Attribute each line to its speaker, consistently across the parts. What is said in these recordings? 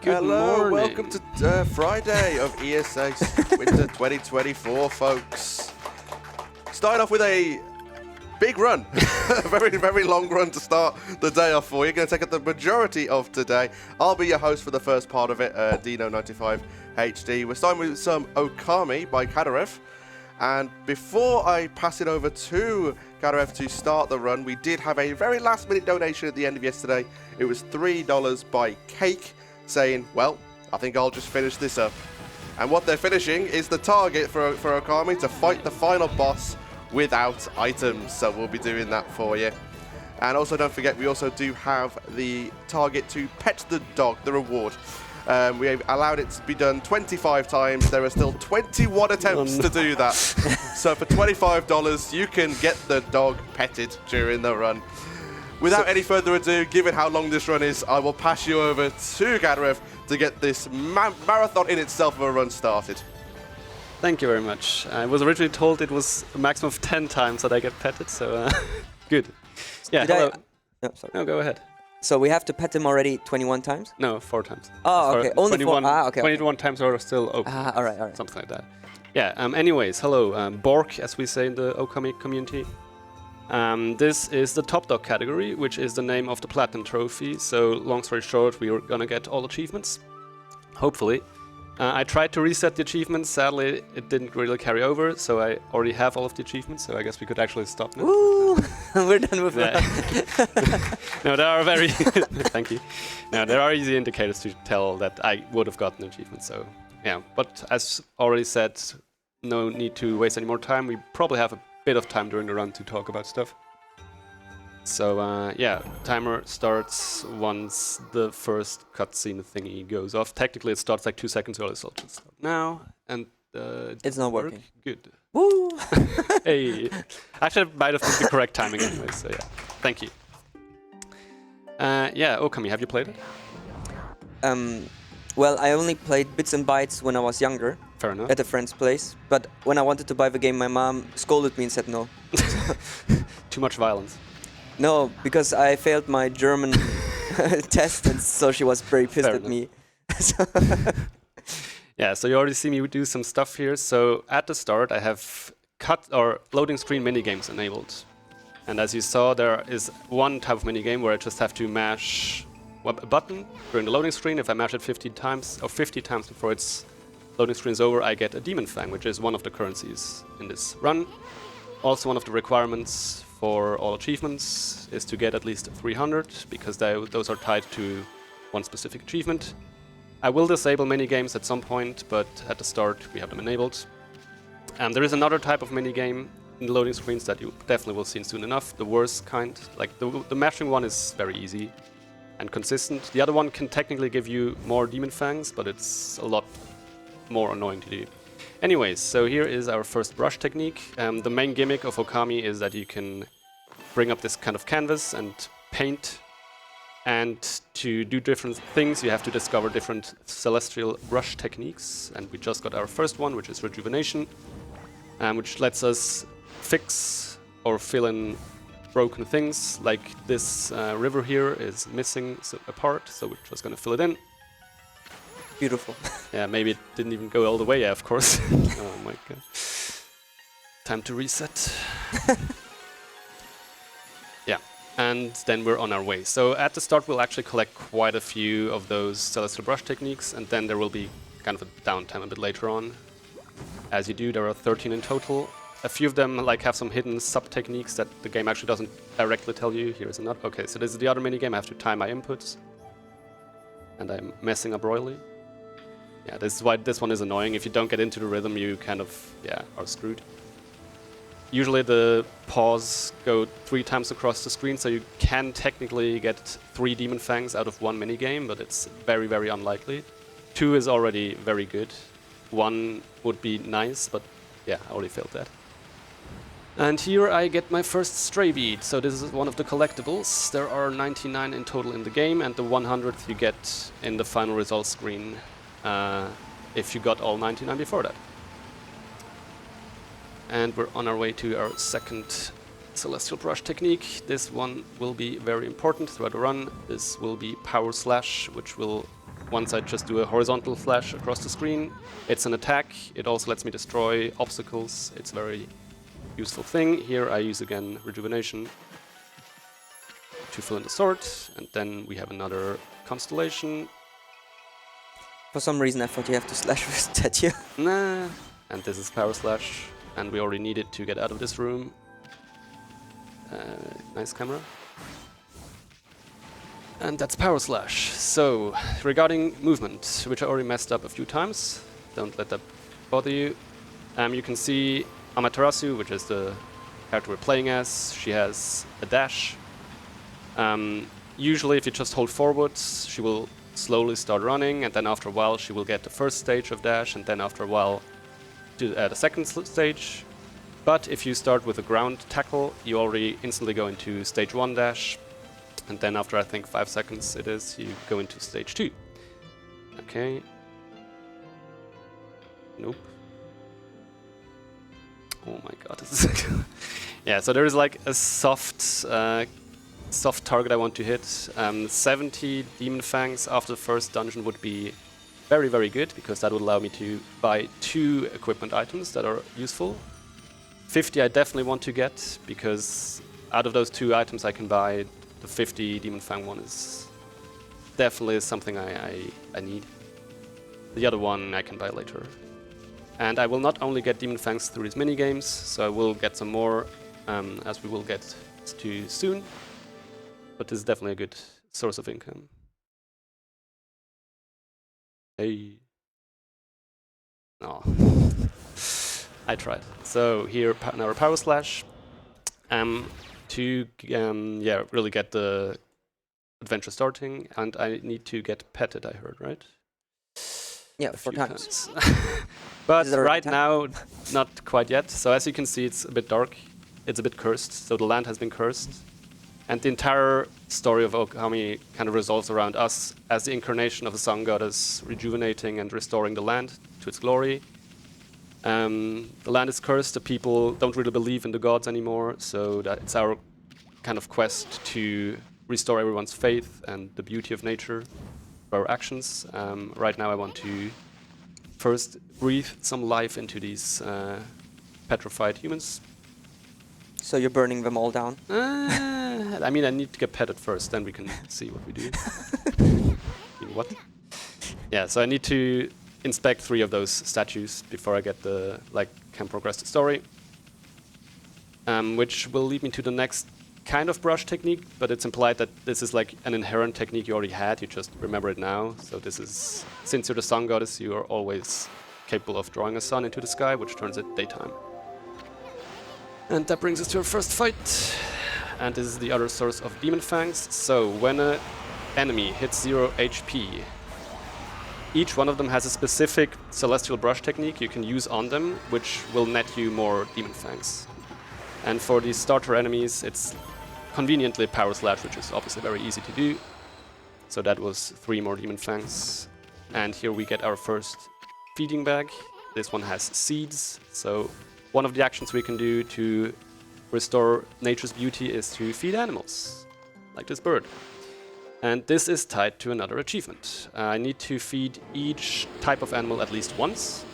Speaker 1: Hello,
Speaker 2: morning.
Speaker 1: welcome to Friday of ESA Winter 2024, folks. Starting off with a big run, a very long run to start the day off for. You're going to take up the majority of today. I'll be your host for the first part of it, Dino95HD. We're starting with some Okami by Cadarev. And before I pass it over to Cadarev to start the run, we did have a very last minute donation at the end of yesterday. It was $3 by Cake, saying, well, I think I'll just finish this up. And what they're finishing is the target for Okami to fight the final boss without items. So we'll be doing that for you. And also don't forget, we also do have the target to pet the dog, the reward. We have allowed it to be done 25 times. There are still 21 attempts to do that. So for $25, you can get the dog petted during the run. Without any further ado, given how long this run is, I will pass you over to Cadarev to get this marathon in itself of a run started.
Speaker 2: Thank you very much. I was originally told it was a maximum of 10 times that I get petted, so good. Yeah, hello.
Speaker 3: No, sorry.
Speaker 2: No, go ahead.
Speaker 3: So we have to pet him already 21 times?
Speaker 2: No, 4 times.
Speaker 3: Oh, okay. Only
Speaker 2: 21,
Speaker 3: 4. Okay.
Speaker 2: 21 times are still open.
Speaker 3: All right.
Speaker 2: Something like that. Yeah, anyways, hello. Bork, as we say in the Okami community. This is the top dog category, which is the name of the platinum trophy. So long story short, we are gonna get all achievements. Hopefully. I tried to reset the achievements. Sadly, it didn't really carry over, so I already have all of the achievements, so I guess we could actually stop now.
Speaker 3: Woo! We're done with that.
Speaker 2: No, there are very... Thank you. No, there are easy indicators to tell that I would have gotten achievements, so... Yeah, but as already said, no need to waste any more time. We probably have a bit of time during the run to talk about stuff. So, yeah, timer starts once the first cutscene thingy goes off. Technically, it starts like 2 seconds early, so I'll just start now. And
Speaker 3: it's not working.
Speaker 2: Good.
Speaker 3: Woo!
Speaker 2: Hey, actually, it might have been the correct timing anyway, so yeah. Thank you. Yeah, Okami, have you played it?
Speaker 3: Well, I only played bits and bytes when I was younger.
Speaker 2: Fair enough.
Speaker 3: At a friend's place. But when I wanted to buy the game, my mom scolded me and said no.
Speaker 2: Too much violence.
Speaker 3: No, because I failed my German test, and so she was very pissed at me.
Speaker 2: Yeah, so you already see me do some stuff here. So at the start, I have loading screen minigames enabled. And as you saw, there is one type of minigame where I just have to mash a button during the loading screen. If I mash it 50 times before its loading screen is over, I get a Demon Fang, which is one of the currencies in this run. Also, one of the requirements for all achievements is to get at least 300, because those are tied to one specific achievement. I will disable minigames at some point, but at the start we have them enabled. And there is another type of minigame in the loading screens that you definitely will see soon enough, the worst kind. Like the mashing one is very easy and consistent. The other one can technically give you more Demon Fangs, but it's a lot more annoying to do. Anyways, so here is our first brush technique. The main gimmick of Okami is that you can bring up this kind of canvas and paint. And to do different things, you have to discover different celestial brush techniques. And we just got our first one, which is Rejuvenation, which lets us fix or fill in broken things. Like this river here is missing a part, so we're just going to fill it in.
Speaker 3: Beautiful.
Speaker 2: Yeah, maybe it didn't even go all the way, yeah, of course. Oh my god. Time to reset. Yeah, and then we're on our way. So at the start, we'll actually collect quite a few of those celestial brush techniques, and then there will be kind of a downtime a bit later on. As you do, there are 13 in total. A few of them have some hidden sub-techniques that the game actually doesn't directly tell you. Here's a nut. Okay, so this is the other minigame. I have to time my inputs. And I'm messing up royally. Yeah, this is why this one is annoying. If you don't get into the rhythm, you kind of, are screwed. Usually the paws go 3 times across the screen, so you can technically get 3 Demon Fangs out of one minigame, but it's very, very unlikely. 2 is already very good. 1 would be nice, but yeah, I already failed that. And here I get my first stray bead. So this is one of the collectibles. There are 99 in total in the game, and the 100th you get in the final results screen. If you got all 99 before that. And we're on our way to our second Celestial Brush technique. This one will be very important throughout the run. This will be Power Slash, which will once I just do a horizontal slash across the screen. It's an attack. It also lets me destroy obstacles. It's a very useful thing. Here I use again Rejuvenation to fill in the sword, and then we have another constellation.
Speaker 3: For some reason I thought you have to slash with statue.
Speaker 2: Nah. And this is Power Slash, and we already need it to get out of this room. Nice camera. And that's Power Slash. So, regarding movement, which I already messed up a few times, don't let that bother you. You can see Amaterasu, which is the character we're playing as. She has a dash. Usually if you just hold forward, she will slowly start running, and then after a while she will get the first stage of dash, and then after a while do the second stage. But if you start with a ground tackle, you already instantly go into stage 1 dash, and then after I think 5 seconds it is, you go into stage 2. Okay. Nope. Oh my god, this is yeah, so there is like a soft target I want to hit. 70 Demon Fangs after the first dungeon would be very, very good, because that would allow me to buy 2 equipment items that are useful. 50 I definitely want to get, because out of those 2 items I can buy, the 50 Demon Fang one is definitely something I need. The other one I can buy later. And I will not only get Demon Fangs through these mini-games, so I will get some more, as we will get to soon. But this is definitely a good source of income. Hey. Oh. I tried. So here, now Power Slash. To yeah, really get the adventure starting, and I need to get petted, I heard, right?
Speaker 3: Yeah,
Speaker 2: A
Speaker 3: 4
Speaker 2: few
Speaker 3: times.
Speaker 2: But
Speaker 3: Is it a
Speaker 2: right
Speaker 3: time?
Speaker 2: now, not quite yet. So as you can see, it's a bit dark. It's a bit cursed, so the land has been cursed. And the entire story of Okami kind of revolves around us as the incarnation of the sun goddess, rejuvenating and restoring the land to its glory. The land is cursed, the people don't really believe in the gods anymore, so that it's our kind of quest to restore everyone's faith and the beauty of nature by our actions. Right now I want to first breathe some life into these petrified humans.
Speaker 3: So you're burning them all down?
Speaker 2: I mean, I need to get petted first, then we can see what we do. What? Yeah, so I need to inspect 3 of those statues before I get the, can progress the story. Which will lead me to the next kind of brush technique, but it's implied that this is like an inherent technique you already had, you just remember it now. So this is, since you're the sun goddess, you are always capable of drawing a sun into the sky, which turns it daytime. And that brings us to our first fight. And this is the other source of Demon Fangs. So when an enemy hits 0 HP, each one of them has a specific celestial brush technique you can use on them, which will net you more Demon Fangs. And for these starter enemies, it's conveniently Power Slash, which is obviously very easy to do. So that was 3 more Demon Fangs. And here we get our first feeding bag. This one has seeds, so one of the actions we can do to restore nature's beauty is to feed animals, like this bird. And this is tied to another achievement. I need to feed each type of animal at least once.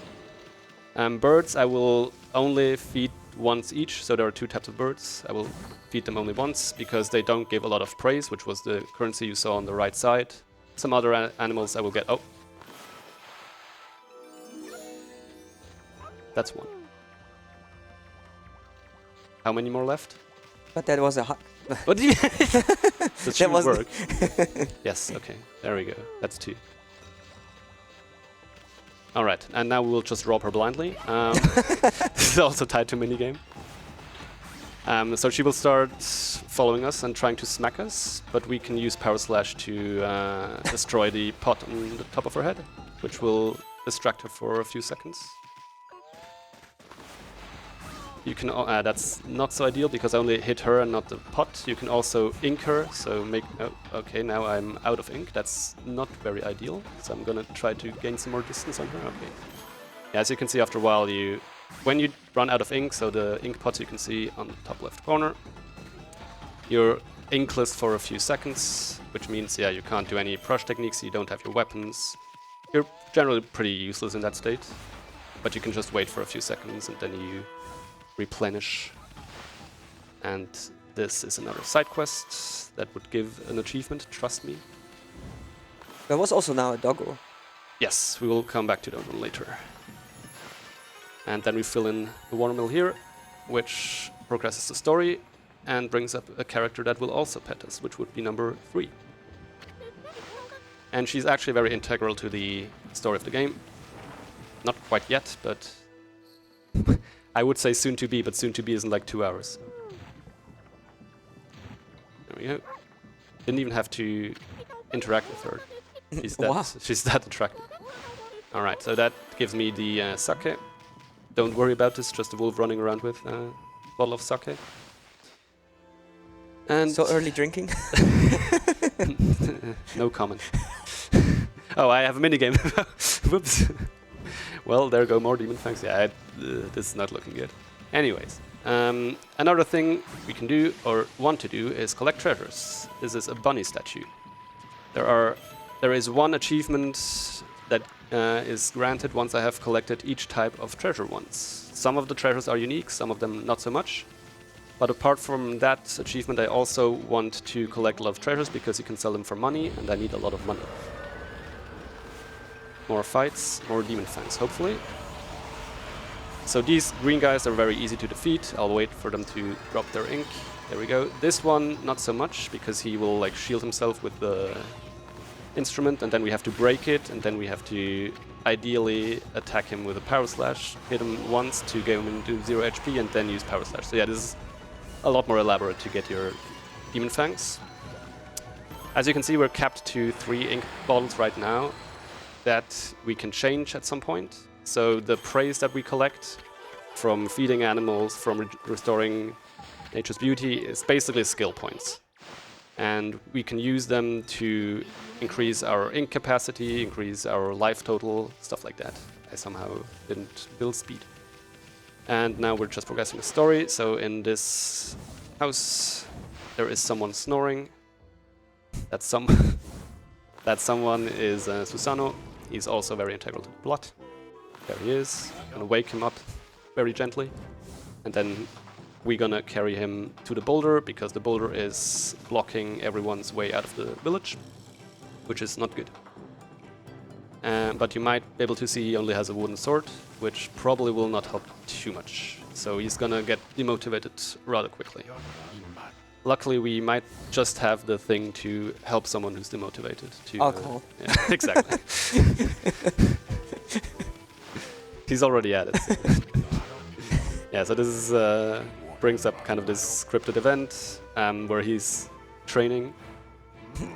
Speaker 2: Birds I will only feed once each, so there are 2 types of birds. I will feed them only once, because they don't give a lot of praise, which was the currency you saw on the right side. Some other animals I will get... Oh. That's 1. How many more left?
Speaker 3: But that was a hot...
Speaker 2: What do you... That should
Speaker 3: was
Speaker 2: work. Yes, okay. There we go. That's 2. Alright, and now we will just rob her blindly. This is also tied to minigame. So she will start following us and trying to smack us, but we can use Power Slash to destroy the pot on the top of her head, which will distract her for a few seconds. You can, that's not so ideal because I only hit her and not the pot. You can also ink her, so make, oh, okay, now I'm out of ink. That's not very ideal, so I'm gonna try to gain some more distance on her, okay. Yeah, as you can see after a while, when you run out of ink, so the ink pots you can see on the top left corner, your inkless for a few seconds, which means, yeah, you can't do any brush techniques, you don't have your weapons. You're generally pretty useless in that state, but you can just wait for a few seconds and then you replenish. And this is another side quest that would give an achievement, trust me.
Speaker 3: There was also now a doggo.
Speaker 2: Yes, we will come back to that one later. And then we fill in the watermill here, which progresses the story and brings up a character that will also pet us, which would be number 3. And she's actually very integral to the story of the game. Not quite yet, but I would say soon to be, but soon to be is in like 2 hours. There we go. Didn't even have to interact with her. She's that attractive. Alright, so that gives me the sake. Don't worry about this, just a wolf running around with a bottle of sake. And
Speaker 3: So early drinking?
Speaker 2: no comment. Oh, I have a minigame. Whoops. Well, there go more demon fangs. Yeah, this is not looking good. Anyways, another thing we can do or want to do is collect treasures. This is a bunny statue. There is one achievement that is granted once I have collected each type of treasure once. Some of the treasures are unique, some of them not so much. But apart from that achievement, I also want to collect a lot of treasures because you can sell them for money, and I need a lot of money. More fights, more demon fangs, hopefully. So these green guys are very easy to defeat. I'll wait for them to drop their ink. There we go. This one, not so much, because he will like shield himself with the instrument, and then we have to break it, and then we have to ideally attack him with a power slash, hit him once to get him into 0 HP, and then use power slash. So yeah, this is a lot more elaborate to get your demon fangs. As you can see, we're capped to 3 ink bottles right now that we can change at some point. So the praise that we collect from feeding animals, from restoring nature's beauty, is basically skill points. And we can use them to increase our ink capacity, increase our life total, stuff like that. I somehow didn't build speed. And now we're just progressing the story. So in this house, there is someone snoring. That someone is Susano. He's also very integral to the plot. There he is. Gonna wake him up very gently. And then we're gonna carry him to the boulder, because the boulder is blocking everyone's way out of the village, which is not good. But you might be able to see he only has a wooden sword, which probably will not help too much. So he's gonna get demotivated rather quickly. Luckily, we might just have the thing to help someone who's demotivated.
Speaker 3: Alcohol.
Speaker 2: Yeah, exactly. He's already at it. So. Yeah, so this is, brings up kind of this scripted event where he's training.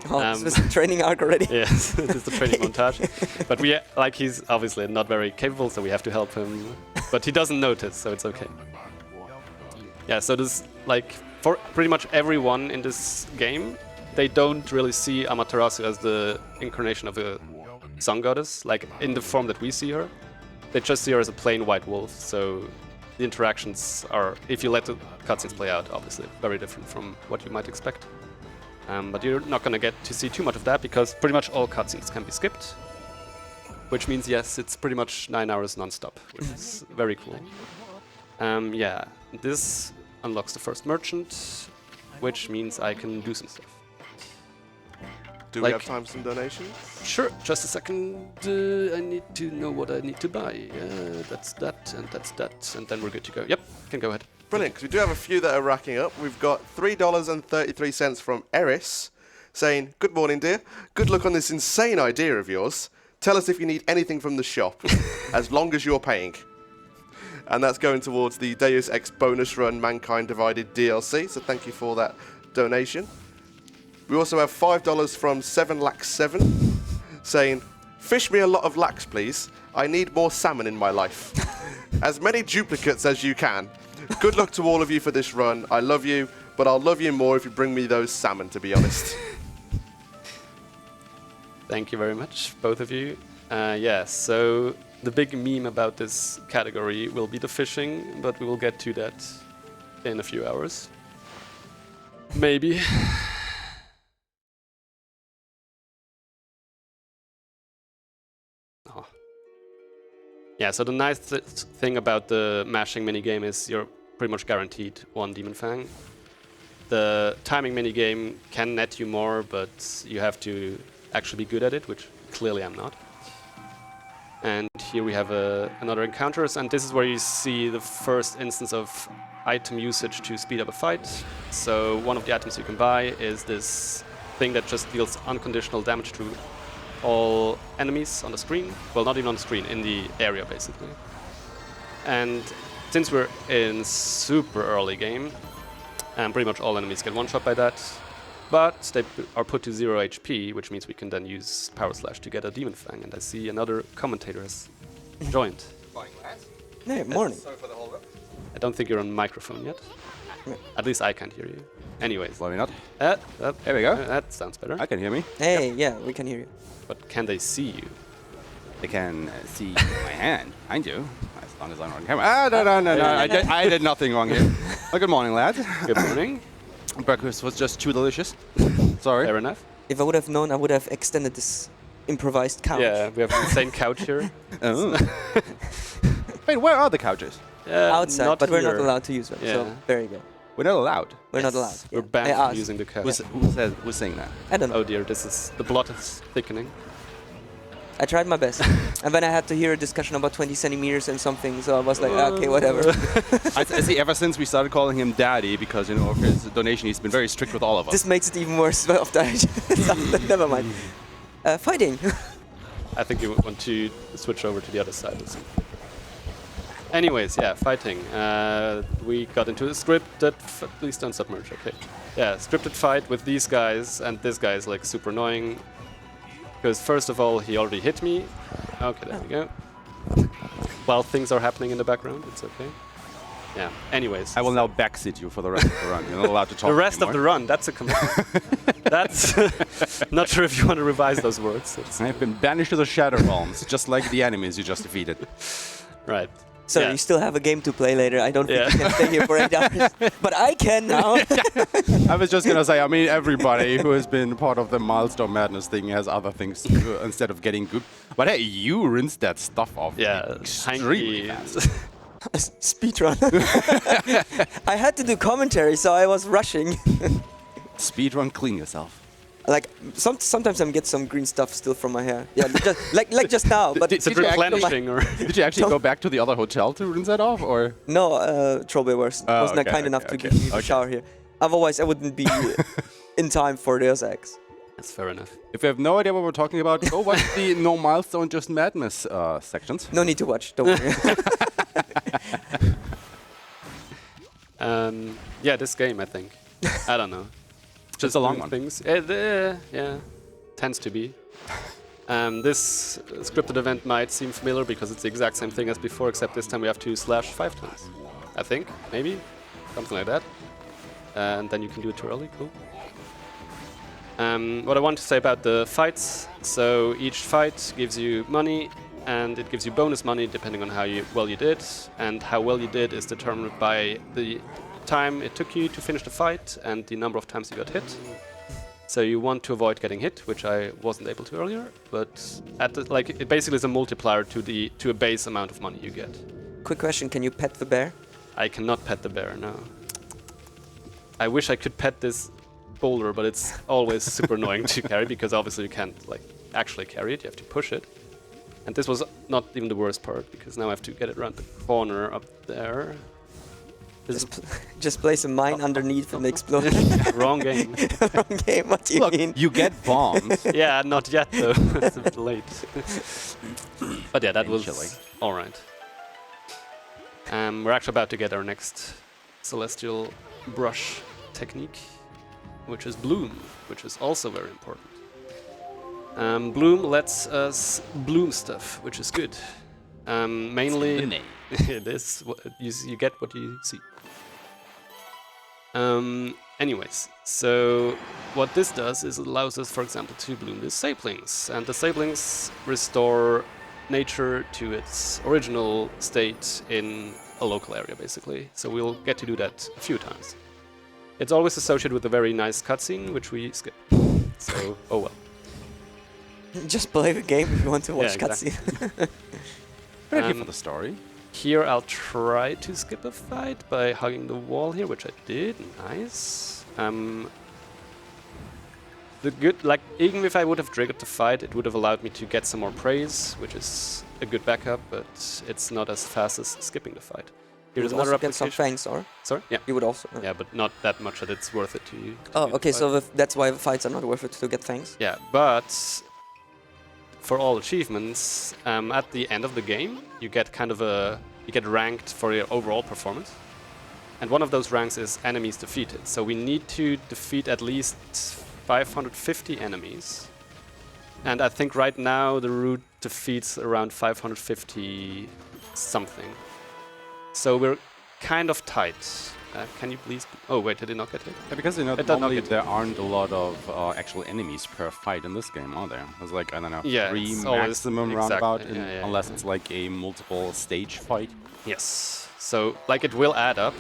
Speaker 3: Oh, this was a training arc already.
Speaker 2: Yes, this is the training montage. But he's obviously not very capable, so we have to help him. But he doesn't notice, so it's okay. Yeah, so this, like, for pretty much everyone in this game, they don't really see Amaterasu as the incarnation of a sun goddess, like in the form that we see her. They just see her as a plain white wolf, so the interactions are, if you let the cutscenes play out, obviously very different from what you might expect. But you're not going to get to see too much of that, because pretty much all cutscenes can be skipped. Which means, yes, it's pretty much 9 hours non-stop, which is very cool. Yeah, this unlocks the first merchant, which means I can do some stuff.
Speaker 1: Do we have time for some donations?
Speaker 2: Sure, just a second. I need to know what I need to buy. That's that, and then we're good to go. Yep, can go ahead.
Speaker 1: Brilliant, because we do have a few that are racking up. We've got $3.33 from Eris, saying, "Good morning, dear. Good luck on this insane idea of yours. Tell us if you need anything from the shop, as long as you're paying." And that's going towards the Deus Ex bonus run Mankind Divided DLC, so thank you for that donation. We also have $5 from 7lax7, saying, "Fish me a lot of lax, please. I need more salmon in my life. As many duplicates as you can. Good luck to all of you for this run. I love you, but I'll love you more if you bring me those salmon, to be honest."
Speaker 2: Thank you very much, both of you. Yeah, so the big meme about this category will be the fishing, but we will get to that in a few hours. Maybe. Oh. Yeah, so the nice thing about the mashing minigame is you're pretty much guaranteed one Demon Fang. The timing minigame can net you more, but you have to actually be good at it, which clearly I'm not. And here we have another encounters, and this is where you see the first instance of item usage to speed up a fight. So one of the items you can buy is this thing that just deals unconditional damage to all enemies on the screen. Well, not even on the screen, in the area basically. And since we're in super early game, and pretty much all enemies get one shot by that, but they are put to 0 HP, which means we can then use Power Slash to get a Demon Fang. And I see another commentator has joined.
Speaker 3: Hey, morning.
Speaker 2: I don't think you're on microphone yet.
Speaker 3: Yeah.
Speaker 2: At least I can't hear you. Anyways.
Speaker 4: Why not?
Speaker 2: There
Speaker 4: we go.
Speaker 2: That sounds better.
Speaker 4: I can hear me.
Speaker 3: Hey, yeah, we can hear you.
Speaker 2: But can they see you?
Speaker 4: They can see my hand. I do. As long as I'm on camera. No. I did nothing wrong here. Well, good morning, lads.
Speaker 2: Good morning.
Speaker 4: Breakfast was just too delicious. Sorry.
Speaker 2: Fair enough.
Speaker 3: If I would have known, I would have extended this improvised couch.
Speaker 2: Yeah, we have the same couch here.
Speaker 4: Oh. Wait, where are the couches?
Speaker 3: Outside,
Speaker 2: not
Speaker 3: but we're not
Speaker 2: here.
Speaker 3: allowed to use them.
Speaker 2: Yeah.
Speaker 3: So very good.
Speaker 4: We're not allowed.
Speaker 3: We're not allowed.
Speaker 2: We're
Speaker 3: yeah.
Speaker 2: banned
Speaker 3: I
Speaker 2: from
Speaker 3: asked.
Speaker 2: using the couch.
Speaker 4: Who's saying that?
Speaker 3: I don't know.
Speaker 2: Oh dear, the blood is thickening.
Speaker 3: I tried my best. And then I had to hear a discussion about 20 centimeters and something, so I was like, okay, whatever.
Speaker 4: I see, ever since we started calling him Daddy, because, you know, of his donation, he's been very strict with all of us.
Speaker 3: This makes it even worse. Never mind. Fighting.
Speaker 2: I think you want to switch over to the other side. Anyways, yeah, fighting. We got into a scripted... Please don't submerge, okay. Yeah, scripted fight with these guys, and this guy is like super annoying. Because first of all, he already hit me. Okay, there we go. While things are happening in the background, it's okay. Yeah, anyways.
Speaker 4: I will now backseat you for the rest of the run. You're not allowed to talk
Speaker 2: The rest
Speaker 4: anymore.
Speaker 2: of the run, that's a command. That's... not sure if you want to revise those words.
Speaker 4: I've been banished to the Shadow Realms, just like the enemies you just defeated.
Speaker 2: Right.
Speaker 3: So
Speaker 2: Yeah.
Speaker 3: you still have a game to play later. I don't think you can stay here for 8 hours. But I can now.
Speaker 4: I was just gonna say, I mean, everybody who has been part of the Milestone Madness thing has other things to do instead of getting good. But hey, you rinsed that stuff off extremely fast.
Speaker 3: Speedrun. I had to do commentary, so I was rushing.
Speaker 4: Speedrun, clean yourself.
Speaker 3: Like sometimes I get some green stuff still from my hair. Yeah, just, like just now. But
Speaker 2: It's a
Speaker 4: Did you actually-
Speaker 2: replenishing or...
Speaker 4: Did you actually go back to the other hotel to rinse that off, or?
Speaker 3: no, Trollbear wasn't
Speaker 4: okay,
Speaker 3: kind enough
Speaker 4: okay,
Speaker 3: to
Speaker 4: okay.
Speaker 3: give me a shower here. Otherwise, I wouldn't be in time for Deus Ex.
Speaker 2: That's fair enough.
Speaker 4: If you have no idea what we're talking about, go watch the No Milestone, Just Madness sections.
Speaker 3: No need to watch. Don't worry.
Speaker 2: Yeah, this game, I think. I don't know.
Speaker 4: Just a long one.
Speaker 2: Things. Yeah, tends to be. This scripted event might seem familiar because it's the exact same thing as before, except this time we have to slash 5 times. I think, maybe, something like that. And then you can do it too early, cool. What I want to say about the fights, so each fight gives you money, and it gives you bonus money depending on how well you did, and how well you did is determined by the time it took you to finish the fight and the number of times you got hit. So you want to avoid getting hit, which I wasn't able to earlier, but it basically is a multiplier to a base amount of money you get.
Speaker 3: Quick question: can you pet the bear?
Speaker 2: I cannot pet the bear, no. I wish I could pet this boulder, but it's always super annoying to carry because obviously you can't actually carry it, you have to push it. And this was not even the worst part because now I have to get it around the corner up there.
Speaker 3: Just place a mine underneath and explode.
Speaker 2: Wrong game.
Speaker 3: Wrong game. What do you
Speaker 4: Look,
Speaker 3: mean?
Speaker 4: you get bombs.
Speaker 2: Yeah, not yet though. It's a bit late. But yeah, that
Speaker 4: Eventually.
Speaker 2: was all right. We're actually about to get our next celestial brush technique, which is bloom, which is also very important. Bloom lets us bloom stuff, which is good. Mainly, it is you get what you see. Anyways, so what this does is it allows us, for example, to bloom the saplings, and the saplings restore nature to its original state in a local area, basically. So we'll get to do that a few times. It's always associated with a very nice cutscene, which we skip. So, oh well.
Speaker 3: Just play the game if you want to watch
Speaker 2: exactly.
Speaker 3: cutscene.
Speaker 4: Ready for the story.
Speaker 2: Here I'll try to skip a fight by hugging the wall here, which I did. Nice. The good, like, even if I would have triggered the fight, it would have allowed me to get some more praise, which is a good backup, but it's not as fast as skipping the fight. Here's another
Speaker 3: get some
Speaker 2: application.
Speaker 3: thanks, or?
Speaker 2: Sorry? Yeah.
Speaker 3: You would also.
Speaker 2: Yeah, but not that much that it's worth it to you.
Speaker 3: Oh, okay, so that's why the fights are not worth it to get thanks?
Speaker 2: Yeah, but for all achievements, at the end of the game, you get you get ranked for your overall performance. And one of those ranks is enemies defeated. So we need to defeat at least 550 enemies. And I think right now the route defeats around 550 something. So we're kind of tight. Can you please... Oh, wait, I did not get hit.
Speaker 4: Yeah, because, you know, normally there aren't a lot of actual enemies per fight in this game, are there? There's like, I don't know, 3 maximum roundabout, unless it's like a multiple stage fight.
Speaker 2: Yes. So, like, it will add up,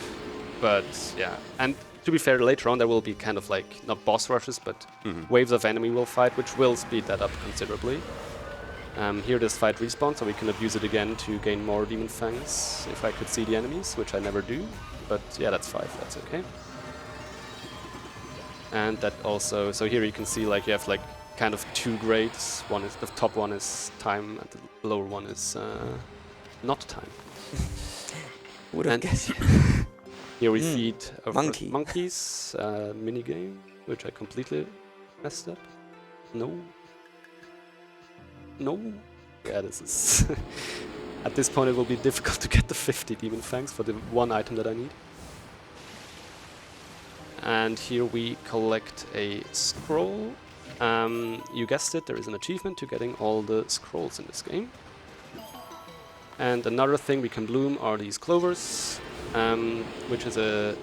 Speaker 2: but yeah. And to be fair, later on there will be kind of like, not boss rushes, but waves of enemy will fight, which will speed that up considerably. Here this fight respawns, so we can abuse it again to gain more Demon Fangs if I could see the enemies, which I never do. But yeah, that's 5, that's okay. And that also, so here you can see like you have like kind of 2 grades. One is, the top one is time, and the lower one is not time.
Speaker 3: Would have guessed.
Speaker 2: Here we feed our
Speaker 3: monkeys,
Speaker 2: minigame, which I completely messed up. No. Yeah, this is... At this point it will be difficult to get the 50 Demon Fangs for the one item that I need. And here we collect a scroll. You guessed it, there is an achievement to getting all the scrolls in this game. And another thing we can bloom are these clovers, which is a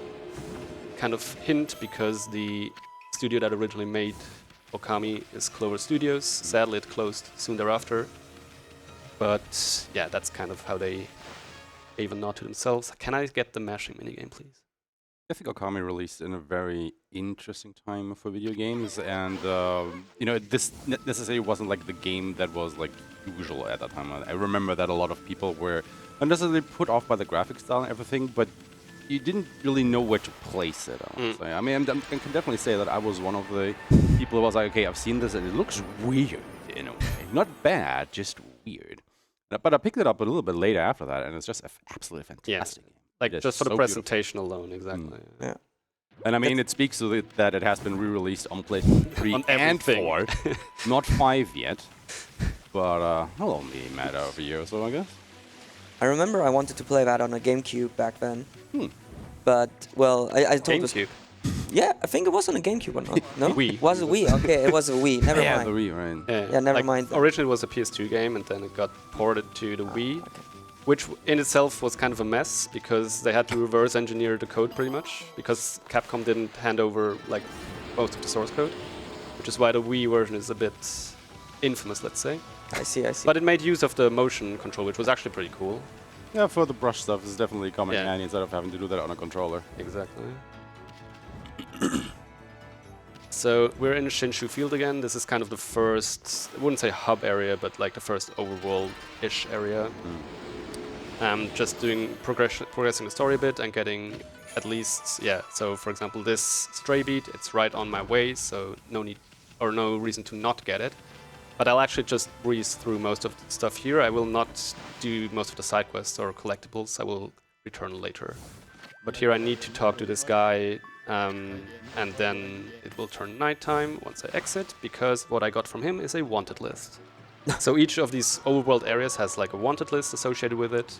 Speaker 2: kind of hint because the studio that originally made Okami is Clover Studios. Sadly, it closed soon thereafter. But yeah, that's kind of how they gave a nod to themselves. Can I get the mashing minigame, please?
Speaker 4: I think Okami released in a very interesting time for video games, and you know, this necessarily wasn't like the game that was like usual at that time. I remember that a lot of people were not necessarily put off by the graphic style and everything, but you didn't really know where to place it. I would say. I mean, I can definitely say that I was one of the people who was like, okay, I've seen this and it looks weird in a way. Not bad, just weird. But I picked it up a little bit later after that, and it's just absolutely fantastic.
Speaker 2: Yeah. Like, just for the presentation alone, exactly.
Speaker 3: Yeah.
Speaker 4: And I mean, it speaks to it that it has been re-released on PlayStation 3 and 4. Not 5 yet. But it'll only be a matter of a year or so, I guess.
Speaker 3: I remember I wanted to play that on a GameCube back then. But, well, I told
Speaker 2: GameCube?
Speaker 3: Yeah, I think it was on a GameCube or not. No?
Speaker 2: Wii.
Speaker 3: Was a Wii? Okay, it was a Wii. Never
Speaker 4: Yeah,
Speaker 3: mind.
Speaker 4: the Wii, right.
Speaker 3: Yeah, never mind.
Speaker 2: Originally it was a PS2 game, and then it got ported to the Wii.
Speaker 3: Okay.
Speaker 2: Which in itself was kind of a mess, because they had to reverse engineer the code pretty much, because Capcom didn't hand over like most of the source code, which is why the Wii version is a bit infamous, let's say.
Speaker 3: I see.
Speaker 2: But it made use of the motion control, which was actually pretty cool.
Speaker 4: Yeah, for the brush stuff, it's definitely coming in
Speaker 2: Yeah.
Speaker 4: handy instead of having to do that on a controller.
Speaker 2: Exactly. So we're in Shinshu Field again. This is kind of the first, I wouldn't say hub area, but like the first overworld-ish area. Just doing progressing the story a bit and getting at least, yeah, so for example this stray beat, it's right on my way, so no need or no reason to not get it. But I'll actually just breeze through most of the stuff here. I will not do most of the side quests or collectibles. I will return later. But here I need to talk to this guy, and then it will turn nighttime once I exit, because what I got from him is a wanted list. So each of these overworld areas has like a wanted list associated with it,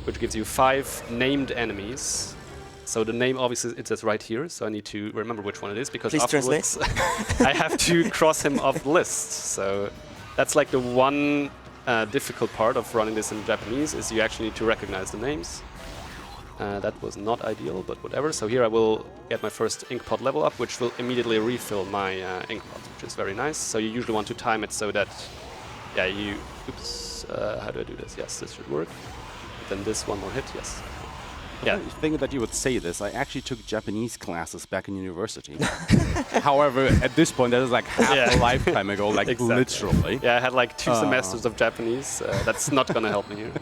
Speaker 2: which gives you 5 named enemies. So the name obviously it says right here, so I need to remember which one it is, because
Speaker 3: Please
Speaker 2: afterwards I have to cross him off the list. So that's like the one difficult part of running this in Japanese, is you actually need to recognize the names. That was not ideal, but whatever. So here I will get my first ink pot level up, which will immediately refill my ink pot, which is very nice. So you usually want to time it so that, yeah, you... Oops, how do I do this? Yes, this should work. Then this one more hit, yes. Yeah.
Speaker 4: Thinking that you would say this, I actually took Japanese classes back in university. However, at this point, that is like half a lifetime ago, like
Speaker 2: Exactly.
Speaker 4: literally.
Speaker 2: Yeah, I had like 2 semesters of Japanese. That's not gonna help me here.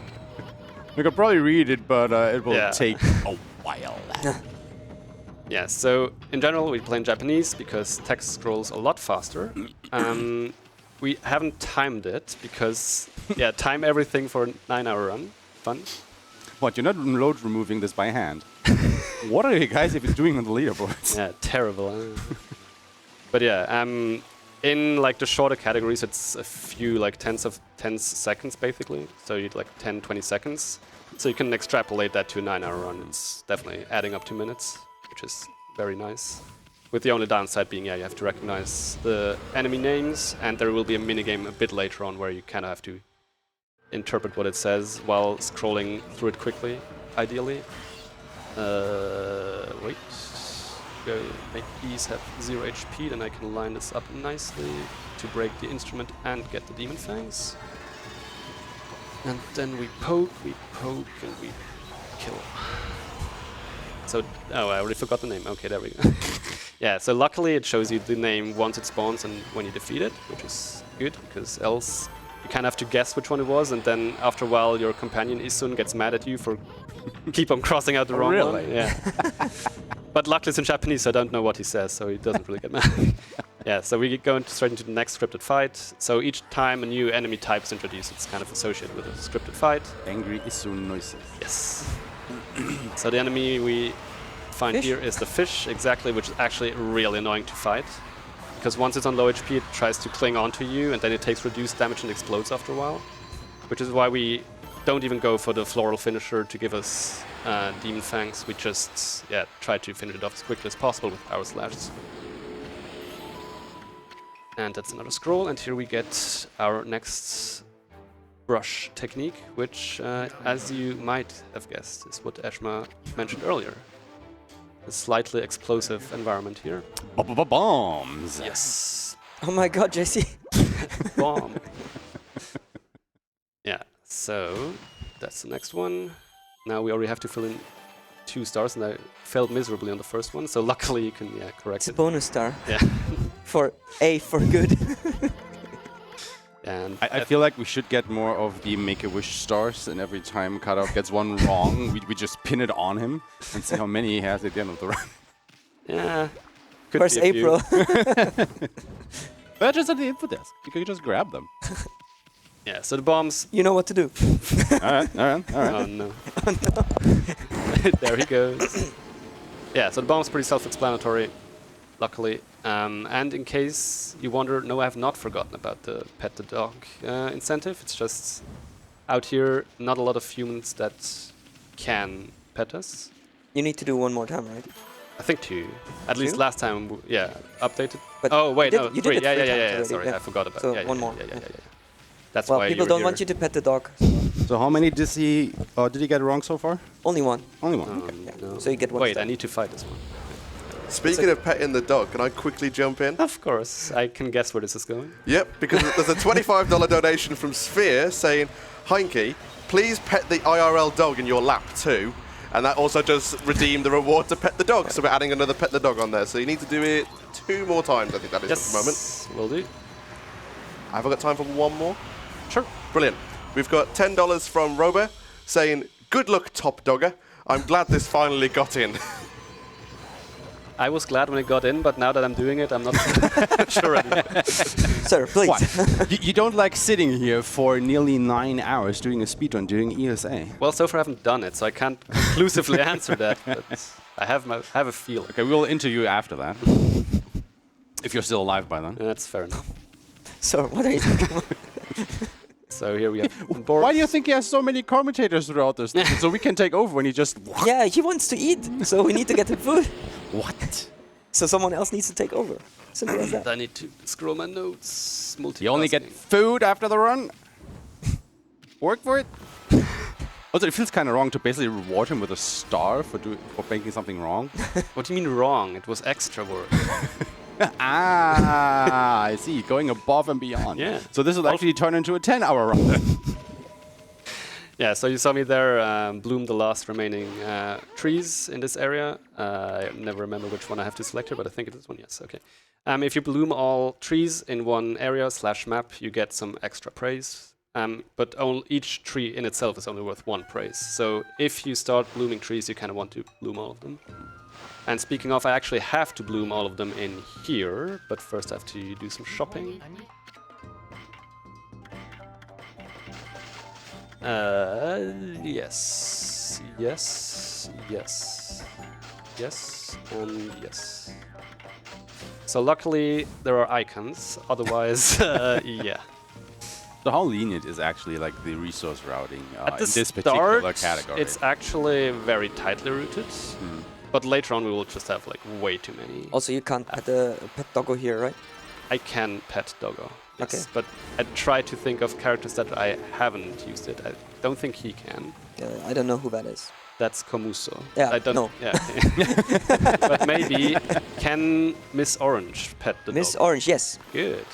Speaker 4: We could probably read it, but it will
Speaker 2: Yeah.
Speaker 4: take a while.
Speaker 2: Yeah, so in general, we play in Japanese because text scrolls a lot faster. We haven't timed it because, time everything for a 9-hour run. Fun.
Speaker 4: What, you're not load removing this by hand? What are you guys even doing on the leaderboards?
Speaker 2: Yeah, terrible. But yeah, in like the shorter categories, it's a few like tenths seconds basically. So you'd like 10, 20 seconds. So you can extrapolate that to a 9-hour run. It's definitely adding up to minutes, which is very nice. With the only downside being, you have to recognize the enemy names, and there will be a minigame a bit later on where you kind of have to interpret what it says while scrolling through it quickly, ideally. Wait. Go make these have 0 HP, then I can line this up nicely to break the instrument and get the demon fangs. And then we poke, and we kill. So, I already forgot the name. Okay, there we go. Yeah, so luckily it shows you the name once it spawns and when you defeat it, which is good, because else you kind of have to guess which one it was, and then after a while your companion Isun gets mad at you for keep on crossing out the wrong one. Yeah. But luckily it's in Japanese, so I don't know what he says, so he doesn't really get mad. Yeah, so we go straight into the next scripted fight. So each time a new enemy type is introduced, it's kind of associated with a scripted fight.
Speaker 4: Angry Isun noises.
Speaker 2: Yes. So the enemy we find here is the fish, exactly, which is actually really annoying to fight. Because once it's on low HP, it tries to cling onto you, and then it takes reduced damage and explodes after a while. Which is why we don't even go for the floral finisher to give us demon fangs. We just try to finish it off as quickly as possible with power slashes. And that's another scroll, and here we get our next brush technique, which, as you might have guessed, is what Eshma mentioned earlier. A slightly explosive environment here.
Speaker 4: Bombs!
Speaker 2: Yes.
Speaker 3: Oh my god, Jesse.
Speaker 2: Bomb. Yeah, so that's the next one. Now we already have to fill in 2 stars, and I failed miserably on the first one, so luckily you can correct
Speaker 3: It's a
Speaker 2: it.
Speaker 3: bonus star.
Speaker 2: Yeah.
Speaker 3: For good.
Speaker 2: And
Speaker 4: I feel like we should get more of the Make-A-Wish stars, and every time Cadarev gets one wrong, we just pin it on him and see how many he has at the end of the run.
Speaker 2: yeah. Could
Speaker 3: Where's
Speaker 2: be a few.
Speaker 3: April?
Speaker 4: They're just at the info desk. You can just grab them.
Speaker 2: Yeah, so the bombs.
Speaker 3: You know what to do.
Speaker 4: Alright.
Speaker 2: Oh no. There he goes. Yeah, so the bomb's pretty self-explanatory, luckily. And in case you wonder, no, I have not forgotten about the pet the dog incentive. It's just out here, not a lot of humans that can pet us.
Speaker 3: You need to do one more time, right?
Speaker 2: I think 2. At least
Speaker 3: 2?
Speaker 2: last time, updated.
Speaker 3: But
Speaker 2: oh wait,
Speaker 3: you
Speaker 2: no,
Speaker 3: did
Speaker 2: 3.
Speaker 3: it 3
Speaker 2: Yeah.
Speaker 3: times already,
Speaker 2: Sorry,
Speaker 3: yeah.
Speaker 2: I forgot about.
Speaker 3: So
Speaker 2: yeah,
Speaker 3: one more.
Speaker 2: Yeah. That's
Speaker 3: Well,
Speaker 2: why
Speaker 3: people
Speaker 2: you
Speaker 3: don't want you to pet the dog.
Speaker 4: So how many did he get wrong so far?
Speaker 3: Only one.
Speaker 4: Only one.
Speaker 2: Oh,
Speaker 4: Okay.
Speaker 3: Yeah.
Speaker 2: no.
Speaker 3: So you get one
Speaker 2: Wait,
Speaker 3: star.
Speaker 2: I need to fight this one.
Speaker 1: Speaking of petting the dog, can I quickly jump in?
Speaker 2: Of course, I can guess where this is going.
Speaker 1: Yep, because there's a $25 donation from Sphere saying, Heinke, please pet the IRL dog in your lap too. And that also does redeem the reward to pet the dog. So we're adding another pet the dog on there. So you need to do it 2 more times, I think that is at the moment.
Speaker 2: Will do.
Speaker 1: Have I got time for one more?
Speaker 2: Sure.
Speaker 1: Brilliant. We've got $10 from Rober saying, good luck, top dogger. I'm glad this finally got in.
Speaker 2: I was glad when it got in, but now that I'm doing it, I'm not sure anymore.
Speaker 3: Sir, please.
Speaker 4: What? you don't like sitting here for nearly 9 hours doing a speedrun during ESA?
Speaker 2: Well, so far I haven't done it, so I can't conclusively answer that. But I have a feeling.
Speaker 4: Okay, we'll interview you after that. If you're still alive by then.
Speaker 2: That's fair enough.
Speaker 3: Sir, what are you talking about?
Speaker 2: So here we have.
Speaker 4: Why do you think he has so many commentators throughout this? So we can take over when he just...
Speaker 3: Yeah, he wants to eat, so we need to get him food.
Speaker 4: What?
Speaker 3: So someone else needs to take over. Simple as that.
Speaker 2: I need to scroll my notes.
Speaker 4: You only get
Speaker 2: Multitasking.
Speaker 4: food after the run? Work for it? Also, it feels kind of wrong to basically reward him with a star for making something wrong.
Speaker 2: What do you mean wrong? It was extra work.
Speaker 4: I see. Going above and beyond.
Speaker 2: Yeah.
Speaker 4: So this will actually turn into a 10-hour run.
Speaker 2: Yeah, so you saw me there bloom the last remaining trees in this area. I never remember which one I have to select here, but I think it is one, yes, okay. If you bloom all trees in one area / map, you get some extra praise. But each tree in itself is only worth 1 praise. So if you start blooming trees, you kind of want to bloom all of them. And speaking of, I actually have to bloom all of them in here, but first I have to do some shopping. Yes, yes, yes, yes, and yes. So luckily there are icons, otherwise, yeah.
Speaker 4: So how lenient is actually like the resource routing
Speaker 2: At the
Speaker 4: in this particular
Speaker 2: start,
Speaker 4: category?
Speaker 2: it's actually very tightly routed, but later on we will just have like way too many.
Speaker 3: Also, you can't pet a pet doggo here, right?
Speaker 2: I can pet Doggo, yes,
Speaker 3: Okay.
Speaker 2: but I try to think of characters that I haven't used it. I don't think he can.
Speaker 3: I don't know who that is.
Speaker 2: That's Komuso.
Speaker 3: Yeah,
Speaker 2: I don't,
Speaker 3: no.
Speaker 2: Yeah. But maybe can Miss Orange pet the
Speaker 3: Miss
Speaker 2: dog?
Speaker 3: Orange, yes.
Speaker 2: Good.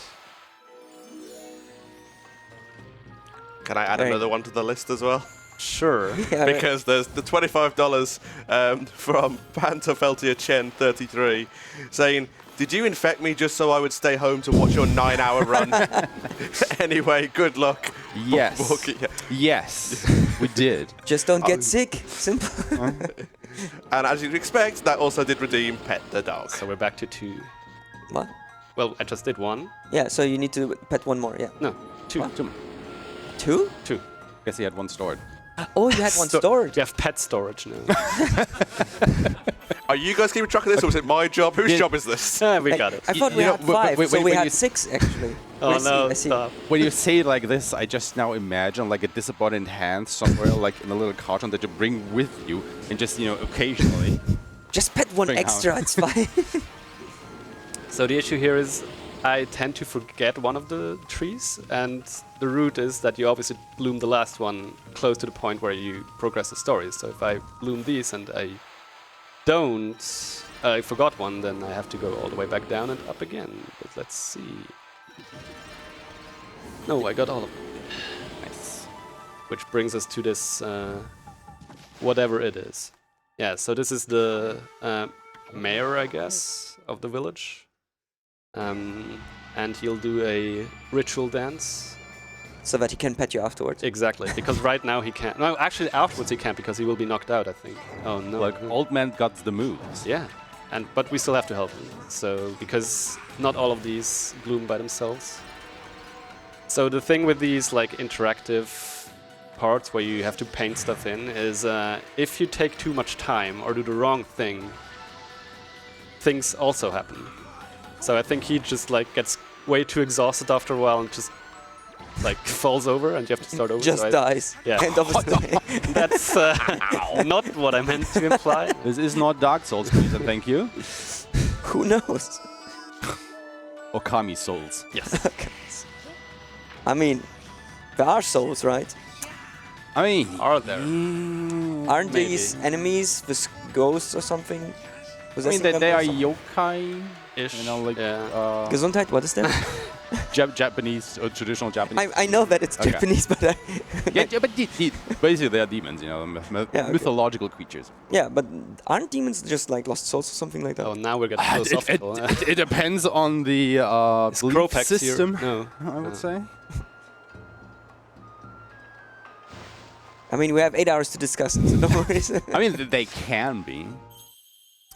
Speaker 1: Can I add
Speaker 3: Very
Speaker 1: another one to the list as well?
Speaker 2: Sure.
Speaker 3: Yeah,
Speaker 1: Because there's the $25 from Pantofeltia Chen 33 saying, "Did you infect me just so I would stay home to watch your 9-hour run?" Anyway, good luck.
Speaker 4: Yes.
Speaker 1: Yeah.
Speaker 4: Yes, we did.
Speaker 3: just don't get sick. Simple.
Speaker 1: And as you'd expect, that also did redeem Pet the Dog.
Speaker 2: So we're back to 2.
Speaker 3: What?
Speaker 2: Well, I just did 1.
Speaker 3: Yeah, so you need to pet one more, yeah.
Speaker 2: No, 2.
Speaker 3: What?
Speaker 2: 2.
Speaker 3: 2?
Speaker 2: 2.
Speaker 4: Guess he had 1 stored.
Speaker 3: Oh, you had one stored.
Speaker 2: We have pet storage now.
Speaker 1: Are you guys keeping track of this, or is it my job? Whose job is this?
Speaker 2: We got it.
Speaker 3: I thought we
Speaker 4: you know,
Speaker 3: had 5,
Speaker 4: wait,
Speaker 3: so we
Speaker 4: when
Speaker 3: had
Speaker 4: you
Speaker 3: 6 actually.
Speaker 2: Oh
Speaker 3: I see,
Speaker 2: no,
Speaker 3: I see.
Speaker 2: stop.
Speaker 4: When you say it like this, I just now imagine like a disembodied hand somewhere, like in a little carton that you bring with you, and just occasionally.
Speaker 3: Just pet one
Speaker 4: Bring
Speaker 3: extra, it's fine.
Speaker 2: So the issue here is I tend to forget one of the trees, and the route is that you obviously bloom the last one close to the point where you progress the story. So if I bloom these and I forgot one, then I have to go all the way back down and up again. But let's see. No, I got all of them. Nice. Which brings us to this, whatever it is. Yeah, so this is the mayor, I guess, of the village. And he'll do a ritual dance.
Speaker 3: So that he can pet you afterwards.
Speaker 2: Exactly, because right now he can't. No, actually afterwards he can't because he will be knocked out, I think. Oh no.
Speaker 4: Like old man got the moves.
Speaker 2: Yeah, but we still have to help him. So, because not all of these bloom by themselves. So the thing with these like interactive parts where you have to paint stuff in is if you take too much time or do the wrong thing, things also happen. So I think he just like gets way too exhausted after a while and just like falls over and you have to start over.
Speaker 3: Just
Speaker 2: so
Speaker 3: dies.
Speaker 2: Yeah.
Speaker 3: End of the story.
Speaker 2: That's not what I meant to imply.
Speaker 4: This is not Dark Souls, please, and thank you.
Speaker 3: Who knows?
Speaker 4: Okami Souls.
Speaker 2: Yes.
Speaker 3: I mean, there are souls, right?
Speaker 4: I mean,
Speaker 2: Are there?
Speaker 3: Aren't
Speaker 2: Maybe.
Speaker 3: these enemies with ghosts or something?
Speaker 4: I mean they are yokai.
Speaker 2: Ish.
Speaker 4: Like
Speaker 2: yeah.
Speaker 3: Gesundheit, what is that?
Speaker 4: Japanese or traditional Japanese.
Speaker 3: I know that it's
Speaker 4: Okay.
Speaker 3: Japanese, but
Speaker 4: Yeah, but basically they are demons,
Speaker 3: Yeah, okay.
Speaker 4: mythological creatures.
Speaker 3: yeah, but aren't demons just like lost souls or something like that?
Speaker 2: Oh, now we're getting philosophical.
Speaker 4: It depends on the belief
Speaker 2: Cropax here?
Speaker 4: system,
Speaker 2: No.
Speaker 4: I would say.
Speaker 3: I mean, we have 8 hours to discuss it, so no worries.
Speaker 4: I mean, they can be.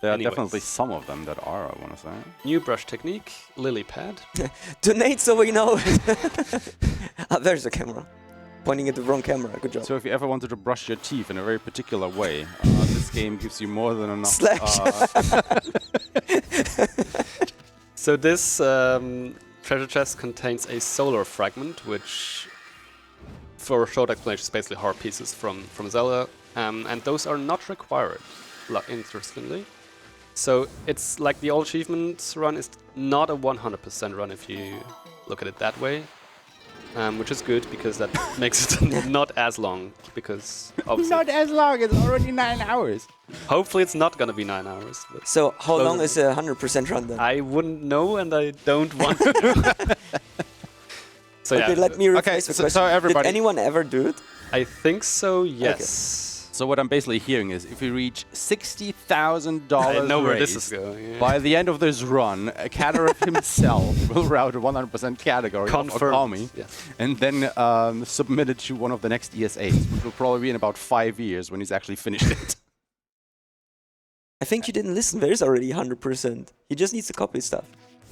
Speaker 4: There are
Speaker 2: Anyways.
Speaker 4: definitely some of them that are, I want to say.
Speaker 2: New brush technique, lily pad.
Speaker 3: Donate so we know. There's the camera. Pointing at the wrong camera. Good job.
Speaker 4: So if you ever wanted to brush your teeth in a very particular way, this game gives you more than enough.
Speaker 3: Slash.
Speaker 2: So this treasure chest contains a solar fragment, which, for a short explanation, is basically heart pieces from Zelda, and those are not required, interestingly. So it's like the old achievement run is not a 100% run if you look at it that way, which is good because that makes it not as long, because obviously
Speaker 4: Not as long, it's already 9 hours.
Speaker 2: hopefully it's not going to be 9 hours. But
Speaker 3: So how
Speaker 2: Those
Speaker 3: long
Speaker 2: are-
Speaker 3: is a 100% run then?
Speaker 2: I wouldn't know and I don't want to know. So
Speaker 3: Okay,
Speaker 2: yeah,
Speaker 3: let me rephrase
Speaker 4: Okay,
Speaker 3: the
Speaker 4: so
Speaker 3: question.
Speaker 4: everybody-
Speaker 3: Did anyone ever do it?
Speaker 2: I think so, yes.
Speaker 4: So what I'm basically hearing is, if we reach $60,000
Speaker 2: I know where this
Speaker 4: raise,
Speaker 2: is going. Yeah.
Speaker 4: by the end of this run, Cadarev himself will route a 100% category of Okami,
Speaker 2: Yes.
Speaker 4: and then submit it to one of the next ESAs, which will probably be in about 5 years when he's actually finished it.
Speaker 3: I think you didn't listen. There's already 100%. He just needs to copy stuff.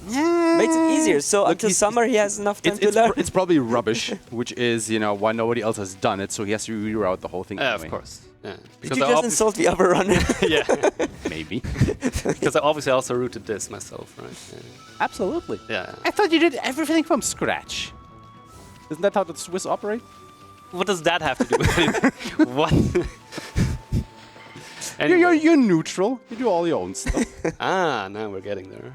Speaker 3: Makes it easier. So
Speaker 4: Look,
Speaker 3: until
Speaker 4: he's-
Speaker 3: summer, he has enough time to learn.
Speaker 4: It's probably rubbish, which is, you know, why nobody else has done it, so he has to reroute the whole thing.
Speaker 2: Of
Speaker 4: anyway.
Speaker 2: course. Yeah.
Speaker 3: Did you just insult the other runner?
Speaker 2: Yeah.
Speaker 4: Maybe.
Speaker 2: Because I obviously also rooted this myself, right?
Speaker 4: Absolutely.
Speaker 2: Yeah.
Speaker 4: I thought you did everything from scratch. Isn't that how the Swiss operate?
Speaker 2: What does that have to do with it? What?
Speaker 4: Anyway. You're neutral. You do all your own stuff.
Speaker 2: Now we're getting there.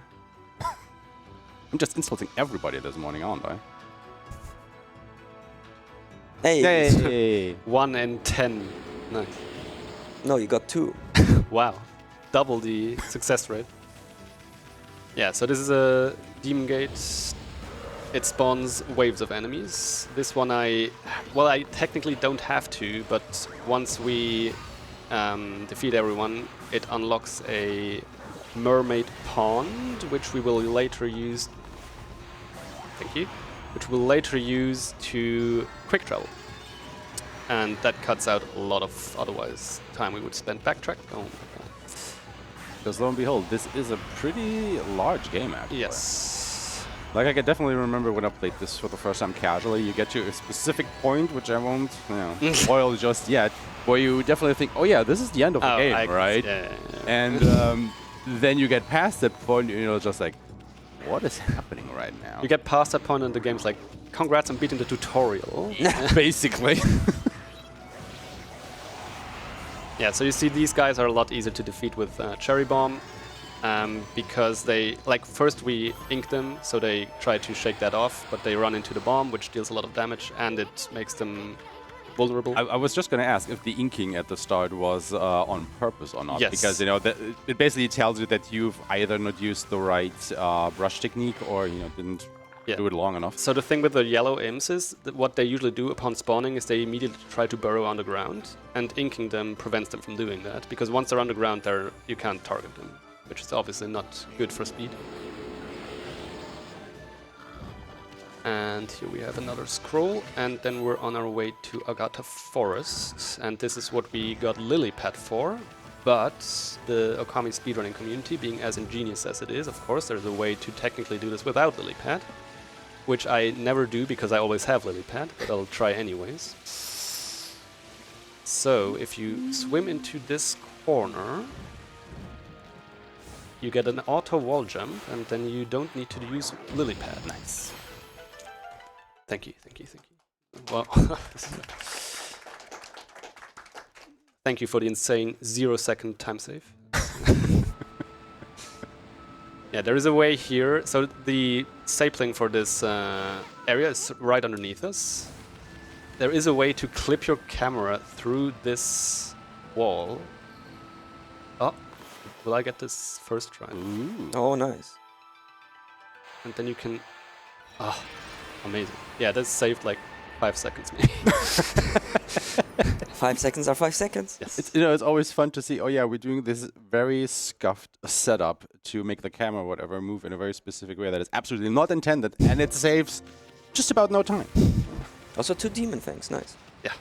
Speaker 4: I'm just insulting everybody this morning, aren't I?
Speaker 3: Hey.
Speaker 4: Hey.
Speaker 2: 1 in 10. Nice.
Speaker 3: No, you got 2.
Speaker 2: Wow. Double the success rate. Yeah, so this is a Demon Gate. It spawns waves of enemies. This one I technically don't have to, but once we defeat everyone, it unlocks a mermaid pond, which we will later use. Thank you. Which we'll later use to quick travel. And that cuts out a lot of otherwise time we would spend backtrack. Oh my god.
Speaker 4: Because lo and behold, this is a pretty large game, actually.
Speaker 2: Yes.
Speaker 4: Like, I can definitely remember when I played this for the first time casually, you get to a specific point, which I won't, spoil just yet, where you definitely think, oh yeah, this is the end of the game, right?
Speaker 2: Yeah.
Speaker 4: And then you get past that point, and you're just like, what is happening right now?
Speaker 2: You get past that point and the game's like, congrats on beating the tutorial.
Speaker 4: Basically.
Speaker 2: Yeah, so you see these guys are a lot easier to defeat with Cherry Bomb. Because they, like, first we ink them, so they try to shake that off, but they run into the bomb, which deals a lot of damage, and it makes them vulnerable.
Speaker 4: I was just going to ask if the inking at the start was on purpose or not.
Speaker 2: Yes.
Speaker 4: Because, you know, it basically tells you that you've either not used the right brush technique or, you know, didn't do it long enough.
Speaker 2: So the thing with the yellow imps is that what they usually do upon spawning is they immediately try to burrow underground, and inking them prevents them from doing that, because once they're underground, you can't target them, which is obviously not good for speed. And here we have another scroll, and then we're on our way to Agata Forest, and this is what we got Lily Pad for. But the Okami speedrunning community, being as ingenious as it is, of course, there's a way to technically do this without Lily Pad, which I never do because I always have Lily Pad, but I'll try anyways. So if you swim into this corner, you get an auto wall jump, and then you don't need to use Lily Pad. Nice. Thank you, thank you, thank you. Well, thank you for the insane 0-second time save. Yeah, there is a way here. So the sapling for this area is right underneath us. There is a way to clip your camera through this wall. Oh, will I get this first try?
Speaker 4: Ooh.
Speaker 3: Oh, nice.
Speaker 2: And then you can... Oh, amazing. Yeah, that saved like 5 seconds maybe.
Speaker 3: 5 seconds are 5 seconds.
Speaker 2: Yes.
Speaker 4: It's, you know, it's always fun to see, oh yeah, we're doing this very scuffed setup to make the camera, whatever, move in a very specific way that is absolutely not intended, and it saves just about no time.
Speaker 3: Also 2 demon things, nice.
Speaker 2: Yeah,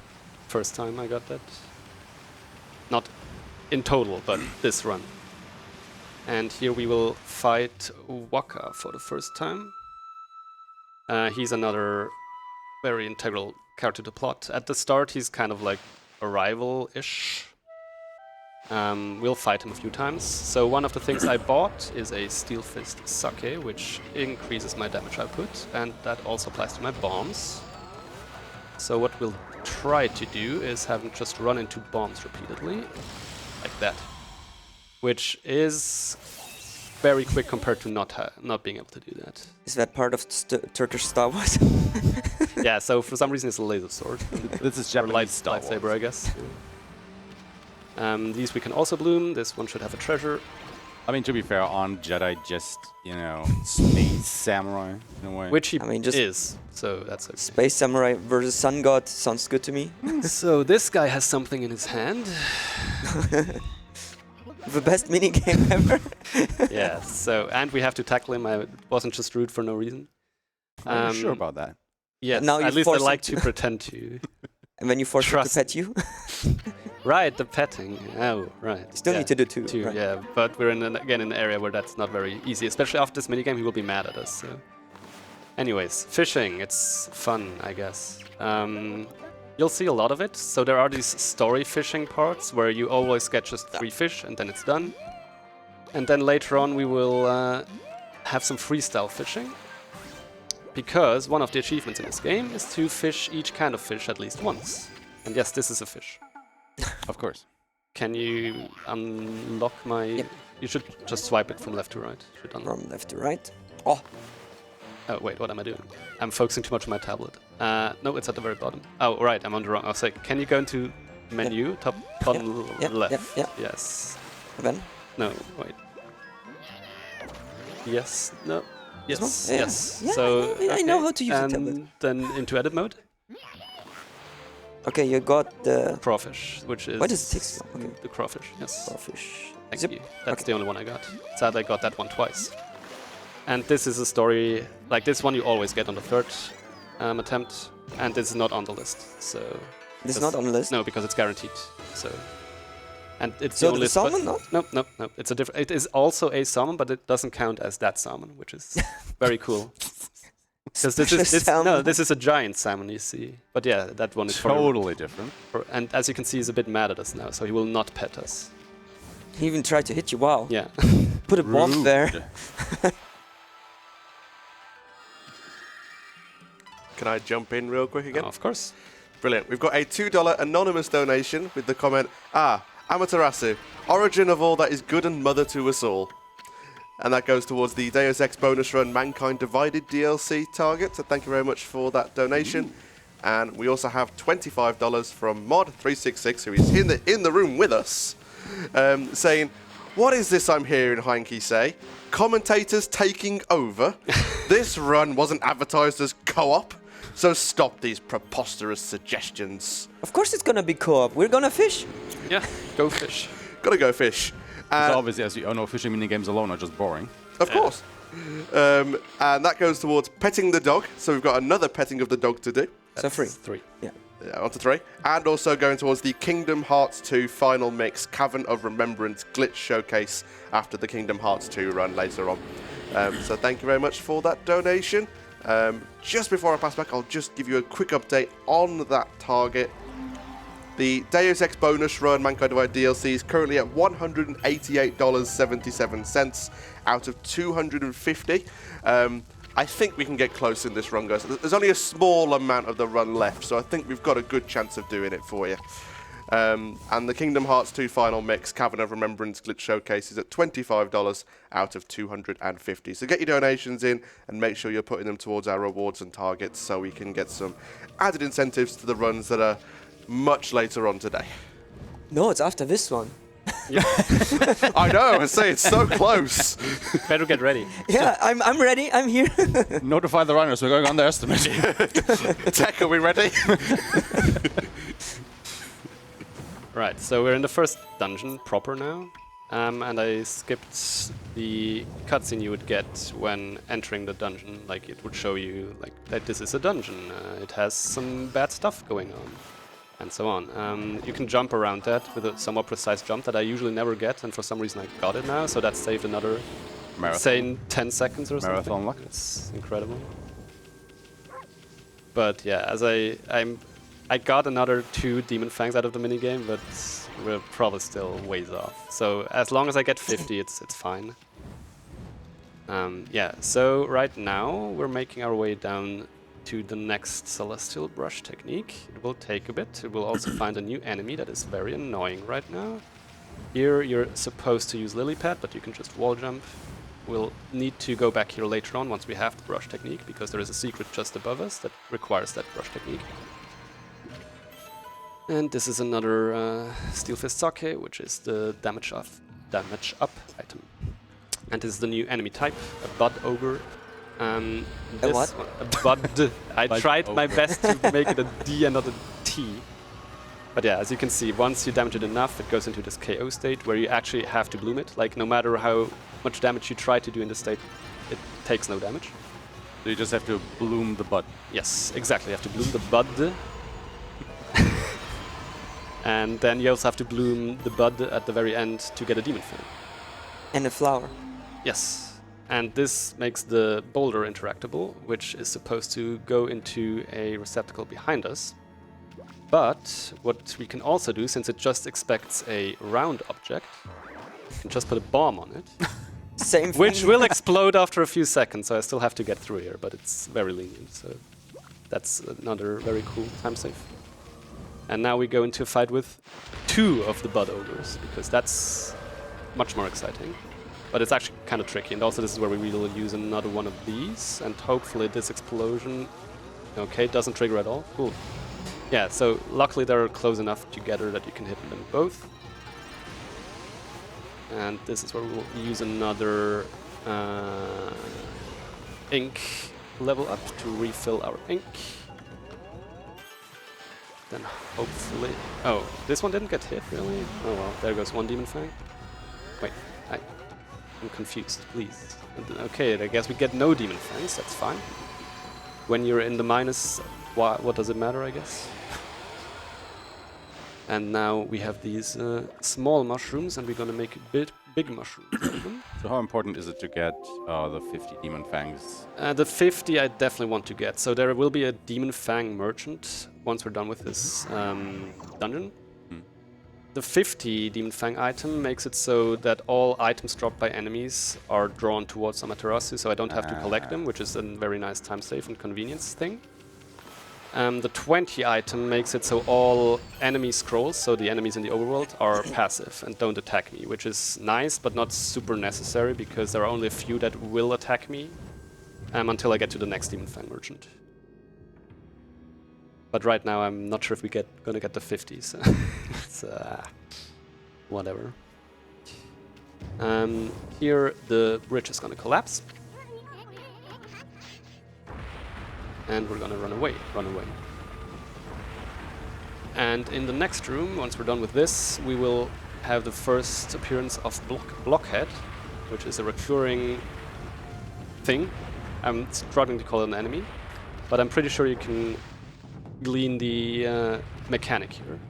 Speaker 2: first time I got that. Not in total, but this run. And here we will fight Waka for the first time. He's another very integral character to plot. At the start, he's kind of like a rival-ish. We'll fight him a few times. So one of the things I bought is a Steel Fist Sake, which increases my damage output, and that also applies to my bombs. So what we'll try to do is have him just run into bombs repeatedly, like that, which is very quick compared to not being able to do that.
Speaker 3: Is that part of Turkish Star Wars?
Speaker 2: Yeah, so for some reason it's a laser sword.
Speaker 4: This is
Speaker 2: Or
Speaker 4: Japanese
Speaker 2: lightsaber,
Speaker 4: Wars.
Speaker 2: I guess. These we can also bloom. This one should have a treasure.
Speaker 4: I mean, to be fair, aren't Jedi just, you know, space samurai in a way?
Speaker 2: Which he
Speaker 3: I mean, just
Speaker 2: is, so that's okay.
Speaker 3: Space Samurai versus Sun God sounds good to me.
Speaker 2: So this guy has something in his hand.
Speaker 3: The best minigame ever.
Speaker 2: Yeah, so, and we have to tackle him. I wasn't just rude for no reason.
Speaker 4: Are you sure about that?
Speaker 2: Yes,
Speaker 3: Now you
Speaker 2: at least I
Speaker 3: force him
Speaker 2: like
Speaker 3: to-
Speaker 2: to pretend to.
Speaker 3: And when you force him to
Speaker 2: Trust.
Speaker 3: pet you,
Speaker 2: Right, the petting. Oh, right.
Speaker 3: still
Speaker 2: yeah.
Speaker 3: need to do two. Right?
Speaker 2: Yeah, but we're again in an area where that's not very easy. Especially after this minigame, he will be mad at us. So. Anyways, fishing. It's fun, I guess. You'll see a lot of it. So there are these story fishing parts where you always get just 3 fish and then it's done. And then later on we will have some freestyle fishing. Because one of the achievements in this game is to fish each kind of fish at least once. And yes, this is a fish.
Speaker 4: Of course.
Speaker 2: Can you unlock my...
Speaker 3: Yep.
Speaker 2: You should just swipe it from left to right. Should unlock.
Speaker 3: From left to right. Oh,
Speaker 2: Oh, wait, what am I doing? I'm focusing too much on my tablet. No, it's at the very bottom. Oh, right, I'm on the wrong... I was like, can you go into menu, top, bottom, left?
Speaker 3: yeah.
Speaker 2: Yes.
Speaker 3: Then
Speaker 2: No, wait. Yes, no. Yes,
Speaker 3: one? Yeah.
Speaker 2: yes.
Speaker 3: Yeah,
Speaker 2: So,
Speaker 3: I know how to use the
Speaker 2: and
Speaker 3: tablet.
Speaker 2: then into edit mode,
Speaker 3: okay, you got the
Speaker 2: crawfish, which is...
Speaker 3: Why does it take so long? Okay.
Speaker 2: The crawfish, yes.
Speaker 3: crawfish.
Speaker 2: Thank
Speaker 3: Zip.
Speaker 2: you. That's
Speaker 3: Okay.
Speaker 2: the only one I got. Sad I got that one twice. And this is a story, like this one you always get on the 3rd attempt, and this is not on the list, so...
Speaker 3: This is not on the list.
Speaker 2: No, because it's guaranteed, so... And it's
Speaker 3: So
Speaker 2: the only...
Speaker 3: the salmon, not?
Speaker 2: No. It's a different... It is also a salmon, but it doesn't count as that salmon, which is very cool. Because this is...
Speaker 3: Salmon.
Speaker 2: this is a giant salmon, you see. But yeah, that one is
Speaker 4: Totally different.
Speaker 2: and as you can see, he's a bit mad at us now, so he will not pet us.
Speaker 3: He even tried to hit you. Wow.
Speaker 2: Yeah.
Speaker 3: Put a bomb there.
Speaker 1: Can I jump in real quick again?
Speaker 2: Of course.
Speaker 1: Brilliant. We've got a $2 anonymous donation with the comment, Amaterasu, origin of all that is good and mother to us all. And that goes towards the Deus Ex bonus run Mankind Divided DLC target. So thank you very much for that donation. And we also have $25 from Mod366, who is in the room with us, saying, "What is this I'm hearing Heinke say? Commentators taking over? This run wasn't advertised as co-op, so stop these preposterous suggestions."
Speaker 3: Of course it's gonna be co-op. We're gonna fish.
Speaker 2: Yeah, go fish.
Speaker 1: Gotta go fish.
Speaker 4: Because obviously, as you know, fishing minigames alone are just boring.
Speaker 1: Of course. And that goes towards petting the dog. So we've got another petting of the dog to do.
Speaker 3: So free.
Speaker 2: 3.
Speaker 3: Yeah.
Speaker 1: Yeah, on to 3. And also going towards the Kingdom Hearts 2 Final Mix Cavern of Remembrance Glitch Showcase after the Kingdom Hearts 2 run later on. So thank you very much for that donation. Just before I pass back, I'll just give you a quick update on that target. The Deus Ex bonus run Mankind Divided DLC is currently at $188.77 out of 250. I think we can get close in this run, guys. There's only a small amount of the run left, so I think we've got a good chance of doing it for you. And the Kingdom Hearts 2 Final Mix Cavern of Remembrance Glitch Showcase is at $25 out of 250. So get your donations in and make sure you're putting them towards our rewards and targets so we can get some added incentives to the runs that are much later on today.
Speaker 3: No, it's after this one.
Speaker 1: I know, I say it's so close.
Speaker 2: Better get ready.
Speaker 3: Yeah, I'm ready. I'm here.
Speaker 4: Notify the runners, we're going on the estimate.
Speaker 1: Tech, are we ready?
Speaker 2: Right, so we're in the first dungeon proper now. And I skipped the cutscene you would get when entering the dungeon. Like, it would show you like that this is a dungeon. It has some bad stuff going on. And so on. You can jump around that with a somewhat precise jump that I usually never get, and for some reason I got it now, so that saved another, say, 10 seconds or something.
Speaker 4: Marathon luck.
Speaker 2: It's incredible. But yeah, as I got another 2 Demon Fangs out of the minigame, but we're probably still ways off. So as long as I get 50, it's fine. Yeah, so right now we're making our way down to the next Celestial Brush technique. It will take a bit. It will also find a new enemy that is very annoying right now. Here you're supposed to use Lily Pad, but you can just wall jump. We'll need to go back here later on once we have the brush technique, because there is a secret just above us that requires that brush technique. And this is another Steel Fist Sake, which is the damage up item. And this is the new enemy type, a Bud Ogre.
Speaker 3: A
Speaker 2: This
Speaker 3: what?
Speaker 2: one- A Bud. I
Speaker 4: Bud
Speaker 2: tried my
Speaker 4: Ogre.
Speaker 2: best to make it a D and not a T. But yeah, as you can see, once you damage it enough, it goes into this KO state where you actually have to bloom it. Like, no matter how much damage you try to do in this state, it takes no damage.
Speaker 4: So you just have to bloom the butt.
Speaker 2: Yes, exactly. You have to bloom the bud. And then you also have to bloom the bud at the very end to get a Demon Fang.
Speaker 3: And a flower.
Speaker 2: Yes. And this makes the boulder interactable, which is supposed to go into a receptacle behind us. But what we can also do, since it just expects a round object, we can just put a bomb on it,
Speaker 3: Same thing.
Speaker 2: which will explode after a few seconds, so I still have to get through here, but it's very lenient, so that's another very cool time save. And now we go into a fight with 2 of the Bud Ogres, because that's much more exciting. But it's actually kind of tricky, and also this is where we will use another one of these, and hopefully this explosion, okay, doesn't trigger at all. Cool. Yeah, so luckily they're close enough together that you can hit them both. And this is where we'll use another ink level up to refill our ink. Then hopefully... Oh, this one didn't get hit, really? Oh well, there goes one Demon Fang. Wait, I'm confused, please. Okay, I guess we get no Demon Fangs, that's fine. When you're in the minus, what does it matter, I guess? And now we have these small mushrooms, and we're gonna make big mushrooms out of them.
Speaker 4: So how important is it to get the 50 demon fangs?
Speaker 2: The 50 I definitely want to get. So there will be a Demon Fang merchant once we're done with this dungeon. The 50 Demon Fang item makes it so that all items dropped by enemies are drawn towards Amaterasu, so I don't have to collect them, which is a very nice time save and convenience thing. The 20 item makes it so all enemy scrolls, so the enemies in the overworld, are passive and don't attack me, which is nice but not super necessary because there are only a few that will attack me until I get to the next Demon Fang merchant. But right now I'm not sure if we're gonna get the 50, so it's whatever. Here the bridge is gonna collapse. And we're gonna run away. And in the next room, once we're done with this, we will have the first appearance of Blockhead, which is a recurring thing. I'm struggling to call it an enemy, but I'm pretty sure you can glean the mechanic here.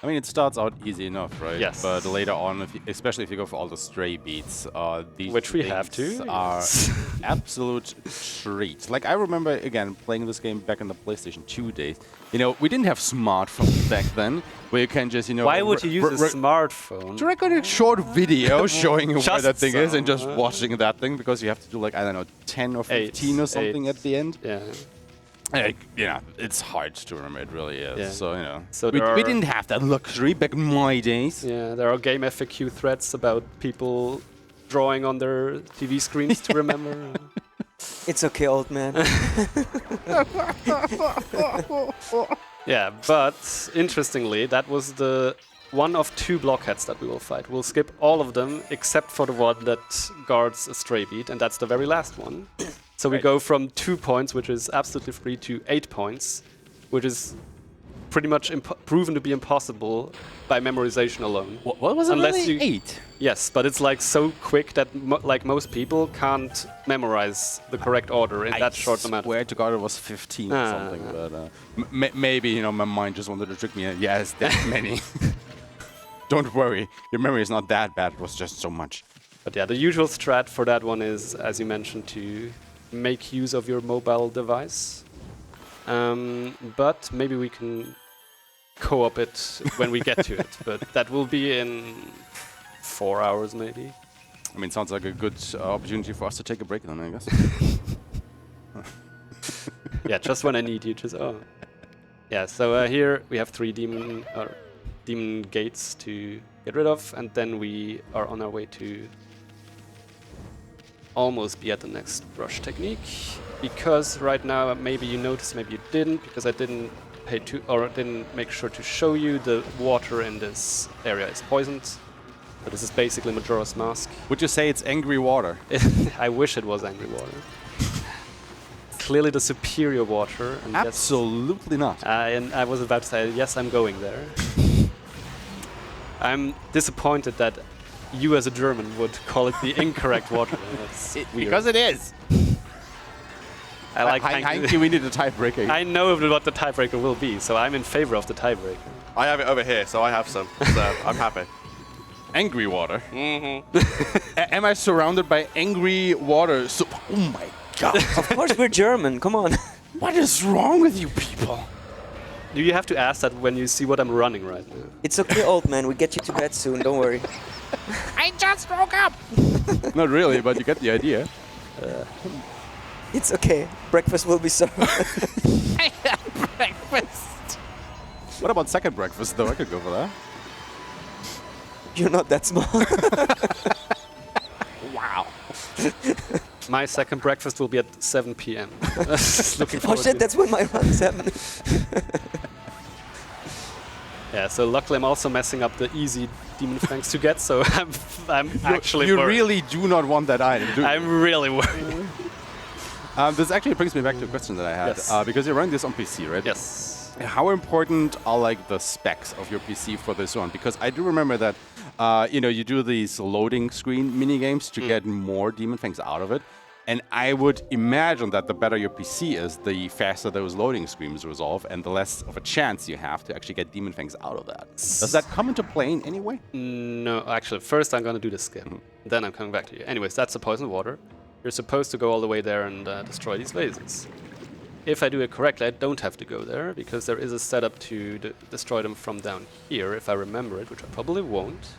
Speaker 4: I mean, it starts out easy enough, right?
Speaker 2: Yes.
Speaker 4: But later on, especially if you go for all the stray beats, these
Speaker 2: Which we have
Speaker 4: things
Speaker 2: to,
Speaker 4: are
Speaker 2: yes.
Speaker 4: absolute treats. Like, I remember, again, playing this game back in the PlayStation 2 days. You know, we didn't have smartphones back then, where you can just, you know...
Speaker 2: Why would you use a smartphone?
Speaker 4: to record a short video showing you where
Speaker 2: Just
Speaker 4: that thing is and just
Speaker 2: some,
Speaker 4: watching that thing, because you have to do, like, I don't know, 10 or 15 or something at the end.
Speaker 2: Yeah.
Speaker 4: Yeah, it's hard to remember. It really is.
Speaker 2: Yeah.
Speaker 4: So, you know,
Speaker 2: So
Speaker 4: we
Speaker 2: there
Speaker 4: didn't have that luxury back in my days.
Speaker 2: Yeah, there are game FAQ threads about people drawing on their TV screens to remember.
Speaker 3: It's okay, old man.
Speaker 2: Yeah, but interestingly, that was the one of 2 blockheads that we will fight. We'll skip all of them except for the one that guards a stray beat, and that's the very last one. So we go from 2 points, which is absolutely free, to 8 points, which is pretty much proven to be impossible by memorization alone.
Speaker 4: What was it?
Speaker 2: Unless
Speaker 4: Really?
Speaker 2: you-
Speaker 4: 8?
Speaker 2: Yes, but it's like so quick that like most people can't memorize the correct order in that short amount.
Speaker 4: I swear to God, it was 15 or something. But maybe, you know, my mind just wanted to trick me. Yes, that many. Don't worry, your memory is not that bad. It was just so much.
Speaker 2: But yeah, the usual strat for that one is, as you mentioned, to make use of your mobile device. But maybe we can co-op it when we get to it. But that will be in 4 hours, maybe.
Speaker 4: I mean, sounds like a good opportunity for us to take a break then, I guess.
Speaker 2: Yeah, just when I need you, just Yeah, so here we have 3 demon gates to get rid of, and then we are on our way to almost be at the next brush technique. Because right now, maybe you noticed, maybe you didn't, because I didn't didn't make sure to show you, the water in this area is poisoned. So this is basically Majora's Mask.
Speaker 4: Would you say it's angry water?
Speaker 2: I wish it was angry water. Clearly the superior water. And
Speaker 4: Absolutely not.
Speaker 2: and I was about to say, yes, I'm going there. I'm disappointed that you as a German would call it the incorrect water. That's weird.
Speaker 4: Because it is.
Speaker 2: I like
Speaker 4: Heinke, we need a tiebreaker.
Speaker 2: I know what the tiebreaker will be, so I'm in favor of the tiebreaker.
Speaker 1: I have it over here, so I have some. So I'm happy.
Speaker 4: Angry water. Am I surrounded by angry water? Oh my god.
Speaker 3: Of course we're German, come on.
Speaker 4: What is wrong with you people?
Speaker 2: Do you have to ask that when you see what I'm running right now?
Speaker 3: It's okay, old man, we get you to bed soon, don't worry.
Speaker 4: I just woke up. Not really, but you get the idea.
Speaker 3: It's okay, breakfast will be served.
Speaker 4: I had breakfast. What about second breakfast though? I could go for that.
Speaker 3: You're not that small.
Speaker 4: Wow.
Speaker 2: My second breakfast will be at 7 p.m. Looking
Speaker 3: Oh
Speaker 2: forward
Speaker 3: shit,
Speaker 2: to
Speaker 3: that's when my run's happen.
Speaker 2: Yeah, so luckily I'm also messing up the easy Demon Fangs to get, so I'm actually
Speaker 4: You
Speaker 2: worried.
Speaker 4: really do not want that item, do you?
Speaker 2: I'm really worried.
Speaker 4: This actually brings me back to a question that I had.
Speaker 2: Yes.
Speaker 4: Because you're running this on PC, right?
Speaker 2: Yes.
Speaker 4: How important are like the specs of your PC for this one? Because I do remember that you do these loading screen mini games to get more Demon Fangs out of it. And I would imagine that the better your PC is, the faster those loading screens resolve, and the less of a chance you have to actually get Demon Fangs out of that. Does that come into play in any way?
Speaker 2: No, actually, first I'm gonna do the skip. Then I'm coming back to you. Anyways, that's the poison water. You're supposed to go all the way there and destroy these vases. If I do it correctly, I don't have to go there, because there is a setup to destroy them from down here, if I remember it, which I probably won't.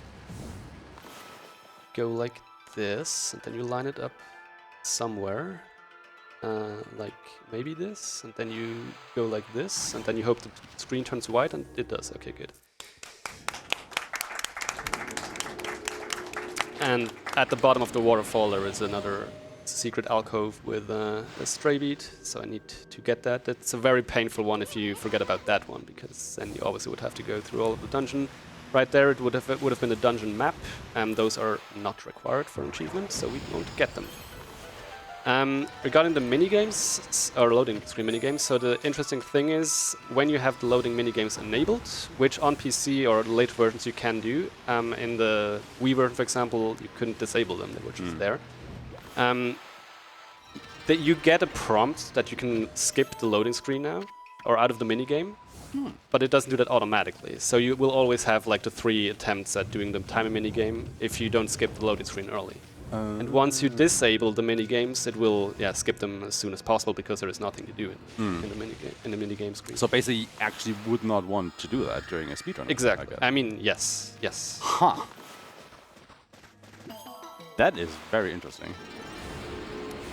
Speaker 2: Go like this, and then you line it up somewhere. Like maybe this, and then you go like this, and then you hope the screen turns white, and it does. Okay, good. And at the bottom of the waterfall there is another secret alcove with a stray bead, so I need to get that. It's a very painful one if you forget about that one, because then you obviously would have to go through all of the dungeon. Right there it would have been a dungeon map, and those are not required for achievement, so we won't get them. Regarding the minigames, or loading screen minigames, so the interesting thing is when you have the loading minigames enabled, which on PC or later versions you can do, in the Wii version, for example, you couldn't disable them, they were just there. That you get a prompt that you can skip the loading screen now, or out of the minigame, but it doesn't do that automatically. So you will always have like the 3 attempts at doing the timing minigame if you don't skip the loading screen early. And once you disable the minigames, it will skip them as soon as possible, because there is nothing to do in the minigame screen.
Speaker 4: So basically, you actually would not want to do that during a speedrun.
Speaker 2: Exactly.
Speaker 4: Like that.
Speaker 2: I mean, yes.
Speaker 4: Huh. That is very interesting.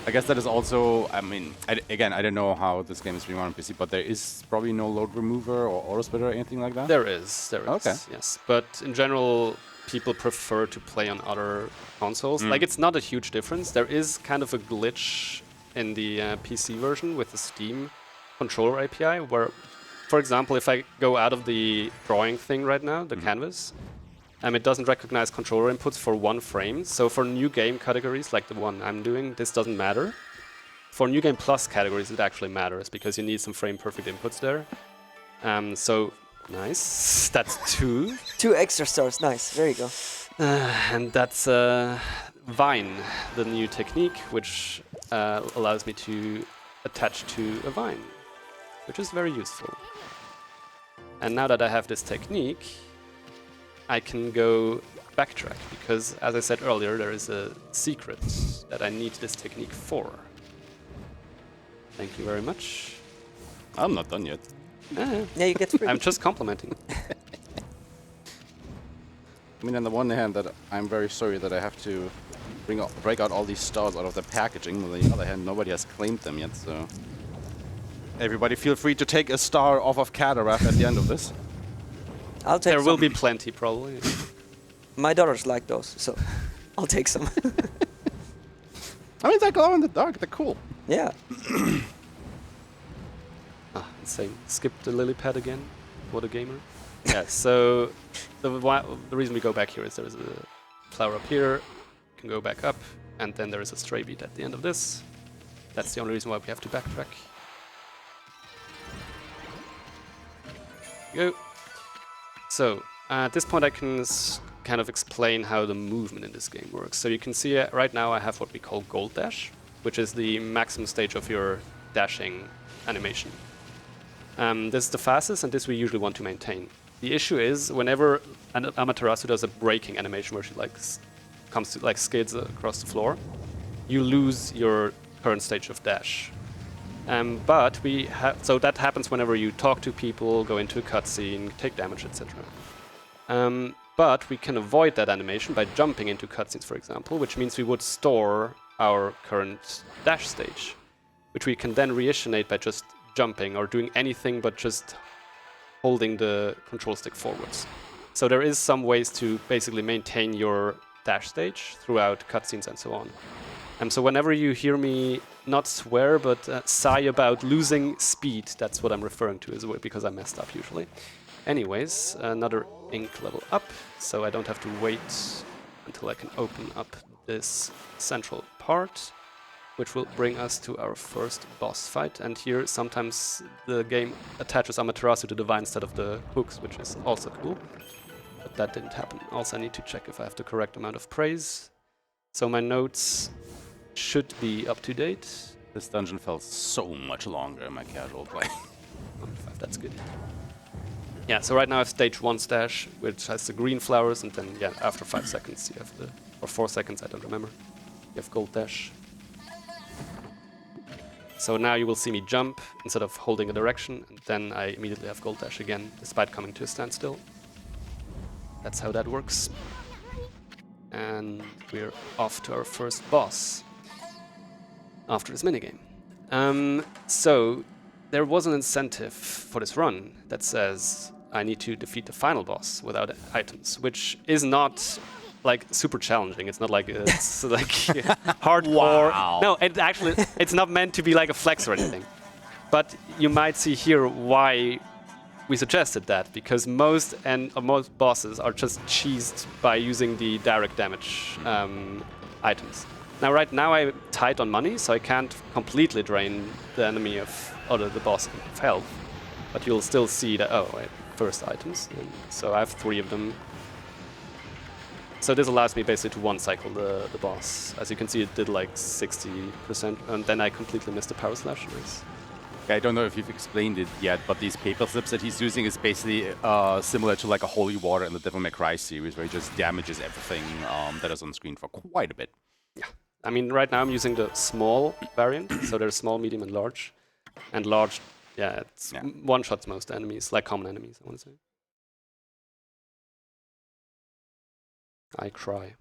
Speaker 4: I guess that is also, I mean, again, I don't know how this game is being run on PC, but there is probably no load remover or auto splitter or anything like that?
Speaker 2: There is,
Speaker 4: Okay.
Speaker 2: yes. But in general, people prefer to play on other consoles. Like, it's not a huge difference. There is kind of a glitch in the PC version with the Steam controller API, where, for example, if I go out of the drawing thing right now, the canvas, it doesn't recognize controller inputs for 1 frame. So for new game categories like the one I'm doing, this doesn't matter. For new game plus categories, it actually matters, because you need some frame perfect inputs there. So nice. That's 2.
Speaker 3: 2 extra stars, nice, there you go.
Speaker 2: And that's Vine, the new technique, which allows me to attach to a vine, which is very useful. And now that I have this technique, I can go backtrack, because, as I said earlier, there is a secret that I need this technique for. Thank you very much.
Speaker 4: I'm not done yet.
Speaker 3: Yeah, you get 3.
Speaker 2: I'm just complimenting.
Speaker 4: I mean, on the one hand, that I'm very sorry that I have to break out all these stars out of the packaging. On the other hand, nobody has claimed them yet, so... Everybody feel free to take a star off of Cadarev at the end of this.
Speaker 3: I'll take
Speaker 2: There
Speaker 3: some.
Speaker 2: will be plenty, probably.
Speaker 3: My daughters like those, so I'll take some.
Speaker 4: I mean, they glow in the dark. They're cool.
Speaker 3: Yeah.
Speaker 2: Same. Skip the lily pad again. What a gamer. Yeah, so the reason we go back here is there's a flower up here. You can go back up, and then there is a stray beat at the end of this. That's the only reason why we have to backtrack. Go. So at this point I can kind of explain how the movement in this game works. So you can see right now I have what we call gold dash, which is the maximum stage of your dashing animation. This is the fastest, and this we usually want to maintain. The issue is whenever an Amaterasu does a braking animation where she comes to skids across the floor, you lose your current stage of dash. But so that happens whenever you talk to people, go into a cutscene, take damage, etc. But we can avoid that animation by jumping into cutscenes, for example, which means we would store our current dash stage, which we can then reinitiate by just jumping or doing anything but just holding the control stick forwards. So there is some ways to basically maintain your dash stage throughout cutscenes and so on. So whenever you hear me not swear but sigh about losing speed, that's what I'm referring to, is because I messed up usually. Anyways, another ink level up, so I don't have to wait until I can open up this central part, which will bring us to our first boss fight. And here sometimes the game attaches Amaterasu to the vine instead of the hooks, which is also cool. But that didn't happen. Also, I need to check if I have the correct amount of praise. So my notes should be up to date.
Speaker 4: This dungeon felt so much longer in my casual play.
Speaker 2: 105, that's good. Yeah, so right now I have stage 1 stash, which has the green flowers, and then yeah, after 5 seconds you have or 4 seconds, I don't remember, you have gold dash. So now you will see me jump instead of holding a direction, and then I immediately have gold dash again, despite coming to a standstill. That's how that works. And we're off to our first boss after this minigame. So there was an incentive for this run that says I need to defeat the final boss without items, which is not like super challenging. It's not like it's like hardcore.
Speaker 4: Wow.
Speaker 2: No, it's not meant to be like a flex or anything. But you might see here why we suggested that, because most bosses are just cheesed by using the direct damage items. Now, right now I'm tight on money, so I can't completely drain the enemy the boss of health. But you'll still see that, first items. And so I have 3 of them. So this allows me basically to one-cycle the boss. As you can see, it did like 60%, and then I completely missed the power slash. Nice.
Speaker 4: I don't know if you've explained it yet, but these paper slips that he's using is basically similar to like a holy water in the Devil May Cry series, where he just damages everything that is on screen for quite a bit.
Speaker 2: Yeah. I mean, right now I'm using the small variant, so there's small, medium, and large. And large, it's one-shots most enemies, like common enemies, I want to say. I cry.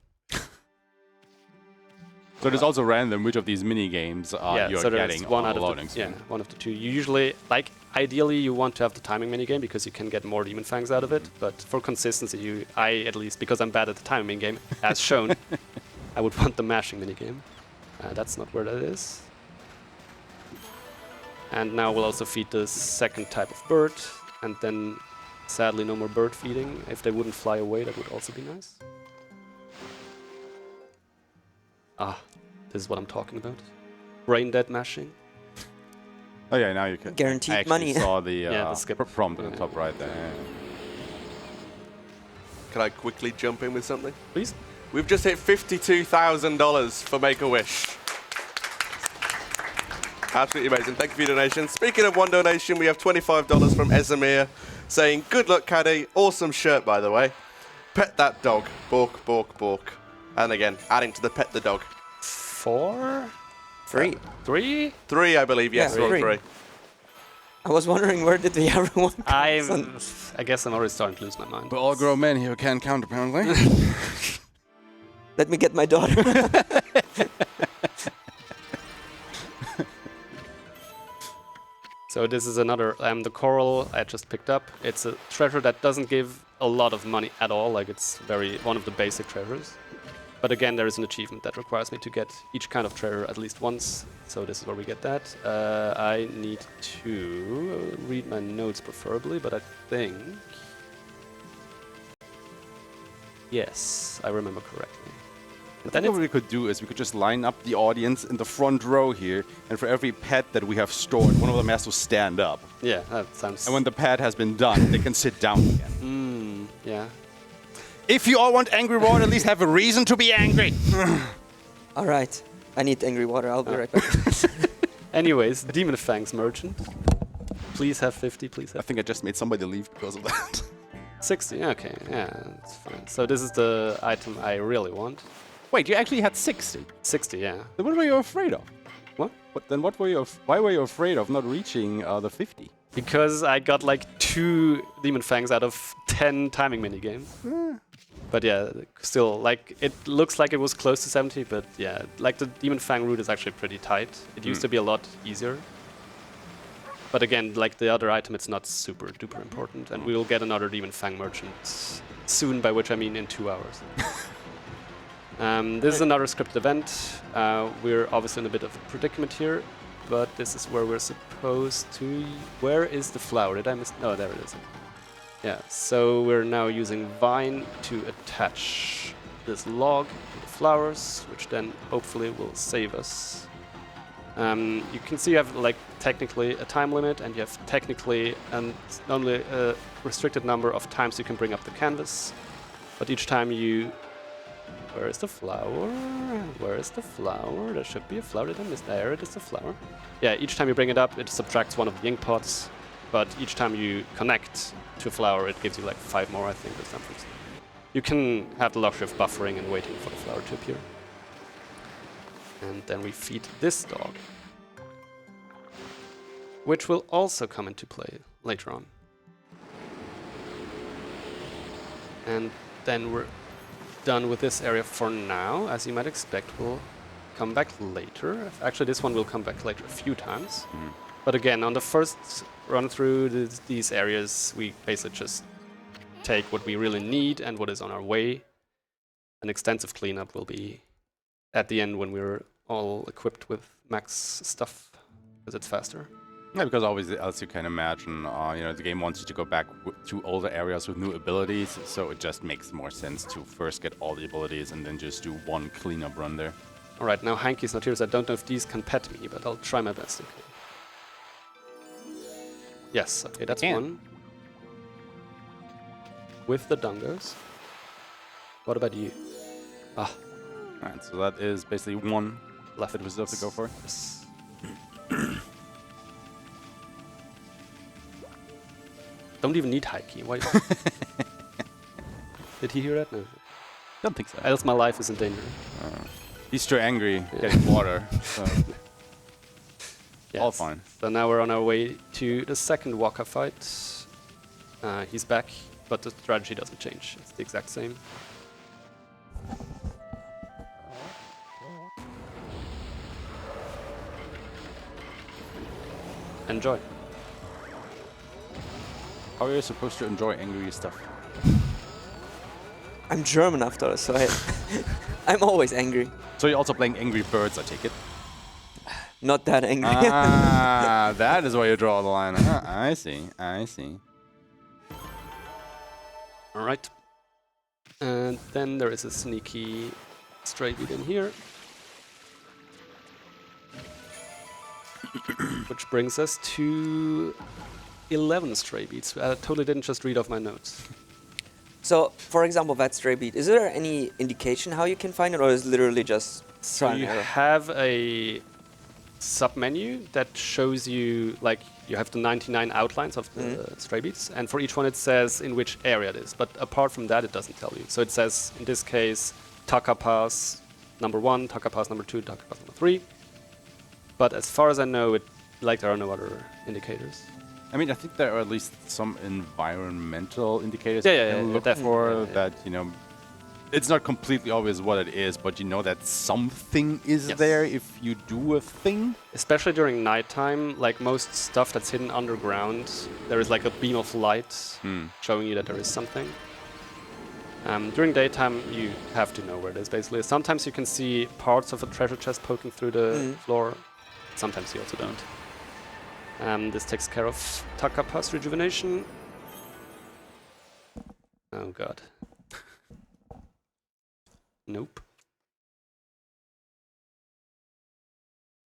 Speaker 4: So there's also random which of these mini games you're getting
Speaker 2: one
Speaker 4: on
Speaker 2: out
Speaker 4: the
Speaker 2: of
Speaker 4: loading screen.
Speaker 2: Yeah, one of the 2. You usually, ideally you want to have the timing minigame because you can get more demon fangs out of it. But for consistency, I at least, because I'm bad at the timing minigame, as shown, I would want the mashing minigame. That's not where that is. And now we'll also feed the second type of bird, and then sadly no more bird feeding. If they wouldn't fly away, that would also be nice. This is what I'm talking about. Brain dead mashing.
Speaker 4: Oh yeah, now you can.
Speaker 3: Guaranteed
Speaker 4: I actually
Speaker 3: money.
Speaker 4: saw the
Speaker 2: skip
Speaker 4: prompt in the top right there.
Speaker 1: Can I quickly jump in with something?
Speaker 2: Please.
Speaker 1: We've just hit $52,000 for Make-A-Wish. Absolutely amazing. Thank you for your donation. Speaking of one donation, we have $25 from Ezamir saying, "Good luck, Caddy. Awesome shirt, by the way. Pet that dog. Bork, bork, bork." And again, adding to the pet the dog.
Speaker 2: 4?
Speaker 3: 3.
Speaker 2: 3?
Speaker 1: 3, I believe. Yes,
Speaker 3: Yeah,
Speaker 1: we're on
Speaker 3: 3.
Speaker 1: 3.
Speaker 3: I was wondering where did the everyone
Speaker 2: I guess I'm already starting to lose my mind.
Speaker 4: We're all grown men here who can't count, apparently.
Speaker 3: Let me get my daughter.
Speaker 2: So this is another, the coral I just picked up. It's a treasure that doesn't give a lot of money at all. Like it's one of the basic treasures. But again, there is an achievement that requires me to get each kind of treasure at least once. So this is where we get that. I need to read my notes preferably, but I think... Yes, I remember correctly.
Speaker 4: I think what we could do is we could just line up the audience in the front row here, and for every pet that we have stored, one of them has to stand up.
Speaker 2: Yeah, that sounds...
Speaker 4: And when the pet has been done, they can sit down again.
Speaker 2: Yeah.
Speaker 4: If you all want angry water, at least have a reason to be angry.
Speaker 3: All right. I need angry water. I'll be right back.
Speaker 2: Anyways, Demon Fangs Merchant. Please have 50, please
Speaker 4: I
Speaker 2: have
Speaker 4: think I just made somebody leave because of that.
Speaker 2: 60, okay, yeah, that's fine. So this is the item I really want.
Speaker 4: Wait, you actually had 60?
Speaker 2: 60, yeah.
Speaker 4: Then what were you afraid of?
Speaker 2: What?
Speaker 4: Then what were you? Why were you afraid of not reaching the 50?
Speaker 2: Because I got like 2 Demon Fangs out of 10 timing minigames. But yeah, still, like, it looks like it was close to 70, but yeah, like the Demon Fang route is actually pretty tight. It used to be a lot easier. But again, like the other item, it's not super duper important, and we will get another Demon Fang Merchant soon, by which I mean in 2 hours. This is another scripted event. We're obviously in a bit of a predicament here, but this is where we're supposed to... Where is the flower? Did I miss... Oh, there it is. Yeah, so we're now using Vine to attach this log to the flowers, which then hopefully will save us. You can see you have like technically a time limit, and you have technically only a restricted number of times you can bring up the canvas. But each time you... Where is the flower? Where is the flower? There should be a flower. Did I miss? There it is, the flower. Yeah, each time you bring it up, it subtracts one of the ink pots. But each time you connect to a flower, it gives you like 5 more, I think, or something. You can have the luxury of buffering and waiting for the flower to appear. And then we feed this dog, which will also come into play later on. And then we're done with this area for now. As you might expect, we'll come back later. Actually, this one will come back later a few times. But again, on the first run through these areas, we basically just take what we really need and what is on our way. An extensive cleanup will be at the end when we're all equipped with max stuff, because it's faster.
Speaker 4: Yeah, because obviously, as you can imagine, the game wants you to go back to older areas with new abilities, so it just makes more sense to first get all the abilities and then just do one cleanup run there.
Speaker 2: Alright, now Hanky's not here, so I don't know if these can pet me, but I'll try my best. Okay. Yes, okay, that's one. With the dungos. What about you? Ah.
Speaker 4: Alright, so that is basically one
Speaker 2: Left
Speaker 4: that we still have to go for.
Speaker 2: Yes. Don't even need Heike. Why? Did he hear that? No.
Speaker 4: Don't think so.
Speaker 2: Else my life is in danger.
Speaker 4: He's too angry getting water. So.
Speaker 2: Yes.
Speaker 4: All fine.
Speaker 2: So now we're on our way to the second Waka fight. He's back, but the strategy doesn't change. It's the exact same. Enjoy.
Speaker 4: How are you supposed to enjoy angry stuff?
Speaker 3: I'm German after all, so I'm always angry.
Speaker 4: So you're also playing Angry Birds, I take it?
Speaker 3: Not that angry.
Speaker 4: Ah, that is where you draw the line. I see, I see.
Speaker 2: Alright. And then there is a sneaky stray beat in here. Which brings us to 11 stray beats. I totally didn't just read off my notes.
Speaker 3: So, for example, that stray beat, is there any indication how you can find it, or is it literally just
Speaker 2: So
Speaker 3: trial
Speaker 2: you
Speaker 3: and error?
Speaker 2: have a sub-menu that shows you, like, you have the 99 outlines of the stray beats, and for each one it says in which area it is. But apart from that, it doesn't tell you. So it says, in this case, Taka Pass number 1, Taka Pass number 2, Taka Pass number 3. But as far as I know, there are no other indicators.
Speaker 4: I mean, I think there are at least some environmental indicators
Speaker 2: Yeah,
Speaker 4: you
Speaker 2: yeah,
Speaker 4: can
Speaker 2: yeah,
Speaker 4: look
Speaker 2: definitely.
Speaker 4: for
Speaker 2: Yeah, yeah.
Speaker 4: that, it's not completely obvious what it is, but you know that something is
Speaker 2: Yes.
Speaker 4: there if you do a thing.
Speaker 2: Especially during nighttime, like most stuff that's hidden underground, there is like a beam of light showing you that there is something. During daytime, you have to know where it is, basically. Sometimes you can see parts of a treasure chest poking through the floor. Sometimes you also don't. This takes care of Taka Pass rejuvenation. Oh god. Nope.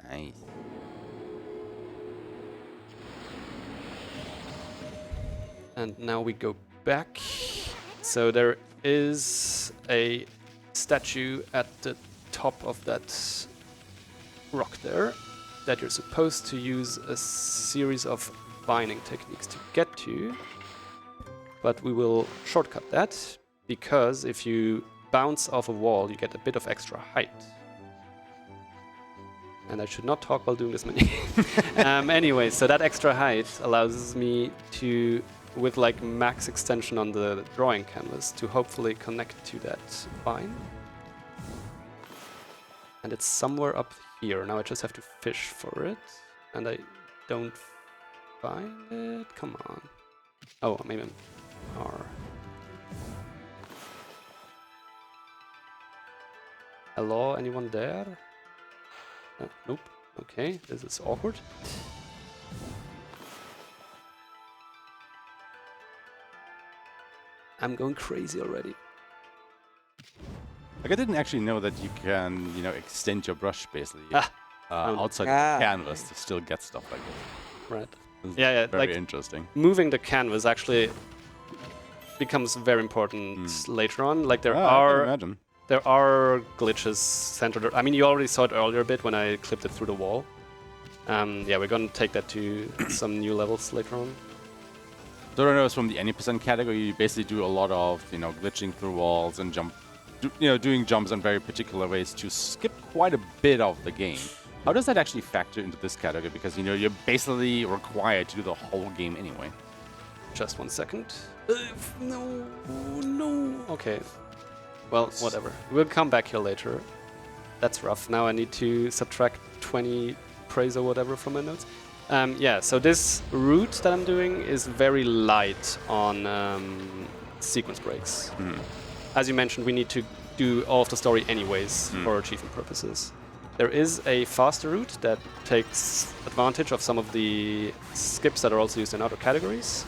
Speaker 4: Nice.
Speaker 2: And now we go back. So there is a statue at the top of that rock there that you're supposed to use a series of binding techniques to get to. But we will shortcut that, because if you bounce off a wall, you get a bit of extra height. And I should not talk while doing this many. Anyway, so that extra height allows me to, with like max extension on the drawing canvas, to hopefully connect to that vine. And it's somewhere up here. Now I just have to fish for it. And I don't find it. Come on. Oh, maybe I'm R. Hello, anyone there? Nope. Okay, this is awkward. I'm going crazy already.
Speaker 4: Like, I didn't actually know that you can, extend your brush basically outside the canvas to still get stuff like this.
Speaker 2: Right.
Speaker 4: This is
Speaker 2: Yeah,
Speaker 4: very
Speaker 2: like
Speaker 4: interesting.
Speaker 2: moving the canvas actually becomes very important later on. Like
Speaker 4: I can imagine.
Speaker 2: there are glitches centered. I mean, you already saw it earlier a bit when I clipped it through the wall. Yeah, we're gonna take that to some new levels later on.
Speaker 4: So I know it's from the any percent category. You basically do a lot of glitching through walls and doing jumps in very particular ways to skip quite a bit of the game. How does that actually factor into this category? Because you're basically required to do the whole game anyway.
Speaker 2: Just 1 second. No. Okay. Well, whatever. We'll come back here later. That's rough. Now I need to subtract 20 praise or whatever from my notes. Yeah, so this route that I'm doing is very light on sequence breaks. As you mentioned, we need to do all of the story anyways for achievement purposes. There is a faster route that takes advantage of some of the skips that are also used in other categories.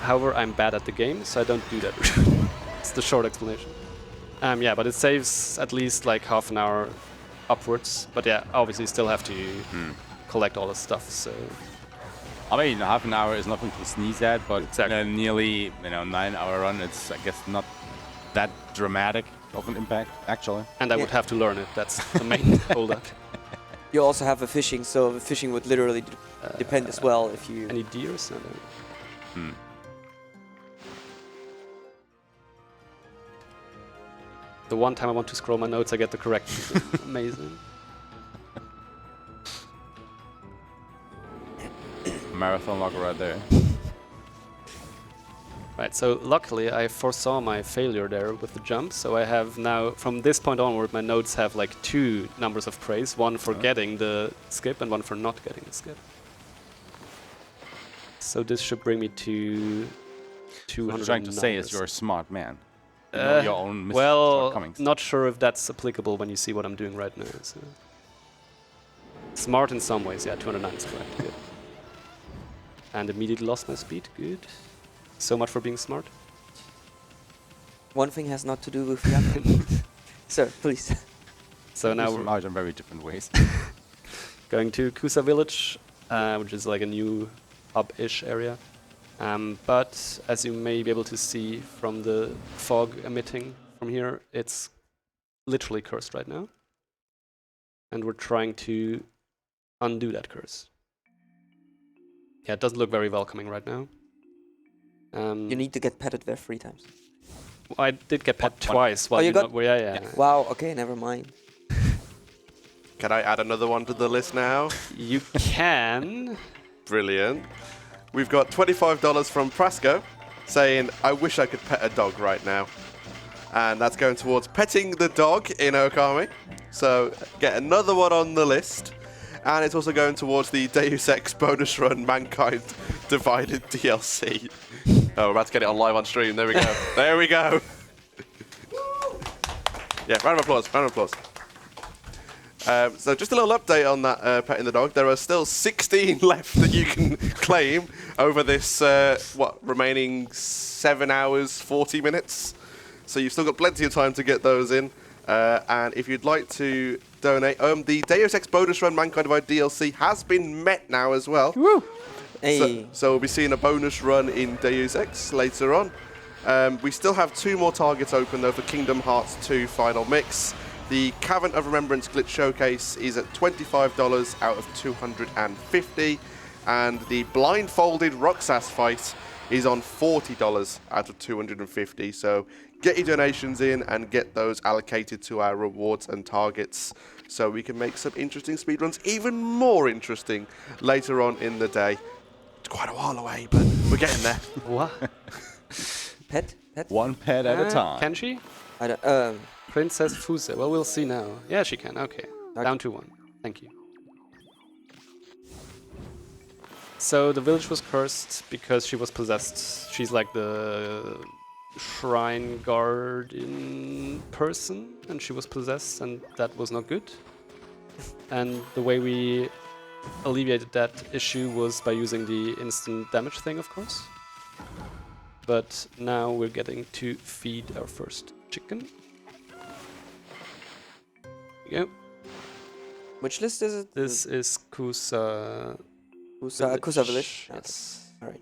Speaker 2: However, I'm bad at the game, so I don't do that route. It's the short explanation. Yeah, but it saves at least like half an hour upwards. But yeah, obviously you still have to collect all the stuff, so...
Speaker 4: I mean, half an hour is nothing to sneeze at, but
Speaker 2: Exactly.
Speaker 4: nearly 9-hour run, it's, I guess, not that dramatic of an impact, actually.
Speaker 2: And I would have to learn it, that's the main holdup.
Speaker 3: You also have a fishing, so the fishing would literally depend as well if you...
Speaker 2: Any deers? No, no. The one time I want to scroll my notes, I get the correct. Amazing.
Speaker 4: Marathon log right there.
Speaker 2: Right, so luckily I foresaw my failure there with the jump, so I have now, from this point onward, my notes have like 2 numbers of praise, one for getting the skip and one for not getting the skip. So this should bring me to 200.
Speaker 4: What you're trying to say is you're a smart man. You know your own
Speaker 2: well,
Speaker 4: shortcomings.
Speaker 2: not sure if that's applicable when you see what I'm doing right now. So. Smart in some ways, yeah, 209 is correct, good. And immediately lost my speed, good. So much for being smart.
Speaker 3: One thing has not to do with the other. Sir, please.
Speaker 2: So now we're
Speaker 4: smart in very different ways.
Speaker 2: going to Kusa Village, which is like a new hub-ish area. But as you may be able to see from the fog emitting from here, it's literally cursed right now. And we're trying to undo that curse. Yeah, it doesn't look very welcoming right now.
Speaker 3: You need to get petted there 3 times.
Speaker 2: I did get pet twice. While
Speaker 3: you got-
Speaker 2: yeah.
Speaker 3: Wow, okay, never mind.
Speaker 1: Can I add another one to the list now?
Speaker 2: You can.
Speaker 1: Brilliant. We've got $25 from Prasco saying, I wish I could pet a dog right now. And that's going towards petting the dog in Okami. So get another one on the list. And it's also going towards the Deus Ex bonus run Mankind Divided DLC. Oh, we're about to get it on live on stream. There we go. There we go. Yeah, round of applause, round of applause. So just a little update on that petting the dog. There are still 16 left that you can claim over this, remaining 7 hours, 40 minutes. So you've still got plenty of time to get those in. And if you'd like to donate, the Deus Ex bonus run Mankind Divide DLC has been met now as well.
Speaker 3: Woo! Hey.
Speaker 1: So we'll be seeing a bonus run in Deus Ex later on. We still have 2 more targets open though for Kingdom Hearts 2 Final Mix. The Cavern of Remembrance Glitch Showcase is at $25 out of $250, and the Blindfolded Roxas fight is on $40 out of $250. So get your donations in and get those allocated to our rewards and targets so we can make some interesting speedruns even more interesting later on in the day. It's quite a while away, but we're getting there.
Speaker 2: What?
Speaker 3: Pet?
Speaker 4: One pet at a time.
Speaker 2: Can she?
Speaker 3: I don't.
Speaker 2: Princess Fuse. Well, we'll see now. Yeah, she can. Okay. Down to 1. Thank you. So the village was cursed because she was possessed. She's like the shrine guardian person, and she was possessed, and that was not good. And the way we alleviated that issue was by using the instant damage thing, of course. But now we're getting to feed our first chicken. Here we go.
Speaker 3: Which list is it?
Speaker 2: This is Kusa
Speaker 3: Village.
Speaker 2: Yes.
Speaker 3: Alright.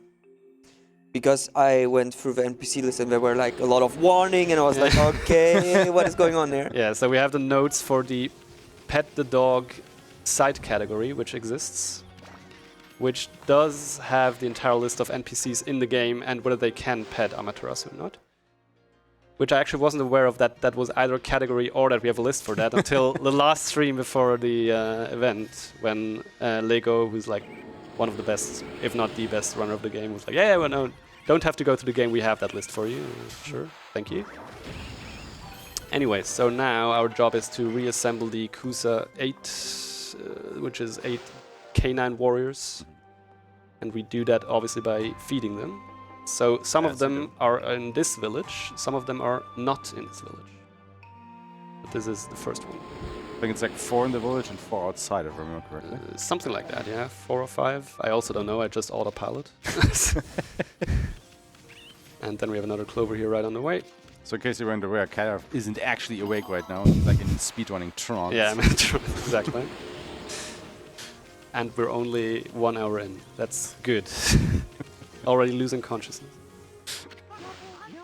Speaker 3: Because I went through the NPC list and there were like a lot of warning and I was like, okay, what is going on there?
Speaker 2: Yeah, so we have the notes for the pet the dog side category, which exists, which does have the entire list of NPCs in the game and whether they can pet Amaterasu or not. Which I actually wasn't aware of that was either a category or that we have a list for that until the last stream before the event when Lego, who's like one of the best, if not the best runner of the game, was like, yeah, well, no, don't have to go to the game, we have that list for you. Sure, thank you. Anyway, so now our job is to reassemble the Kusa 8, which is 8 canine warriors. And we do that obviously by feeding them. So some of them are in this village, some of them are not in this village. But this is the first one.
Speaker 4: I think it's like 4 in the village and 4 outside, if I remember correctly.
Speaker 2: Something like that, yeah. 4 or 5. I also don't know, I just autopilot. And then we have another clover here right on the way.
Speaker 4: So in case you weren't aware, Cadarev isn't actually awake right now, like in speedrunning trance.
Speaker 2: Yeah, I'm exactly. And we're only 1 hour in. That's good. Already losing consciousness.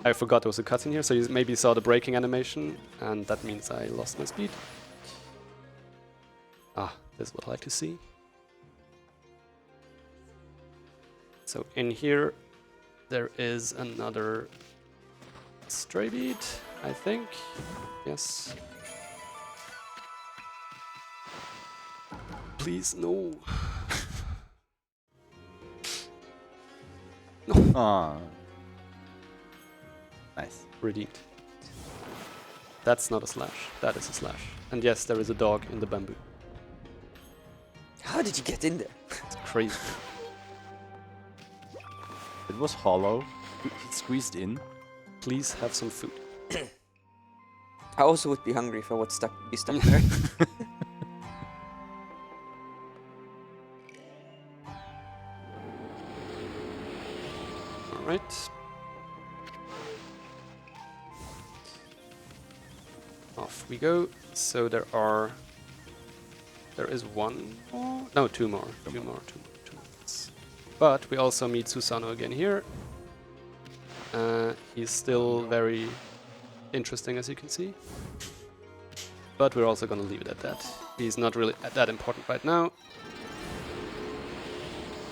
Speaker 2: I forgot there was a cutscene here, so you maybe saw the braking animation, and that means I lost my speed. Ah, this is what I like to see. So in here, there is another stray bead, I think. Yes. Please, no.
Speaker 4: Ah. Nice.
Speaker 2: Redeemed. That's not a slash. That is a slash. And yes, there is a dog in the bamboo.
Speaker 3: How did you get in there?
Speaker 2: It's crazy.
Speaker 4: It was hollow. It squeezed in.
Speaker 2: Please have some food.
Speaker 3: I also would be hungry if I would be stuck there.
Speaker 2: Alright. Off we go. So there is 1 more? No, 2 more. 2 more. But we also meet Susano again here. He's still very interesting, as you can see. But we're also going to leave it at that. He's not really that important right now.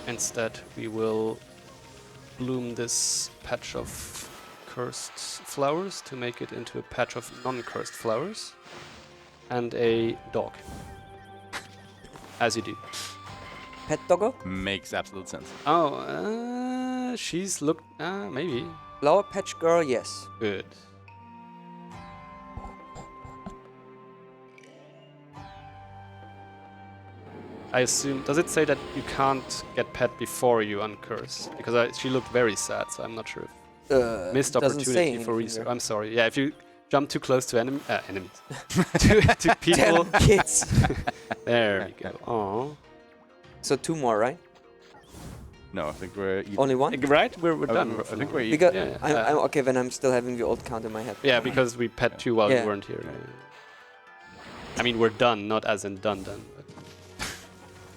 Speaker 2: Instead, we will bloom this patch of cursed flowers to make it into a patch of non-cursed flowers. And a dog. As you do.
Speaker 3: Pet doggo?
Speaker 4: Makes absolute sense.
Speaker 2: Oh, she's looked... maybe.
Speaker 3: Flower patch girl, yes.
Speaker 2: Good. I assume... Does it say that you can't get pet before you uncurse? Because she looked very sad, so I'm not sure if... Missed
Speaker 3: doesn't say
Speaker 2: opportunity for
Speaker 3: anything
Speaker 2: research.
Speaker 3: there.
Speaker 2: I'm sorry. Yeah, if you jump too close to enemies. to people.
Speaker 3: Damn kids.
Speaker 2: There we go. Oh.
Speaker 3: So 2 more, right?
Speaker 4: No, I think we're even.
Speaker 3: Only 1?
Speaker 2: Right? We're done.
Speaker 4: I think we're even.
Speaker 3: Because
Speaker 2: Yeah,
Speaker 3: I'm okay when I'm still having the old count in my head.
Speaker 2: Yeah, because we pet 2 while
Speaker 3: Yeah.
Speaker 2: you weren't here. I mean, we're done, not as in done. But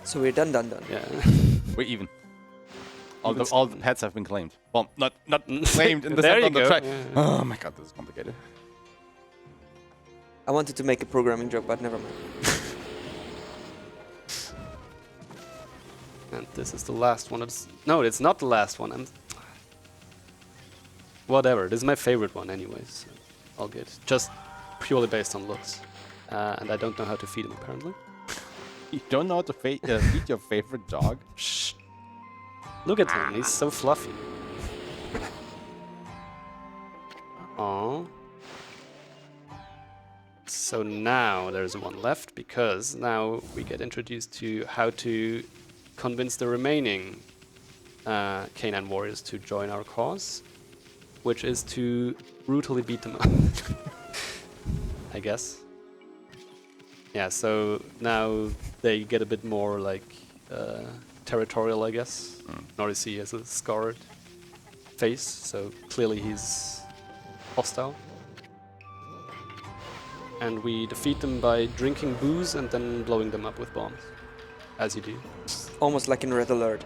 Speaker 3: So we're done.
Speaker 2: yeah.
Speaker 4: We're even. All
Speaker 2: Even
Speaker 4: the pets have been claimed. Well, not claimed in the
Speaker 2: There
Speaker 4: sense
Speaker 2: you
Speaker 4: on the
Speaker 2: go.
Speaker 4: track.
Speaker 2: Yeah.
Speaker 4: Oh my god, this is complicated.
Speaker 3: I wanted to make a programming joke, but never mind.
Speaker 2: And this is the last one. No, it's not the last one. Whatever. This is my favorite one, anyways. All good. Just purely based on looks. And I don't know how to feed him, apparently.
Speaker 4: You don't know how to feed your favorite dog?
Speaker 2: Shh. Look at him. He's so fluffy. Aww. So now there's one left, because now we get introduced to how to convince the remaining Canine warriors to join our cause, which is to brutally beat them up. I guess. Yeah, so now they get a bit more like territorial, I guess. Norisi has a scarred face, so clearly he's hostile. And we defeat them by drinking booze and then blowing them up with bombs, as you do.
Speaker 3: Almost like in Red Alert.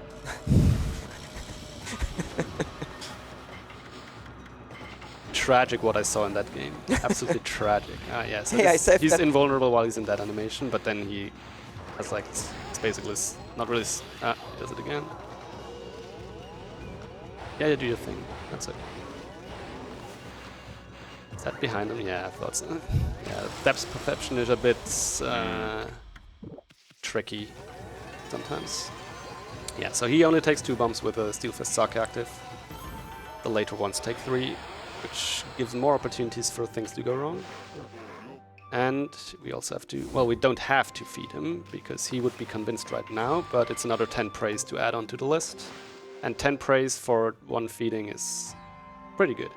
Speaker 2: Tragic what I saw in that game. Absolutely tragic. Yeah, so
Speaker 3: Hey, I saved
Speaker 2: he's
Speaker 3: that.
Speaker 2: invulnerable while he's in that animation, but then he has like, it's basically not really, he does it again. Yeah, you do your thing. That's it. Is that behind him? Yeah, I thought so. Yeah, depth perception is a bit tricky sometimes. Yeah, so he only takes 2 bombs with a Steel Fist Sake active. The later ones take 3, which gives more opportunities for things to go wrong. And we also have to, well, we don't have to feed him, because he would be convinced right now, but it's another 10 praise to add onto the list. And 10 praise for 1 feeding is pretty good.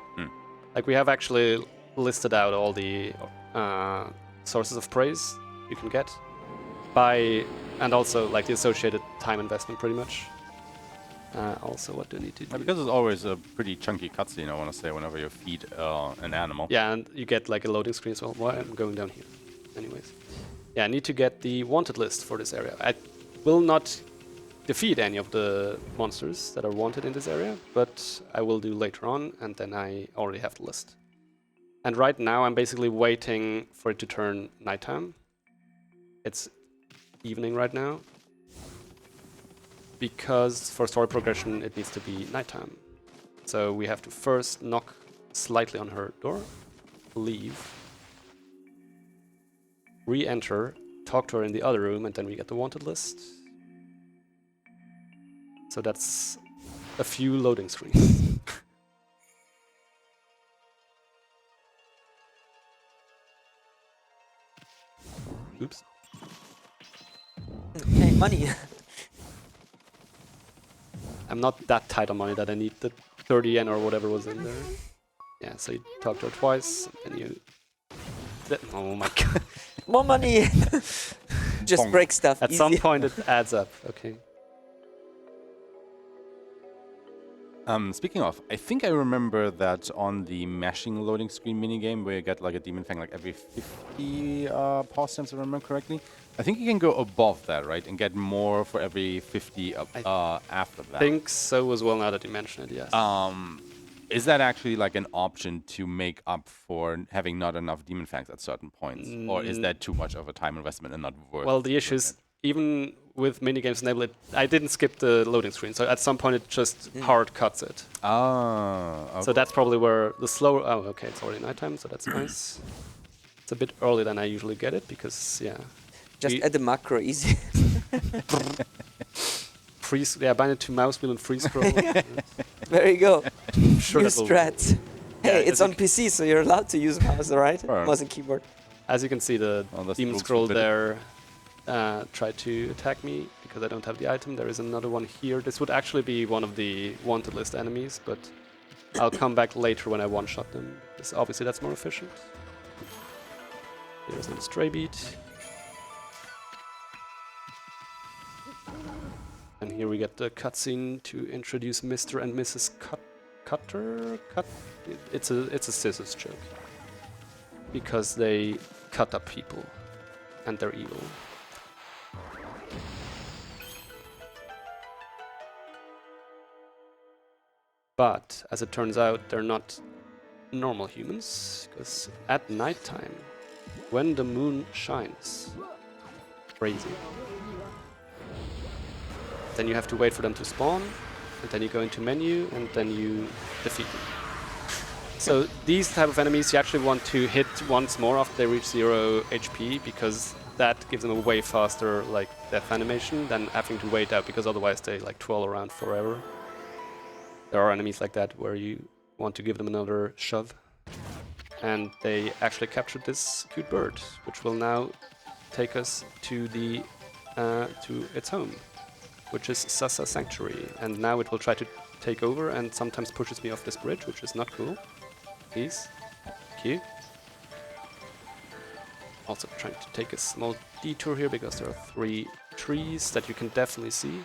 Speaker 2: Like, we have actually listed out all the sources of praise you can get by, and also like the associated time investment, pretty much. Also, what do I need to do?
Speaker 4: Because it's always a pretty chunky cutscene, I want to say, whenever you feed an animal.
Speaker 2: Yeah, and you get like a loading screen as well. Well, I'm going down here. Anyways. Yeah, I need to get the wanted list for this area. I will not defeat any of the monsters that are wanted in this area, but I will do later on, and then I already have the list. And right now I'm basically waiting for it to turn nighttime. It's evening right now, because for story progression it needs to be nighttime. So we have to first knock slightly on her door, leave, re-enter, talk to her in the other room, and then we get the wanted list. So that's a few loading screens. Oops.
Speaker 3: Hey, money.
Speaker 2: I'm not that tight on money that I need the 30 yen or whatever was in there. Yeah, so you talk to her twice, and you... Oh my god.
Speaker 3: More money. Just
Speaker 4: Bonk.
Speaker 3: break stuff.
Speaker 2: At
Speaker 3: easy.
Speaker 2: some point it adds up, okay.
Speaker 4: Speaking of, I think I remember that on the mashing loading screen minigame where you get like a demon fang like every 50 pause stamps, if I remember correctly. I think you can go above that, right? And get more for every 50 after that.
Speaker 2: I think so as well, now that you mention it, yes.
Speaker 4: Is that actually like an option to make up for having not enough demon fangs at certain points? Or is that too much of a time investment and not worth it?
Speaker 2: Well, the issue is, even with minigames enabled, I didn't skip the loading screen, so at some point it just hard cuts it.
Speaker 4: Okay.
Speaker 2: So that's probably where the slower... Oh, okay, it's already nighttime, so that's nice. It's a bit early than I usually get it, because, yeah...
Speaker 3: Just add the macro, easy.
Speaker 2: Freeze, yeah, bind it to mouse wheel and freeze scroll.
Speaker 3: There you go.
Speaker 2: Sure,
Speaker 3: New
Speaker 2: that'll-
Speaker 3: strats. Hey,
Speaker 2: Yeah,
Speaker 3: it's on PC, so you're allowed to use mouse, right?
Speaker 4: Right.
Speaker 3: Mouse and keyboard.
Speaker 2: As you can see, the
Speaker 4: Oh, that's
Speaker 2: demon
Speaker 4: rules
Speaker 2: scroll
Speaker 4: forbidden.
Speaker 2: there tried to attack me because I don't have the item. There is another one here. This would actually be one of the wanted list enemies, but I'll come back later when I one-shot them, because obviously that's more efficient. Here's another stray beat. And here we get the cutscene to introduce Mr. and Mrs. Cutter? It's a scissors joke. Because they cut up people. And they're evil. But, as it turns out, they're not normal humans. Because at nighttime, when the moon shines, crazy. Then you have to wait for them to spawn, and then you go into menu, and then you defeat them. So these type of enemies you actually want to hit once more after they reach 0 HP, because that gives them a way faster like death animation than having to wait out, because otherwise they like twirl around forever. There are enemies like that where you want to give them another shove. And they actually captured this cute bird, which will now take us to the to its home, which is Sasa Sanctuary, and now it will try to take over and sometimes pushes me off this bridge, which is not cool. Please. Thank you. Also trying to take a small detour here because there are 3 trees that you can definitely see.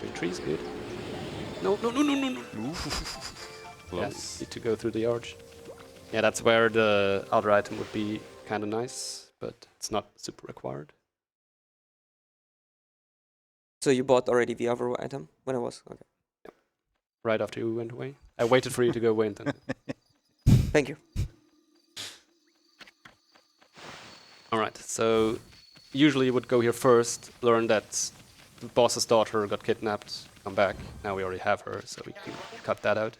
Speaker 2: 3 trees, good. No. Yes, need to go through the arch. Yeah, that's where the other item would be kind of nice, but it's not super required.
Speaker 3: So you bought already the other item when I was okay.
Speaker 2: Yep. Right after you went away. I waited for you to go away and then.
Speaker 3: Thank you.
Speaker 2: Alright, so usually you would go here first, learn that the boss's daughter got kidnapped, come back. Now we already have her, so we can cut that out.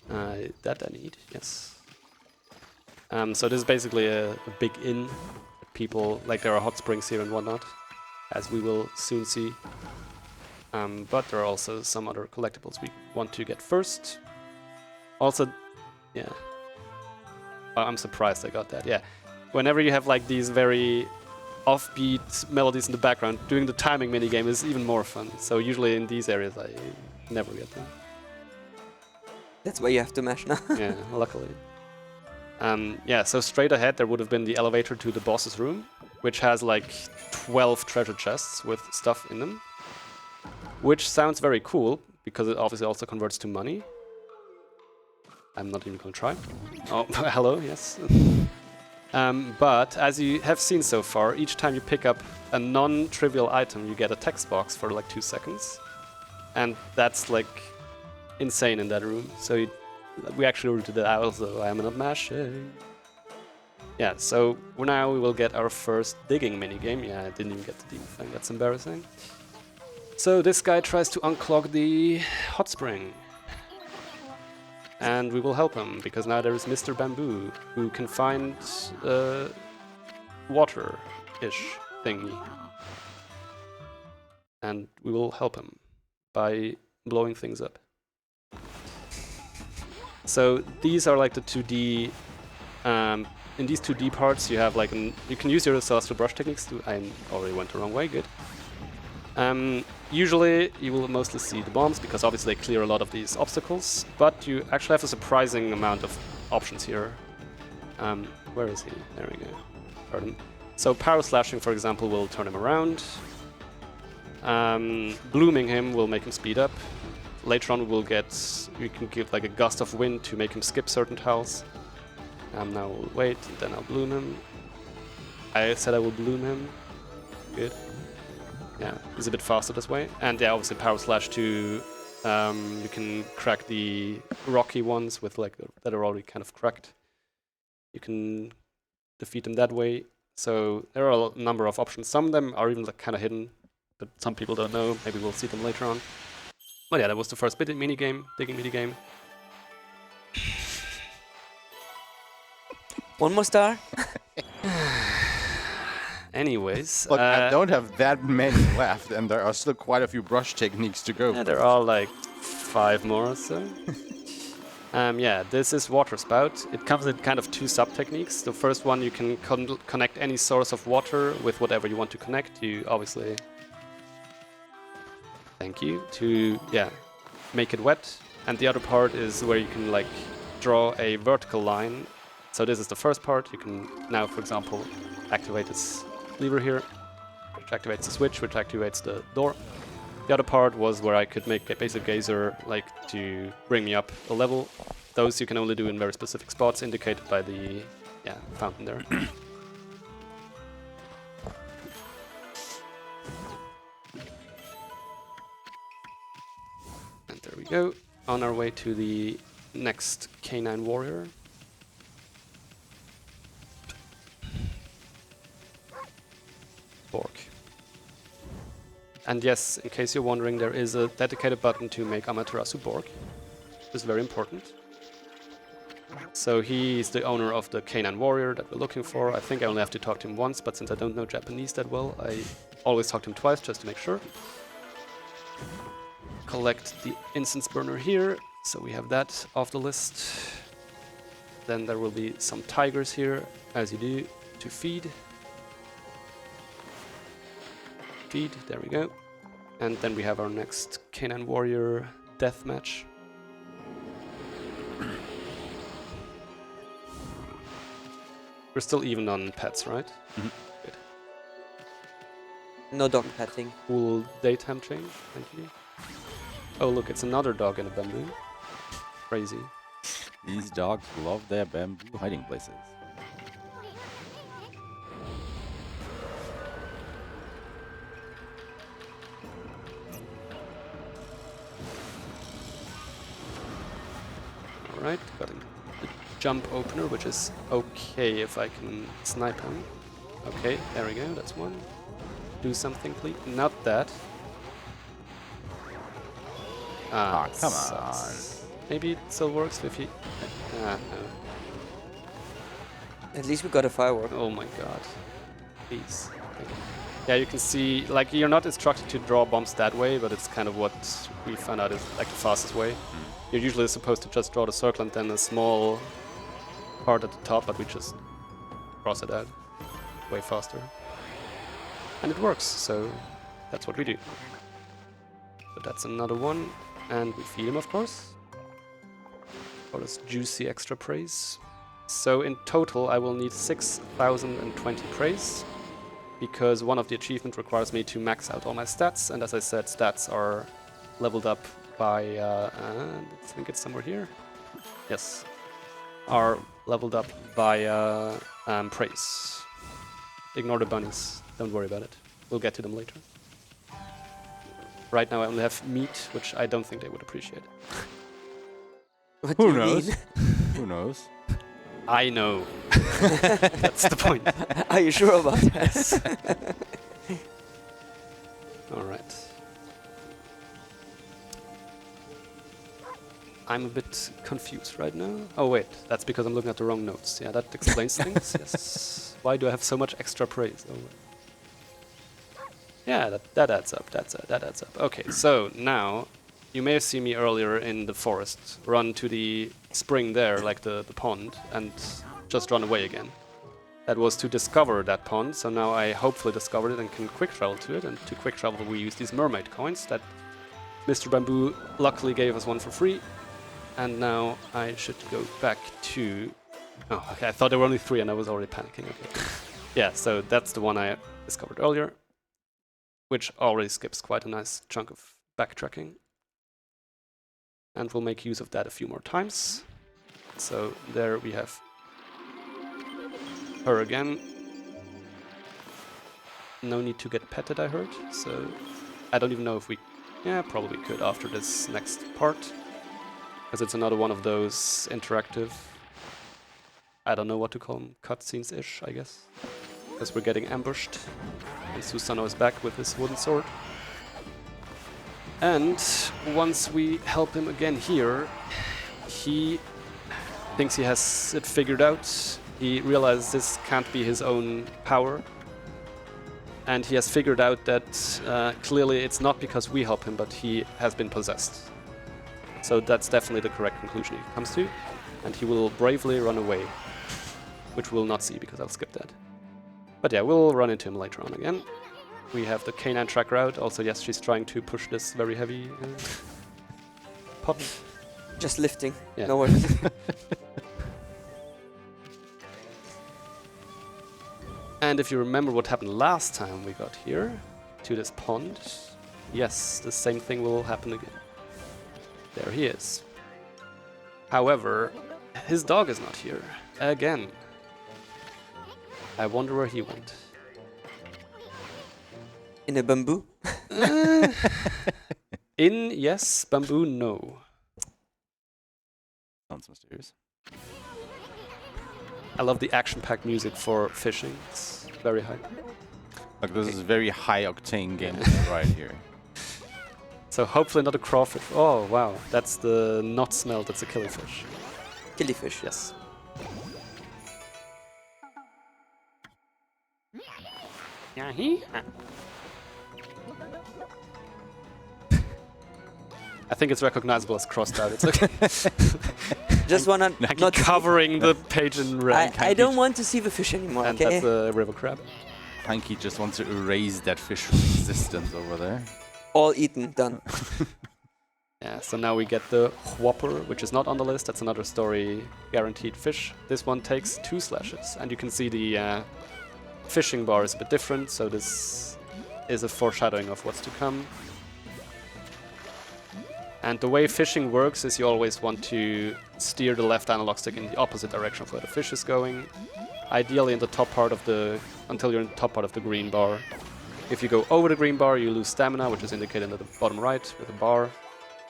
Speaker 2: That I need, yes. So this is basically a big inn. People, like there are hot springs here and whatnot, as we will soon see. But there are also some other collectibles we want to get first. Also, yeah. Oh, I'm surprised I got that, yeah. Whenever you have like these very offbeat melodies in the background, doing the timing minigame is even more fun. So usually in these areas I never get them.
Speaker 3: That's why you have to mash now.
Speaker 2: Yeah, luckily. Yeah, so straight ahead there would have been the elevator to the boss's room, which has like 12 treasure chests with stuff in them. Which sounds very cool, because it obviously also converts to money. I'm not even gonna try. Oh, hello, yes. But as you have seen so far, each time you pick up a non-trivial item, you get a text box for like 2 seconds. And that's like insane in that room. So we actually rooted it out, so I'm not mashing. Yeah, so now we will get our first digging minigame. Yeah, I didn't even get the demon thing, that's embarrassing. So this guy tries to unclog the hot spring. And we will help him, because now there is Mr. Bamboo, who can find water-ish thingy. And we will help him by blowing things up. So these are like the 2D. In these 2D parts, you have like you can use your celestial brush techniques. I already went the wrong way. Good. Usually, you will mostly see the bombs because obviously they clear a lot of these obstacles. But you actually have a surprising amount of options here. Where is he? There we go. Pardon. So power slashing, for example, will turn him around. Blooming him will make him speed up. Later on we can give like a gust of wind to make him skip certain tiles. Now we'll wait, and then I'll bloom him. I said I will bloom him. Good. Yeah, he's a bit faster this way. And yeah, obviously power slash to you can crack the rocky ones with like that are already kind of cracked. You can defeat them that way. So there are a number of options. Some of them are even like kind of hidden, but some people don't know. Maybe we'll see them later on. But yeah, that was the first digging minigame.
Speaker 3: One more star.
Speaker 2: Anyways,
Speaker 4: Look, I don't have that many left, and there are still quite a few brush techniques to go.
Speaker 2: Yeah, there are like 5 more or so. Yeah, this is water spout. It comes in kind of 2 sub-techniques. The first one, you can connect any source of water with whatever you want to connect. You obviously... Thank you. To, yeah, make it wet, and the other part is where you can like draw a vertical line. So this is the first part. You can now, for example, activate this lever here, which activates the switch, which activates the door. The other part was where I could make a basic geyser like to bring me up a level. Those you can only do in very specific spots indicated by the fountain there. And there we go. On our way to the next canine warrior. Borg. And yes, in case you're wondering, there is a dedicated button to make Amaterasu Borg. This is very important. So he's the owner of the canine warrior that we're looking for. I think I only have to talk to him once, but since I don't know Japanese that well, I always talk to him twice just to make sure. Collect the incense burner here, so we have that off the list. Then there will be some tigers here, as you do, to feed. Feed, there we go. And then we have our next canine warrior death match. We're still even on pets, right?
Speaker 4: Mhm.
Speaker 2: Good.
Speaker 3: No dog petting.
Speaker 2: Cool daytime change, thank you. Oh look, it's another dog in a bamboo. Crazy.
Speaker 5: These dogs love their bamboo hiding places.
Speaker 2: Alright, got a jump opener, which is okay if I can snipe him. Okay, there we go, that's one. Do something, please. Not that.
Speaker 5: Ah, come
Speaker 2: sucks. Maybe it still works if he... no.
Speaker 3: At least we got a firework.
Speaker 2: Oh my god. Please. Thank you. Yeah, you can see, like, you're not instructed to draw bombs that way, but it's kind of what we found out is like the fastest way. You're usually supposed to just draw the circle and then a small part at the top, but we just cross it out way faster. And it works, so that's what we do. But that's another one, and we feed him, of course. For this juicy extra praise. So in total, I will need 6,020 praise, because one of the achievements requires me to max out all my stats, and as I said, stats are leveled up by, I think it's somewhere here. Yes, are leveled up by praise. Ignore the bunnies, don't worry about it. We'll get to them later. Right now I only have meat, which I don't think they would appreciate.
Speaker 3: What do
Speaker 5: Who
Speaker 3: you
Speaker 5: knows?
Speaker 3: mean?
Speaker 5: Who knows?
Speaker 2: I know. That's the point.
Speaker 3: Are you sure about that?
Speaker 2: Alright. I'm a bit confused right now. Oh wait, that's because I'm looking at the wrong notes. Yeah, that explains things. Yes. Why do I have so much extra praise? Oh, yeah, that adds up. That adds up. Okay, so now you may have seen me earlier in the forest run to the spring there, like the pond, and just run away again. That was to discover that pond, so now I hopefully discovered it and can quick travel to it. And to quick travel, we use these mermaid coins that Mr. Bamboo luckily gave us one for free. And now I should go back to... Oh, okay, I thought there were only 3 and I was already panicking. Okay. Yeah, so that's the one I discovered earlier, which already skips quite a nice chunk of backtracking. And we'll make use of that a few more times. So there we have her again. No need to get petted, I heard. So I don't even know if we... Yeah, probably could after this next part. Because it's another one of those interactive... I don't know what to call them, cutscenes-ish, I guess. Because we're getting ambushed. And Susanoo is back with his wooden sword. And once we help him again here, he thinks he has it figured out. He realizes this can't be his own power. And he has figured out that clearly it's not because we help him, but he has been possessed. So that's definitely the correct conclusion he comes to. And he will bravely run away. Which we'll not see because I'll skip that. But yeah, we'll run into him later on again. We have the canine tracker out. Also, yes, she's trying to push this very heavy pot.
Speaker 3: Just lifting.
Speaker 2: Yeah.
Speaker 3: No worries.
Speaker 2: And if you remember what happened last time we got here, to this pond, yes, the same thing will happen again. There he is. However, his dog is not here. Again. I wonder where he went.
Speaker 3: In a bamboo.
Speaker 2: In, yes, bamboo, no.
Speaker 4: Sounds mysterious.
Speaker 2: I love the action-packed music for fishing. It's very high.
Speaker 4: Like this is very high octane game right here.
Speaker 2: So hopefully not a crawfish. Oh, wow. That's the not smelt, that's a killifish.
Speaker 3: Killifish.
Speaker 2: Yes. I think it's recognizable as crossed out. It's okay.
Speaker 3: Just wanna
Speaker 2: Like
Speaker 3: not
Speaker 2: covering the page in red.
Speaker 3: I don't want to see the fish anymore,
Speaker 2: And
Speaker 3: okay?
Speaker 2: that's a river crab.
Speaker 4: Hanky just wants to erase that fish from existence over there.
Speaker 3: All eaten, done.
Speaker 2: Yeah, so now we get the whopper, which is not on the list. That's another story guaranteed fish. This one takes 2 slashes, and you can see the fishing bar is a bit different, so this is a foreshadowing of what's to come. And the way fishing works is you always want to steer the left analog stick in the opposite direction of where the fish is going. Ideally in the top part of the, until you're in the top part of the green bar. If you go over the green bar, you lose stamina, which is indicated at the bottom right with a bar.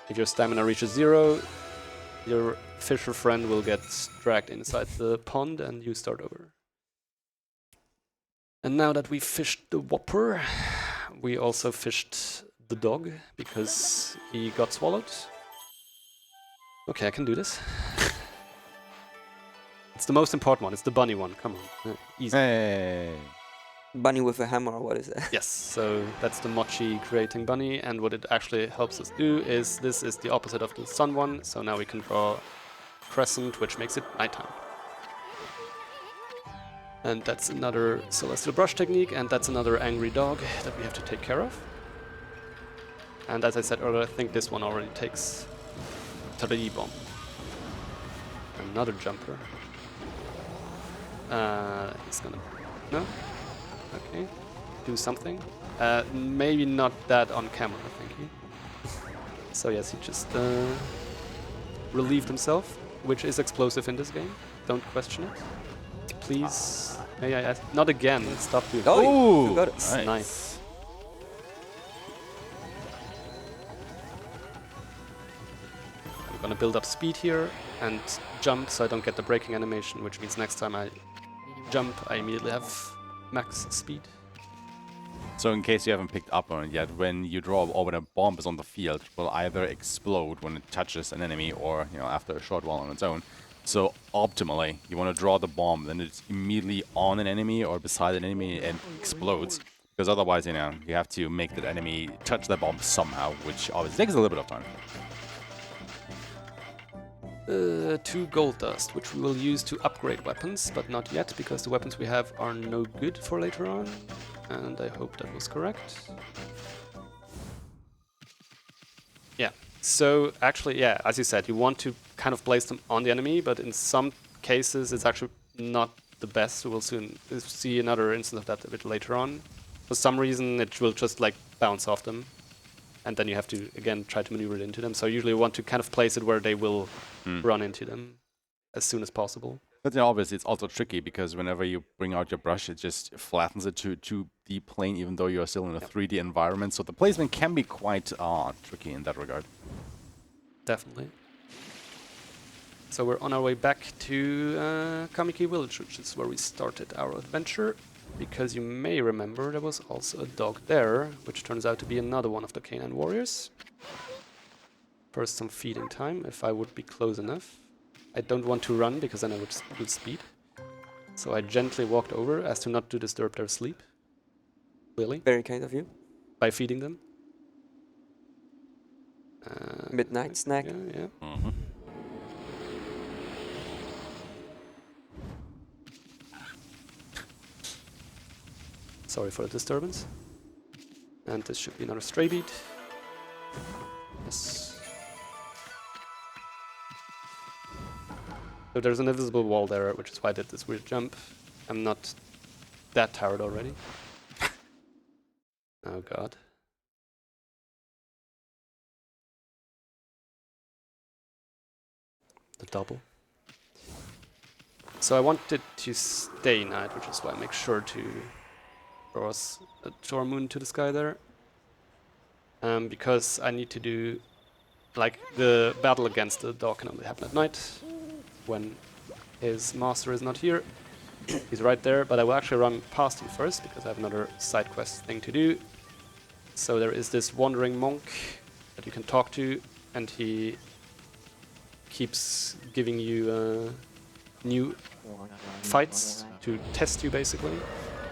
Speaker 2: If your stamina reaches 0, your fisher friend will get dragged inside the pond and you start over. And now that we fished the whopper, we also fished the dog because he got swallowed. Okay, I can do this. It's the most important one. It's the bunny one. Come on. Easy.
Speaker 4: Hey.
Speaker 3: Bunny with a hammer, what is that?
Speaker 2: Yes, so that's the mochi creating bunny, and what it actually helps us do is this is the opposite of the sun one, so now we can draw crescent, which makes it nighttime. And that's another celestial brush technique, and that's another angry dog that we have to take care of. And as I said earlier, I think this one already takes 3 bomb. Another jumper. He's gonna... No? Okay. Do something. Maybe not that on camera, thank you. So yes, he just relieved himself, which is explosive in this game. Don't question it. Please, may I ask? Not again, stop doing that.
Speaker 3: Oh, you got it.
Speaker 2: Nice. I'm gonna build up speed here and jump so I don't get the braking animation, which means next time I jump, I immediately have max speed.
Speaker 4: So in case you haven't picked up on it yet, when you draw or when a bomb is on the field, it will either explode when it touches an enemy or, you know, after a short while on its own. So optimally, you want to draw the bomb, then it's immediately on an enemy or beside an enemy and explodes. Because otherwise, you know, you have to make that enemy touch that bomb somehow, which obviously takes a little bit of time.
Speaker 2: 2 gold dust, which we will use to upgrade weapons, but not yet, because the weapons we have are no good for later on. And I hope that was correct. Yeah, so actually, yeah, as you said, you want to kind of place them on the enemy, but in some cases it's actually not the best. We'll soon see another instance of that a bit later on. For some reason, it will just like bounce off them. And then you have to, again, try to maneuver it into them. So usually you want to kind of place it where they will run into them as soon as possible.
Speaker 4: But then obviously it's also tricky because whenever you bring out your brush, it just flattens it to 2D plane, even though you're still in a 3D environment. So the placement can be quite tricky in that regard.
Speaker 2: Definitely. So we're on our way back to Kamiki Village, which is where we started our adventure. Because you may remember there was also a dog there, which turns out to be another one of the canine warriors. First some feeding time, if I would be close enough. I don't want to run, because then I would lose speed. So I gently walked over, as to not to disturb their sleep. Clearly.
Speaker 3: Very kind of you.
Speaker 2: By feeding them.
Speaker 3: Midnight snack.
Speaker 2: Yeah, yeah.
Speaker 4: Mm-hmm.
Speaker 2: Sorry for the disturbance. And this should be another stray beat. Yes. So there's an invisible wall there, which is why I did this weird jump. I'm not that tired already. Oh god. The double. So I wanted to stay night, which is why I make sure to throw us a Jor Moon to the sky there. Because I need to do, like, the battle against the dog can only happen at night, when his master is not here. He's right there, but I will actually run past him first, because I have another side quest thing to do. So there is this wandering monk that you can talk to, and he keeps giving you new fights to test you, basically.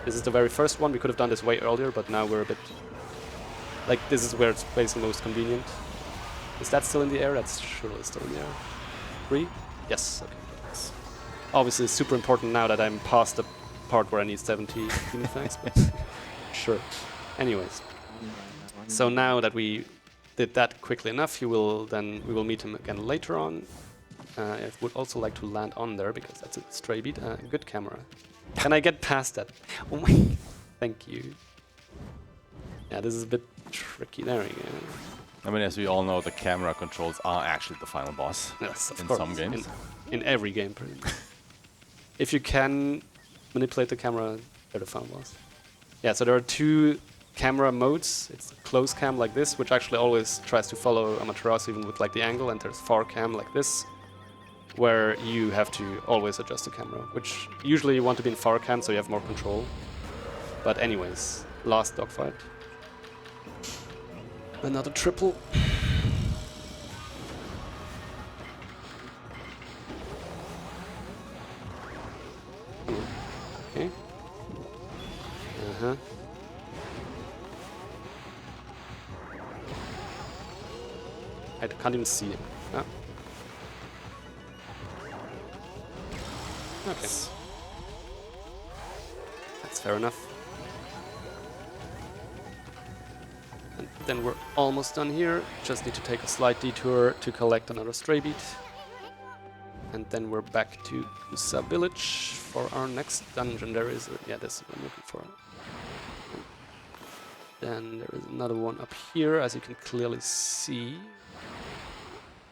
Speaker 2: This is the very first one. We could have done this way earlier, but now we're a bit... Like, this is where it's basically most convenient. Is that still in the air? That's surely still in the air. 3? Yes, okay. Yes. Obviously, it's super important now that I'm past the part where I need 70 human thanks, but sure. Anyways. So now that we did that quickly enough, we will meet him again later on. I would also like to land on there, because that's a stray beat. Good camera. Can I get past that? Oh my... Thank you. Yeah, this is a bit tricky. There we go.
Speaker 4: I mean, as we all know, the camera controls are actually the final boss.
Speaker 2: Yes, of
Speaker 4: in
Speaker 2: course.
Speaker 4: Some games.
Speaker 2: In every game, pretty much. If you can manipulate the camera, they're the final boss. Yeah, so there are 2 camera modes. It's close cam like this, which actually always tries to follow Amaterasu even with like the angle, and there's far cam like this, where you have to always adjust the camera, which usually you want to be in far cam so you have more control. But anyways, last dogfight. Another triple. Okay. Uh-huh. I can't even see him. Ah. Okay. That's fair enough. And then we're almost done here. Just need to take a slight detour to collect another stray beat. And then we're back to Kusa village for our next dungeon. There is yeah, this is what I'm looking for. Then there is another one up here, as you can clearly see.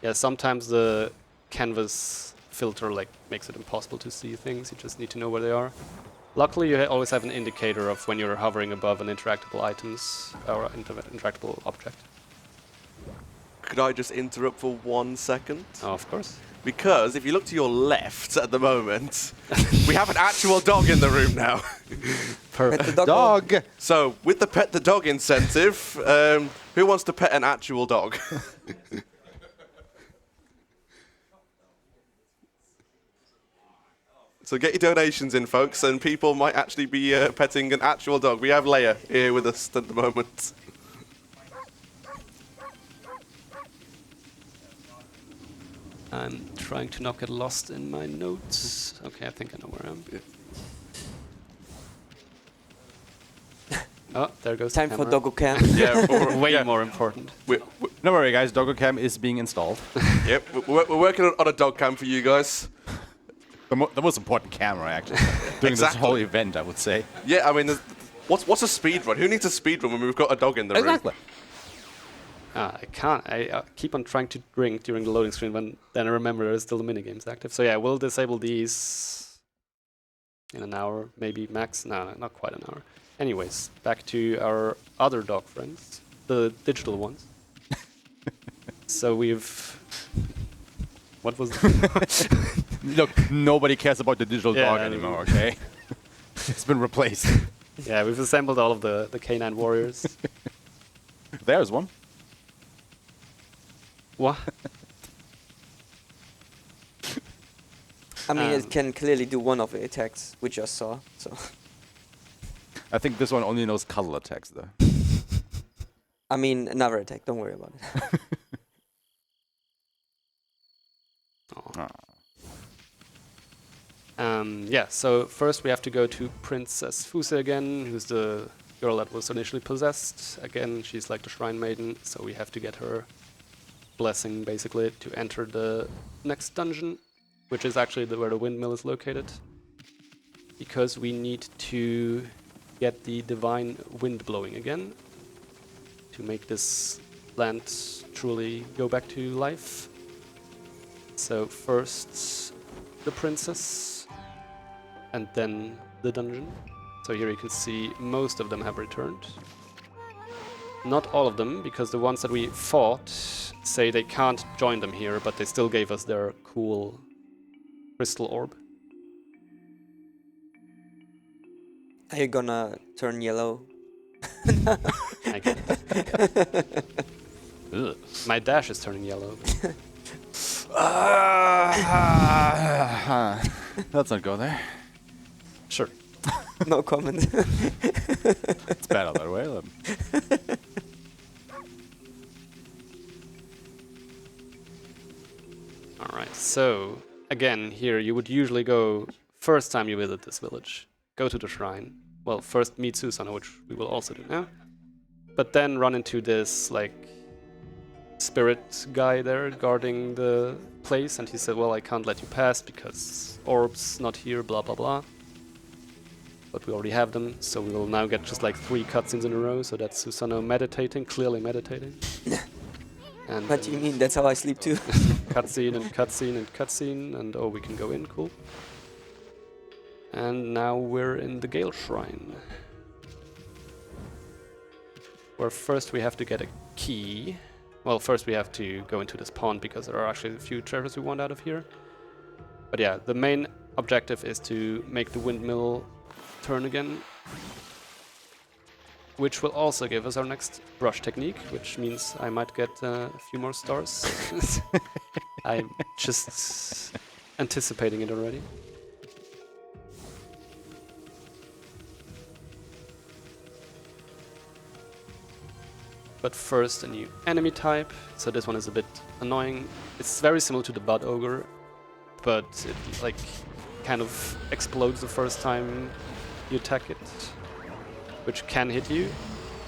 Speaker 2: Yeah, sometimes the canvas filter makes it impossible to see things. You just need to know where they are. Luckily, you always have an indicator of when you're hovering above an interactable items or interactable object.
Speaker 1: Could I just interrupt for 1 second?
Speaker 2: Oh, of course.
Speaker 1: Because if you look to your left at the moment, we have an actual dog in the room now.
Speaker 3: Pet the
Speaker 4: Dog!
Speaker 1: So, with the pet the dog incentive, who wants to pet an actual dog? So get your donations in, folks, and people might actually be petting an actual dog. We have Leia here with us at the moment.
Speaker 2: I'm trying to not get lost in my notes. Okay, I think I know where I am.
Speaker 1: Yeah.
Speaker 2: Oh, there goes
Speaker 3: Time
Speaker 2: the
Speaker 3: for
Speaker 2: camera.
Speaker 3: Doggo Camp.
Speaker 1: Yeah,
Speaker 2: Way more important.
Speaker 4: Don't worry, guys. Doggo Cam is being installed.
Speaker 1: Yep, we're working on a dog cam for you guys.
Speaker 4: The most important camera, actually, during this whole event, I would say.
Speaker 1: Yeah, I mean, what's a speed run? Who needs a speed run when we've got a dog in the room?
Speaker 4: Exactly.
Speaker 2: I can't. I keep on trying to drink during the loading screen, but then I remember there's still the minigames active. So yeah, we'll disable these in an hour, maybe max. No, not quite an hour. Anyways, back to our other dog friends, the digital ones. So we've... What was that?
Speaker 4: Look, nobody cares about the digital dog anymore, okay? It's been replaced.
Speaker 2: Yeah, we've assembled all of the canine warriors.
Speaker 4: There's one.
Speaker 2: What?
Speaker 3: I mean, it can clearly do one of the attacks we just saw. So
Speaker 4: I think this one only knows cuddle attacks, though.
Speaker 3: I mean, another attack. Don't worry about it.
Speaker 2: Yeah, so first we have to go to Princess Fuse again, who's the girl that was initially possessed. Again, she's like the Shrine Maiden, so we have to get her blessing, basically, to enter the next dungeon. which is actually where the windmill is located, because we need to get the divine wind blowing again to make this land truly go back to life. So first the princess and then the dungeon. So here you can see most of them have returned. Not all of them, because the ones that we fought say they can't join them here, but they still gave us their cool crystal orb.
Speaker 3: Are you gonna turn yellow?
Speaker 2: I get it.
Speaker 5: Ugh.
Speaker 2: My dash is turning yellow.
Speaker 5: Let's not go there.
Speaker 2: Sure.
Speaker 3: No comment.
Speaker 5: It's better that way.
Speaker 2: Alright, so again, here you would usually go, first time you visit this village, go to the shrine. Well, first meet Susanna, which we will also do now. But then run into this, like, spirit guy there guarding the place, and he said, well, I can't let you pass because orbs not here, blah blah blah. But we already have them, so we will now get just like 3 cutscenes in a row, so that's Susanna meditating, clearly meditating. And
Speaker 3: What do you mean? That's how I sleep too.
Speaker 2: cutscene and cutscene and cutscene, and oh, we can go in, cool. And now we're in the Gale Shrine, where first we have to get a key. Well, first we have to go into this pond because there are actually a few treasures we want out of here. But yeah, the main objective is to make the windmill turn again, which will also give us our next brush technique, which means I might get a few more stars. I'm just anticipating it already. But first, a new enemy type. So this one is a bit annoying. It's very similar to the Bud Ogre, but it like kind of explodes the first time you attack it, which can hit you,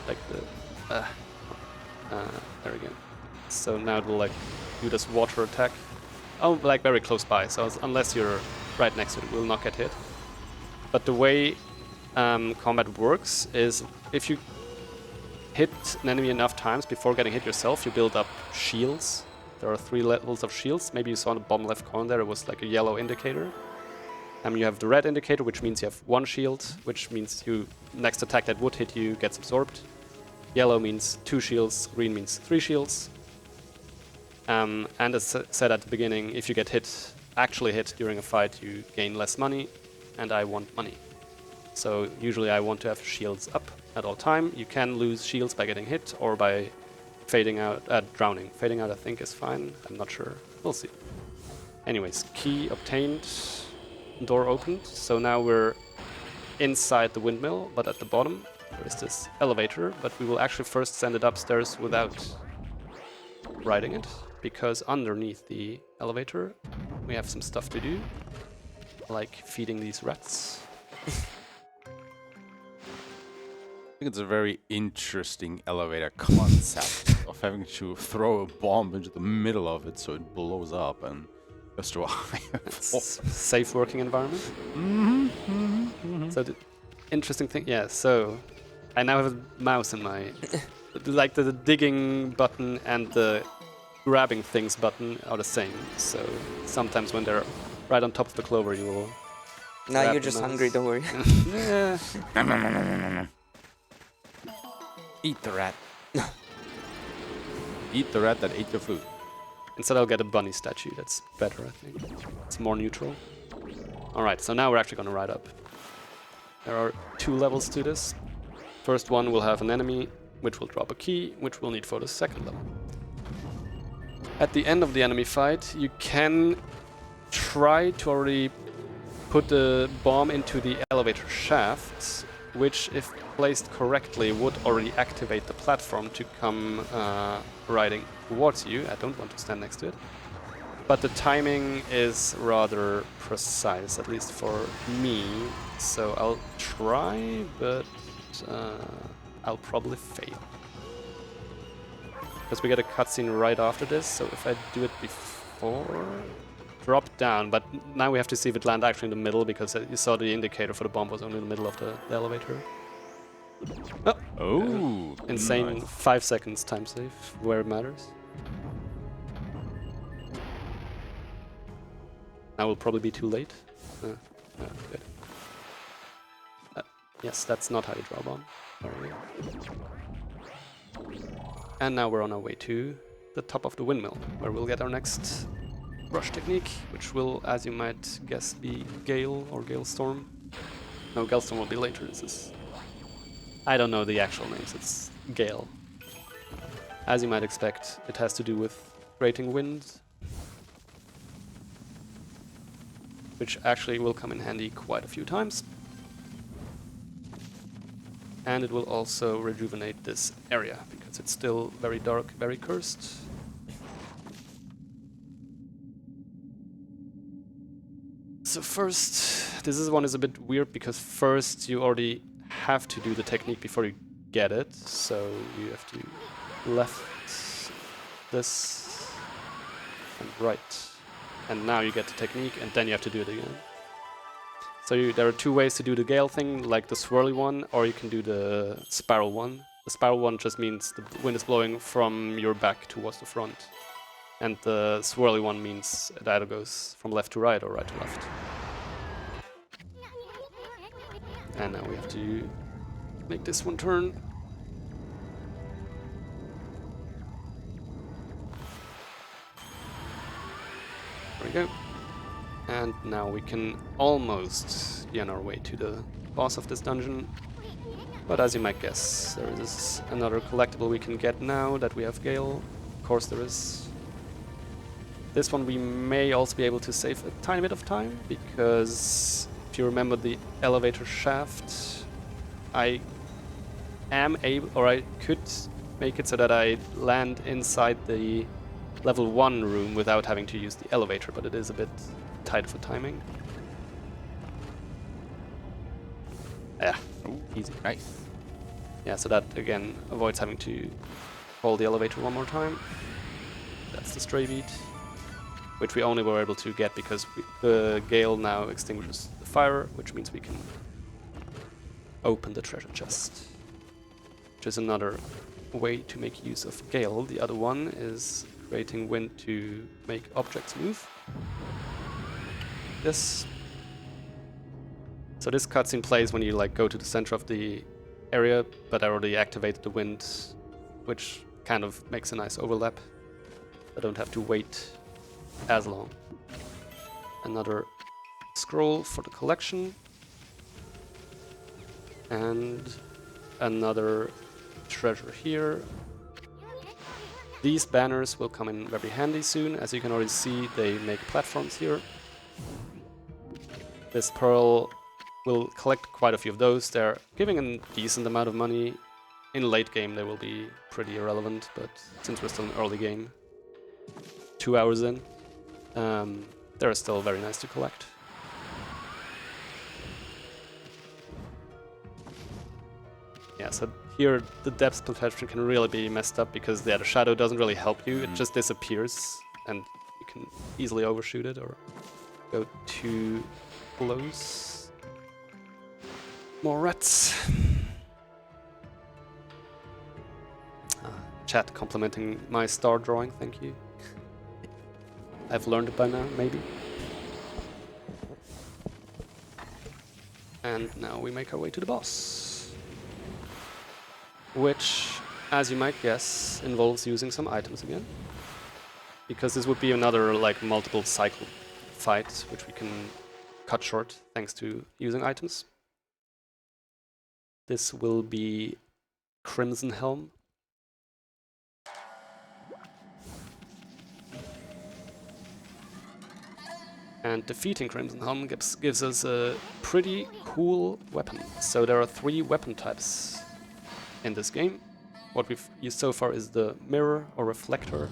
Speaker 2: like the there we go. So now it will like do this water attack. Oh, like very close by. So unless you're right next to it, it will not get hit. But the way combat works is if you hit an enemy enough times before getting hit yourself, you build up shields. There are 3 levels of shields. Maybe you saw in the bottom left corner there, it was like a yellow indicator. You have the red indicator, which means you have 1 shield, which means you next attack that would hit you gets absorbed. Yellow means 2 shields, green means 3 shields. And as said at the beginning, if you get hit, actually hit during a fight, you gain less money, and I want money. So usually I want to have shields up at all time. You can lose shields by getting hit or by fading out, drowning. Fading out I think is fine, I'm not sure, we'll see. Anyways, key obtained, door opened, so now we're inside the windmill, but at the bottom there is this elevator, but we will actually first send it upstairs without riding it, because underneath the elevator we have some stuff to do, like feeding these rats.
Speaker 5: I think it's a very interesting elevator concept of having to throw a bomb into the middle of it so it blows up and goes to a higher floor.
Speaker 2: Safe working environment. So the interesting thing, yeah, so I now have a mouse in my... like the digging button and the grabbing things button are the same, so sometimes when they're right on top of the clover you will...
Speaker 3: Now
Speaker 2: grab
Speaker 3: you're
Speaker 2: the
Speaker 3: just
Speaker 2: mouse.
Speaker 3: hungry, don't worry.
Speaker 2: Yeah.
Speaker 5: Eat the rat. Eat the rat that ate your food.
Speaker 2: Instead I'll get a bunny statue, that's better I think. It's more neutral. Alright, so now we're actually gonna ride up. There are 2 levels to this. First one will have an enemy, which will drop a key, which we'll need for the second level. At the end of the enemy fight, you can try to already put the bomb into the elevator shaft, which, if placed correctly, would already activate the platform to come riding towards you. I don't want to stand next to it. But the timing is rather precise, at least for me. So I'll try, but I'll probably fail. Because we get a cutscene right after this, so if I do it before... drop down, but now we have to see if it lands actually in the middle, because you saw the indicator for the bomb was only in the middle of the elevator. Oh!
Speaker 4: Oh,
Speaker 2: Insane
Speaker 4: nice.
Speaker 2: 5 seconds time save, where it matters. Now will probably be too late. Good. Yes, that's not how you draw a bomb. There we go. And now we're on our way to the top of the windmill, where we'll get our next rush technique, which will, as you might guess, be Gale or Gale Storm. No, Gale Storm will be later. This is... I don't know the actual names, it's Gale. As you might expect, it has to do with creating wind, which actually will come in handy quite a few times. And it will also rejuvenate this area, because it's still very dark, very cursed. So first, this one is a bit weird, because first you already have to do the technique before you get it. So you have to left this and right. And now you get the technique, and then you have to do it again. So there are two ways to do the Gale thing, like the swirly one, or you can do the spiral one. The spiral one just means the wind is blowing from your back towards the front. And the swirly one means it either goes from left to right or right to left. And now we have to make this one turn. There we go. And now we can almost be on our way to the boss of this dungeon. But as you might guess, there is another collectible we can get now that we have Gale. Of course there is. This one we may also be able to save a tiny bit of time, because if you remember the elevator shaft, I am able, or I could make it so that I land inside the level 1 room without having to use the elevator, but it is a bit tight for timing. Yeah, easy.
Speaker 4: Nice.
Speaker 2: Yeah, so that again avoids having to hold the elevator one more time. That's the stray beat, which we only were able to get because the Gale now extinguishes the fire, which means we can open the treasure chest, which is another way to make use of Gale. The other one is creating wind to make objects move. This. So this cuts in place when you like go to the center of the area, but I already activated the wind, which kind of makes a nice overlap. I don't have to wait as long. Another scroll for the collection. And another treasure here. These banners will come in very handy soon. As you can already see, they make platforms here. This pearl will collect quite a few of those. They're giving a decent amount of money. In late game they will be pretty irrelevant, but since we're still in early game, 2 hours in, they're still very nice to collect. Yeah, so here the depth perception can really be messed up because the shadow doesn't really help you. It just disappears and you can easily overshoot it or go too close. More rats. Chat complimenting my star drawing, thank you. I've learned it by now, maybe. And now we make our way to the boss, which, as you might guess, involves using some items again, because this would be another like multiple cycle fight, which we can cut short thanks to using items. This will be Crimson Helm. And defeating Crimson Helm gives us a pretty cool weapon. So there are 3 weapon types in this game. What we've used so far is the mirror or reflector.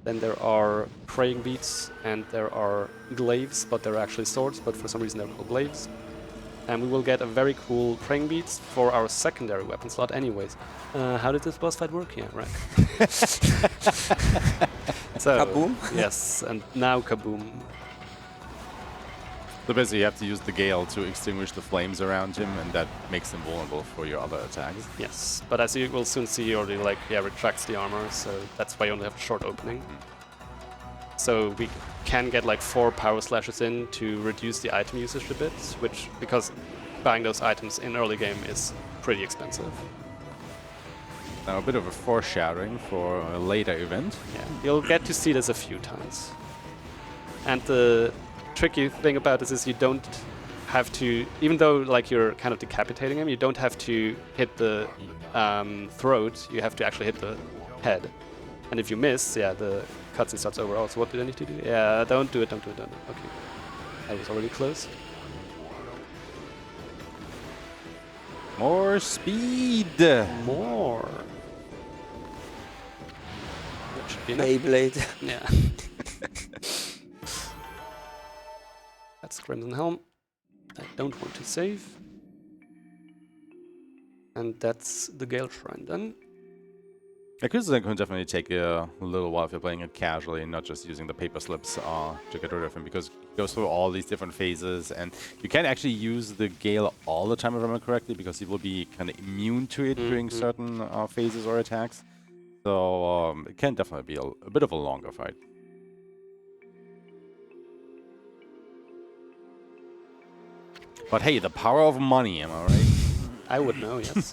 Speaker 2: Then there are praying beads and there are glaives, but they're actually swords, but for some reason they're called glaives. And we will get a very cool praying beads for our secondary weapon slot anyways. How did this boss fight work? Yeah, right. So,
Speaker 3: Kaboom?
Speaker 2: Yes, and now kaboom.
Speaker 5: So basically, you have to use the Gale to extinguish the flames around him, and that makes him vulnerable for your other attacks.
Speaker 2: Yes, but as you will soon see, he already like retracts the armor, so that's why you only have a short opening. So we can get like 4 power slashes in to reduce the item usage a bit, which because buying those items in early game is pretty expensive.
Speaker 5: Now a bit of a foreshadowing for a later event.
Speaker 2: Yeah, you'll get to see this a few times. And the tricky thing about this is you don't have to, even though like you're kind of decapitating him, you don't have to hit the throat, you have to actually hit the head. And if you miss, yeah, the cutscene starts over. Oh, so what do I need to do? Yeah, don't do it, don't do it, don't do it. Okay. I was already close.
Speaker 5: More speed!
Speaker 2: More. That should be enough.
Speaker 3: Beyblade.
Speaker 2: Yeah. That's Crimson Helm. I don't want to save. And that's the Gale Shrine then.
Speaker 5: It could definitely take a little while if you're playing it casually and not just using the paper slips to get rid of him, because it goes through all these different phases, and you can actually use the Gale all the time if I remember correctly, because he will be kind of immune to it during certain phases or attacks. So it can definitely be a bit of a longer fight. But hey, the power of money, am I right?
Speaker 2: I would know, yes.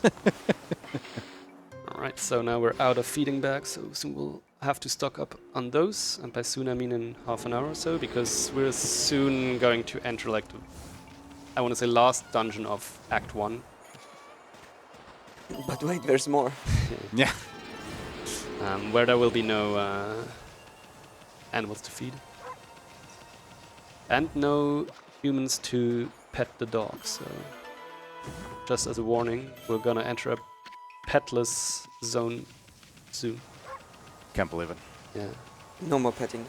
Speaker 2: Alright, so now we're out of feeding bags, so soon we'll have to stock up on those. And by soon I mean in half an hour or so, because we're soon going to enter like the, I want to say, last dungeon of Act 1.
Speaker 3: But wait, there's more.
Speaker 5: Yeah.
Speaker 2: Where there will be no animals to feed. And no humans to pet the dog, so just as a warning, we're gonna enter a petless zone soon.
Speaker 5: Can't believe it.
Speaker 2: Yeah.
Speaker 3: No more petting.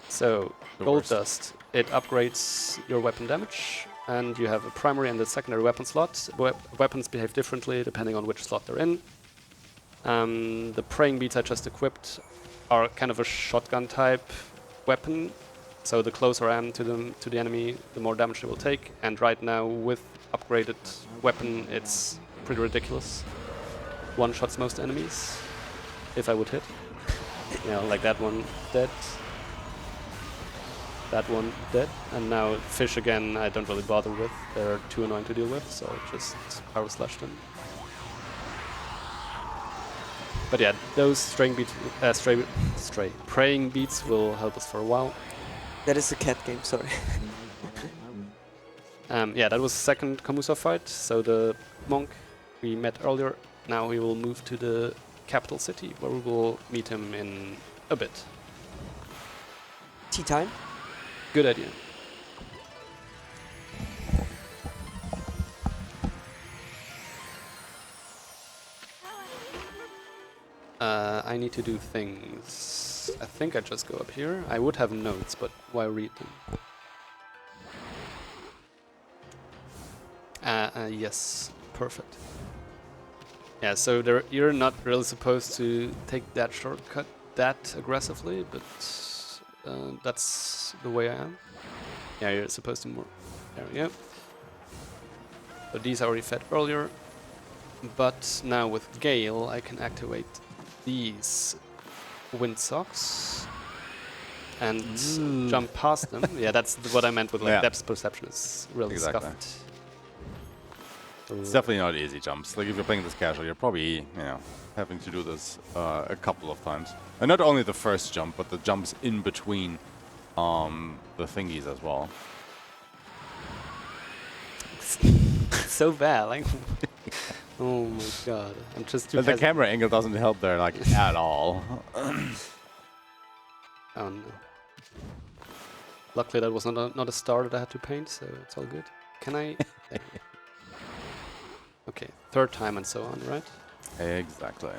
Speaker 2: So,
Speaker 5: The
Speaker 2: gold
Speaker 5: worst.
Speaker 2: dust, it upgrades your weapon damage, and you have a primary and a secondary weapon slot. Weapons behave differently depending on which slot they're in. The praying beads I just equipped are kind of a shotgun type weapon, so the closer I am to the enemy, the more damage they will take. And right now, with upgraded weapon, it's pretty ridiculous. One shots most enemies, if I would hit. You know, like that one dead. That one dead. And now fish again, I don't really bother with. They're too annoying to deal with, so just power slash them. But yeah, those praying beats will help us for a while.
Speaker 3: That is a cat game, sorry.
Speaker 2: Yeah, that was the second Komusa fight. So the monk we met earlier, now we will move to the capital city, where we will meet him in a bit.
Speaker 3: Tea time?
Speaker 2: Good idea. I need to do things. I think I just go up here. I would have notes, but why read them? Yes, perfect. Yeah, so you're not really supposed to take that shortcut that aggressively, but that's the way I am. Yeah, you're supposed to more. There we go. So these I already fed earlier, but now with Gale I can activate these wind socks and jump past them. Yeah, that's what I meant with like depth perception is really scuffed.
Speaker 5: It's definitely not easy jumps. Like if you're playing this casual, you're probably, having to do this a couple of times. And not only the first jump, but the jumps in between the thingies as well.
Speaker 2: So bad, like oh my god. I'm just too
Speaker 5: But the camera angle doesn't help there like at all.
Speaker 2: Oh no. Luckily that was not a star that I had to paint, so it's all good. Can I there. Okay, third time and so on, right?
Speaker 5: Exactly.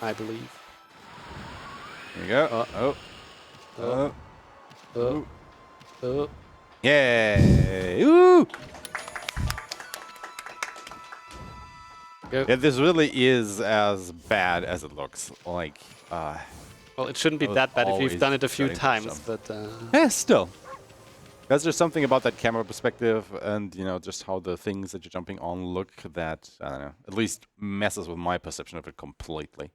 Speaker 2: I believe.
Speaker 5: Here you go.
Speaker 2: Oh.
Speaker 5: Yay! Woo!
Speaker 2: Go.
Speaker 5: Yeah, this really is as bad as it looks. Like,
Speaker 2: Well, it shouldn't be
Speaker 5: I was
Speaker 2: that bad if
Speaker 5: always
Speaker 2: you've done it a few
Speaker 5: starting to
Speaker 2: times,
Speaker 5: jump.
Speaker 2: but
Speaker 5: Yeah, still. There's just something about that camera perspective and, you know, just how the things that you're jumping on look that, I don't know, at least messes with my perception of it completely.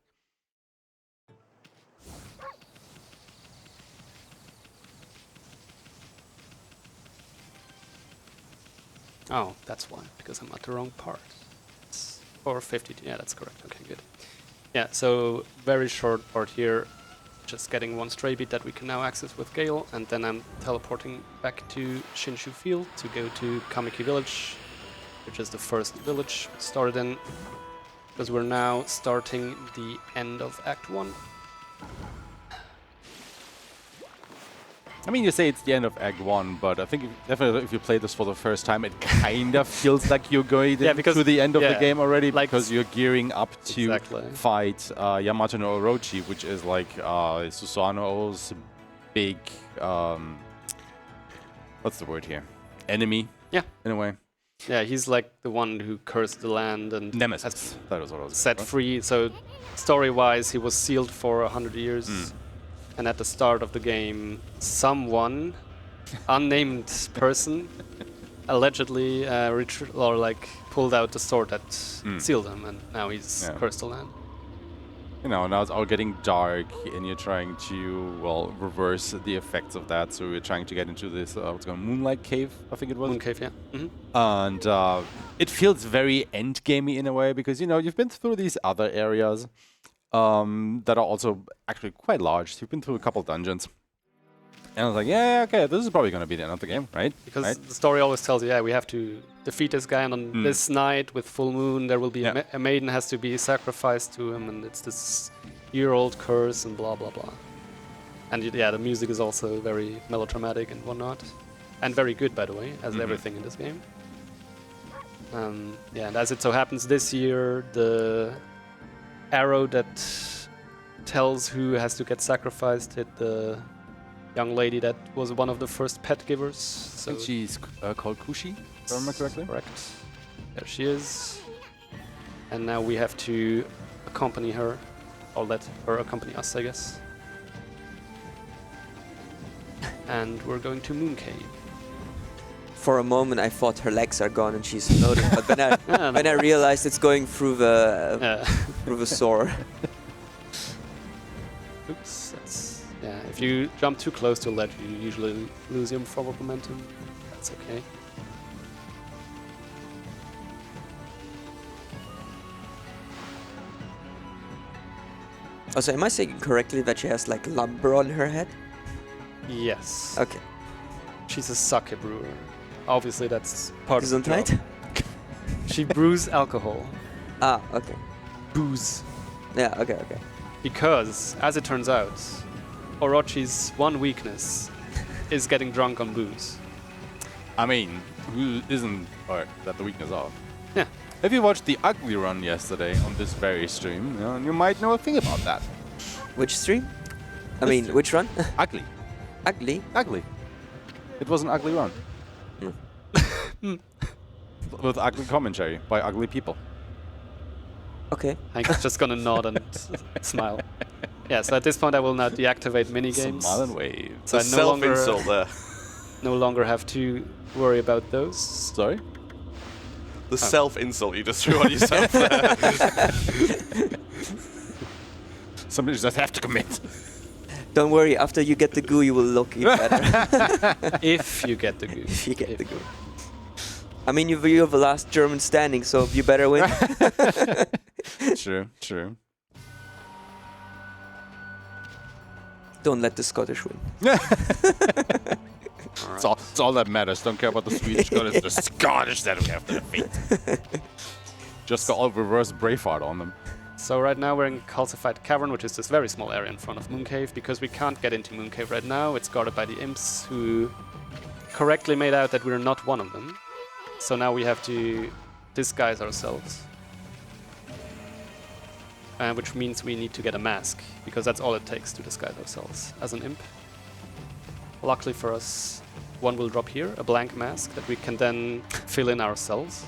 Speaker 2: oh, that's why, because I'm at the wrong part. It's 450, yeah, that's correct. Okay, good. Yeah, so very short part here, just getting one stray beat that we can now access with Gale, and then I'm teleporting back to Shinshu Field to go to Kamiki Village, which is the first village we started in, because we're now starting the end of Act 1.
Speaker 5: I mean, you say it's the end of Act 1, but I think definitely if you play this for the first time, it kind of feels like you're going to the end of the game already,
Speaker 2: like
Speaker 5: because you're gearing up to
Speaker 2: exactly.
Speaker 5: fight Yamato no Orochi, which is like Susanoo's big, what's the word here? Enemy,
Speaker 2: Yeah.
Speaker 5: in a way.
Speaker 2: Yeah, he's like the one who cursed the land and
Speaker 5: Nemesis. That was what I was
Speaker 2: set free. So story-wise, he was sealed for 100 years. And at the start of the game, someone, unnamed person, allegedly pulled out the sword that sealed him, and now he's cursed the land.
Speaker 5: You know, now it's all getting dark, and you're trying to, well, reverse the effects of that. So we're trying to get into this, what's called Moonlight Cave, I think it was.
Speaker 2: Moon Cave, yeah.
Speaker 5: And it feels very endgamey in a way, because, you know, you've been through these other areas that are also actually quite large. You've been through a couple dungeons. And I was like, yeah, okay, this is probably going to be the end of the game, right?
Speaker 2: Because the story always tells you, yeah, we have to defeat this guy, and on this night with full moon, there will be a maiden has to be sacrificed to him, and it's this year-old curse and blah, blah, blah. And yeah, the music is also very melodramatic and whatnot. And very good, by the way, as everything in this game. Yeah, and as it so happens this year, the arrow that tells who has to get sacrificed hit the young lady that was one of the first pet givers. So
Speaker 5: I think she's called Kushi, if I remember correctly.
Speaker 2: Correct. There she is. And now we have to accompany her, or let her accompany us, I guess. And we're going to Moon Cave.
Speaker 3: For a moment, I thought her legs are gone and she's floating, but when I realized it's going through the through the sore.
Speaker 2: Oops, that's if you jump too close to a ledge, you usually lose your forward momentum. That's okay.
Speaker 3: Also, am I saying correctly that she has like lumber on her head?
Speaker 2: Yes.
Speaker 3: Okay.
Speaker 2: She's a sake brewer. Obviously, that's part of the job.
Speaker 3: Gesundheit?
Speaker 2: She brews alcohol.
Speaker 3: Ah, okay.
Speaker 2: Booze.
Speaker 3: Yeah, okay.
Speaker 2: Because, as it turns out, Orochi's one weakness is getting drunk on booze.
Speaker 5: I mean, who isn't that the weakness of?
Speaker 2: Yeah.
Speaker 5: If you watched the Ugly Run yesterday on this very stream, you might know a thing about that.
Speaker 3: Which stream? I mean, which run?
Speaker 5: Ugly.
Speaker 3: Ugly?
Speaker 5: Ugly. It was an ugly run. With ugly commentary by ugly people.
Speaker 3: Okay.
Speaker 2: Hank's just gonna nod and smile. Yeah, so at this point I will now deactivate minigames.
Speaker 5: Smile and wave.
Speaker 2: So I
Speaker 1: self-insult there.
Speaker 2: no longer have to worry about those.
Speaker 5: Sorry?
Speaker 1: The self-insult you just threw on yourself there.
Speaker 5: Somebody just have to commit.
Speaker 3: Don't worry, after you get the goo, you will look even better.
Speaker 2: If you get the goo.
Speaker 3: If you get the goo. I mean, you're the last German standing, so you better win.
Speaker 5: True.
Speaker 3: Don't let the Scottish win.
Speaker 5: It's all that matters. Don't care about the Swedish god. It's the Scottish that we have to defeat. Just got all reverse Braveheart on them.
Speaker 2: So right now we're in Calcified Cavern, which is this very small area in front of Moon Cave, because we can't get into Moon Cave right now. It's guarded by the imps, who correctly made out that we're not one of them. So now we have to disguise ourselves. Which means we need to get a mask, because that's all it takes to disguise ourselves as an imp. Luckily for us, one will drop here, a blank mask that we can then fill in ourselves.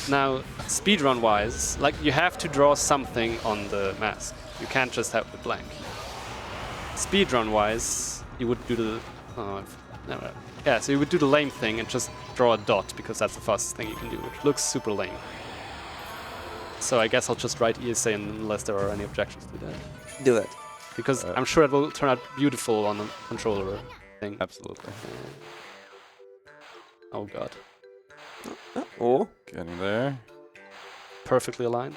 Speaker 2: Now, speedrun-wise, like, you have to draw something on the mask. You can't just have it blank. speedrun-wise, you would do the... yeah, so you would do the lame thing and just draw a dot, because that's the fastest thing you can do, which looks super lame. So I guess I'll just write ESA unless there are any objections to that.
Speaker 3: Do it.
Speaker 2: Because I'm sure it will turn out beautiful on the controller thing.
Speaker 5: Absolutely.
Speaker 2: Oh god.
Speaker 3: Oh.
Speaker 5: Getting there.
Speaker 2: Perfectly aligned.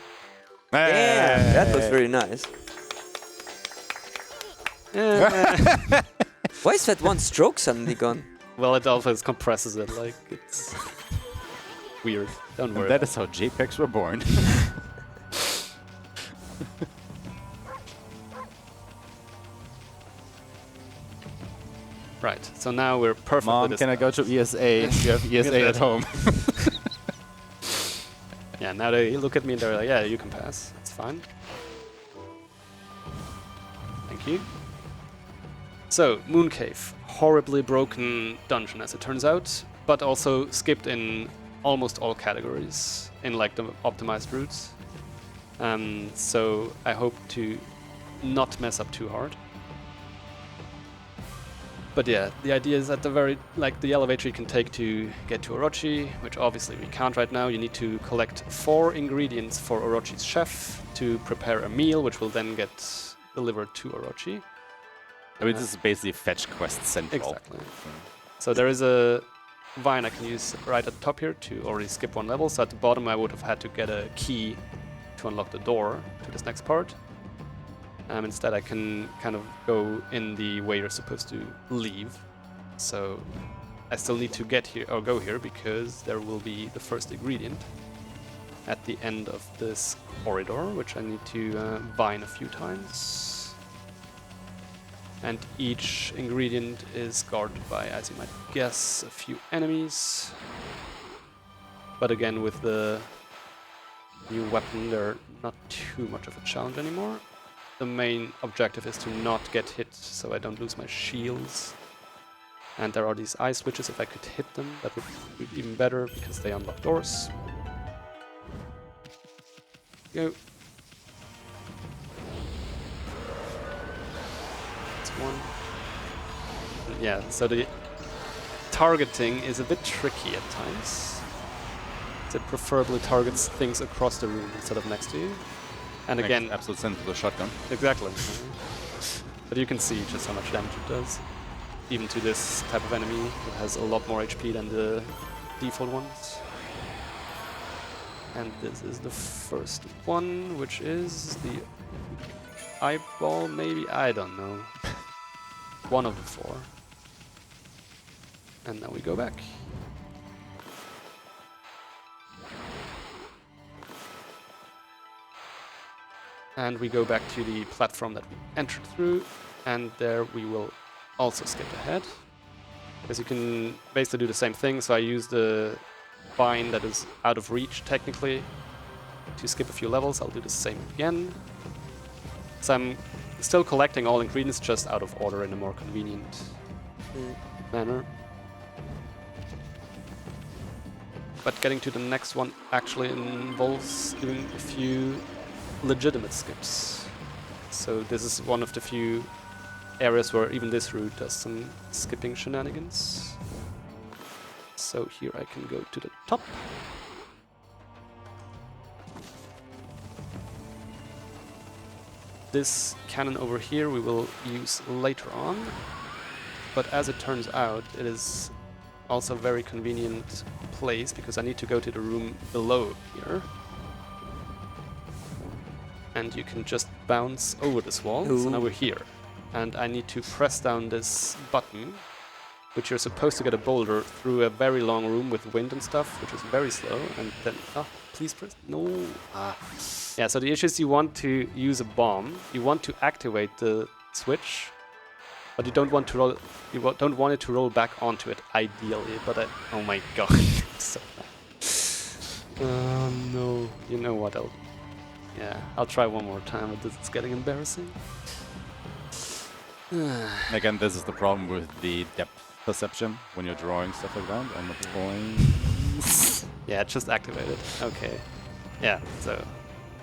Speaker 3: Yeah, that was very nice. Why is that one stroke suddenly gone?
Speaker 2: Well, it always compresses it, like, it's weird. Don't worry.
Speaker 5: And that is how JPEGs were born.
Speaker 2: Right, so now we're perfectly
Speaker 5: Mom, can I go to ESA? You have ESA at home.
Speaker 2: Yeah, now they look at me and they're like, yeah, you can pass. That's fine. Thank you. So, Moon Cave. Horribly broken dungeon, as it turns out, but also skipped in almost all categories in like the optimized routes. So I hope to not mess up too hard. But yeah, the idea is at the very, like the elevator you can take to get to Orochi, which obviously we can't right now. You need to collect 4 ingredients for Orochi's chef to prepare a meal, which will then get delivered to Orochi.
Speaker 5: I mean, this is basically fetch quest central.
Speaker 2: Exactly. So there is a vine I can use right at the top here to already skip 1 level. So at the bottom I would have had to get a key to unlock the door to this next part. Instead I can kind of go in the way you're supposed to leave. So I still need to get here or go here because there will be the first ingredient at the end of this corridor, which I need to vine a few times. And each ingredient is guarded by, as you might guess, a few enemies. But again, with the new weapon, they're not too much of a challenge anymore. The main objective is to not get hit, so I don't lose my shields. And there are these ice switches. If I could hit them, that would be even better, because they unlock doors. Go. That's one. Yeah, so the targeting is a bit tricky at times. It preferably targets things across the room instead of next to you. And
Speaker 5: Makes
Speaker 2: again,
Speaker 5: absolute sense with the shotgun.
Speaker 2: exactly. But you can see just how much damage it does. Even to this type of enemy, it has a lot more HP than the default ones. And this is the first one, which is the eyeball, maybe? I don't know. One of the 4. And now we go back. And we go back to the platform that we entered through, and there we will also skip ahead. Because you can basically do the same thing, so I use the vine that is out of reach, technically, to skip a few levels. I'll do the same again. So I'm still collecting all ingredients, just out of order in a more convenient manner. But getting to the next one actually involves doing a few legitimate skips. So this is one of the few areas where even this route does some skipping shenanigans. So here I can go to the top. This cannon over here we will use later on, but as it turns out it is also a very convenient place because I need to go to the room below here. And you can just bounce over this wall. Ooh. So now we're here. And I need to press down this button, which you're supposed to get a boulder through a very long room with wind and stuff, which is very slow. And then, please press, no. Yeah, so the issue is you want to use a bomb. You want to activate the switch, but you don't want to roll. You don't want it to roll back onto it, ideally. But oh my god, so bad. No, you know what? Yeah, I'll try one more time, but this is getting embarrassing.
Speaker 5: Again, this is the problem with the depth perception when you're drawing stuff like that on the point.
Speaker 2: Yeah, just activate it. Okay. Yeah, so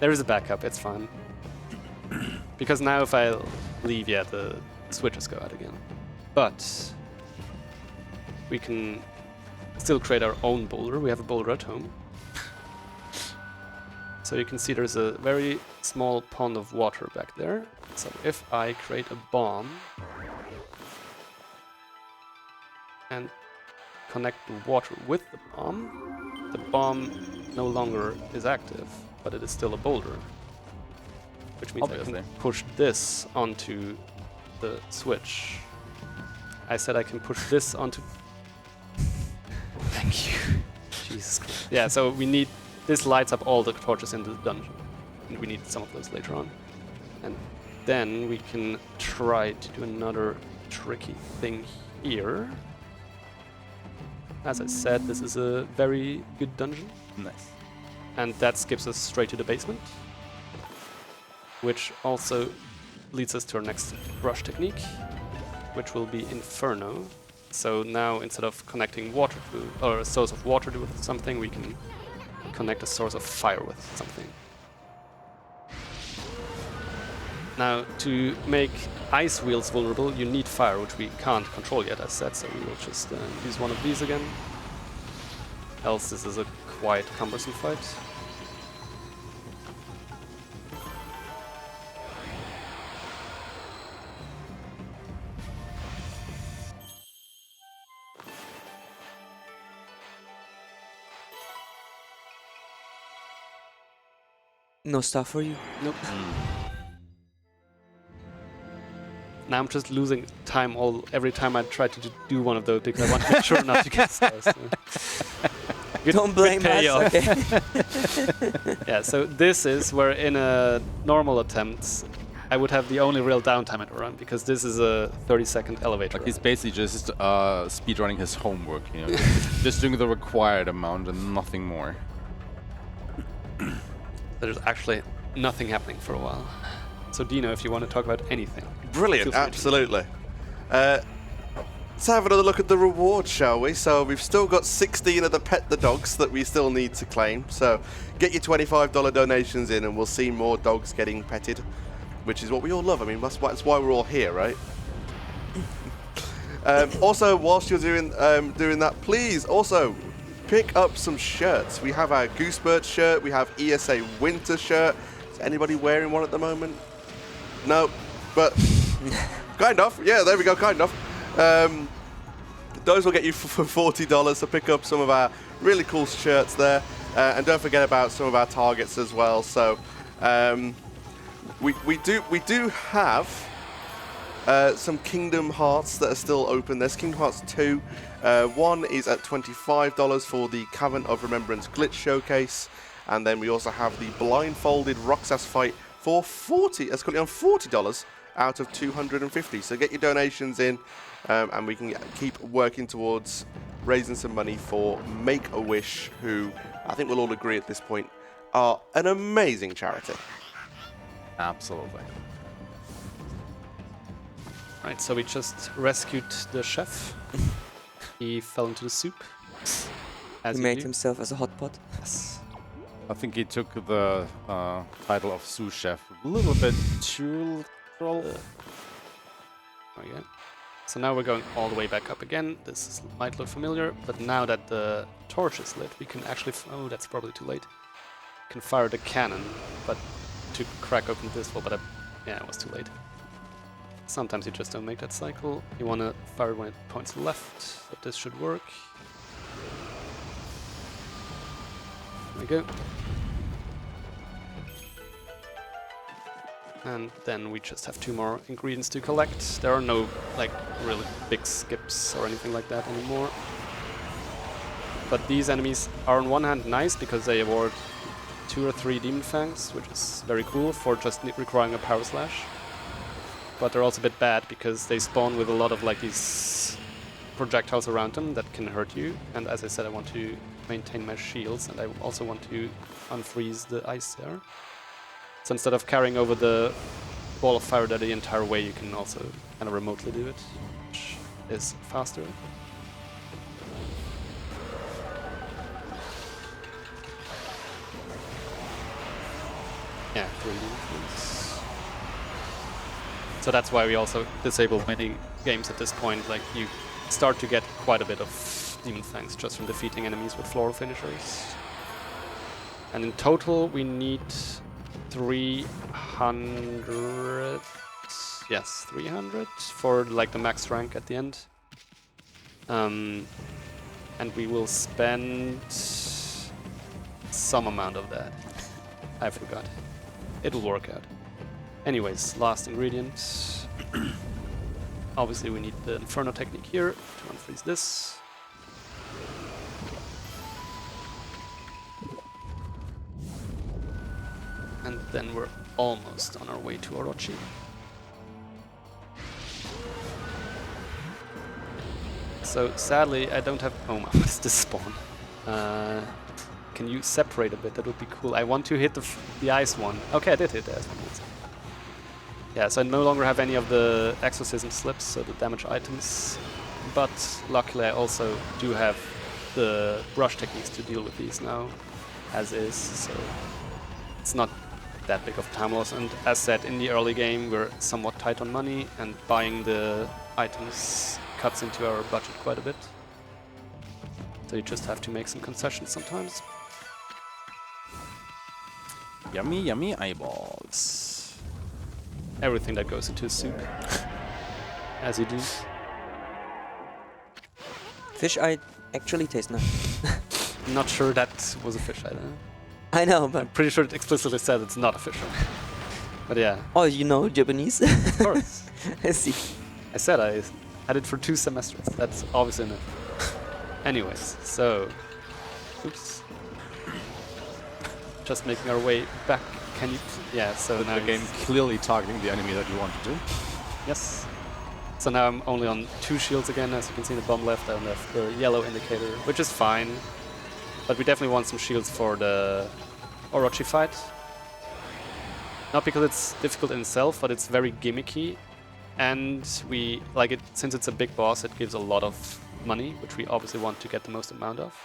Speaker 2: there is a backup, it's fine. Because now if I leave, yeah, the switches go out again. But we can still create our own boulder. We have a boulder at home. So you can see there's a very small pond of water back there. So if I create a bomb and connect the water with the bomb no longer is active, but it is still a boulder. Which means I can push this onto the switch. I said I can push this onto... Thank you. Jesus Christ. Yeah, so we need... This lights up all the torches in the dungeon. And we need some of those later on. And then we can try to do another tricky thing here. As I said, this is a very good dungeon.
Speaker 5: Nice.
Speaker 2: And that skips us straight to the basement. Which also leads us to our next brush technique, which will be Inferno. So now instead of connecting water to, or a source of water with something, we can connect a source of fire with something. Now, to make ice wheels vulnerable, you need fire, which we can't control yet, as said, so we will just use one of these again. Else this is a quite cumbersome fight.
Speaker 3: No stuff for you?
Speaker 2: Nope. Now I'm just losing time every time I try to do one of those because I want to make sure not to get stars.
Speaker 3: Don't blame us, okay?
Speaker 2: Yeah, so this is where in a normal attempt I would have the only real downtime at a run because this is a 30-second elevator.
Speaker 5: Like he's basically just speedrunning his homework, you know, just doing the required amount and nothing more.
Speaker 2: There's actually nothing happening for a while. So Dino, if you want to talk about anything.
Speaker 1: Brilliant, absolutely. Let's have another look at the rewards, shall we? So we've still got 16 of the Pet the Dogs that we still need to claim. So get your $25 donations in and we'll see more dogs getting petted, which is what we all love. I mean, that's why we're all here, right? Also, whilst you're doing that, please also pick up some shirts. We have our Goosebird shirt. We have ESA Winter shirt. Is anybody wearing one at the moment? No, but kind of. Yeah, there we go, kind of. Those will get you for $40, so pick up some of our really cool shirts there. And don't forget about some of our targets as well. So we do have some Kingdom Hearts that are still open. There's Kingdom Hearts 2. One is at $25 for the Cavern of Remembrance Glitch Showcase. And then we also have the Blindfolded Roxas fight for $40. It's currently on $40 out of 250. So get your donations in, and we can keep working towards raising some money for Make-A-Wish, who I think we'll all agree at this point are an amazing charity.
Speaker 5: Absolutely.
Speaker 2: Right, so we just rescued the chef. He fell into the soup. As
Speaker 3: He
Speaker 2: you
Speaker 3: made
Speaker 2: do.
Speaker 3: himself as a hot pot.
Speaker 2: Yes.
Speaker 5: I think he took the title of sous chef a little bit too literal.
Speaker 2: Okay. So now we're going all the way back up again. Might look familiar, but now that the torch is lit, we can actually... oh, that's probably too late. We can fire the cannon, but to crack open this wall, but yeah, it was too late. Sometimes you just don't make that cycle. You want to fire when it points left, so this should work. There we go. And then we just have 2 more ingredients to collect. There are no like really big skips or anything like that anymore. But these enemies are on one hand nice because they award 2 or 3 Demon Fangs, which is very cool for just requiring a power slash. But they're also a bit bad because they spawn with a lot of like these projectiles around them that can hurt you. And as I said, I want to maintain my shields, and I also want to unfreeze the ice there. So instead of carrying over the ball of fire there the entire way, you can also kind of remotely do it, which is faster. Yeah, 3 demons. So So that's why we also disable many games at this point. Like you start to get quite a bit of Demon Fangs just from defeating enemies with floral finishers. And in total we need 300. Yes, 300 for like the max rank at the end. And we will spend some amount of that. I forgot. It'll work out. Anyways, last ingredient. Obviously we need the Inferno technique here to unfreeze this. And then we're almost on our way to Orochi. So sadly I don't have... Oh my, what is this spawn? Can you separate a bit? That would be cool. I want to hit the ice one. Okay, I did hit the ice one. Yeah, so I no longer have any of the exorcism slips, so the damage items. But luckily I also do have the brush techniques to deal with these now, as is. So it's not that big of time loss. And as said, in the early game we're somewhat tight on money, and buying the items cuts into our budget quite a bit. So you just have to make some concessions sometimes.
Speaker 5: Yummy, yummy eyeballs.
Speaker 2: Everything that goes into a soup. As you do.
Speaker 3: Fish eye actually tastes nice.
Speaker 2: Not sure that was a fish eye.
Speaker 3: I know, but...
Speaker 2: I'm pretty sure it explicitly said it's not a fish eye. But yeah.
Speaker 3: Oh, you know Japanese?
Speaker 2: Of course.
Speaker 3: I see.
Speaker 2: I said I had it for 2 semesters. That's obviously enough. Anyways, so... Oops. Just making our way back. Can you... Yeah, so now...
Speaker 5: The game clearly targeting the enemy that you want to do.
Speaker 2: Yes. So now I'm only on 2 shields again. As you can see in the bottom left, I only have the yellow indicator, which is fine. But we definitely want some shields for the Orochi fight. Not because it's difficult in itself, but it's very gimmicky. And we like it, since it's a big boss, it gives a lot of money, which we obviously want to get the most amount of.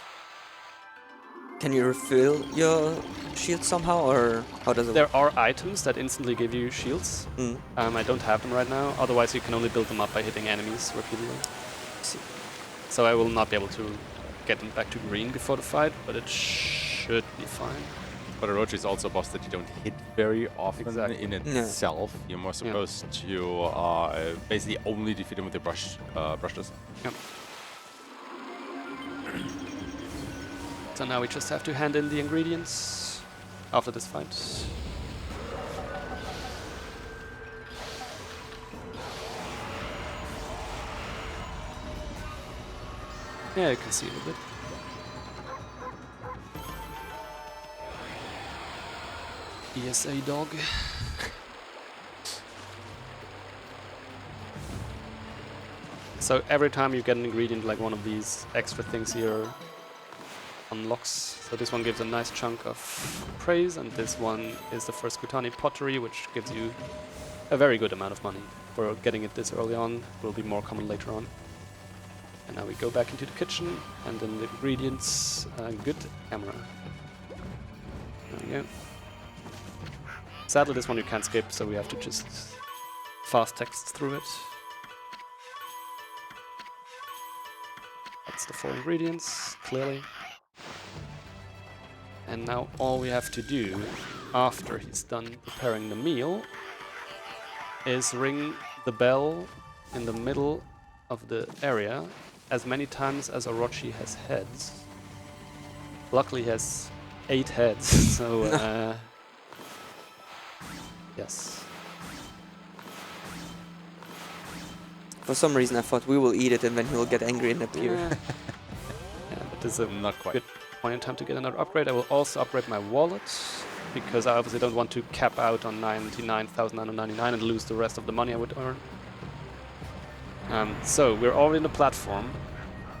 Speaker 3: Can you refill your shield somehow, or how does it
Speaker 2: There
Speaker 3: work?
Speaker 2: are items that instantly give you shields.
Speaker 3: Mm.
Speaker 2: I don't have them right now, otherwise you can only build them up by hitting enemies repeatedly.
Speaker 3: See.
Speaker 2: So I will not be able to get them back to green before the fight, but it should be fine.
Speaker 5: But Orochi is also a boss that you don't hit very often
Speaker 2: Exactly.
Speaker 5: in itself. You're more supposed to basically only defeat him with your brushes.
Speaker 2: Yep. So now we just have to hand in the ingredients after this fight. Yeah, you can see it a bit. ESA dog. So every time you get an ingredient like one of these extra things here unlocks. So this one gives a nice chunk of praise, and this one is the first Kutani pottery, which gives you a very good amount of money. For getting it this early on, will be more common later on. And now we go back into the kitchen, and then the ingredients, good camera. There we go. Sadly this one you can't skip, so we have to just fast text through it. That's the 4 ingredients, clearly. And now all we have to do, after he's done preparing the meal, is ring the bell in the middle of the area as many times as Orochi has heads. Luckily he has 8 heads, so yes.
Speaker 3: For some reason I thought we will eat it and then he'll get angry and appear.
Speaker 2: Yeah, but this is a
Speaker 5: Not quite.
Speaker 2: good point in time to get another upgrade. I will also upgrade my wallet, because I obviously don't want to cap out on 99,999 and lose the rest of the money I would earn. So we're already in the platform.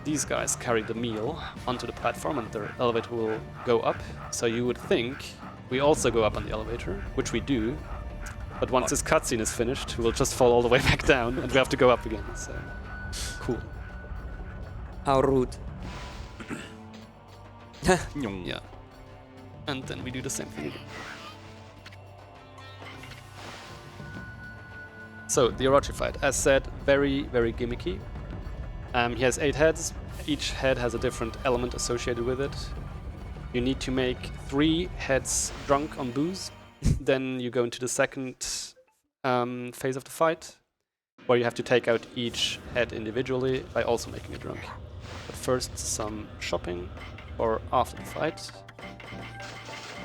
Speaker 2: These guys carry the meal onto the platform and the elevator will go up. So you would think we also go up on the elevator, which we do. But once this cutscene is finished, we'll just fall all the way back down and we have to go up again. So cool.
Speaker 3: How rude.
Speaker 2: Yeah. And then we do the same thing again. So, the Orochi fight. As said, very, very gimmicky. He has 8 heads. Each head has a different element associated with it. You need to make 3 heads drunk on booze. Then you go into the second phase of the fight, where you have to take out each head individually by also making it drunk. But first, some shopping, or after the fight.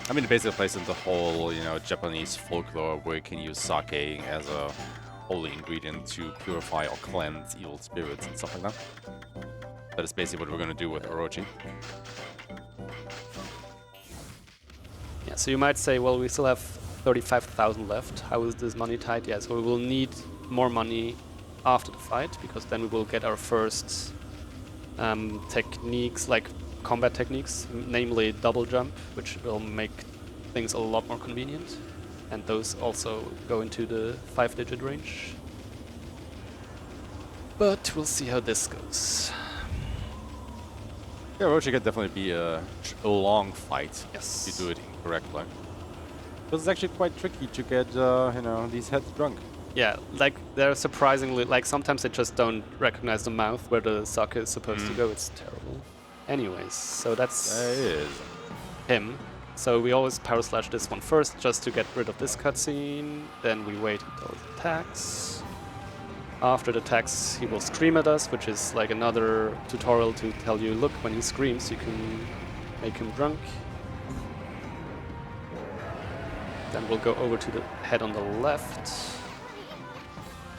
Speaker 5: I mean, it basically plays into the whole, you know, Japanese folklore where you can use sake as a holy ingredient to purify or cleanse evil spirits and stuff like that. That is basically what we're going to do with Orochi.
Speaker 2: Yeah, so you might say, well, we still have 35,000 left. How is this money tight? Yeah, so we will need more money after the fight, because then we will get our first techniques, like combat techniques, namely double jump, which will make things a lot more convenient. And those also go into the 5-digit range. But we'll see how this goes.
Speaker 5: Yeah, Orochi can definitely be a long fight
Speaker 2: Yes.
Speaker 5: if you do it incorrectly. Because it's actually quite tricky to get, you know, these heads drunk.
Speaker 2: Yeah, like they're surprisingly, like sometimes they just don't recognize the mouth where the sake is supposed to go. It's terrible. Anyways, so that's
Speaker 5: That is.
Speaker 2: him. So we always power slash this one first just to get rid of this cutscene. Then we wait until it attacks. After the attacks, he will scream at us, which is like another tutorial to tell you, look, when he screams, you can make him drunk. Then we'll go over to the head on the left.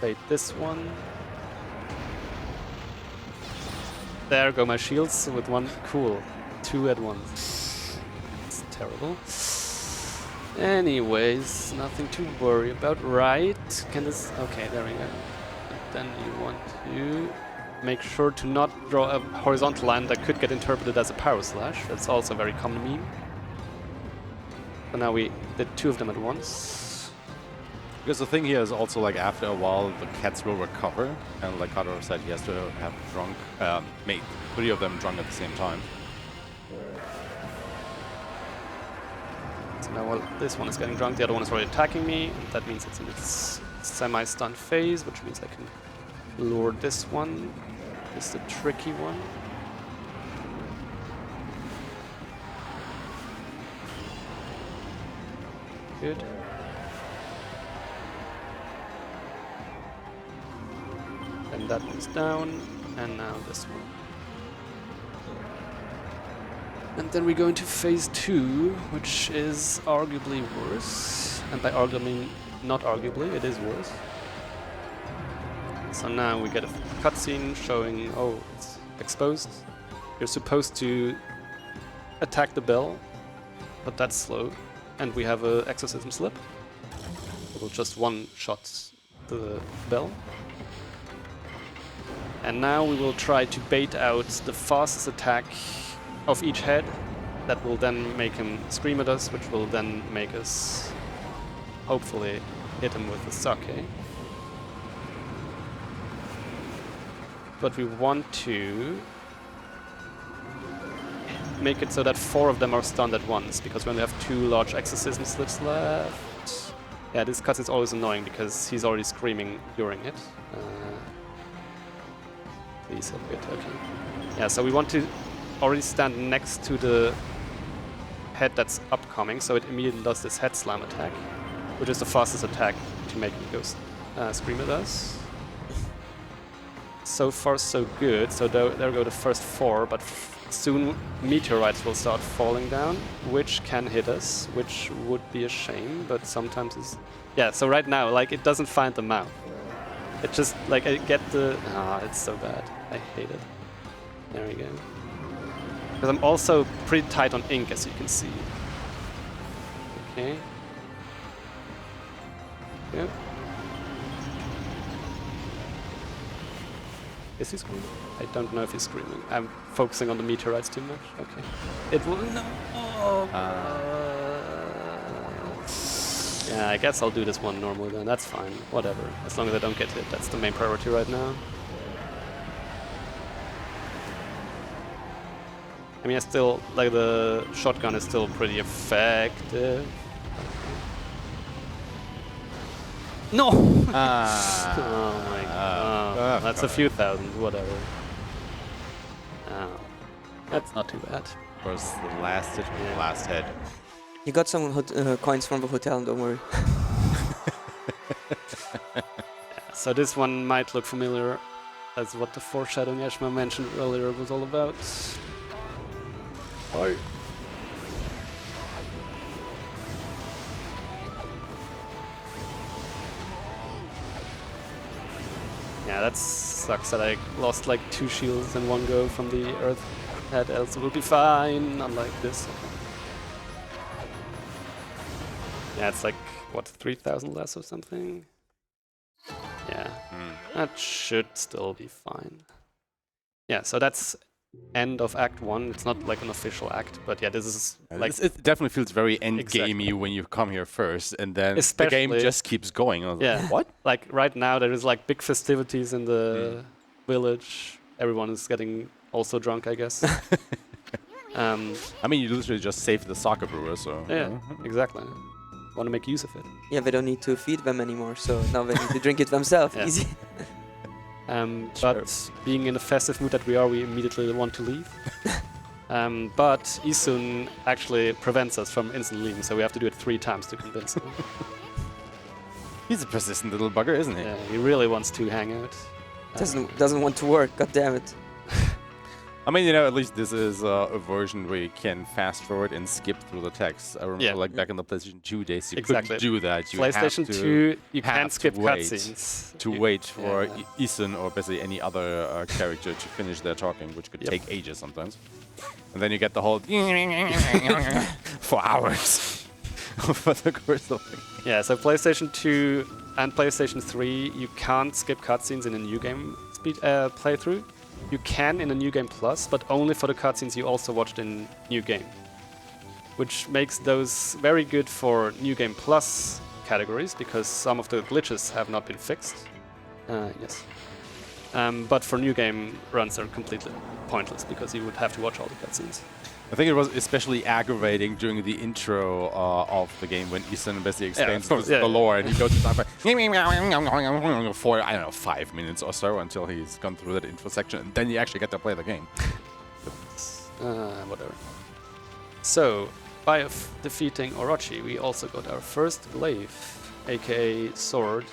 Speaker 2: Bait this one. There go my shields with one. Cool. 2 at once. It's terrible. Anyways, nothing to worry about, right? Can this... Okay, there we go. Then you want to make sure to not draw a horizontal line that could get interpreted as a power slash. That's also a very common meme. So now we did 2 of them at once.
Speaker 5: Because the thing here is also, like, after a while, the cats will recover. And like Cadarev said, he has to have drunk, made 3 of them drunk at the same time.
Speaker 2: So now while this one is getting drunk, the other one is already attacking me. That means it's in its semi-stun phase, which means I can lure this one. This is the tricky one. Good. And that one's down, and now this one. And then we go into phase 2, which is arguably worse. And by arguably, I mean not arguably, it is worse. So now we get a cutscene showing, oh, it's exposed. You're supposed to attack the bell, but that's slow. And we have an exorcism slip. It will just one-shot the bell. And now we will try to bait out the fastest attack of each head. That will then make him scream at us, which will then make us hopefully hit him with the sake. But we want to make it so that 4 of them are stunned at once, because when we have 2 large exorcism slips left... Yeah, this cutscene is always annoying because he's already screaming during it. Please help me attack him. Yeah, so we want to already stand next to the head that's upcoming, so it immediately does this head slam attack, which is the fastest attack to make him go scream at us. So far so good, so there go the first 4, but soon meteorites will start falling down, which can hit us, which would be a shame, but sometimes it's... Yeah, so right now, like, it doesn't find the mouth. It just, like, I get the... Ah, it's so bad. I hate it. There we go. Because I'm also pretty tight on ink, as you can see. Okay. Yeah. Is he screaming? I don't know if he's screaming. I'm focusing on the meteorites too much. Okay. It will... No! Oh, yeah, I guess I'll do this one normally then. That's fine. Whatever. As long as I don't get hit. That's the main priority right now. I mean, I still... Like, the shotgun is still pretty effective. No!
Speaker 5: Ah.
Speaker 2: Oh my god. That's a few thousand, whatever. That's not too bad.
Speaker 5: Of course, the last hit,
Speaker 2: Yeah.
Speaker 5: the last head.
Speaker 3: You got some coins from the hotel, don't worry.
Speaker 2: So this one might look familiar. That's what the foreshadowing Eshma mentioned earlier was all about. Oh. Yeah, that sucks that I lost like 2 shields in one go from the earth head, else it will be fine, unlike this. Yeah, it's like, what, 3,000 less or something? Yeah, that should still be fine. Yeah, so that's end of Act 1. It's not like an official act, but yeah, this is like...
Speaker 5: It definitely feels very endgamey
Speaker 2: Exactly.
Speaker 5: when you come here first, and then
Speaker 2: Especially-
Speaker 5: the game just keeps going. I was
Speaker 2: Yeah.
Speaker 5: like, what?
Speaker 2: Like right now there is like big festivities in the village. Everyone is getting also drunk, I guess.
Speaker 5: I mean, you literally just saved the soccer brewer, so...
Speaker 2: Yeah, exactly. Want to make use of it.
Speaker 3: Yeah, they don't need to feed them anymore, so now they need to drink it themselves.
Speaker 2: Yeah.
Speaker 3: Easy.
Speaker 2: But being in the festive mood that we are, we immediately want to leave. But Isun actually prevents us from instantly leaving, so we have to do it 3 times to convince him.
Speaker 5: He's a persistent little bugger, isn't he?
Speaker 2: Yeah, he really wants to hang out.
Speaker 3: Doesn't want to work. God damn it.
Speaker 5: I mean, you know, at least this is a version where you can fast forward and skip through the text. I remember,
Speaker 2: Yeah.
Speaker 5: like back in the PlayStation 2 days, you
Speaker 2: Exactly.
Speaker 5: couldn't do that. You
Speaker 2: PlayStation
Speaker 5: have to
Speaker 2: 2, you
Speaker 5: have
Speaker 2: can't
Speaker 5: to
Speaker 2: skip
Speaker 5: wait
Speaker 2: cutscenes.
Speaker 5: to
Speaker 2: You-
Speaker 5: wait for
Speaker 2: yeah.
Speaker 5: Isun or basically any other character to finish their talking, which could
Speaker 2: Yep.
Speaker 5: take ages sometimes. And then you get the whole for hours over the course of the game.
Speaker 2: Yeah, so PlayStation 2 and PlayStation 3, you can't skip cutscenes in a new game playthrough. You can in a New Game Plus, but only for the cutscenes you also watched in New Game. Which makes those very good for New Game Plus categories, because some of the glitches have not been fixed. Yes. But for New Game runs are completely pointless, because you would have to watch all the cutscenes.
Speaker 5: I think it was especially aggravating during the intro of the game when Isun basically explains
Speaker 2: course,
Speaker 5: the
Speaker 2: yeah.
Speaker 5: lore, and he goes to talk about for, I don't know, 5 minutes or so until he's gone through that intro section, and then you actually get to play the game.
Speaker 2: Whatever. So, by defeating Orochi, we also got our first glaive, aka sword,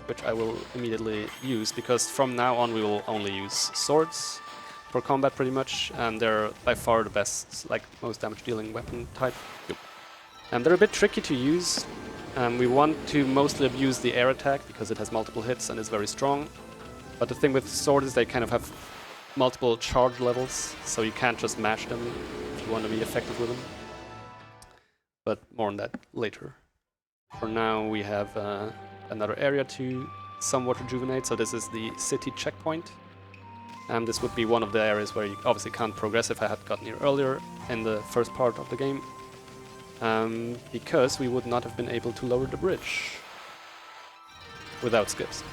Speaker 2: which I will immediately use, because from now on we will only use swords for combat pretty much, and they're by far the best, like most damage dealing weapon type. And they're a bit tricky to use. We want to mostly abuse the air attack because it has multiple hits and is very strong. But the thing with swords is they kind of have multiple charge levels, so you can't just mash them if you want to be effective with them. But more on that later. For now we have another area to somewhat rejuvenate, so this is the city checkpoint. And this would be one of the areas where you obviously can't progress if I had gotten here earlier in the first part of the game. Because we would not have been able to lower the bridge without skips.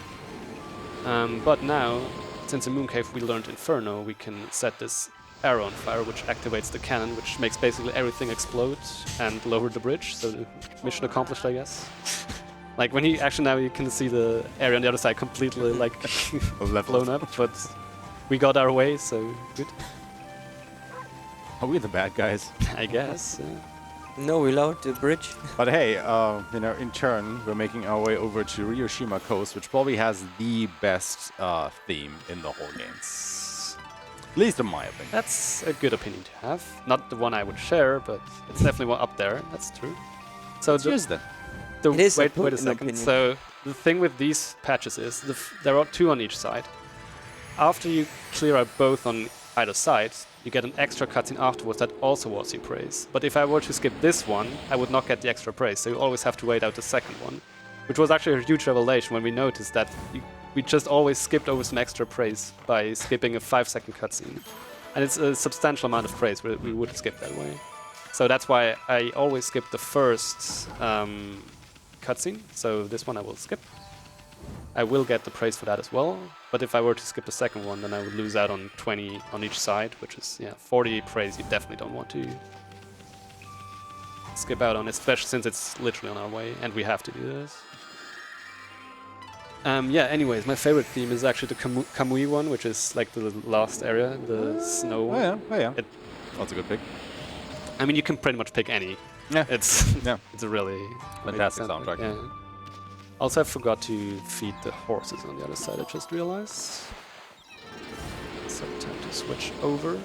Speaker 2: But now, since in Mooncave we learned Inferno, we can set this arrow on fire, which activates the cannon, which makes basically everything explode and lower the bridge. So mission accomplished, I guess. Like when he actually now you can see the area on the other side completely like blown up, but we got our way, so good.
Speaker 5: Are we the bad guys?
Speaker 2: I guess.
Speaker 3: No, we lowered the bridge.
Speaker 5: But hey, you know, in turn, we're making our way over to Ryoshima Coast, which probably has the best theme in the whole game. At least in my opinion.
Speaker 2: That's a good opinion to have. Not the one I would share, but it's definitely one up there. That's true. So
Speaker 5: Cheers then.
Speaker 3: It is
Speaker 2: wait a
Speaker 3: an
Speaker 2: second.
Speaker 3: opinion.
Speaker 2: So the thing with these patches is there are 2 on each side. After you clear out both on either side, you get an extra cutscene afterwards that also awards you praise. But if I were to skip this one, I would not get the extra praise, so you always have to wait out the second one. Which was actually a huge revelation when we noticed that we just always skipped over some extra praise by skipping a 5-second cutscene. And it's a substantial amount of praise we would skip that way. So that's why I always skip the first cutscene, so this one I will skip. I will get the praise for that as well, but if I were to skip the second one, then I would lose out on 20 on each side, which is 40 praise you definitely don't want to skip out on, especially since it's literally on our way, and we have to do this. Yeah, anyways, my favorite theme is actually the Kamui one, which is like the last area, the snow one.
Speaker 5: Oh yeah. That's a good pick.
Speaker 2: I mean, you can pretty much pick any.
Speaker 5: Yeah.
Speaker 2: It's
Speaker 5: Yeah.
Speaker 2: it's a really
Speaker 5: Fantastic
Speaker 2: great
Speaker 5: soundtrack.
Speaker 2: Yeah. Also, I forgot to feed the horses on the other side. I just realized. So time to switch over.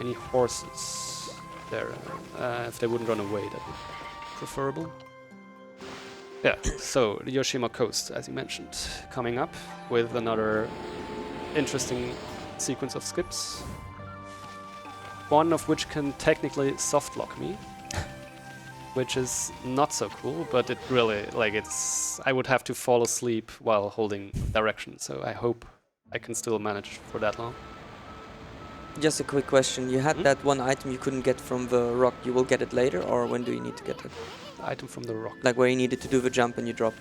Speaker 2: Any horses there? If they wouldn't run away, that would be preferable. Yeah. So the Yoshima Coast, as you mentioned, coming up with another interesting sequence of skips. One of which can technically soft lock me, which is not so cool, but it really, like, it's... I would have to fall asleep while holding direction, so I hope I can still manage for that long.
Speaker 3: Just a quick question. You had that one item you couldn't get from the rock. You will get it later, or when do you need to get it?
Speaker 2: Item from the rock.
Speaker 3: Like where you needed to do the jump and you dropped.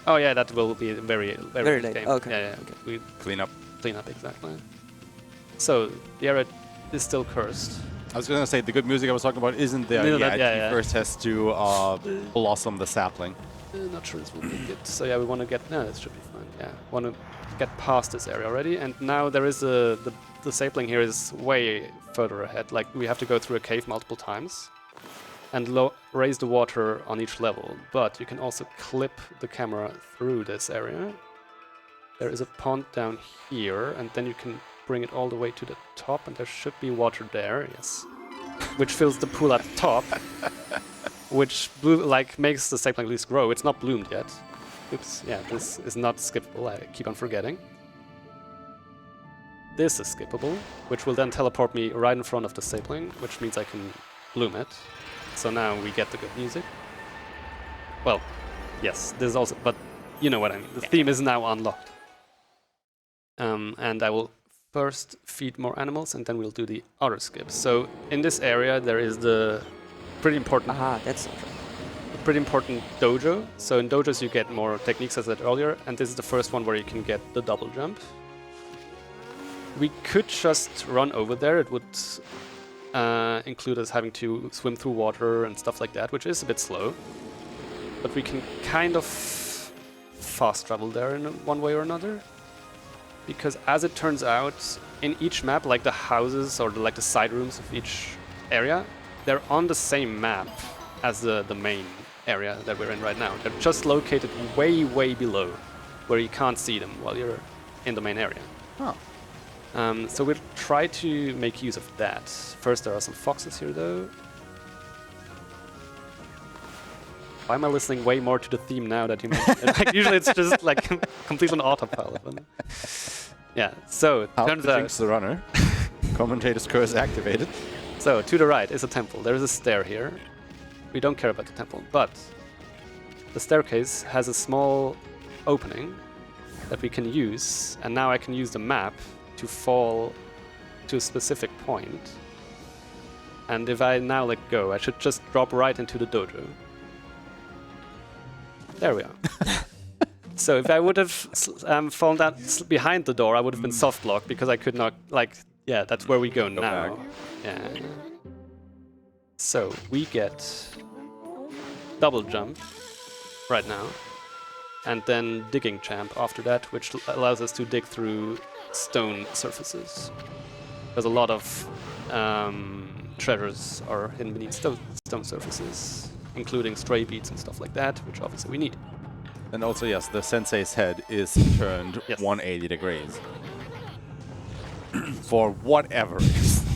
Speaker 2: Oh yeah, that will be very
Speaker 3: Very late.
Speaker 2: game.
Speaker 3: Okay.
Speaker 2: Yeah,
Speaker 3: Okay.
Speaker 2: we
Speaker 5: Clean up.
Speaker 2: clean up, exactly. So, the area is still cursed.
Speaker 5: I was gonna say the good music I was talking about isn't there
Speaker 2: No,
Speaker 5: yet.
Speaker 2: yeah.
Speaker 5: He first has to blossom the sapling.
Speaker 2: Not sure this will be good. So yeah, we want to get... No, this should be fine. Yeah, want to get past this area already. And now there is the sapling here is way further ahead. Like, we have to go through a cave multiple times and raise the water on each level. But you can also clip the camera through this area. There is a pond down here, and then you can bring it all the way to the top, and there should be water there, yes. Which fills the pool at the top, which makes the sapling leaves grow. It's not bloomed yet. Oops, yeah, this is not skippable, I keep on forgetting. This is skippable, which will then teleport me right in front of the sapling, which means I can bloom it. So now we get the good music. Well, yes, this is also, but you know what I mean. The theme is now unlocked. And I will first feed more animals, and then we'll do the other skips. So in this area, there is the pretty important,
Speaker 3: Aha, that's
Speaker 2: dojo. So in dojos, you get more techniques, as I said earlier, and this is the first one where you can get the double jump. We could just run over there. It would include us having to swim through water and stuff like that, which is a bit slow. But we can kind of fast travel there in one way or another. Because as it turns out, in each map, like the houses or the side rooms of each area, they're on the same map as the main area that we're in right now. They're just located way, way below, where you can't see them while you're in the main area.
Speaker 5: Oh.
Speaker 2: So we'll try to make use of that. First, there are some foxes here, though. Why am I listening way more to the theme now that you mentioned it? Like, usually it's just like completely on autopilot. Yeah, so it turns out...
Speaker 5: the runner. Commentator's curse activated.
Speaker 2: So to the right is a temple. There is a stair here. We don't care about the temple, but the staircase has a small opening that we can use, and now I can use the map to fall to a specific point. And if I now let go, I should just drop right into the dojo. There we are. So if I would have fallen down behind the door, I would have been soft locked because I could not, yeah, that's where we go now.
Speaker 5: back.
Speaker 2: Yeah. So we get double jump right now, and then digging champ after that, which allows us to dig through stone surfaces. There's a lot of treasures are hidden beneath stone surfaces, including stray beads and stuff like that, which obviously we need.
Speaker 5: And also, yes, the sensei's head is turned 180 degrees. For whatever reason.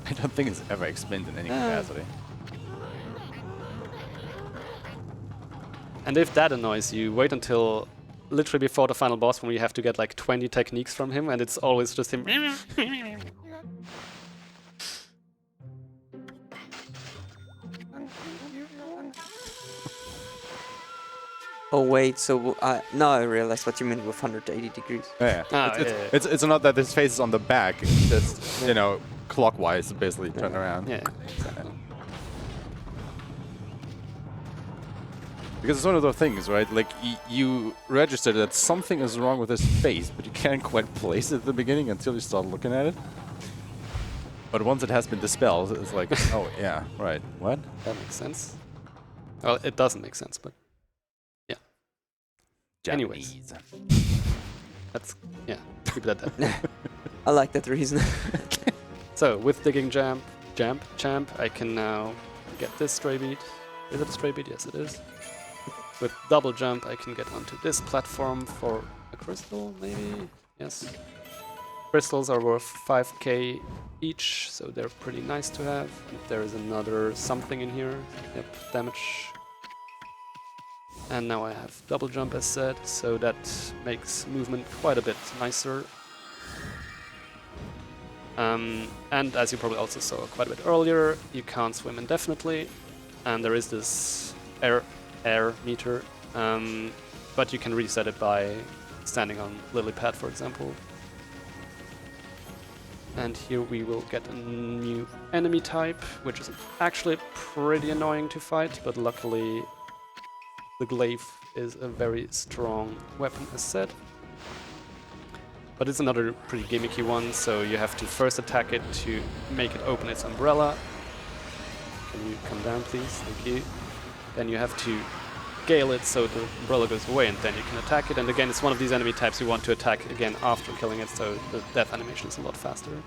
Speaker 5: I don't think it's ever explained in any capacity.
Speaker 2: And if that annoys you, wait until literally before the final boss when we have to get like 20 techniques from him, and it's always just him.
Speaker 3: Oh wait, so now I realize what you meant with 180 degrees.
Speaker 5: Yeah. It's not that his face is on the back, it's just, you know, clockwise, basically, turn around.
Speaker 2: Yeah, exactly.
Speaker 5: Because it's one of those things, right? Like, you register that something is wrong with his face, but you can't quite place it at the beginning until you start looking at it. But once it has been dispelled, it's like, oh, yeah, right. What?
Speaker 2: That makes sense. Well, it doesn't make sense, but
Speaker 5: Japanese.
Speaker 2: that's keep it at that.
Speaker 3: I like that reason.
Speaker 2: So with digging champ, I can now get this stray bead. Is it a stray bead? Yes, it is. With double jump, I can get onto this platform for a crystal, maybe. Yes. Crystals are worth 5k each, so they're pretty nice to have. And there is another something in here. Yep, damage. And now I have double jump as said, so that makes movement quite a bit nicer. And as you probably also saw quite a bit earlier, you can't swim indefinitely, and there is this air meter, but you can reset it by standing on lily pad, for example. And here we will get a new enemy type, which is actually pretty annoying to fight, but luckily the glaive is a very strong weapon as said. But it's another pretty gimmicky one, so you have to first attack it to make it open its umbrella. Can you come down please? Thank you. Then you have to gale it so the umbrella goes away, and then you can attack it. And again, it's one of these enemy types you want to attack again after killing it, so the death animation is a lot faster. And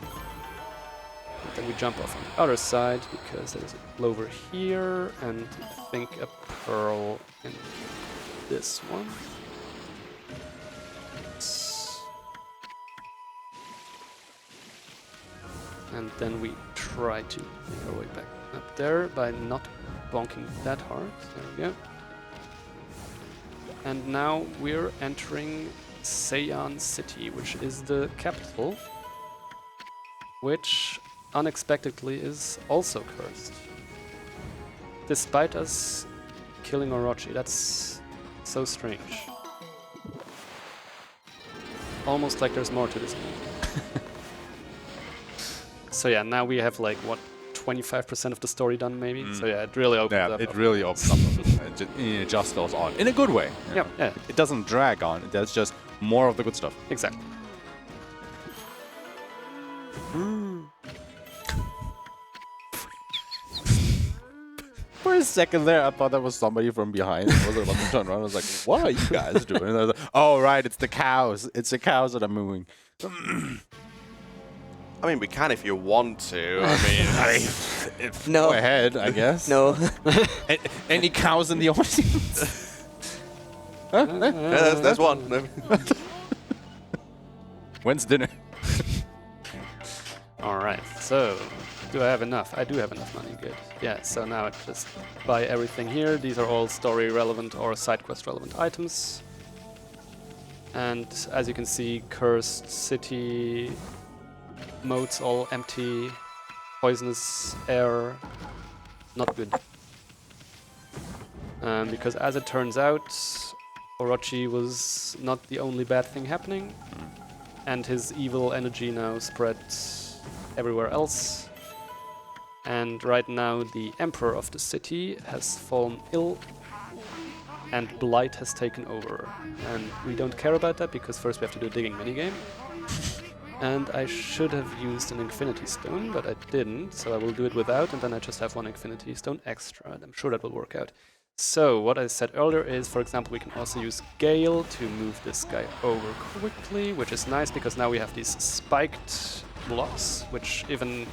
Speaker 2: then we jump off on the other side, because there's a clover here, and I think a pearl in this one. And then we try to make our way back up there by not bonking that hard. There we go. And now we're entering Seiyan City, which is the capital, which unexpectedly is also cursed. Despite us killing Orochi, that's so strange. Almost like there's more to this game. So yeah, now we have like, what, 25% of the story done maybe? So yeah, it really opens up.
Speaker 5: Yeah, it really opens up. It just goes on. In a good way.
Speaker 2: Yeah, yeah.
Speaker 5: It doesn't drag on. There's just more of the good stuff.
Speaker 2: Exactly.
Speaker 5: For a second there, I thought that was somebody from behind. I was about to turn around. I was like, what are you guys doing? And I was like, oh, right, it's the cows. It's the cows that are moving.
Speaker 1: I mean, we can if you want to. I mean,
Speaker 3: No.
Speaker 5: Go ahead, I guess.
Speaker 3: No.
Speaker 5: Any cows in the audience?
Speaker 1: yeah, there's one.
Speaker 5: When's dinner?
Speaker 2: Alright, so do I have enough? I do have enough money, good. Yeah, so now I just buy everything here. These are all story relevant or side quest relevant items. And as you can see, cursed city, modes all empty, poisonous air, not good. Because as it turns out, Orochi was not the only bad thing happening, and his evil energy now spreads everywhere else. And right now the emperor of the city has fallen ill, and blight has taken over. And we don't care about that, because first we have to do a digging minigame. And I should have used an Infinity Stone, but I didn't, so I will do it without, and then I just have one Infinity Stone extra, and I'm sure that will work out. So, what I said earlier is, for example, we can also use Gale to move this guy over quickly, which is nice, because now we have these spiked blocks, which if an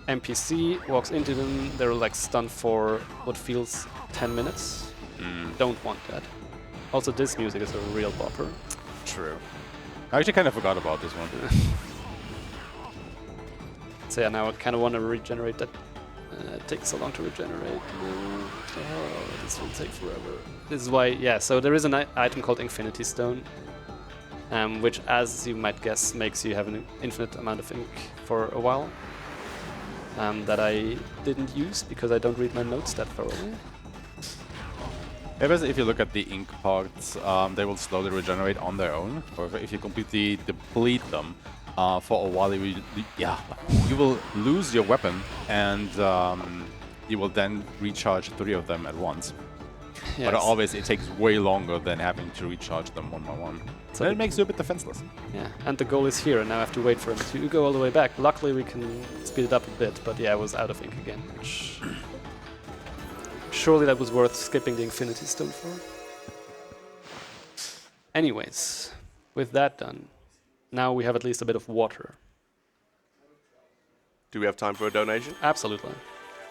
Speaker 2: NPC walks into them, they're like stunned for what feels 10 minutes. Don't want that. Also, this music is a real bopper.
Speaker 5: True. I actually kind of forgot about this one.
Speaker 2: So yeah, now I kind of want to regenerate that. It takes so long to regenerate. Oh, this will take forever. This is why, yeah, so there is an item called Infinity Stone, which, as you might guess, makes you have an infinite amount of ink for a while. That I didn't use because I don't read my notes that thoroughly.
Speaker 5: Yeah, basically, if you look at the ink parts, they will slowly regenerate on their own. Or if you completely deplete them, for a while, you will lose your weapon, and you will then recharge 3 of them at once.
Speaker 2: Yes.
Speaker 5: But always, it takes way longer than having to recharge them one by one. So it makes you a bit defenseless.
Speaker 2: Yeah, and the goal is here, and now I have to wait for him to go all the way back. Luckily, we can speed it up a bit, but yeah, I was out of ink again, which surely that was worth skipping the Infinity Stone for. Anyways, with that done, now we have at least a bit of water.
Speaker 1: Do we have time for a donation?
Speaker 2: Absolutely.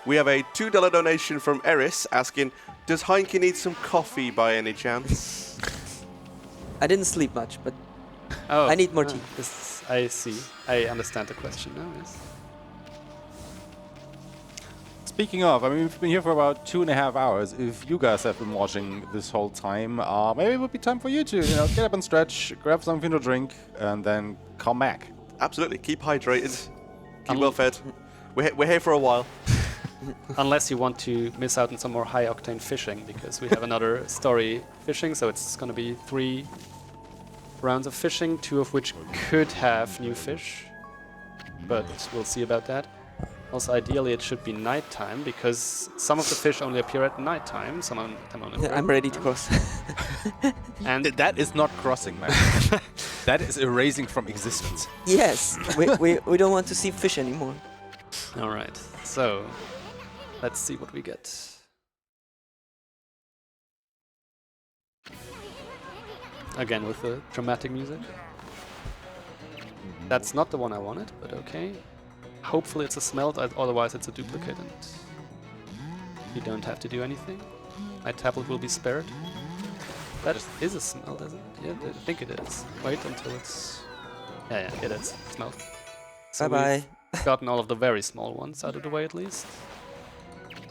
Speaker 1: We have a $2 donation from Eris asking, does Heinke need some coffee by any chance?
Speaker 3: I didn't sleep much, but
Speaker 2: Oh,
Speaker 3: I need more tea.
Speaker 2: I see. I understand the question now, yes.
Speaker 5: Speaking of, I mean, we've been here for about 2.5 hours. If you guys have been watching this whole time, maybe it would be time for you to, get up and stretch, grab something to drink, and then come back.
Speaker 1: Absolutely. Keep hydrated. Keep well fed. We're here for a while.
Speaker 2: Unless you want to miss out on some more high-octane fishing, because we have another story fishing, so it's going to be 3 rounds of fishing, 2 of which could have new fish, but we'll see about that. Also, ideally, it should be nighttime, because some of the fish only appear at nighttime, some of them only appear
Speaker 3: I'm ready to cross.
Speaker 2: And
Speaker 5: That is not crossing, man. That is erasing from existence.
Speaker 3: Yes, we don't want to see fish anymore.
Speaker 2: all right, so let's see what we get. Again with the dramatic music. That's not the one I wanted, but okay. Hopefully it's a smelt, otherwise it's a duplicate and you don't have to do anything. My tablet will be spared. That is a smelt, isn't it? Yeah, I think it is. Wait until it's... Yeah, it is. Smelt. So
Speaker 3: Bye-bye.
Speaker 2: we've gotten all of the very small ones out of the way at least.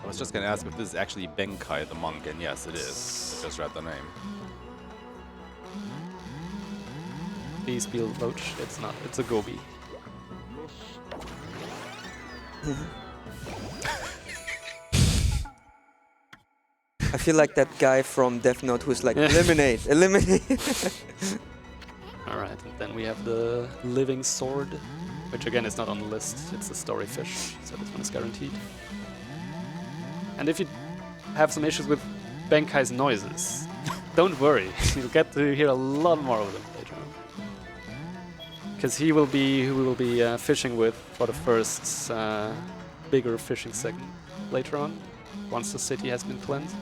Speaker 5: I was just going to ask if this is actually Benkai the monk, and yes, it is. I just read the name.
Speaker 2: Please be roach. It's not. It's a goby.
Speaker 3: I feel like that guy from Death Note who's like, eliminate, eliminate.
Speaker 2: Alright, and then we have the living sword, which again is not on the list. It's a story fish, so this one is guaranteed. And if you have some issues with Benkai's noises, don't worry. You'll get to hear a lot more of them later on. Because he will be who we will be fishing with for the first bigger fishing segment later on, once the city has been cleansed.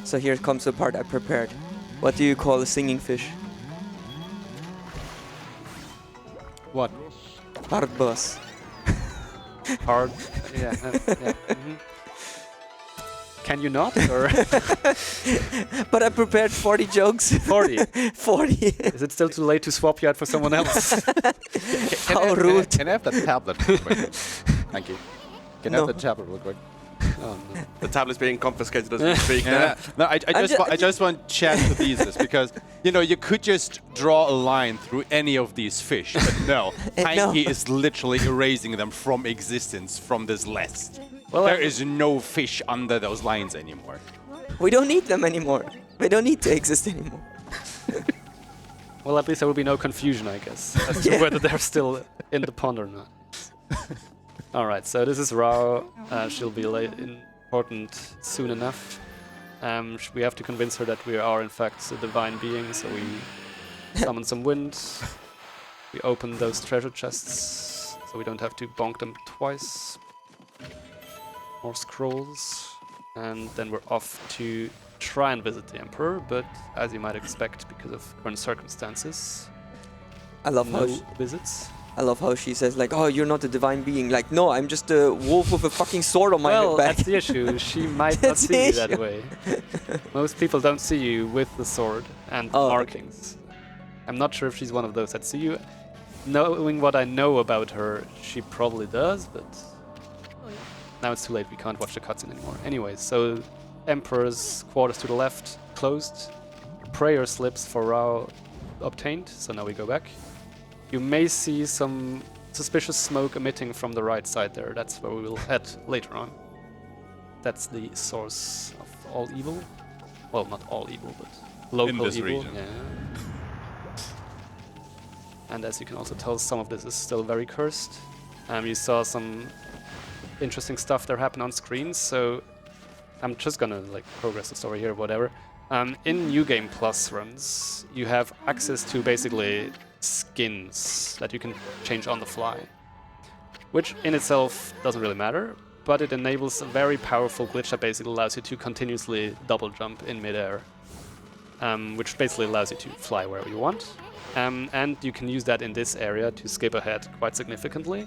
Speaker 3: So here comes the part I prepared. What do you call a singing fish?
Speaker 2: What?
Speaker 3: Barbos.
Speaker 2: Hard? Yeah. Mhm. Can you not? Or
Speaker 3: But I prepared 40 jokes.
Speaker 2: 40?
Speaker 3: 40.
Speaker 2: Is it still too late to swap you out for someone else?
Speaker 3: How rude.
Speaker 5: Can I have that tablet real quick? Thank you. Can I
Speaker 3: No.
Speaker 5: have the tablet real quick?
Speaker 2: Oh, no.
Speaker 1: The tablet's being confiscated as we speak now.
Speaker 5: No, I just want chat to thesis because you could just draw a line through any of these fish, but no,
Speaker 3: No.
Speaker 5: Heinke is literally erasing them from existence from this list.
Speaker 2: Well,
Speaker 5: There is no fish under those lines anymore.
Speaker 3: We don't need them anymore. They don't need to exist anymore.
Speaker 2: Well, at least there will be no confusion, I guess, as to whether they're still in the pond or not. Alright, so this is Rao. She'll be important soon enough. We have to convince her that we are in fact a divine being, so we summon some wind. We open those treasure chests, so we don't have to bonk them twice. More scrolls. And then we're off to try and visit the Emperor, but as you might expect, because of current circumstances,
Speaker 3: I love
Speaker 2: no
Speaker 3: how
Speaker 2: visits.
Speaker 3: I love how she says like, oh, you're not a divine being. Like, no, I'm just a wolf with a fucking sword on my
Speaker 2: Well,
Speaker 3: back.
Speaker 2: that's the issue. She might not
Speaker 3: That's
Speaker 2: see
Speaker 3: the
Speaker 2: you that
Speaker 3: issue.
Speaker 2: way. Most people don't see you with the sword and
Speaker 3: Oh, okay.
Speaker 2: markings. I'm not sure if she's one of those that see you. Knowing what I know about her, she probably does, but now it's too late. We can't watch the cutscene anymore. Anyways, so Emperor's quarters to the left closed. Prayer slips for Rao obtained, so now we go back. You may see some suspicious smoke emitting from the right side there. That's where we will head later on. That's the source of all evil. Well, not all evil, but local
Speaker 5: this
Speaker 2: evil.
Speaker 5: region.
Speaker 2: Yeah. And as you can also tell, some of this is still very cursed. You saw some interesting stuff there happen on screen, so I'm just gonna progress the story here, whatever. In New Game Plus runs, you have access to basically skins that you can change on the fly, which in itself doesn't really matter, but it enables a very powerful glitch that basically allows you to continuously double jump in midair, which basically allows you to fly wherever you want. And you can use that in this area to skip ahead quite significantly,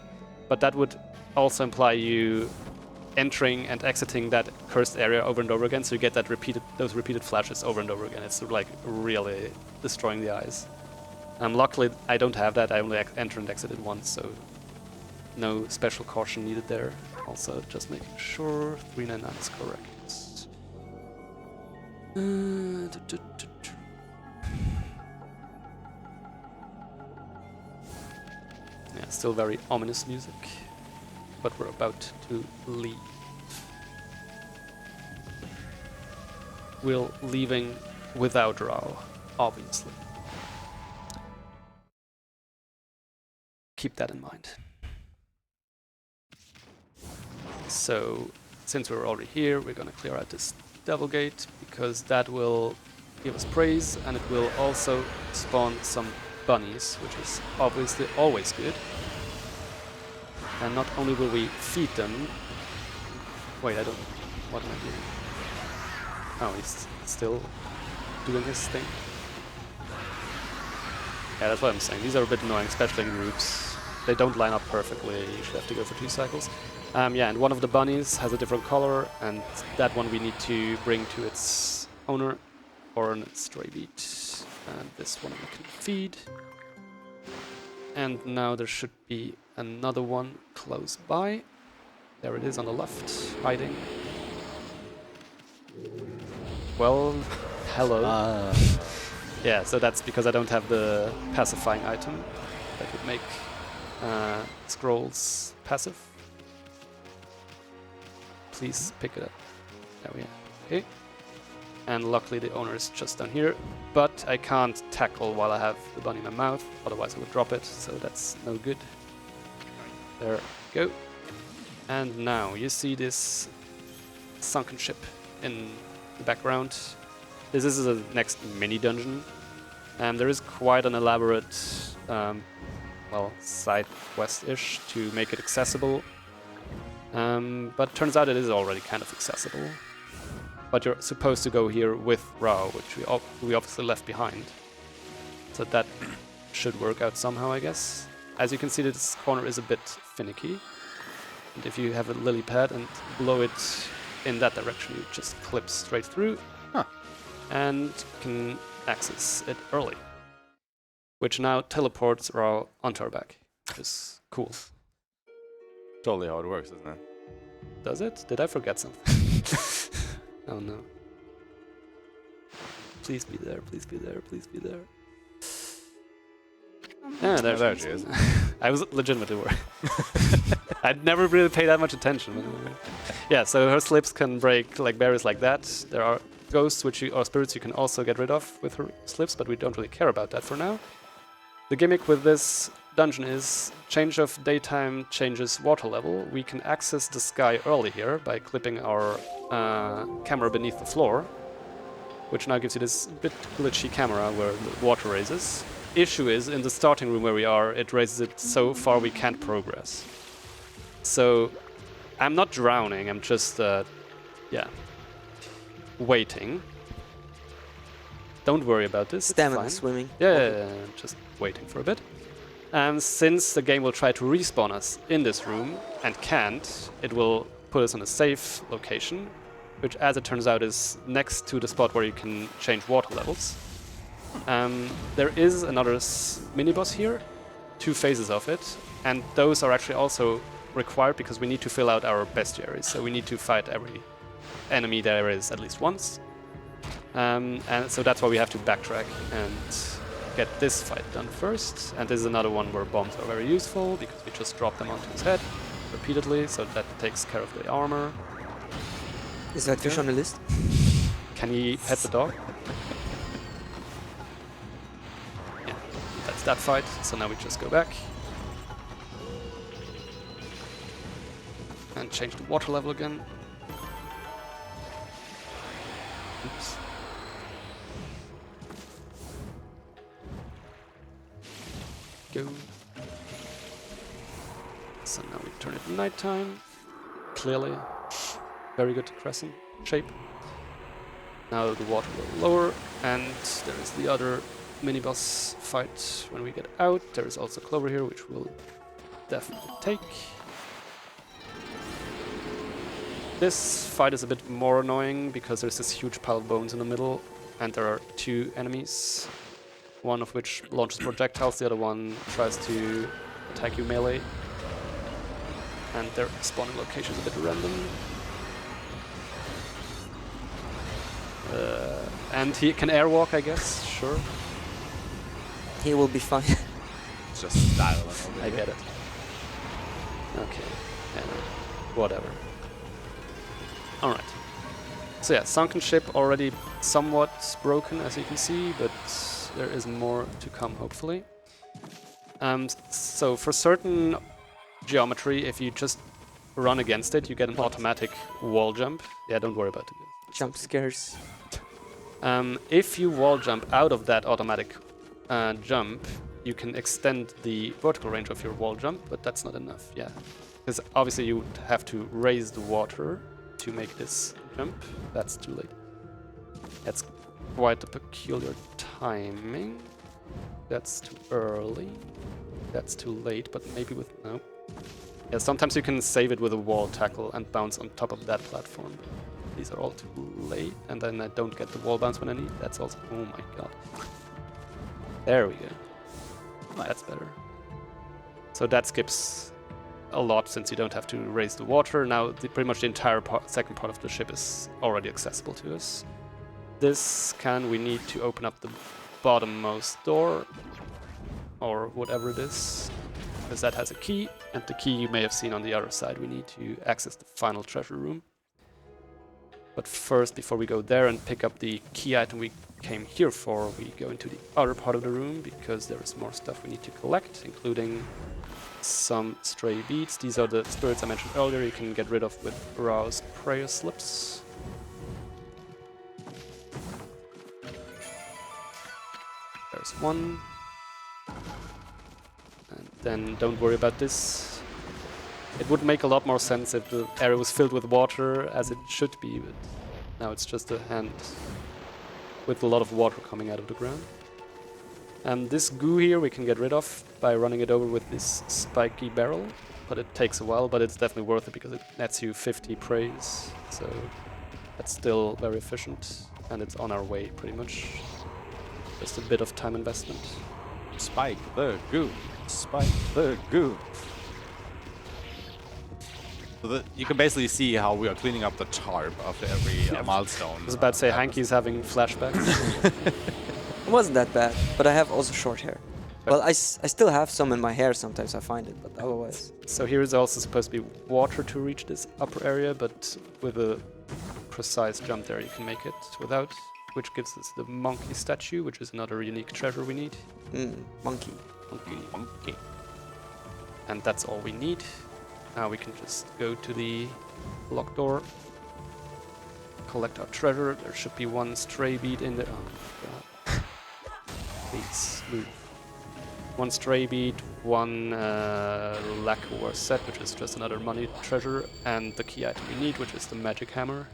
Speaker 2: but that would also imply you entering and exiting that cursed area over and over again, so you get that those repeated flashes over and over again. It's like really destroying the eyes. Luckily, I don't have that. I only entered and exited once, so no special caution needed there. Also, just making sure 399 is correct. Yeah, still very ominous music, but we're about to leave. We're leaving without Rao, obviously. Keep that in mind. So, since we're already here, we're gonna clear out this Devil Gate, because that will give us praise, and it will also spawn some bunnies, which is obviously always good. And not only will we feed them... Wait, I don't... What am I doing? Oh, he's still doing his thing. Yeah, that's what I'm saying. These are a bit annoying, especially in groups. They don't line up perfectly. You should have to go for 2 cycles. Yeah, and one of the bunnies has a different color, and that one we need to bring to its owner or on its stray beat. And this one we can feed. And now there should be another one close by. There it is on the left, hiding. Well, hello. Yeah, so that's because I don't have the pacifying item that would make scrolls passive. Please pick it up. There we are. Okay. And luckily the owner is just down here, but I can't tackle while I have the bunny in my mouth, otherwise I would drop it, so that's no good. There we go. And now you see this sunken ship in the background. This is the next mini dungeon. There is quite an elaborate, well, side quest-ish to make it accessible. But turns out it is already kind of accessible. But you're supposed to go here with Rao, which we obviously left behind. So that should work out somehow, I guess. As you can see, this corner is a bit finicky. And if you have a lily pad and blow it in that direction, you just clip straight through. And can access it early. Which now teleports Rao onto our back, which is cool.
Speaker 5: Totally how it works, isn't it?
Speaker 2: Does it? Did I forget something? Oh no. Please be there, please be there, please be there. Yeah, there she is. I was legitimately worried. I'd never really paid that much attention. Yeah, so her slips can break like barriers like that. There are ghosts or spirits you can also get rid of with her slips, but we don't really care about that for now. The gimmick with this dungeon is change of daytime changes water level. We can access the sky early here by clipping our camera beneath the floor, which now gives you this bit glitchy camera where the water raises. Issue is, in the starting room where we are, it raises it so far we can't progress. So I'm not drowning, I'm just, yeah, waiting. Don't worry about this.
Speaker 3: Stamina swimming.
Speaker 2: Yeah, just waiting for a bit. And since the game will try to respawn us in this room, and can't, it will put us in a safe location, which as it turns out is next to the spot where you can change water levels. There is another mini-boss here, 2 phases of it, and those are actually also required because we need to fill out our bestiaries, so we need to fight every enemy there is at least once. And so that's why we have to backtrack and get this fight done first. And this is another one where bombs are very useful because we just drop them onto his head repeatedly, so that takes care of the armor.
Speaker 3: Is that fish on the list?
Speaker 2: Can he pet the dog? Yeah, that's that fight. So now we just go back and change the water level again. Oops. Go. So now we turn it nighttime. clearly. Very good crescent shape. Now the water will lower, and there is the other mini-boss fight when we get out. There is also Clover here, which we'll definitely take. This fight is a bit more annoying because there's this huge pile of bones in the middle, and there are two enemies. One of which launches projectiles, the other one tries to attack you melee. And their spawning location is a bit random. And he can airwalk, I guess, sure.
Speaker 3: He will be fine.
Speaker 5: It's just style.
Speaker 2: I get it. Okay, whatever. Alright. So yeah, Sunken Ship already somewhat broken, as you can see, but there is more to come, hopefully. So for certain geometry, if you just run against it, you get an automatic wall jump. Yeah, don't worry about it.
Speaker 3: Jump scares.
Speaker 2: If you wall jump out of that automatic jump, you can extend the vertical range of your wall jump, but that's not enough, yeah. Because obviously you would have to raise the water to make this jump. That's too late. That's quite a peculiar timing. That's too early. That's too late, but maybe with... no. Yeah, sometimes you can save it with a wall tackle and bounce on top of that platform. These are all too late, and then I don't get the wall bounce when I need. That's also... oh my god. There we go. That's better. So that skips a lot since you don't have to raise the water. Now pretty much the entire second part of the ship is already accessible to us. This we need to open up the bottommost door, or whatever it is, because that has a key, and the key you may have seen on the other side. We need to access the final treasure room. But first, before we go there and pick up the key item we came here for, we go into the other part of the room, because there is more stuff we need to collect, including some stray beads. These are the spirits I mentioned earlier you can get rid of with Ra's prayer slips. There's one. And then don't worry about this. It would make a lot more sense if the area was filled with water, as it should be, but now it's just a hand with a lot of water coming out of the ground. This goo here we can get rid of by running it over with this spiky barrel, but it takes a while, but it's definitely worth it because it nets you 50 praise, so that's still very efficient, and it's on our way pretty much. Just a bit of time investment.
Speaker 5: Spike the goo. Spike the goo. So you can basically see how we are cleaning up the tarp after every milestone.
Speaker 2: I was about to say, Hanky's having flashbacks.
Speaker 3: It wasn't that bad, but I have also short hair. Well, I still have some in my hair sometimes, I find it, but otherwise...
Speaker 2: So here is also supposed to be water to reach this upper area, but with a precise jump there you can make it without, which gives us the monkey statue, which is another unique treasure we need.
Speaker 3: Monkey.
Speaker 2: Monkey. And that's all we need. Now we can just go to the locked door, collect our treasure. There should be one stray bead in there. Oh my god. Please move. One stray bead, one lacquer set, which is just another money treasure, and the key item we need, which is the magic hammer.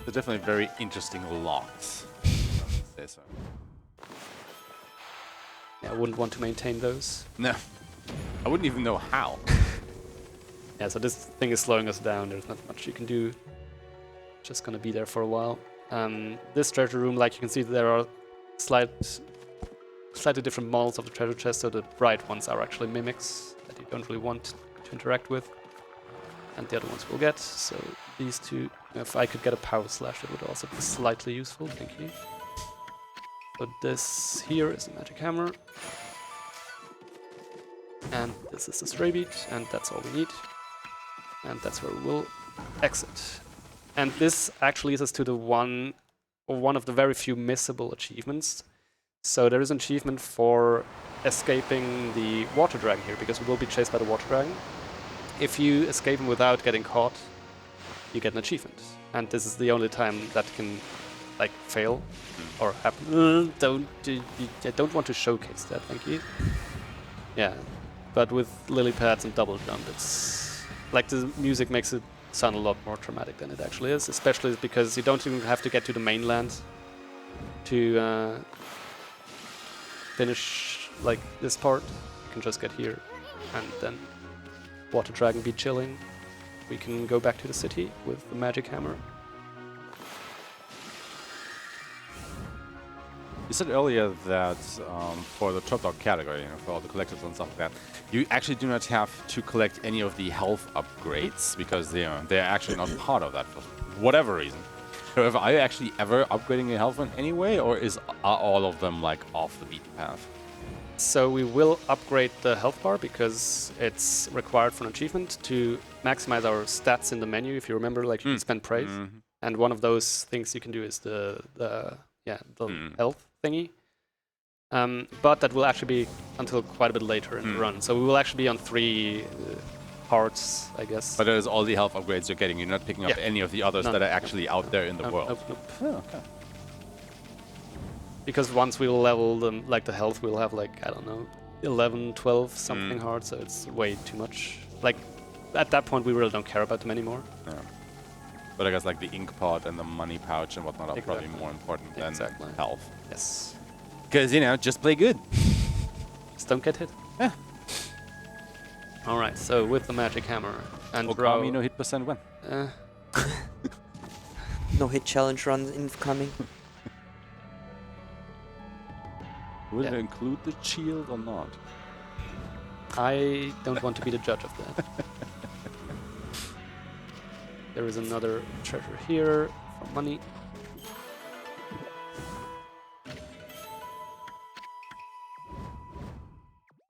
Speaker 5: They're definitely very interesting locks. Say so.
Speaker 2: Yeah, I wouldn't want to maintain those.
Speaker 5: No. I wouldn't even know how.
Speaker 2: Yeah, so this thing is slowing us down. There's not much you can do. Just gonna be there for a while. This treasure room, like you can see, there are slightly different models of the treasure chest. So the bright ones are actually mimics that you don't really want to interact with, and the other ones we'll get. So these two, if I could get a power slash, it would also be slightly useful. Thank you. So this here is a magic hammer, and this is the stray bead, and that's all we need. And that's where we'll exit. And this actually leads us to the one of the very few missable achievements. So there is an achievement for escaping the water dragon here, because we will be chased by the water dragon. If you escape him without getting caught, you get an achievement. And this is the only time that can like fail or happen. I don't want to showcase that, thank you. Yeah, but with lily pads and double jump, it's like the music makes it sound a lot more dramatic than it actually is, especially because you don't even have to get to the mainland to finish like this part. You can just get here and then Water Dragon be chilling. We can go back to the city with the magic hammer.
Speaker 5: You said earlier that for the top dog category, for all the collectibles and stuff like that, you actually do not have to collect any of the health upgrades because they're actually not part of that for whatever reason. However, are you actually ever upgrading your health in any way, or are all of them like off the beaten path?
Speaker 2: So we will upgrade the health bar because it's required for an achievement to maximize our stats in the menu. If you remember, like you can spend praise, and one of those things you can do is the health thingy. But that will actually be until quite a bit later in the run. So we will actually be on 3 parts, I guess.
Speaker 5: But there's all the health upgrades you're getting. You're not picking up any of the others that are actually out there in the world.
Speaker 2: Nope.
Speaker 5: Oh, okay.
Speaker 2: Because once we'll level them, like the health, we'll have like, I don't know, 11, 12 something hard, so it's way too much. Like, at that point we really don't care about them anymore.
Speaker 5: Yeah. But I guess like the ink pot and the money pouch and whatnot are probably more important than health.
Speaker 2: Yes.
Speaker 5: Because, just play good.
Speaker 2: Just don't get hit.
Speaker 5: Yeah.
Speaker 2: Alright, so with the magic hammer and
Speaker 5: Okami no hit percent when?
Speaker 3: No hit challenge runs incoming.
Speaker 5: Will it include the shield or not?
Speaker 2: I don't want to be the judge of that. There is another treasure here for money.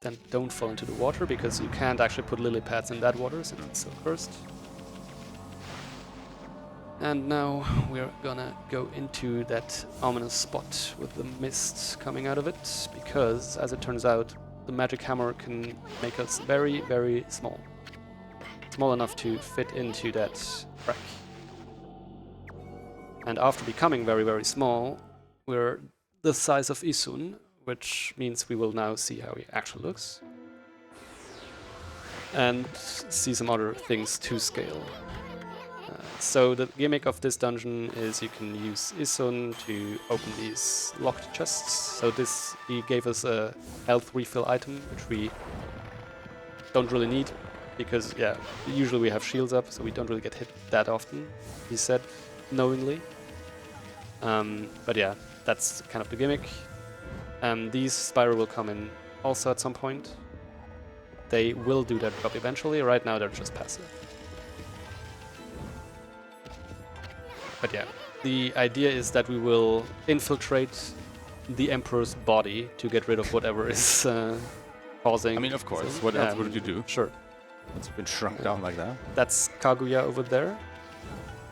Speaker 2: Then don't fall into the water because you can't actually put lily pads in that water since it's so cursed. And now we're gonna go into that ominous spot with the mist coming out of it, because as it turns out, the magic hammer can make us very, very small. Small enough to fit into that crack. And after becoming very, very small, we're the size of Isun, which means we will now see how he actually looks. And see some other things to scale. So the gimmick of this dungeon is you can use Isun to open these locked chests. So he gave us a health refill item, which we don't really need, because usually we have shields up, so we don't really get hit that often, he said, knowingly. But yeah, that's kind of the gimmick. These Spyro will come in also at some point. They will do their job eventually. Right now they're just passive. But yeah, the idea is that we will infiltrate the Emperor's body to get rid of whatever is causing...
Speaker 5: I mean, of course. What else would you do?
Speaker 2: Sure.
Speaker 5: It's been shrunk down like that.
Speaker 2: That's Kaguya over there,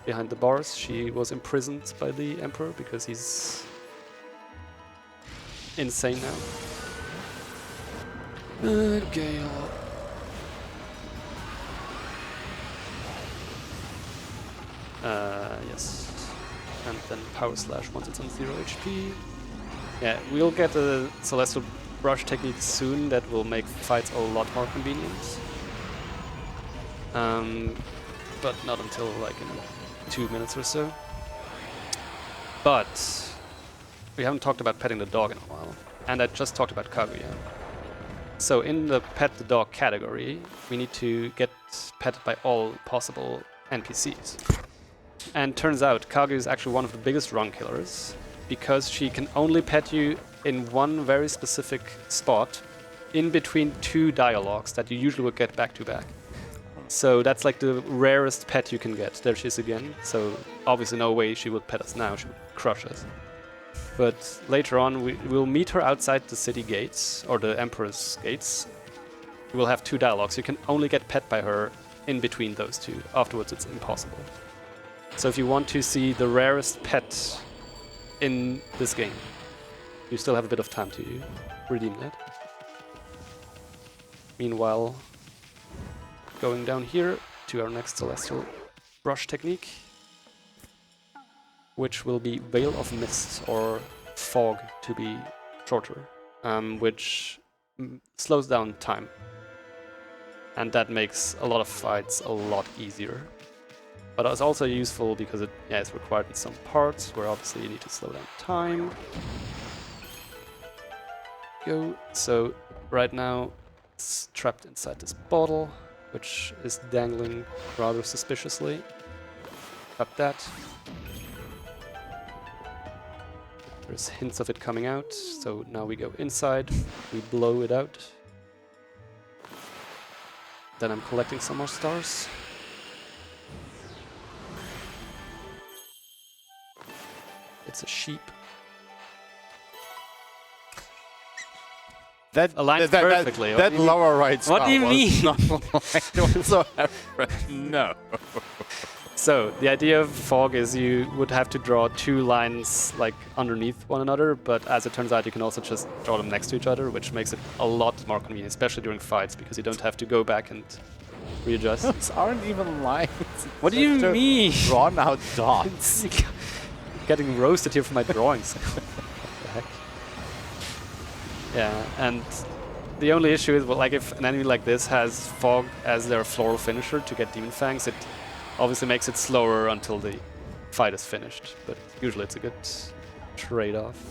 Speaker 2: behind the bars. She was imprisoned by the Emperor because he's insane now. Gale. Yes. And then Power Slash once it's on 0 HP. Yeah, we'll get a Celestial Brush technique soon that will make fights a lot more convenient. But not until like in 2 minutes or so. But we haven't talked about petting the dog in a while. And I just talked about Kaguya. So in the pet the dog category, we need to get petted by all possible NPCs. And turns out Kaguya is actually one of the biggest run killers, because she can only pet you in one very specific spot in between 2 dialogues that you usually would get back to back. So that's like the rarest pet you can get. There she is again. So obviously no way she would pet us now, she would crush us. But later on we'll meet her outside the city gates, or the Emperor's gates. We'll have 2 dialogues. You can only get pet by her in between those 2. Afterwards it's impossible. So if you want to see the rarest pet in this game, you still have a bit of time to redeem that. Meanwhile, going down here to our next Celestial Brush technique, which will be Veil of Mist, or Fog to be shorter, which slows down time. And that makes a lot of fights a lot easier. But it's also useful because it's required in some parts where obviously you need to slow down time. Go. So right now it's trapped inside this bottle, which is dangling rather suspiciously. Grab that. There's hints of it coming out, so now we go inside, we blow it out. Then I'm collecting some more stars. It's a sheep.
Speaker 5: That
Speaker 2: aligns perfectly.
Speaker 5: That lower right spot
Speaker 2: What do you mean?
Speaker 5: not aligned whatsoever. No.
Speaker 2: So the idea of fog is you would have to draw two lines like underneath one another, but as it turns out you can also just draw them next to each other, which makes it a lot more convenient, especially during fights, because you don't have to go back and readjust.
Speaker 5: Those aren't even lines.
Speaker 2: What do you mean?
Speaker 5: Drawn out dots.
Speaker 2: Getting roasted here for my drawings. What the heck? Yeah, and the only issue is, well, like if an enemy like this has fog as their floral finisher to get Demon Fangs, it obviously makes it slower until the fight is finished, but usually it's a good trade-off.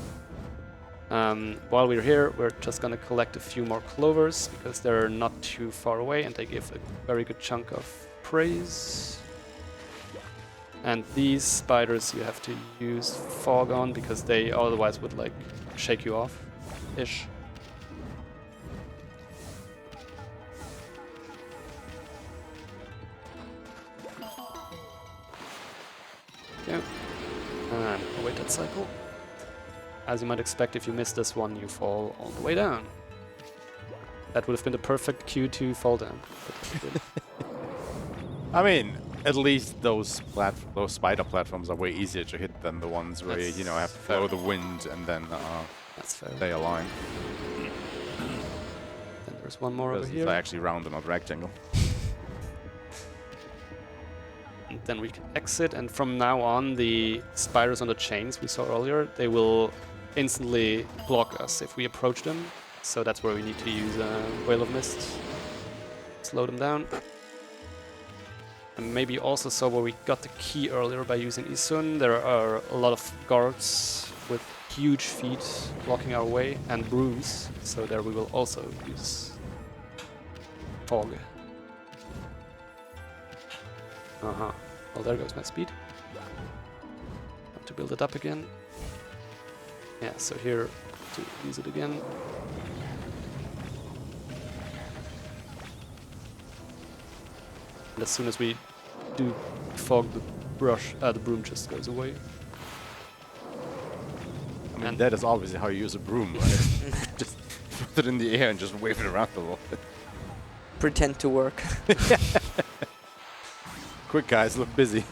Speaker 2: While we're here, we're just gonna collect a few more clovers because they're not too far away and they give a very good chunk of praise. And these spiders you have to use fog on because they otherwise would like shake you off-ish. Yeah. And await that cycle. As you might expect, if you miss this one, you fall all the way down. That would have been the perfect cue to fall down.
Speaker 5: I mean, at least those spider platforms are way easier to hit than the ones where you know have to follow the wind and then
Speaker 2: that's fair.
Speaker 5: they align.
Speaker 2: Then there's one more over here.
Speaker 5: It's actually round and not rectangle.
Speaker 2: And then we can exit, and from now on, the spiders on the chains we saw earlier, they will instantly block us if we approach them. So that's where we need to use Whale of Mist. Slow them down. And maybe you also saw where we got the key earlier by using Isun. There are a lot of guards with huge feet blocking our way and brooms. So there we will also use fog. Well, there goes my speed. Have to build it up again. Yeah, so here to use it again. And as soon as we do fog, the broom just goes away.
Speaker 5: I mean, that is obviously how you use a broom, right? Just put it in the air and just wave it around a little bit.
Speaker 3: Pretend to work.
Speaker 5: Quick, guys, look busy.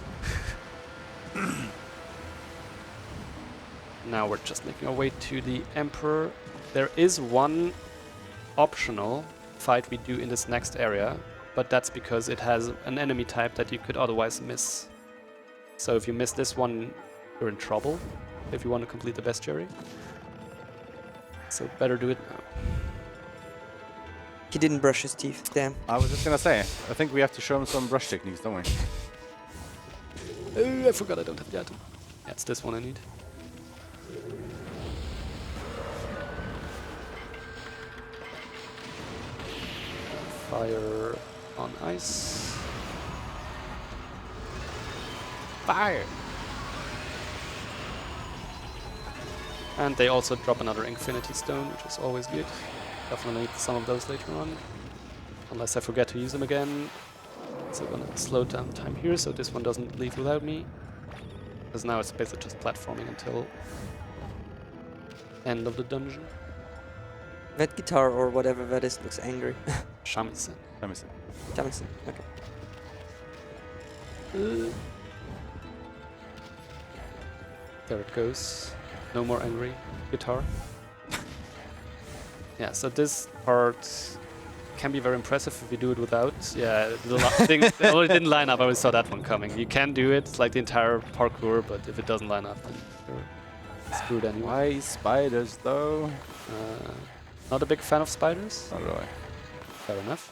Speaker 2: Now we're just making our way to the Emperor. There is one optional fight we do in this next area, but that's because it has an enemy type that you could otherwise miss. So if you miss this one, you're in trouble if you want to complete the bestiary. So better do it now.
Speaker 3: He didn't brush his teeth, damn.
Speaker 5: I was just gonna say, I think we have to show him some brush techniques, don't we?
Speaker 2: Oh, I forgot I don't have the item. Yeah, it's this one I need. Fire on ice. Fire! And they also drop another Infinity Stone, which is always good. Definitely need some of those later on. Unless I forget to use them again. So I'm gonna slow down time here so this one doesn't leave without me. Because now it's basically just platforming until end of the dungeon.
Speaker 3: That guitar or whatever that is looks angry.
Speaker 2: Shamisen.
Speaker 3: Jamison, okay.
Speaker 2: There it goes. No more angry guitar. Yeah, so this part can be very impressive if you do it without. Yeah, the thing it didn't line up. I always saw that one coming. You can do it, like the entire parkour, but if it doesn't line up, then you're screwed anyway.
Speaker 5: Why spiders, though?
Speaker 2: Not a big fan of spiders.
Speaker 5: Not really.
Speaker 2: Fair enough.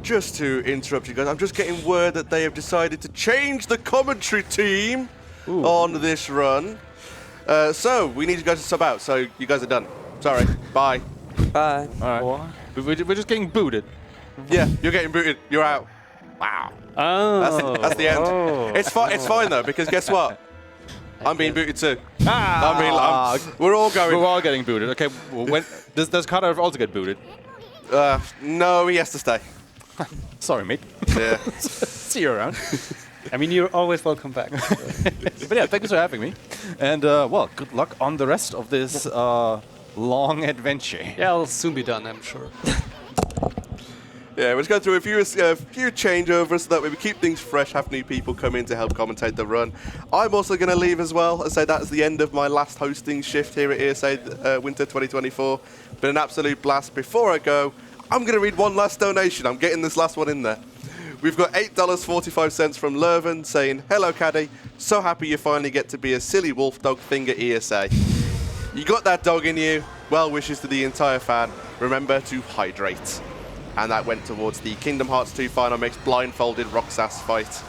Speaker 1: just to interrupt you guys, I'm just getting word that they have decided to change the commentary team on this run. So we need you guys to sub out. So you guys are done. Sorry. Bye.
Speaker 3: Bye.
Speaker 5: All right. We're just getting booted.
Speaker 1: Yeah, you're getting booted. You're out.
Speaker 5: Wow.
Speaker 2: Oh.
Speaker 1: That's the end. It's fine though, because guess what? I'm being booted too. We're all going.
Speaker 5: We're all getting booted. Okay. Well, when does Cadarev also get booted?
Speaker 1: No, he has to stay.
Speaker 5: Sorry, mate.
Speaker 1: Yeah.
Speaker 5: See you around.
Speaker 2: I mean, you're always welcome back.
Speaker 5: But yeah, thank you for having me. And well, good luck on the rest of this long adventure.
Speaker 2: Yeah, I'll soon be done, I'm sure.
Speaker 1: Yeah, we're just going through a few changeovers so that way we keep things fresh, have new people come in to help commentate the run. I'm also going to leave as well and say that's the end of my last hosting shift here at ESA Winter 2024. Been an absolute blast. Before I go, I'm going to read one last donation. I'm getting this last one in there. We've got $8.45 from Lurven saying, "Hello, Caddy. So happy you finally get to be a silly wolf dog thing at ESA. You got that dog in you. Well wishes to the entire fan. Remember to hydrate." And that went towards the Kingdom Hearts 2 Final Mix blindfolded Roxas fight.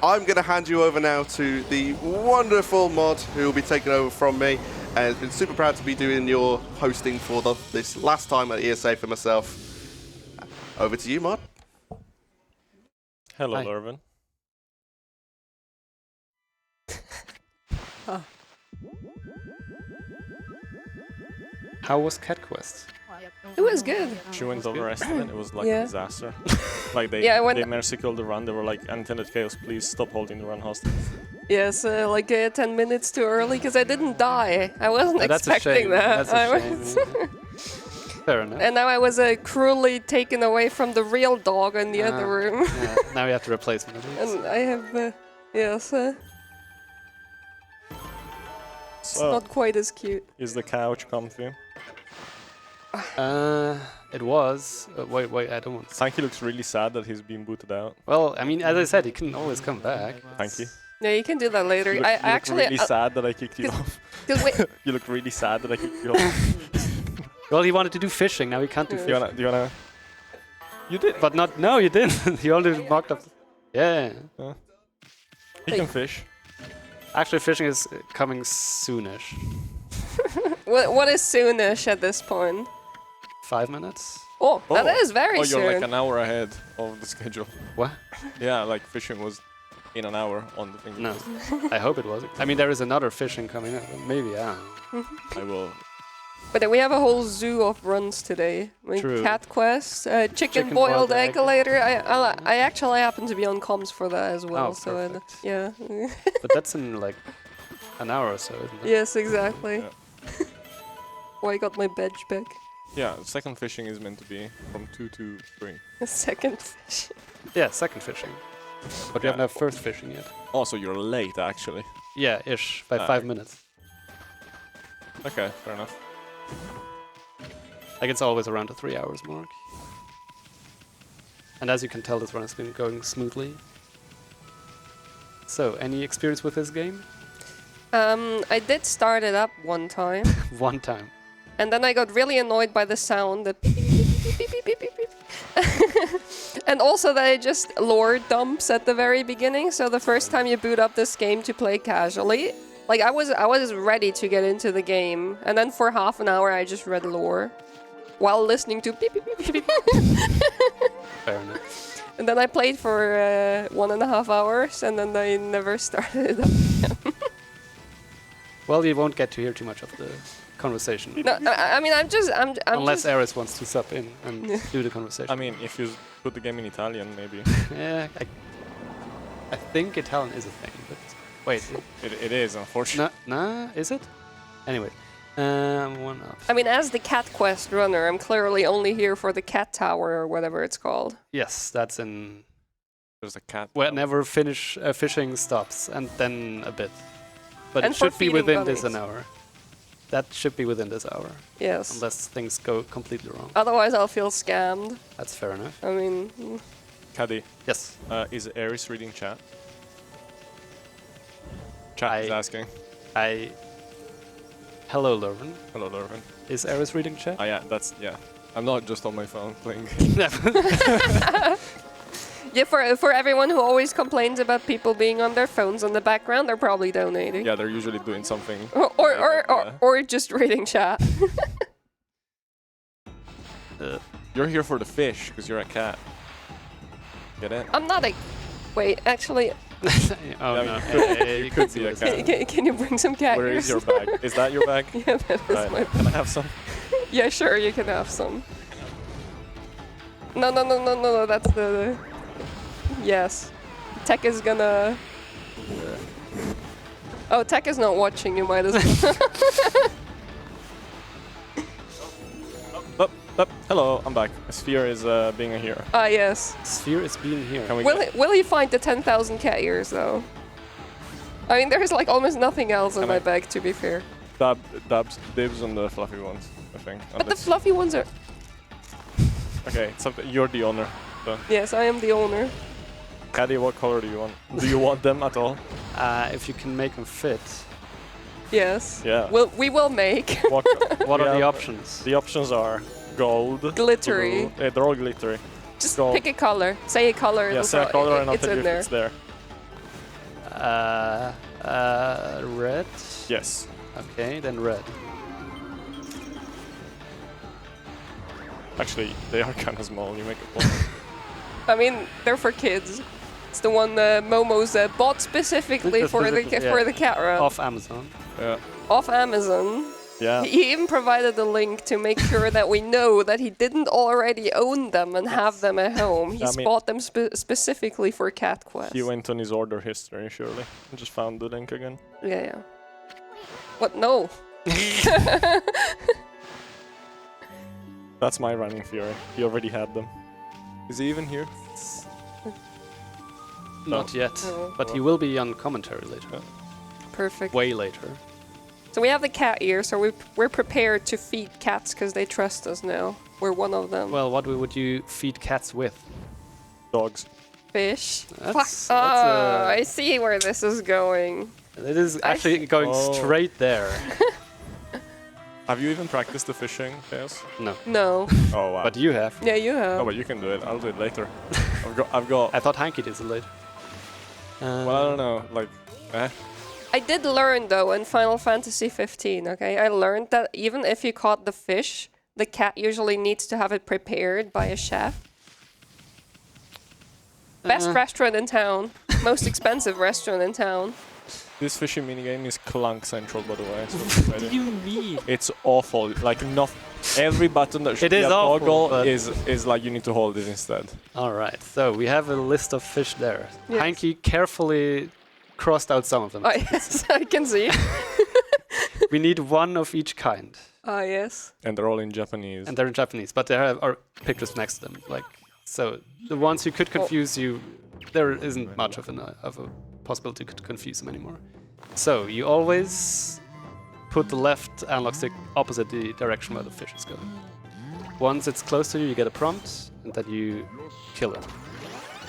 Speaker 1: I'm going to hand you over now to the wonderful Mod, who will be taking over from me. And it's been super proud to be doing your hosting for this last time at ESA for myself. Over to you, Mod.
Speaker 6: Hello,
Speaker 2: Hi.
Speaker 6: Lurven.
Speaker 2: How was Cat Quest?
Speaker 7: It was good.
Speaker 6: She went over estimate. It was like
Speaker 7: Yeah.
Speaker 6: a disaster. Like they mercy killed the run. They were like, "Unintended chaos, please stop holding the run hostage."
Speaker 7: Yes, 10 minutes too early because I didn't die. I wasn't
Speaker 2: That's a
Speaker 7: expecting
Speaker 2: shame.
Speaker 7: that.
Speaker 2: That's a shame. Fair enough.
Speaker 7: And now I was cruelly taken away from the real dog in the other room.
Speaker 2: Yeah, now we have to replace me.
Speaker 7: And I have, yes, it's
Speaker 6: So,
Speaker 7: not quite as cute.
Speaker 6: is the couch comfy?
Speaker 2: It was. Wait, I don't want to.
Speaker 6: Sanky looks really sad that he's been booted out.
Speaker 2: Well, I mean, as I said, he can always come back.
Speaker 6: Thank you.
Speaker 7: No, you can do that later.
Speaker 6: You look,
Speaker 7: I
Speaker 6: you look
Speaker 7: actually.
Speaker 6: really sad that I kicked you off.
Speaker 7: Wait,
Speaker 6: You look really sad that I kicked you off.
Speaker 2: Well, he wanted to do fishing. Now he can't do
Speaker 7: Yeah.
Speaker 2: fishing.
Speaker 6: Do you wanna? You did.
Speaker 2: But not. No, you didn't. You only mocked up. Yeah.
Speaker 6: He can fish.
Speaker 2: Actually, fishing is coming soonish.
Speaker 7: what is soonish at this point?
Speaker 2: 5 minutes.
Speaker 7: Oh, that is very
Speaker 6: Oh,
Speaker 7: soon.
Speaker 6: you're like an hour ahead of the schedule.
Speaker 2: What?
Speaker 6: Yeah, like fishing was in an hour on the thing.
Speaker 2: No. I hope it was. I mean, there is another fishing coming up. Maybe, I don't know.
Speaker 6: I will.
Speaker 7: But we have a whole zoo of runs today. Like
Speaker 2: True.
Speaker 7: Cat Quest, chicken
Speaker 2: Chicken
Speaker 7: boiled
Speaker 2: boiled
Speaker 7: egg
Speaker 2: egg.
Speaker 7: later. I actually happen to be on comms for that as well.
Speaker 2: Oh,
Speaker 7: so
Speaker 2: perfect.
Speaker 7: yeah.
Speaker 2: But that's in like an hour or so, isn't it?
Speaker 7: Yes, exactly.
Speaker 6: Yeah.
Speaker 7: Oh, I got my badge back.
Speaker 6: Yeah, second fishing is meant to be from 2 to 3.
Speaker 7: A second fish.
Speaker 2: Yeah, second fishing. But we haven't had first fishing yet.
Speaker 6: Also, you're late actually.
Speaker 2: Yeah, ish, by
Speaker 6: Ah.
Speaker 2: 5 minutes.
Speaker 6: Okay, fair enough.
Speaker 2: Like it's always around the 3 hours mark. And as you can tell, this run has been going smoothly. So, any experience with this game?
Speaker 7: I did start it up one time,
Speaker 2: One time.
Speaker 7: and then I got really annoyed by the sound that beep, beep, beep, beep, beep, beep, beep. And also that it just lore dumps at the very beginning. So the first time you boot up this game to play casually, like I was ready to get into the game, and then for half an hour I just read lore while listening to beep beep beep beep.
Speaker 2: Fair enough.
Speaker 7: And then I played for 1.5 hours, and then I never started it up again.
Speaker 2: Well, you won't get to hear too much of the conversation.
Speaker 7: No, I mean I'm
Speaker 2: Unless
Speaker 7: just,
Speaker 2: Eris wants to sub in and do the conversation.
Speaker 6: I mean, if you put the game in Italian, maybe.
Speaker 2: Yeah, I think Italian is a thing, but wait.
Speaker 6: It is, unfortunately.
Speaker 2: Nah, is it? Anyway, one up.
Speaker 7: I mean, as the Cat Quest runner, I'm clearly only here for the Cat Tower or whatever it's called.
Speaker 2: Yes, that's in
Speaker 6: There's a cat.
Speaker 2: whenever fishing stops, and then a bit. But
Speaker 7: And
Speaker 2: it
Speaker 7: for
Speaker 2: should be
Speaker 7: feeding
Speaker 2: within this
Speaker 7: bunnies.
Speaker 2: an hour. That should be within this hour,
Speaker 7: Yes.
Speaker 2: unless things go completely wrong.
Speaker 7: Otherwise, I'll feel scammed.
Speaker 2: That's fair enough.
Speaker 7: I mean,
Speaker 6: Caddy,
Speaker 2: Yes.
Speaker 6: is Ares reading chat? Chat is asking.
Speaker 2: Hello, Lurven.
Speaker 6: Hello, Lurven.
Speaker 2: Is Eris reading chat?
Speaker 6: Oh yeah, that's, yeah. I'm not just on my phone playing.
Speaker 7: Yeah, for everyone who always complains about people being on their phones in the background, they're probably donating.
Speaker 6: Yeah, they're usually doing something.
Speaker 7: Or just reading chat.
Speaker 6: You're here for the fish, because you're a cat. Get it?
Speaker 7: I'm not a... Wait, actually...
Speaker 2: Oh, no.
Speaker 6: You could be a cat.
Speaker 7: Can you bring some cat
Speaker 6: Where
Speaker 7: ears?
Speaker 6: is your bag? Is that your bag?
Speaker 7: Yeah, that is
Speaker 6: Right.
Speaker 7: my
Speaker 6: Can I have some?
Speaker 7: Yeah, sure, you can have some. No, that's the... Yes. Tech is gonna... Oh, Tech is not watching, you might as well.
Speaker 6: Hello, I'm back. Sphere is being a hero.
Speaker 7: Ah, yes.
Speaker 2: Sphere is being here.
Speaker 6: Can we
Speaker 7: Will he find the 10,000 cat ears, though? I mean, there's like almost nothing else in
Speaker 6: Can
Speaker 7: my
Speaker 6: I-
Speaker 7: bag, to be fair.
Speaker 6: Dibs on the fluffy ones, I think.
Speaker 7: But the fluffy ones are...
Speaker 6: Okay, you're the owner. So.
Speaker 7: Yes, I am the owner.
Speaker 6: Caddy, what color do you want? Do you want them at all?
Speaker 2: If you can make them fit.
Speaker 7: Yes.
Speaker 6: Yeah.
Speaker 7: We will make.
Speaker 6: What,
Speaker 2: What are the options?
Speaker 6: The options are gold.
Speaker 7: Glittery.
Speaker 6: Blue. Yeah, they're all glittery.
Speaker 7: Just
Speaker 6: gold.
Speaker 7: pick a color. Say a color.
Speaker 6: Yeah,
Speaker 7: it'll
Speaker 6: say a color and I'll
Speaker 7: it's
Speaker 6: tell you
Speaker 7: in
Speaker 6: if
Speaker 7: there.
Speaker 6: it's there.
Speaker 2: Red?
Speaker 6: Yes.
Speaker 2: Okay, then red.
Speaker 6: Actually, they are kind of small. You make a point.
Speaker 7: I mean, they're for kids. It's the one Momo's bought specifically for the cat run.
Speaker 2: Off Amazon.
Speaker 6: Yeah.
Speaker 7: Off Amazon.
Speaker 6: Yeah.
Speaker 7: He even provided a link to make sure that we know that he didn't already own them and have them at home. He's bought them specifically for Cat Quest.
Speaker 6: He went on his order history, surely. I just found the link again.
Speaker 7: Yeah. What? No.
Speaker 6: That's my running fury. He already had them. Is he even here?
Speaker 2: Not yet,
Speaker 7: No.
Speaker 2: but he will be on commentary later.
Speaker 7: Perfect.
Speaker 2: Way later.
Speaker 7: So we have the cat ear, so we're prepared to feed cats because they trust us now. We're one of them.
Speaker 2: Well, what would you feed cats with?
Speaker 6: Dogs.
Speaker 7: Fish.
Speaker 2: That's
Speaker 7: I see where this is going.
Speaker 2: It is actually going straight there.
Speaker 6: Have you even practiced the fishing, Chaos?
Speaker 2: No.
Speaker 7: No.
Speaker 6: Oh, wow.
Speaker 2: But you have.
Speaker 7: Yeah, you have.
Speaker 6: Oh, but you can do it. I'll do it later. I've got...
Speaker 2: I thought Hanky did it later.
Speaker 6: Well, I don't know. Like,
Speaker 7: I did learn though in Final Fantasy 15, okay? I learned that even if you caught the fish, the cat usually needs to have it prepared by a chef. Best restaurant in town. Most expensive restaurant in town.
Speaker 6: This fishing minigame is clunk central, by the way. So
Speaker 2: What do you mean?
Speaker 6: it's awful. Like, every button that should
Speaker 2: It
Speaker 6: be
Speaker 2: is
Speaker 6: a
Speaker 2: awful,
Speaker 6: toggle
Speaker 2: but-
Speaker 6: is like you need to hold it instead.
Speaker 2: All right, so we have a list of fish there.
Speaker 7: Yes.
Speaker 2: Hanky carefully crossed out some of them.
Speaker 7: Oh, yes, I can see.
Speaker 2: We need one of each kind.
Speaker 7: Ah, yes.
Speaker 6: And they're all in Japanese.
Speaker 2: And they're in Japanese, but there are pictures next to them. Like, so the ones who could confuse you, there isn't much of a possibility to confuse them anymore. So you always put the left analog stick opposite the direction where the fish is going. Once it's close to you, you get a prompt, and then you kill it.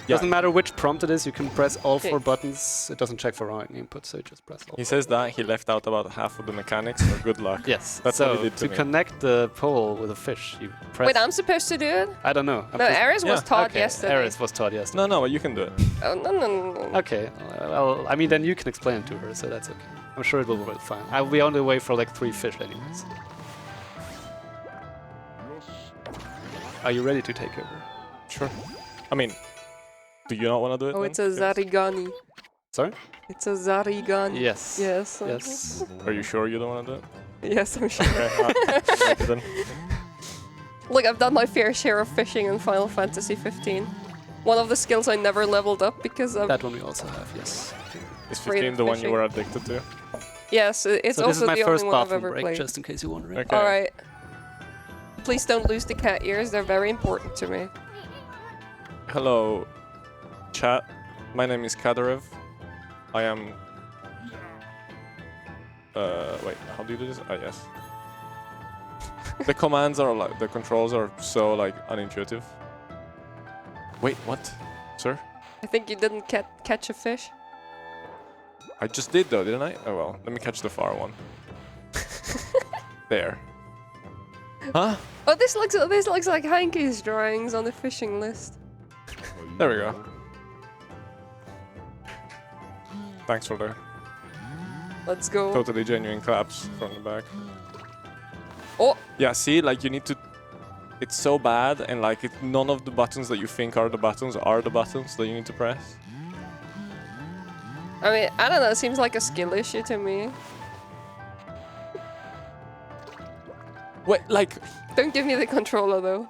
Speaker 2: Doesn't matter which prompt it is, you can press all 4 buttons. It doesn't check for wrong input, so you just press all.
Speaker 6: He says that he left out about half of the mechanics, so good luck.
Speaker 2: Yes,
Speaker 6: That's
Speaker 2: so
Speaker 6: what he did to me.
Speaker 2: connect the pole with a fish, you press...
Speaker 7: Wait, I'm supposed to do it?
Speaker 2: I don't know.
Speaker 7: No, Aris was taught
Speaker 2: okay,
Speaker 7: yesterday.
Speaker 2: Aris was taught yesterday.
Speaker 6: No, but you can do it.
Speaker 7: Oh, no.
Speaker 2: Okay, well, I mean, then you can explain it to her, so that's okay. I'm sure it will work fine. I'll be on the way for like 3 fish anyways. Are you ready to take over?
Speaker 6: Sure. I mean, do you not want to do it?
Speaker 7: Oh,
Speaker 6: then?
Speaker 7: it's a Zarigani.
Speaker 2: Sorry?
Speaker 7: It's a Zarigani.
Speaker 2: Yes.
Speaker 7: Yes.
Speaker 2: Yes.
Speaker 6: Are you sure you don't want to do it?
Speaker 7: Yes, I'm sure.
Speaker 6: Okay, then.
Speaker 7: Look, I've done my fair share of fishing in Final Fantasy 15. One of the skills I never leveled up because of...
Speaker 2: That one we also have, yes.
Speaker 6: Is
Speaker 7: Afraid
Speaker 6: 15
Speaker 7: of
Speaker 6: the one you
Speaker 7: fishing.
Speaker 6: were addicted to?
Speaker 7: Yes, it's
Speaker 2: So this is
Speaker 7: also
Speaker 2: my
Speaker 7: the
Speaker 2: first
Speaker 7: only one I've
Speaker 2: bathroom
Speaker 7: ever
Speaker 2: break,
Speaker 7: played.
Speaker 2: just in case you're wondering.
Speaker 6: Okay.
Speaker 7: Alright. Please don't lose the cat ears, they're very important to me.
Speaker 6: Hello, chat. My name is Cadarev. I am... wait, how do you do this? Ah, yes. The commands are like... The controls are so, like, unintuitive. Wait, what? Sir?
Speaker 7: I think you didn't catch a fish.
Speaker 6: I just did, though, didn't I? Oh, well. Let me catch the far one. There. Huh?
Speaker 7: Oh, this looks like Hanky's drawings on the fishing list.
Speaker 6: There we go. Thanks for the
Speaker 7: Let's go.
Speaker 6: totally genuine claps from the back.
Speaker 7: Oh,
Speaker 6: Yeah, see, like you need to. It's so bad, and like none of the buttons that you think are the buttons that you need to press.
Speaker 7: I mean, I don't know. It seems like a skill issue to me.
Speaker 6: Wait, like.
Speaker 7: Don't give me the controller though.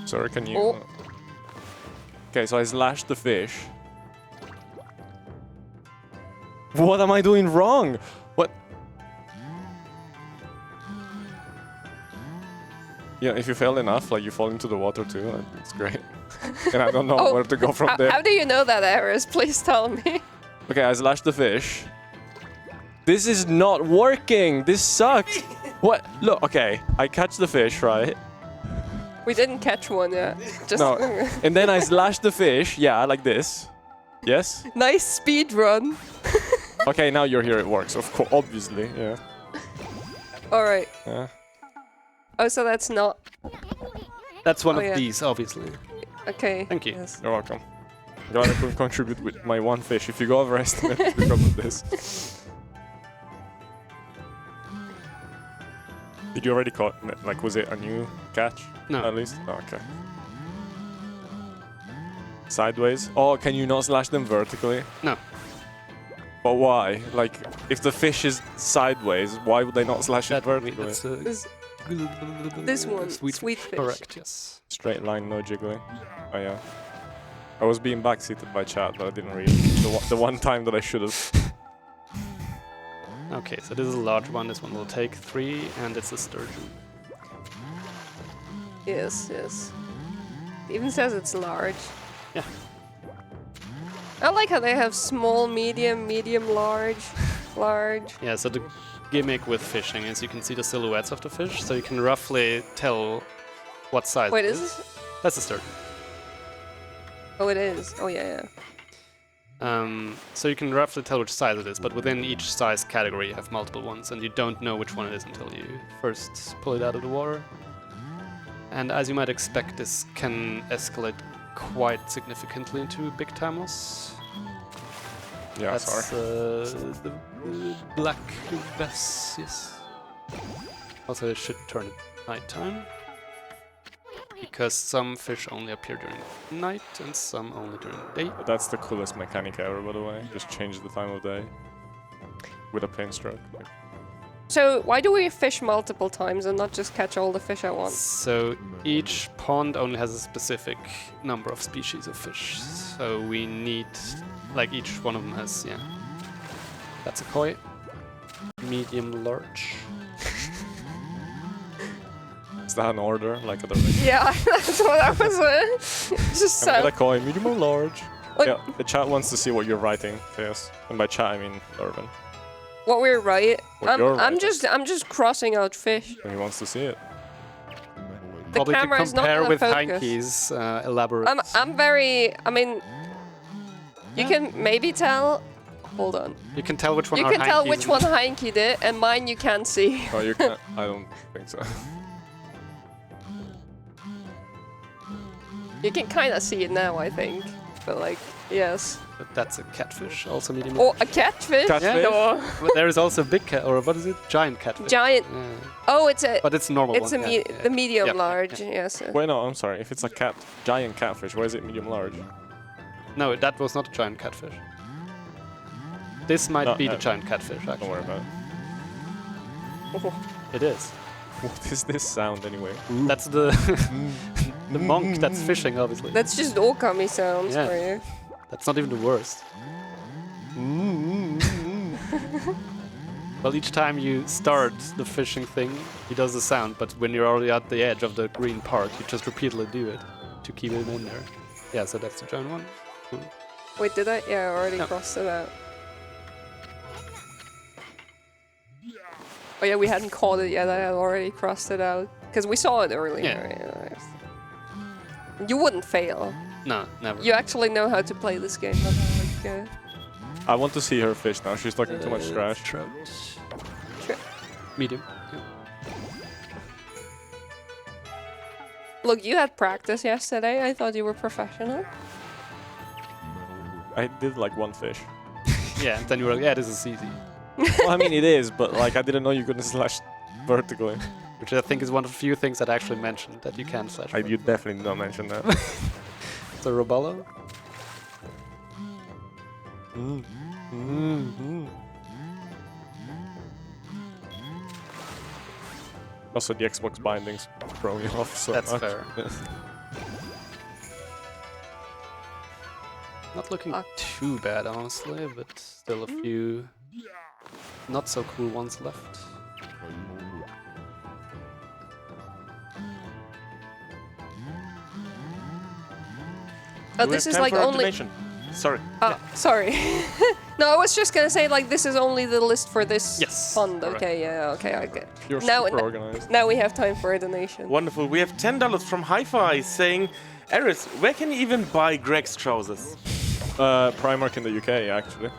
Speaker 6: Sorry, can you?
Speaker 7: Oh.
Speaker 6: Okay, so I slashed the fish. What am I doing wrong? What? Yeah, if you fail enough, like you fall into the water too, it's great. And I don't know
Speaker 7: Oh,
Speaker 6: where to go from there.
Speaker 7: How do you know that, Aris? Please tell me.
Speaker 6: Okay, I slashed the fish. This is not working! This sucks! What? Look, okay, I catch the fish, right?
Speaker 7: We didn't catch one yet. Just
Speaker 6: No. And then I slash the fish, yeah, like this. Yes?
Speaker 7: nice speed run.
Speaker 6: Okay, now you're here, it works, of course, obviously, yeah.
Speaker 7: All right.
Speaker 6: Yeah.
Speaker 7: Oh, so that's not
Speaker 2: That's one
Speaker 7: Oh,
Speaker 2: of
Speaker 7: yeah.
Speaker 2: these, obviously.
Speaker 7: okay.
Speaker 2: Thank you.
Speaker 7: Yes.
Speaker 6: You're welcome. Glad I could contribute with my one fish. If you go overestimate, it's because of this. Did you already caught? Like, was it a new catch?
Speaker 2: No.
Speaker 6: At least? Oh, okay. Sideways? Oh, can you not slash them vertically?
Speaker 2: No.
Speaker 6: But why? Like, if the fish is sideways, why would they not slash it vertically?
Speaker 2: That's
Speaker 7: This one,
Speaker 2: sweet
Speaker 7: fish.
Speaker 2: Correct, yes.
Speaker 6: Straight line, no jiggling. Oh, yeah. I was being backseated by chat, but I didn't read the one time that I should have.
Speaker 2: Okay, so this is a large one. This one will take 3, and it's a sturgeon.
Speaker 7: Yes, yes. It even says it's large.
Speaker 2: Yeah.
Speaker 7: I like how they have small, medium, large, large.
Speaker 2: Yeah, so the gimmick with fishing is you can see the silhouettes of the fish, so you can roughly tell what size
Speaker 7: Wait,
Speaker 2: it
Speaker 7: is this?
Speaker 2: That's a sturgeon.
Speaker 7: Oh, it is. Oh, yeah, yeah.
Speaker 2: So you can roughly tell which size it is, but within each size category you have multiple ones, and you don't know which one it is until you first pull it out of the water. And as you might expect, this can escalate quite significantly into big tamos.
Speaker 6: Yeah,
Speaker 2: That's
Speaker 6: sorry.
Speaker 2: the black bass, yes. Also, it should turn at nighttime, because some fish only appear during night and some only during day.
Speaker 6: That's the coolest mechanic ever, by the way. Just change the time of day with a paint stroke.
Speaker 7: So why do we fish multiple times and not just catch all the fish at once?
Speaker 2: So each pond only has a specific number of species of fish. So we need, like each one of them has, yeah. That's a koi. Medium, large.
Speaker 6: Is that an order, like at the rate?
Speaker 7: Yeah, that's what I was. Just
Speaker 6: I'm
Speaker 7: so.
Speaker 6: gonna call it medium or large.
Speaker 7: What-
Speaker 6: Yeah, the chat wants to see what you're writing, Chaos. And by chat I mean Urban.
Speaker 7: What we're right.
Speaker 6: What you're
Speaker 7: I'm
Speaker 6: writing.
Speaker 7: I'm just crossing out fish.
Speaker 6: And he wants to see it.
Speaker 7: The
Speaker 2: Probably to
Speaker 7: camera is not
Speaker 2: compare
Speaker 7: gonna
Speaker 2: with
Speaker 7: focus.
Speaker 2: Hanky's elaborate.
Speaker 7: I'm very. I mean, you can maybe tell. Hold on.
Speaker 2: You can tell which one
Speaker 7: You
Speaker 2: are
Speaker 7: can tell
Speaker 2: Hanky's
Speaker 7: which one Hanky did, and mine you can't see.
Speaker 6: Oh, you can't. I don't think so.
Speaker 7: You can kind of see it now, I think. But like, yes.
Speaker 2: But that's a catfish, also medium.
Speaker 7: Or a catfish.
Speaker 6: Catfish?
Speaker 7: Or
Speaker 2: But there is also a big cat, or what is it? Giant catfish.
Speaker 7: giant.
Speaker 2: Yeah.
Speaker 7: Oh, it's a.
Speaker 2: But it's a normal
Speaker 7: It's
Speaker 2: one.
Speaker 7: a
Speaker 2: yeah,
Speaker 7: the medium
Speaker 2: Yeah,
Speaker 7: large.
Speaker 2: yeah.
Speaker 7: Yes.
Speaker 6: Wait, no, I'm sorry. If it's a giant catfish, why is it medium large?
Speaker 2: No, that was not a giant catfish. This might
Speaker 6: No,
Speaker 2: be the giant catfish,
Speaker 6: Don't worry
Speaker 2: actually.
Speaker 6: about it.
Speaker 2: It is.
Speaker 6: What is this sound anyway?
Speaker 2: That's the the monk that's fishing, obviously.
Speaker 7: That's just Okami sounds
Speaker 2: Yeah.
Speaker 7: for you.
Speaker 2: That's not even the worst. Well, each time you start the fishing thing, he does the sound, but when you're already at the edge of the green part, you just repeatedly do it to keep it in there. Yeah, so that's the giant one. Cool.
Speaker 7: Wait, did I? Yeah, I already
Speaker 2: No.
Speaker 7: crossed it out. Oh yeah, we hadn't caught it yet. I had already crossed it out because we saw it earlier.
Speaker 2: Yeah.
Speaker 7: You wouldn't fail.
Speaker 2: No, never.
Speaker 7: You actually know how to play this game. Like,
Speaker 6: I want to see her fish now. She's talking too much trash.
Speaker 2: Trout.
Speaker 7: Sure.
Speaker 2: Medium. Yeah.
Speaker 7: Look, you had practice yesterday. I thought you were professional.
Speaker 6: I did like one fish.
Speaker 2: Yeah, and then you were like, yeah, this is easy.
Speaker 6: Well, I mean, it is, but like I didn't know you couldn't slash vertically.
Speaker 2: Which I think is one of the few things that I actually mentioned that you can slash.
Speaker 6: You definitely don't mention that.
Speaker 2: The Robalo.
Speaker 6: Also, the Xbox bindings throw me off so
Speaker 2: That's
Speaker 6: much.
Speaker 2: fair. Not looking too bad, honestly, but still a few not so cool ones left.
Speaker 7: Oh,
Speaker 8: Do we
Speaker 7: this
Speaker 8: have
Speaker 7: is
Speaker 8: time
Speaker 7: like
Speaker 8: for a
Speaker 7: only.
Speaker 8: donation? Sorry.
Speaker 7: Sorry. No, I was just gonna say like this is only the list for this
Speaker 2: Yes,
Speaker 7: fund.
Speaker 2: correct.
Speaker 7: Okay, yeah, okay, I get.
Speaker 6: You're
Speaker 7: Now,
Speaker 6: super organized.
Speaker 7: now we have time for a donation.
Speaker 8: Wonderful. We have $10 from Hi-Fi saying, Eris, where can you even buy Greg's trousers?
Speaker 6: Primark in the UK, actually.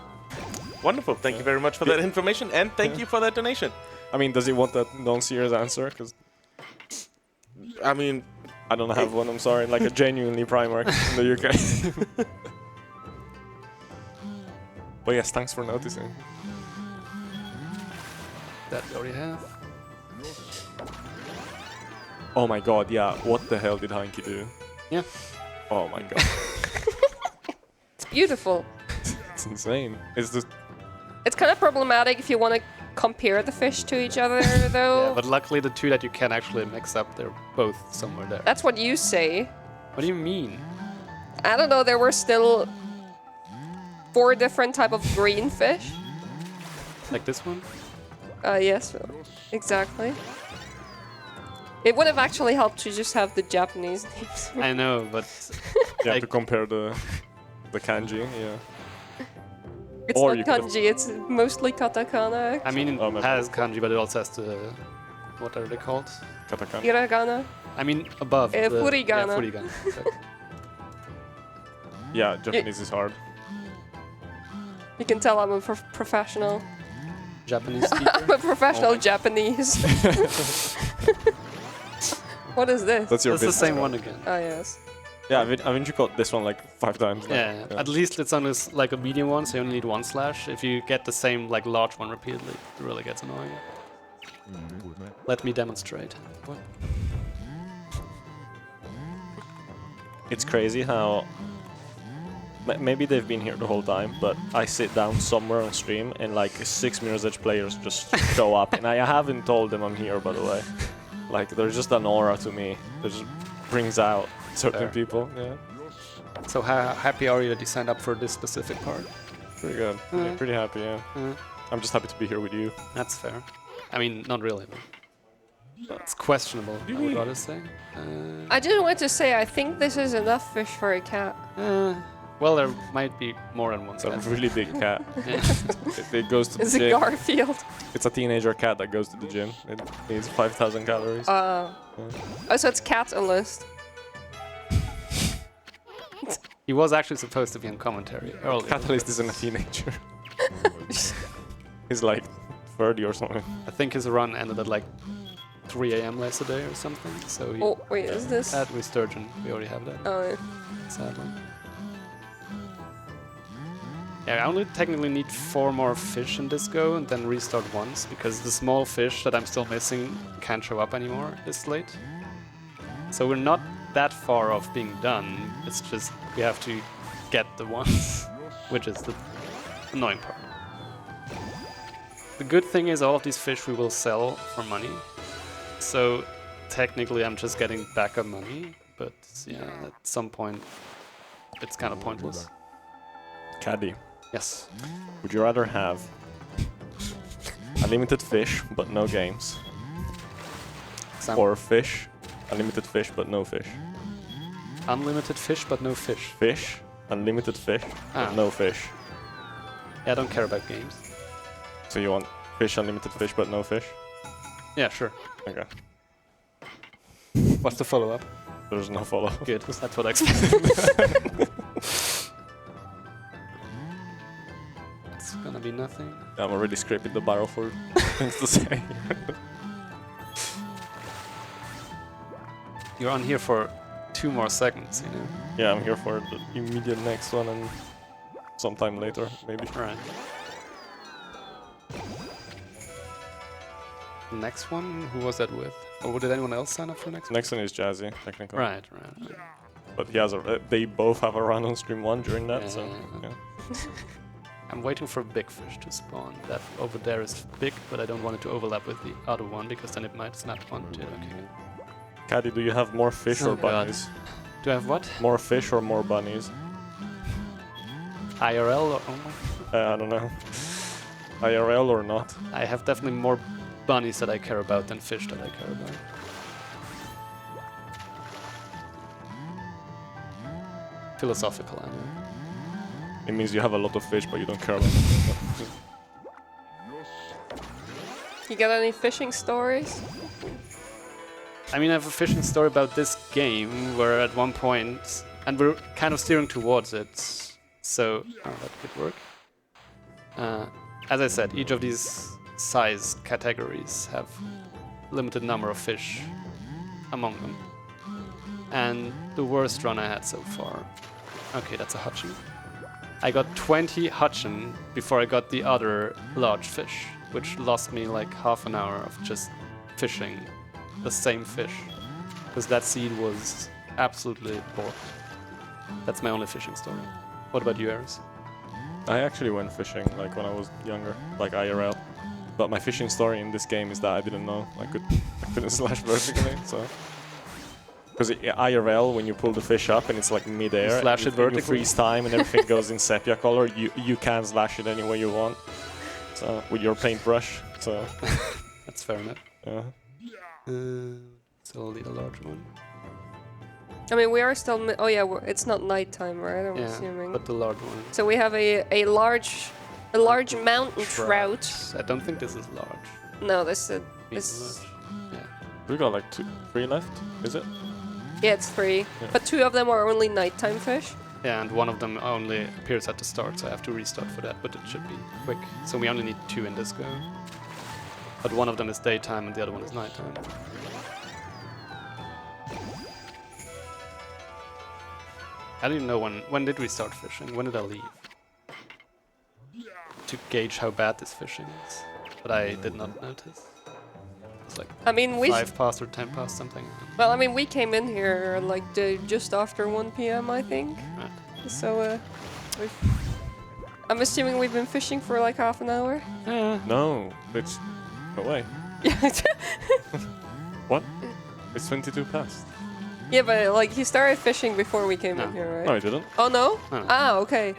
Speaker 8: Wonderful. Thank you very much for that information, and thank you for that donation.
Speaker 6: I mean, does he want that non-serious answer? Because
Speaker 8: I mean,
Speaker 6: I don't have one, I'm sorry. Like a genuinely Primark in the UK. But yes, thanks for noticing.
Speaker 2: That we already have.
Speaker 6: Oh my god, yeah. What the hell did Hanky do?
Speaker 2: Yeah.
Speaker 6: Oh my god.
Speaker 7: It's beautiful.
Speaker 6: It's insane. It's just...
Speaker 7: It's kind of problematic if you want to compare the fish to each other, though.
Speaker 2: Yeah, but luckily the two that you can actually mix up, they're both somewhere there.
Speaker 7: That's what you say.
Speaker 2: What do you mean?
Speaker 7: I don't know. There were still 4 different type of green fish.
Speaker 2: Like this one?
Speaker 7: Yes, exactly. It would have actually helped to just have the Japanese names.
Speaker 2: I know, but
Speaker 6: Yeah,
Speaker 2: like,
Speaker 6: to compare the kanji, yeah.
Speaker 7: It's
Speaker 6: Or
Speaker 7: not
Speaker 6: you could've-
Speaker 7: kanji, it's mostly katakana.
Speaker 2: I mean, it
Speaker 6: Oh, maybe.
Speaker 2: has kanji, but it also has the what are they called?
Speaker 6: Katakana.
Speaker 7: Hiragana.
Speaker 2: I mean, above.
Speaker 7: Furigana.
Speaker 2: Yeah, furigana. Exactly.
Speaker 6: Yeah, Japanese is hard.
Speaker 7: You can tell I'm a professional.
Speaker 2: Japanese speaker.
Speaker 7: I'm a professional Japanese. What is this?
Speaker 6: That's your
Speaker 2: It's the
Speaker 6: business
Speaker 2: same
Speaker 6: card.
Speaker 2: one again.
Speaker 7: Oh, yes.
Speaker 6: Yeah, haven't you got this one like 5 times now?
Speaker 2: Yeah, at least it's on this like a medium one, so you only need 1 slash. If you get the same like large one repeatedly, it really gets annoying. Let me demonstrate. What?
Speaker 6: It's crazy how... Maybe they've been here the whole time, but I sit down somewhere on stream and like 6 Mirror's Edge players just show up. And I haven't told them I'm here, by the way. Like, there's just an aura to me that just brings out certain
Speaker 2: Fair.
Speaker 6: people. Yeah,
Speaker 2: So how happy are you that you signed up for this specific part?
Speaker 6: pretty good. Pretty happy, yeah. I'm just happy to be here with you.
Speaker 2: That's fair. I mean, not really, but it's questionable, I would rather say.
Speaker 7: I just want to say, I think this is enough fish for a cat.
Speaker 2: Well, there might be more than one.
Speaker 6: It's a
Speaker 2: cat.
Speaker 6: really big cat.
Speaker 2: Yeah.
Speaker 6: It goes to the
Speaker 7: It's a
Speaker 6: gym.
Speaker 7: Garfield.
Speaker 6: It's a teenager cat that goes to the gym. It needs 5,000 calories.
Speaker 7: Oh, so it's Catalyst.
Speaker 2: He was actually supposed to be on commentary earlier.
Speaker 6: Catalyst isn't a teenager. He's like 30 or something.
Speaker 2: I think his run ended at like 3 a.m. yesterday or something. So he
Speaker 7: Oh, wait, is this?
Speaker 2: had with Sturgeon. We already have that,
Speaker 7: Oh,
Speaker 2: sadly. Yeah, I only technically need 4 more fish in this go and then restart once because the small fish that I'm still missing can't show up anymore this late. So we're not that far off being done. It's just we have to get the ones, which is the annoying part. The good thing is all of these fish we will sell for money. So technically I'm just getting backup money, but yeah, at some point it's kind of pointless.
Speaker 6: Caddy,
Speaker 2: Yes.
Speaker 6: would you rather have unlimited fish but no games, or fish, unlimited fish but no fish?
Speaker 2: Unlimited fish but no fish.
Speaker 6: Fish, unlimited fish,
Speaker 2: Ah.
Speaker 6: but no fish.
Speaker 2: Yeah, I don't care about games.
Speaker 6: So you want fish, unlimited fish but no fish?
Speaker 2: Yeah, sure.
Speaker 6: Okay.
Speaker 2: What's the follow-up?
Speaker 6: There's no follow.
Speaker 2: Good, that's what I expected. gonna be nothing.
Speaker 6: I'm already scraping the barrel for things to say.
Speaker 2: You're on here for 2 more seconds, you know?
Speaker 6: Yeah, I'm here for the immediate next one and sometime later, maybe.
Speaker 2: Alright. Next one, who was that with? Or did anyone else sign up for next one?
Speaker 6: Next one is Jazzy, technically.
Speaker 2: Right.
Speaker 6: But he has they both have a run on stream 1 during that, so yeah.
Speaker 2: I'm waiting for Big Fish to spawn. That over there is big, but I don't want it to overlap with the other one because then it might snap one too. Okay.
Speaker 6: Caddy, do you have more fish or bunnies?
Speaker 2: Do I have what?
Speaker 6: More fish or more bunnies?
Speaker 2: IRL or
Speaker 6: I don't know. IRL or not?
Speaker 2: I have definitely more bunnies that I care about than fish that I care about. Philosophical, I know.
Speaker 6: It means you have a lot of fish, but you don't care about them.
Speaker 7: You got any fishing stories?
Speaker 2: I mean, I have a fishing story about this game where at one point, and we're kind of steering towards it, so that could work. As I said, each of these size categories have limited number of fish among them. And the worst run I had so far. Okay, that's a hutchin. I got 20 hutchin before I got the other large fish, which lost me like half an hour of just fishing the same fish, because that seed was absolutely bored. That's my only fishing story. What about you, Aris?
Speaker 6: I actually went fishing like when I was younger, like IRL. But my fishing story in this game is that I didn't know I couldn't slash vertically, so. Because IRL, when you pull the fish up and it's like mid-air,
Speaker 2: you slash it vertically.
Speaker 6: You freeze time and everything goes in sepia color, you can slash it any way you want. So with your paintbrush, so.
Speaker 2: That's fair enough.
Speaker 6: Yeah.
Speaker 2: So I'll need a large one.
Speaker 7: I mean, we are still. Oh yeah, it's not nighttime, right? I'm assuming.
Speaker 2: But the large one.
Speaker 7: So we have a large mountain trout.
Speaker 2: I don't think this is large.
Speaker 7: No, this is.
Speaker 2: Yeah.
Speaker 6: We got like 3 left, is it?
Speaker 7: Yeah, it's 3.
Speaker 6: Yeah.
Speaker 7: But 2 of them are only nighttime fish.
Speaker 2: Yeah, and one of them only appears at the start, so I have to restart for that, but it should be quick. So we only need 2 in this go. But one of them is daytime and the other one is nighttime. I don't even know when did we start fishing? When did I leave? To gauge how bad this fishing is. But I did not notice. It's like
Speaker 7: I mean,
Speaker 2: 5 past or 10 past something.
Speaker 7: Well, I mean, we came in here like just after 1 p.m. I think.
Speaker 2: Right.
Speaker 7: So I'm assuming we've been fishing for like half an hour.
Speaker 6: No, it's no way.
Speaker 7: Yeah.
Speaker 6: What? It's 22 past.
Speaker 7: Yeah, but like he started fishing before we came in here, right?
Speaker 6: No, I didn't.
Speaker 7: Oh no?
Speaker 2: No.
Speaker 7: Ah, okay.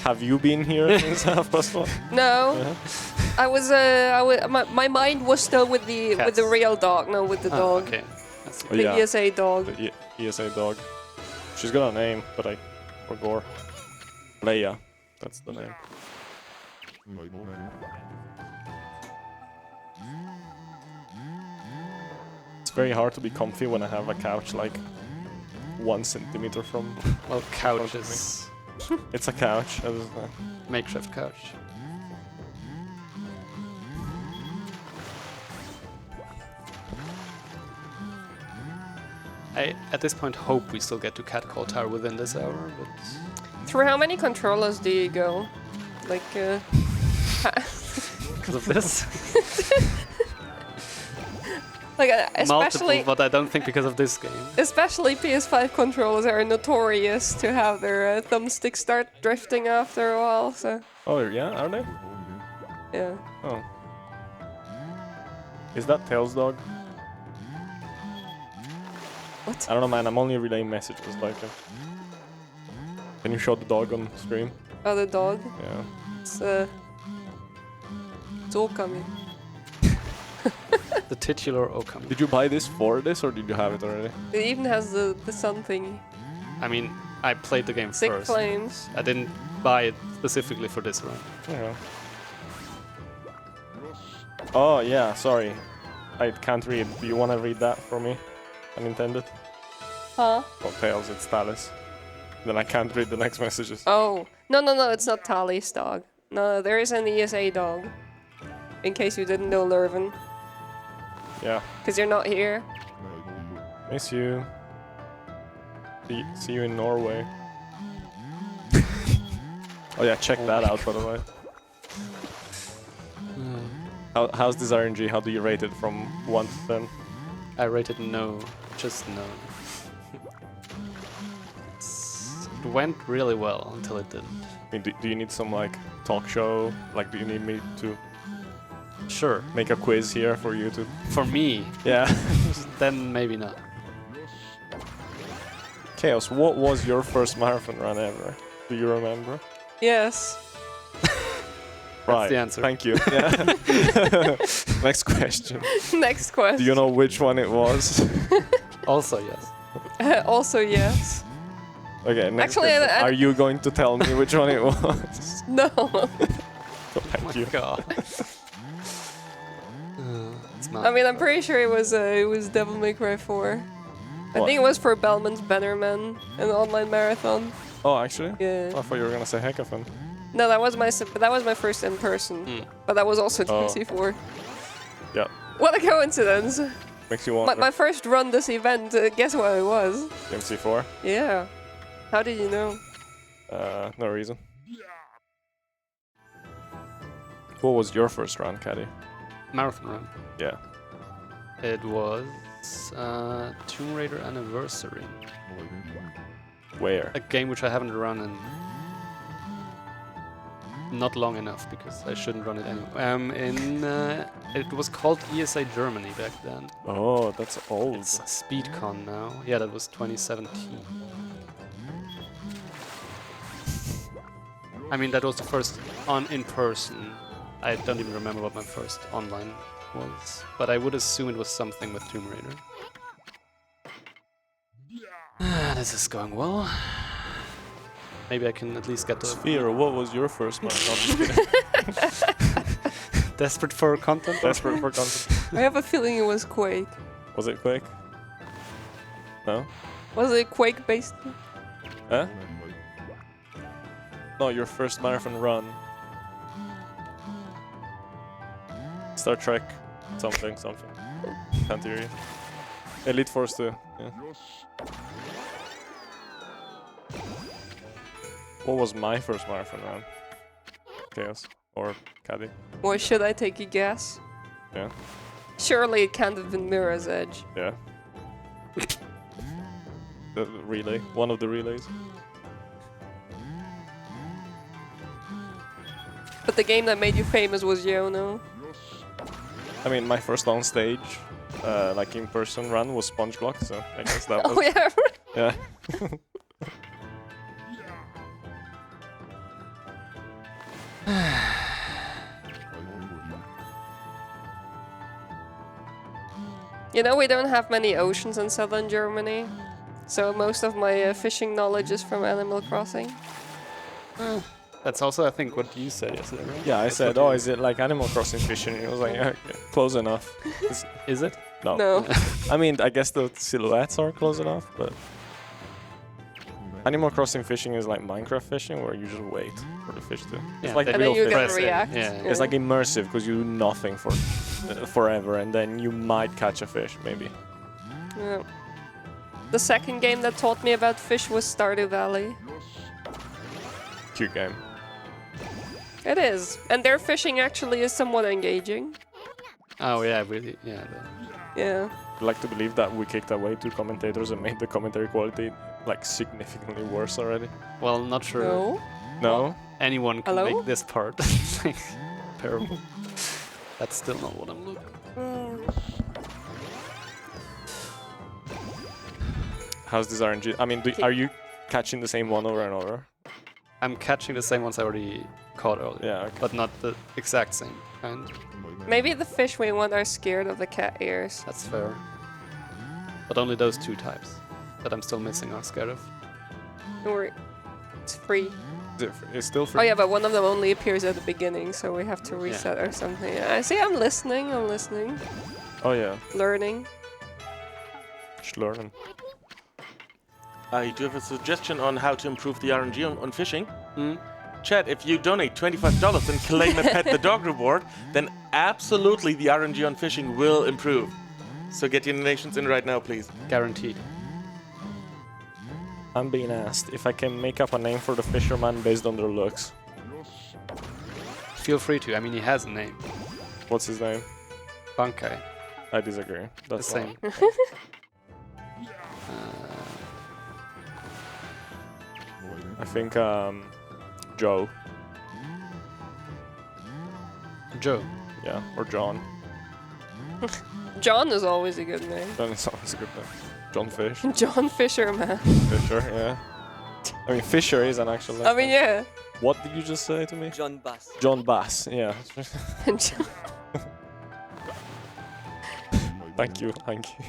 Speaker 6: Have you been here since 1:30?
Speaker 7: No.
Speaker 6: Yeah.
Speaker 7: I was my mind was still with the real dog, no, with the dog.
Speaker 2: Okay. I see.
Speaker 6: Oh,
Speaker 7: The
Speaker 6: yeah.
Speaker 7: ESA dog.
Speaker 6: The ESA dog. She's got a name, but I forgot. Leia. That's the name. It's very hard to be comfy when I have a couch like 1 centimeter from.
Speaker 2: Well, couches.
Speaker 6: It's a couch.
Speaker 2: Makeshift couch. I, at this point, hope we still get to Catcall Tower within this hour, but...
Speaker 7: Through how many controllers do you go? Like,
Speaker 2: Because of this?
Speaker 7: like, especially...
Speaker 2: Multiple, but I don't think because of this game.
Speaker 7: Especially PS5 controllers are notorious to have their thumbsticks start drifting after a while, so...
Speaker 6: Oh, yeah? Are they?
Speaker 7: Yeah.
Speaker 6: Oh. Is that Tails dog?
Speaker 7: What?
Speaker 6: I don't know, man. I'm only relaying messages. Like, can you show the dog on stream?
Speaker 7: Oh, the dog?
Speaker 6: Yeah.
Speaker 7: It's Okami.
Speaker 2: The titular Okami.
Speaker 6: Did you buy this for this, or did you have it already?
Speaker 7: It even has the sun thingy.
Speaker 2: I mean, I played the game
Speaker 7: Sick
Speaker 2: first.
Speaker 7: flames.
Speaker 2: I didn't buy it specifically for this run.
Speaker 6: Yeah. Oh, yeah, sorry. I can't read. Do you want to read that for me? Unintended?
Speaker 7: Huh?
Speaker 6: Oh, Tails, it's Talis. Then I can't read the next messages.
Speaker 7: Oh. No, it's not Tali's dog. No, there is an ESA dog. In case you didn't know, Lurven.
Speaker 6: Yeah.
Speaker 7: Because you're not here.
Speaker 6: Miss you. See you in Norway. Oh yeah, check that out, by the way. How's this RNG? How do you rate it from 1 to 10?
Speaker 2: I rated no, just no. It went really well until it didn't.
Speaker 6: I mean, do you need some like talk show? Like, do you need me to
Speaker 2: Sure,
Speaker 6: make a quiz here for you to?
Speaker 2: for me,
Speaker 6: Yeah.
Speaker 2: then maybe not.
Speaker 6: Chaos, what was your first marathon run ever? Do you remember?
Speaker 7: Yes.
Speaker 6: Right.
Speaker 2: the answer.
Speaker 6: Thank you. Yeah. Next question.
Speaker 7: Next question.
Speaker 6: Do you know which one it was?
Speaker 2: Also, yes.
Speaker 7: Also, yes.
Speaker 6: Okay. Next
Speaker 7: Actually,
Speaker 6: question. Are you going to tell me which one it was?
Speaker 7: No.
Speaker 6: Thank you.
Speaker 2: God. It's not.
Speaker 7: I mean, I'm pretty sure it was Devil May Cry 4. I
Speaker 6: What?
Speaker 7: think it was for Bellman's Bannerman, an online marathon.
Speaker 6: Oh, actually?
Speaker 7: Yeah.
Speaker 6: I thought you were gonna say Hackathon.
Speaker 7: No, that was my first in person. But that was also
Speaker 6: Oh.
Speaker 7: DMC4.
Speaker 6: Yeah.
Speaker 7: What a coincidence!
Speaker 6: Makes you wonder.
Speaker 7: My first run this event, guess what it was?
Speaker 6: MC4?
Speaker 7: Yeah. How did you know?
Speaker 6: No reason. What was your first run, Caddy?
Speaker 2: Marathon run.
Speaker 6: Yeah.
Speaker 2: It was Tomb Raider Anniversary.
Speaker 6: Where?
Speaker 2: A game which I haven't run in not long enough because I shouldn't run it anymore. It was called ESA Germany back then.
Speaker 6: Oh, that's old.
Speaker 2: It's SpeedCon now. Yeah, that was 2017. I mean, that was the first in-person. I don't even remember what my first online was, but I would assume it was something with Tomb Raider. This is going well. Maybe I can at least get the...
Speaker 6: Sphere, what was your first marathon?
Speaker 2: Desperate for content?
Speaker 6: Desperate for content.
Speaker 7: I have a feeling it was Quake.
Speaker 6: Was it Quake? No?
Speaker 7: Was it Quake based?
Speaker 6: Huh? No, your first marathon run. Star Trek, something. Can't hear you. Elite Force 2. Yeah. What was my first marathon run? Chaos or Caddy?
Speaker 7: Or should I take a guess?
Speaker 6: Yeah.
Speaker 7: Surely it can't have been Mirror's Edge.
Speaker 6: Yeah. The relay, one of the relays.
Speaker 7: But the game that made you famous was Yono.
Speaker 6: I mean, my first on stage, like in-person run was Sponge Block, so I guess that was.
Speaker 7: Oh yeah.
Speaker 6: Yeah.
Speaker 7: You know, we don't have many oceans in southern Germany, so most of my fishing knowledge is from Animal Crossing.
Speaker 2: That's also, I think, what you said yesterday, right?
Speaker 6: Yeah, I
Speaker 2: That's
Speaker 6: said,
Speaker 2: what
Speaker 6: oh,
Speaker 2: you-
Speaker 6: is it like Animal Crossing fishing? And it was like, yeah, okay, close enough.
Speaker 2: Is it?
Speaker 6: No.
Speaker 7: No.
Speaker 6: I mean, I guess the silhouettes are close enough, but Animal Crossing fishing is like Minecraft fishing, where you just wait for the fish to.
Speaker 2: Yeah,
Speaker 6: It's like
Speaker 2: they
Speaker 7: And then
Speaker 6: real
Speaker 7: you
Speaker 6: fish.
Speaker 7: get to
Speaker 2: Press it.
Speaker 7: react.
Speaker 2: Yeah.
Speaker 6: It's like immersive because you do nothing for forever, and then you might catch a fish, maybe.
Speaker 7: Yeah. The second game that taught me about fish was Stardew Valley.
Speaker 6: Cute game.
Speaker 7: It is. And their fishing actually is somewhat engaging.
Speaker 2: Oh yeah, really. Yeah.
Speaker 7: Yeah.
Speaker 6: I'd like to believe that we kicked away two commentators and made the commentary quality like significantly worse already.
Speaker 2: Well, not sure
Speaker 7: No?
Speaker 6: No?
Speaker 2: anyone can
Speaker 7: Hello?
Speaker 2: make this part like, terrible. That's still not what I'm looking.
Speaker 6: How's this RNG? I mean, are you catching the same one over and over?
Speaker 2: I'm catching the same ones I already caught earlier.
Speaker 6: Yeah, okay.
Speaker 2: But not the exact same kind.
Speaker 7: Maybe the fish we want are scared of the cat ears.
Speaker 2: That's fair. But only those two types that I'm still missing are scared of.
Speaker 7: Or it's free.
Speaker 6: It's still free.
Speaker 7: Oh yeah, but one of them only appears at the beginning, so we have to reset or something. I see. I'm listening.
Speaker 6: Oh yeah,
Speaker 7: Learning.
Speaker 6: just learning.
Speaker 8: I do have a suggestion on how to improve the RNG on fishing. Chat, if you donate $25 and claim a Pet the Dog reward, then absolutely the RNG on fishing will improve. So get your donations in right now, please.
Speaker 2: Guaranteed.
Speaker 6: I'm being asked if I can make up a name for the fisherman based on their looks.
Speaker 2: Feel free to. I mean, he has a name.
Speaker 6: What's his name?
Speaker 2: Bankai.
Speaker 6: I disagree. That's
Speaker 2: The same.
Speaker 6: I think Joe.
Speaker 2: Joe.
Speaker 6: Yeah, or John.
Speaker 7: John is always a good name.
Speaker 6: John is always a good name. John Fish.
Speaker 7: John Fisherman.
Speaker 6: Fisher, yeah. I mean, Fisher is an actual.
Speaker 7: I mean, yeah.
Speaker 6: What did you just say to me?
Speaker 3: John Bass.
Speaker 6: John Bass. Yeah.
Speaker 7: John-
Speaker 6: Thank you. Thank you.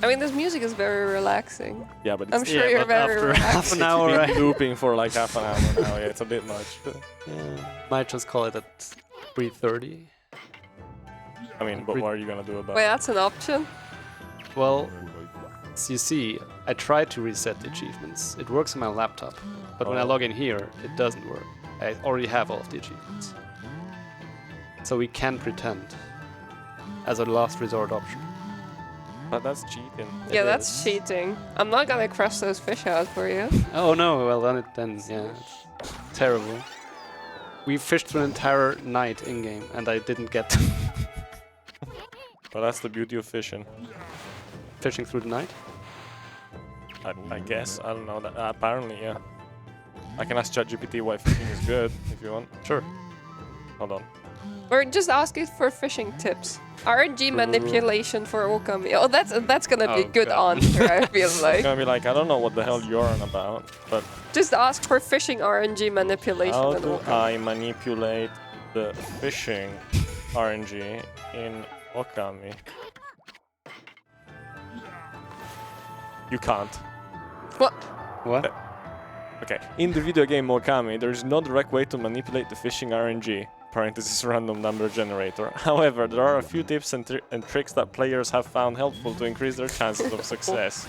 Speaker 7: I mean, this music is very relaxing.
Speaker 6: Yeah, but
Speaker 7: I'm
Speaker 6: it's
Speaker 7: sure you're
Speaker 2: but
Speaker 7: very
Speaker 2: after
Speaker 7: relaxed.
Speaker 2: half an hour,
Speaker 6: been
Speaker 2: right?
Speaker 6: looping for like half an hour now. Yeah, it's a bit much.
Speaker 2: Might just call it at 3:30.
Speaker 6: I mean, but what are you gonna do about
Speaker 7: Wait,
Speaker 6: it?
Speaker 7: that's an option?
Speaker 2: Well, as you see, I tried to reset the achievements. It works on my laptop, but when I
Speaker 6: Oh.
Speaker 2: log in here, it doesn't work. I already have all of the achievements. So we can pretend as a last resort option.
Speaker 6: But that's cheating.
Speaker 7: Yeah,
Speaker 6: It
Speaker 7: that's
Speaker 6: is.
Speaker 7: cheating. I'm not gonna crush those fish out for you.
Speaker 2: Oh no, well then yeah, it's terrible. We fished through an entire night in-game and I didn't get them.
Speaker 6: But that's the beauty of fishing.
Speaker 2: Fishing through the night?
Speaker 6: I guess. I don't know. That, apparently, yeah. I can ask ChatGPT why fishing is good if you want.
Speaker 2: Sure.
Speaker 6: Hold on.
Speaker 7: Or just ask it for fishing tips. RNG manipulation for Okami. Oh, that's gonna be a
Speaker 2: Oh,
Speaker 7: good
Speaker 2: God.
Speaker 7: answer, I feel
Speaker 6: It's
Speaker 7: like.
Speaker 6: gonna be like, I don't know what the hell you're on about, but
Speaker 7: Just ask for fishing RNG manipulation
Speaker 6: how
Speaker 7: in
Speaker 6: do
Speaker 7: Okami.
Speaker 6: I manipulate the fishing RNG in Okami? You can't.
Speaker 7: What?
Speaker 2: What?
Speaker 6: Okay. In the video game Okami, there is no direct way to manipulate the fishing RNG. Parenthesis random number generator. However, there are a few tips and tricks that players have found helpful to increase their chances of success.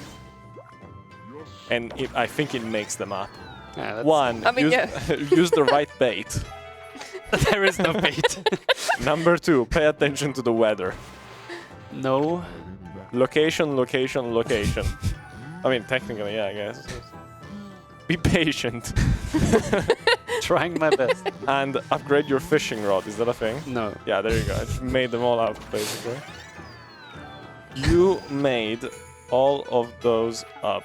Speaker 6: And I think it makes them up.
Speaker 2: Yeah, that's
Speaker 6: One,
Speaker 7: I mean,
Speaker 6: use,
Speaker 7: yeah.
Speaker 6: use the right bait.
Speaker 2: there is no bait.
Speaker 6: Number two, pay attention to the weather.
Speaker 2: No.
Speaker 6: Location, location, location. I mean, technically, yeah, I guess. Be patient.
Speaker 2: Trying my best.
Speaker 6: And upgrade your fishing rod. Is that a thing?
Speaker 2: No.
Speaker 6: Yeah, there you go. I just made them all up, basically. You made all of those up.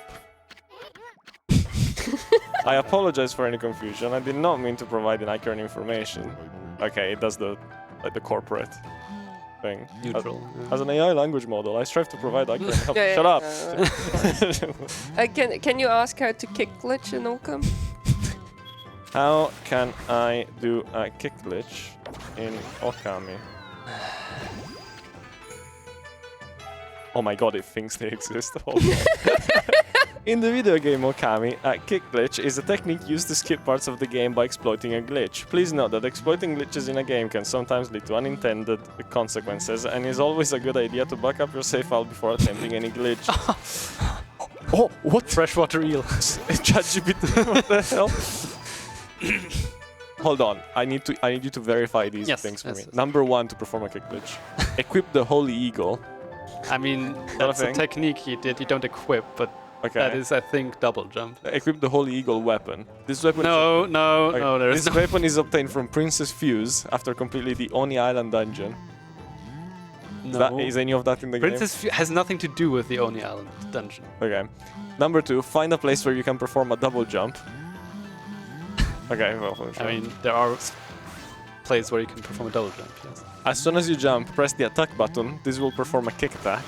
Speaker 6: I apologize for any confusion. I did not mean to provide inaccurate information. Okay, it does the corporate thing.
Speaker 2: Neutral.
Speaker 6: As an AI language model, I strive to provide accurate help.
Speaker 7: Yeah,
Speaker 6: Shut
Speaker 7: yeah,
Speaker 6: up.
Speaker 7: Can you ask how to kick glitch in Okami?
Speaker 6: How can I do a kick glitch in Okami? Oh my god, it thinks they exist. Hold on. In the video game Okami, a kick glitch is a technique used to skip parts of the game by exploiting a glitch. Please note that exploiting glitches in a game can sometimes lead to unintended consequences, and is always a good idea to back up your save file before attempting any glitch. Oh, what?
Speaker 2: Freshwater eel.
Speaker 6: ChatGPT, what the hell? Hold on, I need you to verify these
Speaker 2: Yes,
Speaker 6: things for
Speaker 2: yes,
Speaker 6: me.
Speaker 2: yes.
Speaker 6: Number one, to perform a kick glitch. Equip the Holy Eagle.
Speaker 2: I mean,
Speaker 6: a
Speaker 2: that's a
Speaker 6: thing?
Speaker 2: technique you don't equip, but
Speaker 6: Okay.
Speaker 2: that is, I think, double jump.
Speaker 6: Equip the Holy Eagle weapon. This weapon
Speaker 2: No,
Speaker 6: is
Speaker 2: no,
Speaker 6: okay,
Speaker 2: no, there is
Speaker 6: this
Speaker 2: no.
Speaker 6: weapon is obtained from Princess Fuse after completing the Oni Island dungeon.
Speaker 2: No.
Speaker 6: Is any of that in the
Speaker 2: Princess has nothing to do with the Oni Island dungeon.
Speaker 6: game? Okay. Number two, find a place where you can perform a double jump. Okay, well, sure.
Speaker 2: I mean, there are places where you can perform a double jump, yes.
Speaker 6: As soon as you jump, press the attack button. This will perform a kick attack.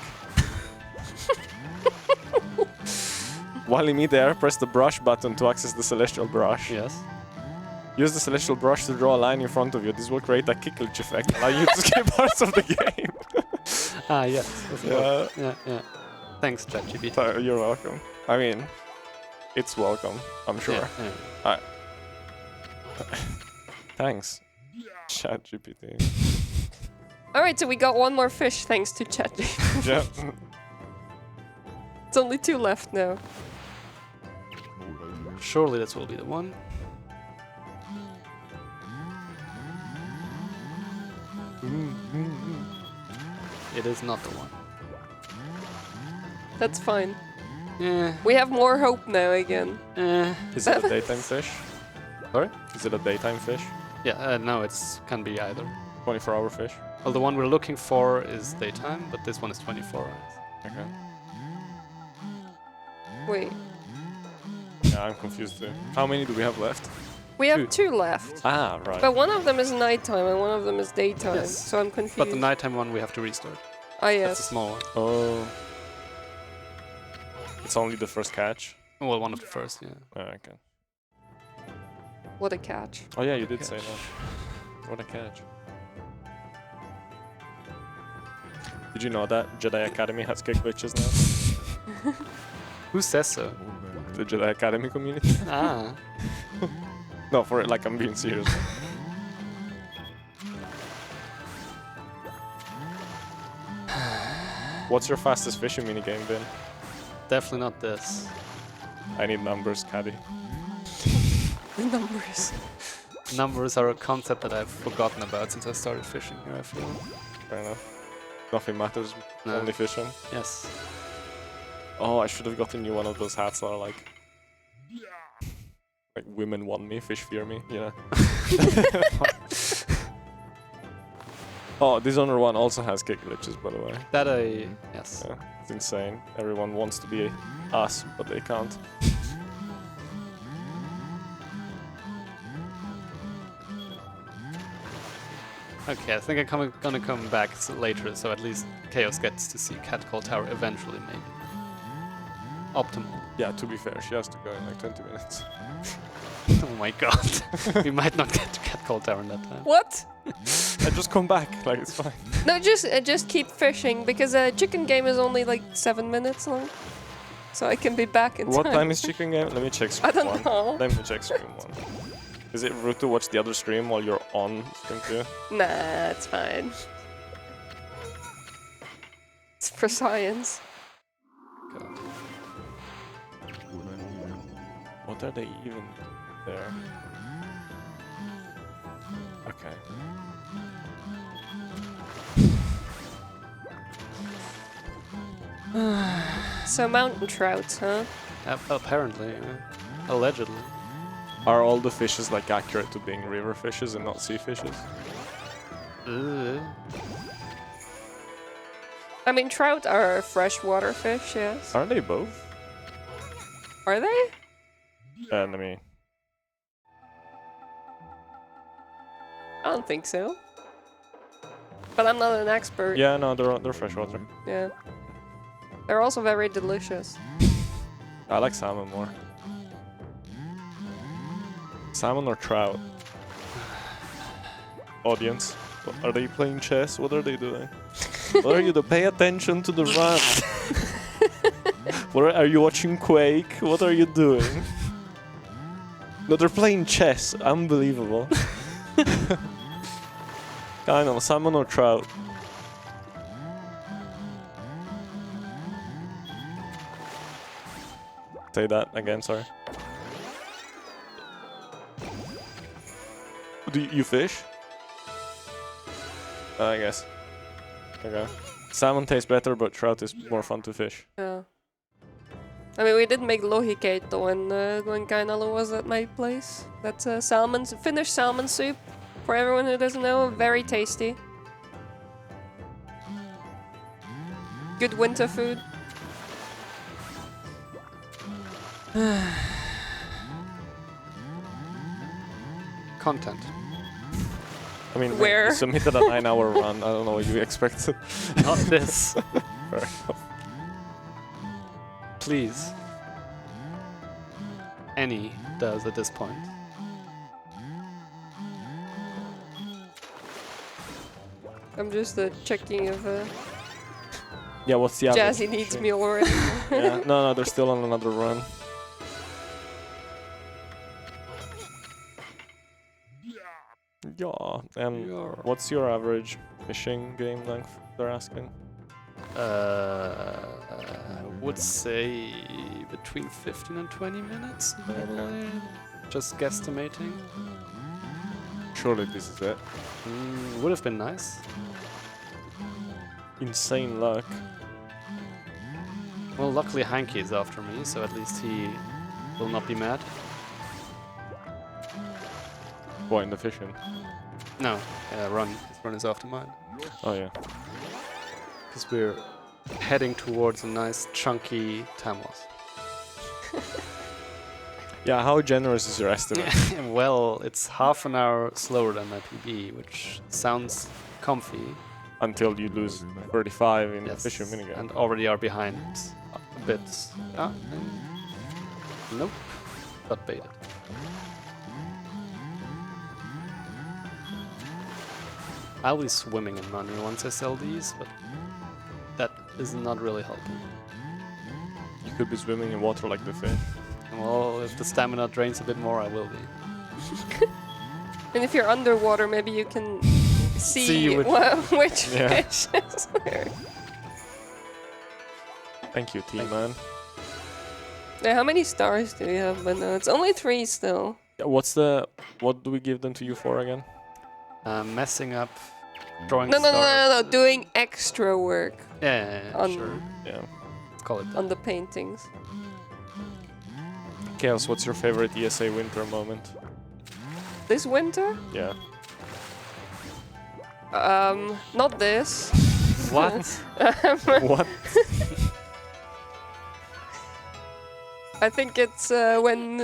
Speaker 6: While in midair, press the brush button to access the celestial brush.
Speaker 2: Yes.
Speaker 6: Use the celestial brush to draw a line in front of you. This will create a kick glitch effect, allowing you to skip parts of the game.
Speaker 2: Ah, yes.
Speaker 6: Yeah.
Speaker 2: Yeah. Thanks, ChatGPT.
Speaker 6: You're welcome. I mean, it's welcome, I'm sure.
Speaker 2: Yeah.
Speaker 6: Thanks, ChatGPT.
Speaker 7: Alright, so we got one more fish thanks to chat.
Speaker 6: Yeah.
Speaker 7: It's only 2 left now.
Speaker 2: Surely this will be the one. It is not the one.
Speaker 7: That's fine.
Speaker 2: Yeah.
Speaker 7: We have more hope now again.
Speaker 6: Is it a daytime fish?
Speaker 2: Sorry?
Speaker 6: Is it a daytime fish?
Speaker 2: Yeah, no, it's can be either.
Speaker 6: 24-hour fish?
Speaker 2: Well, the one we're looking for is daytime, but this one is 24 hours.
Speaker 6: Okay.
Speaker 7: Wait.
Speaker 6: Yeah, I'm confused too. How many do we have left?
Speaker 7: We have 2 left.
Speaker 6: Ah, right.
Speaker 7: But one of them is nighttime and one of them is daytime.
Speaker 2: Yes.
Speaker 7: So I'm confused.
Speaker 2: But the nighttime one we have to restart.
Speaker 7: Ah,
Speaker 2: That's a
Speaker 7: yes.
Speaker 2: small one.
Speaker 6: Oh. It's only the first catch?
Speaker 2: Well, one of the first, yeah.
Speaker 6: Oh, okay.
Speaker 7: What a catch.
Speaker 6: Oh yeah, you did say that. What a catch. Did you know that Jedi Academy has kick glitches now?
Speaker 2: Who says so?
Speaker 6: The Jedi Academy community?
Speaker 2: Ah.
Speaker 6: No, for it, like I'm being serious. What's your fastest fishing minigame, Vin?
Speaker 2: Definitely not this.
Speaker 6: I need numbers, Caddy.
Speaker 7: The numbers.
Speaker 2: Numbers are a concept that I've forgotten about since I started fishing here, I feel.
Speaker 6: Fair enough. Nothing matters,
Speaker 2: No.
Speaker 6: only fishing.
Speaker 2: Yes.
Speaker 6: Oh, I should have gotten you one of those hats that are like women want me, fish fear me, you know. Oh, Dishonored 1 also has kick glitches, by the way.
Speaker 2: That yes.
Speaker 6: Yeah, it's insane. Everyone wants to be us, but they can't.
Speaker 2: Okay, I think I'm gonna come back later, so at least Chaos gets to see Catcall Tower eventually, maybe. Optimal.
Speaker 6: Yeah, to be fair, she has to go in like 20 minutes.
Speaker 2: Oh my god. We might not get to Catcall Tower in that time.
Speaker 7: What?
Speaker 6: I just come back, like it's fine.
Speaker 7: No, just keep fishing because a chicken game is only like 7 minutes long. So I can be back in
Speaker 6: What
Speaker 7: time.
Speaker 6: time is chicken game? Let me check stream
Speaker 7: I don't
Speaker 6: 1.
Speaker 7: know.
Speaker 6: Let me check stream 1. Is it rude to watch the other stream while you're on stream 2?
Speaker 7: Nah, it's fine. It's for science.
Speaker 2: God.
Speaker 6: What are they even there? Okay.
Speaker 7: So mountain trout, huh?
Speaker 2: Apparently, allegedly.
Speaker 6: Are all the fishes like accurate to being river fishes and not sea fishes?
Speaker 7: I mean, trout are freshwater fish, yes.
Speaker 6: Aren't they both?
Speaker 7: Are they?
Speaker 6: I mean,
Speaker 7: I don't think so. But I'm not an expert.
Speaker 6: yeah, no, they're freshwater.
Speaker 7: Yeah. They're also very delicious.
Speaker 6: I like salmon more. Salmon or trout? Audience, are they playing chess? What are they doing? What are you doing? Pay attention to the run. What are you watching Quake? What are you doing? No, they're playing chess. Unbelievable. I know, salmon or trout? Say that again, sorry. Do you fish? I guess. Okay. Salmon tastes better, but trout is more fun to fish.
Speaker 7: Yeah. I mean, we did make lohikeito when Kainalo was at my place. That's Finnish salmon soup. For everyone who doesn't know, very tasty. Good winter food.
Speaker 2: Content.
Speaker 6: I mean,
Speaker 7: Where?
Speaker 6: you submitted a 9-hour run. I don't know what you expected.
Speaker 2: Not this.
Speaker 6: Fair enough.
Speaker 2: Please. Any does at this point.
Speaker 7: I'm just checking if
Speaker 6: Yeah, what's the average?
Speaker 7: Jazzy needs me already.
Speaker 6: Yeah, no, they're still on another run. Yeah, and what's your average? fishing game length they're asking?
Speaker 2: I would say between 15 and 20 minutes, probably. Just guesstimating.
Speaker 6: Surely this is it.
Speaker 2: Would have been nice.
Speaker 6: Insane luck.
Speaker 2: Well, luckily Hanky is after me, so at least he will not be mad.
Speaker 6: Boy, in the fishing.
Speaker 2: No, Run. His Run is after mine.
Speaker 6: Oh yeah.
Speaker 2: Because we're heading towards a nice chunky Tamos.
Speaker 6: Yeah, how generous is your estimate?
Speaker 2: Well, it's half an hour slower than my PB, which sounds comfy.
Speaker 6: Until you lose 35 in the
Speaker 2: Yes,
Speaker 6: fishing minigame.
Speaker 2: and already are behind a bit. Nope, got baited. I'll be swimming in money once I sell these, but that is not really helping.
Speaker 6: You could be swimming in water like the fish.
Speaker 2: Well, if the stamina drains a bit more, I will be.
Speaker 7: And if you're underwater, maybe you can see
Speaker 2: which-
Speaker 7: which
Speaker 6: Yeah.
Speaker 7: fish is where.
Speaker 6: Thank you, T-Man.
Speaker 7: Yeah, how many stars do you have? But no, it's only 3 still.
Speaker 6: What do we give them to you for again?
Speaker 2: Messing up, drawing
Speaker 7: No,
Speaker 2: stars.
Speaker 7: doing extra work
Speaker 2: Yeah,
Speaker 7: on
Speaker 2: sure.
Speaker 6: Yeah.
Speaker 2: Let's call it that.
Speaker 7: on the paintings.
Speaker 6: Chaos, what's your favorite ESA winter moment?
Speaker 7: This winter?
Speaker 6: Yeah.
Speaker 7: Not this.
Speaker 2: What?
Speaker 6: What?
Speaker 7: I think it's when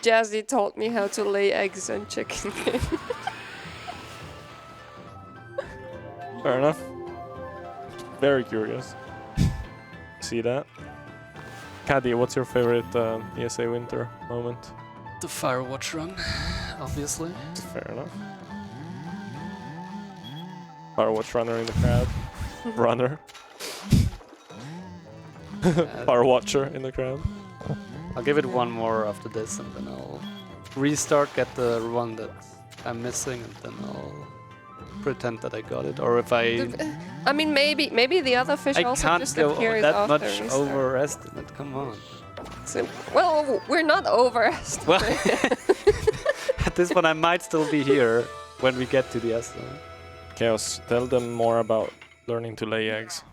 Speaker 7: Jazzy taught me how to lay eggs and chicken.
Speaker 6: Fair enough. Very curious. See that? Caddy, what's your favorite ESA winter moment?
Speaker 2: The Firewatch run, obviously.
Speaker 6: Fair enough. Firewatch runner in the crowd. Runner. Firewatcher in the crowd.
Speaker 2: I'll give it one more after this, and then I'll restart, get the one that I'm missing, and then I'll pretend that I got it. Or if I
Speaker 7: I mean, maybe the other fish also
Speaker 2: can't
Speaker 7: just
Speaker 2: go
Speaker 7: appears
Speaker 2: that
Speaker 7: after
Speaker 2: much
Speaker 7: we start.
Speaker 2: overestimate. Come on.
Speaker 7: So, well, we're not overestimating.
Speaker 2: Well, at this point, I might still be here when we get to the estimate.
Speaker 6: Chaos, tell them more about learning to lay eggs.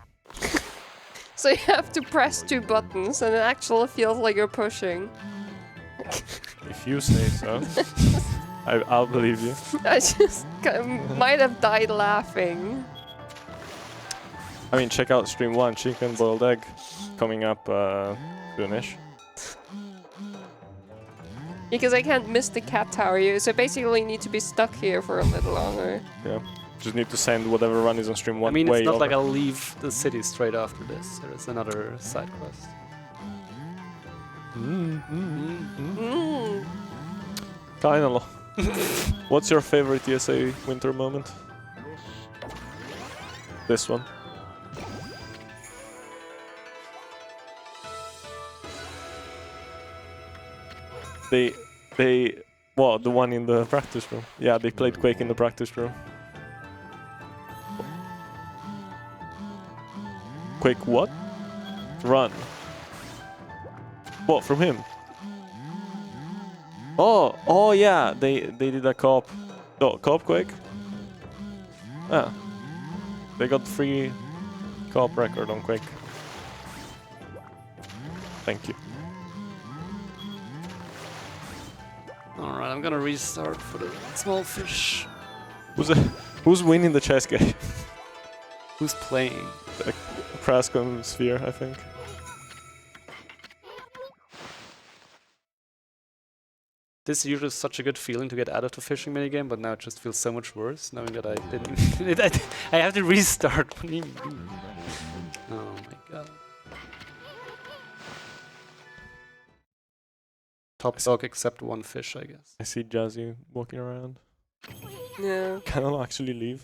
Speaker 7: So you have to press 2 buttons, and it actually feels like you're pushing.
Speaker 6: If you say so. I'll believe you.
Speaker 7: I just might have died laughing.
Speaker 6: I mean, check out stream 1, chicken boiled egg, coming up soonish.
Speaker 7: Because I can't miss the cat tower, so basically you need to be stuck here for a little longer.
Speaker 6: Yeah. Just need to send whatever run is on stream 1
Speaker 2: I mean,
Speaker 6: way
Speaker 2: it's not
Speaker 6: over.
Speaker 2: like I'll leave the city straight after this. There is another side quest.
Speaker 6: Kinda. What's your favorite ESA winter moment? This one. Well, the one in the practice room. Yeah, they played Quake in the practice room. Quake what? Run. What, from him? Oh yeah, they did a co-op. No, co-op Quake? Yeah. They got free co-op record on Quake. Thank you.
Speaker 2: Alright, I'm gonna restart for the small fish.
Speaker 6: Who's winning the chess game?
Speaker 2: Who's playing?
Speaker 6: Prascom Sphere, I think.
Speaker 2: This is usually such a good feeling to get out of the fishing minigame, but now it just feels so much worse, knowing that I didn't. I have to restart. What do you mean? Oh my god. Top dog except one fish, I guess.
Speaker 6: I see Jazzy walking around.
Speaker 7: Yeah.
Speaker 6: Can I actually leave?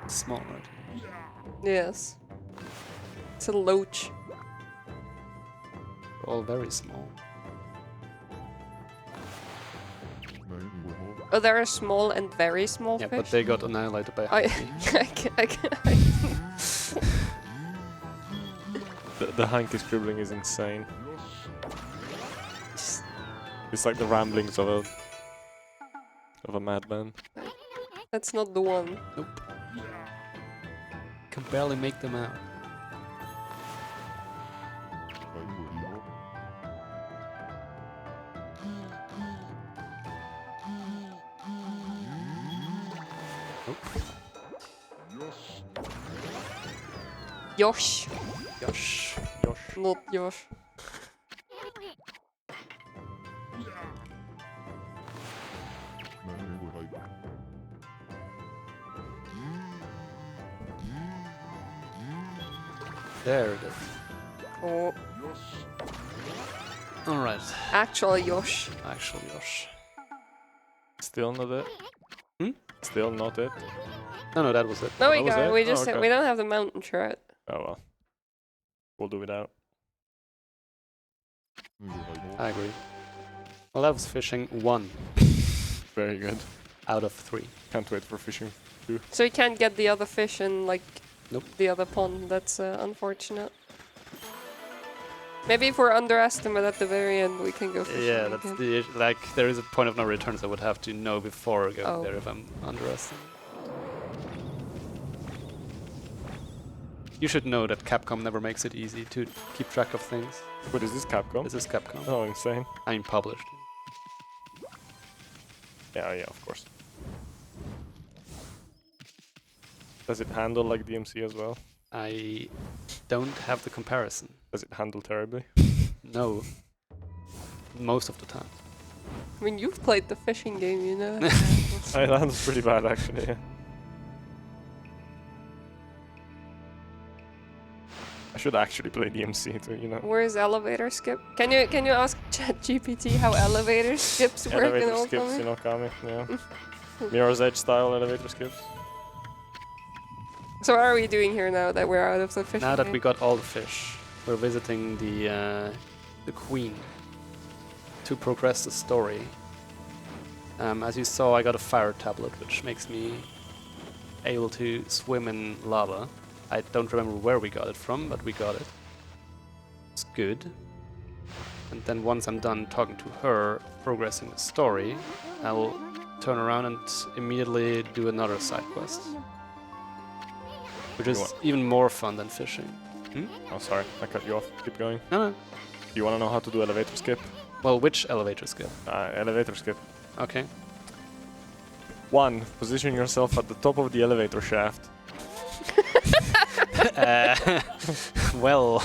Speaker 2: Small, right?
Speaker 7: Yes. It's a loach.
Speaker 2: They're all very small.
Speaker 7: Oh, there are small and very small
Speaker 2: Yeah,
Speaker 7: fish.
Speaker 2: but they got annihilated by
Speaker 7: I,
Speaker 2: Hanky.
Speaker 6: The Hanky scribbling is insane. It's like the ramblings of a madman.
Speaker 7: That's not the one.
Speaker 2: Nope. Can barely make them out.
Speaker 7: Josh,
Speaker 2: Gosh.
Speaker 7: not Josh.
Speaker 2: There it is.
Speaker 7: Oh,
Speaker 2: Alright.
Speaker 7: actual Josh.
Speaker 2: Actually, Josh.
Speaker 6: Still not it?
Speaker 2: Hmm?
Speaker 6: Still not it?
Speaker 2: No, that was it.
Speaker 7: No, we
Speaker 6: that was
Speaker 7: got it.
Speaker 6: it?
Speaker 7: We just
Speaker 6: Oh, okay.
Speaker 7: we don't have the mountain turret.
Speaker 6: Oh well. We'll do without.
Speaker 2: I agree. Well, that was fishing 1
Speaker 6: Very good.
Speaker 2: out of 3.
Speaker 6: Can't wait for fishing.
Speaker 7: So you can't get the other fish in like
Speaker 2: Nope.
Speaker 7: the other pond. That's unfortunate. Maybe if we're underestimated at the very end, we can go fishing.
Speaker 2: Yeah, that's
Speaker 7: again.
Speaker 2: the issue. Like, there is a point of no return, so I would have to know before going
Speaker 7: Oh.
Speaker 2: there if I'm underestimated. You should know that Capcom never makes it easy to keep track of things.
Speaker 6: What is this, Capcom?
Speaker 2: This is Capcom.
Speaker 6: Oh, insane.
Speaker 2: I mean, published.
Speaker 6: Yeah, of course. Does it handle like DMC as well?
Speaker 2: I don't have the comparison.
Speaker 6: Does it handle terribly?
Speaker 2: No. Most of the time.
Speaker 7: I mean, you've played the fishing game, you know.
Speaker 6: It handles pretty bad, actually. Yeah. I should actually play DMC to, you know.
Speaker 7: Where's elevator skip? Can you ask ChatGPT how elevator skips work in
Speaker 6: Elevator skips
Speaker 7: Okami?
Speaker 6: in Okami, yeah. Mirror's Edge style elevator skips.
Speaker 7: So what are we doing here now that we're out of the fishing
Speaker 2: Now that
Speaker 7: game?
Speaker 2: we got all the fish, we're visiting the queen to progress the story. As you saw, I got a fire tablet, which makes me able to swim in lava. I don't remember where we got it from, but we got it. It's good. And then once I'm done talking to her, progressing the story, I'll turn around and immediately do another side quest. Which is even more fun than fishing.
Speaker 6: Oh, sorry, I cut you off. Keep going.
Speaker 2: No.
Speaker 6: Do you want to know how to do elevator skip?
Speaker 2: Well, which elevator skip?
Speaker 6: Elevator skip.
Speaker 2: Okay.
Speaker 6: 1. Position yourself at the top of the elevator shaft.
Speaker 2: Well,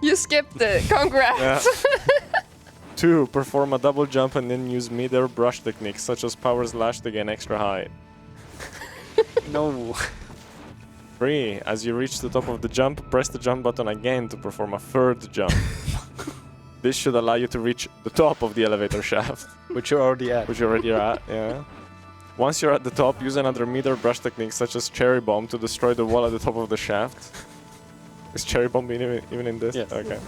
Speaker 7: You skipped it. Congrats.
Speaker 6: 2. Perform a double jump and then use mid-air brush techniques such as power slash to gain extra height.
Speaker 2: no.
Speaker 6: 3. As you reach the top of the jump, press the jump button again to perform a 3rd jump. This should allow you to reach the top of the elevator shaft.
Speaker 2: Which you're already at.
Speaker 6: Which you already are at, yeah. Once you're at the top, use another mid-air brush technique such as cherry bomb to destroy the wall at the top of the shaft. Is cherry bomb even in this?
Speaker 2: Yes.
Speaker 6: Okay.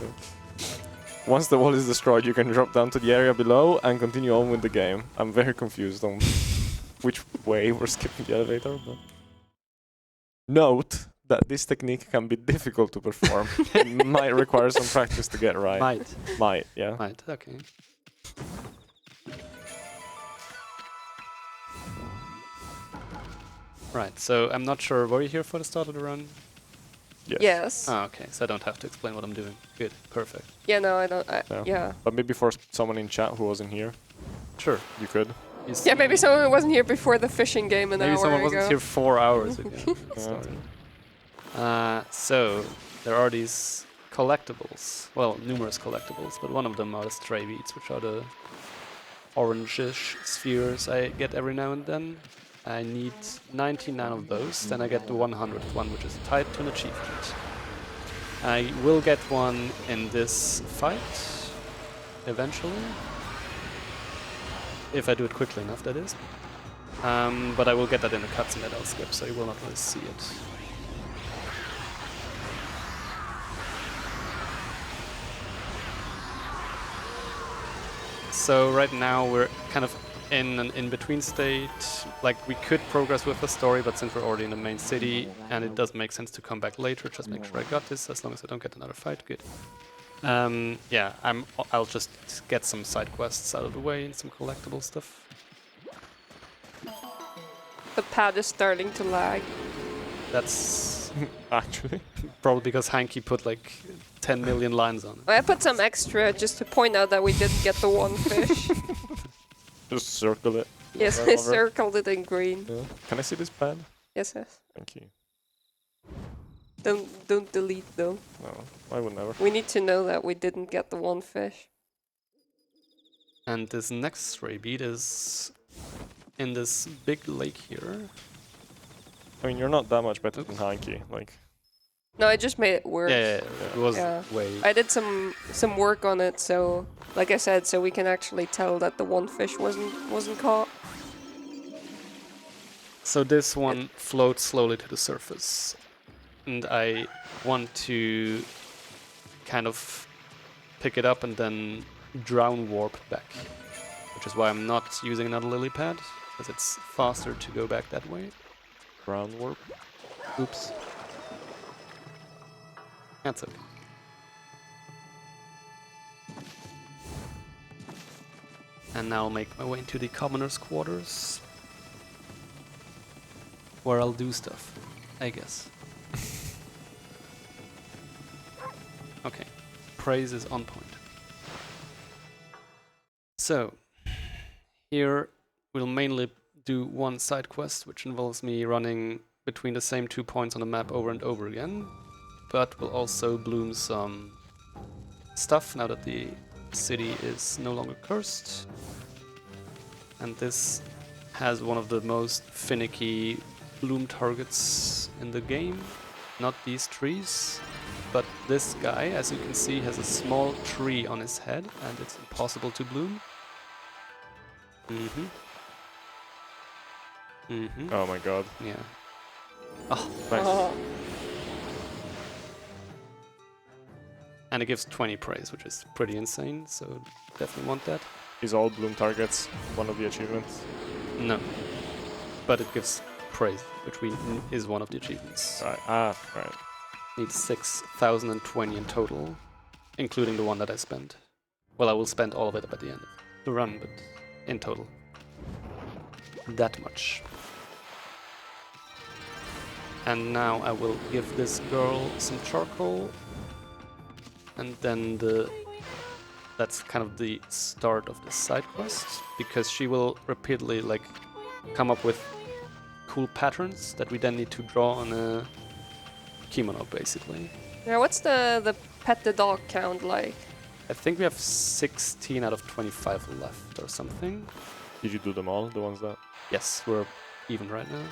Speaker 6: Once the wall is destroyed, you can drop down to the area below and continue on with the game. I'm very confused on which way we're skipping the elevator, but... Note that this technique can be difficult to perform and might require some practice to get right. Might, yeah.
Speaker 2: Might, okay. Right, so I'm not sure, were you here for the start of the run?
Speaker 7: Yes.
Speaker 2: Oh, okay, so I don't have to explain what I'm doing. Good, perfect.
Speaker 7: Yeah, no, I don't. Yeah.
Speaker 6: But maybe for someone in chat who wasn't here,
Speaker 2: Sure.
Speaker 6: you could.
Speaker 7: Yeah, maybe someone wasn't here before the fishing game an
Speaker 2: Maybe
Speaker 7: hour
Speaker 2: someone
Speaker 7: ago.
Speaker 2: wasn't here 4 hours ago.
Speaker 6: Yeah.
Speaker 2: So, there are these collectibles. Well, numerous collectibles, but one of them are the stray beads, which are the orangish spheres I get every now and then. I need 99 of those, then I get the 100th one, which is tied to an achievement. I will get one in this fight, eventually. If I do it quickly enough, that is. But I will get that in a cutscene that I'll skip, so you will not really see it. So right now we're kind of in an in-between state. Like, we could progress with the story, but since we're already in the main city, and it doesn't make sense to come back later, just make sure I got this, as long as I don't get another fight, good. Yeah, I'll just get some side quests out of the way and some collectible stuff.
Speaker 7: The pad is starting to lag.
Speaker 2: That's
Speaker 6: Actually.
Speaker 2: probably because Hanky put like 10 million lines on it.
Speaker 7: I put some extra just to point out that we didn't get the one fish.
Speaker 6: Just circle it.
Speaker 7: Yes,
Speaker 6: Right
Speaker 7: I
Speaker 6: over.
Speaker 7: circled it in green.
Speaker 6: Yeah. Can I see this pad?
Speaker 7: Yes, yes.
Speaker 6: Thank you.
Speaker 7: Don't delete though.
Speaker 6: No, I would never.
Speaker 7: We need to know that we didn't get the one fish.
Speaker 2: And this next stray bead is in this big lake here.
Speaker 6: I mean, you're not that much better than Hanky. Like,
Speaker 7: No, I just made it worse.
Speaker 2: Yeah, it was
Speaker 7: Yeah.
Speaker 2: way...
Speaker 7: I did some work on it, so like I said, so we can actually tell that the one fish wasn't caught.
Speaker 2: So this one floats slowly to the surface. And I want to kind of pick it up and then drown warp back. Which is why I'm not using another lily pad, because it's faster to go back that way.
Speaker 6: ground warp.
Speaker 2: Oops. That's okay. And now I'll make my way into the commoner's quarters, where I'll do stuff, I guess. Okay, praise is on point. So, here we'll mainly do one side quest, which involves me running between the same 2 points on the map over and over again, but we'll also bloom some stuff now that the city is no longer cursed. And this has one of the most finicky bloom targets in the game. Not these trees, but this guy, as you can see, has a small tree on his head and it's impossible to bloom.
Speaker 6: Oh my god.
Speaker 2: Yeah. Oh,
Speaker 6: Nice.
Speaker 7: Oh.
Speaker 2: and it gives 20 praise, which is pretty insane, so definitely want that.
Speaker 6: Is all bloom targets one of the achievements?
Speaker 2: No. But it gives praise, which is one of the achievements.
Speaker 6: Right. Right.
Speaker 2: Need 6,020 in total, including the one that I spent. Well, I will spend all of it at the end of the run, but in total. That much. And now I will give this girl some charcoal. And then that's kind of the start of the side quest, because she will repeatedly like come up with cool patterns that we then need to draw on a kimono, basically.
Speaker 7: Yeah, what's the pet the dog count like?
Speaker 2: I think we have 16 out of 25 left or something.
Speaker 6: Did you do them all? The ones that
Speaker 2: Yes, we're even right now.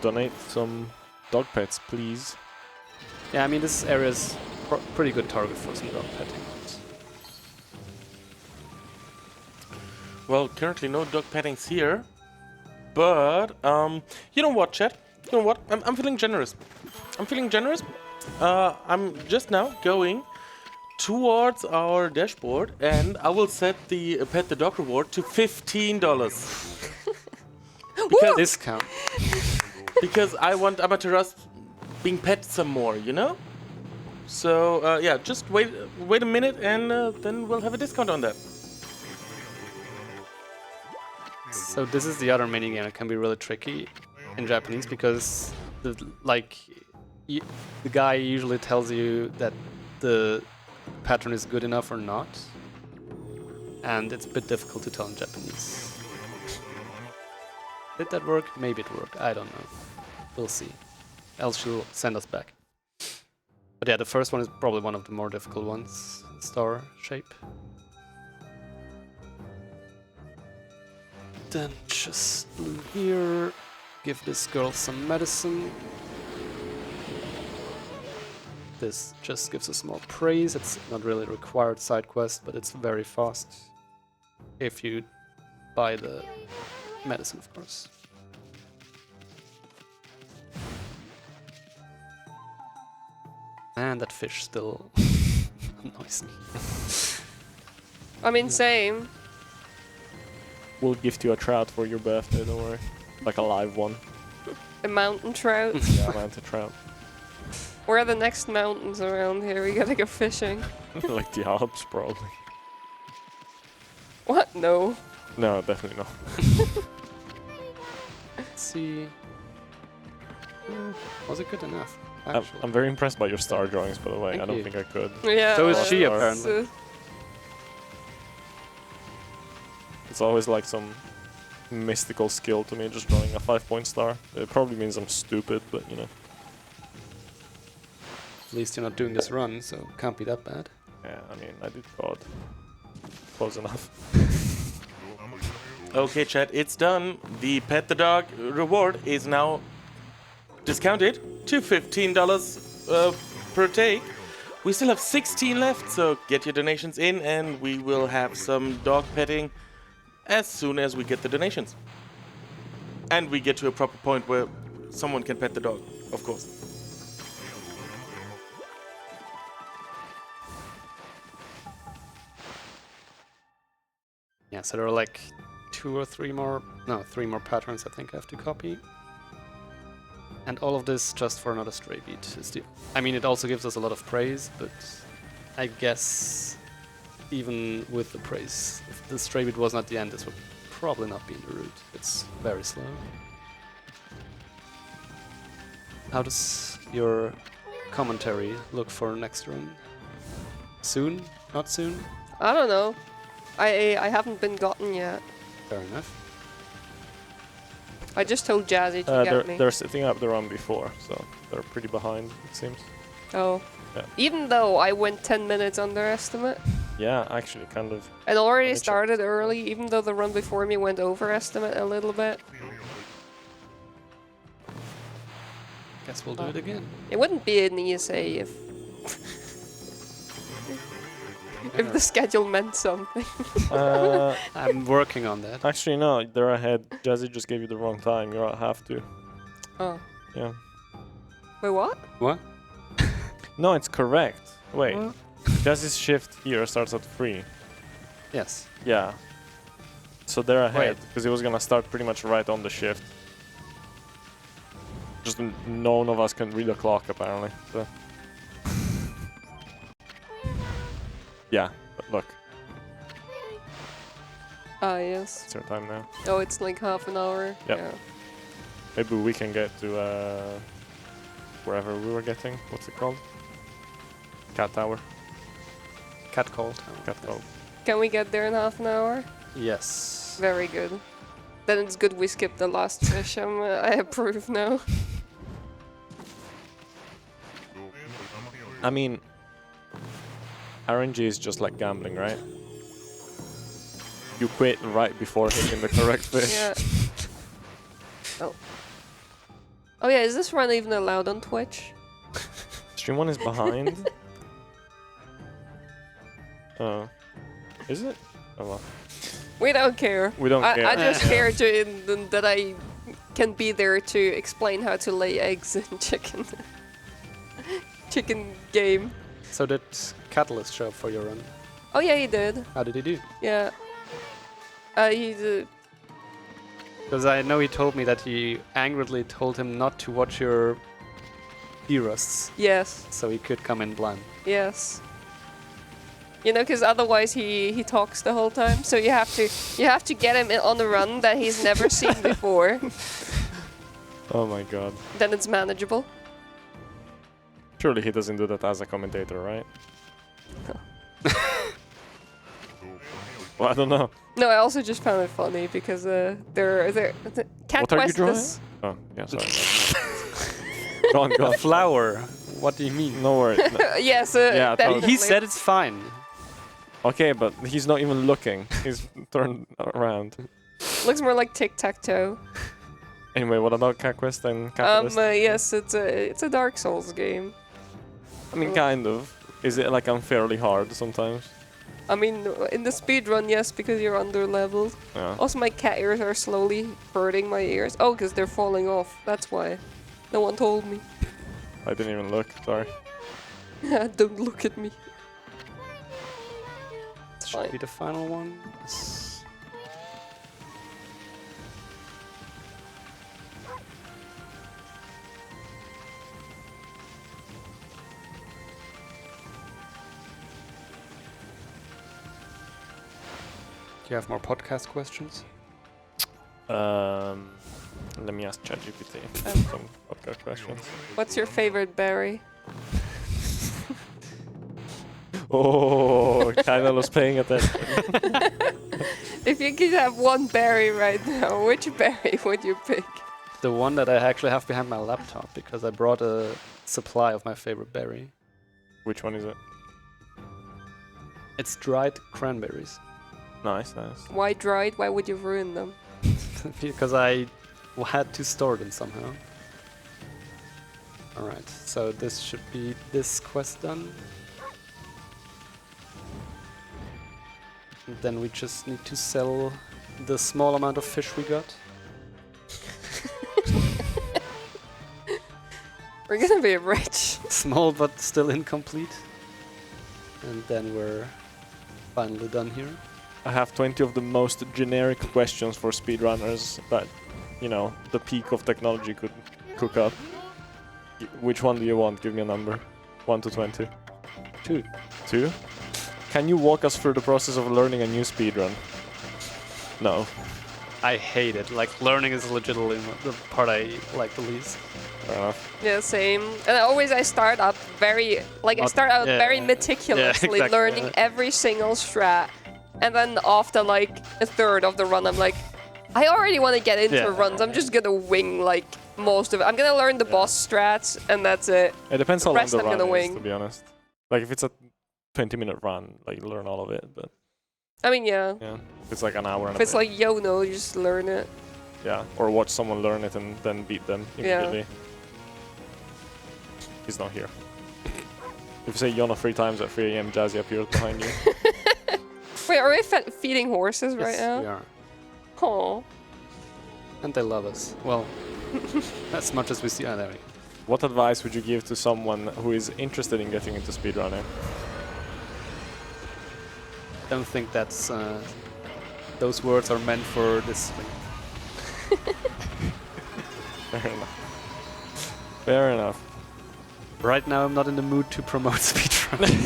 Speaker 6: donate some dog pets, please?
Speaker 2: Yeah, I mean, this area is pretty good target for some dog petting.
Speaker 8: Well, currently no dog pettings here, but you know what, chat? You know what? I'm feeling generous. I'm feeling generous. I'm just now going towards our dashboard, and I will set the pet the dog reward to $15 because
Speaker 2: Discount.
Speaker 8: because I want Amaterasu being pet some more, you know. So yeah, just wait a minute, and then we'll have a discount on that.
Speaker 2: So this is the other minigame that can be really tricky in Japanese, because the guy usually tells you that the pattern is good enough or not, and it's a bit difficult to tell in Japanese. Did that work? Maybe it worked. I don't know. We'll see. Else she'll send us back. But yeah, the first one is probably one of the more difficult ones. Star shape. Then just bloom here. Give this girl some medicine. This just gives us more praise. It's not really a required side quest, but it's very fast if you buy the medicine, of course. And that fish still annoys me.
Speaker 7: I mean, same.
Speaker 6: We'll gift you a trout for your birthday, don't worry. Like a live one.
Speaker 7: A mountain trout.
Speaker 6: Yeah, mountain trout.
Speaker 7: Where are the next mountains around here? We gotta go fishing.
Speaker 6: Like the Alps, probably.
Speaker 7: What? No.
Speaker 6: No, definitely not.
Speaker 2: Let's see. Was it good enough?
Speaker 6: I'm
Speaker 2: Actually,
Speaker 6: very impressed by your star drawings, by the way.
Speaker 2: Thank
Speaker 6: I don't
Speaker 2: you.
Speaker 6: think I could.
Speaker 7: Yeah.
Speaker 2: So is
Speaker 6: she,
Speaker 7: it's,
Speaker 2: apparently.
Speaker 6: It's always like some mystical skill to me, just drawing a 5-point star. It probably means I'm stupid, but you know.
Speaker 2: at least you're not doing this run, so can't be that bad.
Speaker 6: Yeah, I mean, I did God. Close enough.
Speaker 8: Okay, chat, it's done. The Pet the Dog reward is now discounted to $15 per take. We still have 16 left, so get your donations in and we will have some dog petting as soon as we get the donations. And we get to a proper point where someone can pet the dog, of course.
Speaker 2: Yeah, so there are like 2 or 3 more, no, 3 more patterns I think I have to copy. And all of this just for another stray beat. I mean, it also gives us a lot of praise, but I guess even with the praise, if the stray beat was not the end, this would probably not be in the route. It's very slow. How does your commentary look for next run? Soon? Not soon?
Speaker 7: I don't know. I haven't been gotten yet.
Speaker 2: Fair enough.
Speaker 7: I just told Jazzy to get me.
Speaker 6: They're sitting up the run before, so they're pretty behind, it seems.
Speaker 7: Oh.
Speaker 6: Yeah.
Speaker 7: Even though I went 10 minutes underestimate.
Speaker 6: Yeah, actually, kind of.
Speaker 7: And already
Speaker 6: Let me check.
Speaker 7: started early, even though the run before me went overestimate a little bit.
Speaker 2: Guess we'll do it again.
Speaker 7: It wouldn't be an ESA if... if the schedule meant something.
Speaker 2: I'm working on that.
Speaker 6: Actually, no, they're ahead. Jazzy just gave you the wrong time. You're at half 2.
Speaker 7: Oh.
Speaker 6: Yeah.
Speaker 7: Wait, what?
Speaker 2: What?
Speaker 6: No, it's correct. Wait.
Speaker 2: What?
Speaker 6: Jazzy's shift here starts at 3.
Speaker 2: Yes.
Speaker 6: Yeah. So they're ahead,
Speaker 2: Wait.
Speaker 6: because it was gonna start pretty much right on the shift. Just none of us can read the clock, apparently. So. Yeah, but look,
Speaker 7: Ah, yes.
Speaker 6: it's your time now.
Speaker 7: Oh, it's like half an hour.
Speaker 6: Yep.
Speaker 7: Yeah.
Speaker 6: Maybe we can get to wherever we were getting. What's it called? Cat Tower.
Speaker 2: Cat called.
Speaker 6: Cat Tower.
Speaker 7: Can we get there in half an hour?
Speaker 2: Yes.
Speaker 7: Very good. Then it's good we skipped the last fish. I approve now.
Speaker 6: I mean, RNG is just like gambling, right? You quit right before hitting the correct fish.
Speaker 7: Yeah. Oh. Oh yeah, is this run even allowed on Twitch?
Speaker 6: Stream 1 is behind. Oh. Is it? Oh well.
Speaker 7: We don't care.
Speaker 6: We don't care.
Speaker 7: I just care that I can be there to explain how to lay eggs in chicken. Chicken game.
Speaker 2: So did Catalyst show up for your run?
Speaker 7: Oh yeah, he did.
Speaker 2: How did he do?
Speaker 7: Yeah. He's
Speaker 2: Because I know he told me that he angrily told him not to watch your heroes,
Speaker 7: yes,
Speaker 2: so he could come in blind.
Speaker 7: yes. You know, because otherwise he talks the whole time. So you have to get him on a run that he's never seen before.
Speaker 6: Oh my god.
Speaker 7: Then it's manageable.
Speaker 6: Surely he doesn't do that as a commentator, right? Well, I don't know.
Speaker 7: No, I also just found it funny because they're Cat
Speaker 6: What are you
Speaker 7: Quest
Speaker 6: drawing?
Speaker 7: is-
Speaker 6: Oh, yeah, sorry. Go on, go on.
Speaker 2: Flower. What do you mean?
Speaker 6: No worries. No.
Speaker 7: Yes,
Speaker 6: Yeah,
Speaker 7: definitely.
Speaker 2: He said it's fine.
Speaker 6: Okay, but he's not even looking. He's turned around.
Speaker 7: Looks more like tic-tac-toe.
Speaker 6: Anyway, what about Cat Quest and Catalyst?
Speaker 7: Yes, it's a Dark Souls game.
Speaker 6: I mean, kind of. Is it like unfairly hard sometimes?
Speaker 7: I mean, in the speedrun, yes, because you're under-leveled.
Speaker 6: Yeah.
Speaker 7: Also, my cat ears are slowly hurting my ears. Oh, because they're falling off. That's why. No one told me.
Speaker 6: I didn't even look, sorry.
Speaker 7: Don't look at me. It's
Speaker 2: Should
Speaker 7: fine.
Speaker 2: be the final one. Yes. Do you have more podcast questions?
Speaker 6: Let me ask ChatGPT some podcast questions.
Speaker 7: What's your favorite berry?
Speaker 6: Oh, Kyle was paying attention.
Speaker 7: If you could have one berry right now, which berry would you pick?
Speaker 2: The one that I actually have behind my laptop because I brought a supply of my favorite berry.
Speaker 6: Which one is it?
Speaker 2: It's dried cranberries.
Speaker 6: Nice, nice.
Speaker 7: Why dried? Why would you ruin them?
Speaker 2: Because I had to store them somehow. Alright, so this should be this quest done. And then we just need to sell the small amount of fish we got.
Speaker 7: We're gonna be rich.
Speaker 2: Small but still incomplete. And then we're finally done here.
Speaker 6: I have 20 of the most generic questions for speedrunners that, you know, the peak of technology could cook up. Which one do you want? Give me a number. 1 to 20.
Speaker 2: 2.
Speaker 6: 2? Can you walk us through the process of learning a new speedrun? No.
Speaker 2: I hate it. Like, learning is legitimately the part I like the least.
Speaker 6: Fair enough.
Speaker 7: Yeah, same. And I start out very, like, I start out very meticulously
Speaker 2: exactly,
Speaker 7: learning every single strat. And then after, like, a third of the run, I'm like, I already want to get into runs. I'm just gonna wing, like, most of it. I'm gonna learn the boss strats, and that's it.
Speaker 6: It depends how long the
Speaker 7: I'm
Speaker 6: run
Speaker 7: gonna
Speaker 6: is,
Speaker 7: wing.
Speaker 6: to be honest. Like, if it's a 20-minute run, like, you learn all of it, but...
Speaker 7: I mean, yeah.
Speaker 6: Yeah, if it's like an hour and
Speaker 7: If it's
Speaker 6: a bit.
Speaker 7: like Yono, you just learn it.
Speaker 6: Yeah, or watch someone learn it and then beat them immediately.
Speaker 7: Yeah.
Speaker 6: He's not here. If you say Yono 3 times at 3 AM, Jazzy appears behind you.
Speaker 7: Wait, are we feeding horses right
Speaker 2: Yes,
Speaker 7: now?
Speaker 2: we are.
Speaker 7: Aw.
Speaker 2: And they love us. Well, as much as we see. Ah, there we go.
Speaker 6: What advice would you give to someone who is interested in getting into speedrunning?
Speaker 2: Don't think that's those words are meant for this thing.
Speaker 6: Fair enough. Fair enough.
Speaker 2: Right now, I'm not in the mood to promote speedrunning.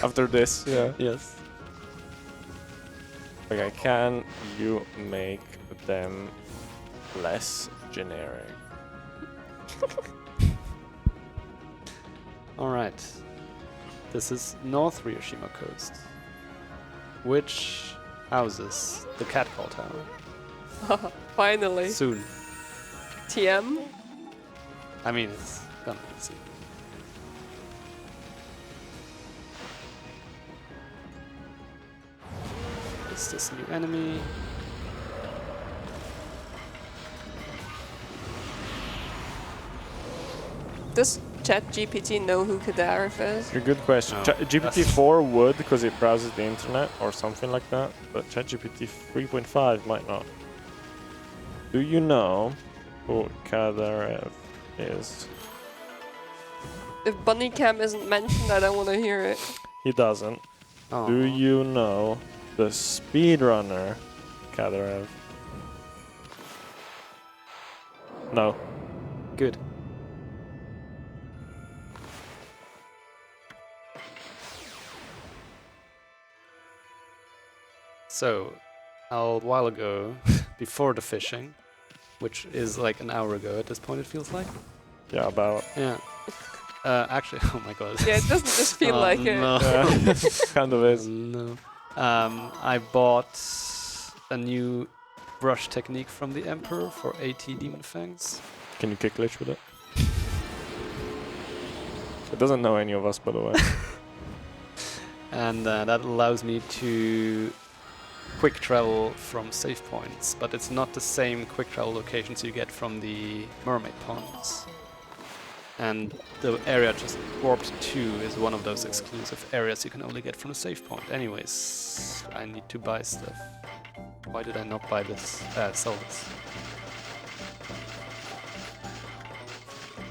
Speaker 6: After this, yeah.
Speaker 2: Yes.
Speaker 6: Okay, can you make them less generic?
Speaker 2: All right. This is North Ryushima Coast, which houses the Catcall Tower.
Speaker 7: Finally.
Speaker 2: Soon.
Speaker 7: TM?
Speaker 2: I mean, it's gonna be soon. Is this new enemy?
Speaker 7: Does ChatGPT know who Cadarev is?
Speaker 6: A good question.
Speaker 2: No,
Speaker 6: GPT-4 would, because it browses the internet or something like that, but ChatGPT 3.5 might not. Do you know who Cadarev is?
Speaker 7: If Bunny Cam isn't mentioned, I don't want to hear it.
Speaker 6: He doesn't.
Speaker 2: Oh.
Speaker 6: Do you know the speedrunner Cadarev? No.
Speaker 2: Good. So, a while ago, before the fishing, which is like an hour ago at this point, it feels like.
Speaker 6: Yeah, about.
Speaker 2: Yeah. Actually, oh my god.
Speaker 7: Yeah, it doesn't just feel like it.
Speaker 2: no.
Speaker 6: Yeah, kind of is.
Speaker 2: No. I bought a new brush technique from the Emperor for 80 Demon Fangs.
Speaker 6: Can you kick glitch with it? It doesn't know any of us, by the way.
Speaker 2: And that allows me to quick travel from save points, but it's not the same quick travel locations you get from the mermaid ponds. And the area just warped 2 is one of those exclusive areas you can only get from a save point. Anyways, I need to buy stuff. Why did I not buy this? Sell this.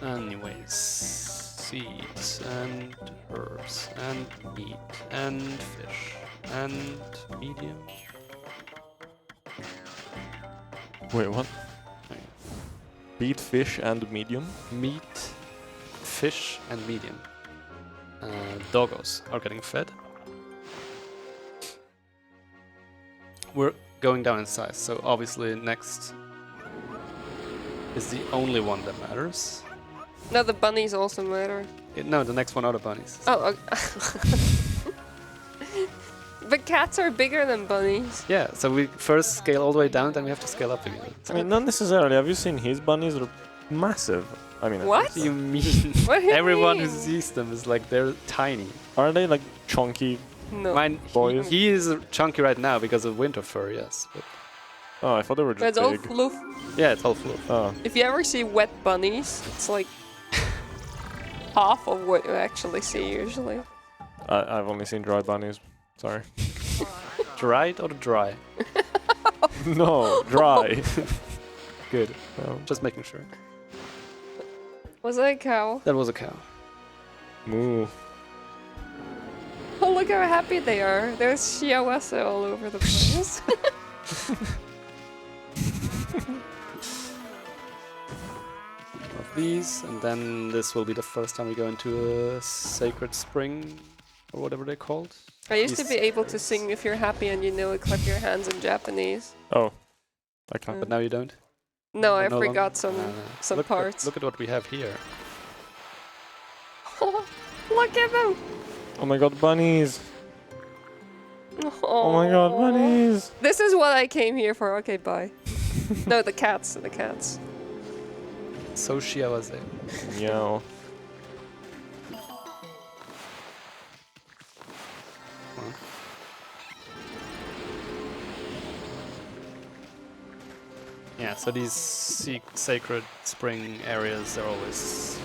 Speaker 2: Anyways, seeds and herbs and meat and fish and medium.
Speaker 6: Wait, what? Beat fish and medium?
Speaker 2: Meat, fish and medium. Doggos are getting fed. we're going down in size, so obviously next is the only one that matters.
Speaker 7: No, the bunnies also matter.
Speaker 2: No, the next one are the bunnies.
Speaker 7: Oh, but cats are bigger than bunnies.
Speaker 2: Yeah, so we first scale all the way down, then we have to scale up again.
Speaker 6: I mean, not necessarily. Have you seen his bunnies? They're massive. I mean,
Speaker 7: What?
Speaker 2: What do you mean?
Speaker 7: What do you
Speaker 2: Everyone who
Speaker 7: mean?
Speaker 2: sees them is like, they're tiny.
Speaker 6: are they like chunky?
Speaker 7: No.
Speaker 2: Mine,
Speaker 6: Boys.
Speaker 2: he is chunky right now because of winter fur, yes. But
Speaker 6: Oh, I thought they were
Speaker 7: But
Speaker 6: just
Speaker 7: it's all
Speaker 6: big.
Speaker 7: fluff.
Speaker 2: yeah, it's all fluff.
Speaker 6: Oh,
Speaker 7: If you ever see wet bunnies, it's like half of what you actually see usually.
Speaker 6: I've only seen dry bunnies. Sorry.
Speaker 2: Dried or dry?
Speaker 6: No, dry.
Speaker 2: Good.
Speaker 6: No.
Speaker 2: Just making sure.
Speaker 7: Was that a cow?
Speaker 2: That was a cow.
Speaker 6: Moo.
Speaker 7: Oh, look how happy they are. There's shiawase all over the place.
Speaker 2: Of these, and then this will be the first time we go into a sacred spring, or whatever they're called.
Speaker 7: I used to
Speaker 2: These-
Speaker 7: be able to sing if you're happy and you know it, clap your hands in Japanese.
Speaker 6: Oh, I can't.
Speaker 2: But now you don't.
Speaker 7: No, I
Speaker 2: No longer?
Speaker 7: forgot some
Speaker 2: Look
Speaker 7: parts.
Speaker 2: Look at what we have here.
Speaker 7: Look at them!
Speaker 6: Oh my god, bunnies!
Speaker 7: Oh
Speaker 6: Oh my god, bunnies!
Speaker 7: This is what I came here for. Okay, bye. No, the cats. The cats.
Speaker 2: So shiawase.
Speaker 6: Meow.
Speaker 2: Yeah, so these sacred spring areas, they're always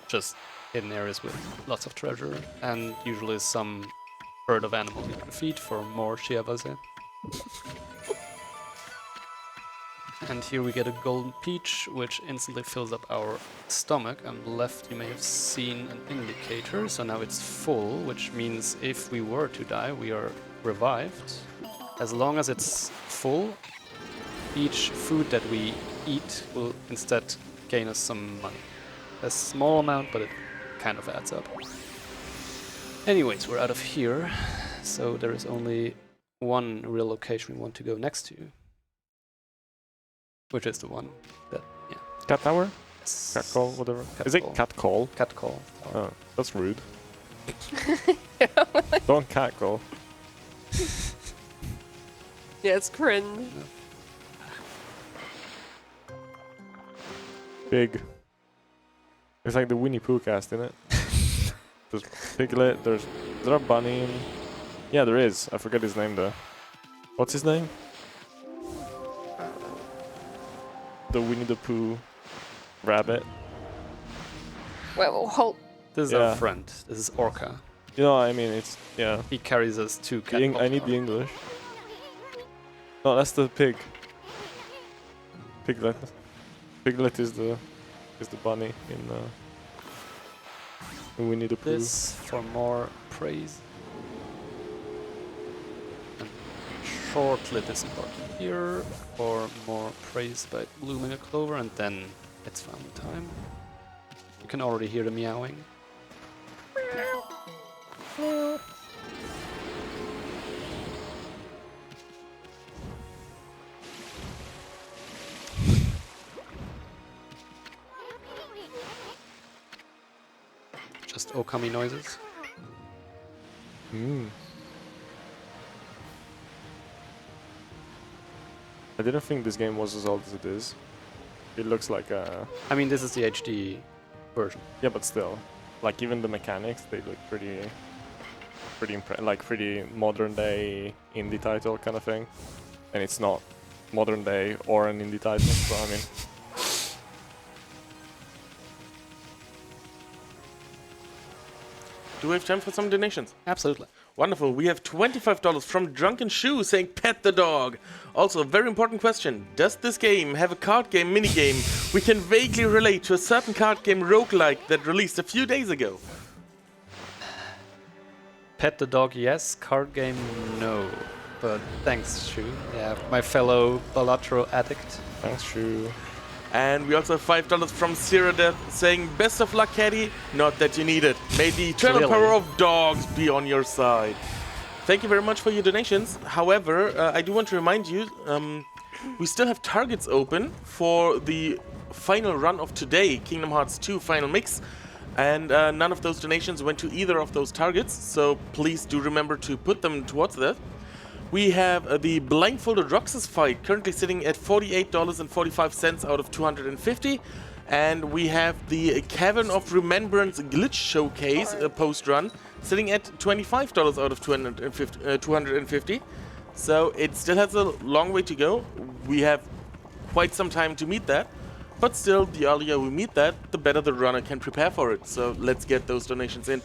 Speaker 2: just hidden areas with lots of treasure, and usually some herd of animals you can feed for more shiawase. And here we get a golden peach, which instantly fills up our stomach. On the left you may have seen an indicator, so now it's full, which means if we were to die, we are revived. As long as it's full, each food that we eat will instead gain us some money. A small amount, but it kind of adds up. Anyways, we're out of here, so there is only one real location we want to go next to. Which is the one that, yeah.
Speaker 6: Cat tower?
Speaker 2: Yes.
Speaker 6: Cat call, whatever.
Speaker 2: Cat
Speaker 6: Is it
Speaker 2: call.
Speaker 6: cat call?
Speaker 2: Cat call.
Speaker 6: Oh, that's rude. Don't cat call.
Speaker 7: Yeah, it's cringe.
Speaker 6: Big. It's like the Winnie Pooh cast, isn't it? There's Piglet, is there a bunny in? Yeah, there is. I forget his name though. What's his name? The Winnie the Pooh rabbit.
Speaker 7: Well, hold.
Speaker 2: This is
Speaker 6: Yeah.
Speaker 2: our friend. This is Orca.
Speaker 6: You know, I mean, it's, yeah.
Speaker 2: He carries us to cat
Speaker 6: I need the English. No, that's the pig. Piglet. Piglet is the bunny in Winnie the Pooh.
Speaker 2: This for more praise. And shortly discard here for more praise by blooming a clover, and then it's found time. You can already hear the meowing. Just Okami noises.
Speaker 6: I didn't think this game was as old as it is. It looks like a...
Speaker 2: I mean, this is the HD version.
Speaker 6: Yeah, but still. Like, even the mechanics, they look pretty modern day indie title kind of thing. And it's not modern day or an indie title, so I mean...
Speaker 8: Do we have time for some donations?
Speaker 2: Absolutely.
Speaker 8: Wonderful. We have $25 from Drunken Shoe saying pet the dog. Also, a very important question. Does this game have a card game minigame we can vaguely relate to a certain card game roguelike that released a few days ago?
Speaker 2: Pet the dog, yes. Card game, no. But thanks, Shu. Yeah, my fellow Balatro addict.
Speaker 6: Thanks, Shu.
Speaker 8: And we also have $5 from Zero Death saying, best of luck, Caddy. Not that you need it. May the eternal
Speaker 2: Clearly.
Speaker 8: power of dogs be on your side. Thank you very much for your donations. However, I do want to remind you, we still have targets open for the final run of today, Kingdom Hearts 2 Final Mix. And none of those donations went to either of those targets, so please do remember to put them towards that. We have the Blindfolded Roxas fight currently sitting at $48.45 out of 250. And we have the Cavern of Remembrance Glitch Showcase post-run sitting at $25 out of 250. So it still has a long way to go. We have quite some time to meet that. But still, the earlier we meet that, the better the runner can prepare for it. So let's get those donations in.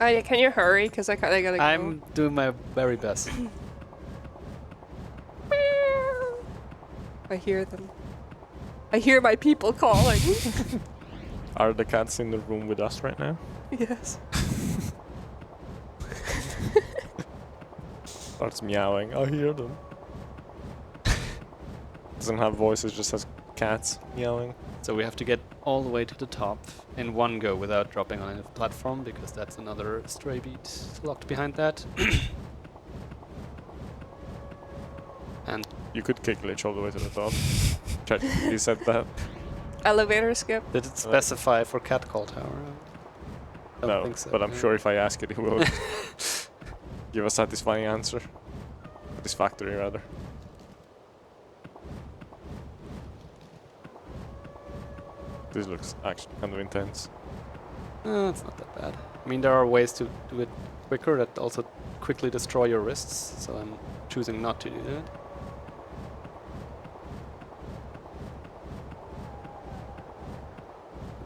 Speaker 7: Yeah, can you hurry? Because I gotta go.
Speaker 2: I'm doing my very best.
Speaker 7: I hear them. I hear my people calling.
Speaker 6: Are the cats in the room with us right now?
Speaker 7: Yes.
Speaker 6: Starts meowing. I hear them. Doesn't have voices, just has cats meowing.
Speaker 2: So we have to get all the way to the top in one go without dropping on any platform, because that's another stray beat locked behind that. And
Speaker 6: You could kick Glitch all the way to the top. Check, he said that.
Speaker 7: Elevator skip.
Speaker 2: did it specify for Cat Call Tower? Don't
Speaker 6: No,
Speaker 2: think so,
Speaker 6: but I'm
Speaker 2: no.
Speaker 6: sure if I ask it, he will give a satisfying answer. Satisfactory, rather. This looks actually kind of intense.
Speaker 2: It's not that bad. I mean, there are ways to do it quicker that also quickly destroy your wrists, so I'm choosing not to do that.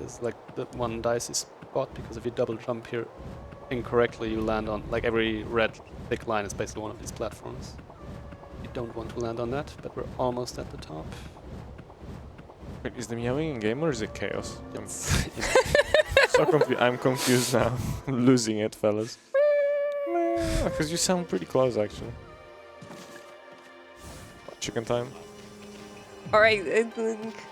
Speaker 2: It's like the one dicey spot, because if you double jump here incorrectly, you land on, like, every red thick line is basically one of these platforms. You don't want to land on that, but we're almost at the top.
Speaker 6: Wait, is the meowing in game or is it chaos?
Speaker 2: It's
Speaker 6: I'm confused now. I'm losing it, fellas. Because you sound pretty close, actually. Chicken time.
Speaker 7: All right,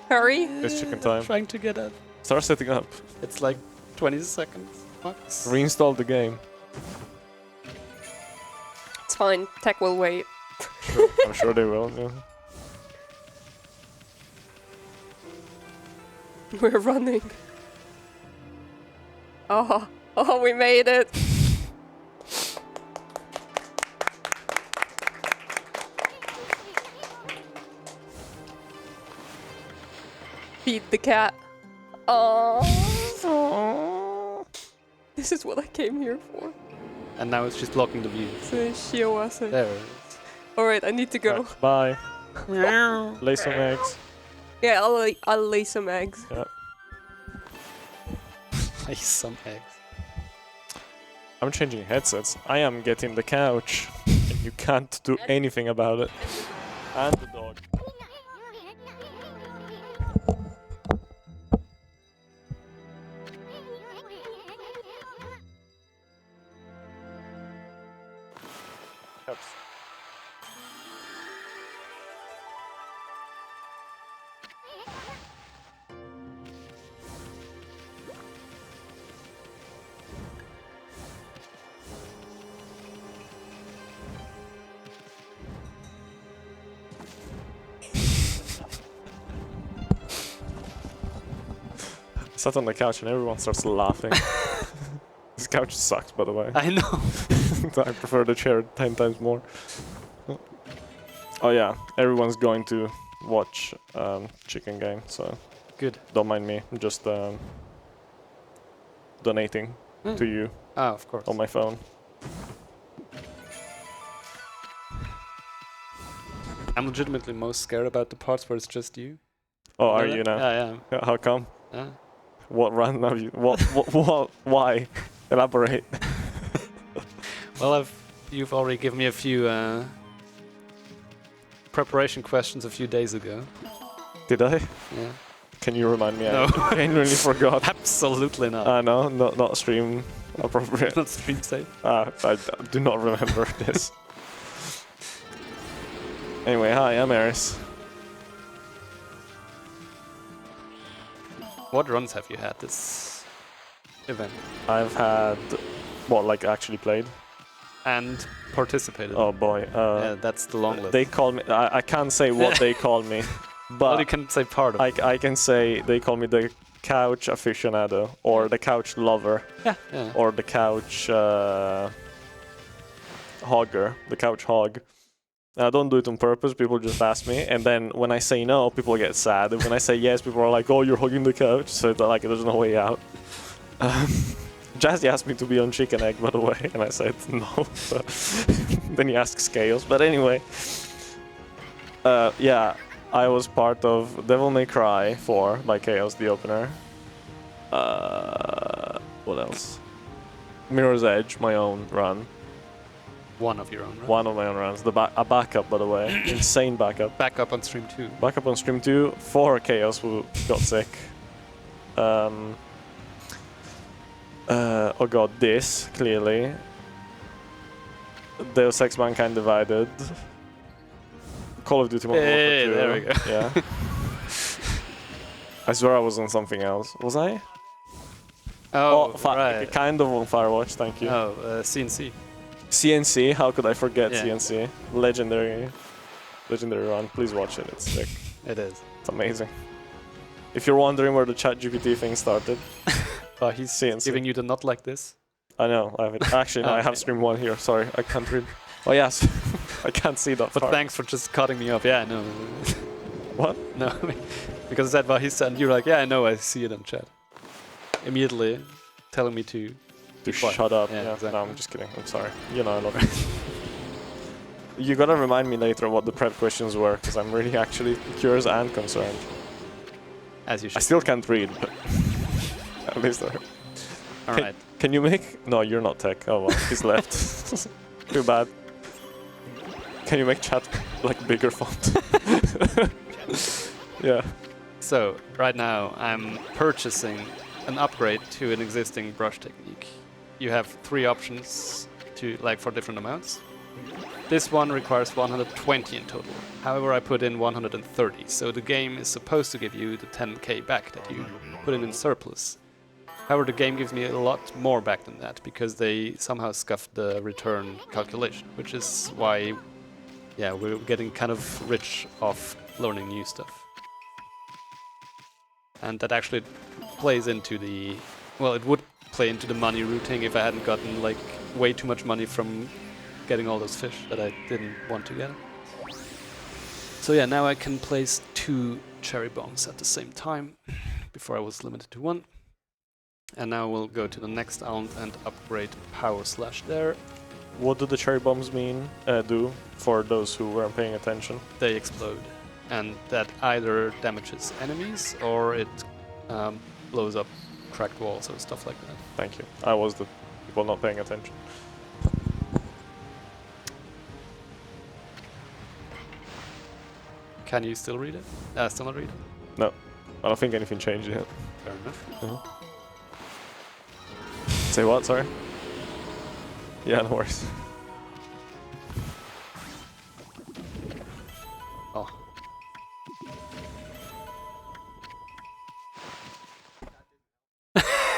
Speaker 7: hurry.
Speaker 6: It's chicken time.
Speaker 2: trying to get it.
Speaker 6: Start setting up.
Speaker 2: It's like 20 seconds max.
Speaker 6: Reinstall the game.
Speaker 7: It's fine. Tech will wait.
Speaker 6: I'm sure they will. Yeah.
Speaker 7: We're running. Oh, we made it. Feed the cat. Oh. This is what I came here for.
Speaker 2: And now it's just blocking the view.
Speaker 7: There
Speaker 2: There it is.
Speaker 7: Alright, I need to go.
Speaker 6: Bye. Lay some eggs.
Speaker 7: Yeah, I'll lay some eggs.
Speaker 6: Yeah.
Speaker 2: Lay some eggs.
Speaker 6: I'm changing headsets. I am getting the couch. And you can't do anything about it. And the dog. Helps. I sat on the couch and everyone starts laughing. This couch sucks, by the way.
Speaker 2: I know.
Speaker 6: I prefer the chair 10 times more. Oh yeah, everyone's going to watch Chicken Game, so
Speaker 2: Good.
Speaker 6: don't mind me. I'm just donating to you
Speaker 2: Ah, of course.
Speaker 6: on my phone.
Speaker 2: I'm legitimately most scared about the parts where it's just you.
Speaker 6: Oh, are
Speaker 2: Know
Speaker 6: you
Speaker 2: that?
Speaker 6: now?
Speaker 2: Yeah,
Speaker 6: Yeah, how come?
Speaker 2: yeah.
Speaker 6: What run have you? What? Why? Elaborate.
Speaker 2: Well, you've already given me a few preparation questions a few days ago.
Speaker 6: Did I?
Speaker 2: Yeah.
Speaker 6: Can you remind me?
Speaker 2: No.
Speaker 6: I genuinely forgot.
Speaker 2: Absolutely not.
Speaker 6: No, not stream appropriate.
Speaker 2: Not stream safe.
Speaker 6: I do not remember this. Anyway, hi, I'm Eris.
Speaker 2: What runs have you had this event?
Speaker 6: I've had, what, like actually played?
Speaker 2: and participated.
Speaker 6: Oh boy.
Speaker 2: Yeah, that's the long list.
Speaker 6: They call me. I can't say what they call me, but
Speaker 2: well, you can say part of it.
Speaker 6: I can say they call me the couch aficionado, or the couch lover,
Speaker 2: Yeah.
Speaker 6: or the couch hogger, the couch hog. I don't do it on purpose. People just ask me, and then when I say no, people get sad. And when I say yes, people are like, "Oh, you're hogging the couch." So it's like there's no way out. Jazzy asked me to be on Chicken Egg, by the way, and I said no. So then he asks Chaos. But anyway, yeah, I was part of Devil May Cry 4 by Chaos, the opener. What else? Mirror's Edge, my own run.
Speaker 2: One of your own, right?
Speaker 6: One of my own runs. A backup, by the way. Insane backup.
Speaker 2: Backup on stream 2.
Speaker 6: Backup on stream 2 for Chaos, who got sick. Oh god, this, clearly. Deus Ex Mankind Divided. Call of Duty Modern Warfare 2.
Speaker 2: There we go.
Speaker 6: Yeah. I swear I was on something else. Was I?
Speaker 2: Oh,
Speaker 6: right. Kind of on Firewatch, thank you.
Speaker 2: Oh, CNC.
Speaker 6: CNC, how could I forget
Speaker 2: Yeah.
Speaker 6: CNC? Legendary run. Please watch it, it's sick.
Speaker 2: It is.
Speaker 6: It's amazing. If you're wondering where the ChatGPT thing started,
Speaker 2: He's
Speaker 6: CNC.
Speaker 2: giving you the not like this.
Speaker 6: I know, I have it. Actually, no, I have stream 1 here. Sorry, I can't read. Oh, yes. I can't see that
Speaker 2: But
Speaker 6: far.
Speaker 2: thanks for just cutting me off. Yeah, I know.
Speaker 6: What?
Speaker 2: No, because I said Vahista and you're like, yeah, I know, I see it in chat. Immediately telling me to be quiet.
Speaker 6: Shut up.
Speaker 2: Yeah,
Speaker 6: Yeah,
Speaker 2: exactly.
Speaker 6: No, I'm just kidding. I'm sorry. You know I love it. You gotta remind me later what the prep questions were, because I'm really actually curious and concerned.
Speaker 2: As you should.
Speaker 6: I still can't read, but at least I heard.
Speaker 2: All right.
Speaker 6: Can you make... No, you're not tech. Oh, well, he's left. Too bad. Can you make chat like bigger font? Yeah.
Speaker 2: So, right now, I'm purchasing an upgrade to an existing brush technique. You have 3 options to for different amounts. This one requires 120 in total. However, I put in 130, so the game is supposed to give you the 10k back that you put in surplus. However, the game gives me a lot more back than that, because they somehow scuffed the return calculation, which is why, yeah, we're getting kind of rich off learning new stuff. And that actually plays into the... Well, it would play into the money routing if I hadn't gotten, way too much money from getting all those fish that I didn't want to get. So yeah, now I can place 2 cherry bombs at the same time. Before I was limited to 1. And now we'll go to the next island and upgrade Power Slash there.
Speaker 6: What do the cherry bombs do for those who weren't paying attention?
Speaker 2: They explode. And that either damages enemies or it blows up cracked walls or stuff like that.
Speaker 6: Thank you. I was the people not paying attention.
Speaker 2: Can you still read it? Still not read it?
Speaker 6: No. I don't think anything changed yet.
Speaker 2: Fair enough.
Speaker 6: Say what, sorry? Yeah, no worries.
Speaker 2: Oh.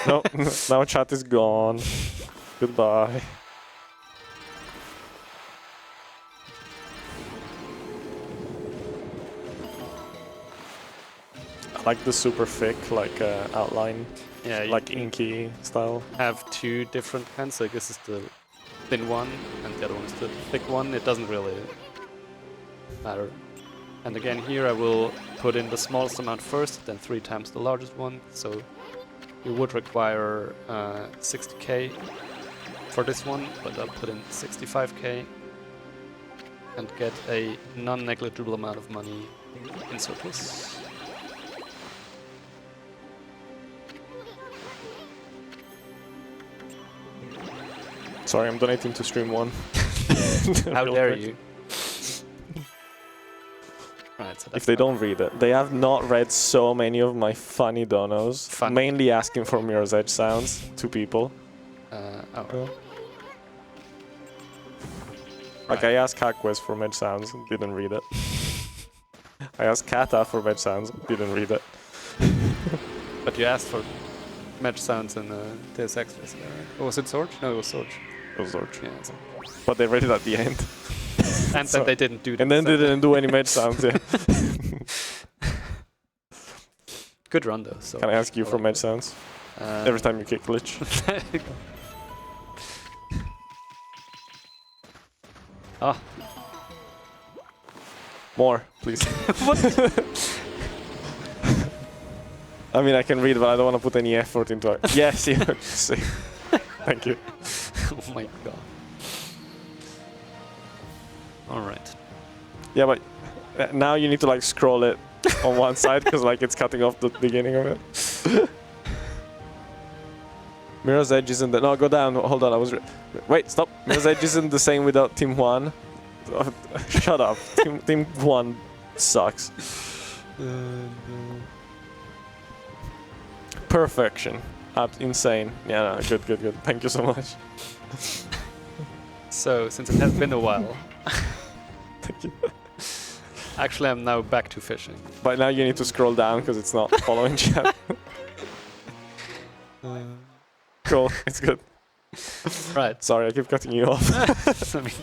Speaker 6: No, now chat is gone. Goodbye. I like the super thick, outline.
Speaker 2: Yeah,
Speaker 6: Like inky style.
Speaker 2: have 2 different kinds. So this is the thin one, and the other one is the thick one. It doesn't really matter. And again, here I will put in the smallest amount first, then 3 times the largest one. So it would require 60k for this one, but I'll put in 65k and get a non-negligible amount of money in surplus.
Speaker 6: Sorry, I'm donating to stream 1.
Speaker 2: How
Speaker 6: Real
Speaker 2: dare
Speaker 6: quick.
Speaker 2: you? Right, so
Speaker 6: If they don't read it. They have not read so many of my funny donos. Mainly asking for Mirror's Edge sounds to people. Like I asked Hackquest for Edge sounds, didn't read it. I asked Kata for Edge sounds, didn't read it.
Speaker 2: But you asked for match sounds in Deus Ex, right? Or was it Sorge? No, it was Sorge.
Speaker 6: It was Zorch.
Speaker 2: Yeah.
Speaker 6: But they read it at the end.
Speaker 2: And then they didn't do that.
Speaker 6: And then they didn't do any mage sounds, yeah.
Speaker 2: Good run though. So
Speaker 6: Can I ask you for mage sounds? Every time you kick glitch.
Speaker 2: Ah.
Speaker 6: More, please. I mean, I can read, but I don't want to put any effort into it. Yes, yeah. Thank you.
Speaker 2: Oh my god. Alright.
Speaker 6: Yeah, but now you need to like scroll it on one side because like it's cutting off the beginning of it. Mirror's Edge isn't the... No, go down. Hold on, I was... Wait, stop. Mirror's Edge isn't the same without Team 1. Shut up. Team 1 sucks. Perfection. Insane. Yeah, no, good. Thank you so much.
Speaker 2: So, since it has been a while,
Speaker 6: Thank you.
Speaker 2: actually I'm now back to fishing.
Speaker 6: But now you need to scroll down because it's not following chat. Cool, it's good.
Speaker 2: Right.
Speaker 6: Sorry, I keep cutting you off.
Speaker 2: I mean,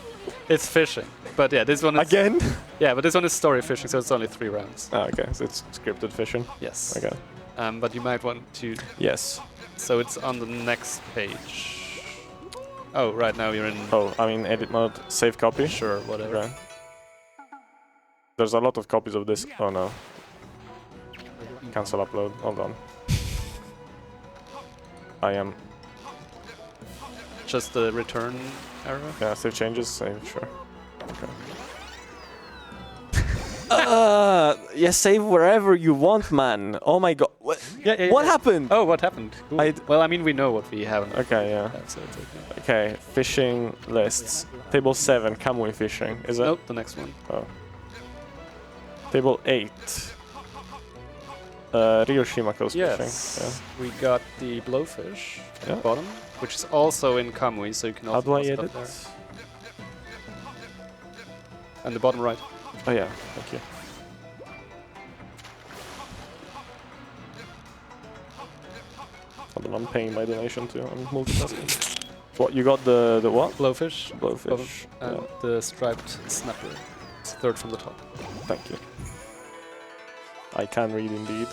Speaker 2: it's fishing. But yeah, this one is...
Speaker 6: Again?
Speaker 2: Yeah, but this one is story fishing, so it's only 3 rounds.
Speaker 6: Oh, okay, so it's scripted fishing.
Speaker 2: Yes.
Speaker 6: Okay.
Speaker 2: But you might want to...
Speaker 6: Yes.
Speaker 2: So it's on the next page. Oh, right now you're in...
Speaker 6: Oh, I mean edit mode, save copy?
Speaker 2: Sure, whatever.
Speaker 6: Okay. There's a lot of copies of this. Oh no. Cancel upload. Hold on. I am...
Speaker 2: Just the return error?
Speaker 6: Yeah, save changes, save, sure. Okay. Yeah, save wherever you want, man. Oh my god. What, what happened?
Speaker 2: Oh, what happened? Cool. Well, I mean, we know what we haven't.
Speaker 6: Okay, yeah.
Speaker 2: So it's okay.
Speaker 6: Okay, fishing lists. Table 7, Kamui fishing. Is it?
Speaker 2: Nope, the next one.
Speaker 6: Oh. Table 8. Ryoshima coast
Speaker 2: Yes.
Speaker 6: fishing. Yeah.
Speaker 2: We got the blowfish at
Speaker 6: Yeah.
Speaker 2: the bottom, which is also in Kamui, so you can also
Speaker 6: How do I
Speaker 2: post it
Speaker 6: edit?
Speaker 2: up there. And the bottom right.
Speaker 6: Oh yeah, thank you. Hold on, I'm paying my donation too. I'm multitasking. What, you got the what?
Speaker 2: Blowfish.
Speaker 6: Blowfish.
Speaker 2: And
Speaker 6: Yeah.
Speaker 2: the striped snapper. It's third from the top.
Speaker 6: Thank you. I can read indeed.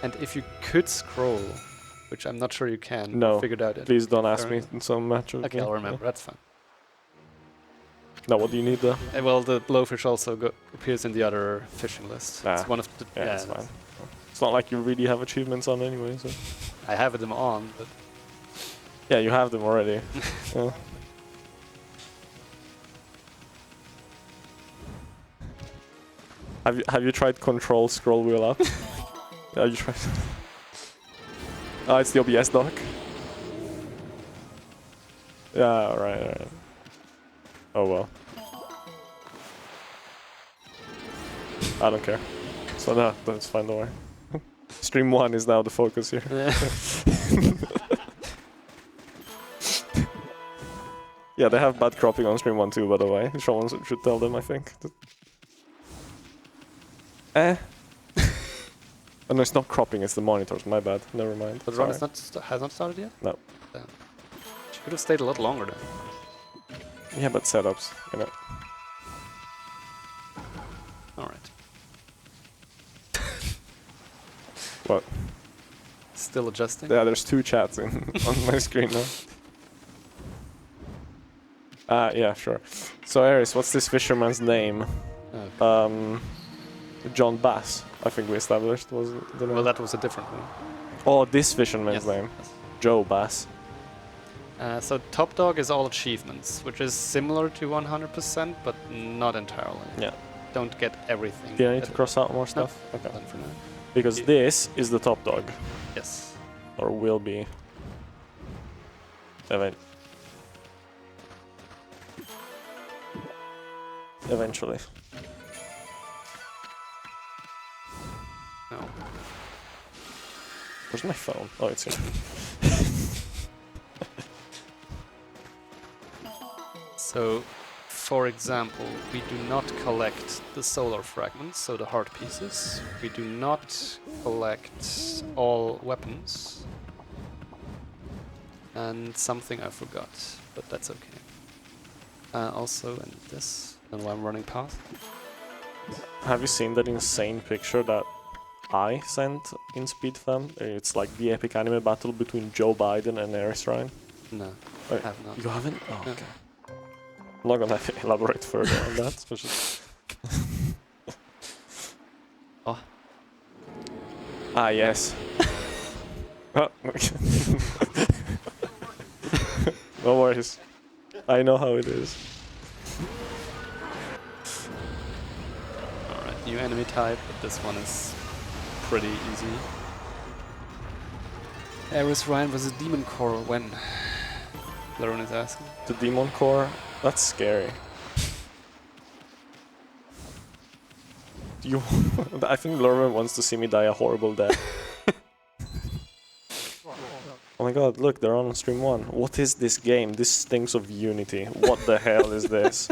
Speaker 2: And if you could scroll, which I'm not sure you can,
Speaker 6: No,
Speaker 2: figured out it.
Speaker 6: please don't ask me
Speaker 2: Apparently.
Speaker 6: in some match.
Speaker 2: Okay, I'll remember. That's fine.
Speaker 6: No, what do you need though?
Speaker 2: Well, the blowfish also appears in the other fishing list. It's one of the...
Speaker 6: Yeah, that's fine. It's not like you really have achievements on anyway, so...
Speaker 2: I have them on, but...
Speaker 6: Yeah, you have them already. Yeah. Have you tried control scroll wheel up? Have you tried? Oh, it's the OBS dock. Yeah, right. Oh well. I don't care. So no, that's fine, don't worry. Stream 1 is now the focus here. Yeah, they have bad cropping on stream 1 too, by the way. Someone should tell them, I think. Oh no, it's not cropping, it's the monitors, my bad. Never mind.
Speaker 2: The run is has not started yet?
Speaker 6: No.
Speaker 2: Damn. She could have stayed a lot longer then.
Speaker 6: Yeah, but setups, you know.
Speaker 2: Alright.
Speaker 6: What?
Speaker 2: Still adjusting?
Speaker 6: Yeah, there's 2 chats on my screen now. Yeah, sure. So, Aris, what's this fisherman's name?
Speaker 2: Okay.
Speaker 6: John Bass, I think we established, was the name.
Speaker 2: Well, that was a different one.
Speaker 6: Oh, this fisherman's
Speaker 2: Yes.
Speaker 6: name. Joe Bass.
Speaker 2: So Top Dog is all achievements, which is similar to 100%, but not entirely.
Speaker 6: Yeah.
Speaker 2: Don't get everything.
Speaker 6: Do I need to cross out more stuff?
Speaker 2: No,
Speaker 6: Okay.
Speaker 2: done for now.
Speaker 6: Because this is the top dog.
Speaker 2: Yes.
Speaker 6: Or will be. Eventually.
Speaker 2: No.
Speaker 6: Where's my phone? Oh, it's here.
Speaker 2: So, for example, we do not collect the solar fragments, so the heart pieces. We do not collect all weapons. And something I forgot, but that's okay. Also, and this, and while I'm running past.
Speaker 6: Have you seen that insane picture that I sent in SpeedFam? It's like the epic anime battle between Joe Biden and Gale Shrine.
Speaker 2: No,
Speaker 6: Wait,
Speaker 2: I have not.
Speaker 6: You haven't? Oh,
Speaker 2: No.
Speaker 6: okay. I'm not gonna elaborate further on that.
Speaker 2: Oh.
Speaker 6: Ah, yes. Oh, no worries. I know how it is.
Speaker 2: Alright, new enemy type, but this one is pretty easy. Gale Shrine versus Demon Core when? Lauren is asking.
Speaker 6: The Demon Core? That's scary. You I think Lauren wants to see me die a horrible death. Oh my god, look, they're on stream 1. What is this game? This stinks of Unity. What the hell is this?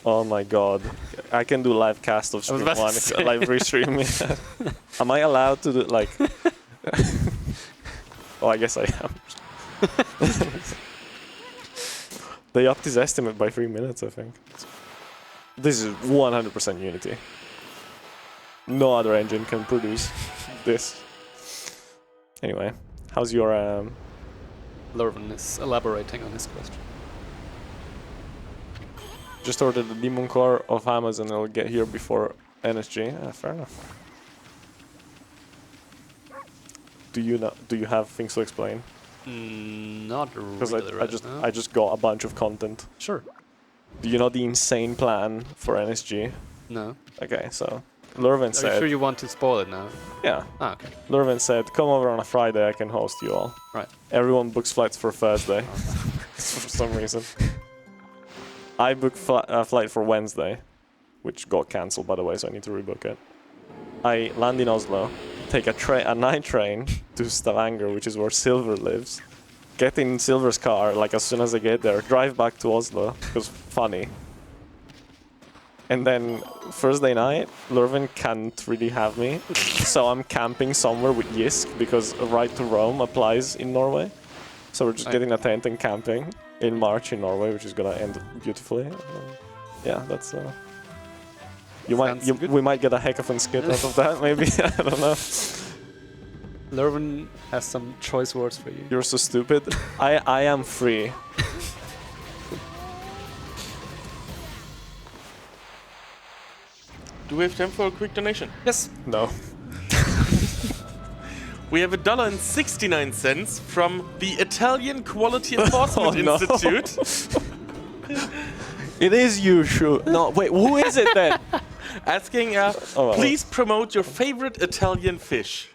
Speaker 6: Oh my god. I can do live cast of stream 1, live restream. Am I allowed to do, like... Oh, I guess I am. They upped his estimate by 3 minutes, I think. This is 100% Unity. No other engine can produce this. Anyway, how's your...
Speaker 2: Lurven is elaborating on his question.
Speaker 6: Just ordered the Demon Core of Amazon, it'll get here before NSG. Fair enough. Do you have things to explain?
Speaker 2: Not really.
Speaker 6: Because
Speaker 2: Right
Speaker 6: I just got a bunch of content.
Speaker 2: Sure.
Speaker 6: Do you know the insane plan for NSG?
Speaker 2: No.
Speaker 6: Okay, so Lurven
Speaker 2: Are
Speaker 6: said...
Speaker 2: you sure you want to spoil it now?
Speaker 6: Yeah.
Speaker 2: Ah, okay.
Speaker 6: Lurven said, come over on a Friday, I can host you all.
Speaker 2: Right.
Speaker 6: Everyone books flights for Thursday. For some reason. I booked a flight for Wednesday, which got cancelled, by the way, so I need to rebook it. I land in Oslo, take a night train to Stavanger, which is where Silver lives. Get in Silver's car, like as soon as I get there, drive back to Oslo, because funny. And then Thursday night, Lurven can't really have me, so I'm camping somewhere with Yisk, because a right to roam applies in Norway. So we're just getting a tent and camping in March in Norway, which is gonna end beautifully. Yeah, that's... we might get a hackathon skit out of that, maybe. I don't know.
Speaker 2: Lurven has some choice words for you.
Speaker 6: You're so stupid. I am free.
Speaker 8: Do we have time for a quick donation?
Speaker 2: Yes.
Speaker 6: No.
Speaker 8: We have $1.69 from the Italian Quality Enforcement Institute.
Speaker 6: It is you, Shu. No, wait, who is it then?
Speaker 8: Asking, please promote your favorite Italian fish.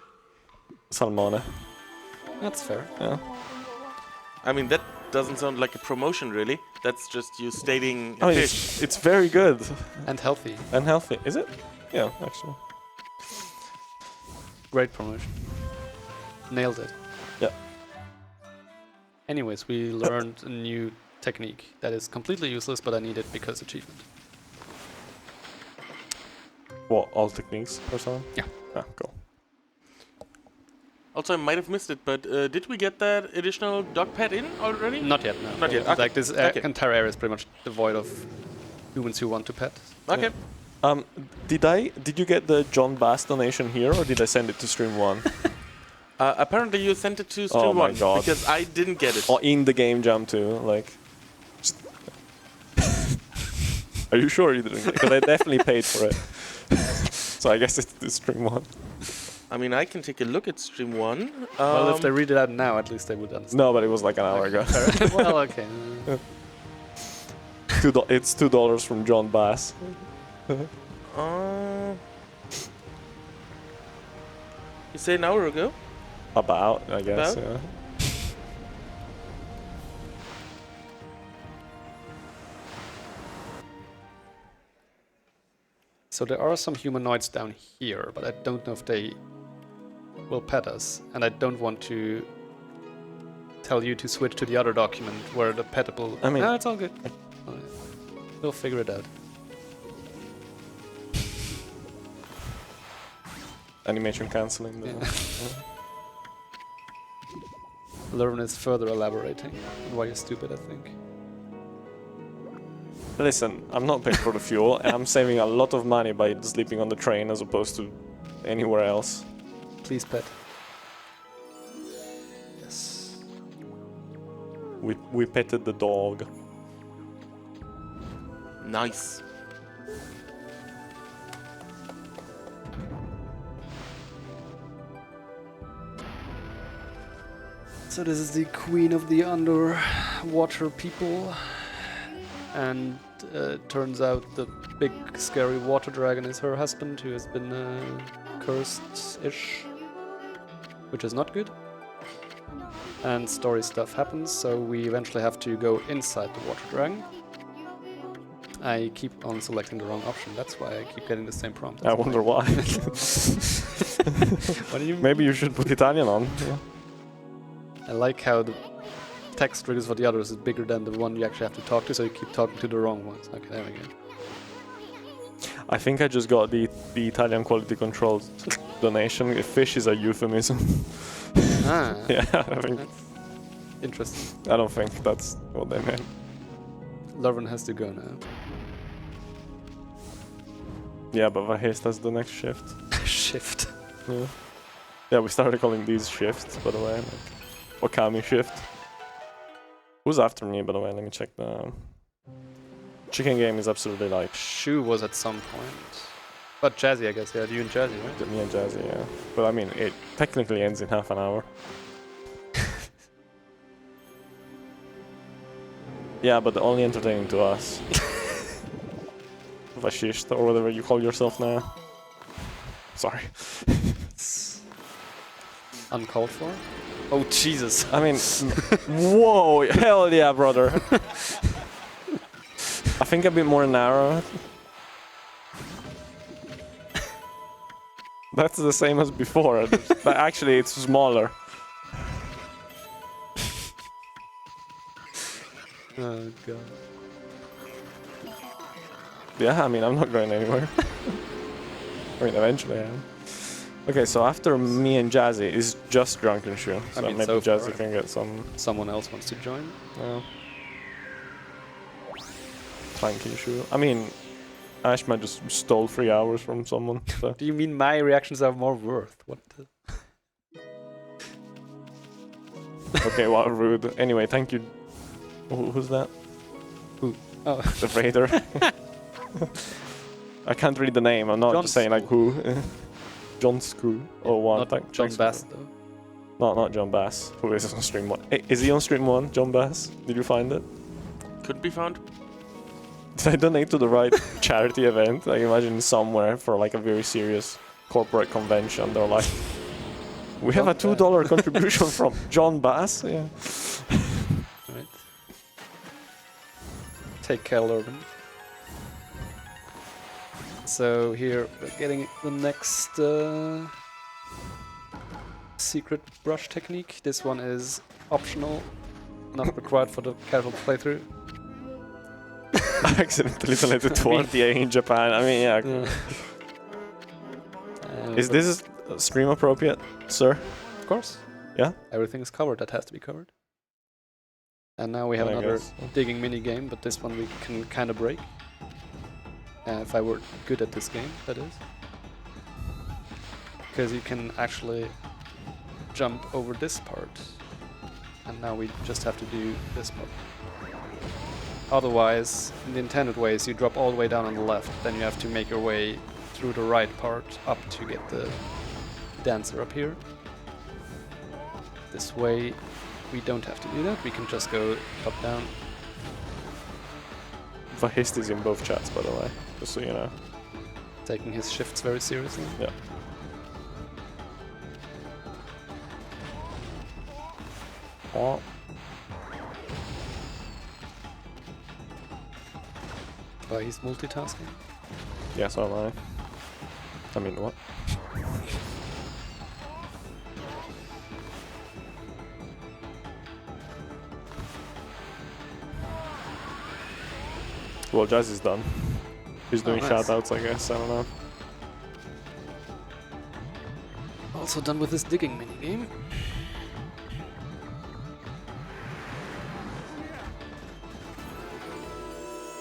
Speaker 6: Salmone.
Speaker 2: That's fair.
Speaker 6: Yeah.
Speaker 8: I mean, that doesn't sound like a promotion, really. That's just you stating
Speaker 6: I mean,
Speaker 8: fish.
Speaker 6: it's very good.
Speaker 2: And healthy.
Speaker 6: And healthy. Is it? Yeah, actually.
Speaker 2: Great promotion. Nailed it.
Speaker 6: Yeah.
Speaker 2: Anyways, we learned a new technique that is completely useless, but I need it because achievement.
Speaker 6: What, all techniques or something?
Speaker 2: Yeah.
Speaker 6: Ah, cool.
Speaker 8: Also, I might have missed it, but did we get that additional dog pad in already?
Speaker 2: Not yet, no.
Speaker 8: Not yet. Okay.
Speaker 2: Like this
Speaker 8: Okay.
Speaker 2: entire area is pretty much devoid of humans who want to pet.
Speaker 8: Okay.
Speaker 6: Did you get the John Bass donation here, or did I send it to stream 1?
Speaker 8: Apparently you sent it to stream
Speaker 6: Oh my
Speaker 8: 1,
Speaker 6: God.
Speaker 8: because I didn't get it.
Speaker 6: Or in the game jam too, like... Are you sure you didn't? Because I definitely paid for it. So I guess it's stream 1.
Speaker 8: I mean, I can take a look at stream 1.
Speaker 2: Well, if they read it out now, at least they would understand.
Speaker 6: No, but it was like an hour ago.
Speaker 2: Well, okay.
Speaker 6: It's $2 from John Bass.
Speaker 8: You say an hour ago?
Speaker 6: About, I guess.
Speaker 8: About?
Speaker 6: Yeah.
Speaker 2: So there are some humanoids down here, but I don't know if they will pet us. And I don't want to tell you to switch to the other document where the petable...
Speaker 6: I mean...
Speaker 2: No, it's all good. We'll figure it out.
Speaker 6: Animation cancelling.
Speaker 2: Yeah. Lurven is further elaborating on why you're stupid, I think.
Speaker 6: Listen, I'm not paying for the fuel, and I'm saving a lot of money by sleeping on the train as opposed to anywhere else.
Speaker 2: Please pet. Yes.
Speaker 6: We petted the dog.
Speaker 8: Nice.
Speaker 2: So this is the queen of the underwater people. And turns out the big scary water dragon is her husband, who has been cursed-ish, which is not good. And story stuff happens, so we eventually have to go inside the water dragon. I keep on selecting the wrong option, that's why I keep getting the same prompt.
Speaker 6: I wonder why.
Speaker 2: What do you
Speaker 6: Maybe you should put Italian on. Yeah.
Speaker 2: I like how the text triggers for the others is bigger than the one you actually have to talk to, so you keep talking to the wrong ones. Okay, there we go.
Speaker 6: I think I just got the Italian quality control donation. If fish is a euphemism.
Speaker 2: Ah,
Speaker 6: Yeah, I think.
Speaker 2: that's interesting.
Speaker 6: I don't think that's what they meant.
Speaker 2: Larvin has to go now.
Speaker 6: Yeah, but Vahist has the next shift.
Speaker 2: Shift.
Speaker 6: Yeah. Yeah, we started calling these shifts, by the way. Like Okami shift. Who's after me, by the way? Let me check the... Chicken game is absolutely like...
Speaker 2: Shu was at some point. But Jazzy, I guess. Yeah, you and Jazzy, right?
Speaker 6: Me and Jazzy, yeah. But I mean, it technically ends in half an hour. Yeah, but only entertaining to us. Vashisht, or whatever you call yourself now. Sorry.
Speaker 2: It's uncalled for. Oh, Jesus.
Speaker 6: I mean, whoa, hell yeah, brother. I think a bit more narrow. That's the same as before, but actually it's smaller.
Speaker 2: Oh, God.
Speaker 6: Yeah, I mean, I'm not going anywhere. I mean, eventually I am. Okay, so after me and Jazzy is just Drunken Shoe. So
Speaker 2: I mean,
Speaker 6: maybe
Speaker 2: so
Speaker 6: Jazzy
Speaker 2: far.
Speaker 6: can get some...
Speaker 2: Someone else wants to join?
Speaker 6: Planking Shoe. I mean, Ashma just stole 3 hours from someone. So.
Speaker 2: Do you mean my reactions are more worth? What the...
Speaker 6: Okay, well, rude. Anyway, thank you. Who's that?
Speaker 2: Who? Oh.
Speaker 6: The Raider. I can't read the name. I'm not
Speaker 2: John
Speaker 6: just saying like who. John Screw. Or one.
Speaker 2: Not John Bass, though.
Speaker 6: No, not John Bass. Who is on stream 1? Hey, is he on stream 1? John Bass? Did you find it?
Speaker 8: Could be found.
Speaker 6: Did I donate to the right charity event? I imagine somewhere for like a very serious corporate convention. They're like, we have a $2 contribution from John Bass. Yeah.
Speaker 2: Right. Take care, Lurban. So here we're getting the next secret brush technique. This one is optional, not required for the casual playthrough.
Speaker 6: I accidentally donated 20 in Japan. I mean, yeah. Is this stream appropriate, sir?
Speaker 2: Of course.
Speaker 6: Yeah?
Speaker 2: Everything is covered that has to be covered. And now we have
Speaker 6: I
Speaker 2: another
Speaker 6: guess.
Speaker 2: digging mini game, but this one we can kind of break. If I were good at this game, that is. Because you can actually jump over this part. And now we just have to do this part. Otherwise, in the intended ways, you drop all the way down on the left, then you have to make your way through the right part up to get the dancer up here. This way, we don't have to do that, we can just go top down.
Speaker 6: Vahist is in both chats, by the way, just so you know.
Speaker 2: Taking his shifts very seriously.
Speaker 6: Yeah. Oh.
Speaker 2: Oh, he's multitasking.
Speaker 6: Yeah, so am I. I mean, what? Well, Jazz is done. He's doing
Speaker 2: nice.
Speaker 6: shoutouts, I guess. I don't know.
Speaker 2: Also done with this digging minigame.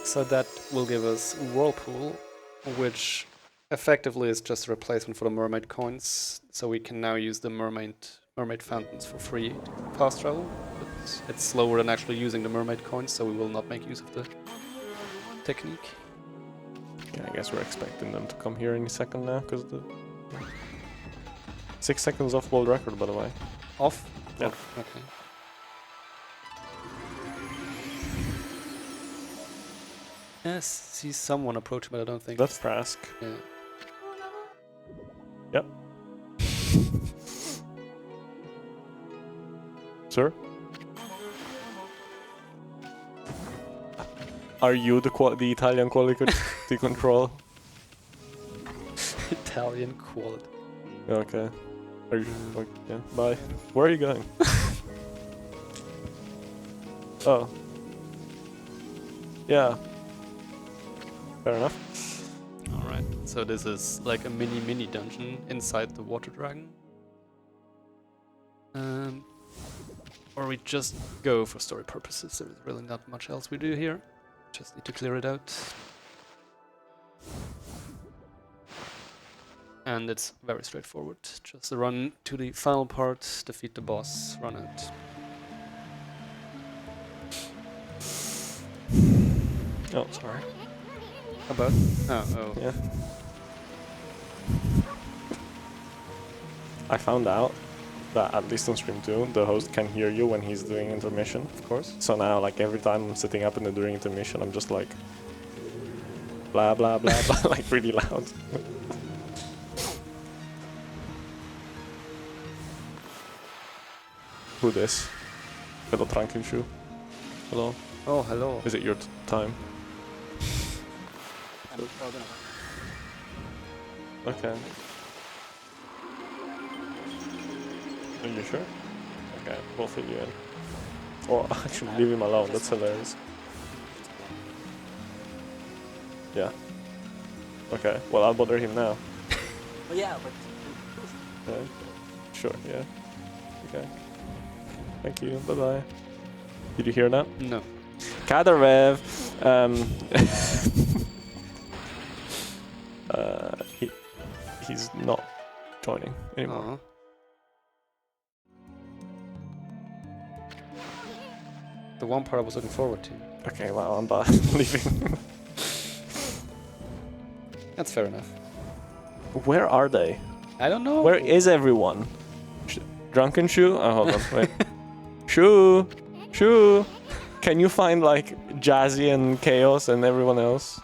Speaker 2: So that will give us Whirlpool, which effectively is just a replacement for the mermaid coins. So we can now use the mermaid fountains for free fast travel. But it's slower than actually using the mermaid coins, so we will not make use of the technique.
Speaker 6: Yeah, I guess we're expecting them to come here any second now, because the 6 seconds off world record, by the way.
Speaker 2: Off?
Speaker 6: Yeah.
Speaker 2: Oh, okay. Yes, see someone approaching, but I don't think
Speaker 6: That's Prask.
Speaker 2: Yeah.
Speaker 6: Yep. Sir? Are you the Italian quality control?
Speaker 2: Italian quality.
Speaker 6: Okay. Are you? Okay, yeah. Bye. Where are you going? Oh. Yeah. Fair enough.
Speaker 2: Alright, so this is like a mini dungeon inside the water dragon. Or we just go for story purposes. There's really not much else we do here. Just need to clear it out. And it's very straightforward. Just run to the final part, defeat the boss, run out.
Speaker 6: Oh, sorry.
Speaker 2: About? Oh.
Speaker 6: Yeah. I found out that at least on stream 2, the host can hear you when he's doing intermission.
Speaker 2: Of course.
Speaker 6: So now, like, every time I'm sitting up and during intermission, I'm just like, blah, blah, blah, blah, like, really loud. Who this? Hello, Drunken Shoe. Hello.
Speaker 2: Oh, hello.
Speaker 6: Is it your time? Okay. Are you sure? Okay, we'll fill you in. Or actually, leave him alone. That's hilarious. Yeah. Okay. Well, I'll bother him now.
Speaker 3: Yeah, but...
Speaker 6: Okay. Sure. Yeah. Okay. Thank you. Bye bye. Did you hear that?
Speaker 2: No.
Speaker 6: Cadarev. He's not joining anymore.
Speaker 2: Uh-huh. The one part I was looking forward to.
Speaker 6: Okay, well, I'm leaving.
Speaker 2: That's fair enough.
Speaker 6: Where are they?
Speaker 2: I don't know.
Speaker 6: Where is everyone? Drunken Shoe? Oh, hold on, wait. Shoe! Can you find, like, Jazzy and Chaos and everyone else?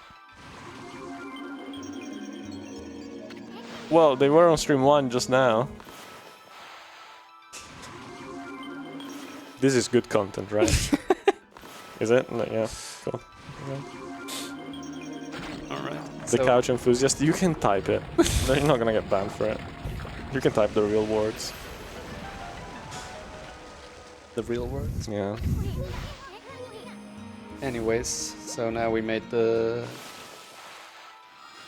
Speaker 6: Well, they were on stream 1 just now. This is good content, right? Is it? No, yeah, cool.
Speaker 2: Alright.
Speaker 6: The couch enthusiast, you can type it. No, you're not gonna get banned for it. You can type the real words.
Speaker 2: The real words?
Speaker 6: Yeah.
Speaker 2: Anyways, so now we made the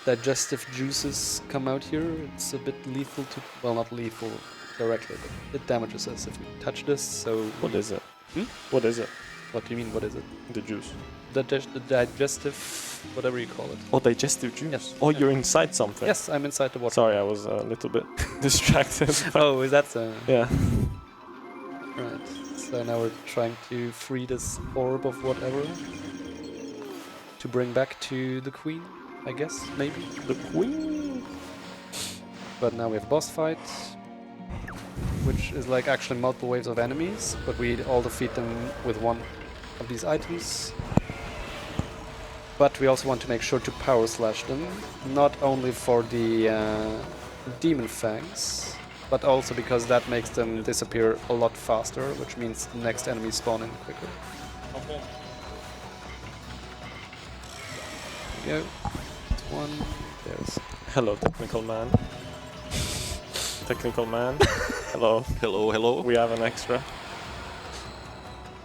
Speaker 2: digestive juices come out here. It's a bit lethal to... Well, not lethal directly, but it damages us if we touch this, so...
Speaker 6: What is it?
Speaker 2: Hmm?
Speaker 6: What is it?
Speaker 2: What do you mean, what is it?
Speaker 6: The juice.
Speaker 2: The digestive... whatever you call it.
Speaker 6: Oh, digestive juice?
Speaker 2: Yes.
Speaker 6: Oh, you're inside something?
Speaker 2: Yes, I'm inside the water.
Speaker 6: Sorry, I was a little bit distracted.
Speaker 2: Oh, is that so?
Speaker 6: Yeah.
Speaker 2: Right. So now we're trying to free this orb of whatever to bring back to the queen, I guess, maybe.
Speaker 6: The queen?
Speaker 2: But now we have boss fight, which is like actually multiple waves of enemies, but we all defeat them with one of these items. But we also want to make sure to power slash them, not only for the demon fangs, but also because that makes them disappear a lot faster, which means the next enemy spawn in quicker.
Speaker 6: Okay.
Speaker 2: There we go. One. There's.
Speaker 6: Hello, technical man. Technical man. Hello.
Speaker 9: Hello, hello.
Speaker 6: We have an extra.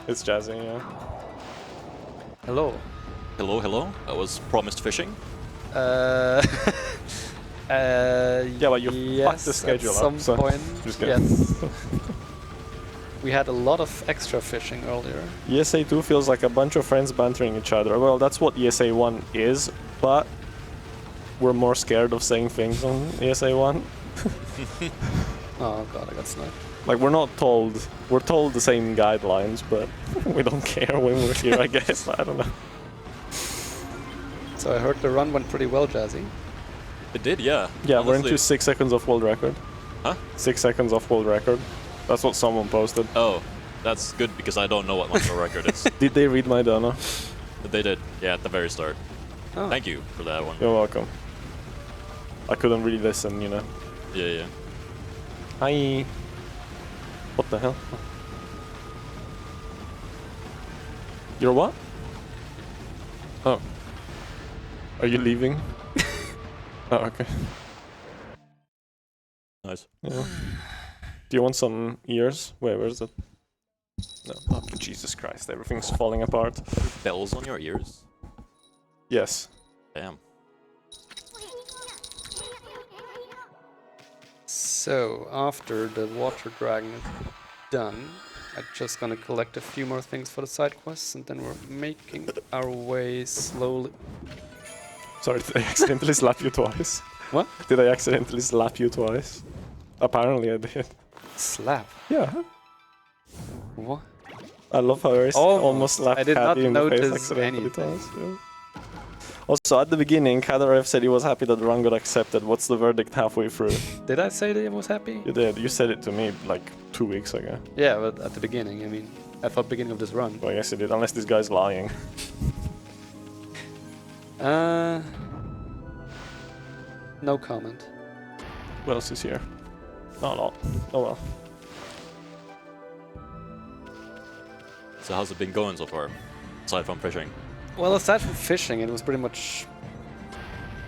Speaker 6: It's Jazzy, yeah.
Speaker 2: Hello.
Speaker 9: Hello, hello. I was promised fishing.
Speaker 6: Yeah, but you fucked the schedule
Speaker 2: at some
Speaker 6: up, so
Speaker 2: point.
Speaker 6: just kidding.
Speaker 2: Yes. We had a lot of extra fishing earlier.
Speaker 6: ESA 2 feels like a bunch of friends bantering each other. Well, that's what ESA 1 is, but we're more scared of saying things on ESA 1.
Speaker 2: Oh god, I got sniped.
Speaker 6: Like, we're told the same guidelines, but we don't care when we're here, I guess. I don't know.
Speaker 2: So I heard the run went pretty well, Jazzy.
Speaker 9: It did, yeah.
Speaker 6: Yeah,
Speaker 9: Honestly.
Speaker 6: we're into 6 seconds off world record.
Speaker 9: Huh?
Speaker 6: 6 seconds off world record. That's what someone posted.
Speaker 9: Oh, that's good because I don't know what my world record is.
Speaker 6: Did they read my dono?
Speaker 9: They did, yeah, at the very start.
Speaker 2: Oh.
Speaker 9: Thank you for that one.
Speaker 6: You're welcome. I couldn't really listen, you know.
Speaker 9: Yeah, yeah.
Speaker 6: Hi. What the hell? You're what? Oh. Are you leaving? Oh, okay.
Speaker 9: Nice.
Speaker 6: Yeah. Do you want some ears? Wait, where's it? No. Oh, Jesus Christ, everything's falling apart.
Speaker 9: Bells on your ears?
Speaker 6: Yes.
Speaker 9: Damn.
Speaker 2: So, after the water dragon is done, I'm just gonna collect a few more things for the side quests, and then we're making our way slowly.
Speaker 6: Sorry, did I accidentally slap you twice?
Speaker 2: What?
Speaker 6: Did I accidentally slap you twice? Apparently I did.
Speaker 2: Slap?
Speaker 6: Yeah.
Speaker 2: What?
Speaker 6: I love how I almost slapped
Speaker 2: I did not
Speaker 6: Caddy in the face
Speaker 2: notice
Speaker 6: accidentally
Speaker 2: anything.
Speaker 6: twice. Yeah. Also, at the beginning, Cadarev said he was happy that the run got accepted. What's the verdict halfway through?
Speaker 2: Did I say that I was happy?
Speaker 6: You did. You said it to me like 2 weeks ago.
Speaker 2: Yeah, but at the beginning, I mean, I thought beginning of this run.
Speaker 6: Well, I guess you did, unless this guy's lying.
Speaker 2: No comment.
Speaker 6: What else is here? No. Oh well.
Speaker 9: So how's it been going so far? Aside from fishing?
Speaker 2: Well, aside from fishing, it was pretty much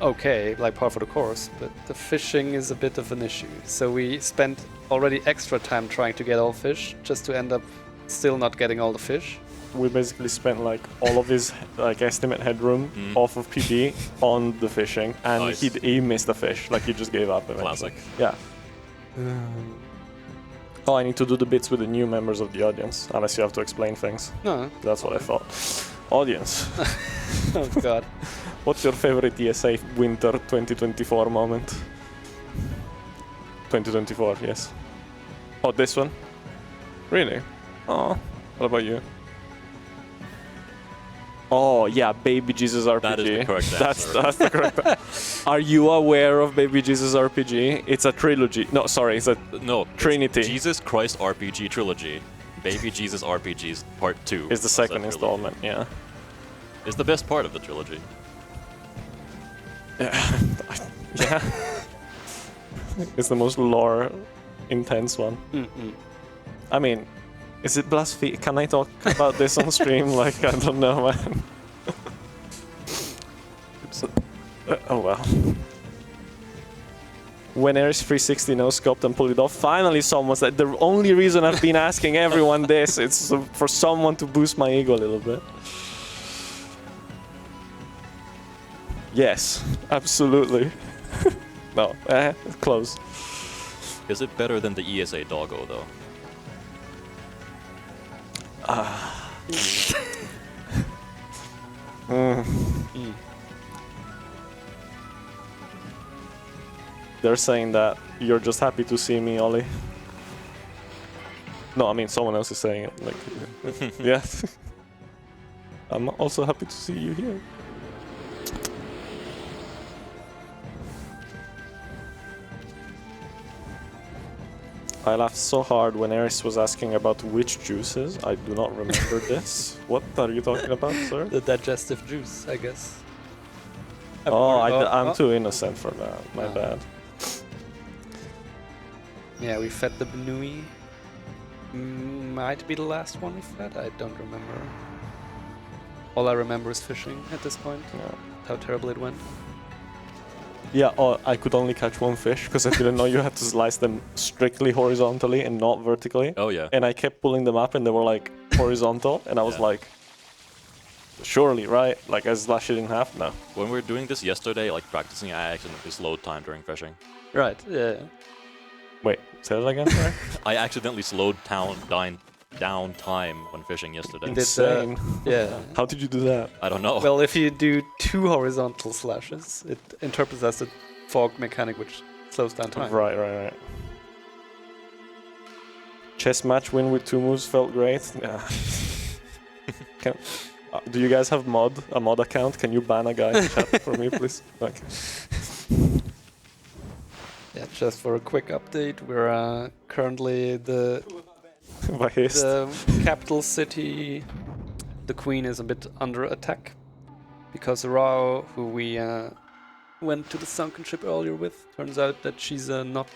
Speaker 2: okay, like par for the course, but the fishing is a bit of an issue. So we spent already extra time trying to get all fish, just to end up still not getting all the fish.
Speaker 6: We basically spent like all of his like estimate headroom off of PB on the fishing, and
Speaker 9: Nice.
Speaker 6: he missed the fish. Like he just gave up eventually.
Speaker 9: Classic.
Speaker 6: Yeah. Oh, I need to do the bits with the new members of the audience, unless you have to explain things.
Speaker 2: No.
Speaker 6: That's what I thought. Audience,
Speaker 2: Oh god.
Speaker 6: what's your favorite ESA winter 2024 moment? 2024, yes. Oh, this one? Really? Oh, what about you? Oh, yeah, Baby Jesus RPG.
Speaker 9: That is the correct answer.
Speaker 6: That's the correct. Are you aware of Baby Jesus RPG? It's a trilogy. No, sorry, it's a
Speaker 9: No.
Speaker 6: Trinity.
Speaker 9: It's Jesus Christ RPG Trilogy. Baby Jesus RPGs Part 2.
Speaker 6: It's the
Speaker 9: of
Speaker 6: second
Speaker 9: that trilogy.
Speaker 6: installment, yeah.
Speaker 9: It's the best part of the trilogy.
Speaker 6: Yeah. It's the most lore intense one. I mean, is it blasphemy? Can I talk about this on stream? Like, I don't know, man. Oh well. When Ares 360 no scoped and pulled it off, finally someone said, the only reason I've been asking everyone this, it's for someone to boost my ego a little bit. Yes, absolutely. No, close.
Speaker 9: Is it better than the ESA doggo, though?
Speaker 6: They're saying that you're just happy to see me, Ollie. No, I mean someone else is saying it. Like, yeah. I'm also happy to see you here. I laughed so hard when Eris was asking about which juices. I do not remember this. What are you talking about, sir?
Speaker 2: The digestive juice, I guess.
Speaker 6: Oh, I'm too innocent for that. My bad.
Speaker 2: Yeah, we fed the Benui. Might be the last one we fed. I don't remember. All I remember is fishing at this point.
Speaker 6: Yeah.
Speaker 2: How terrible it went.
Speaker 6: Yeah, oh, I could only catch one fish because I didn't know you had to slice them strictly horizontally and not vertically.
Speaker 9: Oh, yeah.
Speaker 6: And I kept pulling them up and they were like horizontal. And I was like, surely, right? Like I slash it in half? No.
Speaker 9: When we were doing this yesterday, like practicing, I accidentally slowed time during fishing.
Speaker 2: Right, yeah.
Speaker 6: Wait, say that again, sorry?
Speaker 9: I accidentally slowed down time when fishing yesterday.
Speaker 6: Insane.
Speaker 2: Yeah.
Speaker 6: How did you do that?
Speaker 9: I don't know.
Speaker 2: Well, if you do 2 horizontal slashes, it interprets as a fog mechanic, which slows down time.
Speaker 6: Right. Chess match win with 2 moves felt great. Yeah. Do you guys have a mod account? Can you ban a guy in chat for me, please? Okay.
Speaker 2: Yeah, just for a quick update, we're currently the
Speaker 6: Biased.
Speaker 2: capital city. The queen is a bit under attack because Rao, who we went to the Sunken Ship earlier with, turns out that she's not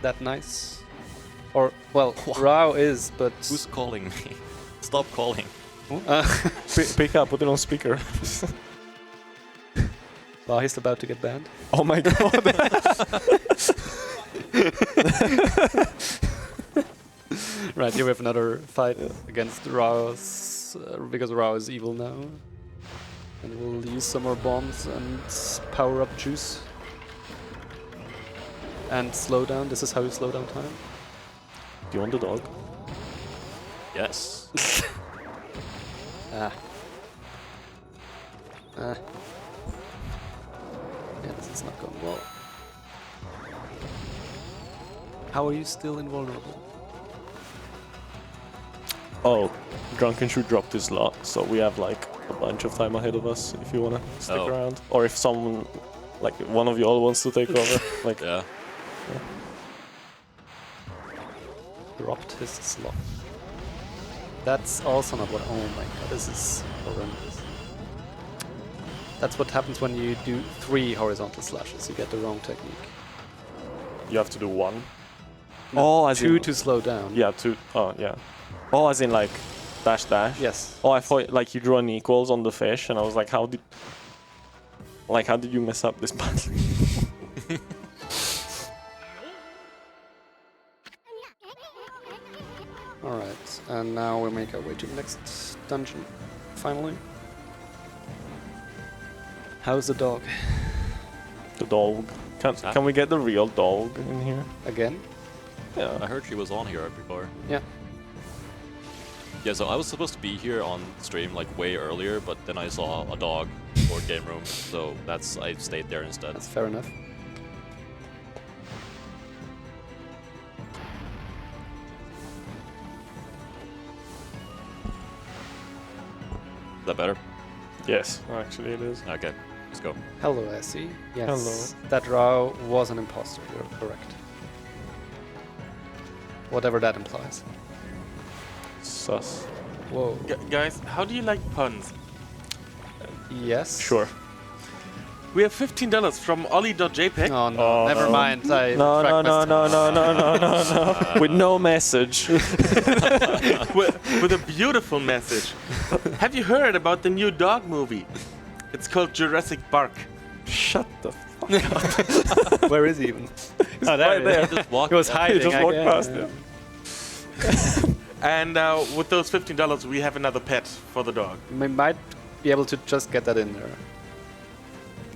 Speaker 2: that nice. Or, well, Rao is, but...
Speaker 9: Who's calling me? Stop calling.
Speaker 6: Pick up, put it on speaker.
Speaker 2: Well, he's about to get banned.
Speaker 6: Oh my god.
Speaker 2: Right, here we have another fight against Rao's, because Rao is evil now. And we'll use some more bombs and power up juice. And slow down. This is how you slow down time.
Speaker 6: Do you want the dog?
Speaker 9: Yes.
Speaker 2: Yeah, this is not going well. How are you still invulnerable?
Speaker 6: Oh, Drunken should drop this lot, so we have like a bunch of time ahead of us if you wanna stick around. Or if someone, like one of you all wants to take over. Like
Speaker 9: Yeah.
Speaker 2: Dropped his slot. That's also not what... Oh my god, this is horrendous. That's what happens when you do 3 horizontal slashes. You get the wrong technique.
Speaker 6: You have to do 1.
Speaker 2: No,
Speaker 6: Oh, as
Speaker 2: 2
Speaker 6: in,
Speaker 2: to slow down.
Speaker 6: Yeah, 2. Oh, yeah. Oh, as in like dash dash.
Speaker 2: Yes.
Speaker 6: Oh, I thought like you drew an equals on the fish, and I was like, how did you mess up this battle?
Speaker 2: Alright, and now we make our way to the next dungeon, finally. How's the dog?
Speaker 6: The dog. Can we get the real dog in here?
Speaker 2: Again?
Speaker 6: Yeah.
Speaker 9: I heard she was on here before.
Speaker 2: Yeah.
Speaker 9: Yeah, so I was supposed to be here on stream like way earlier, but then I saw a dog board game room, so I stayed there instead.
Speaker 2: That's fair enough.
Speaker 9: Is that better?
Speaker 6: Yes, actually it is.
Speaker 9: Okay, let's go.
Speaker 2: Hello, Essie. Yes.
Speaker 6: Hello.
Speaker 2: That Rao was an imposter, you're correct. Whatever that implies.
Speaker 6: Sus.
Speaker 2: Whoa.
Speaker 8: Guys, how do you like puns?
Speaker 2: Yes.
Speaker 6: Sure.
Speaker 8: We have $15 from Ollie.jpg.
Speaker 2: Oh no, never mind. I
Speaker 6: No,
Speaker 2: retract my
Speaker 6: no. With no message.
Speaker 8: with a beautiful message. Have you heard about the new dog movie? It's called Jurassic Park.
Speaker 6: Shut the fuck up.
Speaker 2: Where is he even?
Speaker 6: Oh, there
Speaker 2: right there.
Speaker 9: He just walked
Speaker 2: He was
Speaker 9: down.
Speaker 2: hiding.
Speaker 6: He just
Speaker 2: I
Speaker 6: walked
Speaker 2: guess.
Speaker 6: past him.
Speaker 8: And with those $15, we have another pet for the dog.
Speaker 2: We might be able to just get that in there.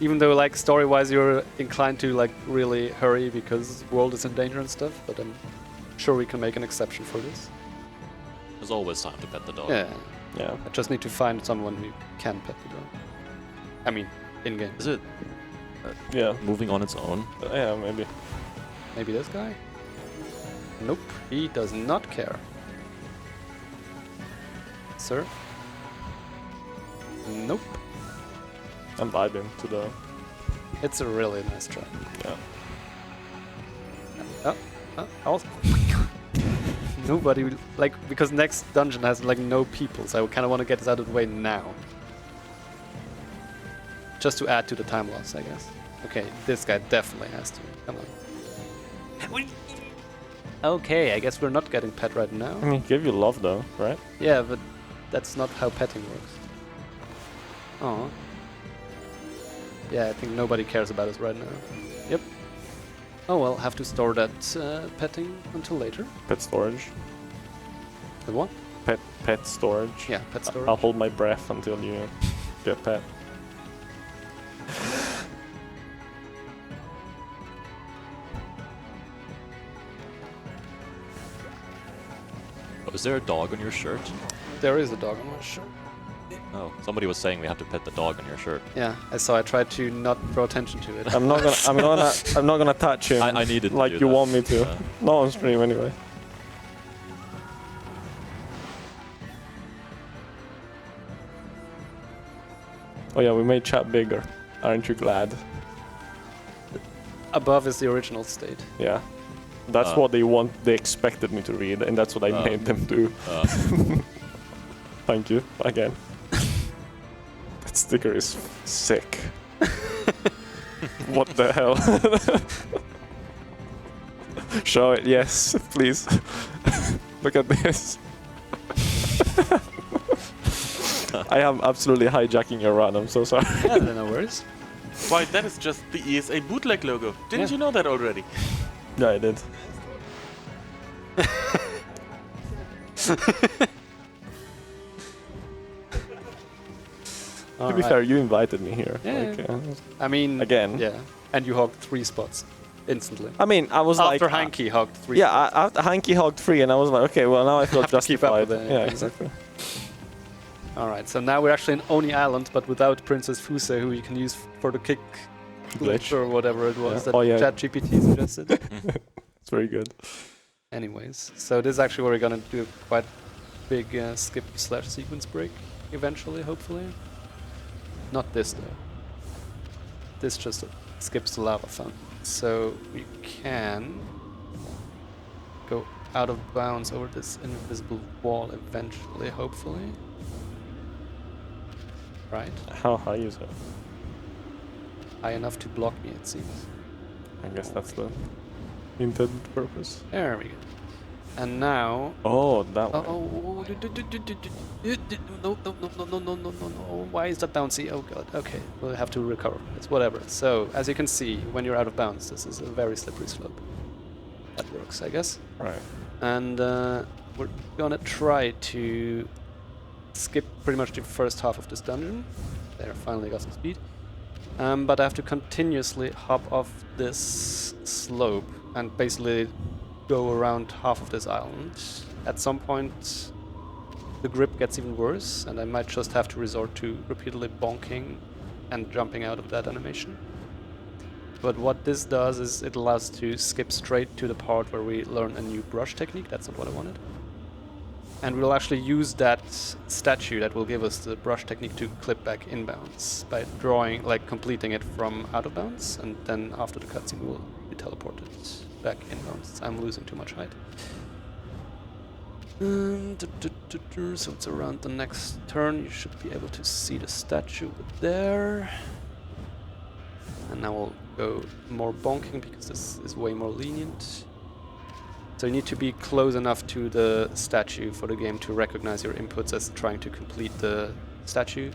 Speaker 2: Even though, like, story-wise, you're inclined to, like, really hurry because the world is in danger and stuff, but I'm sure we can make an exception for this.
Speaker 9: There's always time to pet the dog.
Speaker 2: Yeah.
Speaker 6: Yeah.
Speaker 2: I just need to find someone who can pet the dog. I mean, in-game.
Speaker 9: Is it
Speaker 6: Yeah.
Speaker 9: moving on its own?
Speaker 6: Yeah, maybe.
Speaker 2: Maybe this guy? Nope, he does not care. Sir? Nope.
Speaker 6: I'm vibing to the...
Speaker 2: It's a really nice track.
Speaker 6: Yeah.
Speaker 2: Also, nobody will, like, because next dungeon has like no people, so I kind of want to get this out of the way now. Just to add to the time loss, I guess. Okay, this guy definitely has to. Come on. Okay, I guess we're not getting pet right now.
Speaker 6: I mean, give you love though, right?
Speaker 2: Yeah, but that's not how petting works. Oh. Yeah, I think nobody cares about us right now. Yep. Oh well, have to store that petting until later.
Speaker 6: Pet storage.
Speaker 2: The what?
Speaker 6: Pet storage.
Speaker 2: Yeah, pet storage.
Speaker 6: I'll hold my breath until you get pet.
Speaker 9: Is there a dog on your shirt?
Speaker 2: There is a dog on my shirt.
Speaker 9: Oh, somebody was saying we have to pet the dog on your shirt.
Speaker 2: Yeah, I saw. I tried to not draw attention to it.
Speaker 6: I'm not gonna touch him.
Speaker 9: I needed to
Speaker 6: like
Speaker 9: do
Speaker 6: you
Speaker 9: that.
Speaker 6: want me to. Not on stream anyway. Oh yeah, we made chat bigger. Aren't you glad?
Speaker 2: Above is the original state.
Speaker 6: Yeah. That's what they expected me to read, and that's what I made them do. Thank you, again. That sticker is sick. What the hell? Show it, yes, please. Look at this. I am absolutely hijacking your run, I'm so sorry.
Speaker 2: Yeah, no worries.
Speaker 8: Why, that is just the ESA bootleg logo. Didn't you know that already?
Speaker 6: Yeah, I did. To be fair, you invited me here.
Speaker 2: Yeah.
Speaker 6: Like,
Speaker 2: I mean,
Speaker 6: again.
Speaker 2: Yeah, and you hogged 3 spots instantly.
Speaker 6: I mean, I was
Speaker 2: after
Speaker 6: like...
Speaker 2: Hanky hogged 3
Speaker 6: Yeah,
Speaker 2: spots.
Speaker 6: after Hanky hogged 3, and I was like, okay, well, now I feel
Speaker 2: Have to keep up
Speaker 6: justified.
Speaker 2: with it,
Speaker 6: Yeah,
Speaker 2: yeah.
Speaker 6: exactly.
Speaker 2: Alright, so now we're actually in Oni Island, but without Princess Fuse, who you can use for the kick glitch or whatever it was that ChatGPT suggested.
Speaker 6: It's very good.
Speaker 2: Anyways, so this is actually where we're gonna do a quite big skip/sequence break eventually, hopefully. Not this though. This just skips the lava fountain. So we can go out of bounds over this invisible wall eventually, hopefully. Right?
Speaker 6: How high is it?
Speaker 2: High enough to block me, it seems.
Speaker 6: I guess that's the intended purpose.
Speaker 2: There we go. And now...
Speaker 6: Oh, that way.
Speaker 2: No. Why is that bouncy? Oh god, okay. We'll have to recover. It's whatever. So, as you can see, when you're out of bounds, this is a very slippery slope. That works, I guess.
Speaker 6: Right.
Speaker 2: And we're gonna try to skip pretty much the first half of this dungeon. There, finally got some speed. But I have to continuously hop off this slope and basically go around half of this island. At some point, the grip gets even worse, and I might just have to resort to repeatedly bonking and jumping out of that animation. But what this does is it allows us to skip straight to the part where we learn a new brush technique. That's not what I wanted. And we'll actually use that statue that will give us the brush technique to clip back inbounds by drawing, like completing it from out of bounds, and then after the cutscene we'll be teleported back inbounds. I'm losing too much height. So it's around the next turn. You should be able to see the statue there. And now we'll go more bonking because this is way more lenient. So you need to be close enough to the statue for the game to recognize your inputs as trying to complete the statue.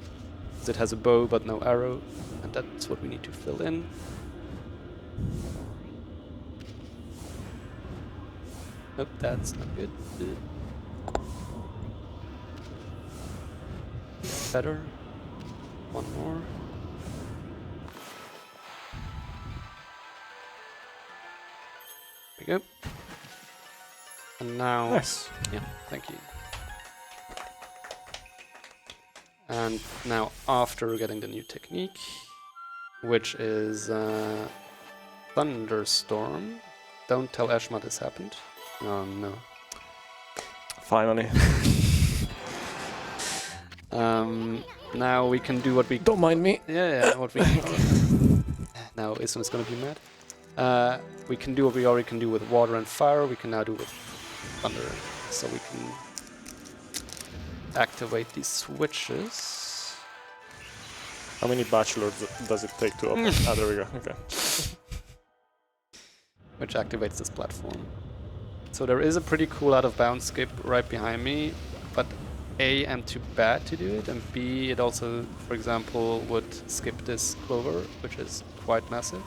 Speaker 2: Because it has a bow but no arrow, and that's what we need to fill in. Nope, that's not good. Better. One more. There we go. And now...
Speaker 6: Nice.
Speaker 2: Yeah, thank you. And now after getting the new technique, which is Thunderstorm. Don't tell Ashma this happened. Oh no.
Speaker 6: Finally.
Speaker 2: Now we can do what we...
Speaker 6: Don't mind me.
Speaker 2: Yeah, what we... Now Issun is gonna be mad. We can do what we already can do with water and fire, we can now do with thunder. So we can activate these switches.
Speaker 6: How many bachelors does it take to open? Ah, there we go. Okay.
Speaker 2: Which activates this platform. So there is a pretty cool out of bounds skip right behind me, but A, I'm too bad to do it, and B, it also, for example, would skip this clover, which is quite massive.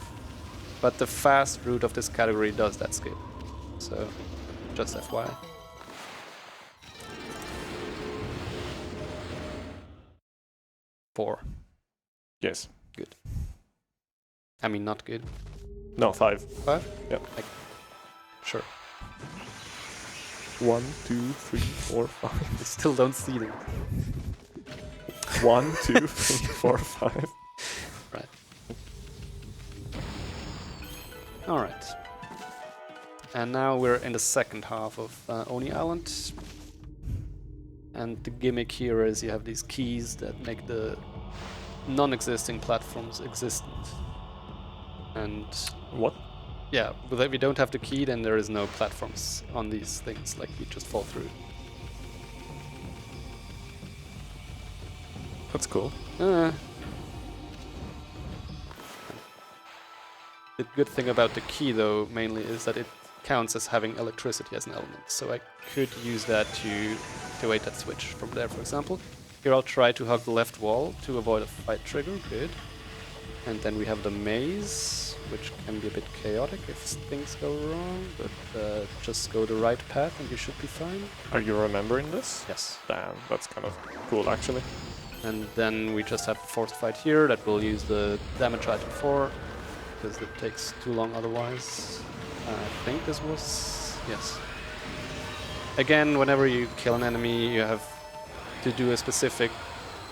Speaker 2: But the fast route of this category does that skip. So, just FYI. Four.
Speaker 6: Yes.
Speaker 2: Good. I mean, not good.
Speaker 6: No, 5.
Speaker 2: 5?
Speaker 6: Yep.
Speaker 2: Like, sure.
Speaker 6: 1, 2, 3, 4, 5.
Speaker 2: I still don't see them.
Speaker 6: 1, 2, 3, 4, 5.
Speaker 2: Right. Alright. And now we're in the second half of Oni Island. And the gimmick here is you have these keys that make the non-existing platforms existent. And
Speaker 6: What?
Speaker 2: yeah, but if you don't have the key, then there is no platforms on these things, like you just fall through.
Speaker 6: That's cool.
Speaker 2: The good thing about the key, though, mainly is that it counts as having electricity as an element. So I could use that to activate that switch from there, for example. Here I'll try to hug the left wall to avoid a fight trigger. Good. And then we have the maze, which can be a bit chaotic if things go wrong, but just go the right path and you should be fine.
Speaker 6: Are you remembering this?
Speaker 2: Yes.
Speaker 6: Damn, that's kind of cool, actually.
Speaker 2: And then we just have a force fight here that will use the damage item for, because it takes too long otherwise. I think this was... yes. Again, whenever you kill an enemy, you have to do a specific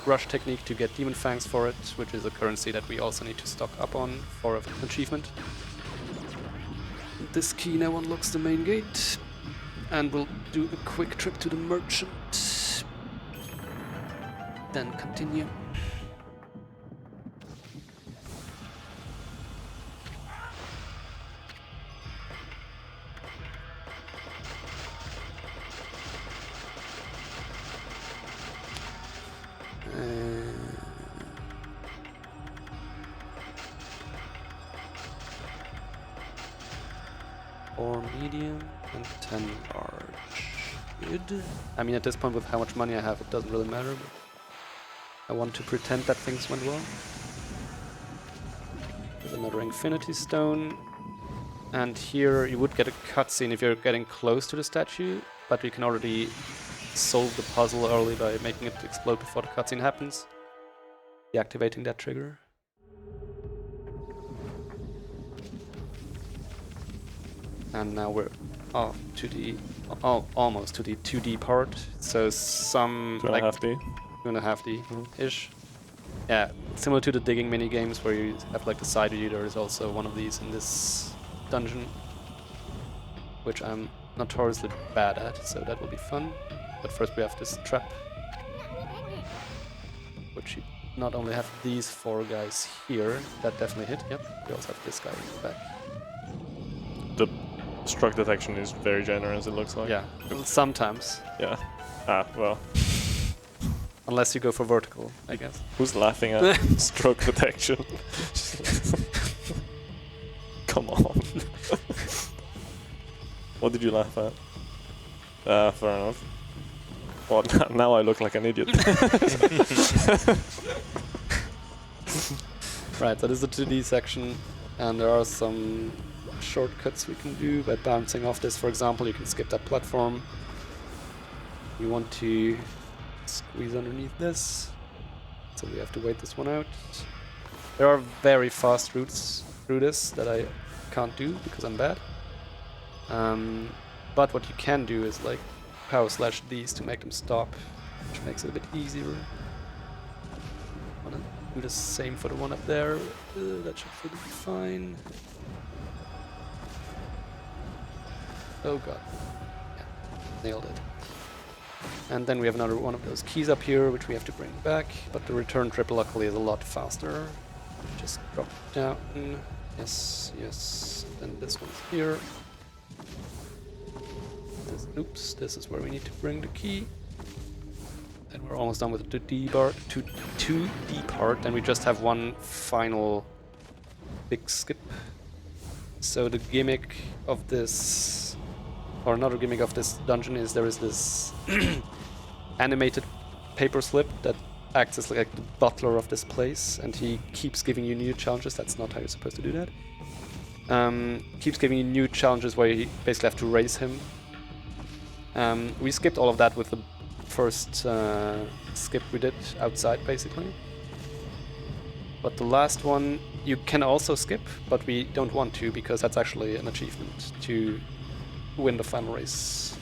Speaker 2: rush technique to get Demon Fangs for it, which is a currency that we also need to stock up on for an achievement. This key now unlocks the main gate, and we'll do a quick trip to the merchant. Then continue. Or medium and 10 large. Good. I mean, at this point, with how much money I have, it doesn't really matter. But I want to pretend that things went well. There's another Infinity Stone. And here you would get a cutscene if you're getting close to the statue, but we can already solve the puzzle early by making it explode before the cutscene happens. Deactivating that trigger. And now we're off to the almost to the 2D part. So some
Speaker 6: 2.5D.
Speaker 2: 2.5D ish. Yeah, similar to the digging mini games where you have like the side view. There is also one of these in this dungeon, which I'm notoriously bad at. So that will be fun. But first we have this trap, which you not only have these 4 guys here that definitely hit. Yep. We also have this guy in the back.
Speaker 6: The struck detection is very generous, it looks like.
Speaker 2: Yeah, sometimes.
Speaker 6: Yeah. Ah, well.
Speaker 2: Unless you go for vertical, I guess.
Speaker 6: Who's laughing at stroke detection? Come on. What did you laugh at? Fair enough. Well, now I look like an idiot.
Speaker 2: Right, that is the 2D section, and there are some shortcuts we can do by bouncing off this. For example, you can skip that platform. You want to squeeze underneath this, so we have to wait this one out. There are very fast routes through this that I can't do because I'm bad. But what you can do is like power slash these to make them stop, which makes it a bit easier. Wanna do the same for the one up there. That should be fine. Oh god. Yeah, nailed it. And then we have another one of those keys up here, which we have to bring back, but the return trip luckily is a lot faster. Just drop down. Yes, yes. Then this one's here. Oops, this is where we need to bring the key. And we're almost done with the 2D part, and we just have one final big skip. So the gimmick of this, or another gimmick of this dungeon, is there is this animated paper slip that acts as like the butler of this place, and he keeps giving you new challenges. That's not how you're supposed to do that. Keeps giving you new challenges where you basically have to raise him. We skipped all of that with the first skip we did outside, basically. But the last one you can also skip, but we don't want to because that's actually an achievement to win the final race.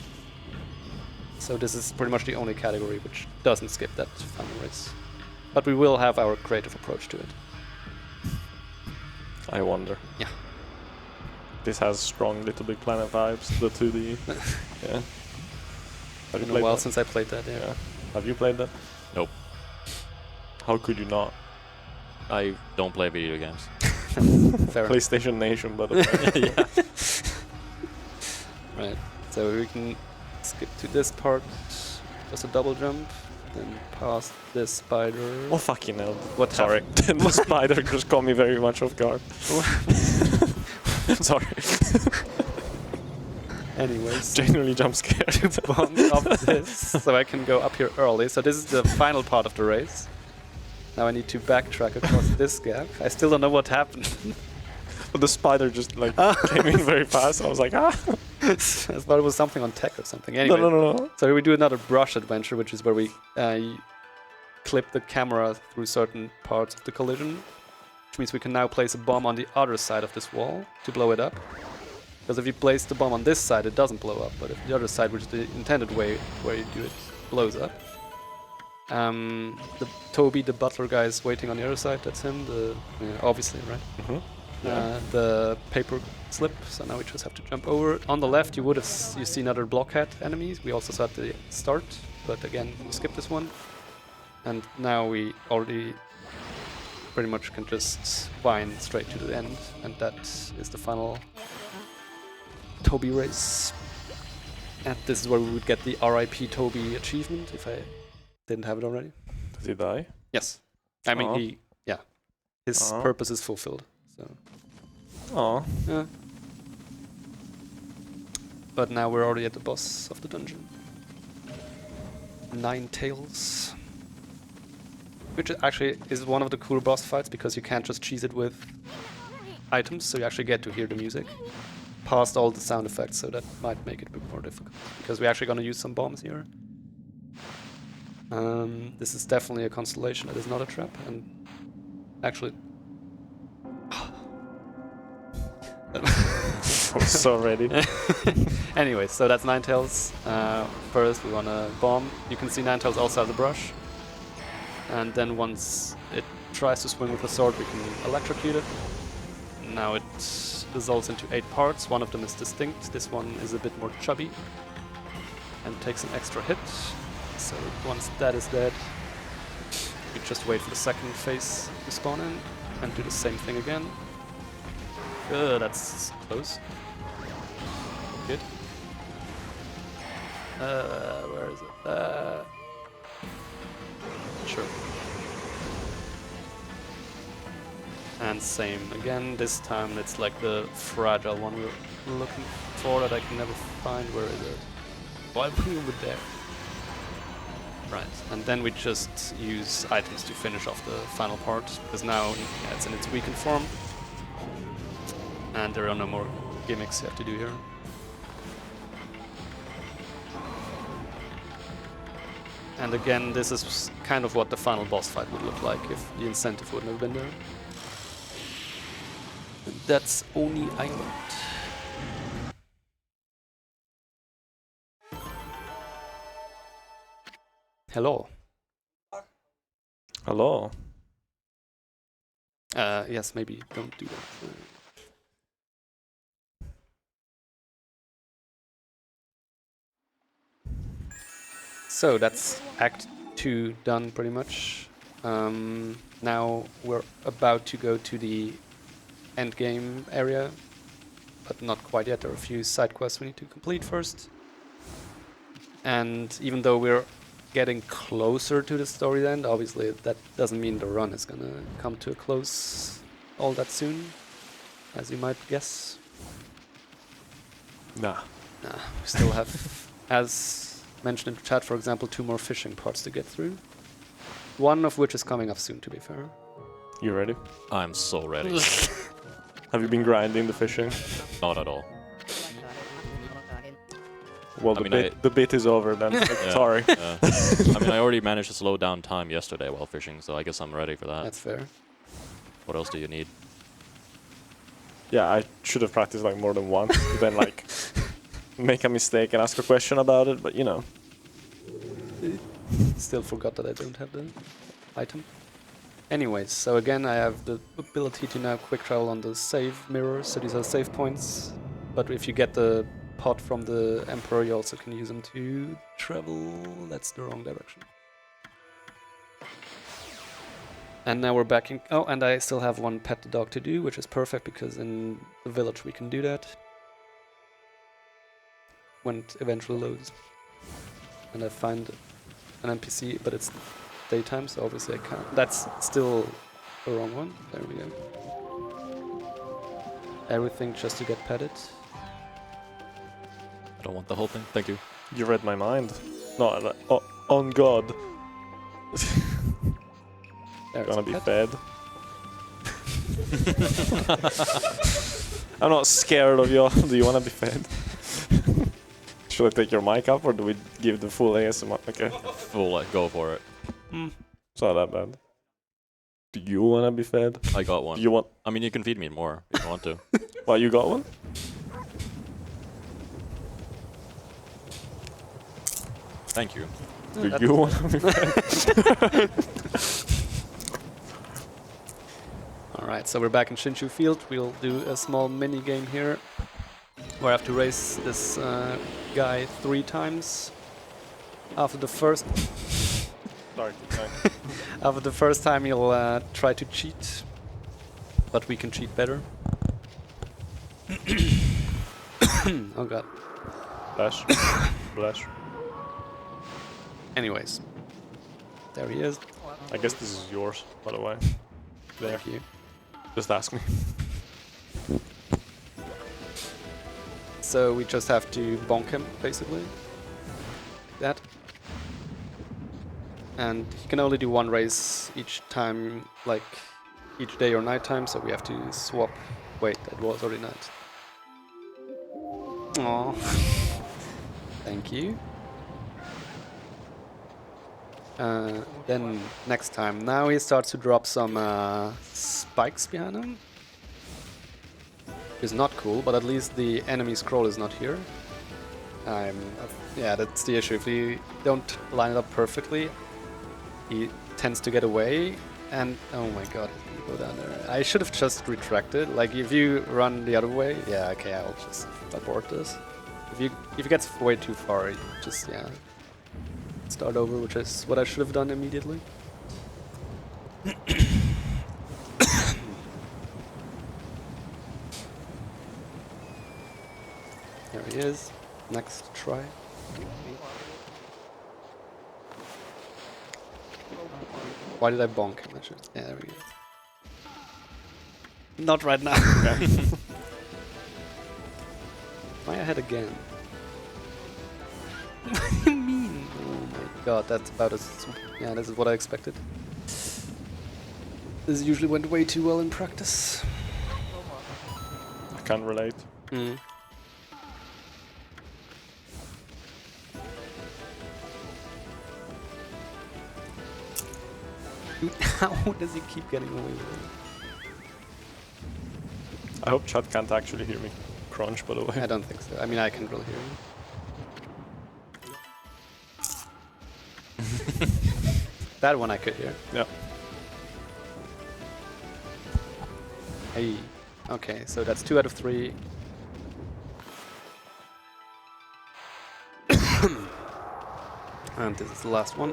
Speaker 2: So this is pretty much the only category which doesn't skip that final race. But we will have our creative approach to it.
Speaker 6: I wonder.
Speaker 2: Yeah.
Speaker 6: This has strong Little Big Planet vibes, the 2D. Yeah. Have you
Speaker 2: It's been a
Speaker 6: played
Speaker 2: while
Speaker 6: that?
Speaker 2: since I played that, yeah.
Speaker 6: Yeah. Have you played that?
Speaker 9: Nope.
Speaker 6: How could you not?
Speaker 9: I don't play video games.
Speaker 2: Fair enough.
Speaker 6: PlayStation Nation, but okay.
Speaker 9: Yeah.
Speaker 2: Right. So we can skip to this part. Just a double jump. Then past this spider.
Speaker 6: Oh fucking hell.
Speaker 2: What
Speaker 6: Sorry. The spider just caught me very much off guard. Sorry.
Speaker 2: Anyways.
Speaker 6: Genuinely jump scared.
Speaker 2: Bomb up this, so I can go up here early. So this is the final part of the race. Now I need to backtrack across this gap. I still don't know what happened.
Speaker 6: But the spider just like came in very fast. I was like, ah.
Speaker 2: I thought it was something on tech or something. Anyway,
Speaker 6: No.
Speaker 2: so we do another brush adventure, which is where we clip the camera through certain parts of the collision, which means we can now place a bomb on the other side of this wall to blow it up. Because if you place the bomb on this side, it doesn't blow up, but if the other side, which is the intended way where you do it, blows up. The Toby, the butler guy, is waiting on the other side. That's him. Obviously, right?
Speaker 6: Mm-hmm.
Speaker 2: The paper slip. So now we just have to jump over. On the left, you would have you see another blockhead enemies. We also saw at the start, but again, we skip this one. And now we already pretty much can just wind straight to the end, and that is the final Toby race. And this is where we would get the RIP Toby achievement, if I didn't have it already.
Speaker 6: Does he die?
Speaker 2: Yes. I mean,
Speaker 6: Aw.
Speaker 2: his
Speaker 6: Aw.
Speaker 2: purpose is fulfilled. So,
Speaker 6: Oh.
Speaker 2: yeah. But now we're already at the boss of the dungeon. Ninetails. Which actually is one of the cool boss fights because you can't just cheese it with items, so you actually get to hear the music past all the sound effects, so that might make it a bit more difficult because we're actually going to use some bombs here. This is definitely a constellation, it is not a trap, and actually
Speaker 6: I was so ready.
Speaker 2: anyway, so that's Ninetails. First we want to bomb. You can see Ninetails also has a brush. And then once it tries to swing with the sword, we can electrocute it. Now it dissolves into 8 parts. One of them is distinct. This one is a bit more chubby and takes an extra hit. So once that is dead, we just wait for the second phase to spawn in and do the same thing again. That's close. Good. Where is it? Sure. And same again. This time it's like the fragile one we're looking for that I can never find. Where is it? Why are we over there? Right. And then we just use items to finish off the final part because now it's in its weakened form. And there are no more gimmicks you have to do here. And again, this is kind of what the final boss fight would look like if the incentive wouldn't have been there. And that's Oni Island. Hello.
Speaker 6: Hello.
Speaker 2: Yes, maybe don't do that. So that's Act 2 done pretty much. Now we're about to go to the end game area, but not quite yet. There are a few side quests we need to complete first. And even though we're getting closer to the story end, obviously that doesn't mean the run is gonna come to a close all that soon, as you might guess.
Speaker 6: Nah.
Speaker 2: Nah, we still have, as mentioned in the chat, for example, 2 more fishing parts to get through. One of which is coming up soon, to be fair.
Speaker 6: You ready?
Speaker 9: I'm so ready.
Speaker 6: Have you been grinding the fishing?
Speaker 9: Not at all.
Speaker 6: Well, the bit is over then.
Speaker 9: Yeah,
Speaker 6: Sorry.
Speaker 9: yeah. I mean, I already managed to slow down time yesterday while fishing, so I guess I'm ready for that.
Speaker 2: That's fair.
Speaker 9: What else do you need?
Speaker 6: Yeah, I should have practiced like more than once. Then like make a mistake and ask a question about it, but you know.
Speaker 2: Still forgot that I don't have the item. Anyways, so again I have the ability to now quick travel on the save mirror, so these are save points. But if you get the pot from the Emperor, you also can use them to travel. That's the wrong direction. And now we're back in... Oh, and I still have one pet the dog to do, which is perfect because in the village we can do that. When it eventually loads. And I find an NPC, but it's daytime, so obviously I can't. That's still the wrong one. There we go. Everything just to get petted.
Speaker 9: I don't want the whole thing. Thank you.
Speaker 6: You read my mind. No, on God.
Speaker 2: There,
Speaker 6: Gonna
Speaker 2: it's
Speaker 6: be
Speaker 2: pet.
Speaker 6: fed. I'm not scared of you. Do you wanna be fed? Should I take your mic up or do we give the full ASMR? Okay.
Speaker 9: Full, go for it.
Speaker 6: It's not that bad. Do you wanna be fed?
Speaker 9: I got one.
Speaker 6: You want?
Speaker 9: I mean, you can feed me more if you want to.
Speaker 6: Well, you got one?
Speaker 9: Thank you.
Speaker 6: Do you wanna be fed?
Speaker 2: Alright, so we're back in Shinshu Field. We'll do a small mini game here where I have to race this guy 3 times. After the first
Speaker 6: Sorry.
Speaker 2: after the first time he'll try to cheat, but we can cheat better. Oh god.
Speaker 6: Flash. Flash.
Speaker 2: Anyways, there he is.
Speaker 6: I guess this is yours, by the way. There.
Speaker 2: Thank you.
Speaker 6: Just ask me.
Speaker 2: So we just have to bonk him, basically. That. And he can only do 1 race each time, like each day or night time, so we have to swap. Wait, that was already night. Aww. Thank you. Then next time. Now he starts to drop some spikes behind him. Is not cool, but at least the enemy scroll is not here. Yeah, that's the issue. If we don't line it up perfectly, he tends to get away. And oh my god, he's gonna go down there. I should have just retracted. Like if you run the other way, yeah, okay, I'll just abort this. If it gets way too far, just start over, which is what I should have done immediately. There he is. Next try. Why did I bonk him? Yeah, there we go. Not right now. Am I ahead again? What do you mean? Oh my god, that's about as... Yeah, this is what I expected. This usually went way too well in practice.
Speaker 6: I can't relate.
Speaker 2: How does he keep getting away with it?
Speaker 6: I hope chat can't actually hear me crunch, by the way.
Speaker 2: I don't think so. I mean, I can really hear you. That one I could hear.
Speaker 6: Yeah.
Speaker 2: Hey. Okay, so that's 2 out of 3. And this is the last one.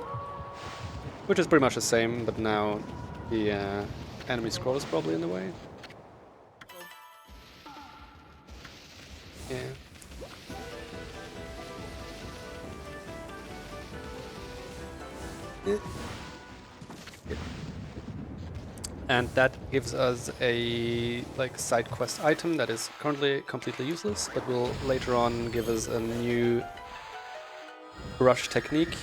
Speaker 2: Which is pretty much the same, but now the enemy scroll is probably in the way. Yeah. And that gives us a side quest item that is currently completely useless, but will later on give us a new rush technique.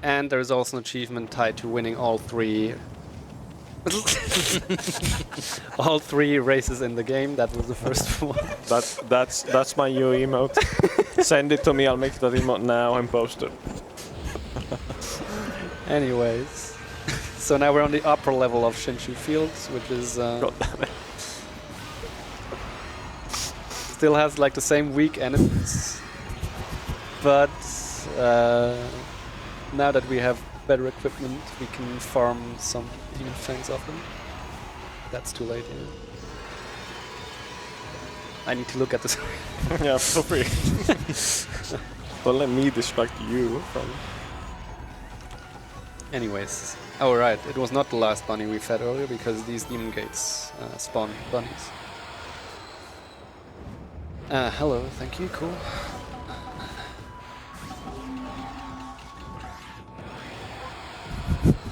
Speaker 2: And there is also an achievement tied to winning all 3 all 3 races in the game. That was the first one.
Speaker 6: That's my new emote. Send it to me, I'll make that emote now and post it.
Speaker 2: Anyways. So now we're on the upper level of Shinshu Fields, which is
Speaker 6: God damn it.
Speaker 2: Still has the same weak enemies. But now that we have better equipment, we can farm some demon fangs off them. That's too late, yeah. I need to look at this.
Speaker 6: Yeah, feel free. Don't let me distract you from...
Speaker 2: Anyways. Oh right, it was not the last bunny we fed earlier because these demon gates spawn bunnies. Hello, thank you, cool.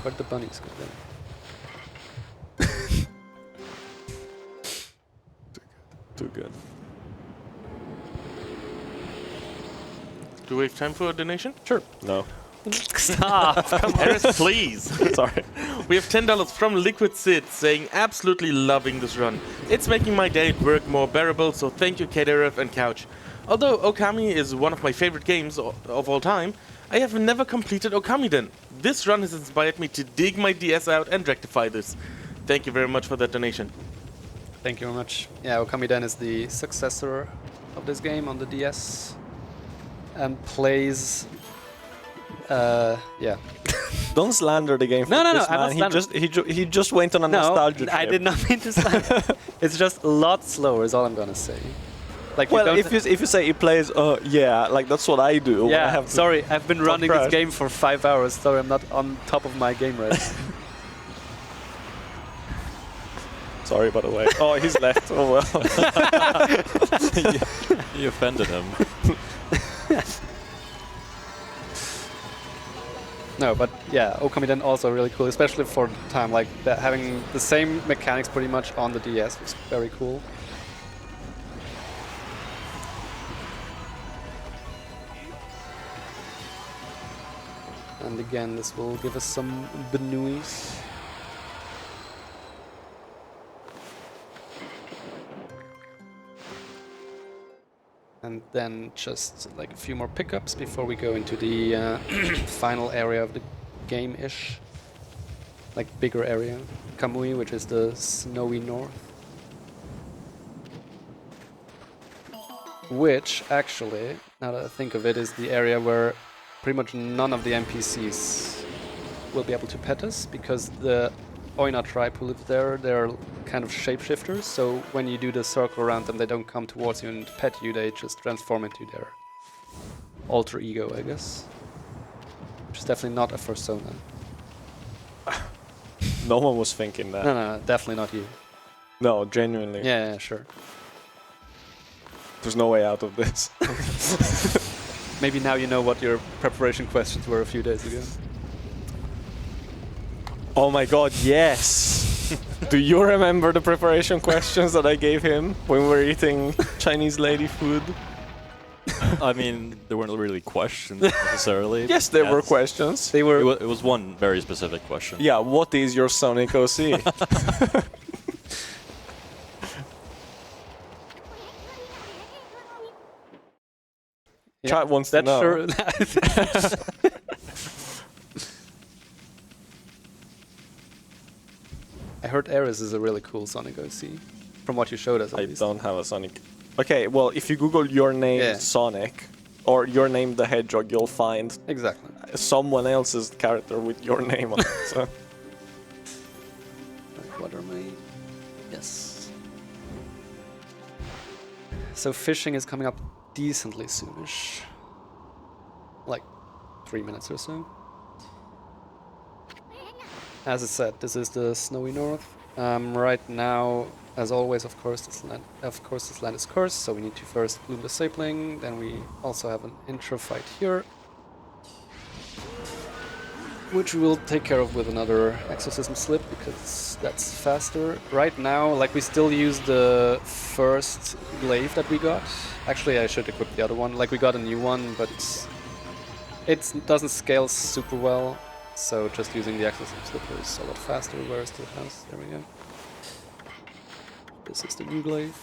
Speaker 2: Where'd the bunnies go then?
Speaker 6: Too good.
Speaker 8: Do we have time for a donation?
Speaker 6: Sure. No.
Speaker 2: Stop!
Speaker 8: Eris, please.
Speaker 6: Sorry.
Speaker 8: We have $10 from Liquid Sid saying, absolutely loving this run. It's making my day at work more bearable, so thank you Cadarev and Couch. Although Okami is one of my favorite games of all time, I have never completed Okami Den. This run has inspired me to dig my DS out and rectify this. Thank you very much for that donation.
Speaker 2: Thank you very much. Yeah, Okami Den is the successor of this game on the DS and plays... yeah.
Speaker 6: Don't slander the game for
Speaker 2: No,
Speaker 6: this
Speaker 2: I'm
Speaker 6: man.
Speaker 2: not
Speaker 6: he just went on a nostalgia trip.
Speaker 2: I did not mean to slander. It's just a lot slower is all I'm gonna say. Like
Speaker 6: well, if you say he plays, yeah, like that's what I do.
Speaker 2: Yeah,
Speaker 6: I have
Speaker 2: sorry, I've been running
Speaker 6: crash.
Speaker 2: this game for 5 hours, so I'm not on top of my game right.
Speaker 6: Sorry, by the way. Oh, he's left. Oh well.
Speaker 9: You offended him.
Speaker 2: No, but yeah, Okami Den also really cool, especially for the time. Like having the same mechanics pretty much on the DS was very cool. And again, this will give us some Benuis. And then just like a few more pickups before we go into the final area of the game-ish. Like bigger area. Kamui, which is the snowy north. Which actually, now that I think of it, is the area where pretty much none of the NPCs will be able to pet us, because the Oina tribe who live there, they're kind of shapeshifters, so when you do the circle around them, they don't come towards you and pet you, they just transform into their alter ego, I guess. Which is definitely not a persona.
Speaker 6: No one was thinking that.
Speaker 2: No, definitely not you.
Speaker 6: No, genuinely.
Speaker 2: Yeah, sure.
Speaker 6: There's no way out of this.
Speaker 2: Maybe now you know what your preparation questions were a few days ago.
Speaker 6: Oh my god, yes! Do you remember the preparation questions that I gave him when we were eating Chinese lady food?
Speaker 9: I mean, there weren't really questions necessarily.
Speaker 6: Yes, there were questions.
Speaker 2: They were.
Speaker 9: It was one very specific question.
Speaker 6: Yeah, what is your Sonic OC? Chat wants to know.
Speaker 2: Sure. I heard Eris is a really cool Sonic OC, from what you showed us.
Speaker 6: I don't have a Sonic. Okay, well, if you Google your name Sonic, or your name the Hedgehog, you'll find
Speaker 2: exactly
Speaker 6: someone else's character with your name on it. So.
Speaker 2: What are my... Yes. So fishing is coming up decently soonish. Like 3 minutes or so. As I said, this is the snowy north. Right now, as always, of course, this land is cursed, so we need to first bloom the sapling. Then we also have an intro fight here, which we will take care of with another exorcism slip, because that's faster. Right now, like, we still use the first glaive that we got. Actually, I should equip the other one. Like, we got a new one, but it doesn't scale super well. So just using the exorcism slipper is a lot faster. Where is the house? There we go. This is the new glaive.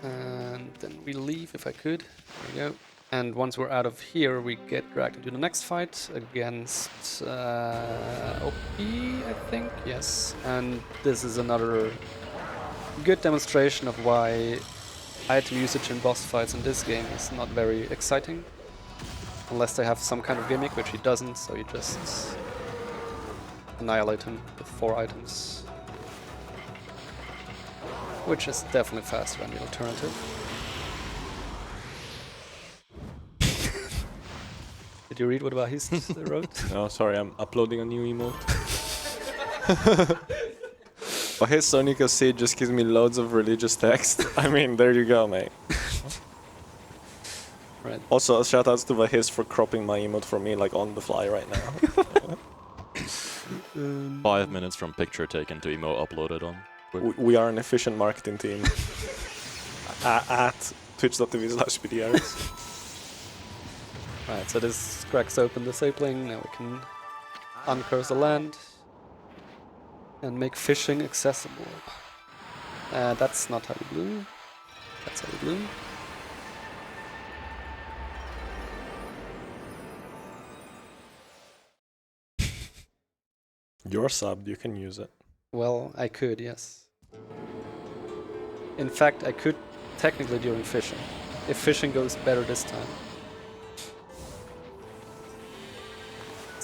Speaker 2: And then we leave if I could. There we go. And once we're out of here, we get dragged into the next fight against OP, I think. Yes. And this is another good demonstration of why item usage in boss fights in this game is not very exciting. Unless they have some kind of gimmick, which he doesn't, so you just annihilate him with 4 items. Which is definitely faster than the alternative. Did you read what Vahist wrote?
Speaker 6: No, sorry, I'm uploading a new emote. Vahist Sonica C just gives me loads of religious text. I mean, there you go, mate.
Speaker 2: Right.
Speaker 6: Also, shoutouts to Vahist for cropping my emote for me, like on the fly right now.
Speaker 9: 5 minutes from picture taken to emo uploaded on Twitter.
Speaker 6: We are an efficient marketing team. At twitch.tv/PDRs.
Speaker 2: Right, so this cracks open the sapling. Now we can uncurse the land and make fishing accessible. That's not how you bloom. That's how you bloom.
Speaker 6: You're subbed, you can use it.
Speaker 2: Well, I could, yes. In fact, I could technically during fishing. If fishing goes better this time.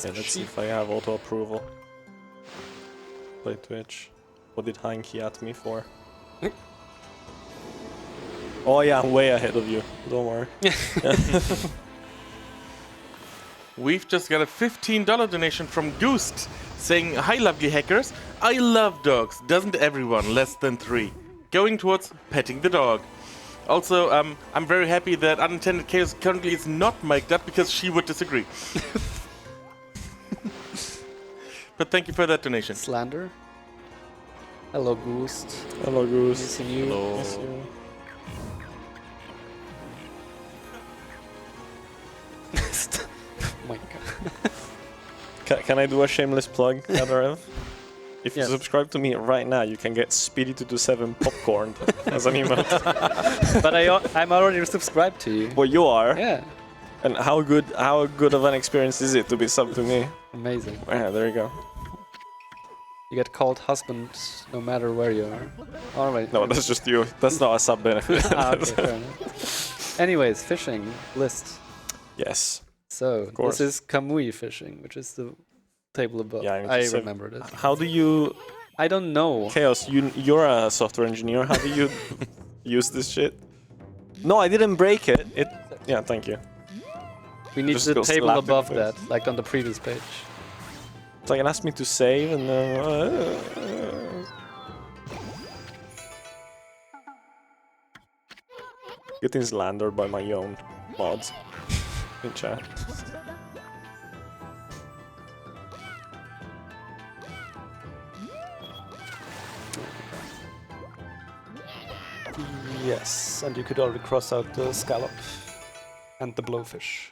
Speaker 6: Yeah, let's see if I have auto approval. Play Twitch. What did Hanky at me for? Oh yeah, I'm way ahead of you. Don't worry.
Speaker 8: We've just got a $15 donation from Goost saying, "Hi lovely hackers, I love dogs, doesn't everyone? Less than 3. Going towards petting the dog." Also, I'm very happy that Unintended Chaos currently is not mic'd up because she would disagree. But thank you for that donation.
Speaker 2: Slander. Hello, Goost.
Speaker 6: Hello, Goose.
Speaker 2: Missing you.
Speaker 9: Hello.
Speaker 6: Miss you.
Speaker 2: Oh my god.
Speaker 6: Can I do a shameless plug, Cadarev? If you
Speaker 2: Yes.
Speaker 6: subscribe to me right now, you can get Speedy227 popcorn as an emote.
Speaker 2: But I'm already subscribed to you.
Speaker 6: Well, you are.
Speaker 2: Yeah.
Speaker 6: And how good of an experience is it to be subbed to me?
Speaker 2: Amazing.
Speaker 6: Yeah, there you go.
Speaker 2: You get called husband no matter where you are. Alright.
Speaker 6: No, that's just you. That's not a sub benefit.
Speaker 2: Okay, fair enough. Anyways, fishing list.
Speaker 6: Yes.
Speaker 2: So,
Speaker 6: course.
Speaker 2: this is Kamui fishing, which is the table above.
Speaker 6: Yeah,
Speaker 2: I
Speaker 6: it's a-
Speaker 2: remembered it.
Speaker 6: How do you...
Speaker 2: I don't know.
Speaker 6: Chaos, you're a software engineer. How do you use this shit? No, I didn't break it. Yeah, thank you.
Speaker 2: We need
Speaker 6: Just
Speaker 2: the
Speaker 6: go
Speaker 2: table
Speaker 6: slap it
Speaker 2: above
Speaker 6: with.
Speaker 2: that, like on the previous page.
Speaker 6: It's like it asked me to save and then... Getting slandered by my own mods in chat.
Speaker 2: Yes, and you could already cross out the scallop and the blowfish.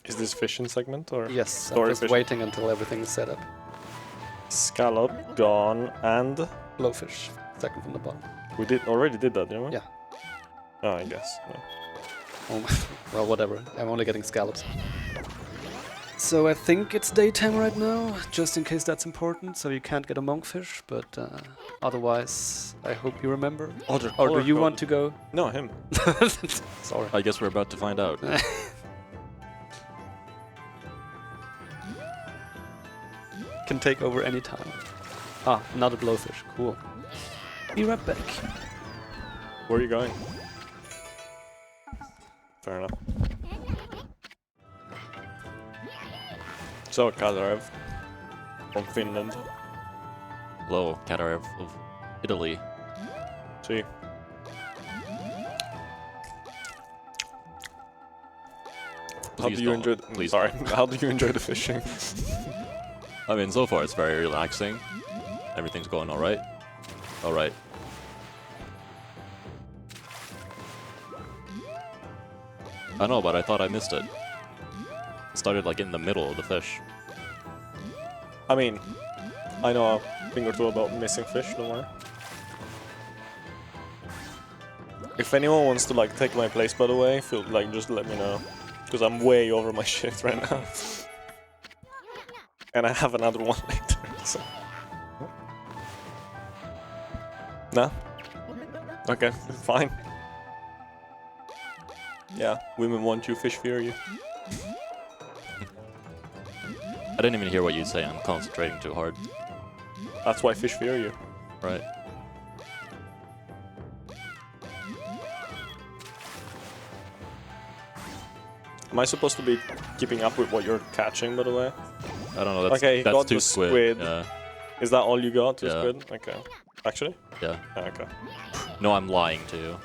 Speaker 6: Is this fishing segment or?
Speaker 2: Yes, I'm
Speaker 6: Story
Speaker 2: just
Speaker 6: fishing.
Speaker 2: waiting until everything is set up.
Speaker 6: Scallop, gone, and
Speaker 2: Blowfish, second from the bottom.
Speaker 6: we already did that, didn't we?
Speaker 2: Yeah.
Speaker 6: Oh, I guess. No.
Speaker 2: Oh my, well, whatever. I'm only getting scallops. So I think it's daytime right now, just in case that's important, so you can't get a monkfish, but otherwise, I hope you remember. Or do you want to go?
Speaker 6: No, him.
Speaker 2: Sorry.
Speaker 9: I guess we're about to find out.
Speaker 2: Can take over any time. Ah, another blowfish. Cool. Be right back.
Speaker 6: Where are you going? Fair enough. So, Cadarev from Finland.
Speaker 9: Hello, Cadarev of Italy.
Speaker 6: See. How
Speaker 9: Please
Speaker 6: do you
Speaker 9: don't.
Speaker 6: enjoy?
Speaker 9: Please
Speaker 6: Sorry.
Speaker 9: don't.
Speaker 6: How do you enjoy the fishing?
Speaker 9: I mean, so far it's very relaxing. Everything's going all right. All right. I know, but I thought I missed it. It started like in the middle of the fish.
Speaker 6: I mean, I know a thing or two about missing fish. Don't worry. If anyone wants to like take my place, by the way, feel like just let me know, because I'm way over my shit right now, and I have another one later. So. No. Okay, fine. Yeah, women want you, fish fear you.
Speaker 9: I didn't even hear what you say. I'm concentrating too hard.
Speaker 6: That's why fish fear you.
Speaker 9: Right.
Speaker 6: Am I supposed to be keeping up with what you're catching, by the way?
Speaker 9: I don't know. That's,
Speaker 6: Okay,
Speaker 9: that's
Speaker 6: got
Speaker 9: two
Speaker 6: the squid.
Speaker 9: Yeah.
Speaker 6: Is that all you got? Two
Speaker 9: Yeah.
Speaker 6: squid? Okay. Actually?
Speaker 9: Yeah.
Speaker 6: Okay.
Speaker 9: No, I'm lying to you.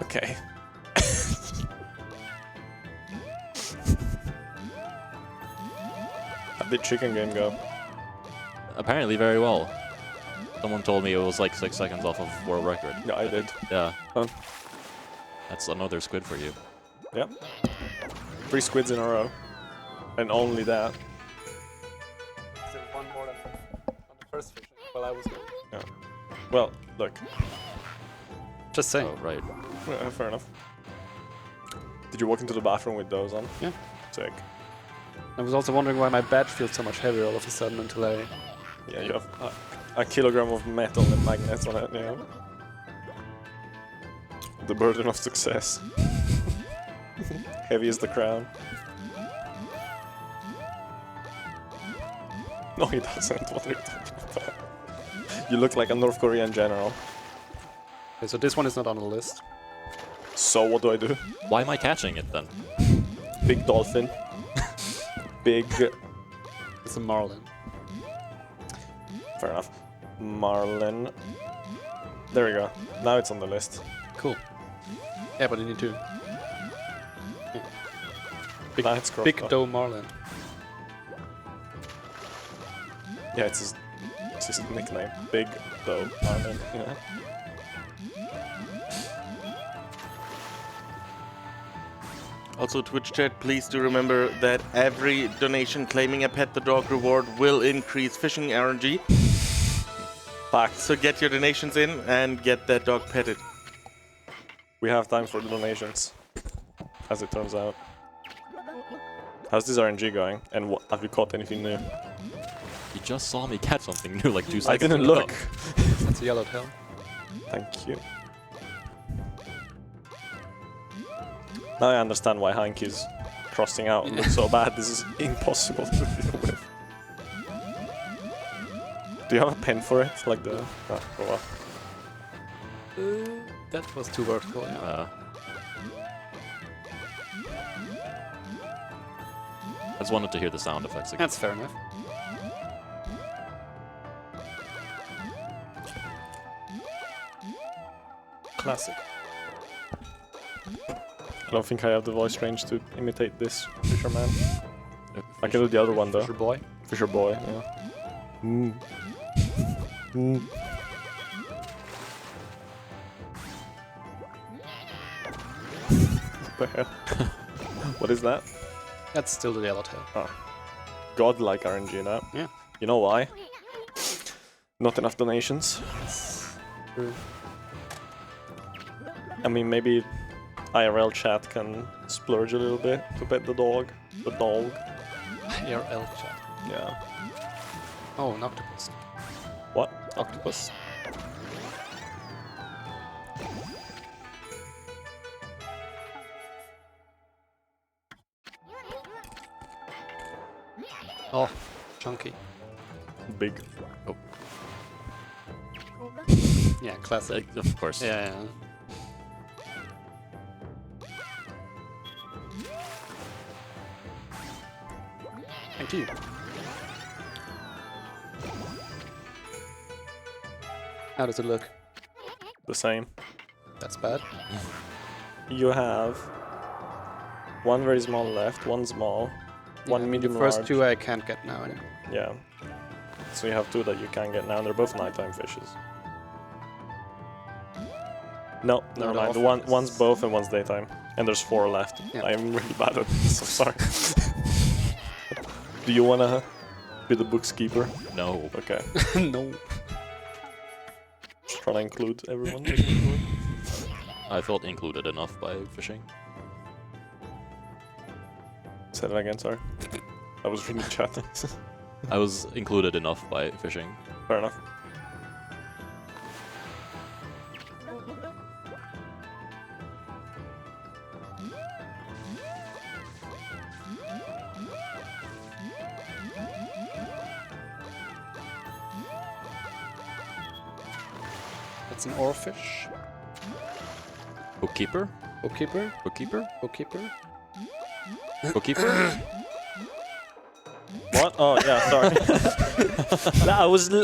Speaker 6: Okay. How did chicken game go?
Speaker 9: Apparently very well. Someone told me it was like 6 seconds off of world record.
Speaker 6: Yeah, I did.
Speaker 9: Yeah.
Speaker 6: Huh.
Speaker 9: That's another squid for you.
Speaker 6: Yep. 3 squids in a row. And only that.
Speaker 2: One more than on the first fishing while I was there.
Speaker 6: Yeah. Well, look.
Speaker 2: Just saying.
Speaker 9: Oh, right.
Speaker 6: Yeah, fair enough. Did you walk into the bathroom with those on?
Speaker 2: Yeah.
Speaker 6: Sick.
Speaker 2: I was also wondering why my badge feels so much heavier all of a sudden until I...
Speaker 6: Yeah, you have a kilogram of metal and magnets on it, yeah. The burden of success. Heavy is the crown. No, he doesn't. What are you talking about? You look like a North Korean general.
Speaker 2: Okay, so this one is not on the list.
Speaker 6: So what do I do?
Speaker 9: Why am I catching it then?
Speaker 6: Big dolphin. Big...
Speaker 2: It's a marlin.
Speaker 6: Fair enough. Marlin. There we go. Now it's on the list.
Speaker 2: Cool. Yeah, but you need to...
Speaker 6: Big, it's crossed
Speaker 2: Big
Speaker 6: off.
Speaker 2: doe marlin.
Speaker 6: Yeah, it's his nickname. Big Doe Marlin. Yeah.
Speaker 8: Also, Twitch chat, please do remember that every donation claiming a pet the dog reward will increase fishing RNG.
Speaker 6: Fact.
Speaker 8: So get your donations in and get that dog petted.
Speaker 6: We have time for the donations, as it turns out. How's this RNG going? And what, have you caught anything new?
Speaker 9: You just saw me catch something new like 2 seconds
Speaker 6: I didn't
Speaker 9: ago.
Speaker 6: look.
Speaker 2: That's a yellow tail.
Speaker 6: Thank you. Now I understand why Hank is crossing out and looks so bad. This is impossible to deal with. Do you have a pen for it? Like the... Oh, well.
Speaker 2: That was too vertical, yeah.
Speaker 9: I just wanted to hear the sound effects again.
Speaker 2: That's fair enough.
Speaker 6: Classic. I don't think I have the voice range to imitate this fisherman. I can do the other one though.
Speaker 2: Fisher boy.
Speaker 6: Fisher boy, yeah. What the hell? What is that?
Speaker 2: That's still the yellow tail.
Speaker 6: Oh. Godlike RNG now.
Speaker 2: Yeah.
Speaker 6: You know why? Not enough donations.
Speaker 2: True.
Speaker 6: I mean, maybe IRL chat can splurge a little bit to pet the dog. The dog.
Speaker 2: IRL chat.
Speaker 6: Yeah.
Speaker 2: Oh, an octopus.
Speaker 6: What? Octopus?
Speaker 2: Oh, chunky.
Speaker 6: Big.
Speaker 9: Oh.
Speaker 2: Yeah, classic.
Speaker 9: Of course.
Speaker 2: Yeah, yeah. Thank you. How does it look?
Speaker 6: The same.
Speaker 2: That's bad.
Speaker 6: You have one very small left, one small, one
Speaker 2: Yeah,
Speaker 6: medium
Speaker 2: the first
Speaker 6: large.
Speaker 2: two I can't get now anymore.
Speaker 6: Yeah. So you have two that you can get now, and they're both nighttime fishes. No, never
Speaker 2: they're
Speaker 6: mind. The
Speaker 2: all
Speaker 6: one, one's both and one's daytime. And there's 4 left.
Speaker 2: Yeah.
Speaker 6: I'm really bad at this, I'm sorry. Do you wanna be the bookkeeper?
Speaker 9: No.
Speaker 6: Okay.
Speaker 2: No.
Speaker 6: Just trying to include everyone.
Speaker 9: I felt included enough by fishing.
Speaker 6: Say that again, sorry. I was reading chat.
Speaker 9: I was included enough by fishing.
Speaker 6: Fair enough.
Speaker 2: It's an oarfish.
Speaker 9: Bookkeeper?
Speaker 2: Bookkeeper.
Speaker 9: Bookkeeper?
Speaker 2: Bookkeeper.
Speaker 9: Bookkeeper?
Speaker 6: What? Oh yeah, sorry. No,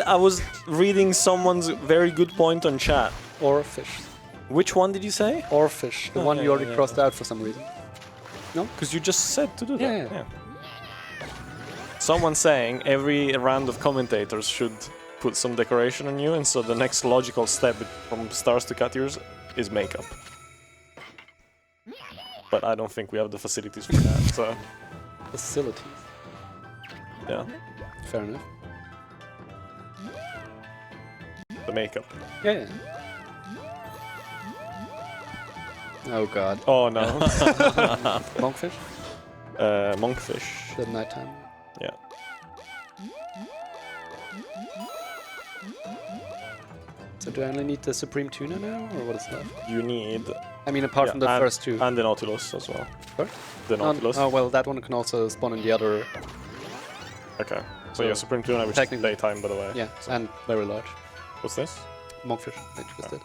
Speaker 6: I was reading someone's very good point on chat.
Speaker 2: Oarfish.
Speaker 6: Which one did you say?
Speaker 2: Oarfish. The one
Speaker 6: yeah,
Speaker 2: you already
Speaker 6: yeah,
Speaker 2: crossed out for some reason.
Speaker 6: Because you just said to do that.
Speaker 2: Yeah.
Speaker 6: Someone saying every round of commentators should put some decoration on you, and so the next logical step from stars to cat ears is makeup. But I don't think we have the facilities for that, so
Speaker 2: Facilities.
Speaker 6: yeah,
Speaker 2: Fair enough.
Speaker 6: the makeup.
Speaker 2: Yeah. Oh god.
Speaker 6: Oh no.
Speaker 2: Monkfish?
Speaker 6: Monkfish.
Speaker 2: The nighttime.
Speaker 6: Yeah.
Speaker 2: So do I only need the Supreme Tuna now, or what is left?
Speaker 6: You need...
Speaker 2: I mean, apart from the first two.
Speaker 6: And the Nautilus as well.
Speaker 2: What?
Speaker 6: The Nautilus.
Speaker 2: Oh, well, that one can also spawn in the other.
Speaker 6: Okay. So yeah, Supreme Tuna, which is
Speaker 2: technically-
Speaker 6: daytime, by the way.
Speaker 2: Yeah, and very large.
Speaker 6: What's this?
Speaker 2: Monkfish. I just did.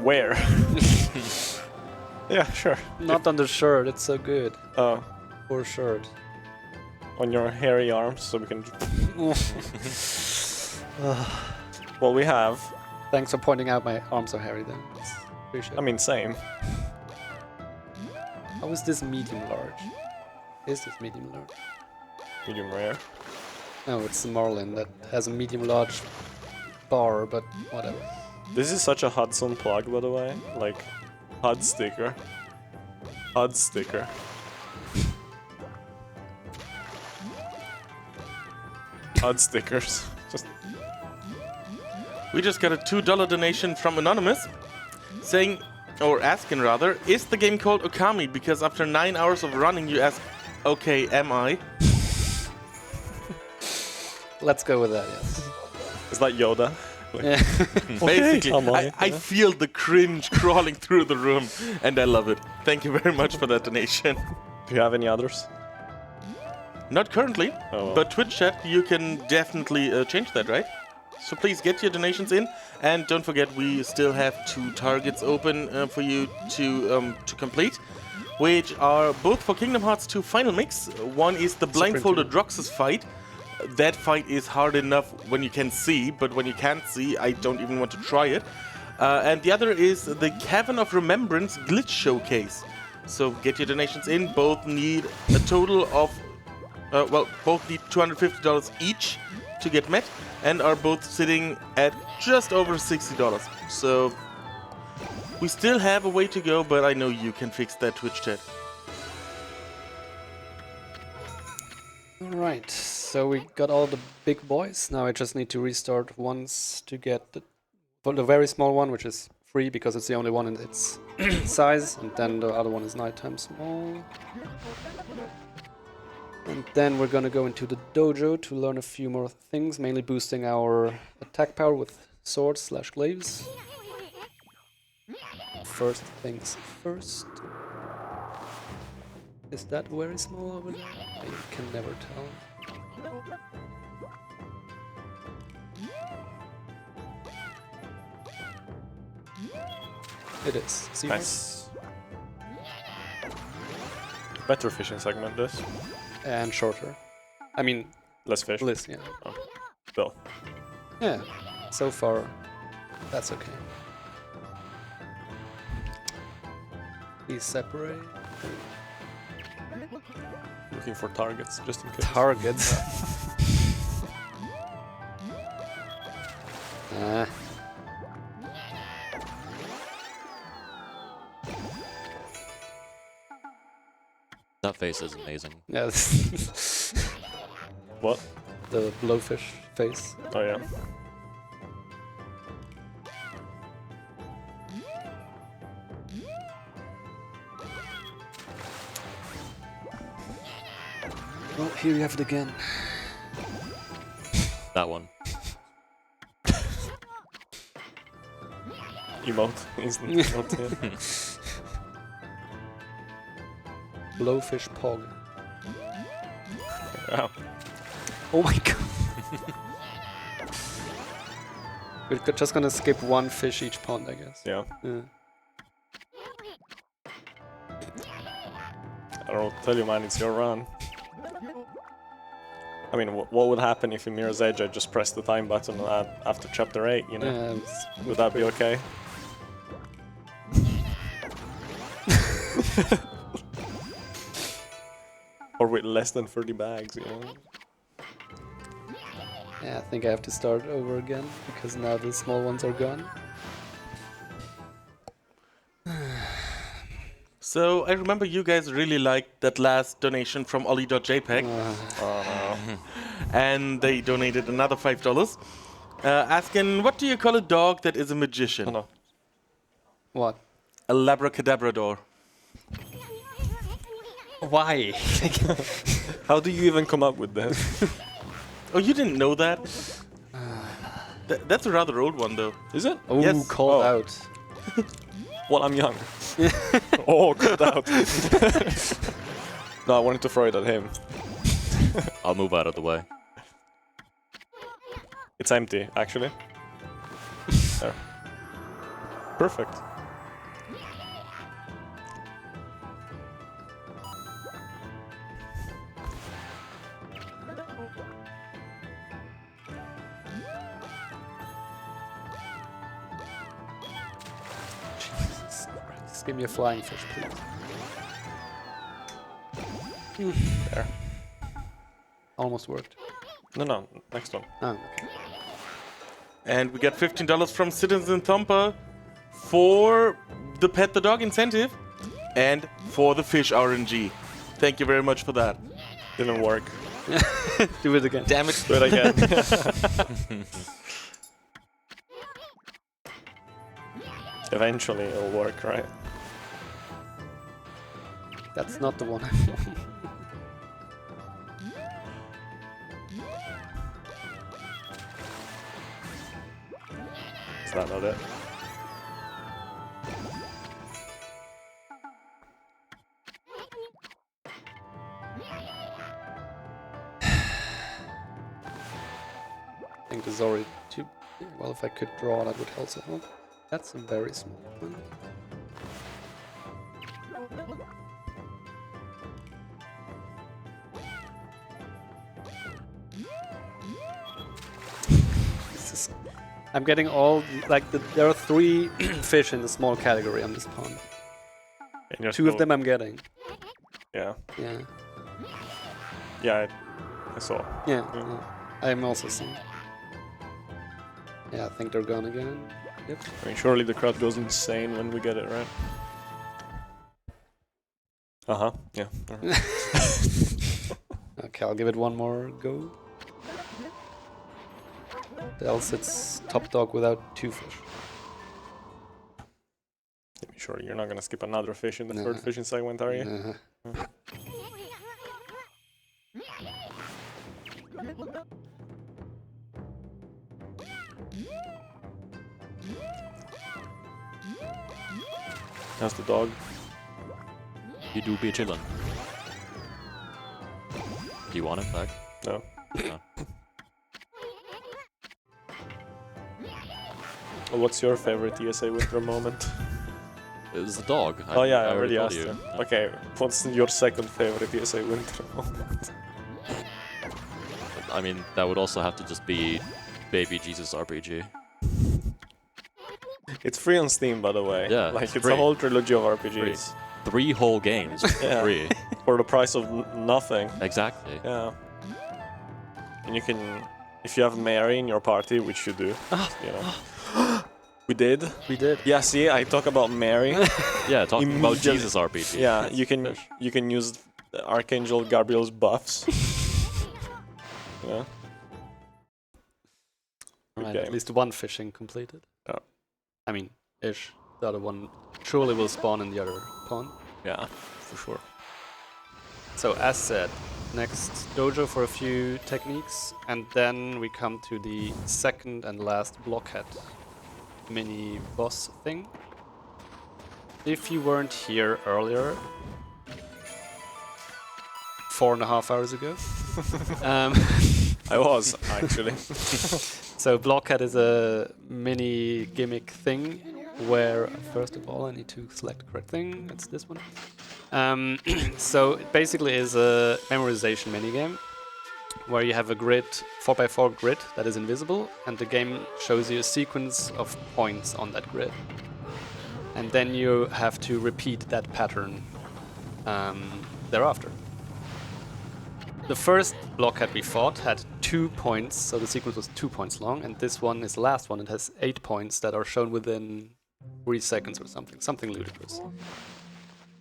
Speaker 6: Where? Yeah, sure.
Speaker 2: Not on the shirt, it's so good.
Speaker 6: Oh,
Speaker 2: Poor shirt.
Speaker 6: on your hairy arms, so we can... Well, we have...
Speaker 2: Thanks for pointing out my arms are hairy then. Appreciate
Speaker 6: I mean, same.
Speaker 2: How is this medium large? Is this medium large?
Speaker 6: Medium rare.
Speaker 2: No, it's the Marlin that has a medium large bar, but whatever.
Speaker 6: This is such a Hudson plug, by the way. Like, HUD sticker. HUD sticker. HUD stickers. Just
Speaker 8: We just got a $2 donation from Anonymous saying, or asking rather, is the game called Okami? Because after 9 hours of running, you ask, okay, am I?
Speaker 2: Let's go with that, yes.
Speaker 6: Is that Yoda?
Speaker 2: Yeah.
Speaker 8: Basically,
Speaker 6: am I?
Speaker 8: I feel the cringe crawling through the room, and I love it. Thank you very much for that donation.
Speaker 6: Do you have any others?
Speaker 8: Not currently,
Speaker 6: Oh, well.
Speaker 8: but Twitch chat, you can definitely change that, right? So please get your donations in, and don't forget we still have 2 targets open for you to complete, which are both for Kingdom Hearts 2 Final Mix. One is the blindfolded Roxas fight. That fight is hard enough when you can see, but when you can't see, I don't even want to try it. And the other is the Cavern of Remembrance Glitch Showcase. So get your donations in. Both need a total of, both need $250 each to get met, and are both sitting at just over $60. So we still have a way to go, but I know you can fix that, Twitch chat.
Speaker 2: Alright, so we got all the big boys. Now I just need to restart once to get the very small one, which is free because it's the only one in its size, and then the other one is nighttime small. And then we're gonna go into the dojo to learn a few more things, mainly boosting our attack power with swords / glaives. First things first. Is that very small over there? I can never tell. It is. See
Speaker 6: Nice. Better fishing segment, this.
Speaker 2: and shorter. I mean,
Speaker 6: Less fish.
Speaker 2: less, yeah.
Speaker 6: Bill.
Speaker 2: Yeah, so far, that's okay. Please separate.
Speaker 6: Looking for targets, just in case.
Speaker 2: Targets.
Speaker 9: That face is amazing.
Speaker 2: Yes.
Speaker 6: What?
Speaker 2: The blowfish face.
Speaker 6: Oh yeah.
Speaker 2: Oh, here you have it again.
Speaker 9: That one.
Speaker 6: Emote. Instant emote, yeah.
Speaker 2: Blowfish pog.
Speaker 6: Wow.
Speaker 2: Oh my god. We're just gonna skip one fish each pond, I guess.
Speaker 6: Yeah.
Speaker 2: Yeah.
Speaker 6: I don't tell you, man, it's your run. I mean, what would happen if in Mirror's Edge I just press the time button after chapter 8, you know?
Speaker 2: Yeah,
Speaker 6: Would that be okay? Or with less than 30 bags, you know?
Speaker 2: yeah, I think I have to start over again because now the small ones are gone.
Speaker 8: So I remember you guys really liked that last donation from Ollie.jpg. And they donated another $5. Asking, what do you call a dog that is a magician?
Speaker 6: Oh, no.
Speaker 2: What?
Speaker 8: A labracadabrador.
Speaker 2: Why?
Speaker 6: How do you even come up with that?
Speaker 8: Oh, you didn't know that? That's a rather old one, though.
Speaker 6: Is it?
Speaker 2: Oh,
Speaker 8: Yes.
Speaker 2: called out.
Speaker 6: Well, I'm young. Oh, cut out. No, I wanted to throw it at him.
Speaker 9: I'll move out of the way.
Speaker 6: It's empty, actually. There. Perfect.
Speaker 2: Just give me a flying fish, please.
Speaker 6: There.
Speaker 2: Almost worked.
Speaker 6: No, next one.
Speaker 2: Oh, okay.
Speaker 8: And we got $15 from Citizen Thumper for the Pet the Dog incentive and for the fish RNG. Thank you very much for that.
Speaker 6: Didn't work.
Speaker 2: Do it again.
Speaker 9: Damn it.
Speaker 6: Do it again. Eventually it'll work, right?
Speaker 2: That's not the one.
Speaker 6: Is that not it?
Speaker 2: I think there's already two. Well, if I could draw, that would also help. That's a very small one. I'm getting all there are 3 fish in the small category on this pond.
Speaker 6: And you're
Speaker 2: 2 of
Speaker 6: still-
Speaker 2: them I'm getting.
Speaker 6: Yeah.
Speaker 2: Yeah.
Speaker 6: Yeah, I saw.
Speaker 2: Yeah. Yeah. I'm also seeing. Yeah, I think they're gone again. Yep.
Speaker 6: I mean, surely the crowd goes insane when we get it, right? Uh-huh, yeah.
Speaker 2: Okay, I'll give it one more go. Else it's top dog without 2 fish.
Speaker 6: Surely you're not gonna skip another fish in the
Speaker 2: Nah.
Speaker 6: third fishing segment, are you?
Speaker 2: Uh-huh.
Speaker 6: How's the dog?
Speaker 9: You do be chillin'. Do you want it back?
Speaker 6: No.
Speaker 9: No.
Speaker 6: What's your favorite ESA winter moment?
Speaker 9: It was the dog.
Speaker 6: Oh yeah, I already
Speaker 9: told
Speaker 6: asked
Speaker 9: you.
Speaker 6: you. Okay, what's your second favorite ESA winter moment?
Speaker 9: I mean, that would also have to just be Baby Jesus RPG.
Speaker 6: It's free on Steam, by the way.
Speaker 9: Yeah,
Speaker 6: like
Speaker 9: it's
Speaker 6: it's
Speaker 9: free.
Speaker 6: a whole trilogy of RPGs
Speaker 9: 3 whole games for
Speaker 6: Yeah.
Speaker 9: free.
Speaker 6: for the price of nothing.
Speaker 9: Exactly.
Speaker 6: Yeah. And you can, if you have Mary in your party, which you do, you know. We did.
Speaker 2: We did.
Speaker 6: Yeah. See, I talk about Mary.
Speaker 9: Yeah, talking about
Speaker 6: Immediately.
Speaker 9: Jesus RPG.
Speaker 6: Yeah,
Speaker 9: That's
Speaker 6: you can
Speaker 9: fish.
Speaker 6: use Archangel Gabriel's buffs. Yeah.
Speaker 2: Right,
Speaker 6: game.
Speaker 2: at least 1 fishing completed.
Speaker 6: Yeah.
Speaker 2: I mean, ish. The other one surely will spawn in the other pond.
Speaker 6: Yeah, for sure.
Speaker 2: So as said, next dojo for a few techniques, and then we come to the second and last blockhead mini boss thing. If you weren't here earlier, 4.5 hours ago.
Speaker 6: I was, actually.
Speaker 2: So Blockhead is a mini gimmick thing where, first of all, I need to select the correct thing. It's this one. So it basically is a memorization minigame where you have a grid, 4x4 grid that is invisible, and the game shows you a sequence of points on that grid. And then you have to repeat that pattern thereafter. The first Blockhead we fought had 2 points, so the sequence was 2 points long, and this one is the last one. It has 8 points that are shown within 3 seconds or something ludicrous.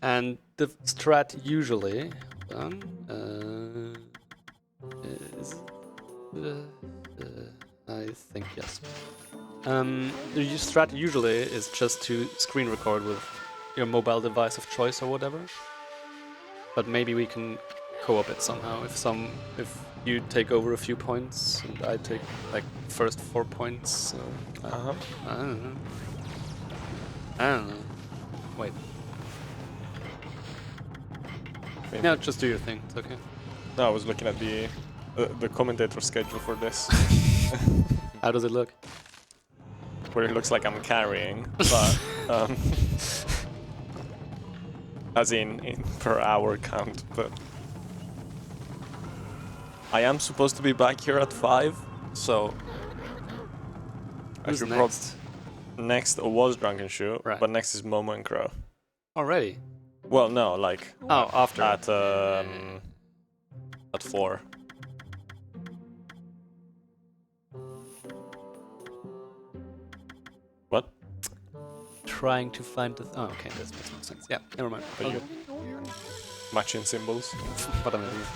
Speaker 2: And the strat usually is, I think yes. The strat usually is just to screen record with your mobile device of choice or whatever. But maybe we can co-op it somehow. If you take over a few points and I take like first 4 points. So I don't know. I don't know. Wait.
Speaker 6: Maybe.
Speaker 2: No, just do your thing. It's okay.
Speaker 6: No, I was looking at the commentator schedule for this.
Speaker 2: How does it look?
Speaker 6: Where it looks like I'm carrying, but as in per hour count. But I am supposed to be back here at 5, so
Speaker 2: Who's
Speaker 6: I should
Speaker 2: next?
Speaker 6: Next was Drunken Shoe,
Speaker 2: Right.
Speaker 6: but next is Momo and Crow.
Speaker 2: Already?
Speaker 6: Well, no, like
Speaker 2: Oh, after.
Speaker 6: at 4. What?
Speaker 2: Trying to find the. Oh, okay, this makes no sense. Yeah, never mind.
Speaker 6: Are you matching symbols?
Speaker 2: What am I doing?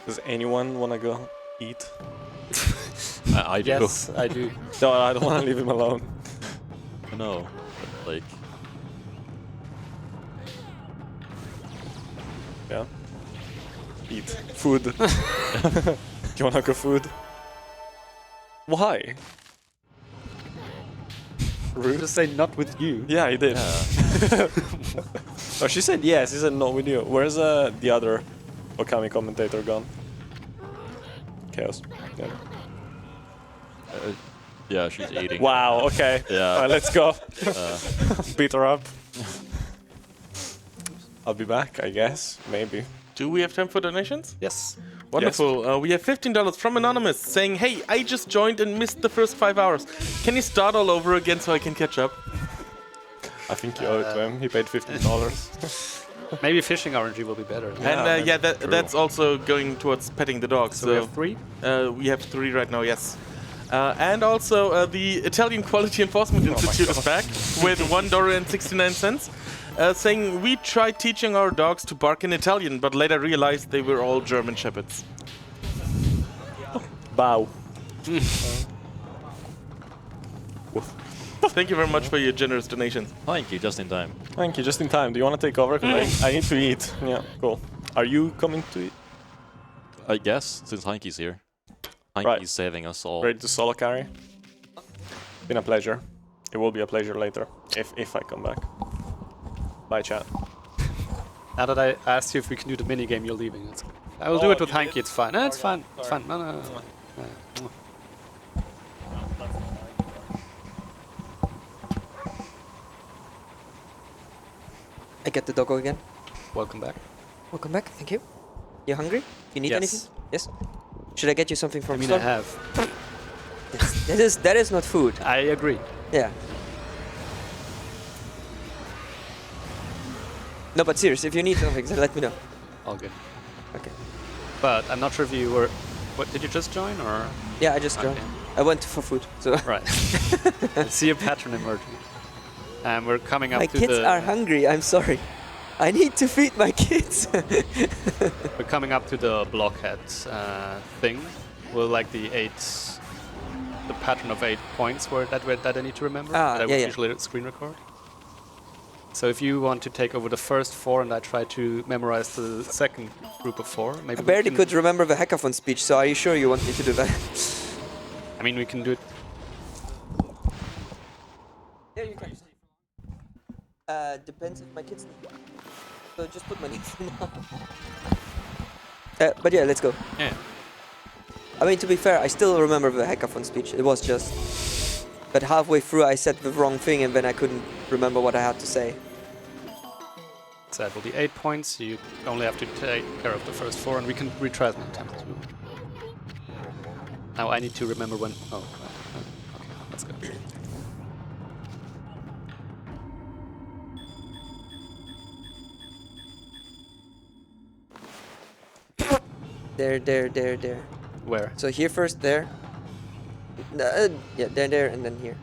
Speaker 6: Does anyone want to go eat?
Speaker 9: I do.
Speaker 2: Yes, I do.
Speaker 6: No, I don't want to leave him alone.
Speaker 9: I know. But, like,
Speaker 6: Yeah. Eat. Food. You want to go food? Why? Rude.
Speaker 2: Just say not with you.
Speaker 6: Yeah, he did. Oh, she said yes. He said not with you. Where's the other Okami commentator gone? Chaos. Yeah.
Speaker 9: yeah, she's eating.
Speaker 6: Wow. Okay.
Speaker 9: Yeah.
Speaker 6: Alright, let's go. Beat her up. I'll be back, I guess. Maybe.
Speaker 8: Do we have time for donations?
Speaker 2: Yes.
Speaker 8: Wonderful. We have $15 from Anonymous saying, hey, I just joined and missed the first 5 hours. Can you start all over again so I can catch up?
Speaker 6: I think you owe it to him. He paid $15.
Speaker 2: Maybe fishing RNG will be better.
Speaker 8: And yeah, that's also going towards petting the dog.
Speaker 2: So we have 3?
Speaker 8: We have 3 right now, yes. And also the Italian Quality Enforcement Institute is back with $1.69. Saying we tried teaching our dogs to bark in Italian, but later realized they were all German shepherds.
Speaker 6: Bow.
Speaker 8: Thank you very much for your generous donations.
Speaker 9: Thank you, just in time.
Speaker 6: Thank you. Just in time. Do you want to take over? 'Cause I need to eat. Yeah, cool. Are you coming to eat?
Speaker 9: I guess, since Hanky's here. Hanky's
Speaker 6: Right.
Speaker 9: saving us all.
Speaker 6: Ready to solo carry? Been a pleasure. It will be a pleasure later, if I come back. Bye, chat.
Speaker 2: Now that I asked you if we can do the mini game, you're leaving. I will do it with Hanky. It's fine. No, it's fine. It's fine. No, no, no.
Speaker 3: I get the doggo again.
Speaker 2: Welcome back.
Speaker 3: Welcome back. Thank you. You hungry? You need
Speaker 2: Yes.
Speaker 3: anything? Yes. Should I get you something from
Speaker 2: I mean,
Speaker 3: store?
Speaker 2: I have.
Speaker 3: That is not food.
Speaker 2: I agree.
Speaker 3: Yeah. No, but serious. If you need something, then let me know.
Speaker 2: All good.
Speaker 3: Okay.
Speaker 2: But I'm not sure if you were. What, did you just join or?
Speaker 3: Yeah, I just joined.
Speaker 2: Okay.
Speaker 3: I went for food. So
Speaker 2: Right. I see a pattern emerging. And we're coming up
Speaker 3: my
Speaker 2: to
Speaker 3: kids
Speaker 2: the.
Speaker 3: are hungry. I'm sorry. I need to feed my kids.
Speaker 2: We're coming up to the blockhead thing. Well, like the pattern of 8 points that I need to remember.
Speaker 3: Ah,
Speaker 2: that I
Speaker 3: yeah,
Speaker 2: would
Speaker 3: yeah.
Speaker 2: usually screen record. So if you want to take over the first 4 and I try to memorize the second group of 4, maybe
Speaker 3: I
Speaker 2: we
Speaker 3: barely
Speaker 2: can-
Speaker 3: could remember the hackathon speech. So are you sure you want me to do that?
Speaker 2: I mean, we can do it.
Speaker 3: Yeah, you can. Depends if my kids need. So just put my name for now. But yeah, let's go.
Speaker 2: Yeah.
Speaker 3: I mean, to be fair, I still remember the hackathon speech. It was just... But halfway through I said the wrong thing and then I couldn't remember what I had to say.
Speaker 2: So that will be 8 points. You only have to take care of the first 4, and we can retry as many times as we want. Now I need to remember when... Oh, right. Okay, let's go.
Speaker 3: There.
Speaker 2: Where?
Speaker 3: So here first, there. Yeah, there, and then here.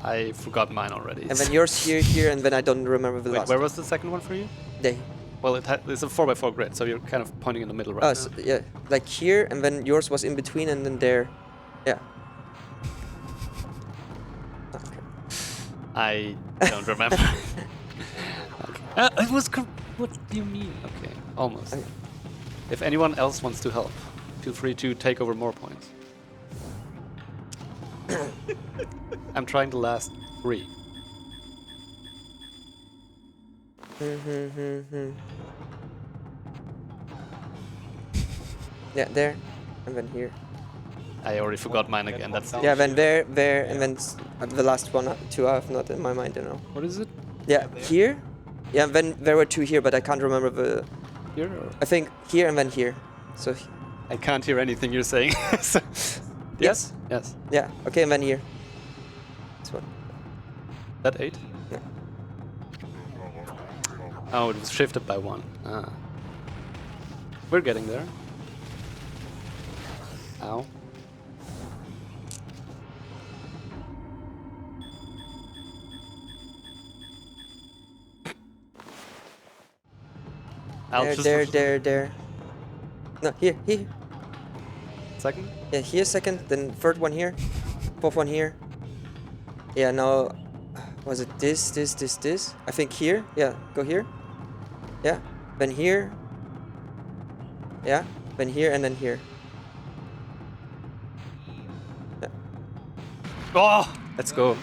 Speaker 2: I forgot mine already.
Speaker 3: And then yours here, and then I don't remember the
Speaker 2: Wait,
Speaker 3: last.
Speaker 2: where was the second one for you?
Speaker 3: There.
Speaker 2: Well, it's a 4x4 grid, so you're kind of pointing in the middle right now.
Speaker 3: So, yeah, like here, and then yours was in between, and then there. Yeah. Okay.
Speaker 2: I don't remember. Okay. It was... What do you mean? Okay, almost.
Speaker 3: Okay.
Speaker 2: If anyone else wants to help, feel free to take over more points. I'm trying the last 3.
Speaker 3: Yeah, there, and then here.
Speaker 2: I already forgot mine again. That's
Speaker 3: Yeah, then there, and then the last one, 2 I have not in my mind, you know.
Speaker 2: What is it?
Speaker 3: Yeah, here. Yeah, then there were 2 here, but I can't remember the...
Speaker 2: Here? Or?
Speaker 3: I think here and then here. So...
Speaker 2: I can't hear anything you're saying. So yes? Yes.
Speaker 3: Yeah, okay, and then here. This one.
Speaker 2: That 8?
Speaker 3: Yeah.
Speaker 2: Oh, it was shifted by 1. Ah. We're getting there. Ow.
Speaker 3: There. No, here.
Speaker 2: Second?
Speaker 3: Yeah, here second, then third one here, fourth one here. Yeah, now, was it this? I think here. Yeah, go here. Yeah, then here. Yeah, then here and then here. Yeah.
Speaker 2: Oh, let's go.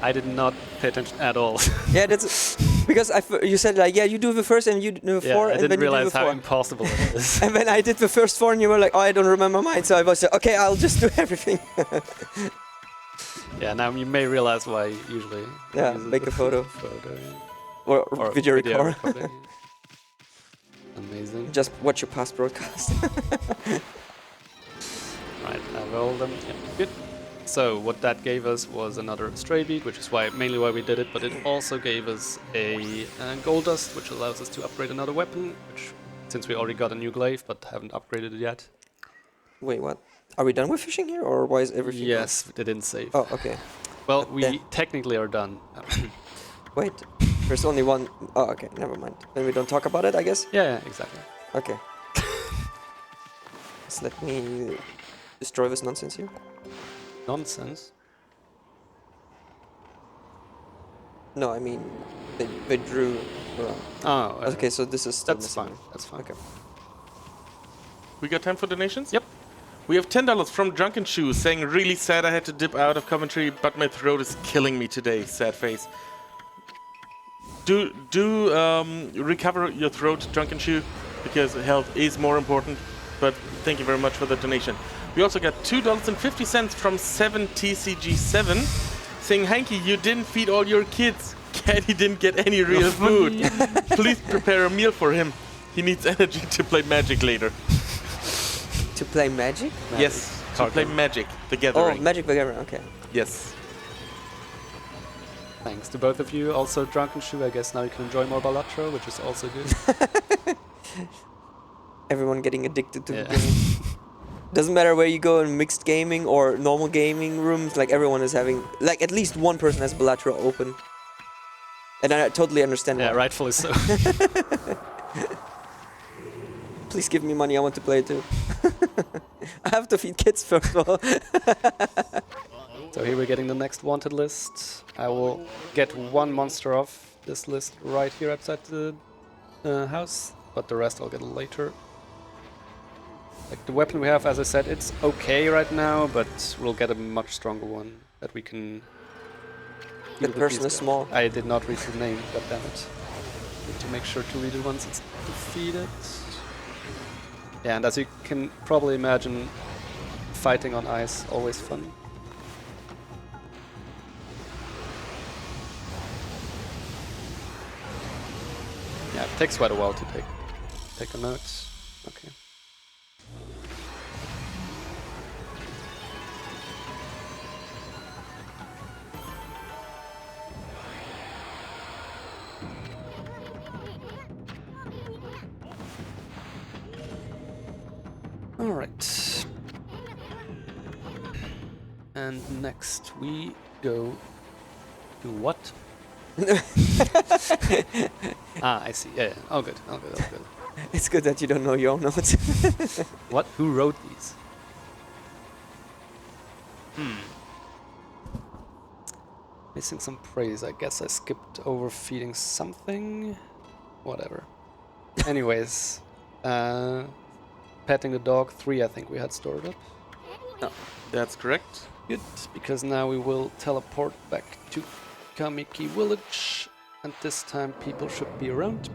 Speaker 2: I did not pay attention at all.
Speaker 3: Yeah, that's because you said like, yeah, you do the first and you do the 4
Speaker 2: I
Speaker 3: and
Speaker 2: didn't
Speaker 3: then you do
Speaker 2: realize
Speaker 3: the
Speaker 2: how
Speaker 3: 4.
Speaker 2: impossible it is.
Speaker 3: And then I did the first 4 and you were like, oh, I don't remember mine. So I was like, okay, I'll just do everything.
Speaker 2: Yeah, now you may realize why I usually
Speaker 3: Yeah,
Speaker 2: use
Speaker 3: make a photo. Or video
Speaker 2: video
Speaker 3: record.
Speaker 2: recording. Amazing.
Speaker 3: Just watch your past broadcast.
Speaker 2: Right, I rolled them. Yeah, good. So what that gave us was another stray bead, which is mainly why we did it, but it also gave us a gold dust, which allows us to upgrade another weapon, which, since we already got a new glaive, but haven't upgraded it yet.
Speaker 3: Wait, what? Are we done with fishing here, or why is everything?
Speaker 2: Yes, they didn't save.
Speaker 3: Oh, okay.
Speaker 2: Well, we technically are done.
Speaker 3: Wait, there's only one. Oh, okay, never mind. Then we don't talk about it, I guess?
Speaker 2: Yeah, exactly.
Speaker 3: Okay. Just let me destroy this nonsense here.
Speaker 2: Nonsense?
Speaker 3: No, I mean, they drew around.
Speaker 2: Oh,
Speaker 3: Okay, so this is still
Speaker 2: that's
Speaker 3: missing.
Speaker 2: fine. That's fine.
Speaker 3: Okay.
Speaker 8: We got time for donations?
Speaker 2: Yep.
Speaker 8: We have $10 from Drunken Shoe saying, really sad I had to dip out of Coventry, but my throat is killing me today. Sad face. Do recover your throat, Drunken Shoe, because health is more important. But thank you very much for the donation. We also got $2.50 from 7TCG7 saying, Hanky, you didn't feed all your kids. Caddy didn't get any real food. Please prepare a meal for him. He needs energy to play Magic later.
Speaker 3: To play Magic?
Speaker 8: Yes, to play Magic the Gathering.
Speaker 3: Oh, Magic the Gathering, okay.
Speaker 8: Yes.
Speaker 2: Thanks to both of you. Also, Drunken Shoe, I guess now you can enjoy more Balatro, which is also good.
Speaker 3: Everyone getting addicted to
Speaker 2: Yeah.
Speaker 3: the game. Doesn't matter where you go in mixed gaming or normal gaming rooms, like everyone is having, like at least one person has Balatro open. And I totally understand
Speaker 2: Yeah,
Speaker 3: why.
Speaker 2: rightfully so.
Speaker 3: Please give me money, I want to play it too. I have to feed kids first of all.
Speaker 2: So here we're getting the next wanted list. I will get one monster off this list right here outside the house, but the rest I'll get later. Like the weapon we have, as I said, it's okay right now, but we'll get a much stronger one that we can
Speaker 3: The person is small.
Speaker 2: I did not read the name, god damn it. Need to make sure to read it once it's defeated. Yeah, and as you can probably imagine, fighting on ice, always fun. Yeah, it takes quite a while to take a note. Okay. All right. And next we go to what? I see. Yeah, yeah. All good.
Speaker 3: It's good that you don't know your own notes.
Speaker 2: What? Who wrote these? Missing some praise. I guess I skipped over feeding something. Whatever. Anyways, petting the dog 3 I think we had stored up.
Speaker 8: That's correct.
Speaker 2: Good, because now we will teleport back to Kamiki village, and this time people should be around.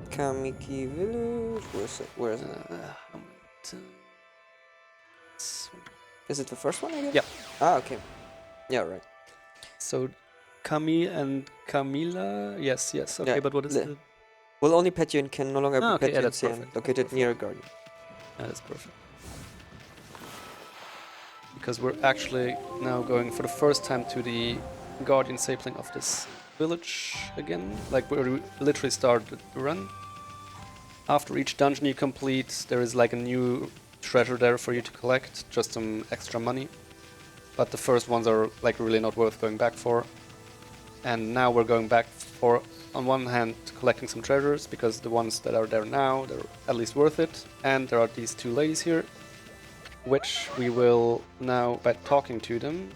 Speaker 3: Kamiki village. Where is it? Is it the first one again?
Speaker 2: Yeah.
Speaker 3: Ah, okay. Yeah, right.
Speaker 2: So, Kami and Camila. Yes. Okay,
Speaker 3: Yeah,
Speaker 2: but what is it?
Speaker 3: Will only pet you and can no longer be
Speaker 2: Okay,
Speaker 3: pet
Speaker 2: yeah,
Speaker 3: you
Speaker 2: that's
Speaker 3: in
Speaker 2: perfect.
Speaker 3: located near a garden.
Speaker 2: That is perfect. Because we're actually now going for the first time to the guardian sapling of this village again. Like we literally started the run. After each dungeon you complete, there is like a new treasure there for you to collect, just some extra money. But the first ones are like really not worth going back for. And now we're going back for, on one hand, collecting some treasures, because the ones that are there now, they're at least worth it. And there are these 2 ladies here, which we will now, by talking to them,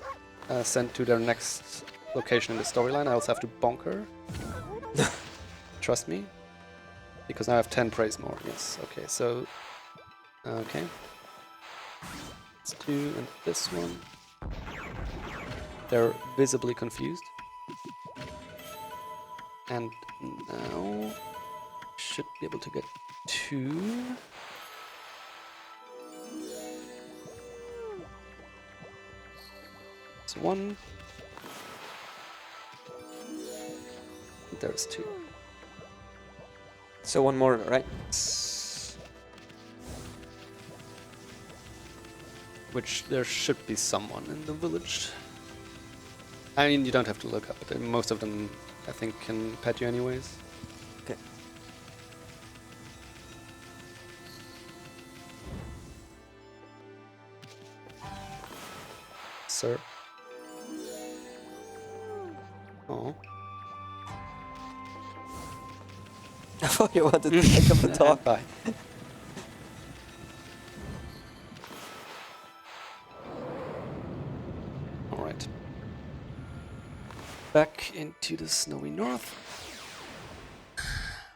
Speaker 2: send to their next location in the storyline. I also have to bonk her. Trust me. Because now I have 10 praise more. Yes, okay, so... Okay. Let's do and this one. They're visibly confused. And now... should be able to get 2... So 1. There's 2.
Speaker 3: So 1 more, right?
Speaker 2: Which there should be someone in the village. I mean, you don't have to look up, but most of them, I think, can pet you anyways.
Speaker 3: Okay.
Speaker 2: Sir. Oh.
Speaker 3: I thought you wanted to take up the talk.
Speaker 2: Bye. Alright. Back into the snowy north.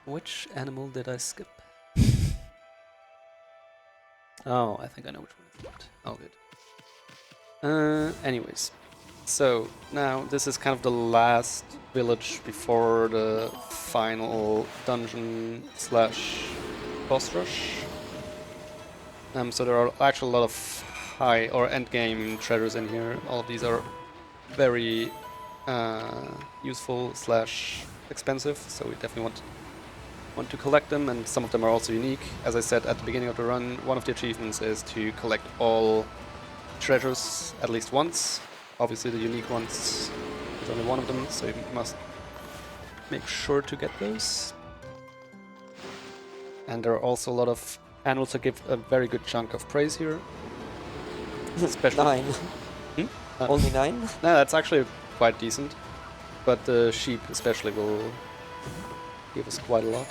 Speaker 2: Which animal did I skip? Oh, I think I know which one I skipped. Oh, good. Anyways. So, now this is kind of the last village before the final dungeon / boss rush. So there are actually a lot of high or end game treasures in here. All of these are very useful / expensive, so we definitely want to collect them, and some of them are also unique. As I said at the beginning of the run, one of the achievements is to collect all treasures at least once. Obviously the unique ones, there's only one of them, so you must make sure to get those. And there are also a lot of animals that give a very good chunk of praise here. Especially
Speaker 3: 9. Only 9?
Speaker 2: No, that's actually quite decent. But the sheep especially will give us quite a lot.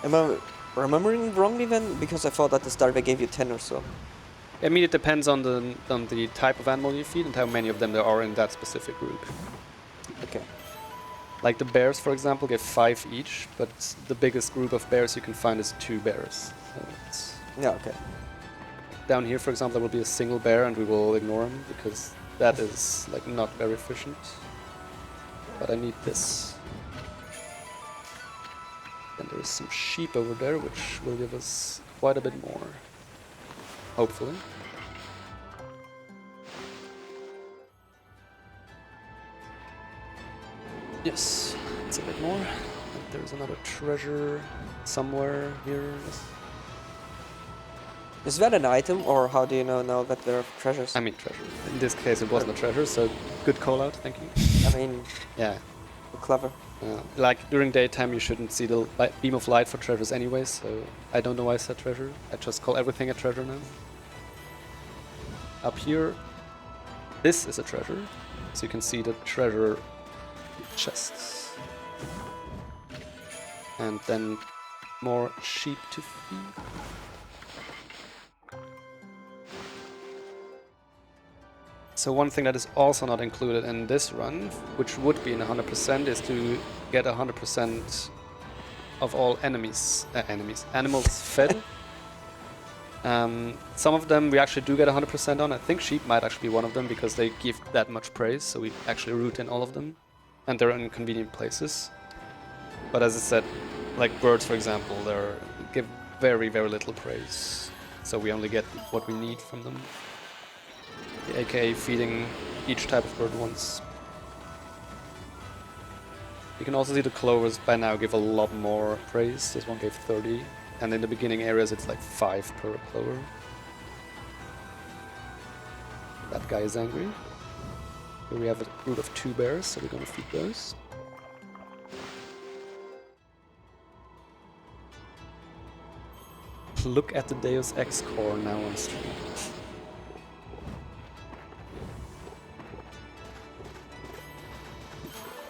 Speaker 3: Am I remembering wrongly then? Because I thought at the start they gave you 10 or so.
Speaker 2: I mean, it depends on the type of animal you feed and how many of them there are in that specific group.
Speaker 3: Okay.
Speaker 2: Like the bears, for example, get 5 each, but the biggest group of bears you can find is 2 bears. So it's
Speaker 3: Yeah, okay.
Speaker 2: down here, for example, there will be a single bear, and we will ignore him because that is like not very efficient. but I need this. And there is some sheep over there, which will give us quite a bit more. Hopefully. Yes, it's a bit more. And there's another treasure somewhere here.
Speaker 3: Is that an item, or how do you know now that there are treasures?
Speaker 2: I mean treasure. In this case it wasn't a treasure, so good call out, thank you.
Speaker 3: I mean,
Speaker 2: Yeah.
Speaker 3: clever.
Speaker 2: Like during daytime you shouldn't see the beam of light for treasures anyway, so I don't know why I said treasure. I just call everything a treasure now. Up here, this is a treasure, so you can see the treasure chests. And then more sheep to feed. So one thing that is also not included in this run, which would be in 100%, is to get 100% of all animals fed. Some of them we actually do get 100% on. I think sheep might actually be one of them because they give that much praise, so we actually root in all of them. And they're in convenient places. But as I said, like birds for example, they give very, very little praise. So we only get what we need from them. AKA feeding each type of bird once. You can also see the clovers by now give a lot more praise. This one gave 30, and in the beginning areas it's like 5 per clover. That guy is angry. Here we have a brood of 2 bears, so we're gonna feed those. Look at the Deus Ex core now on stream.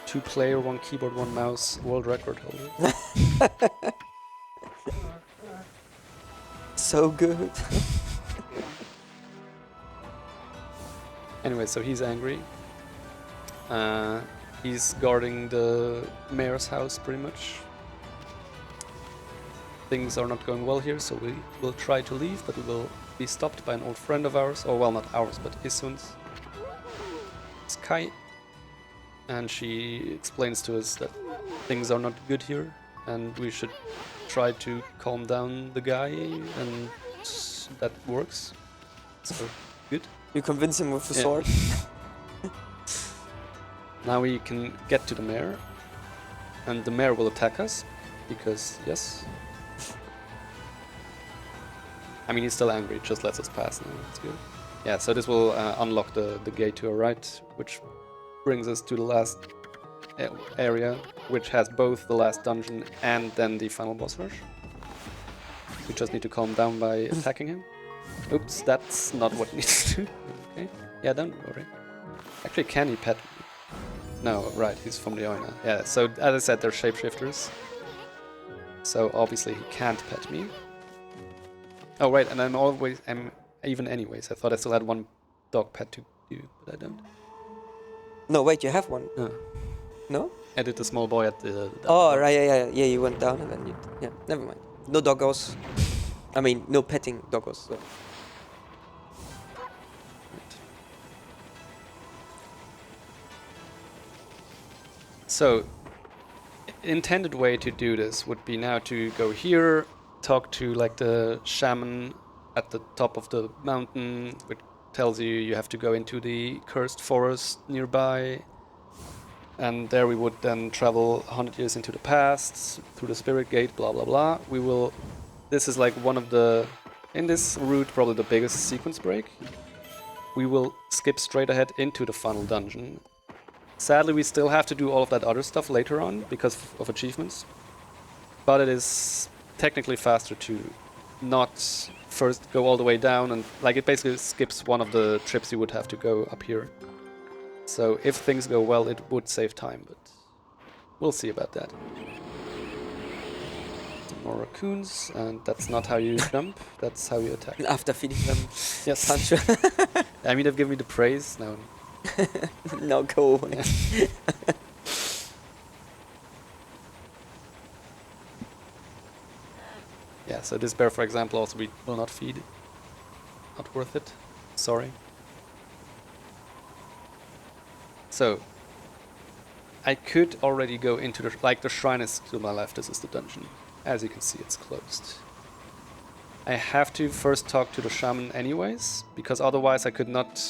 Speaker 2: Two player, 1 keyboard, 1 mouse, world record holder.
Speaker 3: So good.
Speaker 2: Anyway, so he's angry. He's guarding the mayor's house pretty much. Things are not going well here, so we will try to leave, but we will be stopped by an old friend of ours, or well, not ours, but Isun's. It's Kai. And she explains to us that things are not good here, and we should try to calm down the guy, and that works. So, good.
Speaker 3: You convince him with the
Speaker 2: Yeah.
Speaker 3: sword?
Speaker 2: Now we can get to the mayor, and the mayor will attack us, because, yes. I mean, he's still angry, just lets us pass now, that's good. Yeah, so this will unlock the gate to our right, which brings us to the last area, which has both the last dungeon and then the final boss rush. We just need to calm down by attacking him. Oops, that's not what he needs to do. Okay. Yeah, don't worry. Actually, can he pet me? No, right, he's from the Oina. Yeah, so as I said, they're shapeshifters. So obviously he can't pet me. Oh right, and I'm even anyways. I thought I still had 1 dog pet to do, but I don't.
Speaker 3: No, wait, you have one.
Speaker 2: No.
Speaker 3: No?
Speaker 2: I did the small boy at the...
Speaker 3: Oh, right, yeah, you went down and then you... Yeah, never mind. No doggos. I mean, no petting doggos. So.
Speaker 2: So, intended way to do this would be now to go here, talk to like the shaman at the top of the mountain, which tells you you have to go into the cursed forest nearby. And there we would then travel 100 years into the past, through the spirit gate, blah blah blah. We will... This is like one of the... In this route, probably the biggest sequence break. We will skip straight ahead into the final dungeon. Sadly, we still have to do all of that other stuff later on, because of achievements. But it is technically faster to not first go all the way down, and like it basically skips one of the trips you would have to go up here. So if things go well, it would save time, but we'll see about that. Some more raccoons, and that's not how you jump, that's how you attack.
Speaker 3: After feeding them
Speaker 2: Yes.
Speaker 3: punch.
Speaker 2: I mean, they've given me the praise, now.
Speaker 3: No, go away.
Speaker 2: Yeah, so this bear, for example, also we will not feed. Not worth it. Sorry. So, I could already go into the... Like, the shrine is to my left. This is the dungeon. As you can see, it's closed. I have to first talk to the shaman anyways, because otherwise I could not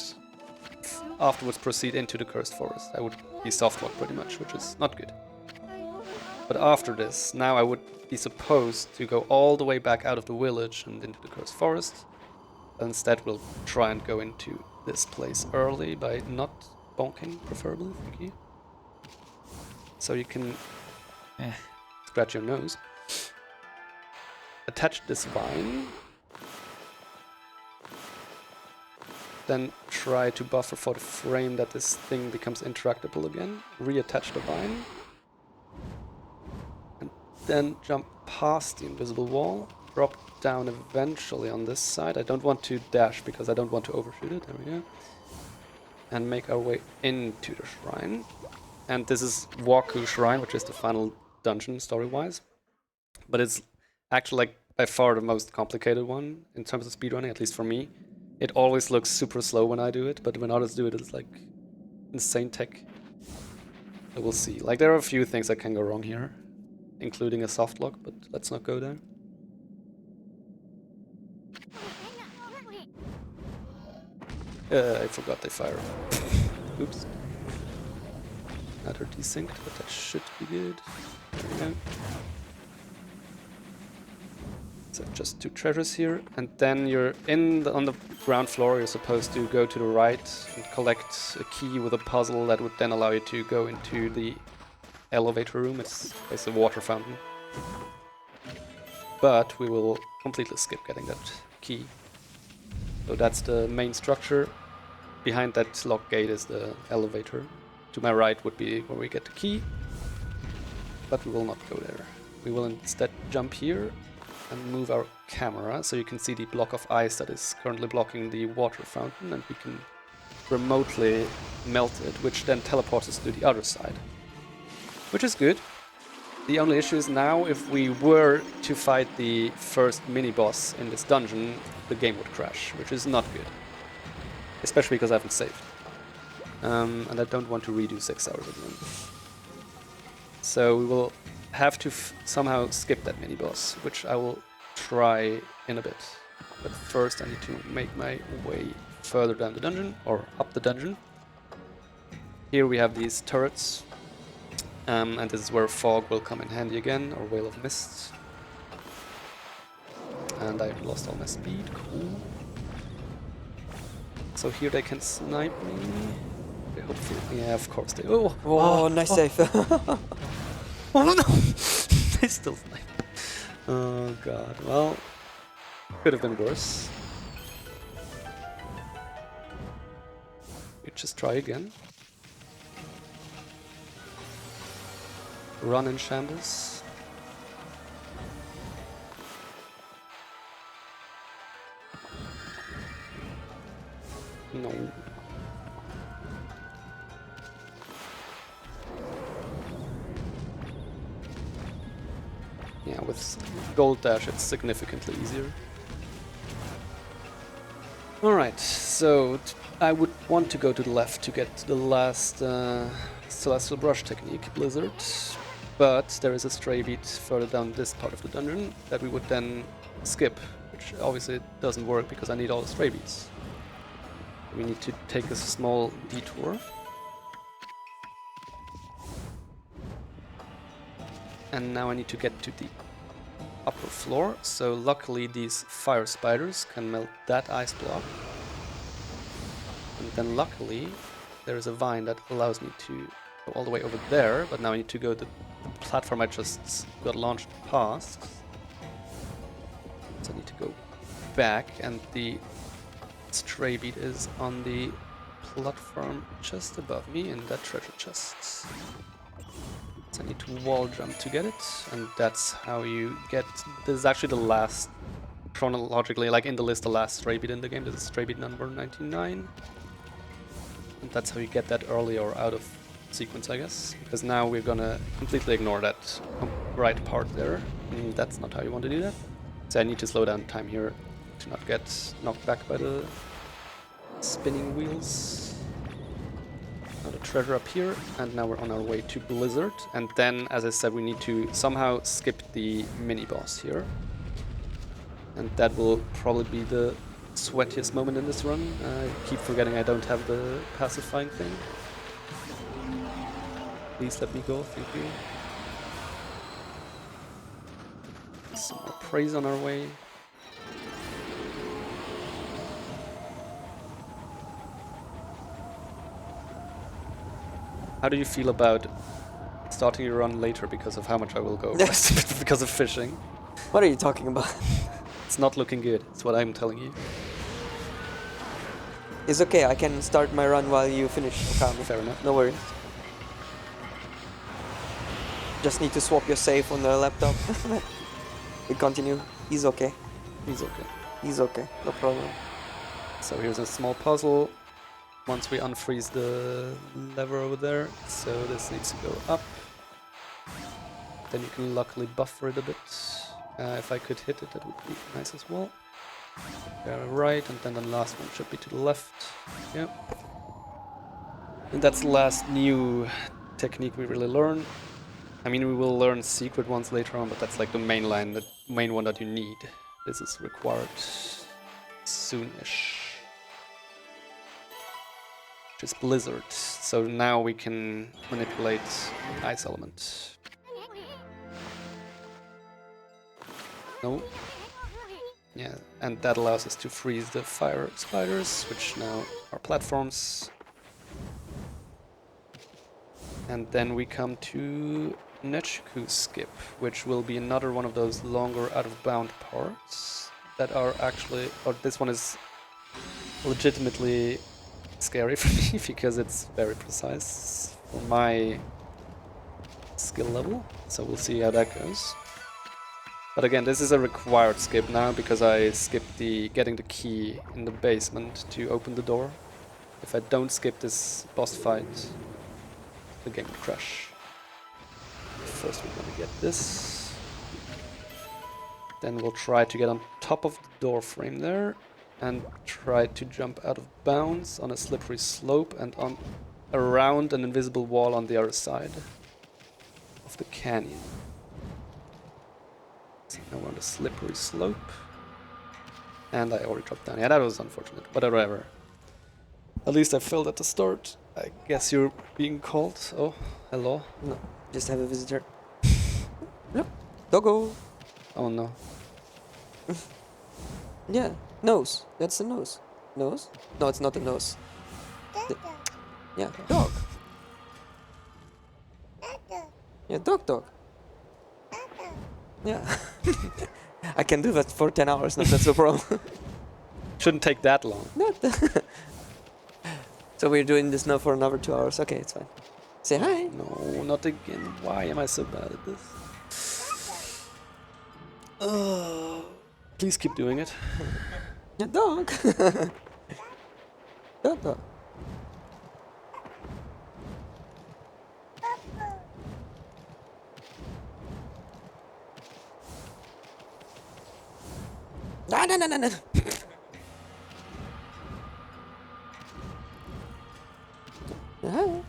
Speaker 2: afterwards proceed into the cursed forest. I would be softlocked pretty much, which is not good. But after this, now I would be supposed to go all the way back out of the village and into the cursed forest. Instead, we'll try and go into this place early by not bonking, preferably. Thank you. So you can scratch your nose. Attach this vine. Then try to buffer for the frame that this thing becomes interactable again. Reattach the vine. And then jump past the invisible wall. Drop down eventually on this side. I don't want to dash because I don't want to overshoot it. There we go. And make our way into the shrine. And this is Waku Shrine, which is the final dungeon story-wise. But it's actually like by far the most complicated one in terms of speedrunning, at least for me. It always looks super slow when I do it, but when others do it, it's like insane tech. So we'll see. Like, there are a few things that can go wrong here, including a soft lock, but let's not go there. I forgot they fire. Oops. Another desynced, but that should be good. There we go. So just 2 treasures here, and then you're on the ground floor. You're supposed to go to the right and collect a key with a puzzle that would then allow you to go into the elevator room. It's a water fountain. But we will completely skip getting that key. So that's the main structure. Behind that locked gate is the elevator. To my right would be where we get the key, but we will not go there. We will instead jump here and move our camera so you can see the block of ice that is currently blocking the water fountain, and we can remotely melt it, which then teleports us to the other side, which is good. The only issue is now, if we were to fight the first mini-boss in this dungeon, the game would crash, which is not good. Especially because I haven't saved. And I don't want to redo 6 hours again. So we will have to somehow skip that mini-boss, which I will try in a bit. But first I need to make my way further down the dungeon, or up the dungeon. Here we have these turrets. And this is where fog will come in handy again, or Veil of Mist. And I lost all my speed, cool. So here they can snipe me. They hopefully, yeah, of course they. Oh,
Speaker 3: nice save.
Speaker 2: Oh no! They still snipe. Oh god. Well, could have been worse. We just try again. Run in shambles. No. Yeah, with gold dash it's significantly easier. Alright, so I would want to go to the left to get the last Celestial Brush technique, Blizzard. But there is a stray beat further down this part of the dungeon that we would then skip, which obviously doesn't work because I need all the stray beats. We need to take a small detour. And now I need to get to the upper floor, so luckily these fire spiders can melt that ice block. And then luckily there is a vine that allows me to go all the way over there, but now I need to go to the platform I just got launched past. So I need to go back, and the stray beat is on the platform just above me in that treasure chest. So I need to wall jump to get it, and that's how you get... This is actually the last, chronologically, like in the list, the last stray beat in the game. This is stray beat number 99. And that's how you get that early or out of sequence, I guess. Because now we're gonna completely ignore that right part there. And that's not how you want to do that. So I need to slow down time here to not get knocked back by the spinning wheels. Another treasure up here, and now we're on our way to Blizzard. And then, as I said, we need to somehow skip the mini-boss here. And that will probably be the sweatiest moment in this run. I keep forgetting I don't have the pacifying thing. Please let me go, thank you. Some more praise on our way. How do you feel about starting your run later because of how much I will go because of fishing?
Speaker 3: What are you talking about?
Speaker 2: It's not looking good. It's what I'm telling you.
Speaker 3: It's okay, I can start my run while you finish Okami.
Speaker 2: Fair enough.
Speaker 3: No worries. Just need to swap your save on the laptop. We continue. He's okay.
Speaker 2: He's okay.
Speaker 3: He's okay. No problem.
Speaker 2: So here's a small puzzle. Once we unfreeze the lever over there, so this needs to go up. Then you can luckily buffer it a bit. If I could hit it, that would be nice as well. Right, and then the last one should be to the left. Yep. And that's the last new technique we really learn. I mean, we will learn secret ones later on, but that's like the main line, the main one that you need. This is required soonish. Which is Blizzard. So now we can manipulate Ice Element. No. Yeah, and that allows us to freeze the fire spiders, which now are platforms. And then we come to Nechiku Skip, which will be another one of those longer out-of-bound parts that are actually... or this one is legitimately scary for me because it's very precise for my skill level. So we'll see how that goes. But again, this is a required skip now because I skipped the getting the key in the basement to open the door. If I don't skip this boss fight, the game will crash. First we're gonna get this. Then we'll try to get on top of the door frame there and try to jump out of bounds on a slippery slope and on around an invisible wall on the other side of the canyon. So now we're on the slippery slope. And I already dropped down. Yeah, that was unfortunate, but whatever. At least I failed at the start. I guess you're being called. Oh, hello.
Speaker 3: No, just have a visitor. Yep. Doggo.
Speaker 2: Oh no.
Speaker 3: Yeah, nose. That's the nose. Nose? No, it's not a nose. Yeah, dog. Yeah, dog. Yeah. I can do that for 10 hours, no, that's the problem.
Speaker 2: Shouldn't take that long.
Speaker 3: So we're doing this now for another 2 hours. Okay, it's fine. Say hi.
Speaker 2: No, not again. Why am I so bad at this? Please keep doing it.
Speaker 3: Yeah, dog. Dog. No. Uh-huh.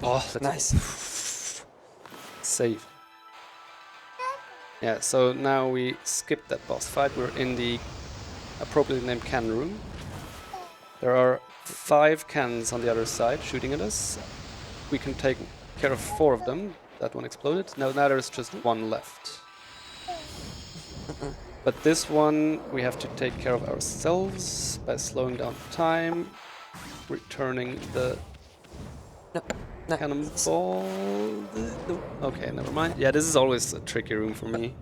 Speaker 2: Oh, that's
Speaker 3: Nice.
Speaker 2: Save. Yeah, so now we skipped that boss fight. We're in the appropriately named cannon room. There are 5 cannons on the other side shooting at us. We can take care of 4 of them. That one exploded. Now there's just 1 left. But this one we have to take care of ourselves by slowing down time, returning the
Speaker 3: No.
Speaker 2: cannonball. Okay, never mind. Yeah, this is always a tricky room for me.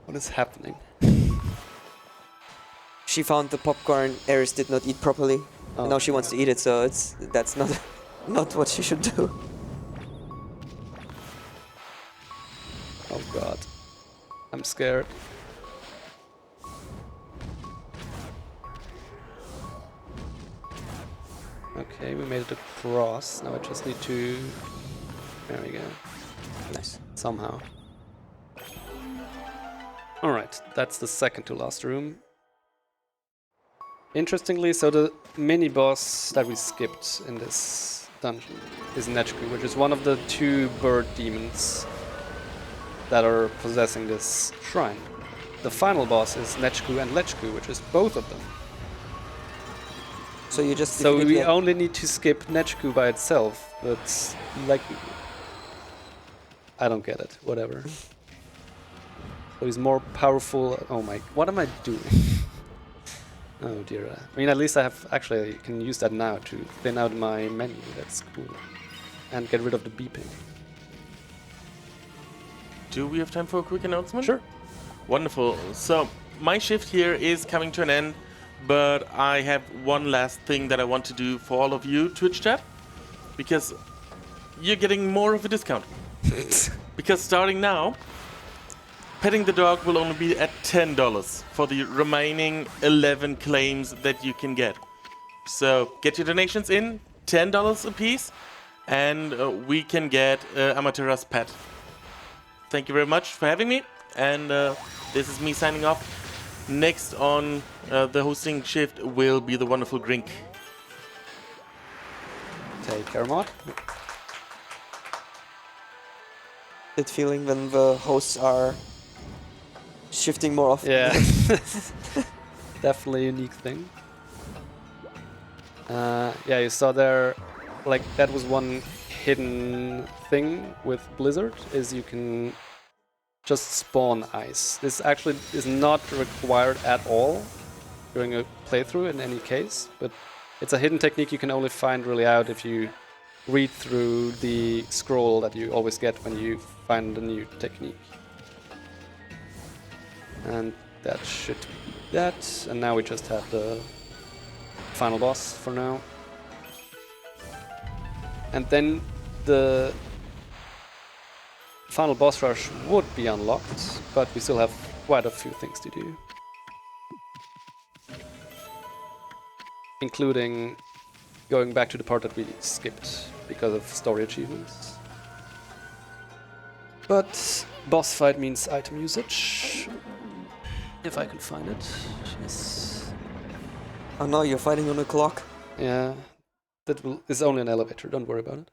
Speaker 2: What is happening?
Speaker 3: She found the popcorn Eris did not eat properly.
Speaker 2: Oh.
Speaker 3: And now she wants to eat it, so that's not what she should do.
Speaker 2: Oh god. I'm scared. Okay, we made it across. Now I just need to... There we go.
Speaker 3: Nice.
Speaker 2: Somehow. Alright, that's the second to last room. Interestingly, so the mini-boss that we skipped in this dungeon is Nechku, which is one of the 2 bird demons that are possessing this shrine. The final boss is Nechku and Lechku, which is both of them.
Speaker 3: So you just
Speaker 2: So
Speaker 3: defeated
Speaker 2: we
Speaker 3: the-
Speaker 2: only need to skip Nechku by itself, but like... I don't get it, whatever. So he's more powerful... Oh my... What am I doing? Oh dear. I mean, at least I have... Actually, I can use that now to thin out my menu. That's cool. And get rid of the beeping.
Speaker 8: Do we have time for a quick announcement?
Speaker 2: Sure.
Speaker 8: Wonderful. So my shift here is coming to an end, but I have one last thing that I want to do for all of you, Twitch chat, because you're getting more of a discount. Because starting now, petting the dog will only be at $10 for the remaining 11 claims that you can get. So get your donations in, $10 a piece, and we can get Amatera's pet. Thank you very much for having me, and this is me signing off. Next on the hosting shift will be the wonderful Grink.
Speaker 2: Take care, Mod.
Speaker 3: that feeling when the hosts are shifting more often.
Speaker 2: Yeah. Definitely a unique thing. Yeah, you saw there, like, that was one hidden thing with Blizzard, is you can just spawn ice. This actually is not required at all during a playthrough in any case, but it's a hidden technique you can only find really out if you read through the scroll that you always get when you find a new technique. And that should be that, and now we just have the final boss for now. And then the final boss rush would be unlocked, but we still have quite a few things to do. Including going back to the part that we skipped because of story achievements. But boss fight means item usage. If I can find it. Yes.
Speaker 3: Oh no, you're fighting on a clock.
Speaker 2: Yeah. That is only an elevator, don't worry about it.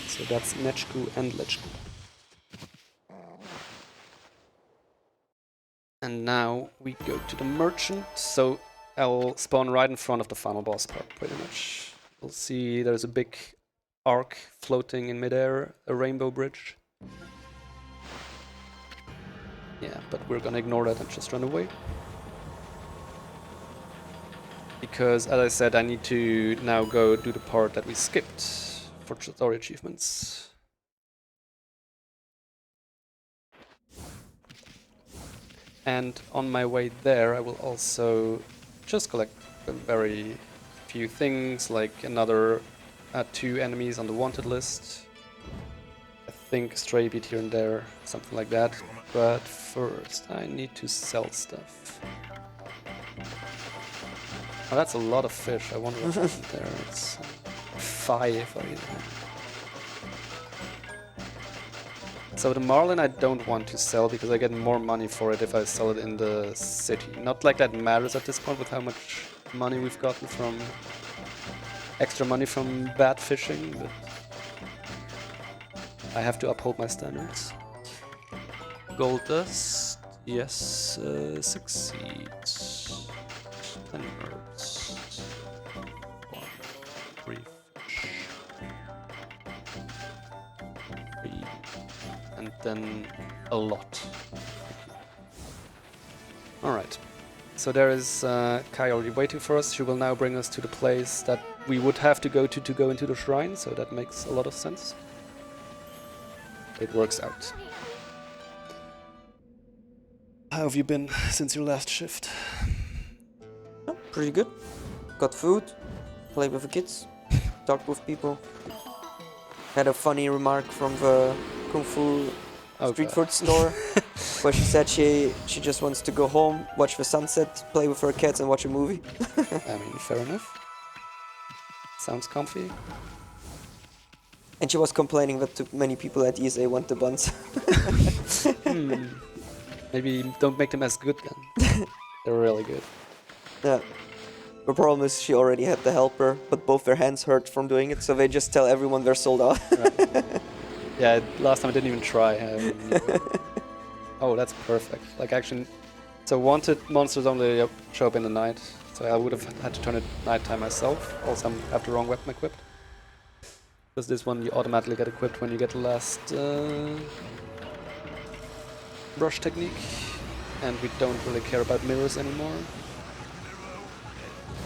Speaker 2: So that's Nechku and Lechku. And now we go to the merchant, so I'll spawn right in front of the final boss part, pretty much. You'll see there's a big arc floating in midair, a rainbow bridge. Yeah, but we're gonna ignore that and just run away. Because, as I said, I need to now go do the part that we skipped for story achievements. And on my way there, I will also just collect very few things, like another 2 enemies on the wanted list. I think a stray beat here and there, something like that. But first, I need to sell stuff. Oh, that's a lot of fish. I wonder what happened there. It's 5 or either. So the marlin I don't want to sell because I get more money for it if I sell it in the city. Not like that matters at this point with how much money we've gotten from extra money from bad fishing, but I have to uphold my standards. Gold dust, yes, succeeds. 10 birds. 3 fish. 3. And then a lot. Alright. So there is Kai already waiting for us. She will now bring us to the place that we would have to go into the shrine, so that makes a lot of sense. It works out. How have you been since your last shift?
Speaker 3: Oh, pretty good. Got food, played with the kids, talked with people. Had a funny remark from the Kung Fu street
Speaker 2: God.
Speaker 3: food store, where she said she just wants to go home, watch the sunset, play with her cats, and watch a movie.
Speaker 2: I mean, fair enough. Sounds comfy.
Speaker 3: And she was complaining that too many people at ESA want the buns.
Speaker 2: Maybe don't make them as good then. They're really good.
Speaker 3: Yeah. The problem is she already had the helper, but both their hands hurt from doing it, so they just tell everyone they're sold out.
Speaker 2: Right. Yeah, last time I didn't even try. Oh, that's perfect. Like actually, so wanted monsters only show up in the night, so I would have had to turn it nighttime myself. Also, I have the wrong weapon equipped. Because this one you automatically get equipped when you get the last brush technique, and we don't really care about mirrors anymore.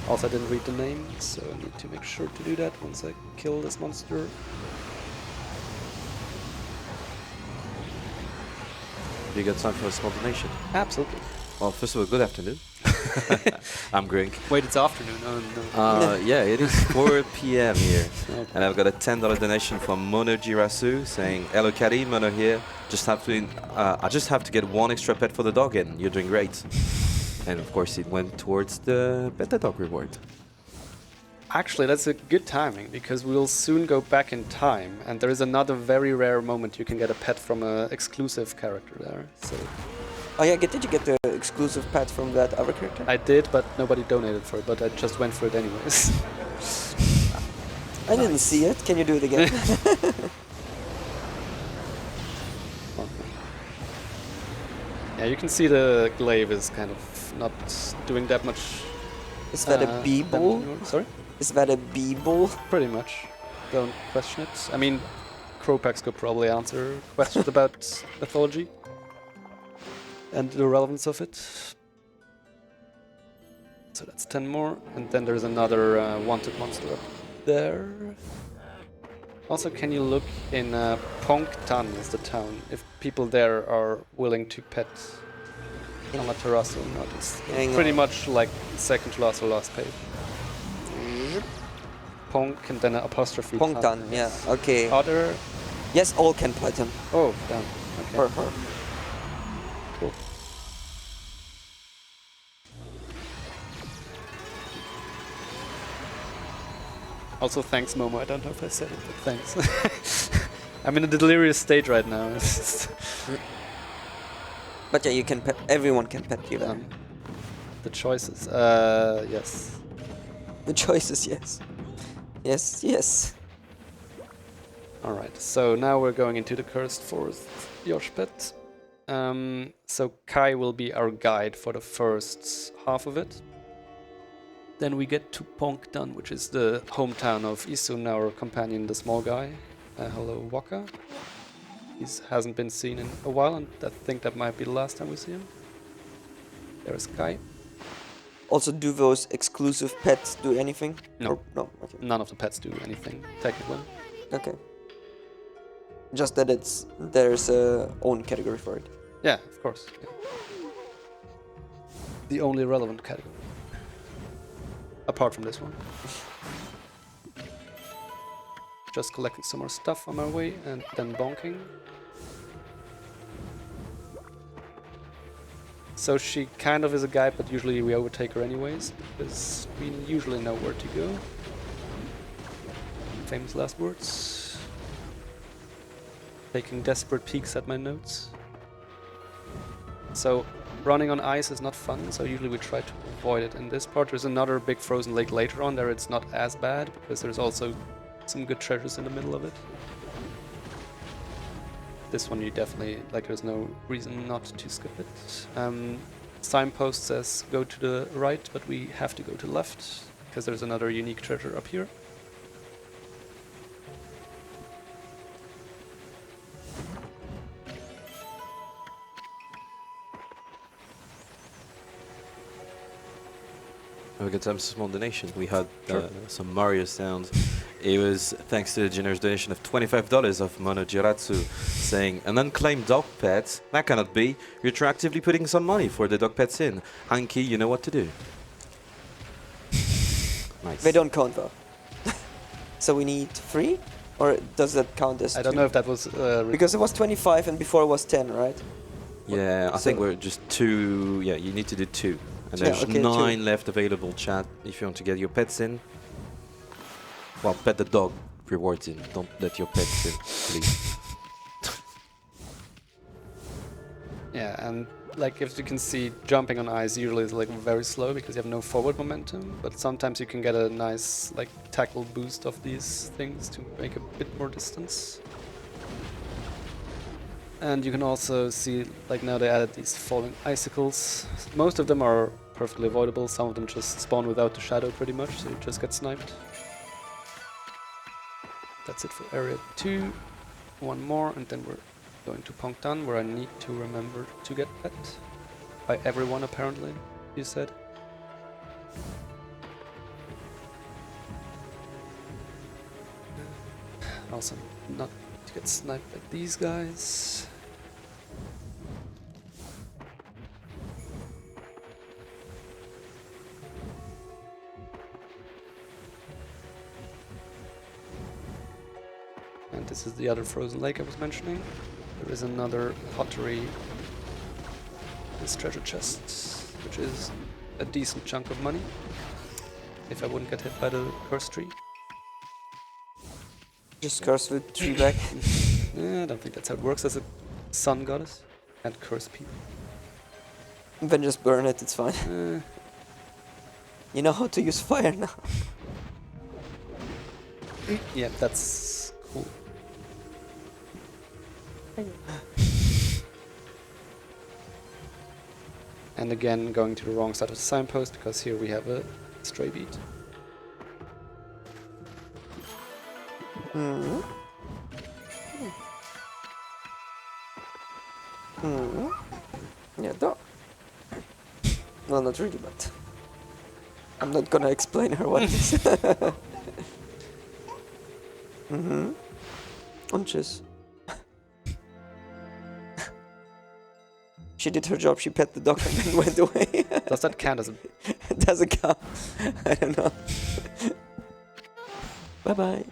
Speaker 2: Also, I didn't read the name, so I need to make sure to do that once I kill this monster.
Speaker 10: You got time for a small donation?
Speaker 2: Absolutely.
Speaker 10: Well, first of all, good afternoon. I'm Grink.
Speaker 2: Wait, it's afternoon. Oh no.
Speaker 10: Yeah, it is 4 p.m. here.
Speaker 2: Okay.
Speaker 10: And I've got a $10 donation from Mono Jirasu saying, "Hello, Caddy, Mono here. I just have to get one extra pet for the dog in. You're doing great." And of course, it went towards the Beta Dog reward.
Speaker 2: Actually, that's a good timing because we'll soon go back in time, and there is another very rare moment you can get a pet from an exclusive character there. So
Speaker 3: Oh yeah, did you get the exclusive pet from that other character?
Speaker 2: I did, but nobody donated for it. But I just went for it anyways.
Speaker 3: I didn't see it. Can you do it again?
Speaker 2: Yeah, you can see the glaive is kind of not doing that much.
Speaker 3: Is that a bee
Speaker 2: damage
Speaker 3: bull?
Speaker 2: anymore. Sorry?
Speaker 3: Is that a bee bull?
Speaker 2: Pretty much. Don't question it. I mean, Kropax could probably answer questions about mythology and the relevance of it. So that's 10 more. And then there's another wanted monster up there. Also, can you look in Pongtan is the town, if people there are willing to pet Amaterasu or not. It's pretty much like second to last or last page. Ponk and then an apostrophe.
Speaker 3: Pongtan, yeah, okay.
Speaker 2: Other.
Speaker 3: Yes, all can pet him.
Speaker 2: Oh, damn. Okay.
Speaker 3: Or her.
Speaker 2: Cool. Also, thanks, Momo. I don't know if I said it, but thanks. I'm in a delirious state right now.
Speaker 3: But yeah, you can pet. Everyone can pet you there.
Speaker 2: The choices. Yes.
Speaker 3: The choice is yes. Yes, yes.
Speaker 2: Alright, so now we're going into the Cursed Forest Yoshpet. So Kai will be our guide for the first half of it. Then we get to Pongtan, which is the hometown of Isun, our companion, the small guy. Hello, Waka. He hasn't been seen in a while, and I think that might be the last time we see him. There's Kai.
Speaker 3: Also, do those exclusive pets do anything?
Speaker 2: No.
Speaker 3: Or, no. Okay.
Speaker 2: None of the pets do anything, technically.
Speaker 3: Okay. Just that there's a own category for it.
Speaker 2: Yeah, of course. Yeah. The only relevant category. Apart from this one. Just collecting some more stuff on my way and then bonking. So she kind of is a guide, but usually we overtake her anyways, because we usually know where to go. Famous last words. Taking desperate peeks at my notes. So running on ice is not fun, so usually we try to avoid it. In this part there's another big frozen lake later on, there it's not as bad, because there's also some good treasures in the middle of it. This one you definitely, like, there's no reason not to skip it. Signpost says go to the right, but we have to go to the left, because there's another unique treasure up here.
Speaker 10: We got some small donation. We had some Mario sounds. It was thanks to the generous donation of $25 of Mono Jiratsu, saying, "An unclaimed dog pet? That cannot be. Retroactively putting some money for the dog pets in. Hanky, you know what to do." Nice.
Speaker 3: They don't count though. So we need 3? Or does that count as
Speaker 2: I don't
Speaker 3: 2?
Speaker 2: know if that was
Speaker 3: Because it was 25 and before it was 10, right?
Speaker 10: Yeah, I think
Speaker 2: So-
Speaker 10: we're just 2. Yeah, you need to do 2. And
Speaker 3: Yeah,
Speaker 10: there's
Speaker 3: okay,
Speaker 10: 9
Speaker 3: 2.
Speaker 10: left available, chat, if you want to get your pets in. Well, pet the dog rewards in. Don't let your pets in, please.
Speaker 2: Yeah, and like if you can see, jumping on ice usually is like very slow because you have no forward momentum, but sometimes you can get a nice like tackle boost of these things to make a bit more distance. And you can also see, like now they added these falling icicles. Most of them are perfectly avoidable, some of them just spawn without the shadow pretty much, so you just get sniped. That's it for area 2. One more, and then we're going to Pongtan, where I need to remember to get pet. By everyone, apparently, you said. Also, not to get sniped by these guys. And this is the other frozen lake I was mentioning. There is another pottery, this treasure chest, which is a decent chunk of money, if I wouldn't get hit by the curse tree.
Speaker 3: Just curse with 3 back.
Speaker 2: Yeah, I don't think that's how it works as a sun goddess. Can't curse people.
Speaker 3: Then just burn it, it's fine.
Speaker 2: Uh,
Speaker 3: You know how to use fire now.
Speaker 2: yeah, that's cool. And again, going to the wrong side of the signpost, because here we have a stray beat.
Speaker 3: Hmm. Hmm. Yeah, dog. Well, not really, but I'm not gonna explain her what it is. Mm-hmm. Unches. She did her job, she pet the dog and then went away.
Speaker 2: Does that count as a...
Speaker 3: It doesn't count. I don't know. Bye-bye.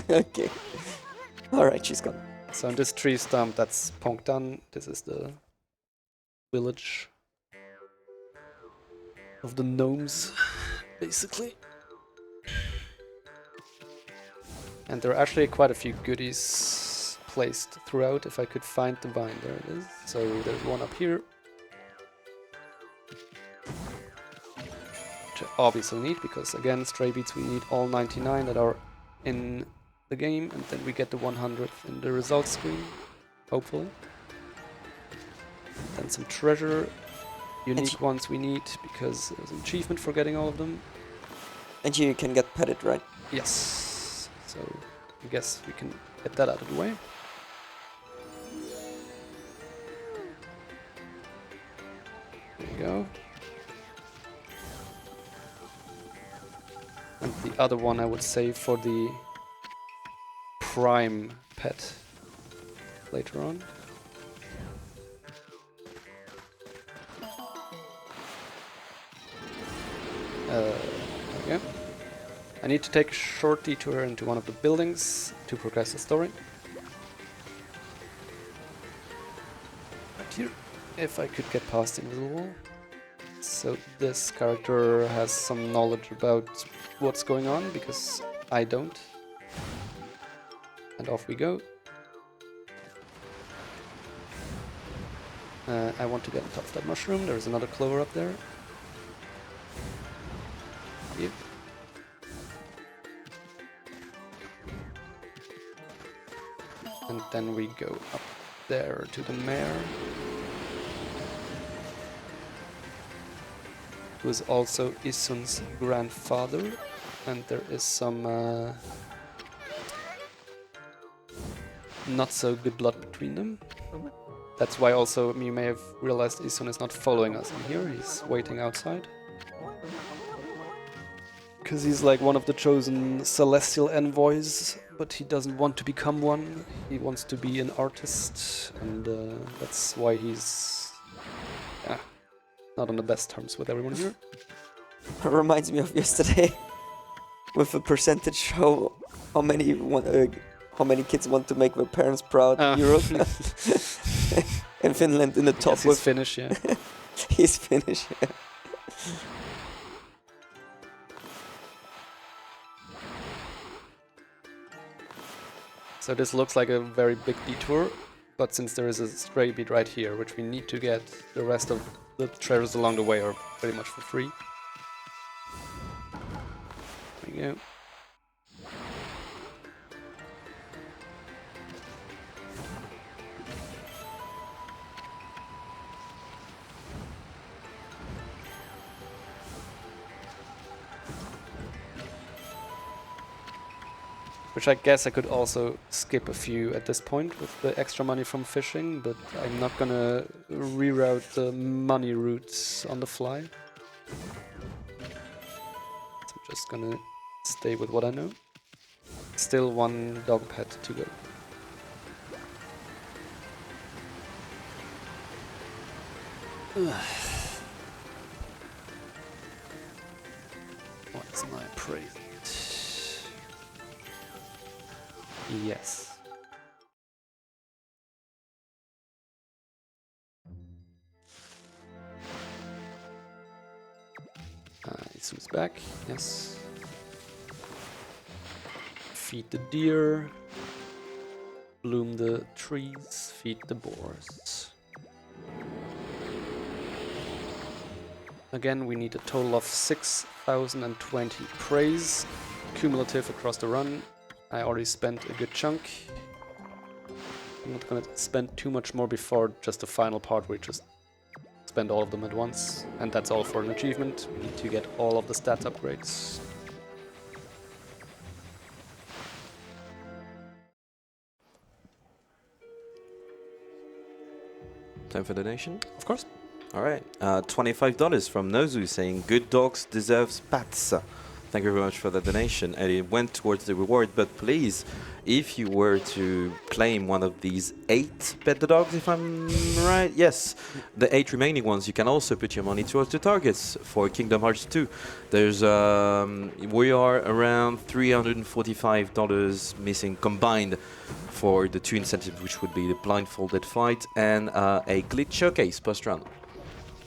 Speaker 3: Okay. Alright, she's gone.
Speaker 2: So in this tree stump, that's Pongtan. This is the village of the gnomes, basically. And there are actually quite a few goodies placed throughout. If I could find the vine, there it is. So there's one up here, which I obviously need, because again, stray beats, we need all 99 that are in the game, and then we get the 100th in the results screen, hopefully. Then some treasure, unique ones we need, because there's an achievement for getting all of them.
Speaker 3: And you can get petted, right?
Speaker 2: Yes, so I guess we can get that out of the way. There you go. And the other one I would save for the prime pet later on. There we go. I need to take a short detour into one of the buildings to progress the story. Right here, if I could get past the invisible wall. So this character has some knowledge about what's going on, because I don't. And off we go. I want to get on top of that mushroom. There's another clover up there. Yep. And then we go up there to the mayor, who is also Isun's grandfather, and there is some not so good blood between them. That's why also you may have realized Isun is not following us in here, he's waiting outside. Because he's like one of the chosen celestial envoys, but he doesn't want to become one. He wants to be an artist, and that's why he's not on the best terms with everyone here.
Speaker 3: Reminds me of yesterday. with a percentage how many kids want to make their parents proud in Europe. And Finland in the top.
Speaker 2: Yes, he's Finnish, yeah.
Speaker 3: He's Finnish, yeah.
Speaker 2: So this looks like a very big detour, but since there is a stray beat right here, which we need to get, the rest of the treasures along the way are pretty much for free. There we go. Which I guess I could also skip a few at this point with the extra money from fishing, but I'm not gonna reroute the money routes on the fly. So I'm just gonna stay with what I know. Still one dog pet to go. What's my present? Yes. He swims back, yes. Feed the deer. Bloom the trees, feed the boars. Again, we need a total of 6,020 praise, cumulative across the run. I already spent a good chunk. I'm not gonna spend too much more before just the final part where we just spend all of them at once. And that's all for an achievement. We need to get all of the stats upgrades.
Speaker 10: Time for donation?
Speaker 2: Of course.
Speaker 10: Alright, $25 from Nozu saying, good dogs deserve pats. Thank you very much for the donation, and it went towards the reward, but please, if you were to claim one of these 8 pet the dogs, if I'm right, yes, the 8 remaining ones, you can also put your money towards the targets for Kingdom Hearts 2. There's, we are around $345 missing combined for the 2 incentives, which would be the blindfolded fight and a glitch showcase post-run.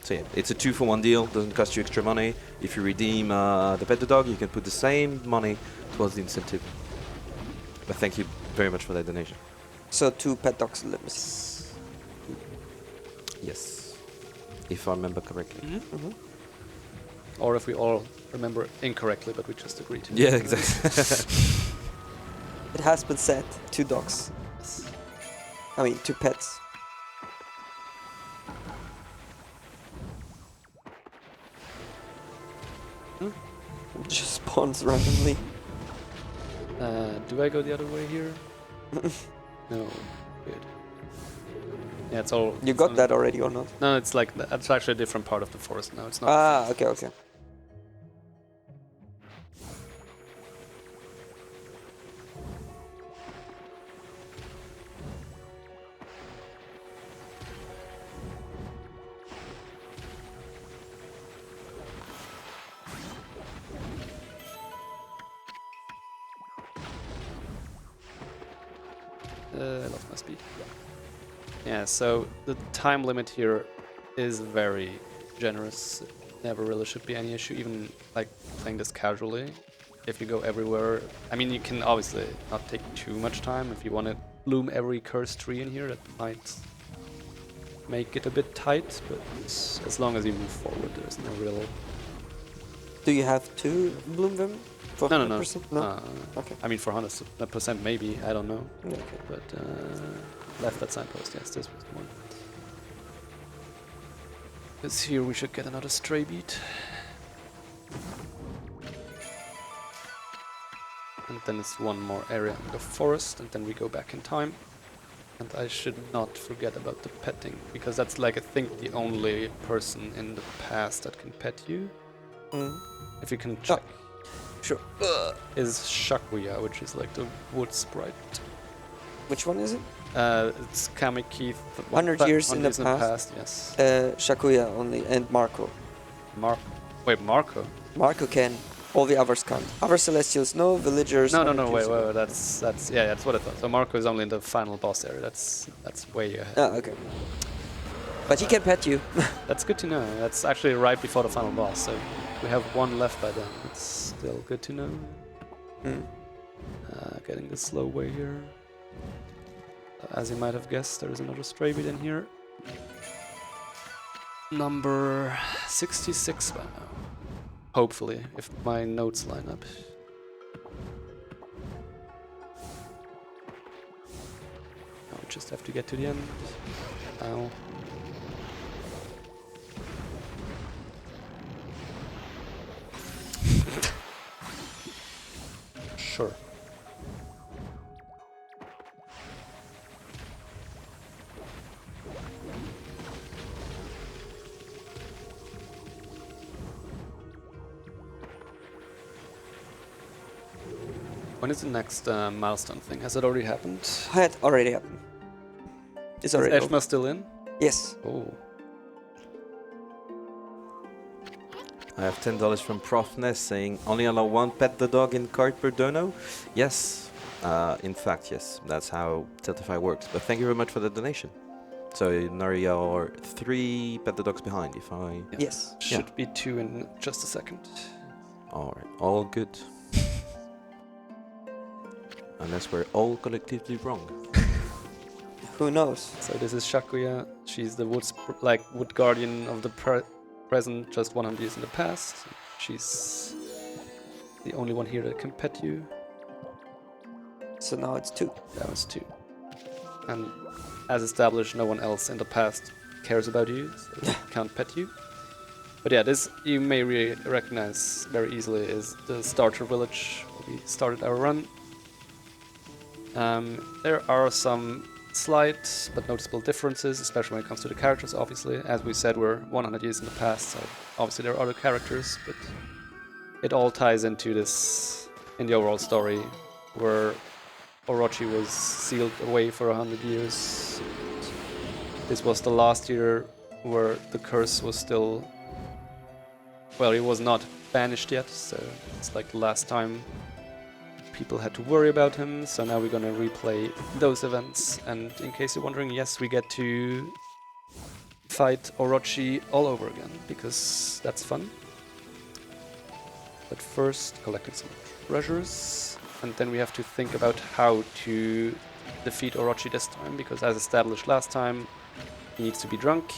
Speaker 10: So yeah, it's a 2-for-1 deal, doesn't cost you extra money. If you redeem the pet the dog, you can put the same money towards the incentive. But thank you very much for that donation.
Speaker 3: So 2 pet dogs limbs.
Speaker 10: Yes, if I remember correctly.
Speaker 3: Mm-hmm.
Speaker 2: Or if we all remember incorrectly, but we just agreed to.
Speaker 10: Yeah, exactly.
Speaker 3: It has been said, 2 dogs. I mean, 2 pets. Just spawns randomly.
Speaker 2: Do I go the other way here? No. Good. Yeah, it's all...
Speaker 3: You got that already or not?
Speaker 2: No, it's like... It's actually a different part of the forest now. It's not...
Speaker 3: Ah, okay, okay.
Speaker 2: I lost my speed. Yeah, so the time limit here is very generous. It never really should be any issue, even like playing this casually. If you go everywhere, I mean, you can obviously not take too much time. If you want to bloom every cursed tree in here, that might make it a bit tight, but as long as you move forward, there's no real...
Speaker 3: Do you have to bloom them? For
Speaker 2: No.
Speaker 3: 100%? No? Okay.
Speaker 2: I mean, for 100% maybe, I don't know.
Speaker 3: Okay.
Speaker 2: But left that signpost, yes, this was the one. Because here we should get another stray beat. And then it's one more area in the forest, and then we go back in time. And I should not forget about the petting, because that's like, I think, the only person in the past that can pet you. If you can check.
Speaker 3: Sure.
Speaker 2: Is Shakuya, which is like the wood sprite.
Speaker 3: Which one is it?
Speaker 2: It's Kami Keith.
Speaker 3: 100 years in the
Speaker 2: past, yes.
Speaker 3: Shakuya only, and Marco.
Speaker 2: Wait, Marco?
Speaker 3: Marco can. All the others can't. Other Celestials, no. Villagers.
Speaker 2: No,
Speaker 3: other
Speaker 2: wait,
Speaker 3: creatures.
Speaker 2: that's what I thought. So Marco is only in the final boss area. That's way ahead.
Speaker 3: Ah, okay. But he can pet you.
Speaker 2: That's good to know. That's actually right before the final boss, so we have one left by then. It's still good to know.
Speaker 3: Mm.
Speaker 2: Getting the slow way here. As you might have guessed, there is another stray beat in here. Number 66 by now. Hopefully, if my notes line up. Now we just have to get to the end. Ow. Sure. When is the next milestone thing? Has it already happened?
Speaker 3: Had already happened. It's
Speaker 2: Is
Speaker 3: already over.
Speaker 2: Eshma still in?
Speaker 3: Yes.
Speaker 2: Oh.
Speaker 10: I have $10 from Prof Ness saying only allow one pet the dog in cart per dono. Yes, in fact, yes. That's how Tiltify works. But thank you very much for the donation. So now you're 3 pet the dogs behind. If I
Speaker 3: Yes.
Speaker 2: Should be 2 in just a second.
Speaker 10: all right, all good. Unless we're all collectively wrong.
Speaker 3: Who knows?
Speaker 2: So this is Shakuya. She's the wood guardian of the present, just 100 years in the past. She's the only one here that can pet you.
Speaker 3: So now it's 2.
Speaker 2: That was 2. And as established, no one else in the past cares about you, so they can't pet you. But yeah, this you may recognize very easily is the starter village where we started our run. There are some slight but noticeable differences, especially when it comes to the characters, obviously. As we said, we're 100 years in the past, so obviously there are other characters, but it all ties into this, in the overall story, where Orochi was sealed away for 100 years. This was the last year where the curse was still... Well, it was not banished yet, so it's like the last time people had to worry about him, so now we're gonna replay those events. And in case you're wondering, yes, we get to fight Orochi all over again, because that's fun. But first, collecting some treasures, and then we have to think about how to defeat Orochi this time, because as established last time, he needs to be drunk.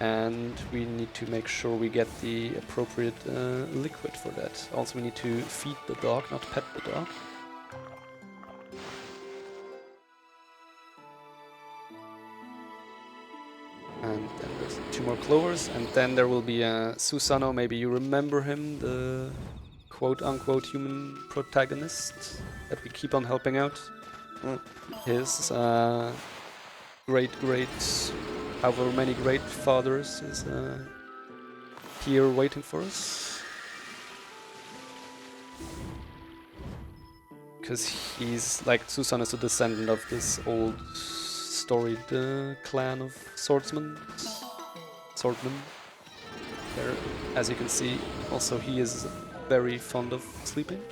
Speaker 2: And we need to make sure we get the appropriate liquid for that. Also, we need to feed the dog, not pet the dog. And then there's 2 more clovers, and then there will be a Susano. Maybe you remember him, the quote-unquote human protagonist that we keep on helping out. His great however many great fathers is here waiting for us. Because he's like, Susan is a descendant of this old storied clan of swordsmen. There, as you can see, also he is very fond of sleeping.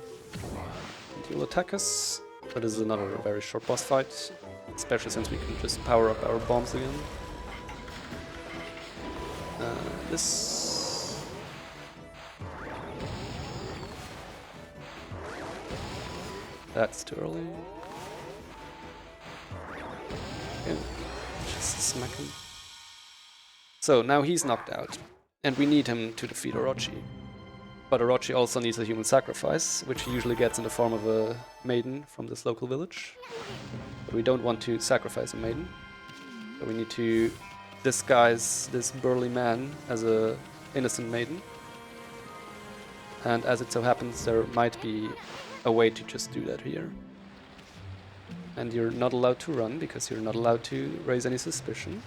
Speaker 2: And he will attack us. But this is another very short boss fight, especially since we can just power up our bombs again. This... That's too early. Okay, just smack him. So now he's knocked out, and we need him to defeat Orochi. But Orochi also needs a human sacrifice, which he usually gets in the form of a maiden from this local village. But we don't want to sacrifice a maiden, so we need to disguise this burly man as a innocent maiden. And as it so happens, there might be a way to just do that here. And you're not allowed to run, because you're not allowed to raise any suspicion.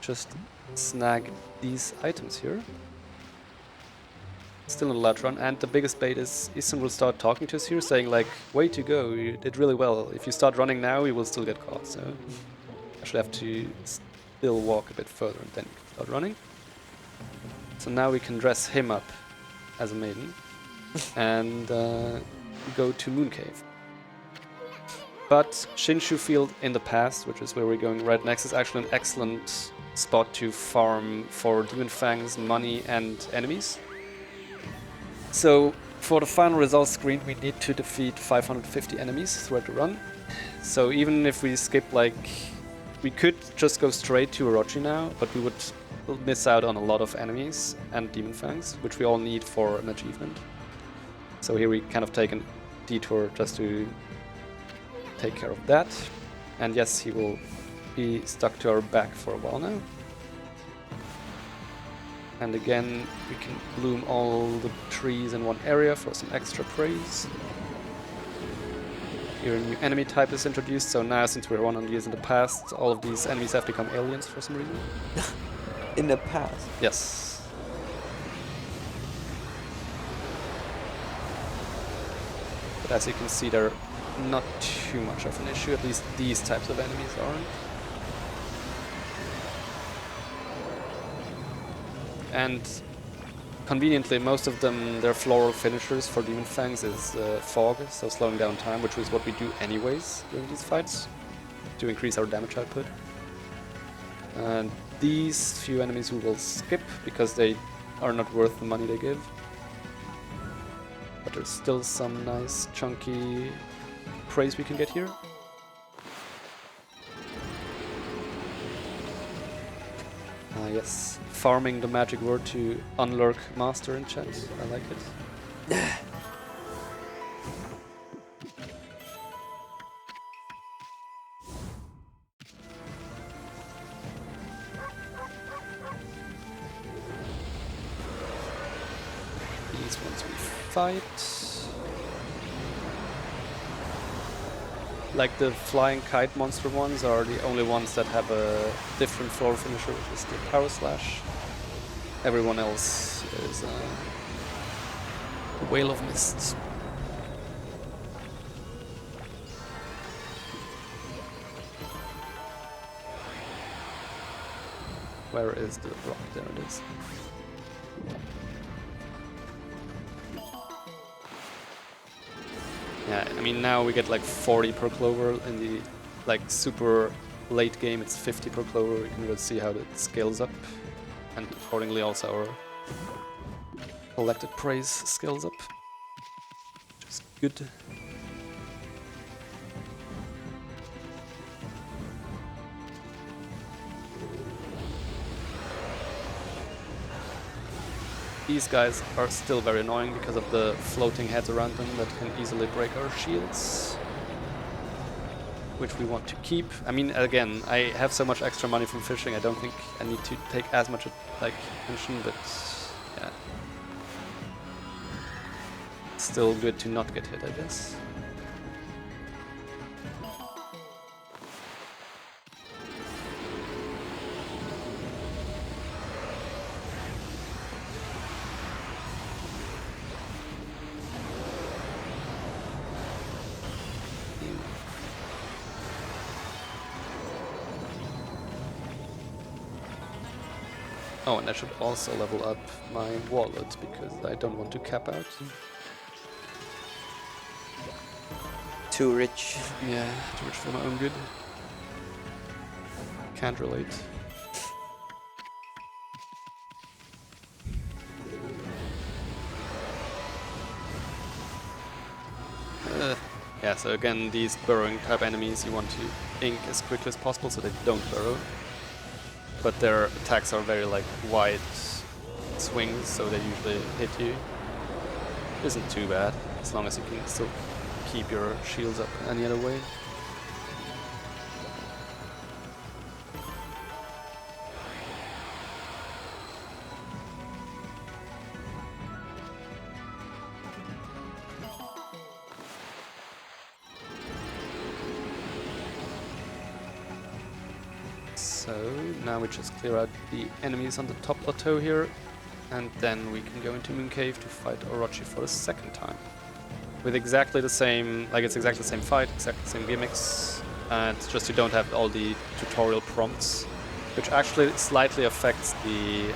Speaker 2: Just snag these items here. Still not allowed to run, and the biggest bait is Isun will start talking to us here, saying like, way to go, you did really well. If you start running now, you will still get caught, so I should have to still walk a bit further and then start running. So now we can dress him up as a maiden and go to Moon Cave. But Shinshu Field in the past, which is where we're going right next, is actually an excellent spot to farm for Demon Fangs, money, and enemies. So for the final results screen, we need to defeat 550 enemies throughout the run. So even if we skip, like, we could just go straight to Orochi now, but we would miss out on a lot of enemies and Demon Fangs, which we all need for an achievement. So here we kind of take a detour just to take care of that. And yes, he will be stuck to our back for a while now. And again, we can bloom all the trees in one area for some extra praise. Here a new enemy type is introduced, so now since we're 100 years in the past, all of these enemies have become aliens for some reason.
Speaker 3: In the past.
Speaker 2: Yes. But as you can see, they're not too much of an issue, at least these types of enemies aren't. And conveniently, most of them, their floral finishers for Demon Fangs is fog, so slowing down time, which is what we do anyways during these fights, to increase our damage output. And these few enemies we will skip, because they are not worth the money they give. But there's still some nice chunky praise we can get here. Yes, farming the magic word to unlurk master in chat. I like it. These ones we fight. Like the flying kite monster ones are the only ones that have a different floor finisher, which is the Power Slash. Everyone else is the Whale of Mist. Where is the rock? There it is. Yeah, I mean now we get like 40 per clover. In the like super late game it's 50 per clover. You can really see how that scales up, and accordingly also our collected praise scales up, which is good. These guys are still very annoying because of the floating heads around them that can easily break our shields, which we want to keep. I mean, again, I have so much extra money from fishing, I don't think I need to take as much like attention, but yeah. Still good to not get hit, I guess. Oh, and I should also level up my wallet, because I don't want to cap out.
Speaker 3: Too rich.
Speaker 2: Yeah, too much for my own good. Can't relate. Yeah, so again, these burrowing type enemies you want to ink as quickly as possible so they don't burrow. But their attacks are very like wide swings, so they usually hit you. Isn't too bad, as long as you can still keep your shields up any other way. So now we just clear out the enemies on the top plateau here, and then we can go into Moon Cave to fight Orochi for the second time. With exactly the same, like it's exactly the same fight, exactly the same gimmicks, and it's just you don't have all the tutorial prompts, which actually slightly affects the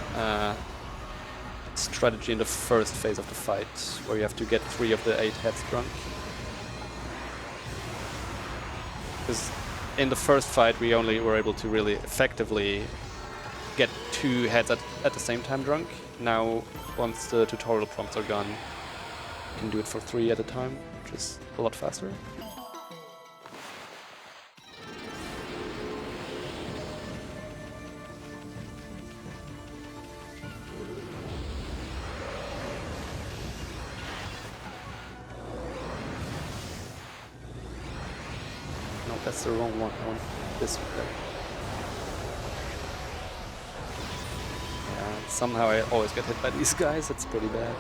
Speaker 2: strategy in the first phase of the fight, where you have to get 3 of the 8 heads drunk. Because in the first fight we only were able to really effectively get 2 heads at the same time drunk. Now, once the tutorial prompts are gone, you can do it for 3 at a time, which is a lot faster. No, that's the wrong one. I want this one there. Yeah, somehow I always get hit by these guys. It's pretty bad.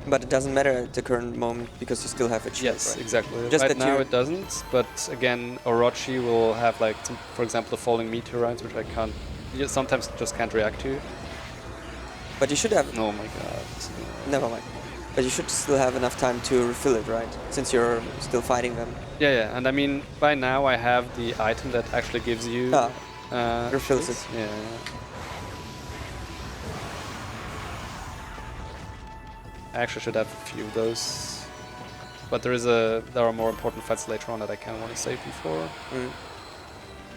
Speaker 3: But it doesn't matter at the current moment because you still have a shield,
Speaker 2: Yes,
Speaker 3: right?
Speaker 2: exactly.
Speaker 3: Just
Speaker 2: right
Speaker 3: that
Speaker 2: now
Speaker 3: you're-
Speaker 2: it doesn't, but again, Orochi will have like, for example, the falling meteorites, which I can't, sometimes just can't react to.
Speaker 3: But you should have...
Speaker 2: Oh my god.
Speaker 3: Never mind. But you should still have enough time to refill it, right? Since you're still fighting them.
Speaker 2: Yeah, yeah, and I mean, by now I have the item that actually gives you...
Speaker 3: refills
Speaker 2: this.
Speaker 3: it.
Speaker 2: Yeah. I actually should have a few of those. But there are more important fights later on that I kind of want to save before.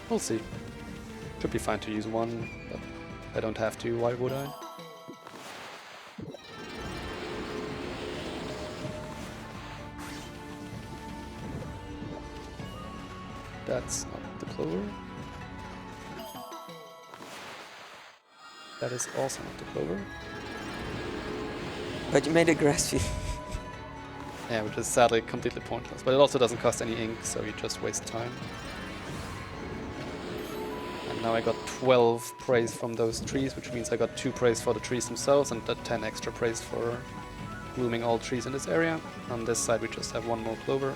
Speaker 2: We'll see. Should be fine to use one, but I don't have to, why would I? That's not the clover. That is also not the clover.
Speaker 3: But you made a grass field.
Speaker 2: Yeah, which is sadly completely pointless. But it also doesn't cost any ink, so you just waste time. And now I got 12 praise from those trees, which means I got 2 praise for the trees themselves and 10 extra praise for blooming all trees in this area. On this side we just have 1 more clover.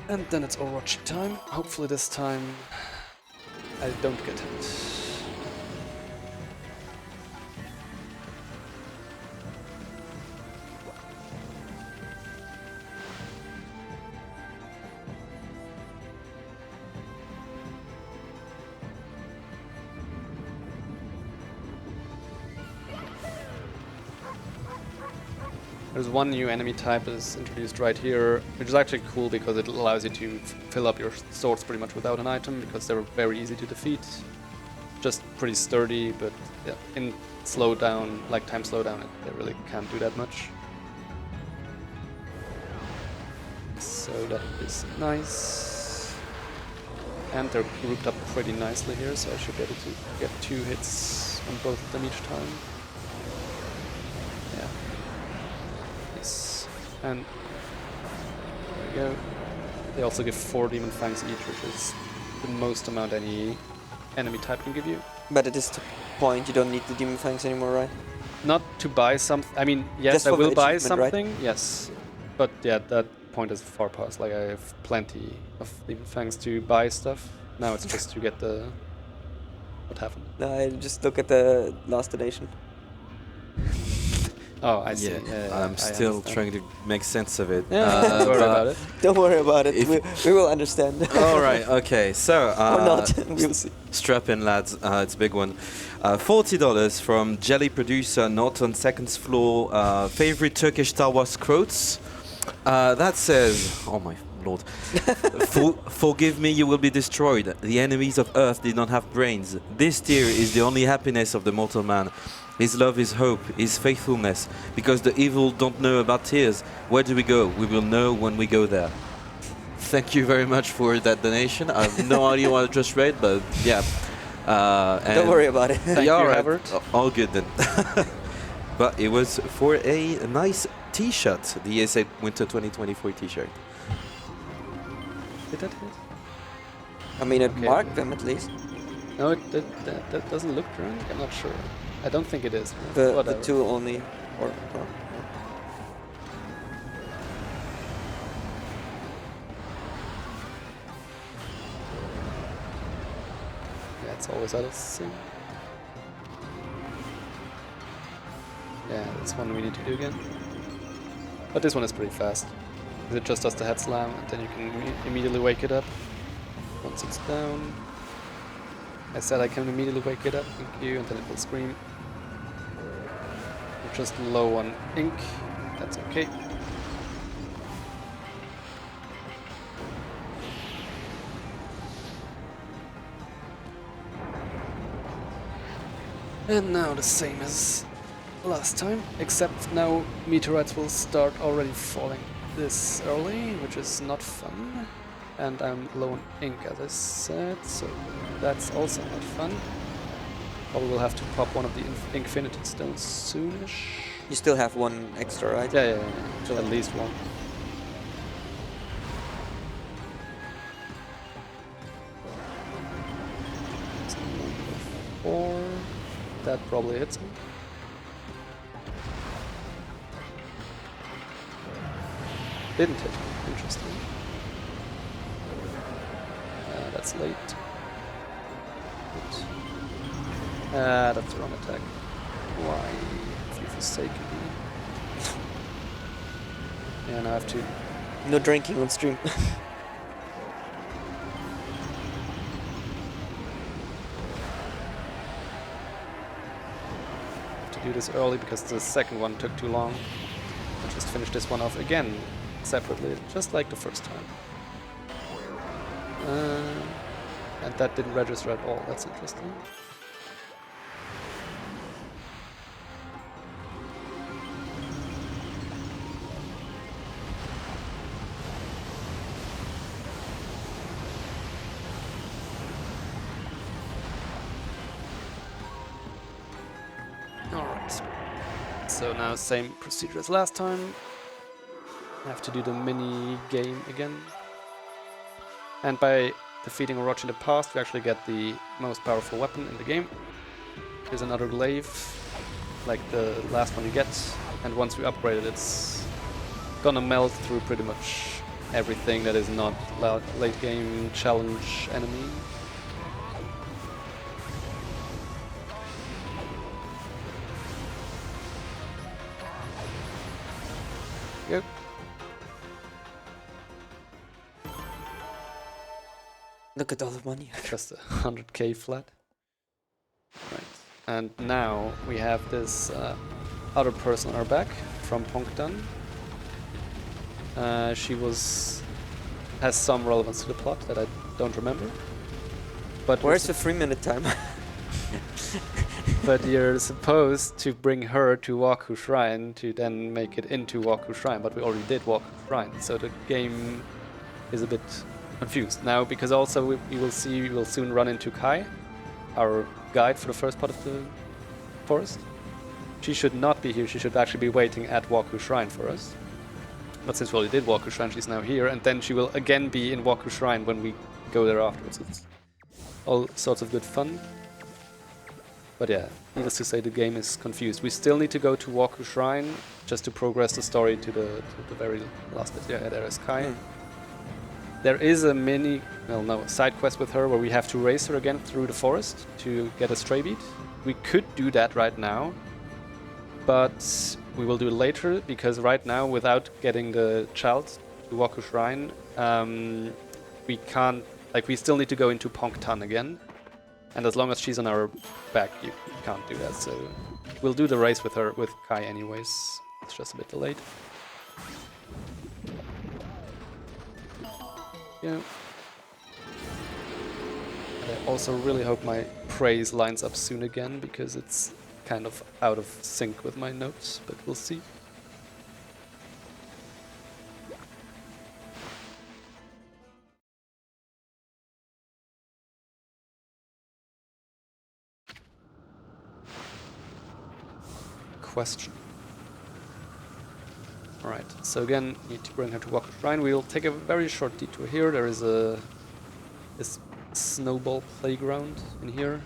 Speaker 2: And then it's Orochi time. Hopefully this time I don't get hit. There's one new enemy type that is introduced right here, which is actually cool because it allows you to fill up your swords pretty much without an item, because they're very easy to defeat. Just pretty sturdy, but yeah, in slowdown, like time slowdown, they really can't do that much. So that is nice. And they're grouped up pretty nicely here, so I should be able to get 2 hits on both of them each time. Yeah. And there we go. They also give 4 Demon Fangs each, which is the most amount any enemy type can give you.
Speaker 3: But at this point, you don't need the Demon Fangs anymore, right?
Speaker 2: Not to buy something. I mean, yes,
Speaker 3: Just
Speaker 2: I
Speaker 3: for the
Speaker 2: will buy
Speaker 3: achievement, right?
Speaker 2: something. Yes, but yeah, that point is far past. Like I have plenty of Demon Fangs to buy stuff. Now it's just to get the. What happened?
Speaker 3: No, I just look at the last donation.
Speaker 2: Oh, I see.
Speaker 10: Yeah, I'm still trying to make sense of it.
Speaker 2: Yeah, don't worry about it.
Speaker 3: Don't worry about it. We will understand.
Speaker 10: All right. Okay. So.
Speaker 3: Or not. We'll see.
Speaker 10: Strap in, lads. It's a big one. $40 from Jelly Producer, not on second floor. Favorite Turkish Star Wars quotes. That says, oh my lord. Forgive me, you will be destroyed. The enemies of Earth did not have brains. This tear is the only happiness of the mortal man. His love is hope, his faithfulness. Because the evil don't know about tears. Where do we go? We will know when we go there. Thank you very much for that donation. I have no idea what I just read, but yeah.
Speaker 3: Don't worry about it.
Speaker 2: Thank you, Robert.
Speaker 10: All good then. But it was for a nice T-shirt, the ESA Winter 2024 T-shirt.
Speaker 2: Did that hit?
Speaker 3: I mean, it
Speaker 2: Okay.
Speaker 3: marked them at least.
Speaker 2: No, that doesn't look drunk. I'm not sure. I don't think it is.
Speaker 3: The
Speaker 2: Whatever.
Speaker 3: 2 only. Or
Speaker 2: Yeah, it's always out of sync. Yeah, that's one we need to do again. But this one is pretty fast. It just does the head slam, and then you can immediately wake it up once it's down. I said I can immediately wake it up. Thank you, and then it will scream. We're just low on ink. That's okay. And now the same as last time, except now meteorites will start already falling this early, which is not fun. And I'm low on ink, as I said, so that's also not fun. Probably will have to pop one of the Infinity Stones soonish.
Speaker 3: You still have one extra, right?
Speaker 2: Yeah, at least one. It's number 4. That probably hits me. Didn't hit me. Interesting. That's late. That's the wrong attack. Why have you forsaken me? Yeah, now I have to...
Speaker 3: No drinking on stream.
Speaker 2: do this early because the second one took too long. I'll just finish this one off again, separately, just like the first time. And that didn't register at all, that's interesting. Alright, so now same procedure as last time. I have to do the mini game again. And by defeating Orochi in the past, we actually get the most powerful weapon in the game. Here's another glaive, like the last one you get. And once we upgrade it, it's gonna melt through pretty much everything that is not late game challenge enemy. Yep.
Speaker 3: Look at all the money.
Speaker 2: Just 100k flat. Right. And now we have this other person on our back from Pongdan. She has some relevance to the plot that I don't remember. But
Speaker 3: where's the 3-minute timer?
Speaker 2: But you're supposed to bring her to Waku Shrine to then make it into Waku Shrine, but we already did Waku Shrine, so the game is a bit confused now, because also we will soon run into Kai, our guide for the first part of the forest. She should not be here, she should actually be waiting at Waku Shrine for us. But since we already did Waku Shrine, she's now here, and then she will again be in Waku Shrine when we go there afterwards. It's all sorts of good fun. But yeah, needless to say, the game is confused. We still need to go to Waku Shrine just to progress the story to the very last bit. Yeah, there is Kai. There is a side quest with her where we have to race her again through the forest to get a stray bead. We could do that right now, but we will do it later, because right now, without getting the child to Waku Shrine, we can't, we still need to go into Pongtan again. And as long as she's on our back, you can't do that, so we'll do the race with her, with Kai anyways. It's just a bit delayed. Yeah. And I also really hope my praise lines up soon again, because it's kind of out of sync with my notes, but we'll see. Question. Alright, so again, need to bring her to Waku Shrine. We'll take a very short detour here. There is this snowball playground in here.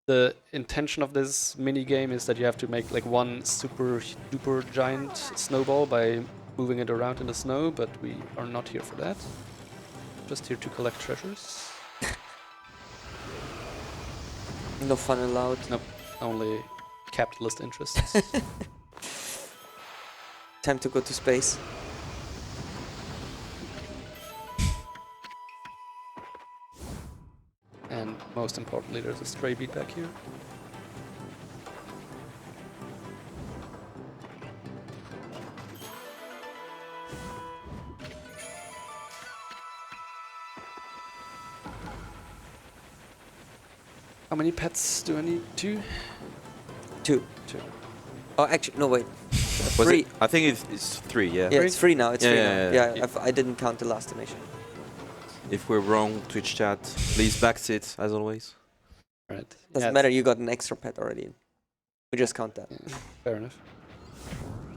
Speaker 2: The intention of this mini game is that you have to make one super duper giant snowball by moving it around in the snow, but we are not here for that. Just here to collect treasures.
Speaker 3: No fun allowed.
Speaker 2: Nope, only capitalist interests.
Speaker 3: Time to go to space.
Speaker 2: most importantly, there's a stray beat back here. How many pets do I need? 2?
Speaker 3: 2.
Speaker 2: 2.
Speaker 3: Oh, actually, no, wait.
Speaker 10: Was
Speaker 3: 3.
Speaker 10: it? I think it's 3, yeah.
Speaker 3: Yeah, it's 3 now. It's
Speaker 10: Yeah,
Speaker 3: 3
Speaker 10: yeah,
Speaker 3: now.
Speaker 10: yeah.
Speaker 3: Yeah, I didn't count the last donation.
Speaker 10: If we're wrong, Twitch chat, please backsit, as always.
Speaker 2: Right.
Speaker 3: Doesn't matter, you got an extra pet already. We just count that.
Speaker 2: Yeah, fair enough.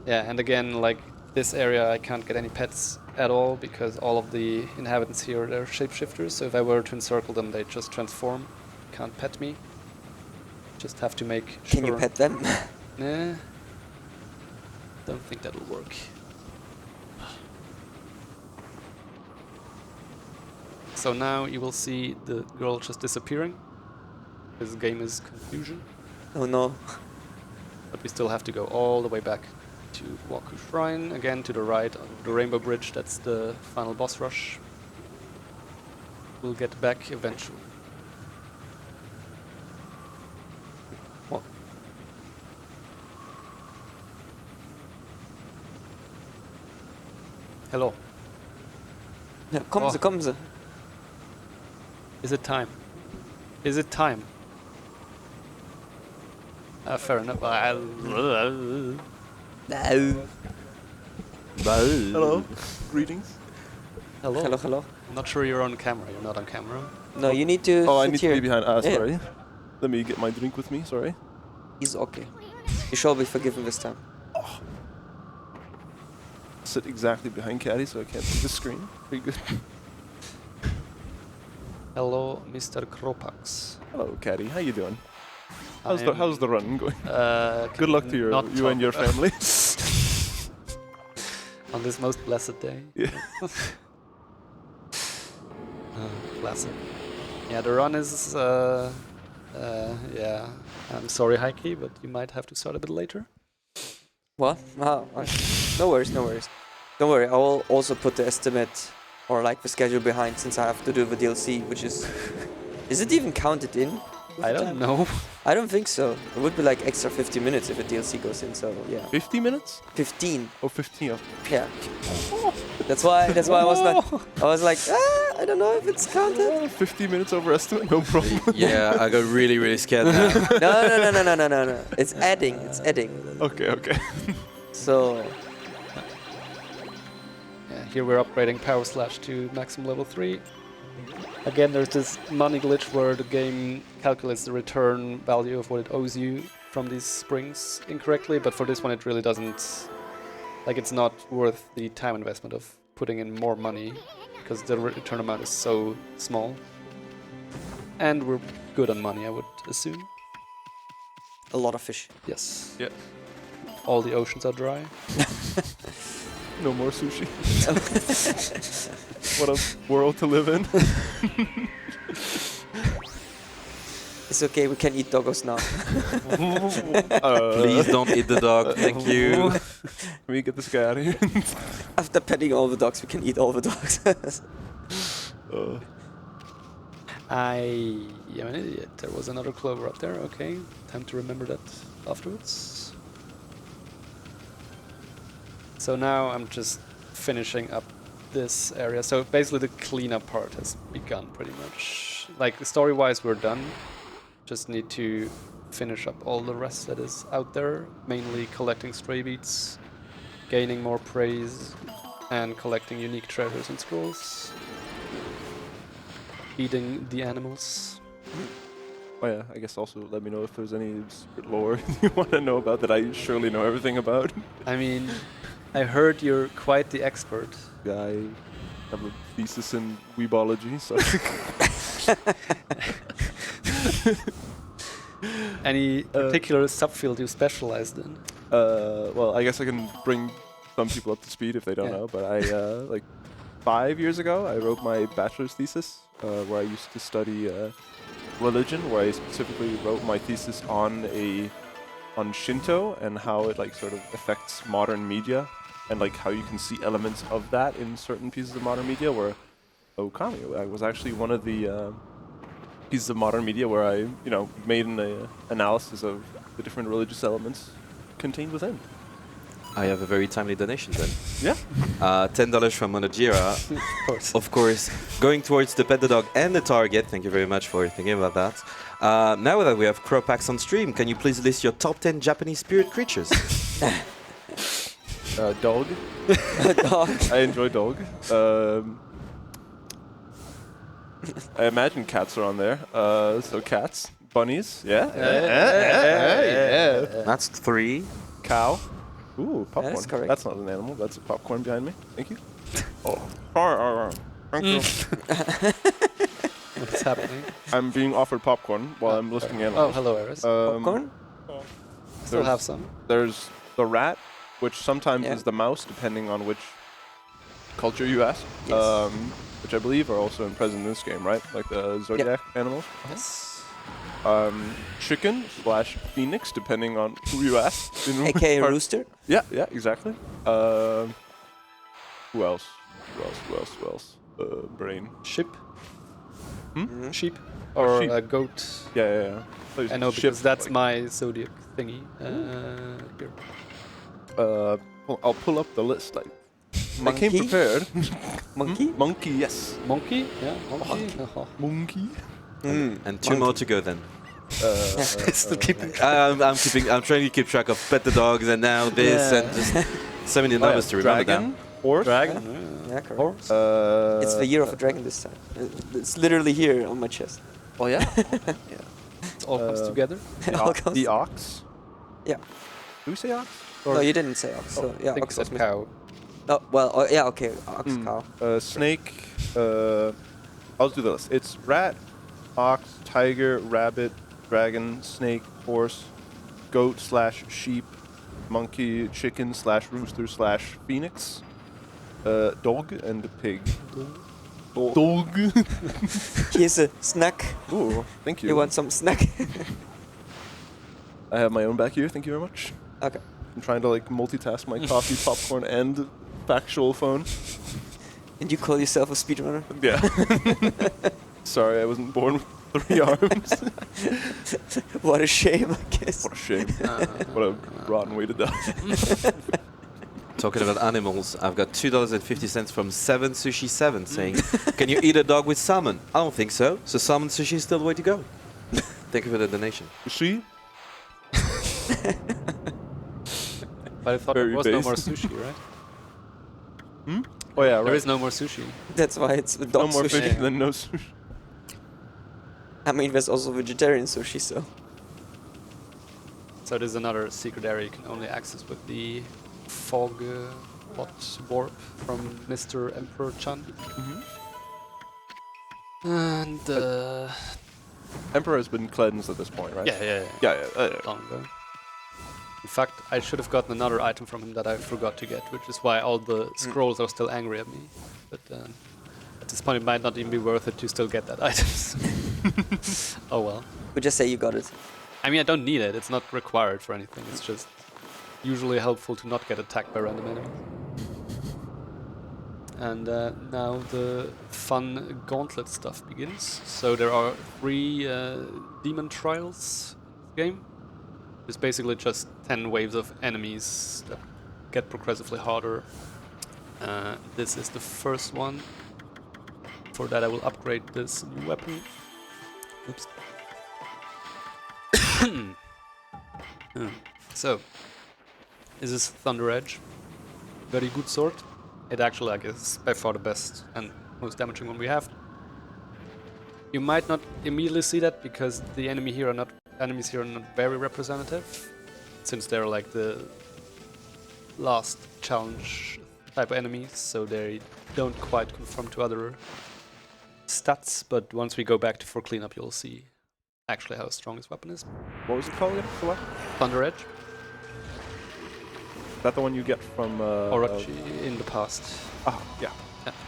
Speaker 2: Yeah, and again, like this area, I can't get any pets at all because all of the inhabitants here are shapeshifters. So if I were to encircle them, they just transform. Can't pet me. Just have to make sure.
Speaker 3: Can you pet them?
Speaker 2: Nah. Don't think that'll work. So now you will see the girl just disappearing. This game is confusion.
Speaker 3: Oh no.
Speaker 2: But we still have to go all the way back to Gale Shrine, again to the right on the Rainbow Bridge. That's the final boss rush. We'll get back eventually. What? Hello.
Speaker 3: Ja, kommen Sie, kommen Sie.
Speaker 2: Is it time? Is it time? Fair enough.
Speaker 3: No.
Speaker 1: Hello. Greetings.
Speaker 2: Hello.
Speaker 3: Hello, hello.
Speaker 2: I'm not sure you're on camera. You're not on camera.
Speaker 3: No, you need to
Speaker 11: Oh, I
Speaker 3: sit
Speaker 11: need
Speaker 3: here.
Speaker 11: to be behind.
Speaker 3: Yeah.
Speaker 11: Sorry. Let me get my drink with me. Sorry.
Speaker 3: He's okay. You shall be forgiven this time.
Speaker 11: Sit exactly behind Caddy so I can't see the screen. Pretty good.
Speaker 2: Hello, Mr. Kropax.
Speaker 11: Hello, Caddy. How you doing? How's the run going?
Speaker 2: Can
Speaker 11: Good luck to you and
Speaker 2: talk
Speaker 11: your family.
Speaker 2: on this most blessed day.
Speaker 11: Yeah.
Speaker 2: Classic. Yeah, the run is. Yeah, I'm sorry, Heike, but you might have to start a bit later.
Speaker 3: What? Oh, no worries, no worries. Don't worry, I will also put the estimate or like the schedule behind since I have to do the DLC, which is... Is it even counted in?
Speaker 2: I don't know.
Speaker 3: I don't think so. It would be like extra 50 minutes if a DLC goes in, so yeah.
Speaker 11: 50 minutes?
Speaker 3: 15.
Speaker 11: Oh, 15. Oh.
Speaker 3: Yeah. That's why I was not... I was like, I don't know if it's counted.
Speaker 11: 50 minutes over estimate, no problem.
Speaker 10: Yeah, I got really, really scared now.
Speaker 3: No. It's adding. It's adding.
Speaker 11: Okay.
Speaker 3: So...
Speaker 2: Yeah, here we're upgrading Power Slash to maximum level 3. Again, there's this money glitch where the game calculates the return value of what it owes you from these springs incorrectly, but for this one it really doesn't... Like, it's not worth the time investment of putting in more money, because the return amount is so small. And we're good on money, I would assume.
Speaker 3: A lot of fish.
Speaker 2: Yes.
Speaker 11: Yeah.
Speaker 2: All the oceans are dry.
Speaker 11: No more sushi. What a world to live in.
Speaker 3: It's okay, we can eat doggos now.
Speaker 10: Please don't eat the dog, thank you.
Speaker 11: Can we get this guy out of here?
Speaker 3: After petting all the dogs, we can eat all the dogs.
Speaker 2: I am an idiot. There was another clover up there. Okay, time to remember that afterwards. So now I'm just finishing up this area. So basically the cleanup part has begun pretty much. Like, story-wise we're done. Just need to finish up all the rest that is out there. Mainly collecting stray beats, gaining more praise, and collecting unique treasures and scrolls. Feeding the animals.
Speaker 11: Oh yeah, I guess also let me know if there's any secret lore you want to know about that I surely know everything about.
Speaker 2: I mean, I heard you're quite the expert.
Speaker 11: Yeah, I have a thesis in weebology, so...
Speaker 2: Any particular subfield you specialized in?
Speaker 11: Well, I guess I can bring some people up to speed if they don't know, but I, like 5 years ago, I wrote my bachelor's thesis, where I used to study religion, where I specifically wrote my thesis on Shinto and how it like sort of affects modern media, and like how you can see elements of that in certain pieces of modern media, where Okami, I was actually one of the pieces of modern media where I, made an analysis of the different religious elements contained within.
Speaker 10: I have a very timely donation then.
Speaker 11: Yeah.
Speaker 10: $10 from Monojira. Of course, going towards the pet the dog and the target. Thank you very much for thinking about that. Now that we have Crow Packs on stream, can you please list your top 10 Japanese spirit creatures?
Speaker 11: Dog.
Speaker 3: Dog.
Speaker 11: I enjoy dog. I imagine cats are on there. So cats, bunnies, yeah.
Speaker 10: That's 3.
Speaker 11: Cow. Ooh, popcorn.
Speaker 3: That's correct.
Speaker 11: That's not an animal. That's a popcorn behind me. Thank you. Oh. Thank you.
Speaker 2: What's happening?
Speaker 11: I'm being offered popcorn while I'm listing
Speaker 2: Oh,
Speaker 11: animals.
Speaker 2: hello, Eris.
Speaker 3: Popcorn?
Speaker 2: Still have some.
Speaker 11: There's the rat, which sometimes
Speaker 3: Yeah.
Speaker 11: is the mouse, depending on which culture you ask.
Speaker 3: Yes.
Speaker 11: Which I believe are also present in this game, right? Like the zodiac animals.
Speaker 2: Yes.
Speaker 11: Chicken / phoenix, depending on who you ask.
Speaker 3: AKA rooster?
Speaker 11: Yeah, exactly. Who else? Brain.
Speaker 2: Sheep.
Speaker 11: Hmm?
Speaker 2: Sheep. Or
Speaker 11: sheep.
Speaker 2: a goat.
Speaker 11: Yeah.
Speaker 2: I know, because that's my zodiac thingy. Here.
Speaker 11: I'll pull up the list. I came
Speaker 3: Monkey?
Speaker 11: prepared.
Speaker 3: Monkey?
Speaker 11: Monkey, yes.
Speaker 2: Monkey? Yeah, monkey.
Speaker 11: Monkey.
Speaker 10: And 2 more to go then.
Speaker 2: Still keeping.
Speaker 10: I'm trying to keep track of pet the dogs and now this and just so many numbers to remember
Speaker 11: Dragon.
Speaker 10: down.
Speaker 11: Horse.
Speaker 2: Dragon.
Speaker 3: Yeah, correct.
Speaker 2: Horse.
Speaker 3: It's the year of a dragon this time. It's literally here on my chest.
Speaker 11: Oh yeah.
Speaker 2: It all comes together.
Speaker 11: The ox.
Speaker 3: Yeah.
Speaker 11: Do we say ox?
Speaker 3: No, you didn't say ox. So yeah,
Speaker 2: I think
Speaker 3: ox
Speaker 2: it
Speaker 3: was
Speaker 2: said
Speaker 3: missing.
Speaker 2: cow.
Speaker 3: Oh, well, yeah, okay. Ox, cow.
Speaker 11: Snake. I'll do the list. It's rat, ox, tiger, rabbit, dragon, snake, horse, goat / sheep, monkey, chicken / rooster / phoenix, dog, and pig. Dog.
Speaker 3: Here's a snack.
Speaker 11: Ooh, thank you.
Speaker 3: You want some snack?
Speaker 11: I have my own back here. Thank you very much.
Speaker 3: Okay.
Speaker 11: I'm trying to multitask my coffee, popcorn, and factual phone.
Speaker 3: And you call yourself a speedrunner?
Speaker 11: Yeah. Sorry, I wasn't born with 3 arms.
Speaker 3: What a shame, I guess.
Speaker 11: What a shame. What a rotten way to die.
Speaker 10: Talking about animals, I've got $2.50 from 7sushi7 saying, "Can you eat a dog with salmon?" I don't think so. So salmon sushi is still the way to go. Thank you for the donation.
Speaker 11: See?
Speaker 2: But I thought
Speaker 11: Very
Speaker 2: there was no
Speaker 11: basic.
Speaker 2: more sushi, right?
Speaker 11: Oh yeah, right.
Speaker 2: There is no more sushi.
Speaker 3: That's why it's the
Speaker 11: no
Speaker 3: dog
Speaker 11: more
Speaker 3: sushi.
Speaker 11: fish than no sushi.
Speaker 3: I mean, there's also vegetarian sushi, so.
Speaker 2: So there's another secret area you can only access with the fog bot warp from Mr. Emperor Chan. And
Speaker 11: Emperor has been cleansed at this point, right?
Speaker 2: yeah.
Speaker 11: Yeah.
Speaker 2: Long ago. In fact, I should have gotten another item from him that I forgot to get, which is why all the scrolls are still angry at me. But at this point, it might not even be worth it to still get that item. Oh well.
Speaker 3: We just say you got it.
Speaker 2: I mean, I don't need it. It's not required for anything. It's just usually helpful to not get attacked by random enemies. And now the fun gauntlet stuff begins. So there are 3 demon trials in this game. It's basically just 10 waves of enemies that get progressively harder. This is the first one. For that I will upgrade this new weapon. Oops. So, this is Thunder Edge. Very good sword. It actually is by far the best and most damaging one we have. You might not immediately see that because the enemies here are not very representative, since they're like the last challenge type of enemies, so they don't quite conform to other stats. But once we go back to for cleanup, you'll see actually how strong this weapon is.
Speaker 11: What was it called again? The weapon?
Speaker 2: Thunder Edge.
Speaker 11: Is that the one you get from
Speaker 2: Orochi in the past.
Speaker 11: Ah, yeah.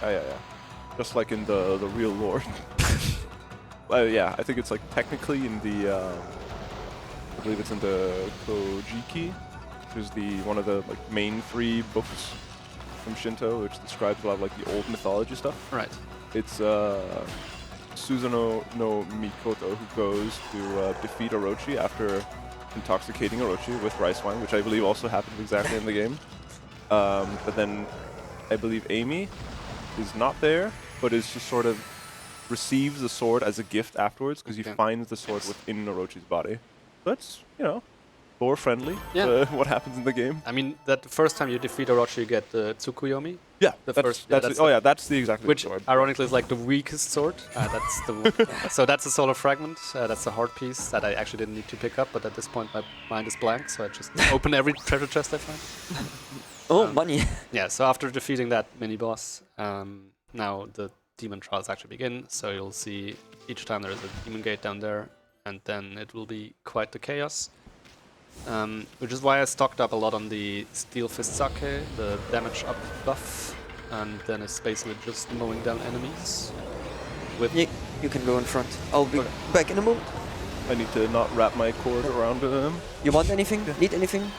Speaker 2: Yeah.
Speaker 11: Yeah. Just like in the real lore. Yeah, I think it's like technically in the I believe it's in the Kojiki, which is one of the main 3 books from Shinto, which describes a lot of the old mythology stuff.
Speaker 2: Right.
Speaker 11: It's Suzuno no Mikoto, who goes to defeat Orochi after intoxicating Orochi with rice wine, which I believe also happened exactly in the game. But then I believe Amy is not there, but is just sort of receives the sword as a gift afterwards because he finds the sword within Orochi's body. That's, you know, lore friendly. What happens in the game.
Speaker 2: I mean, that the first time you defeat Orochi, you get the Tsukuyomi.
Speaker 11: Yeah,
Speaker 2: that's
Speaker 11: the exact
Speaker 2: which
Speaker 11: sword.
Speaker 2: ironically is like the weakest sword. That's the so that's a solar fragment. That's a hard piece that I actually didn't need to pick up. But at this point, my mind is blank, so I just open every treasure chest I find.
Speaker 3: Oh, money.
Speaker 2: Yeah. So after defeating that mini boss, now the demon trials actually begin. So you'll see each time there is a demon gate down there, and then it will be quite the chaos. Which is why I stocked up a lot on the Steel Fist Sake, the damage up buff, and then it's basically just mowing down enemies. With
Speaker 3: You can go in front. I'll be back in a moment.
Speaker 11: I need to not wrap my cord around him.
Speaker 3: You want anything? Need anything?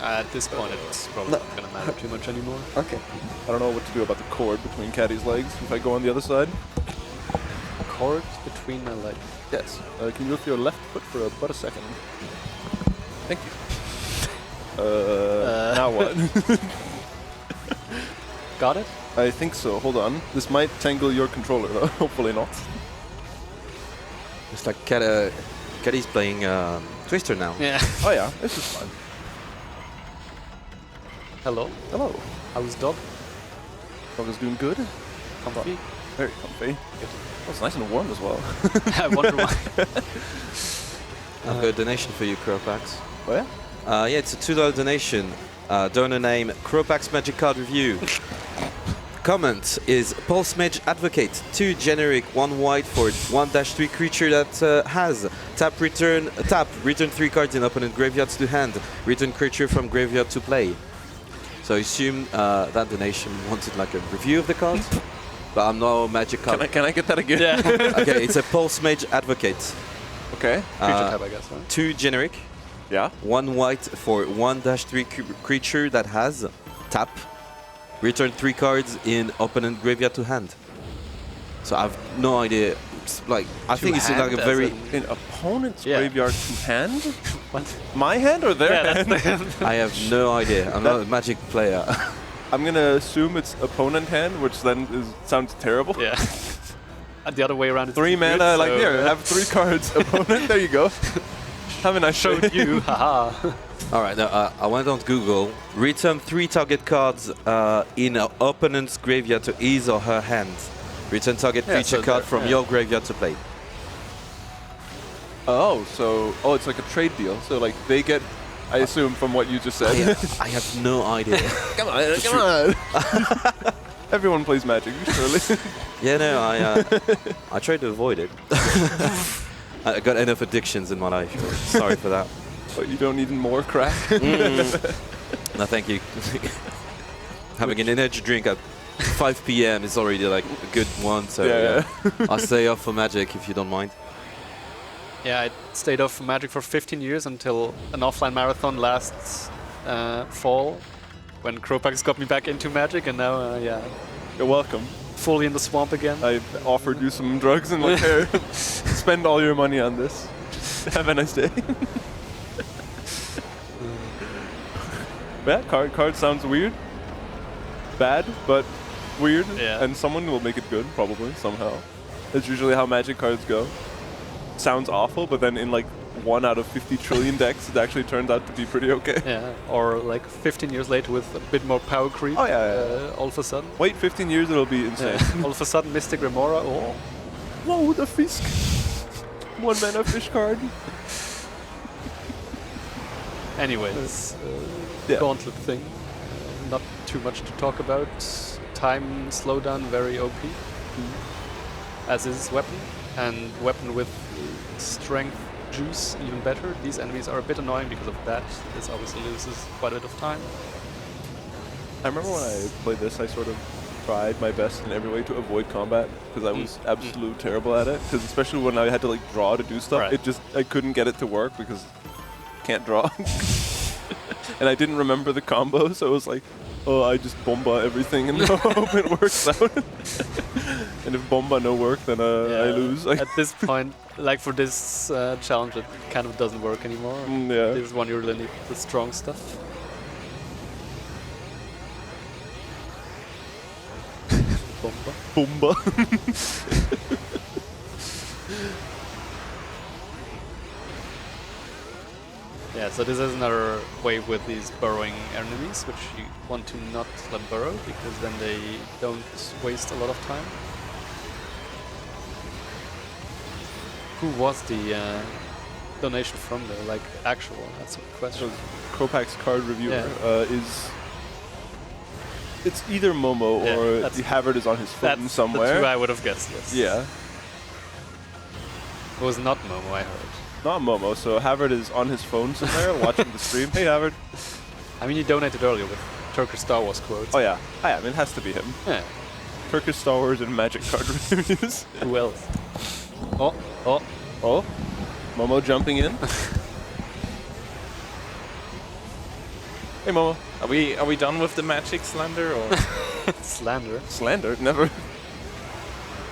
Speaker 2: At this point, it's probably not going to matter too much anymore.
Speaker 3: Okay.
Speaker 11: I don't know what to do about the cord between Caddy's legs if I go on the other side.
Speaker 2: Cord between my legs.
Speaker 11: Yes. Can you lift your left foot for about a second? Thank you. Now what?
Speaker 2: Got it?
Speaker 11: I think so. Hold on. This might tangle your controller, though. Hopefully not.
Speaker 10: It's like Caddy's playing Twister now.
Speaker 2: Yeah.
Speaker 11: Oh yeah, this is fun.
Speaker 2: Hello.
Speaker 11: Hello.
Speaker 2: How's dog?
Speaker 11: Dog is doing good.
Speaker 2: Comfy?
Speaker 11: Very comfy. Oh, it's nice and warm as well.
Speaker 2: I wonder why.
Speaker 10: I've got a donation for you, Cropax.
Speaker 11: Oh yeah?
Speaker 10: Yeah, it's a $2 donation. Donor name Cropax Magic Card Review. Comment is Pulse Mage Advocate, 2 generic, 1 white for 1-3 creature that has tap, return 3 cards in opponent graveyards to hand, return creature from graveyard to play. So I assume that donation wanted like a review of the cards, but I'm no magic card.
Speaker 11: Can I get that again?
Speaker 2: Yeah.
Speaker 10: Okay, it's a Pulse Mage Advocate.
Speaker 11: Okay.
Speaker 2: Creature type, I guess. Right?
Speaker 10: 2 generic,
Speaker 11: Yeah.
Speaker 10: 1 white for 1-3 creature that has tap, return 3 cards in opponent graveyard to hand. So I have no idea. It's like I think it's like a very
Speaker 11: In opponent's
Speaker 2: Yeah.
Speaker 11: graveyard to hand?
Speaker 2: What?
Speaker 11: My hand or their hand?
Speaker 2: That's the hand.
Speaker 10: I have no idea. I'm not a magic player.
Speaker 11: I'm gonna assume it's opponent hand, which then sounds terrible.
Speaker 2: Yeah. And the other way around. It's
Speaker 11: 3
Speaker 2: good,
Speaker 11: mana, like
Speaker 2: so,
Speaker 11: here, have 3 cards. Opponent, there you go. Have a nice
Speaker 2: showed
Speaker 11: day.
Speaker 2: you. Haha.
Speaker 10: All right, now, I went on Google. Return 3 target cards in an opponent's graveyard to his or her hand. Return target creature card from your graveyard to play.
Speaker 11: Oh, so it's like a trade deal. So like they get, I assume from what you just said.
Speaker 10: I have no idea.
Speaker 11: Come on. Everyone plays Magic, surely.
Speaker 10: Yeah, no, I tried to avoid it. I got enough addictions in my life. Sorry for that.
Speaker 11: But you don't need more crack.
Speaker 10: No, thank you. Having an energy drink at 5 p.m. is already like a good one, so
Speaker 11: Yeah.
Speaker 10: I'll stay off for Magic if you don't mind.
Speaker 2: Yeah, I stayed off Magic for 15 years until an offline marathon last fall, when Cropax got me back into Magic, and now, yeah,
Speaker 11: You're welcome.
Speaker 2: fully in the swamp again.
Speaker 11: I offered you some drugs and like, here, spend all your money on this. Have a nice day. Yeah, card sounds weird. Bad, but weird.
Speaker 2: Yeah.
Speaker 11: And someone will make it good, probably, somehow. That's usually how Magic cards go. Sounds awful, but then in like 1 out of 50 trillion decks, it actually turns out to be pretty okay.
Speaker 2: Yeah, or like 15 years later with a bit more power creep.
Speaker 11: Oh, yeah.
Speaker 2: All of a sudden.
Speaker 11: Wait 15 years, it'll be insane.
Speaker 2: All of a sudden, Mystic Remora. Oh.
Speaker 11: Whoa, the Fisk. 1 mana fish card.
Speaker 2: Anyways,
Speaker 11: Yeah.
Speaker 2: Gauntlet thing. Not too much to talk about. Time slowdown, very OP. As is weapon. And weapon with strength juice, even better. These enemies are a bit annoying because of that. This obviously loses quite a bit of time.
Speaker 11: I remember when I played this, I sort of tried my best in every way to avoid combat because I was absolutely terrible at it. Because especially when I had to like draw to do stuff,
Speaker 2: Right.
Speaker 11: I couldn't get it to work because I can't draw. And I didn't remember the combo, so it was like oh, I just bomba everything and hope it works out. And if bomba no work, then I lose.
Speaker 2: At this point, like for this challenge, it kind of doesn't work anymore.
Speaker 11: Yeah.
Speaker 2: This is one you really need the strong stuff.
Speaker 11: Bomba.
Speaker 2: Yeah, so this is another way with these burrowing enemies, which you want to not let burrow, because then they don't waste a lot of time. Who was the donation from though? Like actual? That's a question.
Speaker 11: Kropak's card reviewer is... It's either Momo or the Havard is on his phone
Speaker 2: That's
Speaker 11: somewhere.
Speaker 2: the two I would have guessed, yes.
Speaker 11: Yeah.
Speaker 2: It was not Momo, I heard.
Speaker 11: Not Momo, so Havard is on his phone somewhere watching the stream. Hey, Havard.
Speaker 2: I mean, you donated earlier with Turkish Star Wars quotes.
Speaker 11: Oh, yeah. I mean, it has to be him.
Speaker 2: Yeah.
Speaker 11: Turkish Star Wars and Magic card reviews.
Speaker 2: Who else? Oh.
Speaker 11: Momo jumping in. Hey, Momo.
Speaker 8: Are we done with the magic slander or
Speaker 2: Slander?
Speaker 11: Slander? Never.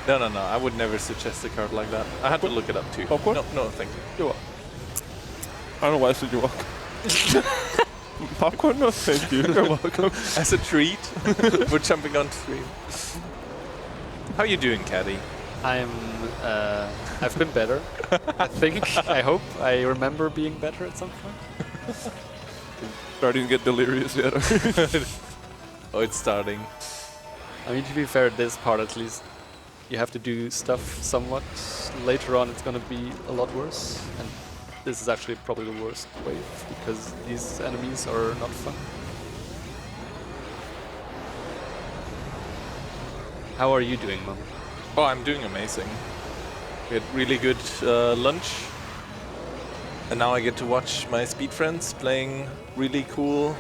Speaker 8: no, I would never suggest a card like that. I had to look it up too.
Speaker 11: Popcorn?
Speaker 8: No, thank you.
Speaker 11: You're welcome. I don't know why I said you're welcome. Popcorn? No, thank you. You're welcome.
Speaker 8: As a treat for jumping on stream. How are you doing, Caddy?
Speaker 2: I've been better. I think. I hope. I remember being better at some point.
Speaker 11: Starting to get delirious yet.
Speaker 8: Oh, it's starting.
Speaker 2: I mean, to be fair, this part at least, you have to do stuff somewhat. Later on, it's gonna be a lot worse. And this is actually probably the worst wave, because these enemies are not fun. How are you doing, Mom?
Speaker 8: Oh, I'm doing amazing. We had really good lunch. And now I get to watch my speed friends playing really cool,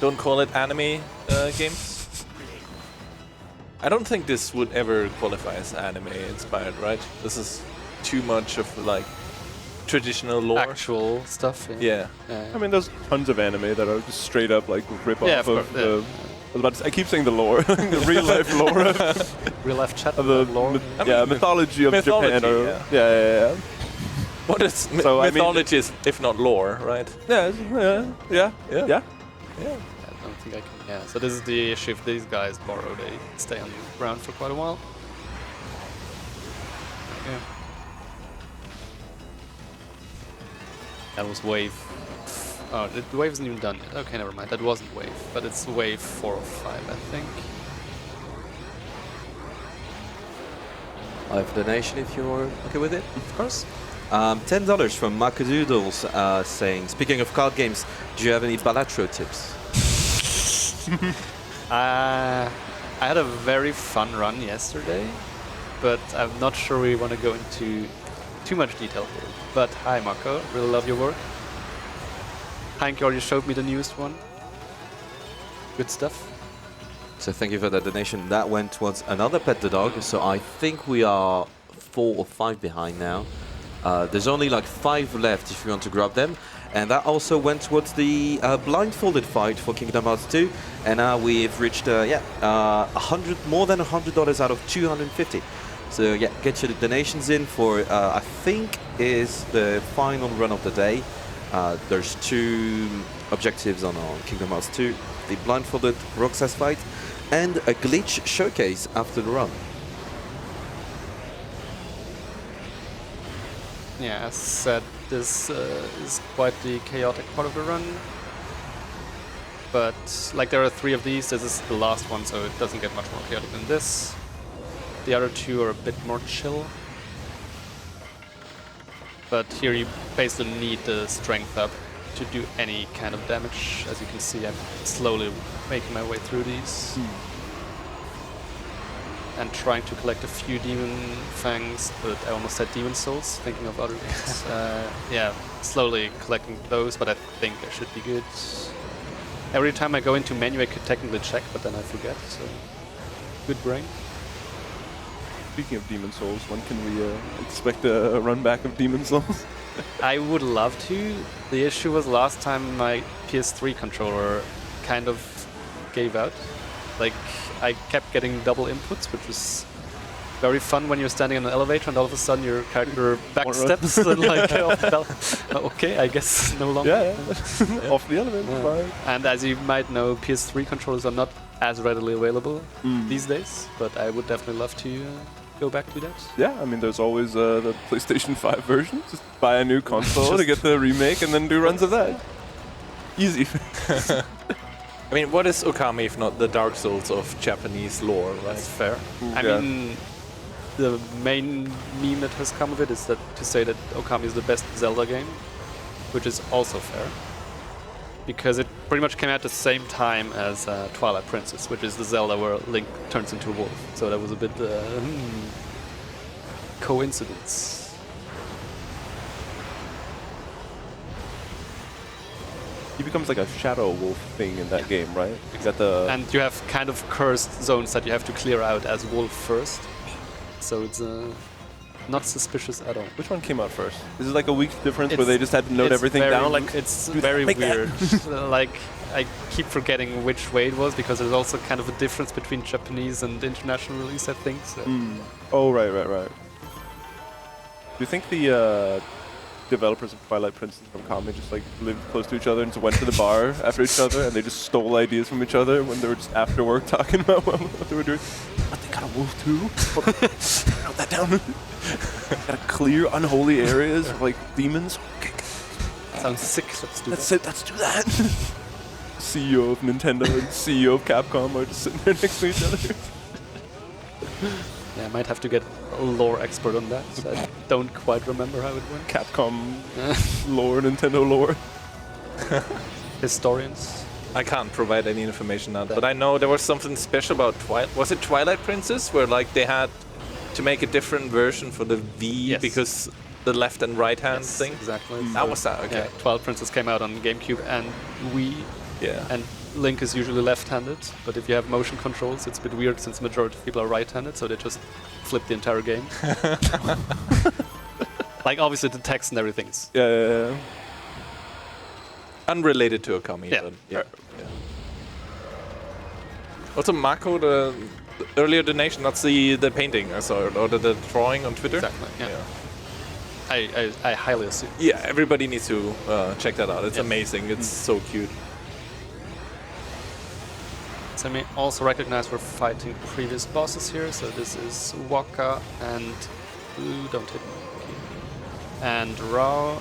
Speaker 8: don't call it anime games. I don't think this would ever qualify as anime inspired, right? This is too much of like traditional lore.
Speaker 2: Actual stuff.
Speaker 8: Yeah.
Speaker 11: I mean, there's tons of anime that are just straight up like rip off of the... I keep saying the lore, the real life lore.
Speaker 2: Real life chat
Speaker 11: of the
Speaker 2: lore.
Speaker 11: mythology of Japan. Or,
Speaker 8: yeah. What is mythology, if not lore, right?
Speaker 11: Yeah.
Speaker 2: I don't think I can. Yeah. So this is the issue. If these guys borrow, they stay on the ground for quite a while. Yeah. That was wave. Oh, the wave isn't even done yet. Okay, never mind. That wasn't wave, but it's wave 4 or 5, I think.
Speaker 10: I have a donation if you're okay with it.
Speaker 2: Of course.
Speaker 10: $10 from Macadoodles saying, speaking of card games, do you have any Balatro tips?
Speaker 2: I had a very fun run yesterday, but I'm not sure we want to go into too much detail here. But hi, Marco. Really love your work. Hank already showed me the newest one. Good stuff.
Speaker 10: So thank you for that donation. That went towards another Pet the Dog. So I think we are 4 or 5 behind now. There's only like 5 left if you want to grab them. And that also went towards the blindfolded fight for Kingdom Hearts 2. And now we've reached more than $100 out of 250. So yeah, get your donations in for, I think, is the final run of the day. There's 2 objectives on Kingdom Hearts 2. The blindfolded Roxas fight and a glitch showcase after the run.
Speaker 2: Yeah, as said, this is quite the chaotic part of the run. But like there are 3 of these, this is the last one, so it doesn't get much more chaotic than this. The other 2 are a bit more chill. But here you basically need the strength up to do any kind of damage. As you can see, I'm slowly making my way through these. And trying to collect a few demon fangs, but I almost said demon souls, thinking of other games. Yeah, slowly collecting those, but I think I should be good. Every time I go into menu I could technically check, but then I forget, so good brain.
Speaker 11: Speaking of Demon Souls, when can we expect a run back of Demon Souls?
Speaker 2: I would love to. The issue was last time my PS3 controller kind of gave out. Like, I kept getting double inputs, which was very fun when you're standing in an elevator and all of a sudden your character backsteps and like, okay, I guess no longer.
Speaker 11: Yeah. Off the elevator. Bye.
Speaker 2: And as you might know, PS3 controllers are not as readily available these days, but I would definitely love to go back to that.
Speaker 11: Yeah, I mean, there's always the PlayStation 5 version. Just buy a new console to get the remake and then do runs of that. Easy.
Speaker 6: I mean, what is Okami if not the Dark Souls of Japanese lore, right?
Speaker 2: That's fair. I
Speaker 11: Yeah.
Speaker 2: mean, the main meme that has come of it is that to say that Okami is the best Zelda game, which is also fair. Because it pretty much came out at the same time as Twilight Princess, which is the Zelda where Link turns into a wolf. So that was a bit coincidence.
Speaker 11: He becomes like a shadow wolf thing in that game, right? Is that the...
Speaker 2: And you have kind of cursed zones that you have to clear out as wolf first. So it's not suspicious at all.
Speaker 11: Which one came out first? Is it like a week difference where they just had to note everything down? Like,
Speaker 2: it's very weird. Like, I keep forgetting which way it was because there's also kind of a difference between Japanese and international release, I think. So.
Speaker 11: Oh, right. Do you think the developers of Twilight Princess and Okami just like lived close to each other and just went to the bar after each other and they just stole ideas from each other when they were just after work talking about what they were doing? What, they got a wolf too? Note that down. Got a clear unholy areas of like demons. Okay.
Speaker 2: Sounds sick. Let's do
Speaker 11: That's it. Let's do that. CEO of Nintendo and CEO of Capcom are just sitting there next to each other.
Speaker 2: Yeah, I might have to get a lore expert on that. I don't quite remember how it went.
Speaker 11: Capcom lore, Nintendo lore.
Speaker 2: Historians.
Speaker 6: I can't provide any information on that, but I know there was something special about Twilight. Was it Twilight Princess, where like they had to make a different version for the V because the left and right hand thing?
Speaker 2: Exactly.
Speaker 6: That was that. Okay.
Speaker 2: Yeah, Twilight Princess came out on GameCube and Wii.
Speaker 6: Yeah.
Speaker 2: And Link is usually left-handed, but if you have motion controls, it's a bit weird since the majority of people are right-handed, so they just flip the entire game. Like, obviously the text and everything's...
Speaker 11: Yeah.
Speaker 6: Unrelated to Okami.
Speaker 2: Yeah.
Speaker 6: But yeah. Also, Marco, the earlier donation, that's the painting I saw, or the drawing on Twitter.
Speaker 2: Exactly, yeah. I highly assume.
Speaker 6: Yeah, everybody needs to check that out. It's amazing. It's so cute.
Speaker 2: So I may also recognize we're fighting previous bosses here. So this is Waka and... Ooh, don't hit me. And Ra.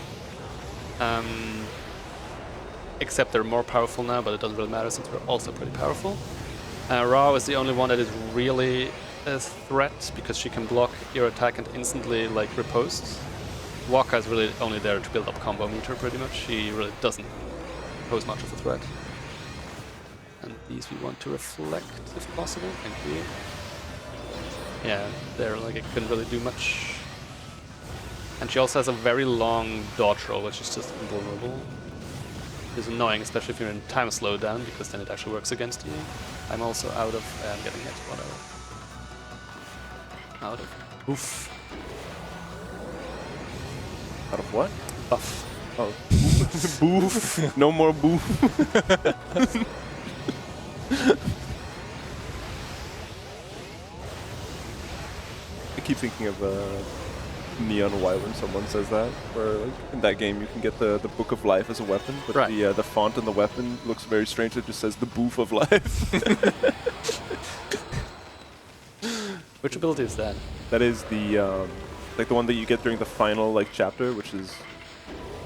Speaker 2: Except they're more powerful now, but it doesn't really matter since we're also pretty powerful. Ra is the only one that is really a threat because she can block your attack and instantly like riposte. Waka is really only there to build up combo meter pretty much. She really doesn't pose much of a threat. And these we want to reflect if possible. Thank you. Yeah, there like it couldn't really do much. And she also has a very long dodge roll, which is just invulnerable. It's annoying, especially if you're in time slowdown, because then it actually works against you. I'm also out of... I'm getting hit, whatever. Out of... Oof.
Speaker 11: Out of what?
Speaker 2: Buff.
Speaker 11: Oh. Boof. No more boof. I keep thinking of Neon White when someone says that, where like, in that game you can get the Book of Life as a weapon, but the font on the weapon looks very strange. It just says the Boof of Life.
Speaker 2: Which ability is that?
Speaker 11: That is the like the one that you get during the final like chapter, which is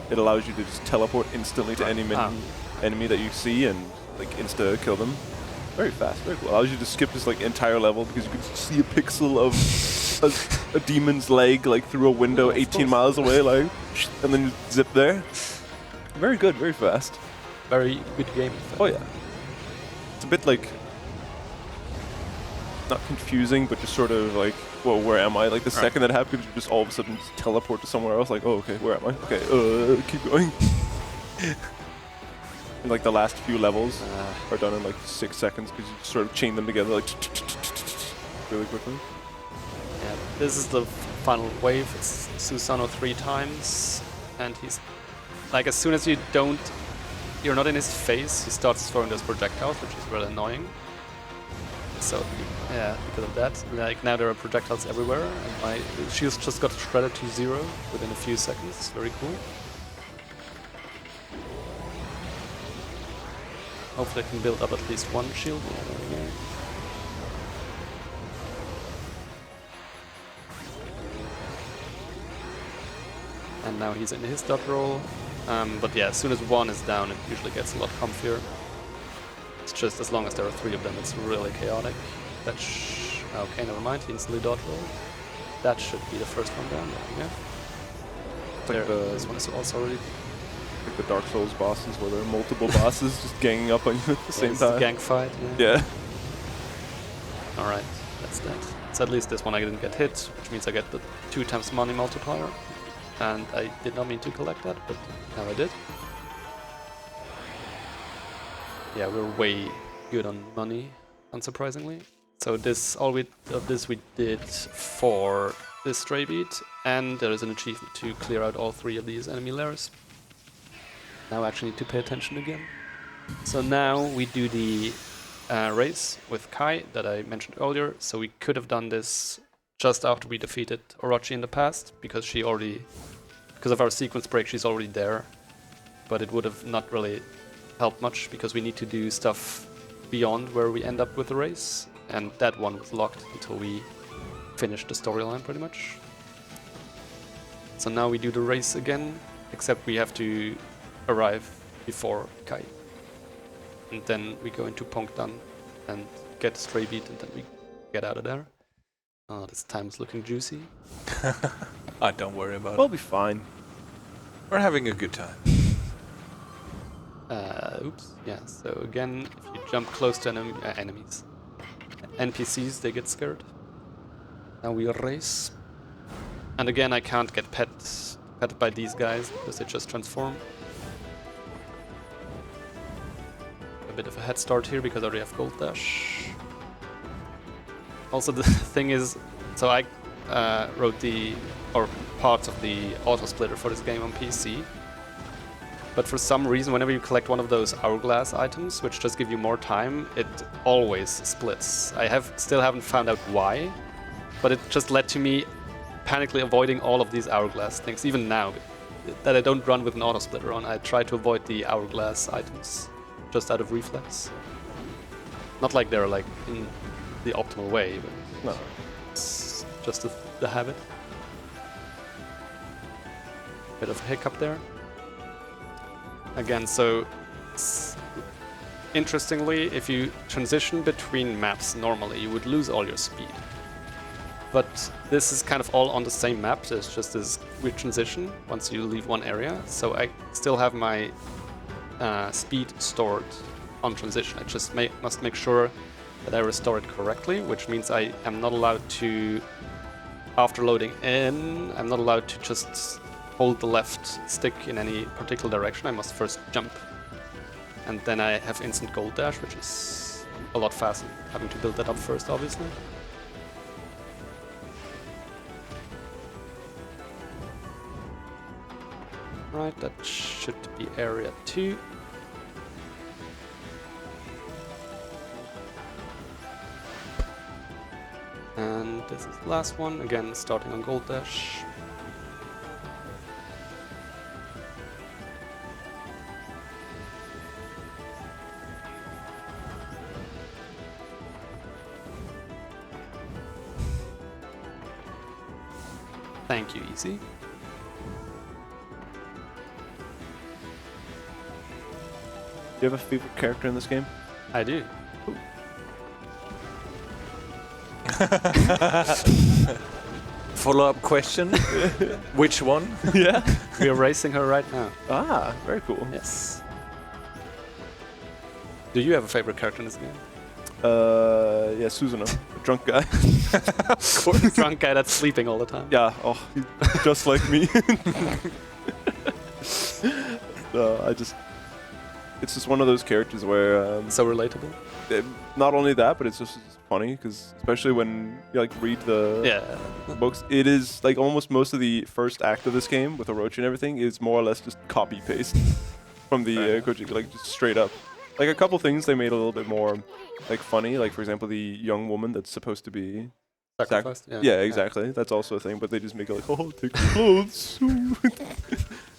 Speaker 11: it allows you to just teleport instantly to any enemy that you see and like insta kill them. Very fast, very cool. Allows you to skip this like entire level because you can see a pixel of a demon's leg like through a window 18 miles away, like, and then you zip there. Very good, very fast.
Speaker 2: Very good game.
Speaker 11: Oh yeah. It's a bit like not confusing, but just sort of like, well, where am I? Like the second that happens, you just all of a sudden just teleport to somewhere else. Like, oh, okay, where am I? Okay, keep going. And like the last few levels are done in like 6 seconds because you just sort of chain them together like really quickly.
Speaker 2: Yeah, this is the final wave. It's Susano 3 times, and he's like as soon as you don't you're not in his face, he starts throwing those projectiles, which is really annoying. So, yeah, because of that, like now there are projectiles everywhere, and my shields just got shredded to 0 within a few seconds. Very cool. Hopefully I can build up at least one shield. Yeah, there we go. And now he's in his dot roll. But yeah, as soon as one is down, it usually gets a lot comfier. It's just as long as there are 3 of them, it's really chaotic. Okay, never mind, he instantly dot roll. That should be the first one down. There we go. This one is also already...
Speaker 11: Like the Dark Souls bosses, where there are multiple bosses just ganging up on you at the same time.
Speaker 2: The gang fight,
Speaker 11: Yeah.
Speaker 2: Alright, that's that. So at least this one I didn't get hit, which means I get the 2 times money multiplier. And I did not mean to collect that, but now I did. Yeah, we're way good on money, unsurprisingly. So all of this we did for this stray beat, and there is an achievement to clear out all 3 of these enemy lairs. Now I actually need to pay attention again. So now we do the race with Kai that I mentioned earlier. So we could have done this just after we defeated Orochi in the past, because because of our sequence break, she's already there. But it would have not really helped much, because we need to do stuff beyond where we end up with the race, and that one was locked until we finished the storyline pretty much. So now we do the race again, except we have to arrive before Kai. And then we go into Pongdan and get Stray Beat, and then we get out of there. Oh, this time is looking juicy.
Speaker 12: Don't worry about
Speaker 11: We'll
Speaker 12: it.
Speaker 11: be fine.
Speaker 12: We're having a good time.
Speaker 2: Oops. Yeah, so again, if you jump close to enemies, NPCs, they get scared. Now we race. And again, I can't get pet by these guys because they just transform. A bit of a head start here because I already have Gold Dash. Also, the thing is, so I wrote parts of the auto splitter for this game on PC. But for some reason, whenever you collect one of those hourglass items, which just give you more time, it always splits. I still haven't found out why, but it just led to me panically avoiding all of these hourglass things. Even now, that I don't run with an auto splitter on, I try to avoid the hourglass items, just out of reflex. Not like they're like in the optimal way, but
Speaker 11: No.
Speaker 2: it's just the habit. Bit of a hiccup there. Again, so interestingly, if you transition between maps normally, you would lose all your speed. But this is kind of all on the same map. There's just this weird transition once you leave one area. So I still have my speed stored on transition. I just must make sure that I restore it correctly, which means I am not allowed to, after loading in, I'm not allowed to just hold the left stick in any particular direction. I must first jump. And then I have instant gold dash, which is a lot faster, having to build that up first, obviously. Right, that should be area 2. And this is the last one, again starting on gold dash. Thank you, Easy.
Speaker 11: Do you have a favorite character in this game?
Speaker 2: I do.
Speaker 12: Follow-up question. Which one?
Speaker 11: Yeah.
Speaker 2: We are racing her right now.
Speaker 11: Ah, very cool.
Speaker 2: Yes. Do you have a favorite character in this game?
Speaker 11: Yeah, Susanoo, the drunk guy.
Speaker 2: Of course. Drunk guy that's sleeping all the time.
Speaker 11: Yeah, oh, he's just like me. It's just one of those characters where
Speaker 2: So relatable.
Speaker 11: not only that, but it's just funny because especially when you like read the books, it is like almost most of the first act of this game with Orochi and everything is more or less just copy paste. from the Koji, like just straight up. Like a couple things they made a little bit more like funny. Like for example, the young woman that's supposed to be
Speaker 2: Sacrificed?
Speaker 11: yeah, exactly. That's also a thing, but they just make it like, oh, take your clothes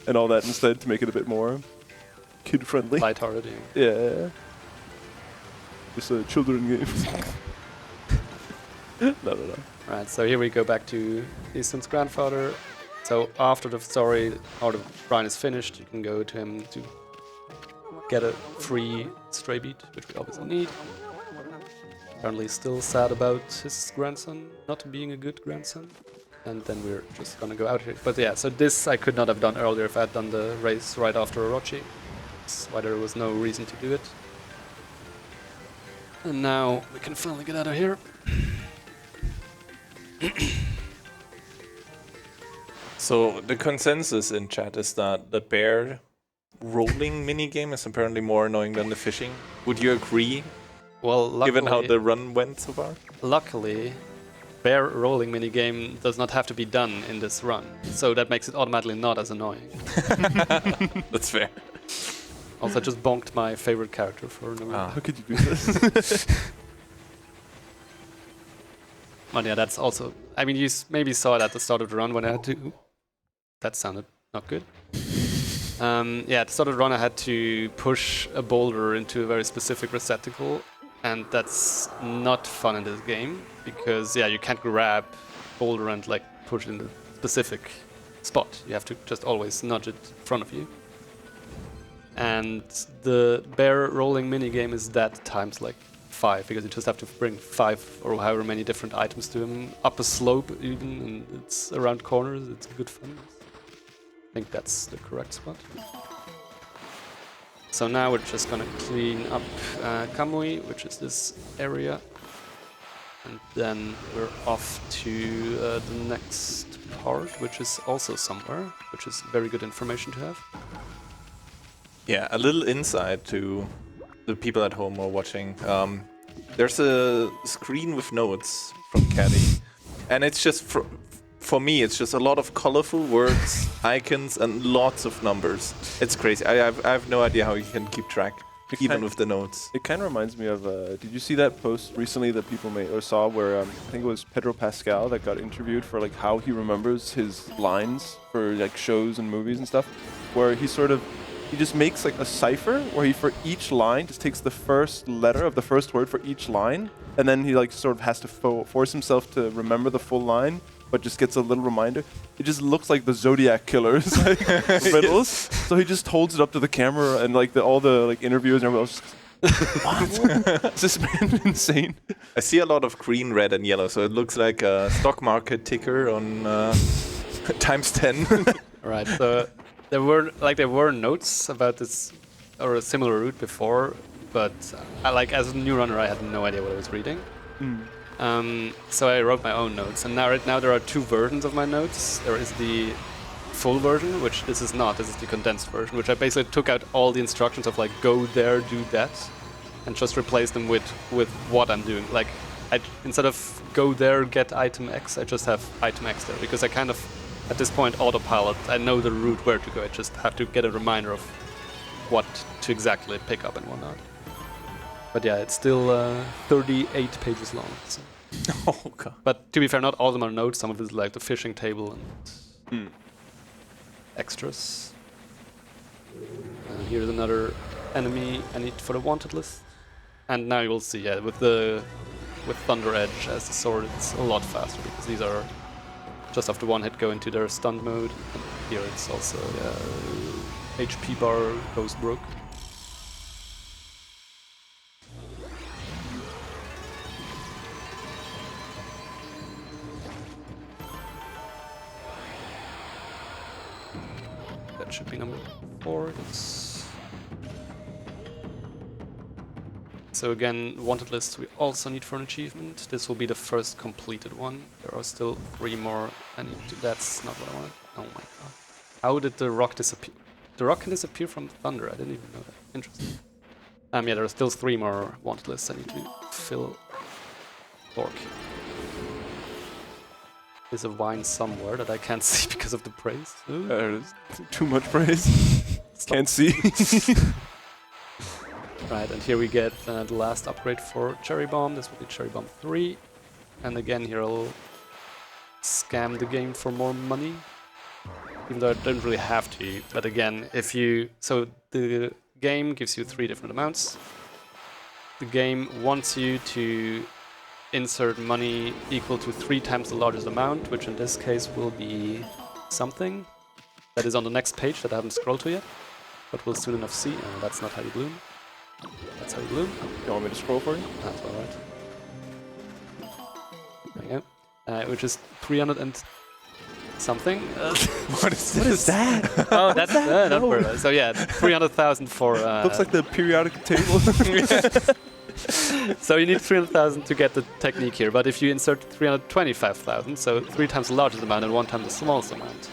Speaker 11: and all that instead to make it a bit more kid friendly.
Speaker 2: Lighthearted.
Speaker 11: Yeah. Just a children game. No.
Speaker 2: Right, so here we go back to Easton's grandfather. So after the story or the run is finished, you can go to him to get a free stray beat, which we obviously need. Apparently still sad about his grandson not being a good grandson. And then we're just gonna go out here. But yeah, so this I could not have done earlier if I had done the race right after Orochi. That's why there was no reason to do it. And now we can finally get out of here.
Speaker 12: So the consensus in chat is that the bear rolling minigame is apparently more annoying than the fishing. Would you agree?
Speaker 2: Well, luckily,
Speaker 12: Given how the run went so far?
Speaker 2: Luckily, bear rolling minigame does not have to be done in this run, so that makes it automatically not as annoying.
Speaker 12: That's fair.
Speaker 2: Also, I just bonked my favorite character for no reason.
Speaker 11: How could you do this?
Speaker 2: But yeah, that's also... I mean, you maybe saw it at the start of the run when I had to... That sounded not good. Yeah, at the start of the run I had to push a boulder into a very specific receptacle, and that's not fun in this game, because yeah, you can't grab boulder and like push it in the specific spot. You have to just always nudge it in front of you. And the bear rolling minigame is that times like 5, because you just have to bring 5 or however many different items to him, up a slope even, and it's around corners, it's good fun. I think that's the correct spot. So now we're just gonna clean up Kamui, which is this area. And then we're off to the next part, which is also somewhere, which is very good information to have.
Speaker 12: Yeah, a little insight to the people at home or watching. There's a screen with notes from Caddy, and it's just for me, it's just a lot of colorful words, icons, and lots of numbers. It's crazy. I have no idea how you can keep track, even with the notes.
Speaker 11: It kind of reminds me of, did you see that post recently that people made or saw where I think it was Pedro Pascal that got interviewed for like how he remembers his lines for like shows and movies and stuff, where he just makes like a cipher where he for each line just takes the first letter of the first word for each line, and then he like sort of has to force himself to remember the full line, but just gets a little reminder. It just looks like the Zodiac Killer's like riddles. So he just holds it up to the camera, and like all the like interviewers and everyone else just, what? Is this man insane?
Speaker 12: I see a lot of green, red, and yellow, so it looks like a stock market ticker on times 10.
Speaker 2: Right. So there were notes about this or a similar route before, but as a new runner, I had no idea what I was reading. So I wrote my own notes, and right now there are 2 versions of my notes. There is the full version, which this is not. This is the condensed version, which I basically took out all the instructions of like go there, do that, and just replaced them with what I'm doing. Like instead of go there, get item X, I just have item X there, because I kind of at this point autopilot. I know the route where to go. I just have to get a reminder of what to exactly pick up and whatnot. But yeah, it's still 38 pages long. So.
Speaker 12: Oh god!
Speaker 2: But to be fair, not all of them are notes. Some of it is like the fishing table and extras. Here's another enemy I need for the wanted list. And now you will see, yeah, with Thunder Edge as the sword, it's a lot faster, because these are just after one hit go into their stunned mode. And here it's also HP bar goes broke. That should be number 4. So again, wanted list we also need for an achievement. This will be the first completed one. There are still 3 more I need to... That's not what I wanted. Oh my god. How did the rock disappear? The rock can disappear from thunder. I didn't even know that. Interesting. Yeah, there are still 3 more wanted lists I need to fill. Fork. There's a vine somewhere that I can't see because of the praise.
Speaker 11: There's too much praise. Can't see.
Speaker 2: Right, and here we get the last upgrade for Cherry Bomb. This will be Cherry Bomb 3. And again, here I'll scam the game for more money. Even though I don't really have to. But again, if you... So the game gives you 3 different amounts. The game wants you to insert money equal to 3 times the largest amount, which in this case will be something that is on the next page that I haven't scrolled to yet. But we'll soon enough see. That's not how you bloom. That's how you bloom.
Speaker 11: You want me to scroll for you?
Speaker 2: That's alright. There we go. Which is 300 and something.
Speaker 12: What is that?
Speaker 2: Oh, that's not for us. So yeah, 300,000 for...
Speaker 11: Looks like the periodic table.
Speaker 2: So you need 300,000 to get the technique here, but if you insert 325,000, so 3 times the largest amount and 1 time the smallest amount,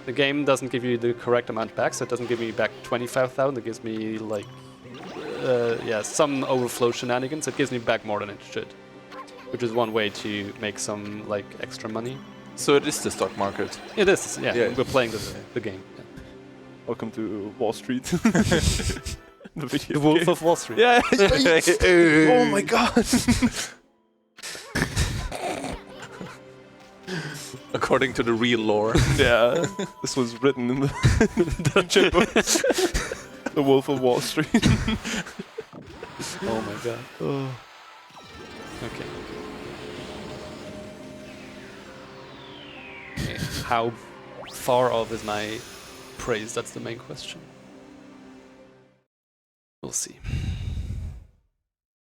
Speaker 2: the game doesn't give you the correct amount back, so it doesn't give me back 25,000, it gives me like... some overflow shenanigans, it gives me back more than it should. Which is one way to make some like extra money.
Speaker 12: So it is the stock market.
Speaker 2: It is, yeah.
Speaker 12: Yeah.
Speaker 2: We're playing the game. Yeah.
Speaker 11: Welcome to Wall Street. The video
Speaker 2: The Wolf
Speaker 11: game.
Speaker 2: of Wall Street.
Speaker 11: Yeah. Oh my god.
Speaker 12: According to the real lore.
Speaker 11: Yeah. This was written in the dungeon books. The Wolf of Wall Street.
Speaker 2: Oh my god.
Speaker 11: Oh.
Speaker 2: Okay. How far off is my praise? That's the main question. We'll see.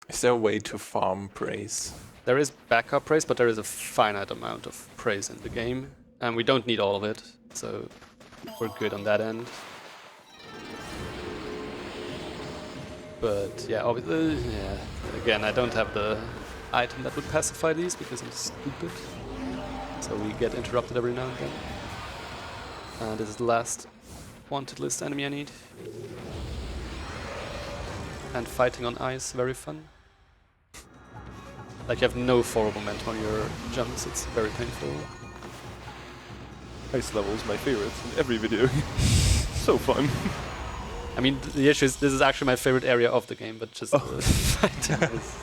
Speaker 12: Is there a way to farm praise?
Speaker 2: There is backup praise, but there is a finite amount of praise in the game, and we don't need all of it, so we're good on that end. But yeah, obviously, again, I don't have the item that would pacify these because I'm stupid. So we get interrupted every now and then. And this is the last wanted list enemy I need. And fighting on ice, very fun. Like you have no forward momentum on your jumps, it's very painful.
Speaker 11: Ice level is my favorite in every video. So fun.
Speaker 2: I mean, the issue is this is actually my favorite area of the game, but just fighting is...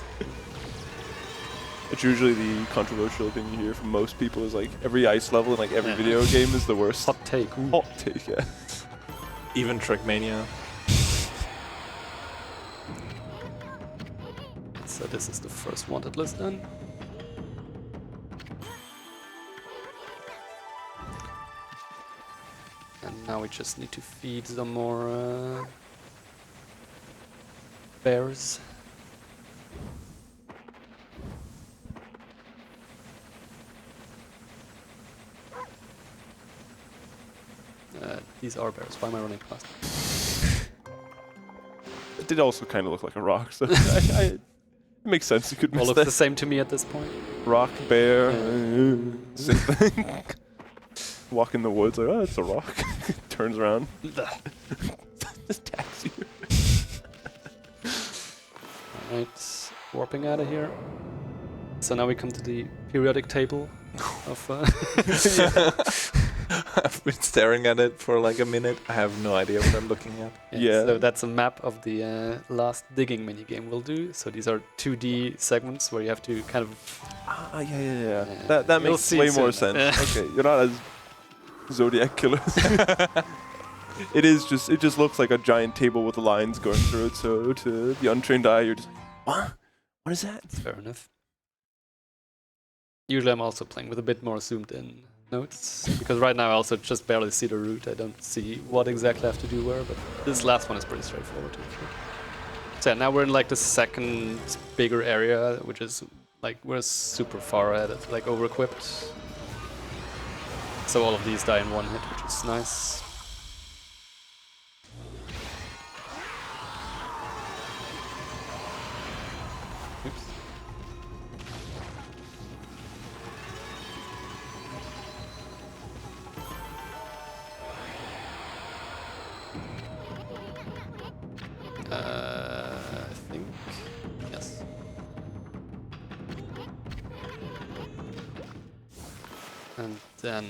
Speaker 11: It's usually the controversial opinion you hear from most people is like every ice level in like every video game is the worst.
Speaker 2: Hot take. Ooh.
Speaker 11: Hot take, yeah.
Speaker 12: Even Trackmania.
Speaker 2: So this is the first wanted list then. And now we just need to feed some more bears. These are bears. Why am I running past them?
Speaker 11: It did also kind of look like a rock, so it makes sense you could miss
Speaker 2: All looks
Speaker 11: that.
Speaker 2: the same to me at this point.
Speaker 11: Rock, bear, same thing. Walk in the woods, like, oh, it's a rock. Turns around. Just attacks you.
Speaker 2: Alright, warping out of here. So now we come to the periodic table of...
Speaker 12: I've been staring at it for like a minute. I have no idea what I'm looking at.
Speaker 11: Yeah.
Speaker 2: So that's a map of the last digging minigame we'll do. So these are 2D segments where you have to kind of...
Speaker 11: Yeah. That
Speaker 2: You'll
Speaker 11: makes
Speaker 2: see
Speaker 11: way
Speaker 2: soon.
Speaker 11: more sense. Okay, you're not as Zodiac killer. It just looks like a giant table with lines going through it, so to the untrained eye, you're just like, what? What is that?
Speaker 2: Fair enough. Usually I'm also playing with a bit more zoomed in notes, because right now I also just barely see the route. I don't see what exactly I have to do where, but this last one is pretty straightforward. So yeah, now we're in like the second bigger area, which is like we're super far ahead, like over-equipped. So all of these die in one hit, which is nice. Oops. I think, yes. And then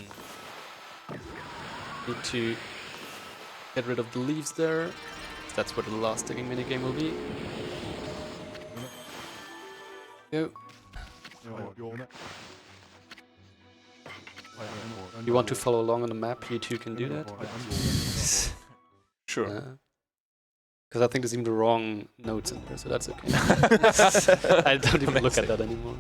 Speaker 2: need to Get rid of the leaves there. That's where the last digging minigame will be. Go. If you want to follow along on the map, you too can do that.
Speaker 12: Sure.
Speaker 2: Because I think there's even the wrong notes in there, so that's okay. I don't even look at that anymore.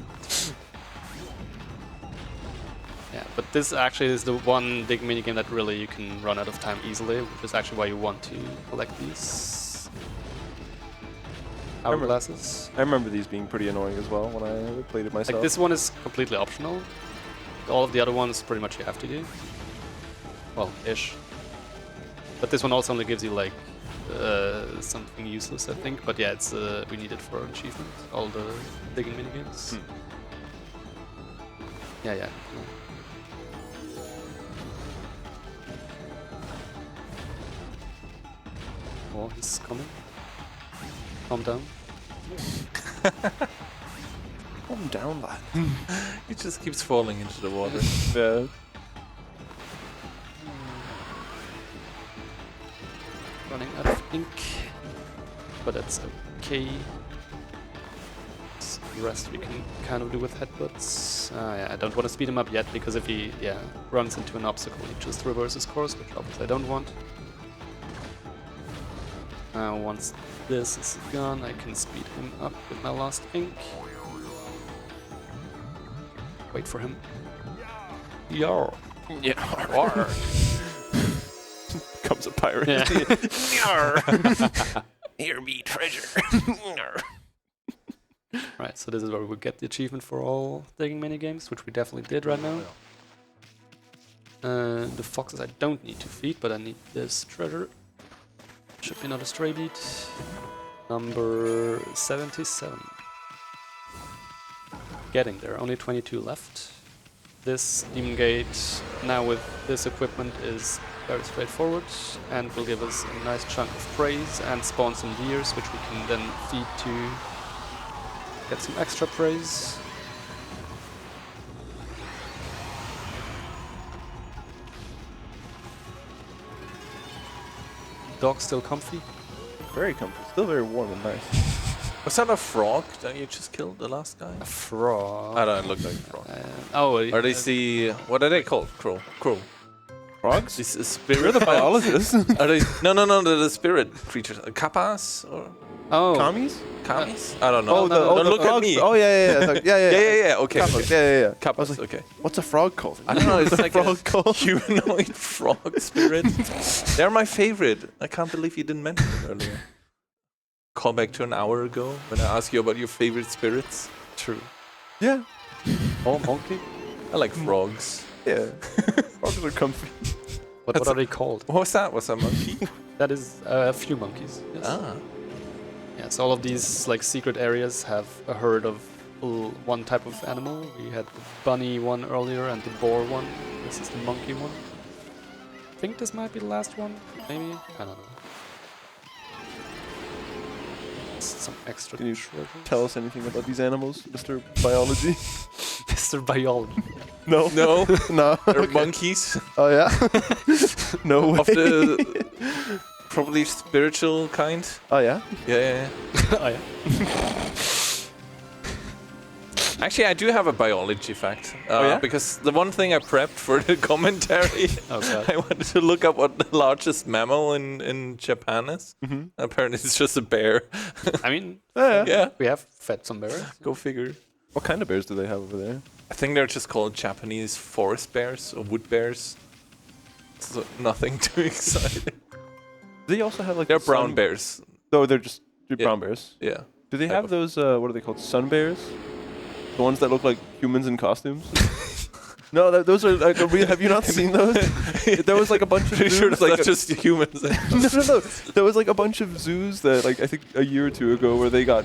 Speaker 2: Yeah, but this actually is the one big minigame that really you can run out of time easily, which is actually why you want to collect these hourglasses.
Speaker 11: I remember these being pretty annoying as well when I played it myself.
Speaker 2: Like this one is completely optional. All of the other ones pretty much you have to do. Well, ish. But this one also only gives you like something useless, I think. But yeah, it's we need it for achievement. All the digging minigames. Yeah. Oh, he's coming. Calm down.
Speaker 11: Calm down, lad.
Speaker 12: He just keeps falling into the water.
Speaker 11: Yeah.
Speaker 2: Running out of ink. But that's okay. The rest we can kind of do with headbutts. Yeah, I don't want to speed him up yet because if he runs into an obstacle, he just reverses course, which obviously I don't want. Once this is gone, I can speed him up with my last ink. Wait for him. Yarr.
Speaker 11: Yeah. Comes a pirate.
Speaker 2: Yeah.
Speaker 11: Here be treasure.
Speaker 2: Right, so this is where we get the achievement for all digging minigames, which we definitely did right now. The foxes I don't need to feed, but I need this treasure. Should be another stray beat. Number 77. Getting there, only 22 left. This Demon Gate, now with this equipment, is very straightforward and will give us a nice chunk of praise and spawn some deers, which we can then feed to get some extra praise. Dog's still comfy.
Speaker 11: Very comfy. Still very warm and nice.
Speaker 12: Was that a frog that you just killed, the last guy?
Speaker 2: A frog.
Speaker 12: I don't look like a frog.
Speaker 2: Are
Speaker 12: these the... What are they called? Crow.
Speaker 11: Frogs?
Speaker 12: This is spirit.
Speaker 11: You're the biologist.
Speaker 12: Are they... No, the spirit creatures. Kappas? Or...
Speaker 2: Oh.
Speaker 11: Kamis?
Speaker 12: Kamis? I don't know.
Speaker 11: Don't
Speaker 12: look
Speaker 11: frogs.
Speaker 12: at me.
Speaker 11: Oh, yeah.
Speaker 12: Yeah. Okay.
Speaker 11: Kappas. Yeah.
Speaker 12: Kappas, okay.
Speaker 11: What's a frog called?
Speaker 12: I don't know. It's like
Speaker 11: frog called?
Speaker 12: humanoid frog spirit. They're my favorite. I can't believe you didn't mention them earlier. Call back to an hour ago when I asked you about your favorite spirits.
Speaker 2: True.
Speaker 11: Yeah.
Speaker 2: Oh, monkey?
Speaker 12: I like frogs.
Speaker 11: Yeah. Frogs are comfy.
Speaker 2: What are they called?
Speaker 12: What was that? Was that a monkey?
Speaker 2: That is a few monkeys. Yes.
Speaker 12: Ah.
Speaker 2: Yeah, so all of these like secret areas have a herd of one type of animal. We had the bunny one earlier and the boar one. This is the monkey one. I think this might be the last one, maybe? I don't know. Some extra.
Speaker 11: Can you tell us anything about these animals, Mr. Biology?
Speaker 2: Mr. Biology.
Speaker 11: No.
Speaker 12: No.
Speaker 11: No.
Speaker 12: They're
Speaker 11: Okay.
Speaker 12: monkeys.
Speaker 11: Oh, yeah? No way.
Speaker 12: Of the probably spiritual kind.
Speaker 11: Oh, yeah?
Speaker 12: Yeah.
Speaker 2: Oh, yeah.
Speaker 12: Actually, I do have a biology fact.
Speaker 11: Oh, yeah?
Speaker 12: Because the one thing I prepped for the commentary, I wanted to look up what the largest mammal in Japan is.
Speaker 11: Mm-hmm.
Speaker 12: Apparently, it's just a bear.
Speaker 2: I mean,
Speaker 12: Yeah.
Speaker 2: we have fed some bears.
Speaker 12: Go figure.
Speaker 11: What kind of bears do they have over there?
Speaker 12: I think they're just called Japanese forest bears or wood bears. So nothing too exciting.
Speaker 11: Do they also have like
Speaker 12: They're
Speaker 11: the
Speaker 12: brown
Speaker 11: sun-
Speaker 12: bears.
Speaker 11: No, they're just brown bears.
Speaker 12: Yeah.
Speaker 11: Do they
Speaker 12: Type
Speaker 11: have
Speaker 12: of-
Speaker 11: those, what are they called, sun bears? The ones that look like humans in costumes? No, those are, like, have you not seen those? There was like a bunch of
Speaker 12: Pretty sure
Speaker 11: zoos,
Speaker 12: it's not just humans.
Speaker 11: No. There was like a bunch of zoos that, like, I think a year or two ago where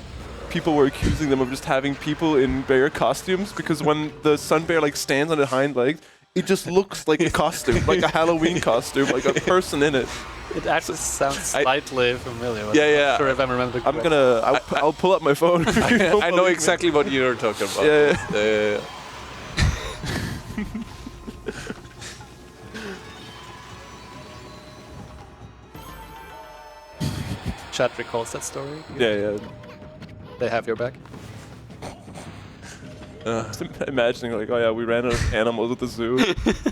Speaker 11: people were accusing them of just having people in bear costumes because when the sun bear like stands on its hind legs, it just looks like a costume, like a Halloween costume, like a person in it.
Speaker 2: It actually sounds slightly familiar. But
Speaker 12: Yeah,
Speaker 2: I'm
Speaker 12: yeah.
Speaker 2: not sure if I remember
Speaker 11: I'm gonna, I'll pull up my phone. if you don't
Speaker 12: I know
Speaker 11: believe me.
Speaker 12: exactly what you're talking about.
Speaker 11: Yeah.
Speaker 2: chat recalls that story.
Speaker 11: Yeah.
Speaker 2: They have your back.
Speaker 11: Just imagining like, oh yeah, we ran out of animals at the zoo.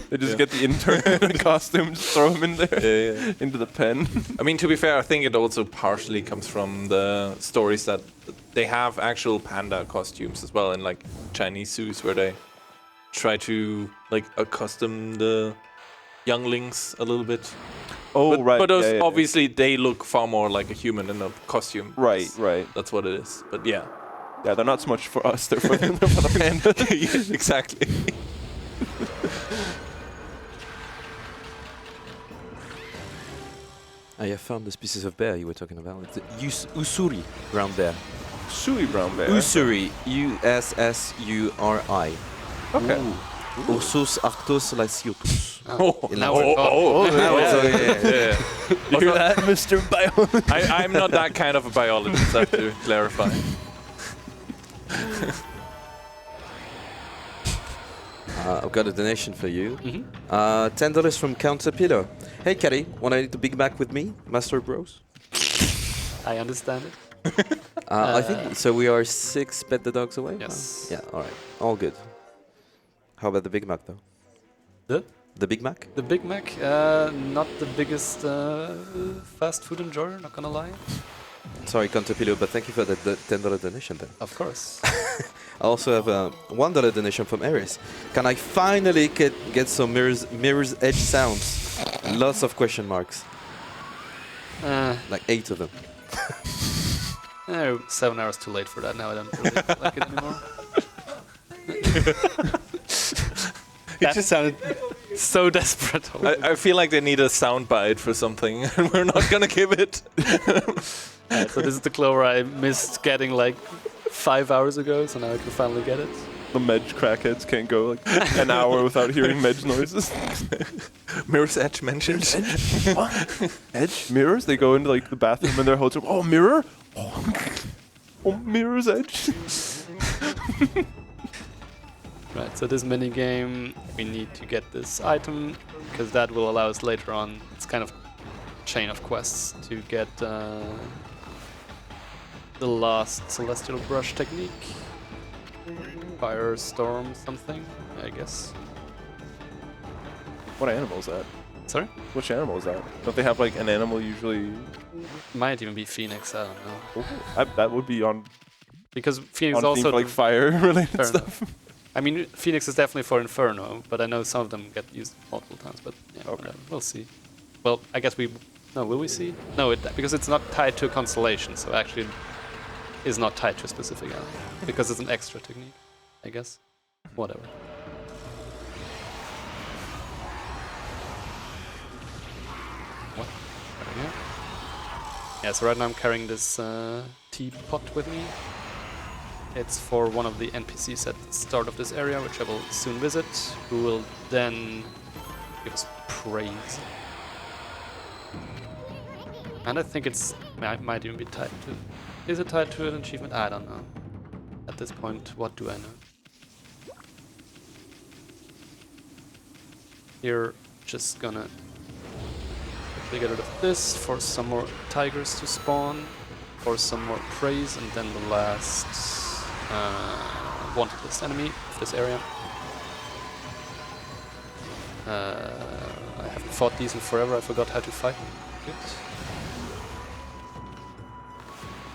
Speaker 11: They just get the intern in a costume, just throw him in there, into the pen.
Speaker 12: I mean, to be fair, I think it also partially comes from the stories that they have actual panda costumes as well in like Chinese zoos where they try to like accustom the younglings a little bit.
Speaker 11: Oh, right.
Speaker 12: But those obviously they look far more like a human in a costume.
Speaker 11: Right.
Speaker 12: That's what it is. But yeah.
Speaker 11: Yeah, they're not so much for us, they're for the panda.
Speaker 12: Yeah, exactly.
Speaker 10: I have found the species of bear you were talking about. It's the Usuri brown bear.
Speaker 11: Usuri brown bear?
Speaker 10: Usuri. Ussuri.
Speaker 11: Okay.
Speaker 10: Ursus arctos laciotus.
Speaker 2: Now we're talking.
Speaker 12: Yeah.
Speaker 11: You hear that, Mr. Biologist?
Speaker 12: I'm not that kind of a biologist, I have to clarify.
Speaker 10: I've got a donation for you. $10 from Counterpillar. Hey, Caddy, wanna eat a Big Mac with me, Master Bros?
Speaker 2: I understand it.
Speaker 10: I think so. We are 6 pet the dogs away.
Speaker 2: Yes.
Speaker 10: Yeah. All right. All good. How about the Big Mac though? The Big Mac?
Speaker 2: The Big Mac, not the biggest fast food enjoyer, not gonna lie.
Speaker 10: Sorry, Contepillo, but thank you for the $10 donation then.
Speaker 2: Of course.
Speaker 10: I also have a $1 donation from Aries. Can I finally get some Mirror's Edge sounds? Lots of question marks. Like 8 of them.
Speaker 2: 7 hours too late for that now. I don't really like it anymore. That just sounded so desperate.
Speaker 12: I feel like they need a soundbite for something, and we're not gonna give it.
Speaker 2: So this is the Clover I missed getting like 5 hours ago, so now I can finally get it.
Speaker 11: The Medj crackheads can't go like an hour without hearing Medj noises.
Speaker 12: Mirror's Edge mentioned.
Speaker 11: What? Edge? Mirrors? They go into like the bathroom in their hotel. Oh, mirror? Oh, Mirror's Edge.
Speaker 2: Right, so this mini game, we need to get this item, because that will allow us later on, it's kind of chain of quests, to get the last Celestial Brush technique. Firestorm something, I guess.
Speaker 11: What animal is that?
Speaker 2: Sorry?
Speaker 11: Which animal is that? Don't they have like an animal usually?
Speaker 2: Might even be Phoenix, I don't know.
Speaker 11: That would be on.
Speaker 2: Because Phoenix
Speaker 11: on
Speaker 2: also
Speaker 11: for, like fire-related
Speaker 2: Fair
Speaker 11: stuff.
Speaker 2: enough. I mean, Phoenix is definitely for Inferno, but I know some of them get used multiple times. But yeah, whatever. We'll see. Well, I guess we. No, will we see? No, because it's not tied to a constellation, so actually it is not tied to a specific animal. Because it's an extra technique, I guess. Whatever. What? Yeah. Yeah, so right now I'm carrying this teapot with me. It's for one of the NPCs at the start of this area, which I will soon visit, who will then give us praise. And I think it's might even be tied to. Is it tied to an achievement? I don't know. At this point, what do I know? Here, just gonna quickly get rid of this for some more tigers to spawn, for some more praise, and then the last wanted list enemy of this area. I haven't fought these in forever. I forgot how to fight them. Good.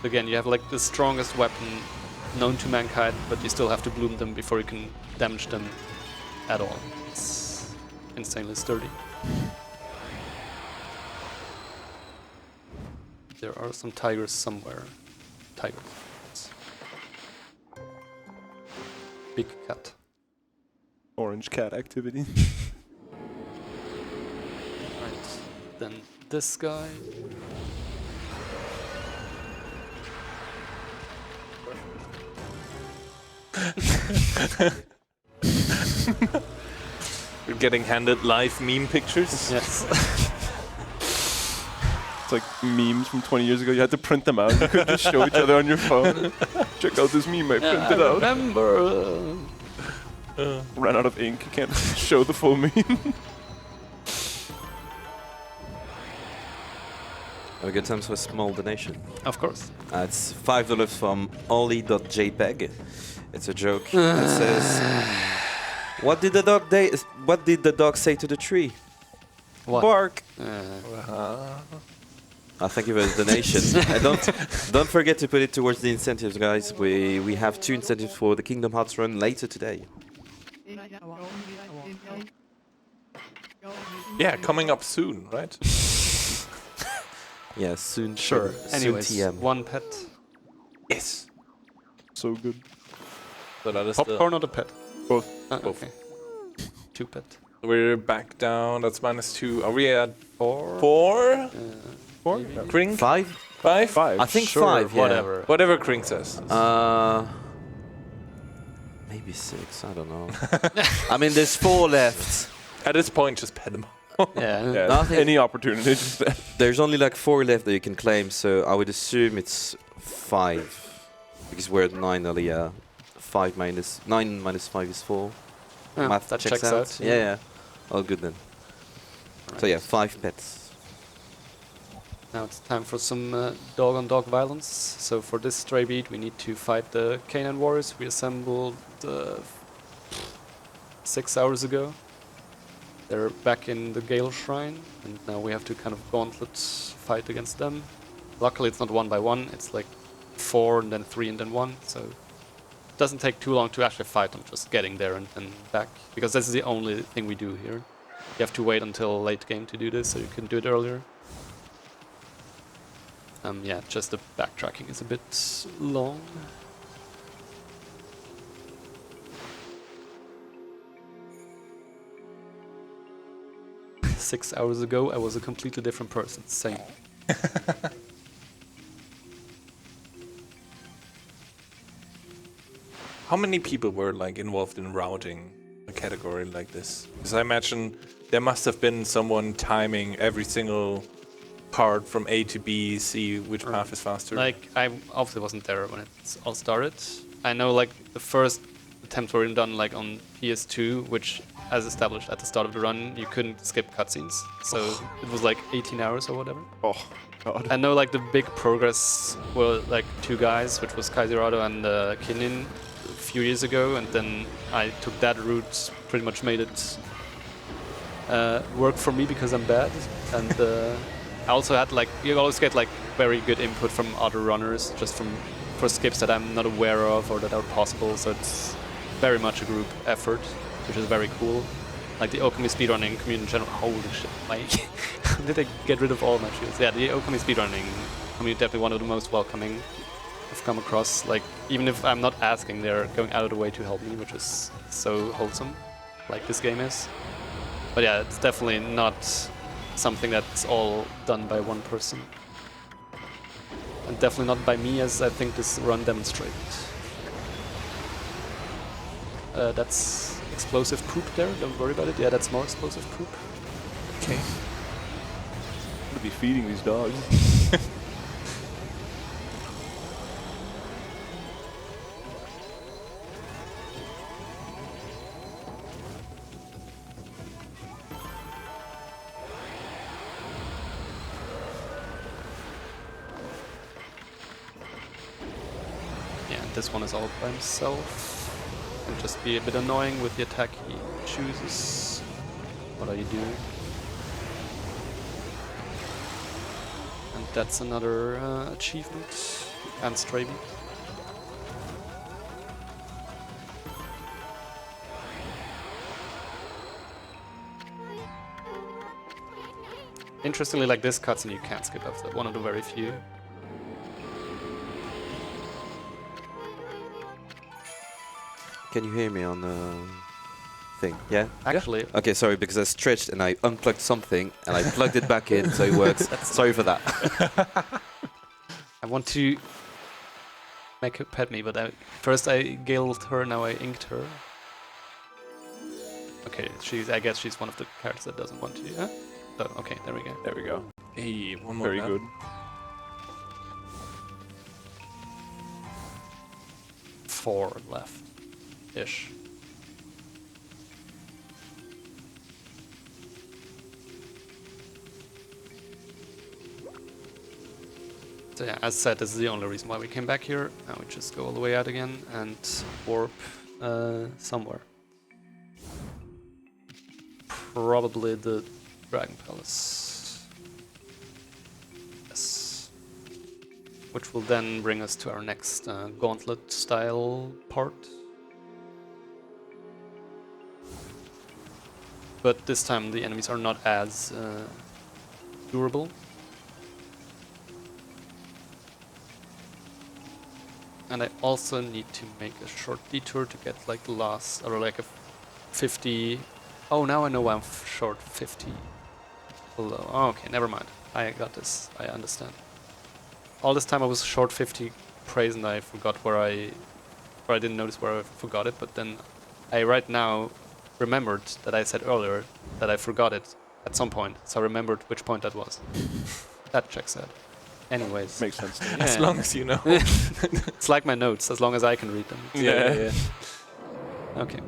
Speaker 2: Again, you have like the strongest weapon known to mankind, but you still have to bloom them before you can damage them at all. It's insanely sturdy. There are some tigers somewhere. Tigers. Big cat.
Speaker 11: Orange cat activity.
Speaker 2: Right. Then this guy.
Speaker 12: You're getting handed live meme pictures?
Speaker 2: Yes.
Speaker 11: It's like memes from 20 years ago. You had to print them out. You could just show each other on your phone. Check out this meme I printed out.
Speaker 2: Remember.
Speaker 11: Ran out of ink. You can't show the full meme.
Speaker 10: Have a good time for a small donation.
Speaker 2: Of course.
Speaker 10: It's $5 from Oli.jpg. It's a joke that says, What did the dog say to the tree?
Speaker 2: What?
Speaker 10: Bark.
Speaker 12: Uh-huh.
Speaker 10: Thank you for the donation. And don't forget to put it towards the incentives, guys. We have 2 incentives for the Kingdom Hearts run later today.
Speaker 12: Yeah, coming up soon, right?
Speaker 10: Yeah, soon.
Speaker 2: Sure.
Speaker 10: Soon
Speaker 2: Anyways,
Speaker 10: TM.
Speaker 2: 1 pet.
Speaker 12: Yes.
Speaker 11: So good.
Speaker 12: So that is
Speaker 2: Popcorn or the pet?
Speaker 11: Both.
Speaker 12: Both.
Speaker 2: Okay. 2 pet.
Speaker 12: We're back down. That's -2. Are we at 4? 4?
Speaker 11: 4?
Speaker 2: Maybe.
Speaker 12: Krink?
Speaker 10: 5?
Speaker 12: 5?
Speaker 11: 5.
Speaker 10: I think
Speaker 2: Sure,
Speaker 10: 5, yeah.
Speaker 2: whatever.
Speaker 12: Whatever Krink says.
Speaker 10: Maybe 6, I don't know. I mean, there's 4 left.
Speaker 12: At this point, just pet them.
Speaker 2: Yeah.
Speaker 11: Yeah,
Speaker 10: Nothing.
Speaker 11: any opportunity. Just
Speaker 10: There's only like 4 left that you can claim, so I would assume it's 5. Because we're at 9 earlier. 9 minus 5 is 4.
Speaker 2: Yeah,
Speaker 10: Math
Speaker 2: that
Speaker 10: checks
Speaker 2: checks out,
Speaker 10: Yeah, yeah. All good then. So yeah, 5 pets.
Speaker 2: Now it's time for some dog-on-dog violence. So for this stray beat, we need to fight the Canaan Warriors. We assembled 6 hours ago. They're back in the Gale Shrine, and now we have to kind of gauntlet fight against them. Luckily, it's not 1 by 1. It's like 4 and then 3 and then 1. So it doesn't take too long to actually fight them, just getting there and then back. Because this is the only thing we do here. You have to wait until late game to do this, so you can do it earlier. Yeah, just the backtracking is a bit long. Six hours ago, I was a completely different person. Same.
Speaker 12: How many people were like involved in routing a category like this? Because I imagine there must have been someone timing every single part from A to B, see which path is faster.
Speaker 2: Like, I obviously wasn't there when it all started. I know, like, the first attempts were done, like, on PS2, which, as established at the start of the run, you couldn't skip cutscenes. So it was, like, 18 hours or whatever.
Speaker 11: oh, God.
Speaker 2: I know, like, the big progress were, like, 2 guys, which was Kaizerado and Kinin, a few years ago, and then I took that route, pretty much made it work for me because I'm bad, and I also had, like, you always get, like, very good input from other runners, just for skips that I'm not aware of or that are possible, so it's very much a group effort, which is very cool. Like, the Okami speedrunning community in general, holy shit, like, how did I get rid of all my shields? Yeah, the Okami speedrunning community definitely one of the most welcoming I've come across. Like, even if I'm not asking, they're going out of the way to help me, which is so wholesome, like this game is. But yeah, it's definitely not something that's all done by one person. And definitely not by me, as I think this run demonstrated. That's explosive poop there, don't worry about it. Yeah, that's more explosive poop.
Speaker 12: Okay.
Speaker 11: I'm gonna be feeding these dogs.
Speaker 2: Yeah, and this one is all by himself. Can just be a bit annoying with the attack he chooses. What are you doing? And that's another achievement. And stray beat. Interestingly, like this cutscene you can't skip after, one of the very few.
Speaker 10: Can you hear me on the thing? Yeah?
Speaker 2: Actually,
Speaker 10: Okay, sorry, because I stretched and I unplugged something and I plugged it back in so it works. Sorry for that.
Speaker 2: I want to make her pet me, but first I galed her, now I inked her. Okay, I guess she's one of the characters that doesn't want to. Huh? Oh, okay, there we go.
Speaker 11: There we go.
Speaker 12: Hey, one more.
Speaker 11: Very
Speaker 12: lap.
Speaker 11: good.
Speaker 2: 4 left. Ish. yeah, as said, this is the only reason why we came back here. Now we just go all the way out again and warp somewhere. Probably the Dragon Palace. Yes. Which will then bring us to our next gauntlet style part. But this time the enemies are not as durable. And I also need to make a short detour to get like the last, or like a 50. Oh, now I know why I'm short 50 below. Oh, okay, never mind. I got this. I understand. All this time I was short 50 praise and I forgot where I didn't notice where I forgot it, but then I right now remembered that I said earlier that I forgot it at some point, so I remembered which point that was. That checks out. Anyways.
Speaker 11: Makes sense.
Speaker 2: Yeah.
Speaker 12: As long as you know.
Speaker 2: It's like my notes, as long as I can read them.
Speaker 12: Yeah.
Speaker 2: Okay.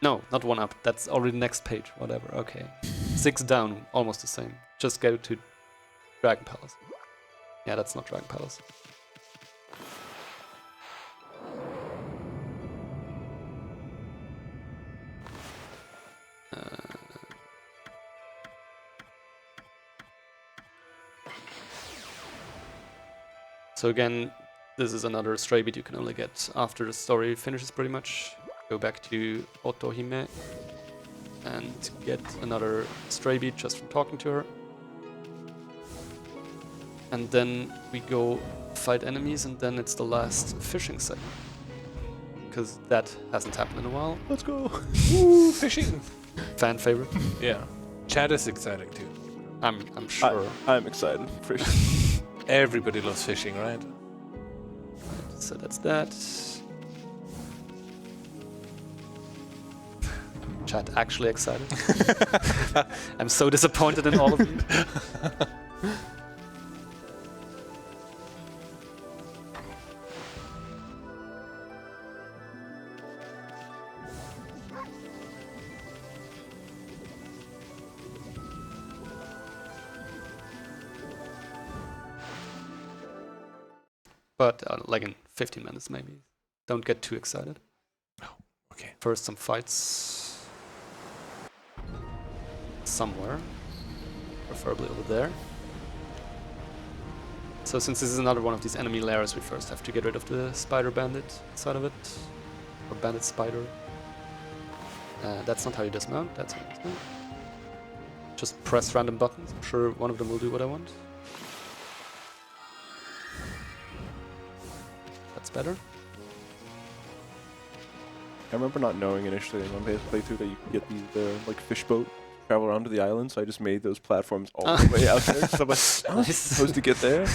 Speaker 2: No, not one up. That's already next page. Whatever. Okay. 6 down, almost the same. Just go to Dragon Palace. Yeah, that's not Dragon Palace. So again, this is another stray beat you can only get after the story finishes pretty much. Go back to Otohime and get another stray beat just from talking to her. And then we go fight enemies and then it's the last fishing segment. Because that hasn't happened in a while.
Speaker 11: Let's go.
Speaker 12: Woo, fishing.
Speaker 2: Fan favorite.
Speaker 12: Yeah. Chat is exciting too.
Speaker 2: I'm sure.
Speaker 11: I'm excited for
Speaker 12: Everybody loves fishing, right?
Speaker 2: So that's that. Chat actually excited. I'm so disappointed in all of you. But like in 15 minutes maybe. Don't get too excited.
Speaker 12: Oh, okay.
Speaker 2: First some fights. Somewhere. Preferably over there. So since this is another one of these enemy lairs, we first have to get rid of the spider bandit side of it. Or bandit spider. That's not how you dismount, that's how you dismount. Just press random buttons. I'm sure one of them will do what I want. That's better.
Speaker 11: I remember not knowing initially in one playthrough that you could get the like fish boat, travel around to the island, so I just made those platforms all the way out there. So I'm like, how am I supposed to get there?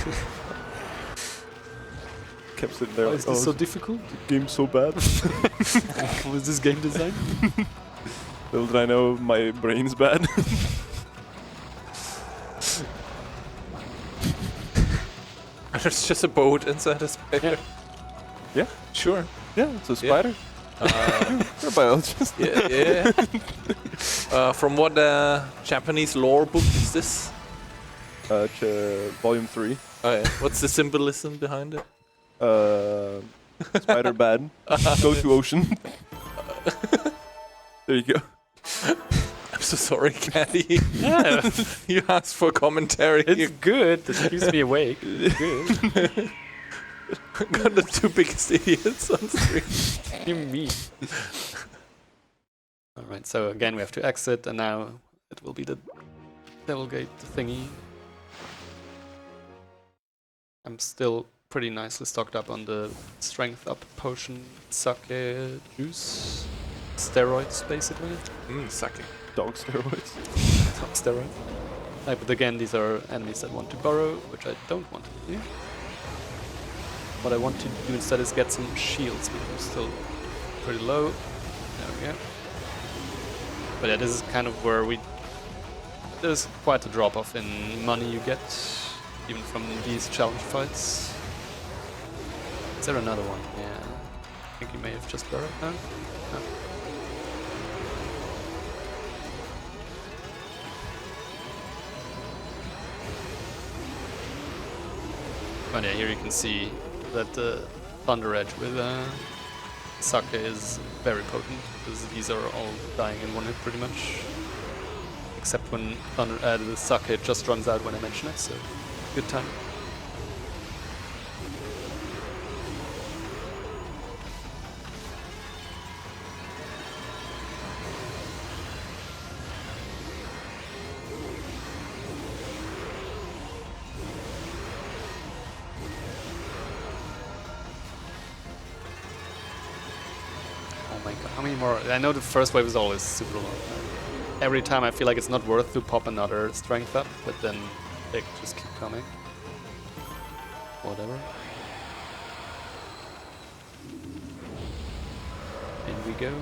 Speaker 11: Kept sitting there.
Speaker 2: Oh,
Speaker 11: Like,
Speaker 2: is this so difficult?
Speaker 11: The game's so bad.
Speaker 2: Was this game design?
Speaker 11: Little did I know my brain's bad.
Speaker 12: There's just a boat inside a spider.
Speaker 11: Yeah,
Speaker 12: Sure.
Speaker 11: yeah, it's a spider. You're a biologist.
Speaker 12: Yeah. From what Japanese lore book is this?
Speaker 11: Volume 3.
Speaker 12: Oh, yeah. What's the symbolism behind it?
Speaker 11: Spider bad. Go to ocean. There you go.
Speaker 12: I'm so sorry, Caddy.
Speaker 2: Yeah,
Speaker 12: You asked for commentary.
Speaker 2: it's good. It keeps me awake. It's good.
Speaker 12: Got the two biggest idiots on screen.
Speaker 2: You me. Alright, so again we have to exit and now it will be the Devil Gate thingy. I'm still pretty nicely stocked up on the strength up potion sake juice. Steroids basically.
Speaker 12: Sucking.
Speaker 11: Dog steroids.
Speaker 2: Top steroids. But again these are enemies that want to burrow, which I don't want to do. What I want to do instead is get some shields, because I'm still pretty low. There we go. But yeah, this is kind of where there's quite a drop-off in money you get, even from these challenge fights. Is there another one? Yeah. I think you may have just burrowed now. No. But yeah, here you can see that the Thunder Edge with Sake is very potent, because these are all dying in one hit pretty much. Except when the Sake just runs out when I mention it, so good time. Oh my god, how many more? I know the first wave is always super long. Every time I feel like it's not worth to pop another strength up, but then they just keep coming. Whatever. In we go.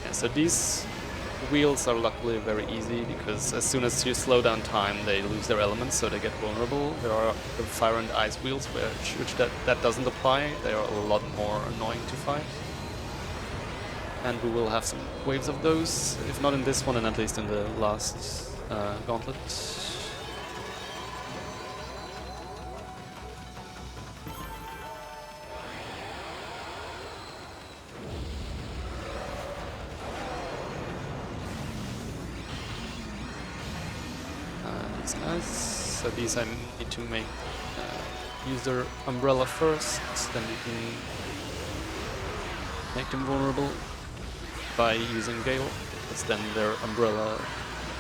Speaker 2: Yeah, so these wheels are luckily very easy, because as soon as you slow down time they lose their elements, so they get vulnerable. There are the fire and ice wheels which that doesn't apply. They are a lot more annoying to fight. And we will have some waves of those, if not in this one, and at least in the last gauntlet. These guys. So these I need to make use their umbrella first, then you can make them vulnerable by using Gale, because then their umbrella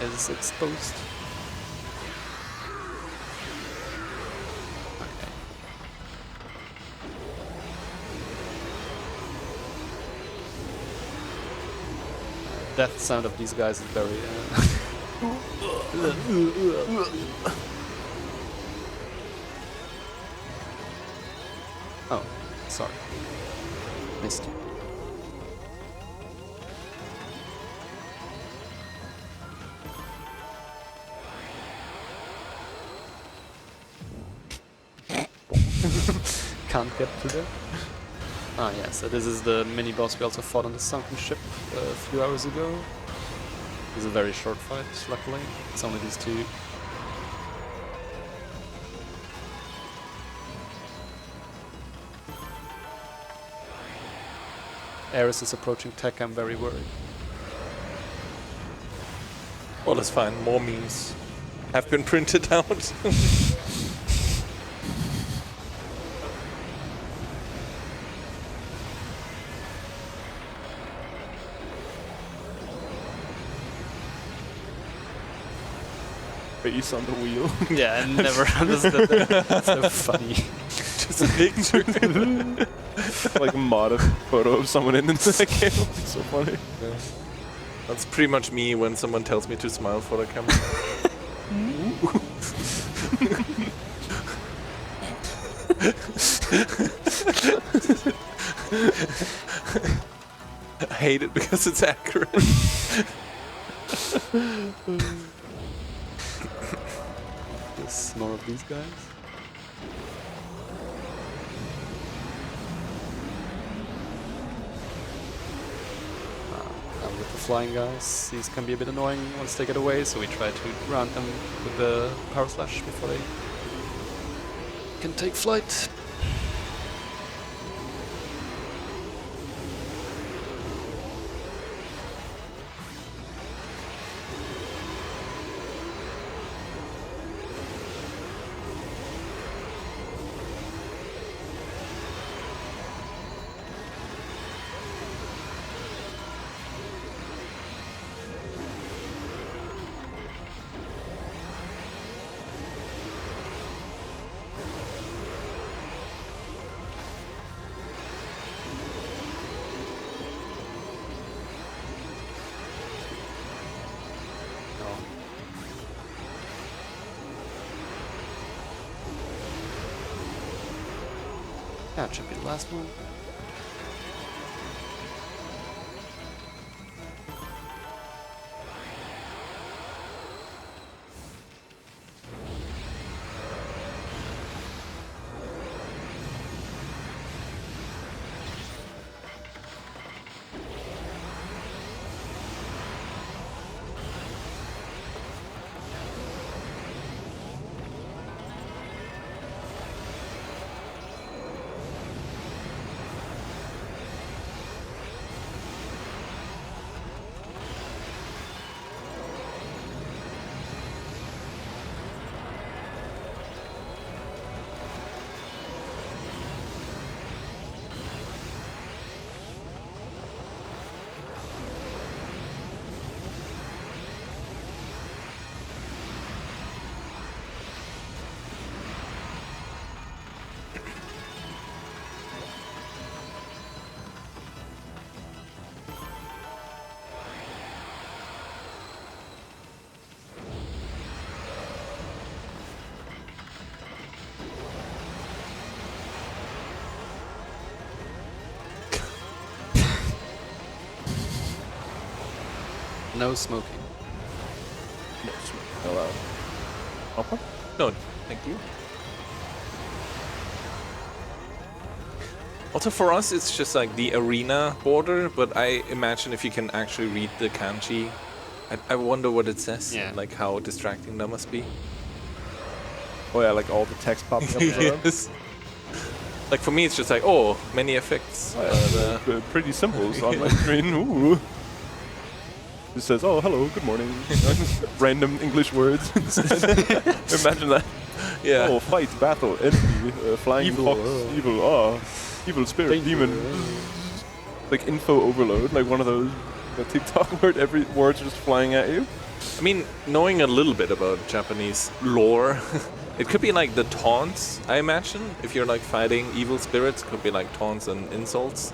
Speaker 2: is exposed. Okay. Death sound of these guys is very oh, sorry. Missed you. Can't get to there. Ah yeah, so this is the mini boss we also fought on the Sunken Ship a few hours ago. This is a very short fight, luckily. It's only these two. Ares is approaching tech, I'm very worried.
Speaker 12: Well, that's fine. More memes have been printed out.
Speaker 11: Face on the wheel.
Speaker 2: Yeah, I never understood that. So funny.
Speaker 12: Just a picture.
Speaker 11: Like a mod photo of someone in the game. It's so funny.
Speaker 12: Yeah. That's pretty much me when someone tells me to smile for the camera. I hate it because it's accurate.
Speaker 2: Yes, more of these guys. And with the flying guys, these can be a bit annoying once they get away, so we try to ground them with the power slash before they can take flight. That should be the last one. No smoking.
Speaker 11: Hello. Okay.
Speaker 12: No, thank you. Also for us, it's just like the arena border, but I imagine if you can actually read the kanji, I wonder what it says,
Speaker 2: Yeah.
Speaker 12: like how distracting that must be.
Speaker 11: Oh yeah, like all the text popping up. as well.
Speaker 12: Yes. Like for me, it's just like, oh, many effects.
Speaker 11: Pretty symbols on my screen. Ooh. It says, "Oh, hello, good morning." Random English words. Imagine that.
Speaker 12: Yeah.
Speaker 11: Oh, fight, battle, enemy, flying fox, evil. Oh, evil spirit, demon. Like info overload, like one of those TikTok where every word's just flying at you.
Speaker 12: I mean, knowing a little bit about Japanese lore, it could be like the taunts, I imagine. If you're like fighting evil spirits, it could be like taunts and insults.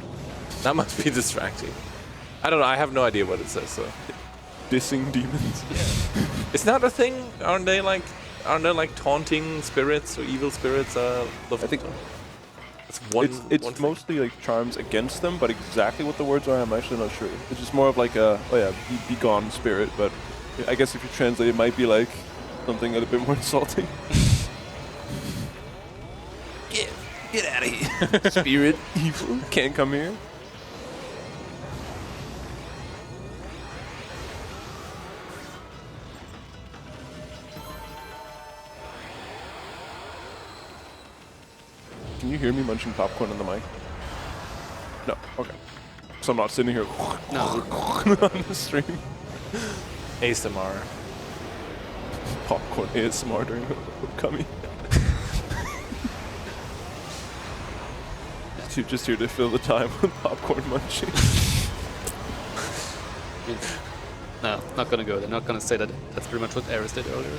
Speaker 12: That must be distracting. I don't know, I have no idea what it says, so.
Speaker 11: Dissing demons.
Speaker 12: Is that a thing? Aren't there like taunting spirits or evil spirits?
Speaker 11: I think
Speaker 12: it's one.
Speaker 11: it's
Speaker 12: one thing.
Speaker 11: mostly like charms against them, but exactly what the words are, I'm actually not sure. It's just more of like a, oh yeah, be gone spirit, but I guess if you translate it might be like something a little bit more insulting. Get out of here. Spirit, evil, can't come here. Can you hear me munching popcorn on the mic? No. Okay. So I'm not sitting here on the stream.
Speaker 12: ASMR.
Speaker 11: Popcorn ASMR during Okami. Just here to fill the time with popcorn munching.
Speaker 2: No, not gonna go there. Not gonna say that. That's pretty much what Eris did earlier.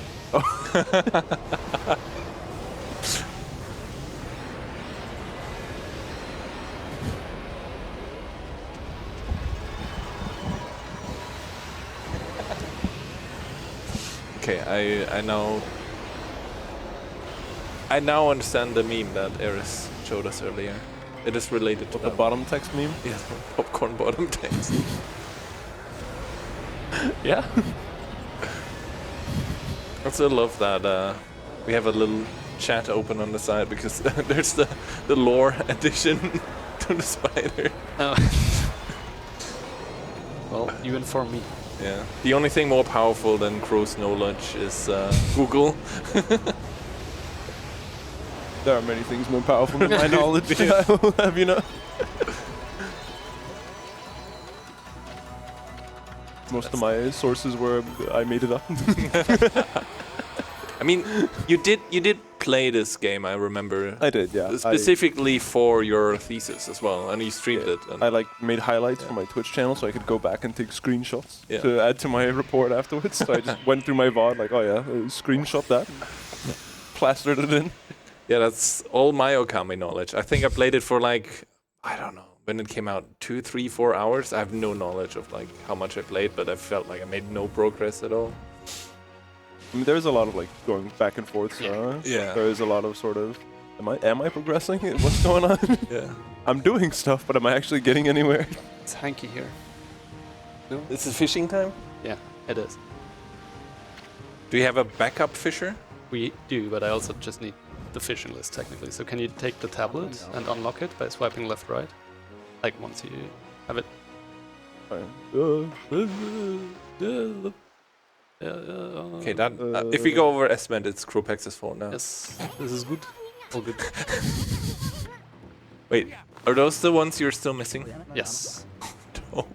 Speaker 12: Okay, I now understand the meme that Eris showed us earlier. It is related to
Speaker 11: The bottom text meme?
Speaker 12: Yeah, popcorn bottom text.
Speaker 11: Yeah.
Speaker 12: I also love that we have a little chat open on the side because there's the lore addition to the spider.
Speaker 2: Oh. Well, you inform me.
Speaker 12: Yeah. The only thing more powerful than Crow's knowledge is Google.
Speaker 11: There are many things more powerful than my knowledge. I will have you know. Most of my sources were I made it up.
Speaker 12: I mean, you did play this game, I remember.
Speaker 11: I did, yeah.
Speaker 12: Specifically for your thesis as well, and you streamed it. And
Speaker 11: I like made highlights for my Twitch channel so I could go back and take screenshots
Speaker 12: Yeah.
Speaker 11: to add to my report afterwards. So I just went through my VOD like, oh yeah, screenshot that, plastered it in.
Speaker 12: Yeah, that's all my Okami knowledge. I think I played it for like, I don't know, when it came out, 2, 3, 4 hours. I have no knowledge of like how much I played, but I felt like I made no progress at all.
Speaker 11: I mean, there's a lot of like going back and forth.
Speaker 12: Yeah.
Speaker 11: There is a lot of sort of, am I progressing? What's going on?
Speaker 12: Yeah.
Speaker 11: I'm doing stuff, but am I actually getting anywhere?
Speaker 2: It's hanky here. No?
Speaker 12: Is it fishing time?
Speaker 2: Yeah, it is.
Speaker 12: Do you have a backup fisher?
Speaker 2: We do, but I also just need the fishing list technically. So can you take the tablet and unlock it by swiping left, right? Like once you have it.
Speaker 12: Okay, that if we go over estimate, it's Cropex's fault now.
Speaker 2: Yes, this is good. All good.
Speaker 12: Wait, are those the ones you're still missing?
Speaker 2: Yes.
Speaker 12: No.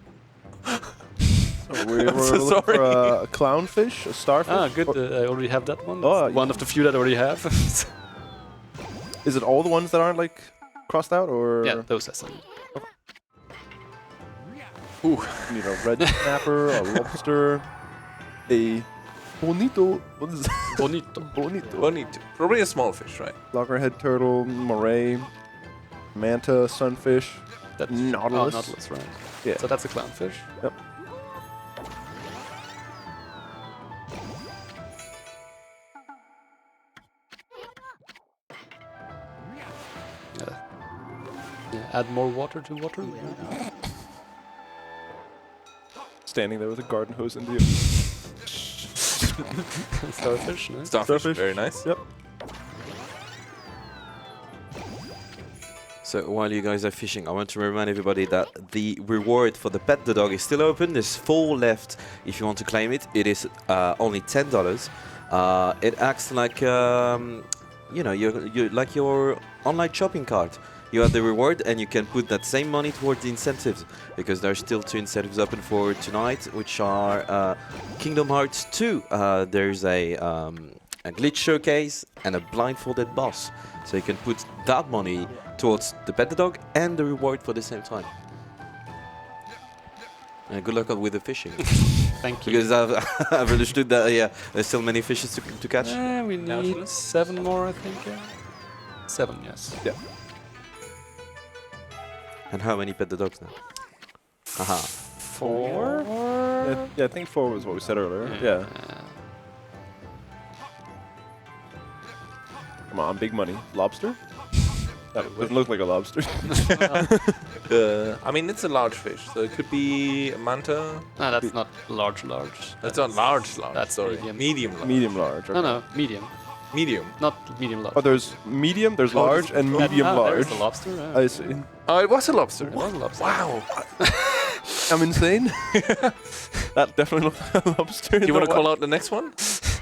Speaker 11: So we're
Speaker 12: so
Speaker 11: looking
Speaker 12: sorry.
Speaker 11: for a clownfish, a starfish.
Speaker 2: Ah, good. I already have that one.
Speaker 11: Oh,
Speaker 2: It's one of the few that I already have.
Speaker 11: Is it all the ones that aren't like crossed out, or?
Speaker 2: Yeah, those are some.
Speaker 11: Ooh. You need a red snapper, a lobster, a bonito. What is that?
Speaker 2: Bonito.
Speaker 11: Bonito.
Speaker 12: Probably a small fish, right?
Speaker 11: Loggerhead turtle, moray, manta, sunfish,
Speaker 2: That's
Speaker 11: nautilus.
Speaker 2: Oh, nautilus, right.
Speaker 11: Yeah.
Speaker 2: So that's a clownfish.
Speaker 11: Yep.
Speaker 2: Yeah, add more water to water.
Speaker 11: standing there with a garden hose in the
Speaker 2: Starfish, nice.
Speaker 12: Starfish, very nice.
Speaker 11: Yep.
Speaker 10: So while you guys are fishing, I want to remind everybody that the reward for the Pet the Dog is still open. There's 4 left if you want to claim it. It is only $10. It acts like, you know, like your online shopping cart. You have the reward and you can put that same money towards the incentives, because there are still 2 incentives open for tonight, which are Kingdom Hearts 2. There's a glitch showcase and a blindfolded boss. So you can put that money towards the Pet the Dog and the reward for the same time. Good luck with the fishing.
Speaker 2: Thank you.
Speaker 10: Because I've understood that, yeah, there's still many fishes to catch.
Speaker 2: We need 7 more, I think. 7, yes.
Speaker 11: Yeah.
Speaker 10: And how many Pet the Dogs now? Aha.
Speaker 2: 4?
Speaker 11: Yeah, I think 4 was what we said earlier. Yeah. Come on, big money. Lobster? That doesn't look like a lobster.
Speaker 12: I mean, it's a large fish, so it could be a manta.
Speaker 2: No, that's not large.
Speaker 12: That's not large.
Speaker 2: That's
Speaker 12: sorry.
Speaker 2: medium.
Speaker 12: Medium large.
Speaker 11: Medium large. Okay.
Speaker 2: No, medium.
Speaker 12: Medium.
Speaker 2: Not medium large.
Speaker 11: Oh, there's medium, there's large, and medium large.
Speaker 2: There's the lobster.
Speaker 11: I see.
Speaker 12: Oh, it was a lobster.
Speaker 2: It was a lobster.
Speaker 12: Wow.
Speaker 11: I'm insane. That definitely looks like a lobster.
Speaker 12: Do you want to call out the next one?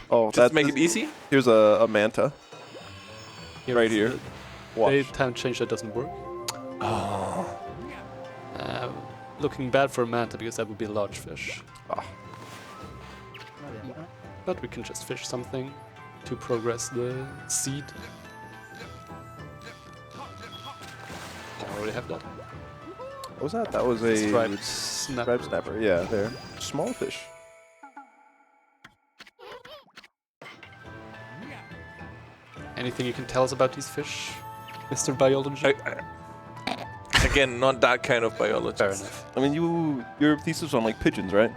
Speaker 11: Oh,
Speaker 12: Just make it easy.
Speaker 11: Here's a manta.
Speaker 2: Here
Speaker 11: Right here.
Speaker 2: They time change that doesn't work.
Speaker 12: Oh.
Speaker 2: Looking bad for a manta because that would be a large fish.
Speaker 11: Ah.
Speaker 2: But we can just fish something to progress the seed. I already have that.
Speaker 11: What was that? That was a
Speaker 2: Striped snapper.
Speaker 11: striped snapper. Yeah, there. Small fish.
Speaker 2: Anything you can tell us about these fish, Mr. Biology?
Speaker 12: Again, not that kind of biologist.
Speaker 2: Fair enough.
Speaker 11: I mean, your thesis was on like pigeons, right?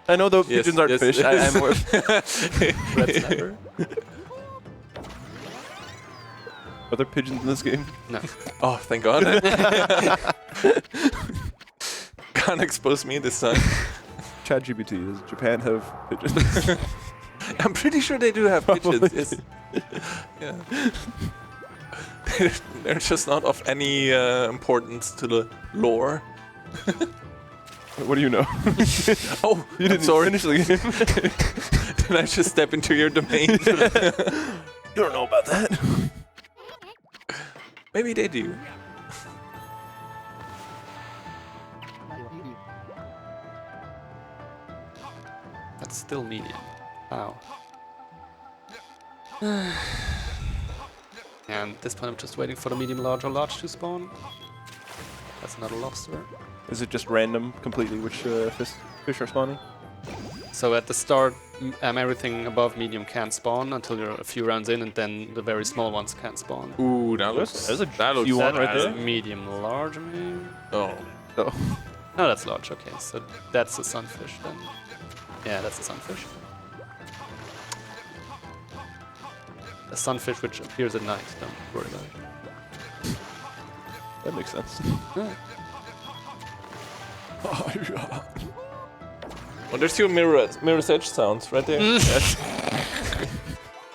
Speaker 11: I know the pigeons aren't fish. I'm more.
Speaker 2: Red snapper?
Speaker 11: Are there pigeons in this game?
Speaker 2: No.
Speaker 12: Oh, thank God. Can't expose me this time.
Speaker 11: ChatGPT, does Japan have pigeons?
Speaker 12: I'm pretty sure they do have pigeons. Yes. Yeah. They're just not of any importance to the lore.
Speaker 11: What do you know?
Speaker 12: Oh,
Speaker 11: You didn't finish the game.
Speaker 12: Did I just step into your domain?
Speaker 11: You don't know about that.
Speaker 12: Maybe they do.
Speaker 2: That's still medium. Wow. And at this point I'm just waiting for the medium, large, or large to spawn. That's another lobster.
Speaker 11: Is it just random completely which fish are spawning?
Speaker 2: So at the start, everything above medium can't spawn until you're a few rounds in, and then the very small ones can't spawn.
Speaker 12: Ooh, that looks.
Speaker 11: There's a
Speaker 12: that looks.
Speaker 11: few one right
Speaker 2: That's
Speaker 11: there.
Speaker 2: medium, large, maybe?
Speaker 12: Oh.
Speaker 11: Oh.
Speaker 2: No, that's large. Okay, so that's a sunfish then. Yeah, that's a sunfish. A sunfish which appears at night. Don't worry about it.
Speaker 11: That makes sense.
Speaker 2: Yeah.
Speaker 12: Oh, there's your mirror's edge sounds right there. Yes.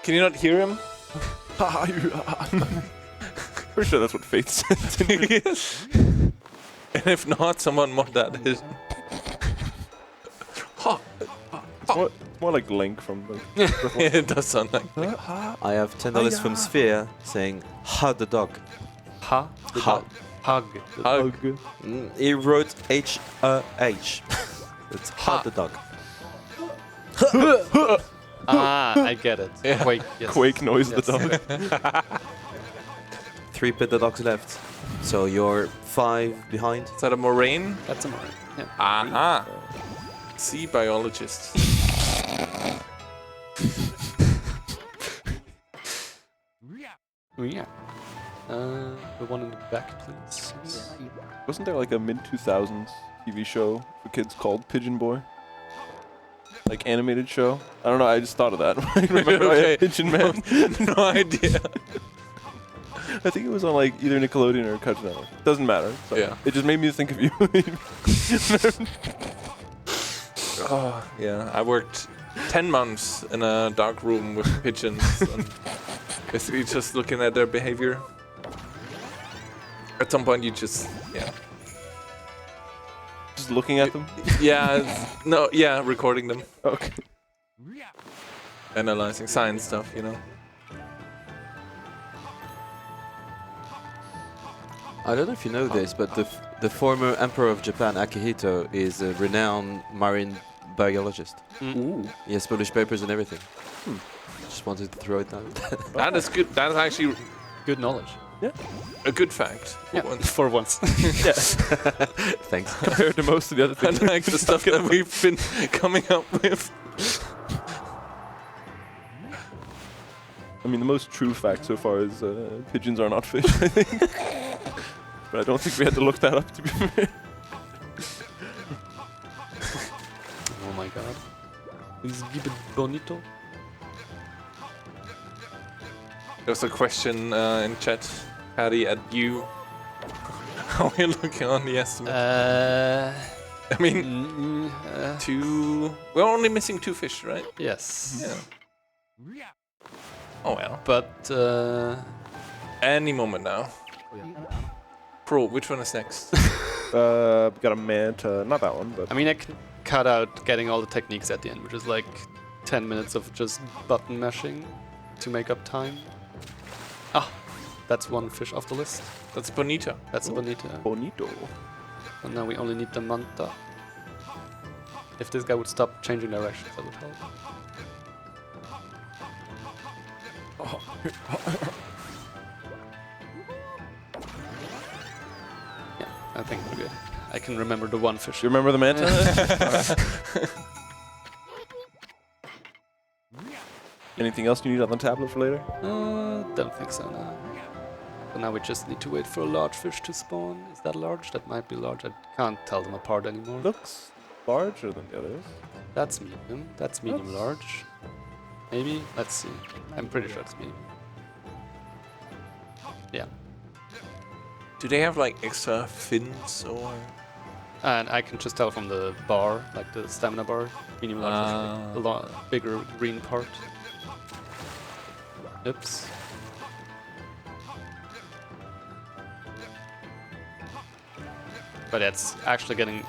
Speaker 12: Can you not hear him?
Speaker 11: Pretty sure that's what Faith said.
Speaker 12: Yes. And if not, someone mod that.
Speaker 11: It's more like Link from like.
Speaker 12: It does sound like.
Speaker 10: I have $10 from Sphere saying, hug the dog.
Speaker 2: Ha? The
Speaker 10: Hug.
Speaker 2: dog. Hug.
Speaker 12: Hug.
Speaker 10: He wrote H-H. It's hug the dog.
Speaker 2: Ah, I get it.
Speaker 12: Yeah.
Speaker 2: Quake. Yes.
Speaker 11: Quake noise
Speaker 2: Yes.
Speaker 11: the dog.
Speaker 10: 3 Pet the Dogs left. So you're 5 behind.
Speaker 12: Is that a moraine?
Speaker 2: That's a moraine. Yeah.
Speaker 12: Aha. Sea biologist.
Speaker 2: Oh, yeah. The one in the back, please.
Speaker 11: Wasn't there like a mid-2000s TV show for kids called Pigeon Boy? Like animated show? I don't know, I just thought of that. I remember
Speaker 12: Okay.
Speaker 11: Pigeon Man.
Speaker 12: No idea.
Speaker 11: I think it was on like either Nickelodeon or Cartoon Network. Doesn't matter. So
Speaker 12: Yeah.
Speaker 11: It just made me think of you.
Speaker 12: Oh, yeah. I worked 10 months in a dark room with pigeons and basically just looking at their behavior. At some point, you just,
Speaker 11: Just looking at them?
Speaker 12: recording them.
Speaker 11: Okay.
Speaker 12: Analyzing science stuff, you know.
Speaker 10: I don't know if you know this, but the former emperor of Japan, Akihito, is a renowned marine biologist.
Speaker 11: Ooh.
Speaker 10: He has published papers and everything. Just wanted to throw it down.
Speaker 12: That is good. That is actually
Speaker 2: Good knowledge.
Speaker 12: a good fact.
Speaker 2: Yeah, for once.
Speaker 10: Thanks.
Speaker 11: Compared to most of the other things.
Speaker 12: Unlike the stuff that we've been coming up with.
Speaker 11: I mean, the most true fact so far is pigeons are not fish, I think. But I don't think we had to look that up, to be fair.
Speaker 2: Oh my god. Is Gibbet bonito?
Speaker 12: There's a question in chat, Harry, at you. How are you looking on the estimate? I mean, two. We're only missing 2 fish, right?
Speaker 2: Yes.
Speaker 12: Yeah. Oh well.
Speaker 2: But
Speaker 12: Any moment now. Pro, which one is next?
Speaker 11: Got a manta, not that one, but
Speaker 2: I mean, I can cut out getting all the techniques at the end, which is like 10 minutes of just button mashing to make up time. Ah, that's one fish off the list.
Speaker 12: That's bonito.
Speaker 2: That's a bonito.
Speaker 11: bonito.
Speaker 2: And now we only need the manta. If this guy would stop changing directions, that would help. Yeah, I think we're good. I can remember the one fish.
Speaker 11: Do you remember the manta? Anything else you need on the tablet for later?
Speaker 2: Don't think so, no. So now we just need to wait for a large fish to spawn. Is that large? That might be large. I can't tell them apart anymore.
Speaker 11: Looks larger than the others.
Speaker 2: That's medium. That's medium large. Maybe? Let's see. I'm pretty sure it's medium. Yeah.
Speaker 12: Do they have like extra fins or?
Speaker 2: And I can just tell from the bar, like the stamina bar, medium large is a lot bigger green part. Oops. But it's actually getting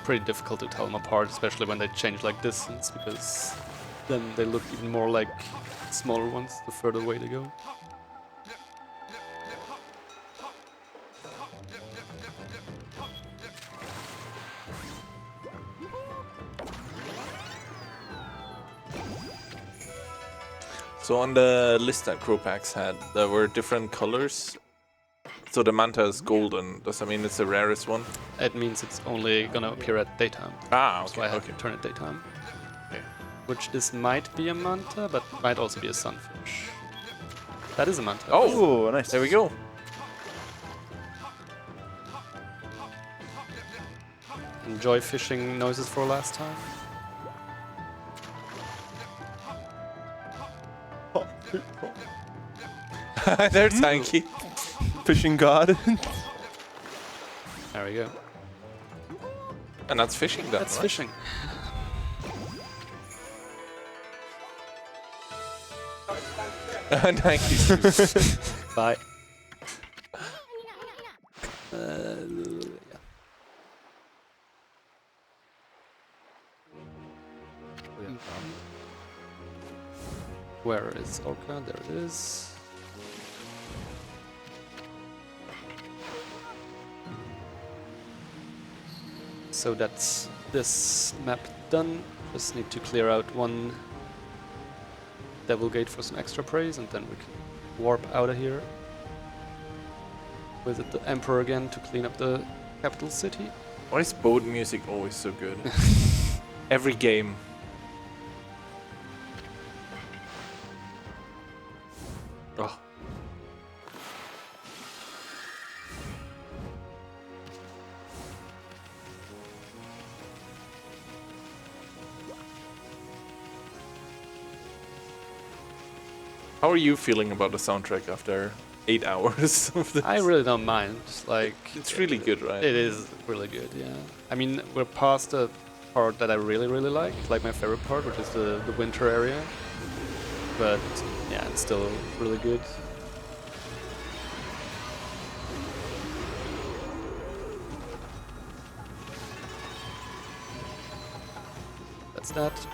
Speaker 2: pretty difficult to tell them apart, especially when they change like distance, because then they look even more like smaller ones the further away they go.
Speaker 12: So on the list that Cropax had, there were different colors. So the manta is golden. Does that mean it's the rarest one?
Speaker 2: It means it's only gonna appear at daytime.
Speaker 12: Ah,
Speaker 2: That's why I have to turn it daytime.
Speaker 12: Okay.
Speaker 2: Which this might be a manta, but might also be a sunfish. That is a manta.
Speaker 12: Oh,
Speaker 11: nice.
Speaker 12: There we go.
Speaker 2: Enjoy fishing noises for last time.
Speaker 12: There's Hanky.
Speaker 11: Fishing god.
Speaker 2: There we go.
Speaker 12: And that's fishing then,
Speaker 2: That's
Speaker 12: right?
Speaker 2: fishing.
Speaker 12: Hanky.
Speaker 2: Bye. Yeah. Where is Orca? There it is. So that's this map done. Just need to clear out one Devil Gate for some extra praise, and then we can warp out of here. Visit the Emperor again to clean up the capital city.
Speaker 12: Why is boat music always so good? Every game. Oh. How are you feeling about the soundtrack after 8 hours of this?
Speaker 2: I really don't mind. Like,
Speaker 12: It's really good, right?
Speaker 2: it is really good. Yeah. I mean, we're past the part that I really like my favorite part, which is the winter area. But yeah, it's still really good. That's that.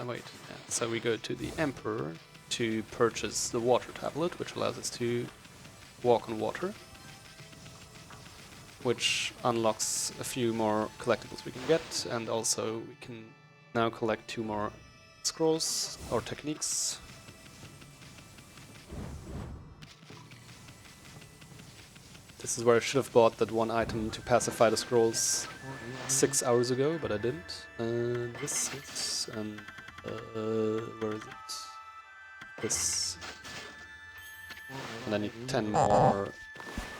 Speaker 2: Wait, yeah. So we go to the Emperor to purchase the water tablet, which allows us to walk on water, which unlocks a few more collectibles we can get, and also we can now collect 2 more scrolls or techniques. This is where I should have bought that one item to pacify the scrolls 6 hours ago, but I didn't. This is... where is it? This. And I need 10 more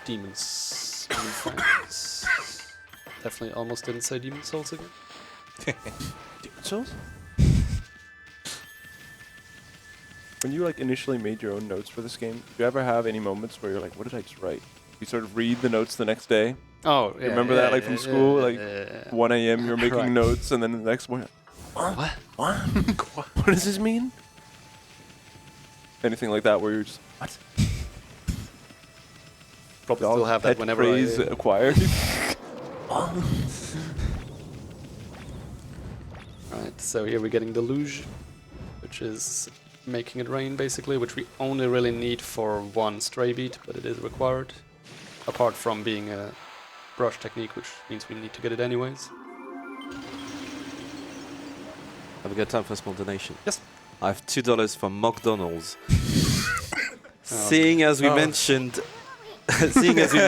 Speaker 2: demons. Demon fangs. Definitely almost didn't say demon souls again.
Speaker 11: Demon Souls? When you like initially made your own notes for this game, did you ever have any moments where you're like, what did I just write? You sort of read the notes the next day?
Speaker 2: Oh, yeah.
Speaker 11: You remember that, like from school? Like 1 a.m. you're making
Speaker 2: Right.
Speaker 11: notes, and then the next morning, what? What does this mean? Anything like that where you're just, what?
Speaker 2: Probably still have that
Speaker 11: Pet
Speaker 2: whenever
Speaker 11: praise
Speaker 2: I...
Speaker 11: acquired.
Speaker 2: Right, so here we're getting the luge, which is making it rain basically, which we only really need for 1 stray beat, but it is required. Apart from being a brush technique, which means we need to get it anyways.
Speaker 10: Have a good time for a small donation.
Speaker 2: Yes.
Speaker 10: I have $2 from McDonald's. Seeing as we mentioned, seeing as we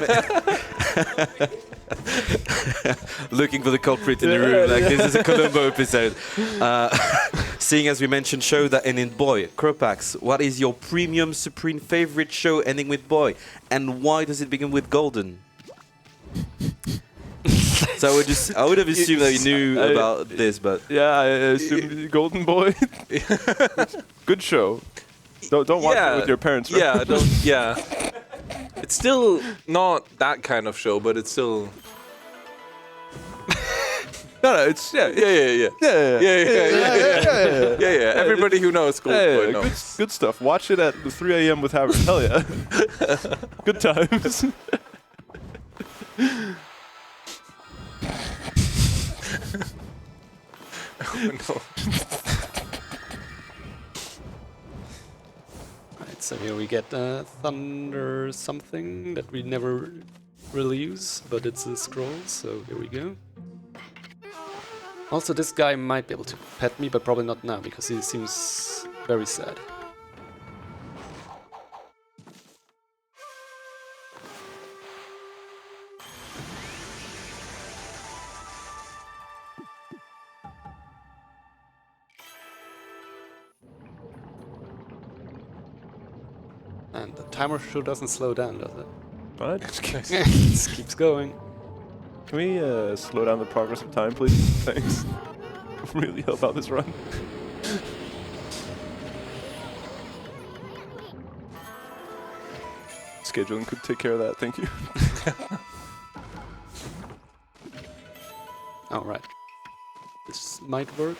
Speaker 10: looking for the culprit in the room, like this is a Columbo episode. Seeing as we mentioned show that ending boy, Cropax, what is your premium supreme favorite show ending with boy, and why does it begin with golden? So I would have assumed that you knew about this, but
Speaker 11: yeah, I assumed Golden Boy. Good show. Don't watch it with your parents. Right?
Speaker 12: Yeah, don't. Yeah, it's still not that kind of show, but it's still.
Speaker 11: No, it's yeah.
Speaker 12: Everybody who knows Golden Boy knows.
Speaker 11: Good stuff. Watch it at the 3 a.m. with Howard. Hell yeah. Good times.
Speaker 12: Oh, no.
Speaker 2: Right, so here we get thunder something that we never really use, but it's a scroll, so here we go. Also, this guy might be able to pet me, but probably not now, because he seems very sad. And the timer sure doesn't slow down, does it?
Speaker 11: What?
Speaker 2: It just keeps going.
Speaker 11: Can we slow down the progress of time, please? Thanks. Really help out this run. Scheduling could take care of that. Thank you.
Speaker 2: All right. This might work.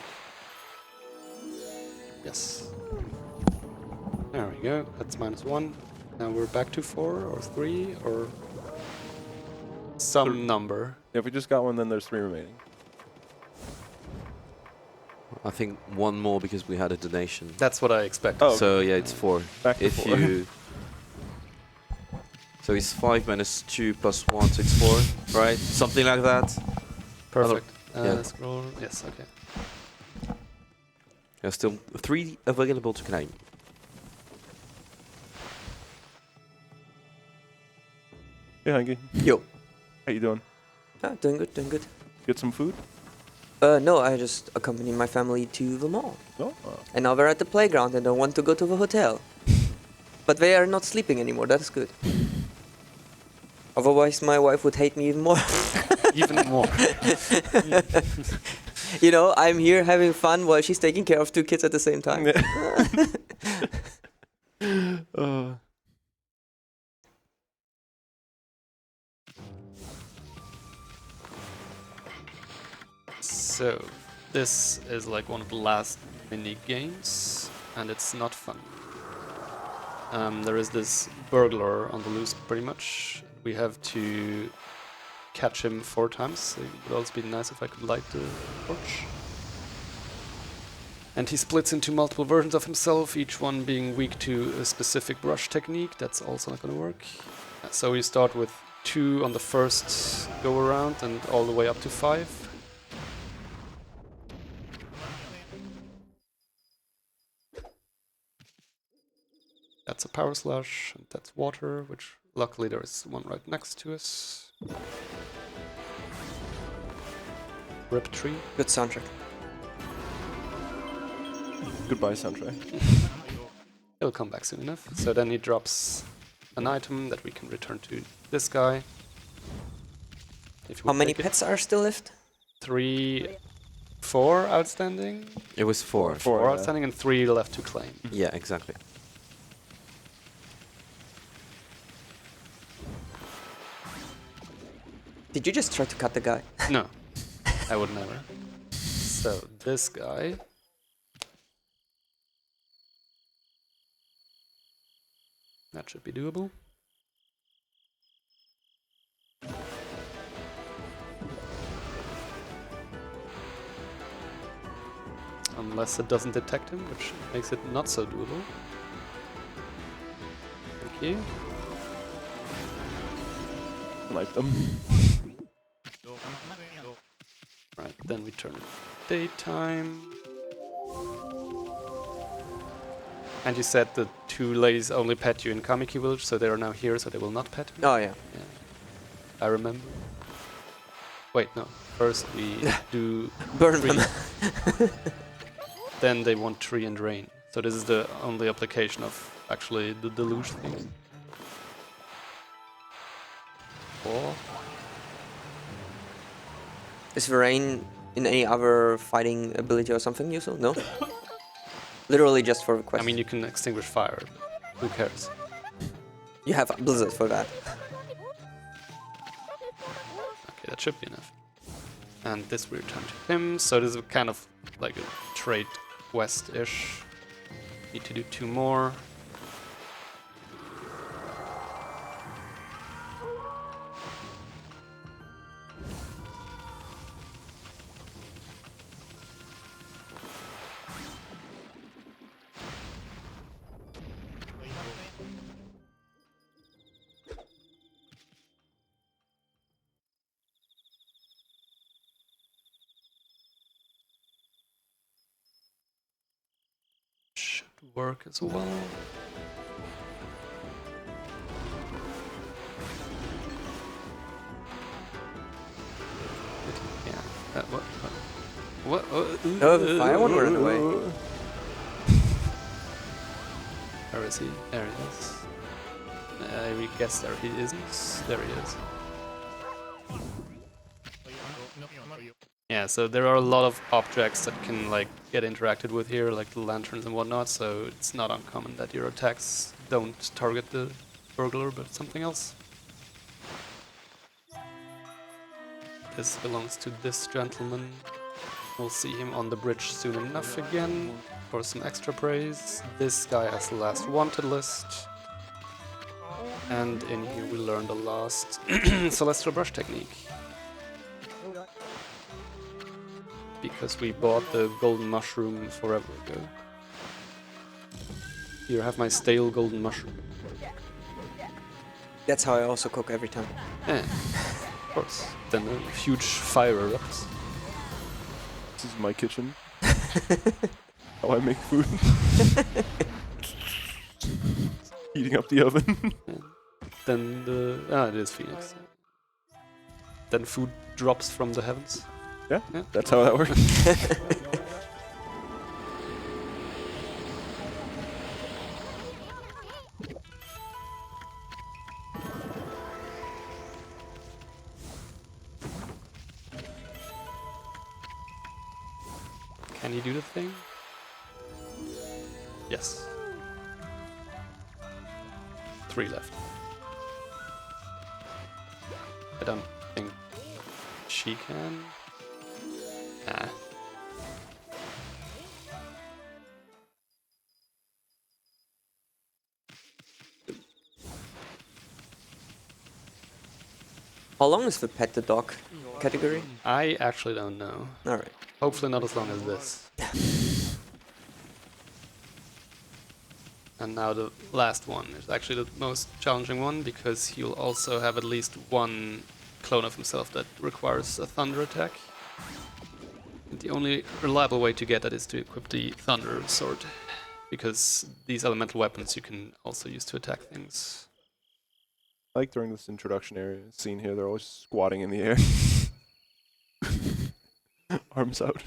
Speaker 2: Yes. There we go. That's -1. Now we're back to 4 or 3 or some number.
Speaker 11: If we just got one, then there's 3 remaining.
Speaker 10: I think 1 more because we had a donation.
Speaker 2: That's what I expect.
Speaker 11: Oh,
Speaker 10: So yeah, it's 4.
Speaker 11: Back to
Speaker 10: If
Speaker 11: 4.
Speaker 10: you so it's 5 minus 2 plus 1, so it's 4, right? Something like that.
Speaker 2: Perfect.
Speaker 10: yeah.
Speaker 2: Scroll. Yes. Okay.
Speaker 10: There's still 3 available to claim.
Speaker 11: Hey, Hanky.
Speaker 3: Yo.
Speaker 11: How you doing?
Speaker 3: Ah, doing good, doing good.
Speaker 11: Get some food?
Speaker 3: No, I just accompanied my family to the mall.
Speaker 11: No?
Speaker 3: And now they're at the playground and don't want to go to the hotel. But they are not sleeping anymore, that is good. Otherwise, my wife would hate me even more.
Speaker 2: Even more.
Speaker 3: You know, I'm here having fun while she's taking care of 2 kids at the same time.
Speaker 2: So, this is like one of the last mini games, and it's not fun. There is this burglar on the loose, pretty much. We have to catch him 4 times. It would also be nice if I could light the torch. And he splits into multiple versions of himself, each one being weak to a specific brush technique. That's also not going to work. So we start with 2 on the first go around and all the way up to 5. That's a power slash, and that's water, which luckily there is one right next to us. Rip tree.
Speaker 3: Good soundtrack.
Speaker 11: Goodbye, soundtrack.
Speaker 2: He'll come back soon enough. So then he drops an item that we can return to this guy. If you
Speaker 3: How
Speaker 2: would
Speaker 3: many
Speaker 2: take it.
Speaker 3: pets are still left?
Speaker 2: 4 outstanding.
Speaker 10: It was 4.
Speaker 2: 4 outstanding and 3 left to claim.
Speaker 10: Yeah, exactly.
Speaker 3: Did you just try to cut the guy?
Speaker 2: No, I would never. So this guy. That should be doable. Unless it doesn't detect him, which makes it not so doable. Thank you.
Speaker 11: Like them.
Speaker 2: Right, then we turn it daytime. And you said the 2 ladies only pet you in Kamiki Village, so they are now here, so they will not pet me.
Speaker 3: Oh, yeah.
Speaker 2: I remember. Wait, no. First we do
Speaker 3: Burn
Speaker 2: tree.
Speaker 3: them.
Speaker 2: Then they want tree and rain. So this is the only application of actually the deluge thing. 4.
Speaker 3: Is the rain in any other fighting ability or something useful? No? Literally just for the quest.
Speaker 2: I mean, you can extinguish fire. Who cares?
Speaker 3: You have Blizzard for that.
Speaker 2: Okay, that should be enough. And this we return to him. So this is kind of like a trade quest-ish. Need to do 2 more. Should work as well. Yeah. What?
Speaker 3: No, the fire one ran away.
Speaker 2: Where is he? There he is. We guess there he isn't. There he is. Yeah, so there are a lot of objects that can like get interacted with here, like the lanterns and whatnot, so it's not uncommon that your attacks don't target the burglar, but something else. This belongs to this gentleman. We'll see him on the bridge soon enough again for some extra praise. This guy has the last wanted list. And in here we learn the last Celestial Brush technique. Because we bought the golden mushroom forever ago. Here, have my stale golden mushroom.
Speaker 3: That's how I also cook every time.
Speaker 2: Yeah, of course. Then a huge fire erupts.
Speaker 11: This is my kitchen. How I make food. Heating up the oven.
Speaker 2: Then it is Phoenix. Then food drops from the heavens.
Speaker 11: Yeah,
Speaker 2: Yeah.
Speaker 11: that's how that works.
Speaker 2: Can you do the thing? Yes. 3 left. I don't think she can. Nah.
Speaker 3: How long is the pet the dog category?
Speaker 2: I actually don't know.
Speaker 3: All right.
Speaker 2: Hopefully not as long as this. And now the last one is actually the most challenging one because he'll also have at least one clone of himself that requires a thunder attack. And the only reliable way to get that is to equip the thunder sword, because these elemental weapons you can also use to attack things.
Speaker 11: Like during this introduction area scene here, they're always squatting in the air. Arms out.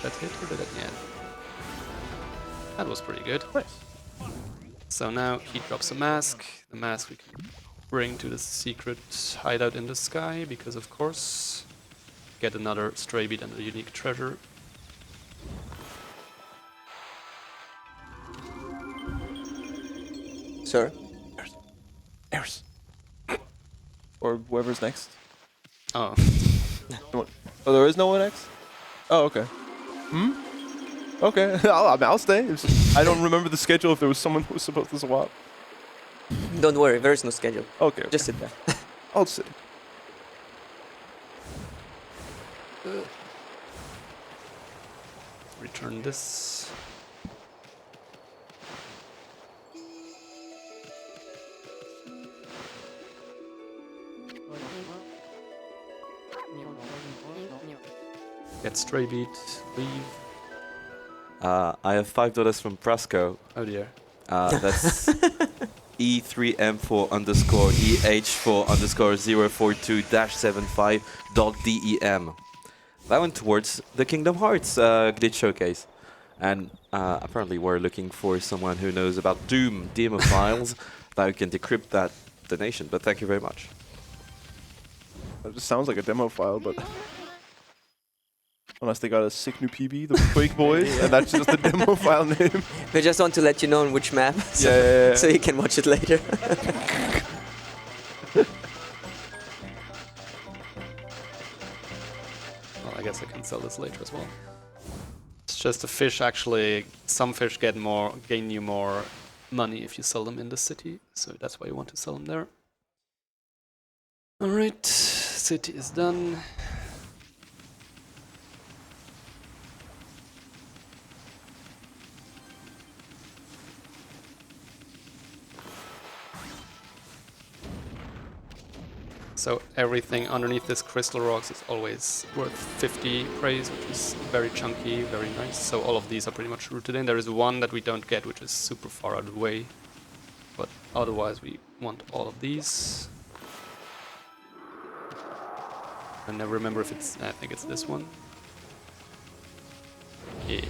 Speaker 2: That hit or did it? Yeah. That was pretty good.
Speaker 11: Nice.
Speaker 2: So now he drops a mask. The mask we can bring to the secret hideout in the sky, because of course, get another stray bead and a unique treasure.
Speaker 3: Sir?
Speaker 11: Airs. Or whoever's next.
Speaker 2: Oh,
Speaker 11: Oh, there is no one next? Oh, okay. Okay, I'll stay. I don't remember the schedule if there was someone who was supposed to swap.
Speaker 3: Don't worry, there is no schedule.
Speaker 11: Okay.
Speaker 3: Just sit there.
Speaker 11: I'll sit.
Speaker 2: return this. Get stray beat, leave.
Speaker 10: I have $5 from Prasco.
Speaker 2: Oh dear.
Speaker 10: That's E3M4_EH4_042-75.dem. That went towards the Kingdom Hearts glitch showcase. And apparently we're looking for someone who knows about Doom demo files that can decrypt that donation. But thank you very much.
Speaker 11: It just sounds like a demo file, but unless they got a sick new PB, the Quake Boys, and that's just the demo file name.
Speaker 3: We just want to let you know on which map, so,
Speaker 11: Yeah.
Speaker 3: so you can watch it later.
Speaker 2: Well, I guess I can sell this later as well. It's just a fish. Actually, some fish gain you more money if you sell them in the city, so that's why you want to sell them there. All right, city is done. So everything underneath this crystal rocks is always worth 50 praise, which is very chunky, very nice. So all of these are pretty much rooted in. There is one that we don't get, which is super far out of the way. But otherwise we want all of these. I never remember if it's, I think it's this one. Yeah.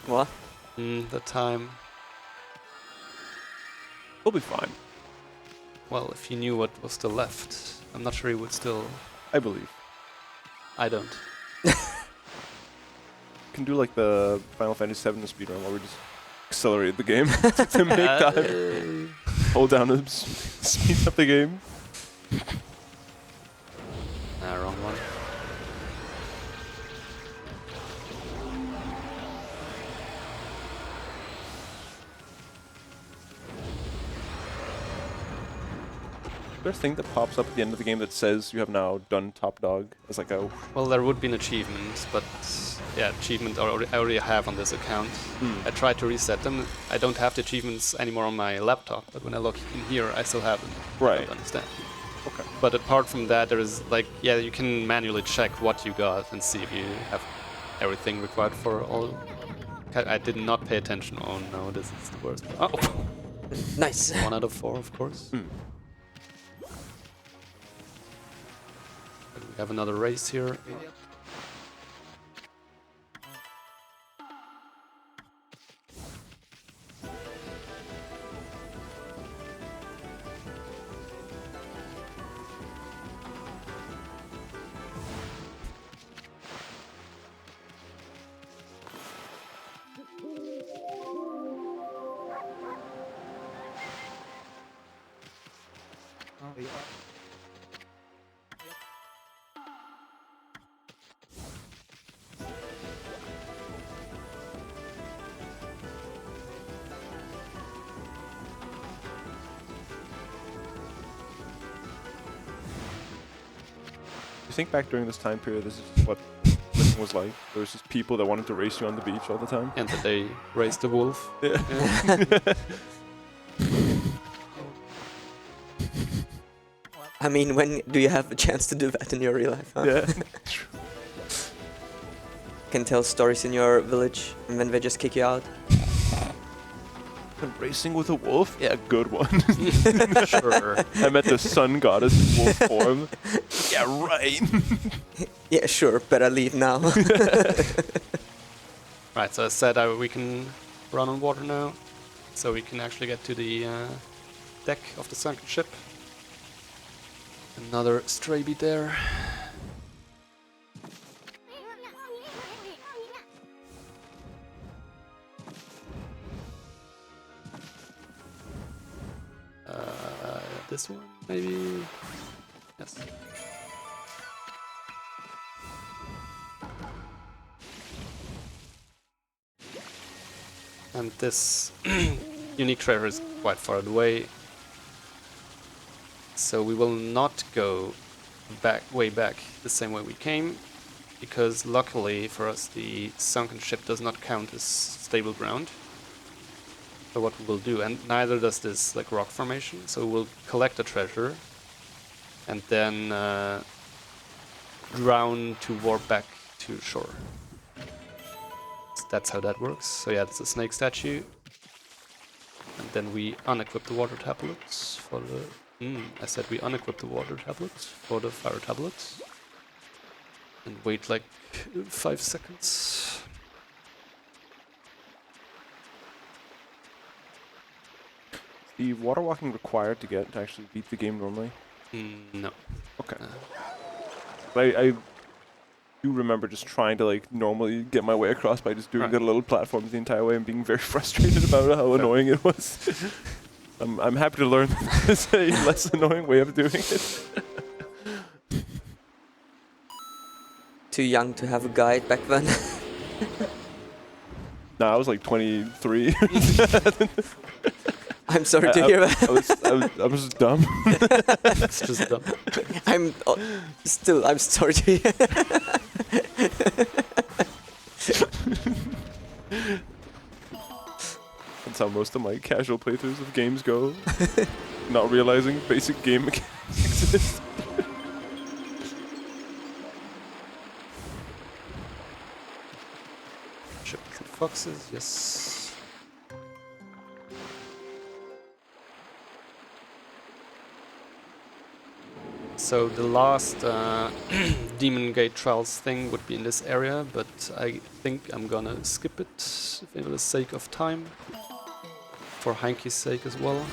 Speaker 3: What?
Speaker 2: The time.
Speaker 11: We'll be fine.
Speaker 2: Well, if you knew what was still left, I'm not sure he would still.
Speaker 11: I believe.
Speaker 2: I don't.
Speaker 11: can do like the Final Fantasy VII speedrun where we just accelerate the game to make time. Hold down to speed up the game.
Speaker 2: Wrong one.
Speaker 11: There's a thing that pops up at the end of the game that says you have now done Top Dog as like a...
Speaker 2: Well, there would be an achievement, but yeah, achievement I already have on this account. I tried to reset them. I don't have the achievements anymore on my laptop, but when I log in here, I still have them.
Speaker 11: Right.
Speaker 2: I don't understand.
Speaker 11: Okay.
Speaker 2: But apart from that, there is like, yeah, you can manually check what you got and see if you have everything required for all. I did not pay attention. Oh no, this is the worst. Oh.
Speaker 3: Nice.
Speaker 2: 1 out of 4, of course. We have another race here.
Speaker 11: You think back during this time period, this is what living was like. There was just people that wanted to race you on the beach all the time.
Speaker 2: And that they raised the wolf.
Speaker 11: Yeah.
Speaker 3: I mean, when do you have a chance to do that in your real life? Huh?
Speaker 11: Yeah.
Speaker 3: Can tell stories in your village and then they just kick you out.
Speaker 11: And racing with a wolf? Yeah, good one.
Speaker 2: Sure.
Speaker 11: I met the sun goddess in wolf form. Yeah, right.
Speaker 3: Yeah, sure, better leave now.
Speaker 2: Right, so I said we can run on water now, so we can actually get to the deck of the sunken ship. Another stray beat there. This one, maybe? Yes. And this unique treasure is quite far away, so we will not go way back the same way we came, because luckily for us the sunken ship does not count as stable ground. So what we will do, and neither does this like rock formation, so we'll collect the treasure and then drown to warp back to shore. So that's how that works. So yeah, it's a snake statue. And then we unequip the water tablets for the... I said we unequip the water tablets for the fire tablets. And wait like 5 seconds.
Speaker 11: The water walking required to actually beat the game normally?
Speaker 2: No.
Speaker 11: Okay. I do remember just trying to like normally get my way across by just doing the little platforms the entire way and being very frustrated about how annoying it was. I'm happy to learn there's a less annoying way of doing it.
Speaker 3: Too young to have a guide back then.
Speaker 11: No, I was like 23.
Speaker 3: I'm sorry to hear that.
Speaker 11: I was just dumb.
Speaker 2: It's just dumb.
Speaker 3: I'm sorry to hear.
Speaker 11: That's how most of my casual playthroughs of games go. Not realizing basic game mechanics exist.
Speaker 2: Ship and foxes, yes. So the last Demon Gate Trials thing would be in this area, but I think I'm gonna skip it for the sake of time. For Hanky's sake as well.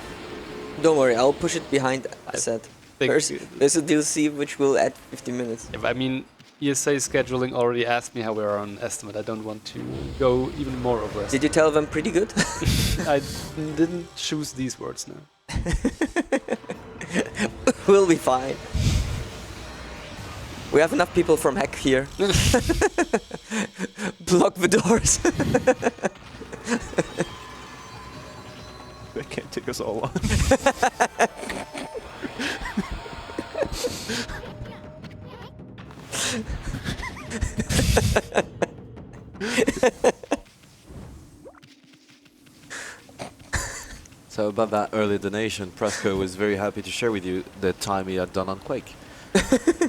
Speaker 3: Don't worry, I'll push it behind, I said. There's a DLC which will add 50 minutes.
Speaker 2: I mean, ESA scheduling already asked me how we are on estimate. I don't want to go even more over estimate.
Speaker 3: Did you tell them pretty good?
Speaker 2: I didn't choose these words now.
Speaker 3: We'll be fine. We have enough people from Heck here. Block the doors.
Speaker 11: They can't take us all on.
Speaker 10: So about that early donation, Presco was very happy to share with you the time he had done on Quake.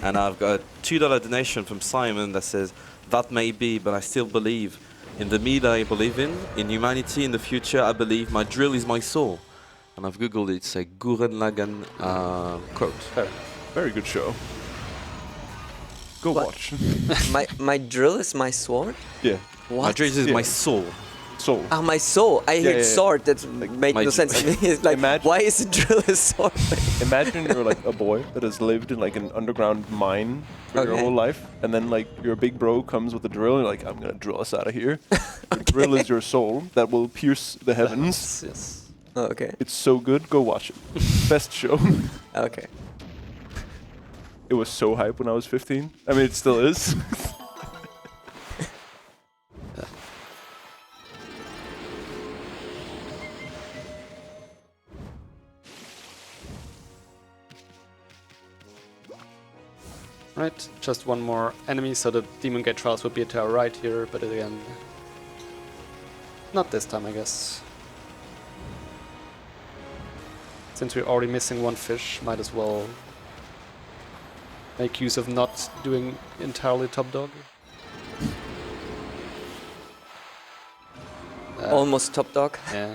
Speaker 10: And I've got a $2 donation from Simon that says, that may be, but I still believe in the me that I believe in humanity, in the future, I believe my drill is my soul. And I've googled it, it's a Gurren Lagann quote.
Speaker 11: Very good show. Go
Speaker 3: What?
Speaker 11: watch.
Speaker 3: my drill is my sword?
Speaker 11: Yeah.
Speaker 3: What?
Speaker 10: My drill is my soul.
Speaker 11: Soul.
Speaker 3: Ah, my soul. I heard
Speaker 11: yeah.
Speaker 3: sword. That made
Speaker 10: my
Speaker 3: no sense to me. It's like,
Speaker 11: Imagine-
Speaker 3: why is a drill a sword?
Speaker 11: Imagine you're like a boy that has lived in like an underground mine for your
Speaker 3: Okay.
Speaker 11: whole life, and then like your big bro comes with a drill, and you're like, I'm gonna drill us out of here. The drill is your soul that will pierce the heavens.
Speaker 2: Yes.
Speaker 3: Oh, okay.
Speaker 11: It's so good. Go watch it. Best show.
Speaker 3: Okay.
Speaker 11: It was so hype when I was 15. I mean, it still is.
Speaker 2: Right, just one more enemy, so the Demon Gate Trials would be to our right here, but again, not this time, I guess. Since we're already missing one fish, might as well make use of not doing entirely top dog.
Speaker 3: Almost top dog.
Speaker 2: Yeah.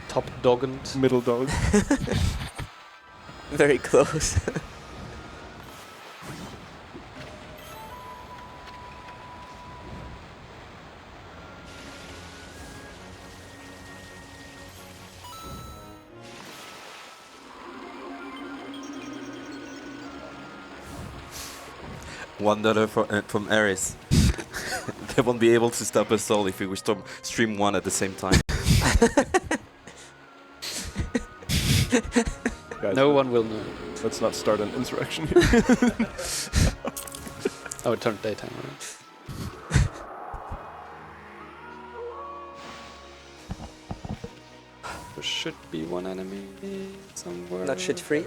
Speaker 2: Top doggened.
Speaker 11: Middle dog.
Speaker 3: Very close.
Speaker 10: $1 from Eris. They won't be able to stop us all if we stream one at the same time.
Speaker 11: Guys,
Speaker 2: No one will know.
Speaker 11: let's not start an insurrection here.
Speaker 2: Oh, it turned daytime, right? There should be one enemy somewhere.
Speaker 3: Not shit free.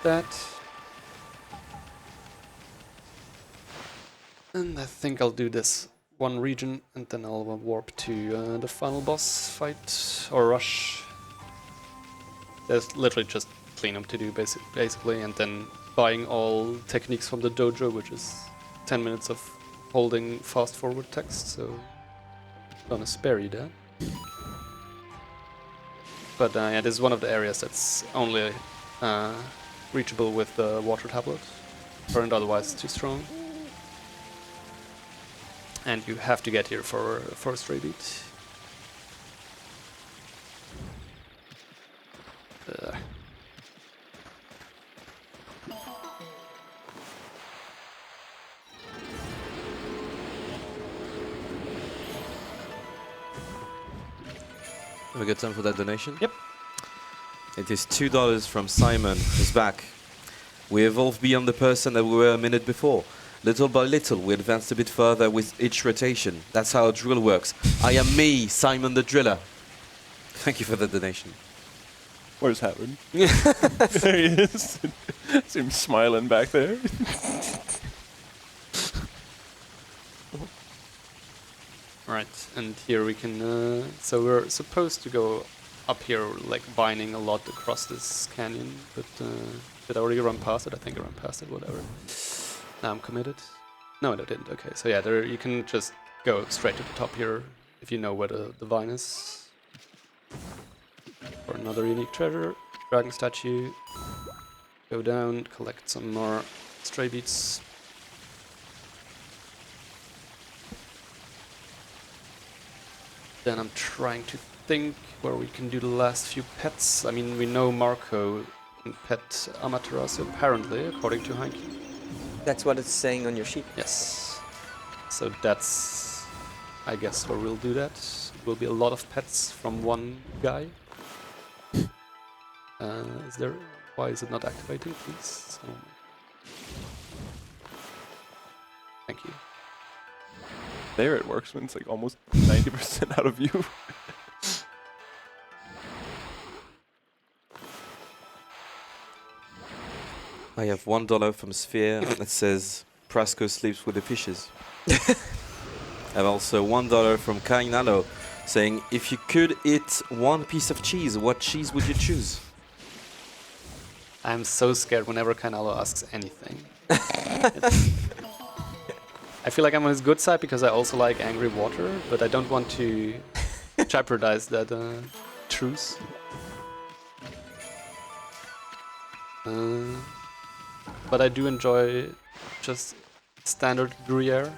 Speaker 2: That. And I think I'll do this one region and then I'll warp to the final boss fight or rush. There's literally just cleanup to do basically, and then buying all techniques from the dojo, which is 10 minutes of holding fast forward text, so gonna spare you that. But yeah, this is one of the areas that's only reachable with the water tablet, burned otherwise too strong. And you have to get here for a stray beat.
Speaker 10: Have a good time for that donation?
Speaker 2: Yep.
Speaker 10: It is $2 from Simon, who's back. We evolved beyond the person that we were a minute before. Little by little, we advanced a bit further with each rotation. That's how a drill works. I am me, Simon the Driller. Thank you for the donation.
Speaker 11: Where's Howard? There he is. See him smiling back there.
Speaker 2: Right, and here we can. So we're supposed to go up here, like vining a lot across this canyon. But did I already run past it? I think I ran past it. Whatever. Now I'm committed. No, I didn't. Okay, so yeah, there you can just go straight to the top here if you know where the vine is. For another unique treasure, dragon statue. Go down, collect some more stray beets. Then I'm trying to think where we can do the last few pets. I mean, we know Marco can pet Amaterasu apparently, according to Heinke.
Speaker 3: That's what it's saying on your sheet.
Speaker 2: Yes. So that's, I guess, where we'll do that. It will be a lot of pets from one guy. Is there? Why is it not activating, please? So, thank you.
Speaker 11: There it works when it's like almost 90% out of view.
Speaker 10: I have $1 from Sphere that says Prasco sleeps with the fishes. I have also $1 from Kainalo saying, if you could eat one piece of cheese, what cheese would you choose?
Speaker 2: I'm so scared whenever Kainalo asks anything. I feel like I'm on his good side because I also like angry water, but I don't want to jeopardize that truce. But I do enjoy just standard Gruyere.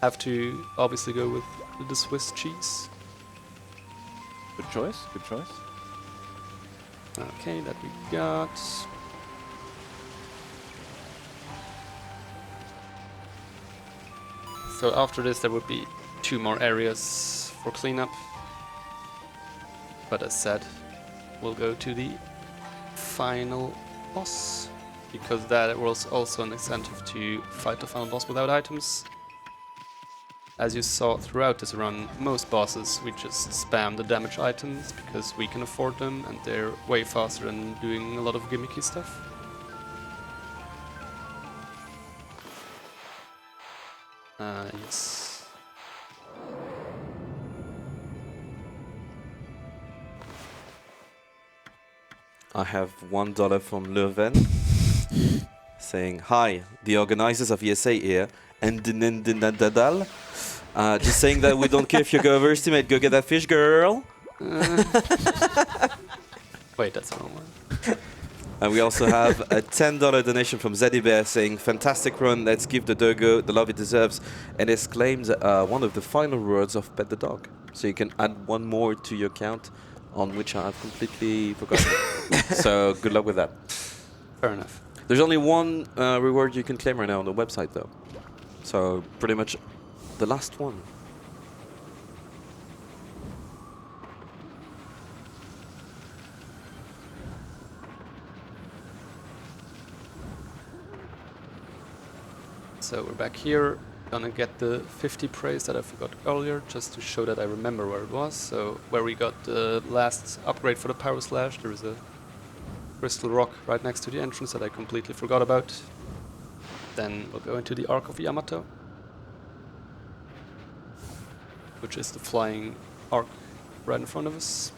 Speaker 2: Have to obviously go with the Swiss cheese.
Speaker 11: Good choice, good choice.
Speaker 2: Okay, that we got. So after this there would be 2 more areas for cleanup. But as said, we'll go to the final boss, because that was also an incentive to fight the final boss without items. As you saw throughout this run, most bosses we just spam the damage items because we can afford them and they're way faster than doing a lot of gimmicky stuff. Yes.
Speaker 10: I have $1 from Leuven saying, hi, the organizers of ESA here, and Ninetails. Just saying that we don't care if you go overestimate, go get that fish, girl.
Speaker 2: Wait, that's the wrong one.
Speaker 10: And we also have a $10 donation from Zeddy Bear saying, fantastic run, let's give the dogo the love it deserves, and exclaims one of the final words of Pet the Dog. So you can add one more to your count, on which I've completely forgotten. So good luck with that.
Speaker 2: Fair enough.
Speaker 10: There's only one reward you can claim right now on the website though. So pretty much the last one.
Speaker 2: So we're back here, gonna get the 50 praise that I forgot earlier, just to show that I remember where it was. So where we got the last upgrade for the Power Slash, there is a crystal rock right next to the entrance that I completely forgot about. Then we'll go into the Ark of Yamato, which is the flying arc right in front of us.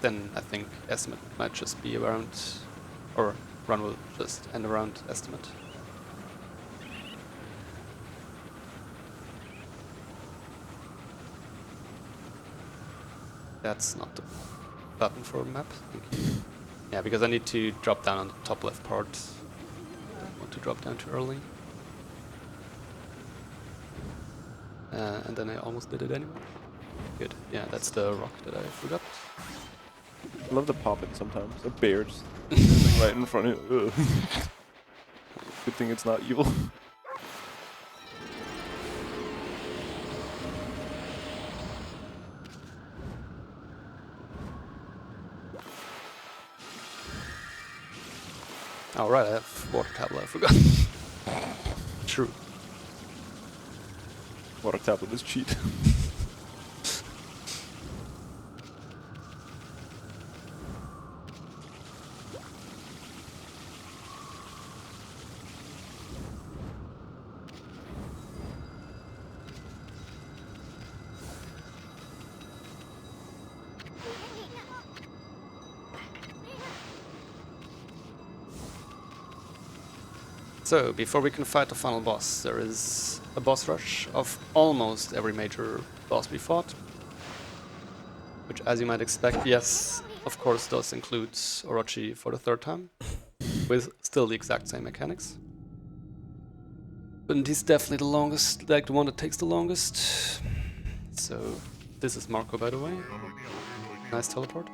Speaker 2: Then I think estimate might just be around, or run will just end around estimate. That's not the button for map. Thank you. Yeah, because I need to drop down on the top left part. Don't want to drop down too early. And then I almost did it anyway. Good. Yeah, that's the rock that I forgot.
Speaker 11: I love the pop-in sometimes. A bear just standing right in front of you. Good thing it's not evil.
Speaker 2: Alright, I have water tablet, I forgot. True.
Speaker 11: Water tablet is cheat.
Speaker 2: So, before we can fight the final boss, there is a boss rush of almost every major boss we fought. Which, as you might expect, yes, of course, does include Orochi for the third time, with still the exact same mechanics. But he's definitely the longest, like the one that takes the longest. So, this is Marco, by the way. Nice teleport.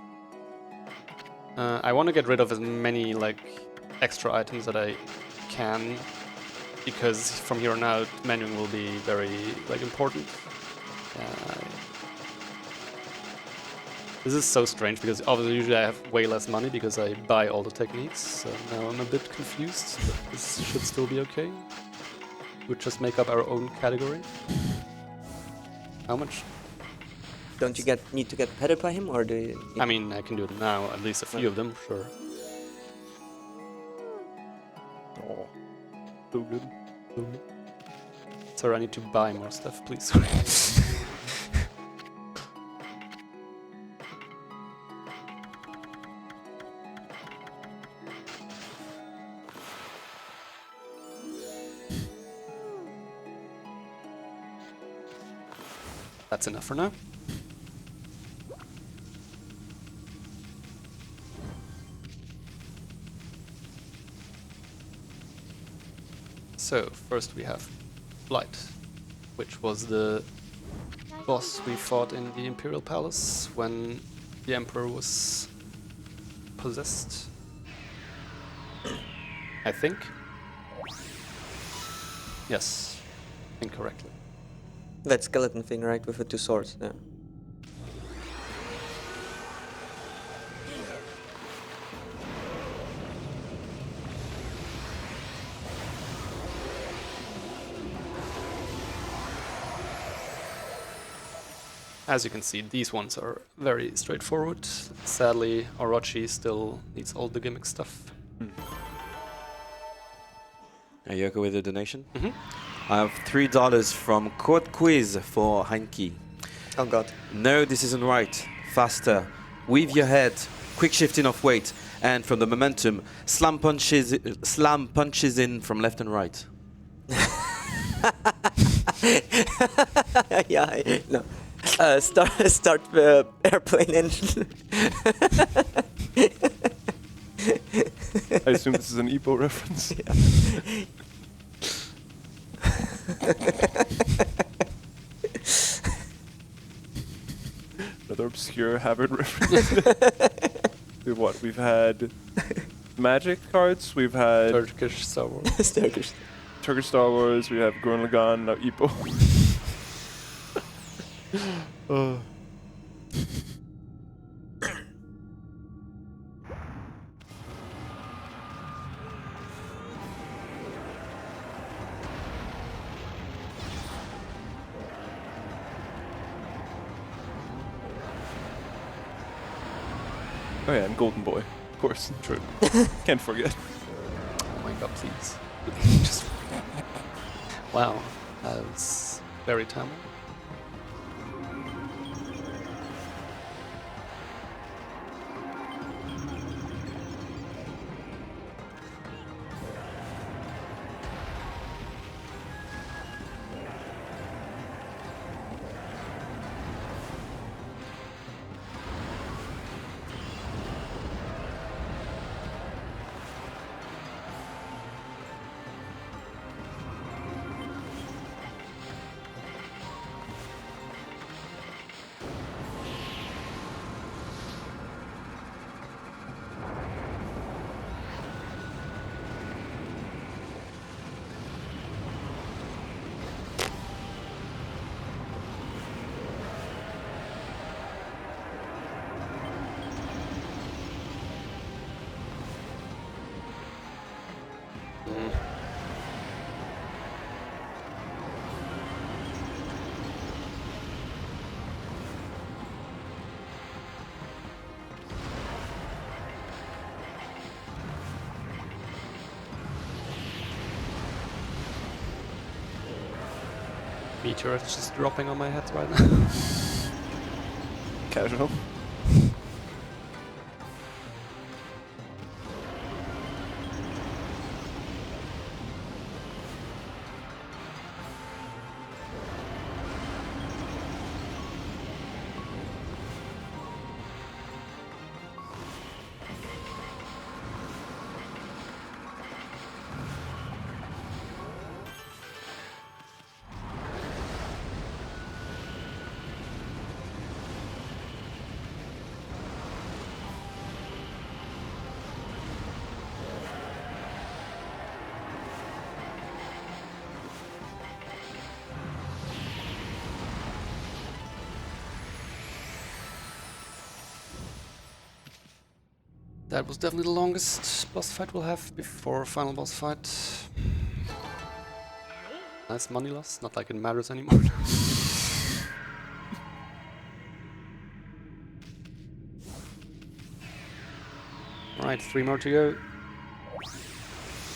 Speaker 2: I want to get rid of as many like extra items that I can, because from here on out, menuing will be very like important. This is so strange because obviously usually I have way less money because I buy all the techniques, so now I'm a bit confused, but this should still be okay. We'll just make up our own category. How much?
Speaker 3: Don't you need to get petted by him, or do you?
Speaker 2: I mean, I can do it now, at least a few of them, sure.
Speaker 11: Oh, so good.
Speaker 2: Sorry, I need to buy more stuff, please. That's enough for now. So, first we have Blight, which was the boss we fought in the Imperial Palace when the Emperor was possessed. I think. Yes, incorrectly.
Speaker 3: That skeleton thing, right, with the two swords. Yeah.
Speaker 2: As you can see, these ones are very straightforward. Sadly, Orochi still needs all the gimmick stuff.
Speaker 10: Are you okay with the donation?
Speaker 2: Mm-hmm.
Speaker 10: I have $3 from Code Quiz for Heinke.
Speaker 3: Oh god.
Speaker 10: No, this isn't right. Faster. Weave your head. Quick shifting of weight. And from the momentum, slam punches in from left and right.
Speaker 3: Yeah, no. Start the airplane engine.
Speaker 11: I assume this is an Epo reference.
Speaker 3: Yeah.
Speaker 11: Another obscure Habit reference. We've had Magic cards, we've had
Speaker 2: Turkish Star Wars.
Speaker 11: Turkish Star Wars, we have Gurren Lagann, now Epo. Oh yeah, and Golden Boy, of course. True. Can't forget.
Speaker 2: Oh my god, please. Just wow, that was very timely. Meteor is just dropping on my head right now.
Speaker 11: Casual.
Speaker 2: that was definitely the longest boss fight we'll have before final boss fight. Nice money loss, not like it matters anymore. Right, 3 more to go.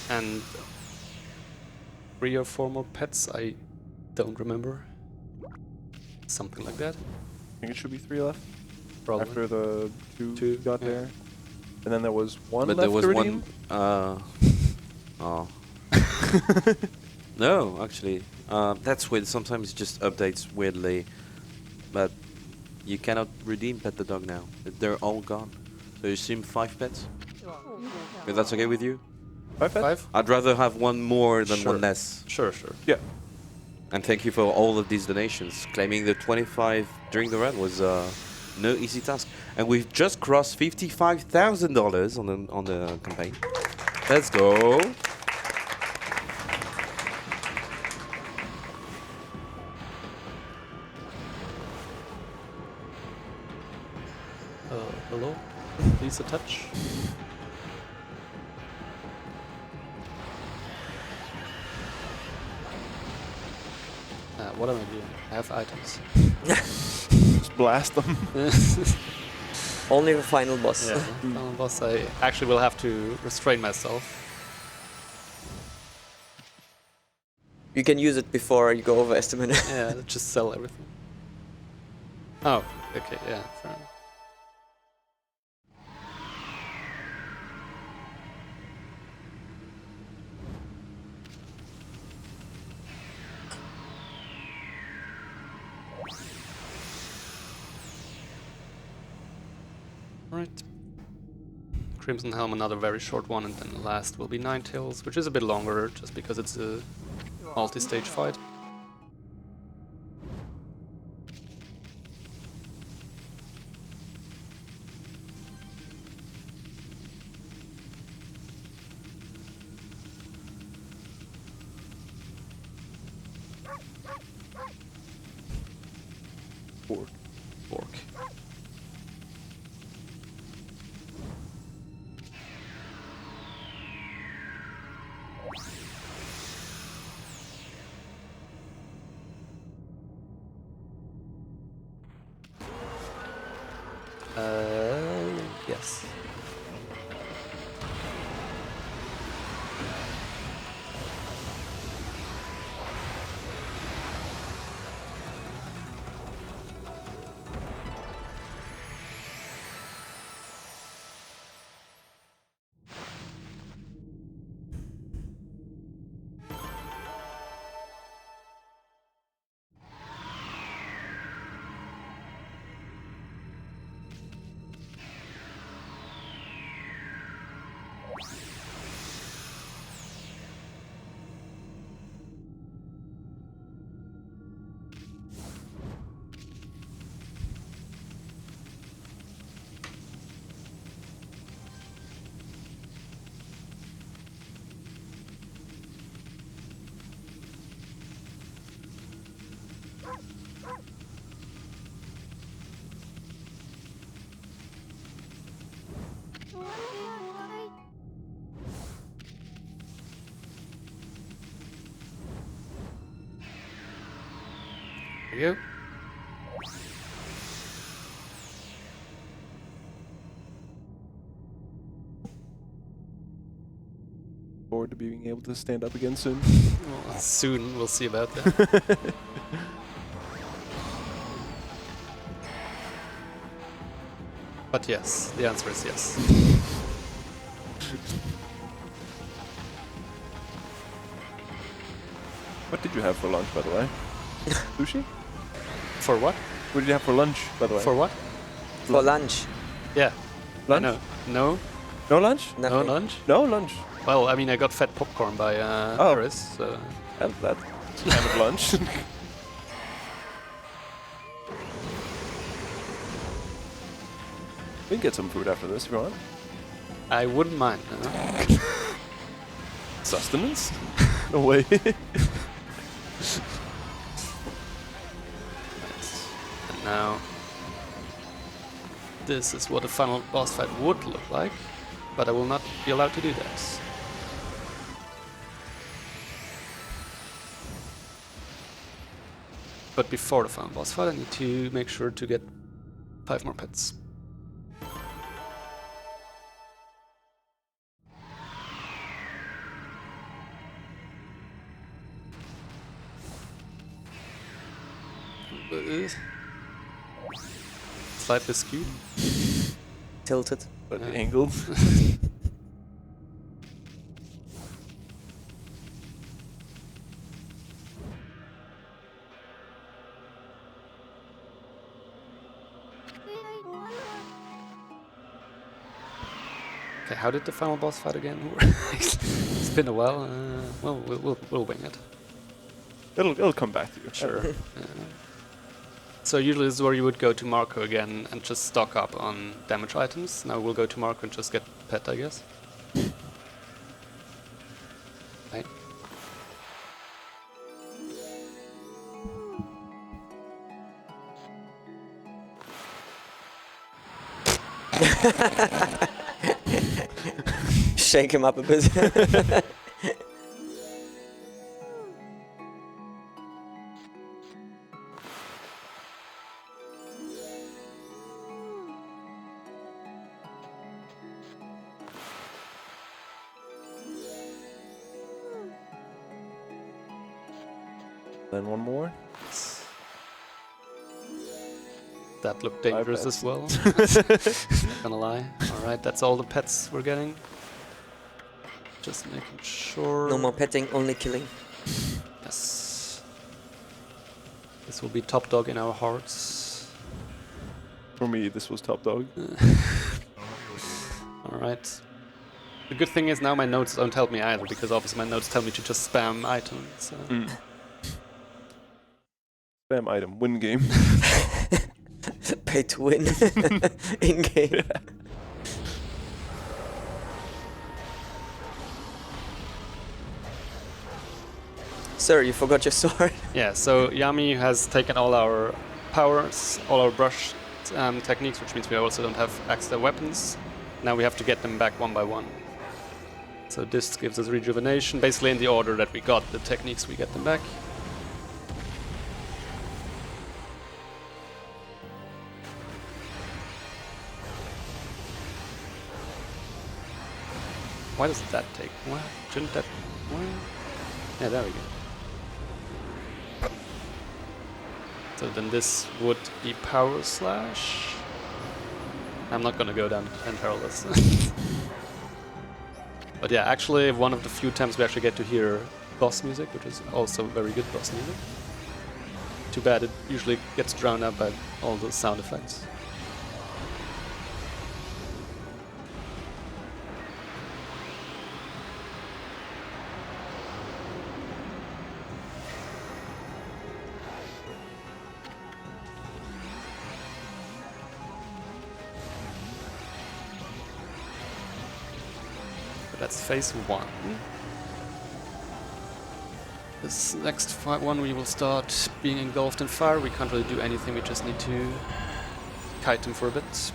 Speaker 2: And 3 or 4 more pets, I don't remember. Something like that.
Speaker 11: I think it should be 3 left.
Speaker 2: Probably.
Speaker 11: After the 2
Speaker 2: Two,
Speaker 11: got
Speaker 2: yeah.
Speaker 11: there. And then there was 1
Speaker 10: But
Speaker 11: left
Speaker 10: there was
Speaker 11: to redeem?
Speaker 10: one. Oh. No, actually, that's weird. Sometimes it just updates weirdly, but you cannot redeem Pet the Dog now. They're all gone. So you assume 5 pets. If that's okay with you?
Speaker 11: 5 pets?
Speaker 2: 5?
Speaker 10: I'd rather have one more than
Speaker 2: Sure.
Speaker 10: one less.
Speaker 2: Sure, sure.
Speaker 11: Yeah.
Speaker 10: And thank you for all of these donations. Claiming the 25 during the run was no easy task. And we've just crossed $55,000 on the campaign. Let's go.
Speaker 2: Hello? Please a touch. What am I doing? I have items.
Speaker 11: Just blast them.
Speaker 3: Only the final boss.
Speaker 2: Yeah, final boss. I actually will have to restrain myself.
Speaker 3: You can use it before you go overestimate it.
Speaker 2: Yeah, just sell everything. Oh, okay, yeah, fair enough. Right. Crimson Helm, another very short one, and then the last will be Ninetails, which is a bit longer, just because it's a multi-stage fight. Bork. Yes. There you go.
Speaker 11: Forward to being able to stand up again soon.
Speaker 2: Well, soon, we'll see about that. But yes, the answer is yes.
Speaker 11: What did you have for lunch, by the way? Sushi?
Speaker 2: For what?
Speaker 11: What did you have for lunch, by the way?
Speaker 2: For what?
Speaker 3: For lunch.
Speaker 2: Yeah.
Speaker 11: Lunch?
Speaker 2: No.
Speaker 11: No lunch?
Speaker 2: No
Speaker 3: Nothing.
Speaker 2: lunch?
Speaker 11: No lunch.
Speaker 2: Well, I mean, I got fat popcorn by
Speaker 11: Oh.
Speaker 2: Paris, so...
Speaker 11: Well, that's kind of lunch. We can get some food after this if you want.
Speaker 2: I wouldn't mind.
Speaker 11: Sustenance? No way.
Speaker 2: And now... This is what a final boss fight would look like. but I will not be allowed to do that. But before the final boss fight, I need to make sure to get 5 more pets. Slightly skewed.
Speaker 3: Tilted.
Speaker 11: But angled.
Speaker 2: Okay, how did the final boss fight again? It's been a while. Well, we'll wing it.
Speaker 11: It'll come back to you.
Speaker 2: Sure. So usually this is where you would go to Marco again and just stock up on damage items. Now we'll go to Marco and just get pet, I guess. Right.
Speaker 3: Shake him up a bit.
Speaker 11: Then one more.
Speaker 2: That looked dangerous as well. Not gonna lie. Alright, that's all the pets we're getting. Just making sure.
Speaker 3: No more petting, only killing.
Speaker 2: Yes. This will be top dog in our hearts.
Speaker 11: For me, this was top dog.
Speaker 2: Alright. The good thing is now my notes don't help me either, because obviously my notes tell me to just spam items. So.
Speaker 11: Spam item, win game.
Speaker 3: Pay to win in game. Sir, you forgot your sword.
Speaker 2: Yeah, so Yami has taken all our powers, all our brush techniques, which means we also don't have extra weapons. Now we have to get them back one by one. So this gives us rejuvenation, basically in the order that we got the techniques, we get them back. Why does that take? What? Shouldn't that? What? Yeah, there we go. So then this would be power slash. I'm not gonna go down and herald this. But yeah, actually one of the few times we actually get to hear boss music, which is also very good boss music. Too bad it usually gets drowned out by all the sound effects. That's phase 1. This next one we will start being engulfed in fire. We can't really do anything, we just need to kite him for a bit.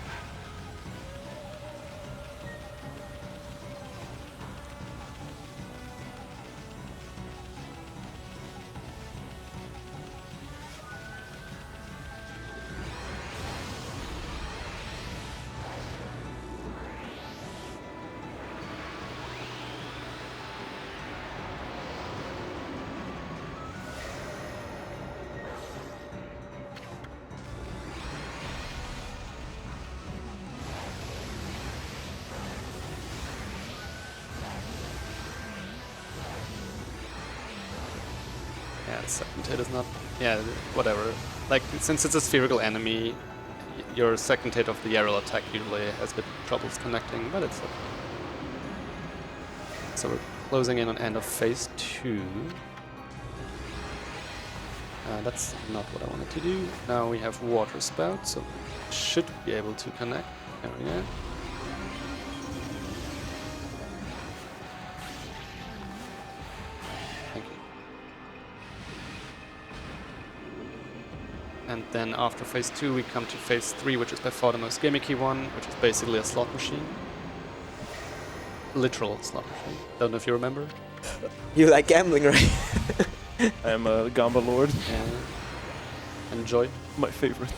Speaker 2: Second hit is not... yeah, whatever. Like, since it's a spherical enemy, your second hit of the aerial attack usually has a bit troubles connecting, but it's okay. So we're closing in on end of phase 2. That's not what I wanted to do. Now we have water spout, so should be able to connect. There we go. And then after phase 2 we come to phase 3, which is by far the most gimmicky one, which is basically a slot machine. literal slot machine. Don't know if you remember.
Speaker 3: You like gambling, right?
Speaker 11: I am a Gamba Lord.
Speaker 2: Enjoy.
Speaker 11: My favorite.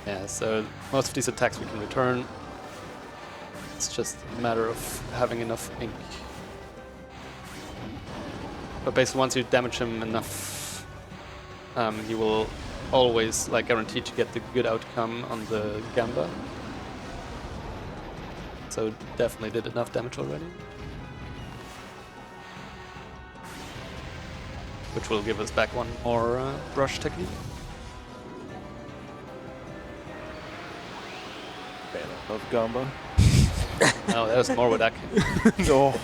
Speaker 2: Yeah, so most of these attacks we can return. It's just a matter of having enough ink. But basically, once you damage him enough, he will always like guaranteed to get the good outcome on the Gamba. So definitely did enough damage already. Which will give us back one more brush technique.
Speaker 11: Love Gamba.
Speaker 2: Oh, there's more with that.
Speaker 11: No.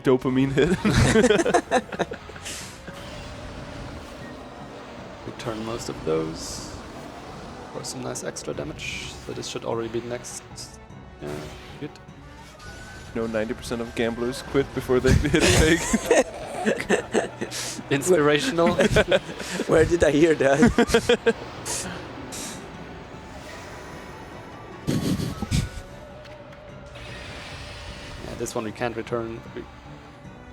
Speaker 11: Dopamine hit.
Speaker 2: Return most of those for some nice extra damage. So this should already be next. Yeah, good.
Speaker 11: You know, 90% of gamblers quit before they hit a peg.
Speaker 2: Inspirational.
Speaker 3: Where did I hear that?
Speaker 2: This one we can't return. We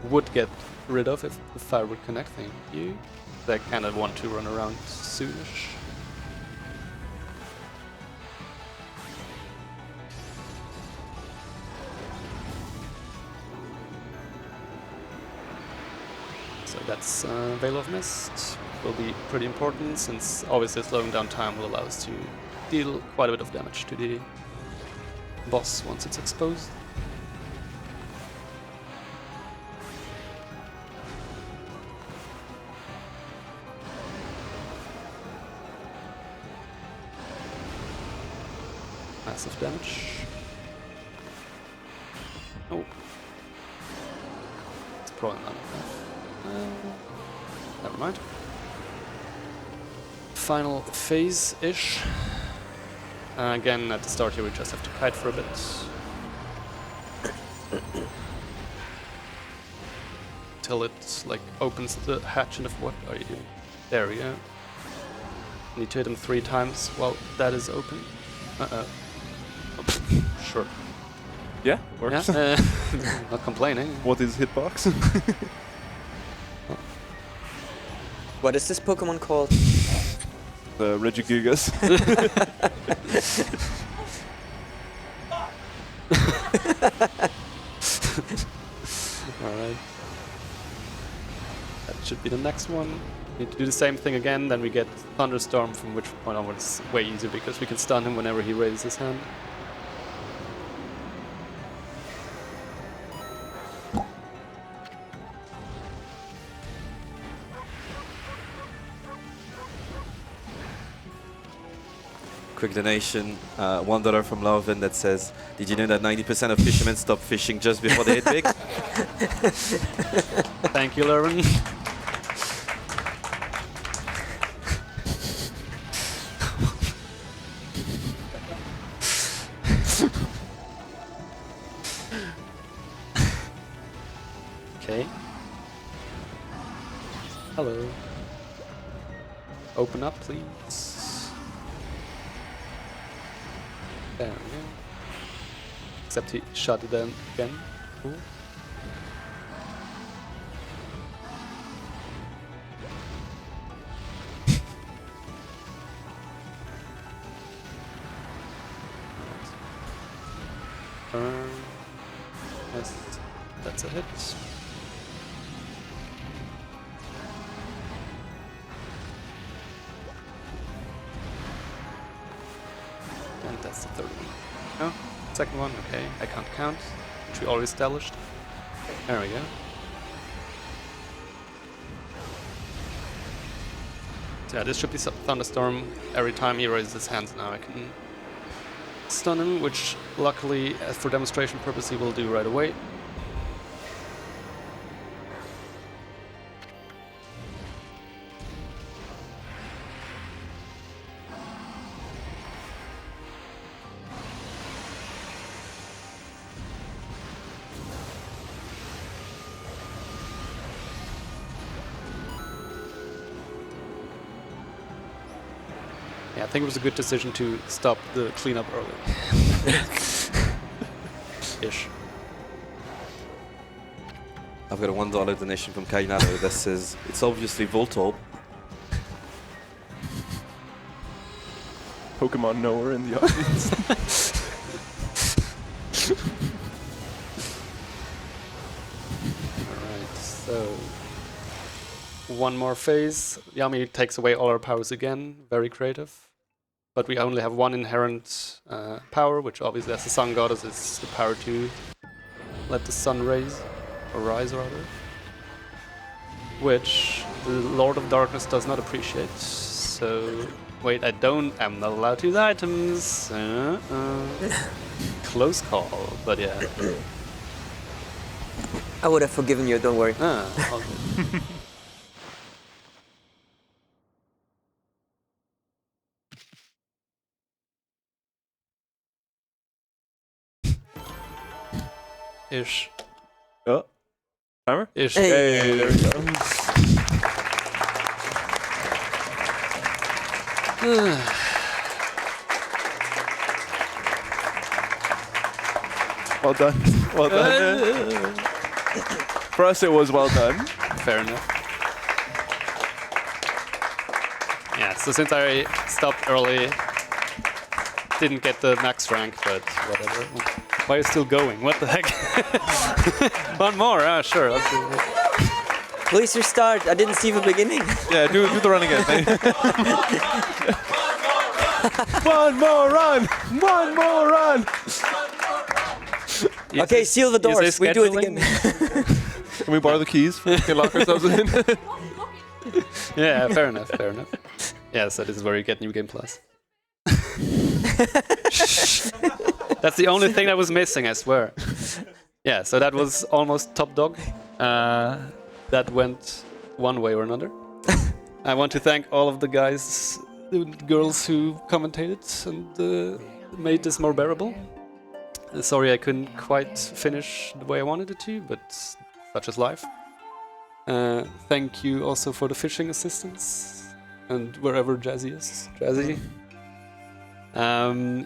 Speaker 2: would get rid of if the fire would connect. Thank you. They kind of want to run around soonish. So that's Veil of Mist. Will be pretty important since obviously slowing down time will allow us to deal quite a bit of damage to the boss once it's exposed. Massive damage. Oh. It's probably not enough. Never mind. Final phase-ish. Again, at the start here we just have to kite for a bit. Till it like opens the hatch and what are you doing? There we go. Need to hit him 3 times while that is open. Uh-oh. Sure.
Speaker 11: Yeah, works.
Speaker 2: Yeah, not complaining.
Speaker 11: What is hitbox?
Speaker 3: What is this Pokemon called?
Speaker 11: The Regigigas.
Speaker 2: Alright. That should be the next one. Need to do the same thing again, then we get Thunderstorm, from which point onwards it's way easier because we can stun him whenever he raises his hand.
Speaker 10: Quick donation, $1 from Lovin that says, "Did you know that 90% of fishermen stop fishing just before they hit big?"
Speaker 2: Thank you, Lauren. Okay. Hello. Open up, please. There we go. Except he shut it down again. Cool. Yes, that's a hit. And that's the third one. Oh, second one, okay. I can't count, which we already established. There we go. So yeah, this should be Thunderstorm. Every time he raises his hands now I can stun him, which luckily, as for demonstration purpose, he will do right away. I think it was a good decision to stop the cleanup early. Ish.
Speaker 10: I've got a $1 donation from Kainato that says, it's obviously Voltorb.
Speaker 11: Pokemon knower in the audience.
Speaker 2: Alright, so one more phase. Yami takes away all our powers again. Very creative. But we only have one inherent power, which obviously as the Sun Goddess is the power to let the sun rise rather. Which the Lord of Darkness does not appreciate. So wait, I'm not allowed to use items. Close call, but yeah.
Speaker 3: I would have forgiven you, don't worry.
Speaker 2: All good. Ish.
Speaker 11: Oh. Timer?
Speaker 2: Ish.
Speaker 11: Hey, there we go. Well done. Well done. For us, it was well done.
Speaker 2: Fair enough. Yeah, so since I stopped early, didn't get the max rank, but whatever. Why are you still going? What the heck? One more? Ah, sure. Let's do it.
Speaker 3: Please restart. I didn't see the beginning.
Speaker 11: Yeah, do the run again. One more run! One more run!
Speaker 3: Okay, seal the doors. We do it again.
Speaker 11: Can we borrow the keys? We can lock ourselves in.
Speaker 2: Yeah, fair enough, fair enough. Yeah, so this is where you get New Game Plus. That's the only thing that was missing, I swear. Yeah, so that was almost top dog. That went one way or another. I want to thank all of the guys, the girls who commentated and made this more bearable. Sorry I couldn't quite finish the way I wanted it to, but such is life. Thank you also for the fishing assistance and wherever Jazzy is. Jazzy.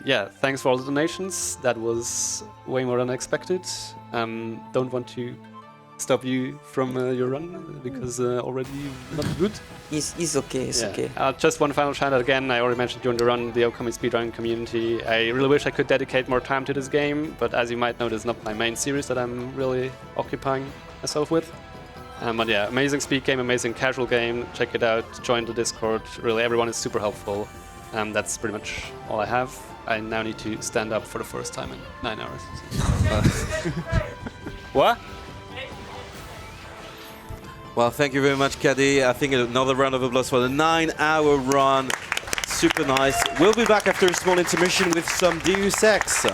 Speaker 2: Yeah, thanks for all the donations. That was way more than expected. Don't want to stop you from your run because already not good.
Speaker 3: He's okay, it's okay.
Speaker 2: Just one final shout out again. I already mentioned during the run the Okami Speedrun community. I really wish I could dedicate more time to this game, but as you might know, this is not my main series that I'm really occupying myself with. But yeah, amazing speed game, amazing casual game. Check it out, join the Discord. Really, everyone is super helpful. That's pretty much all I have. I now need to stand up for the first time in 9 hours. What?
Speaker 10: Well, thank you very much, Caddy. I think another round of applause for the 9-hour run. Super nice. We'll be back after a small intermission with some Deus Ex.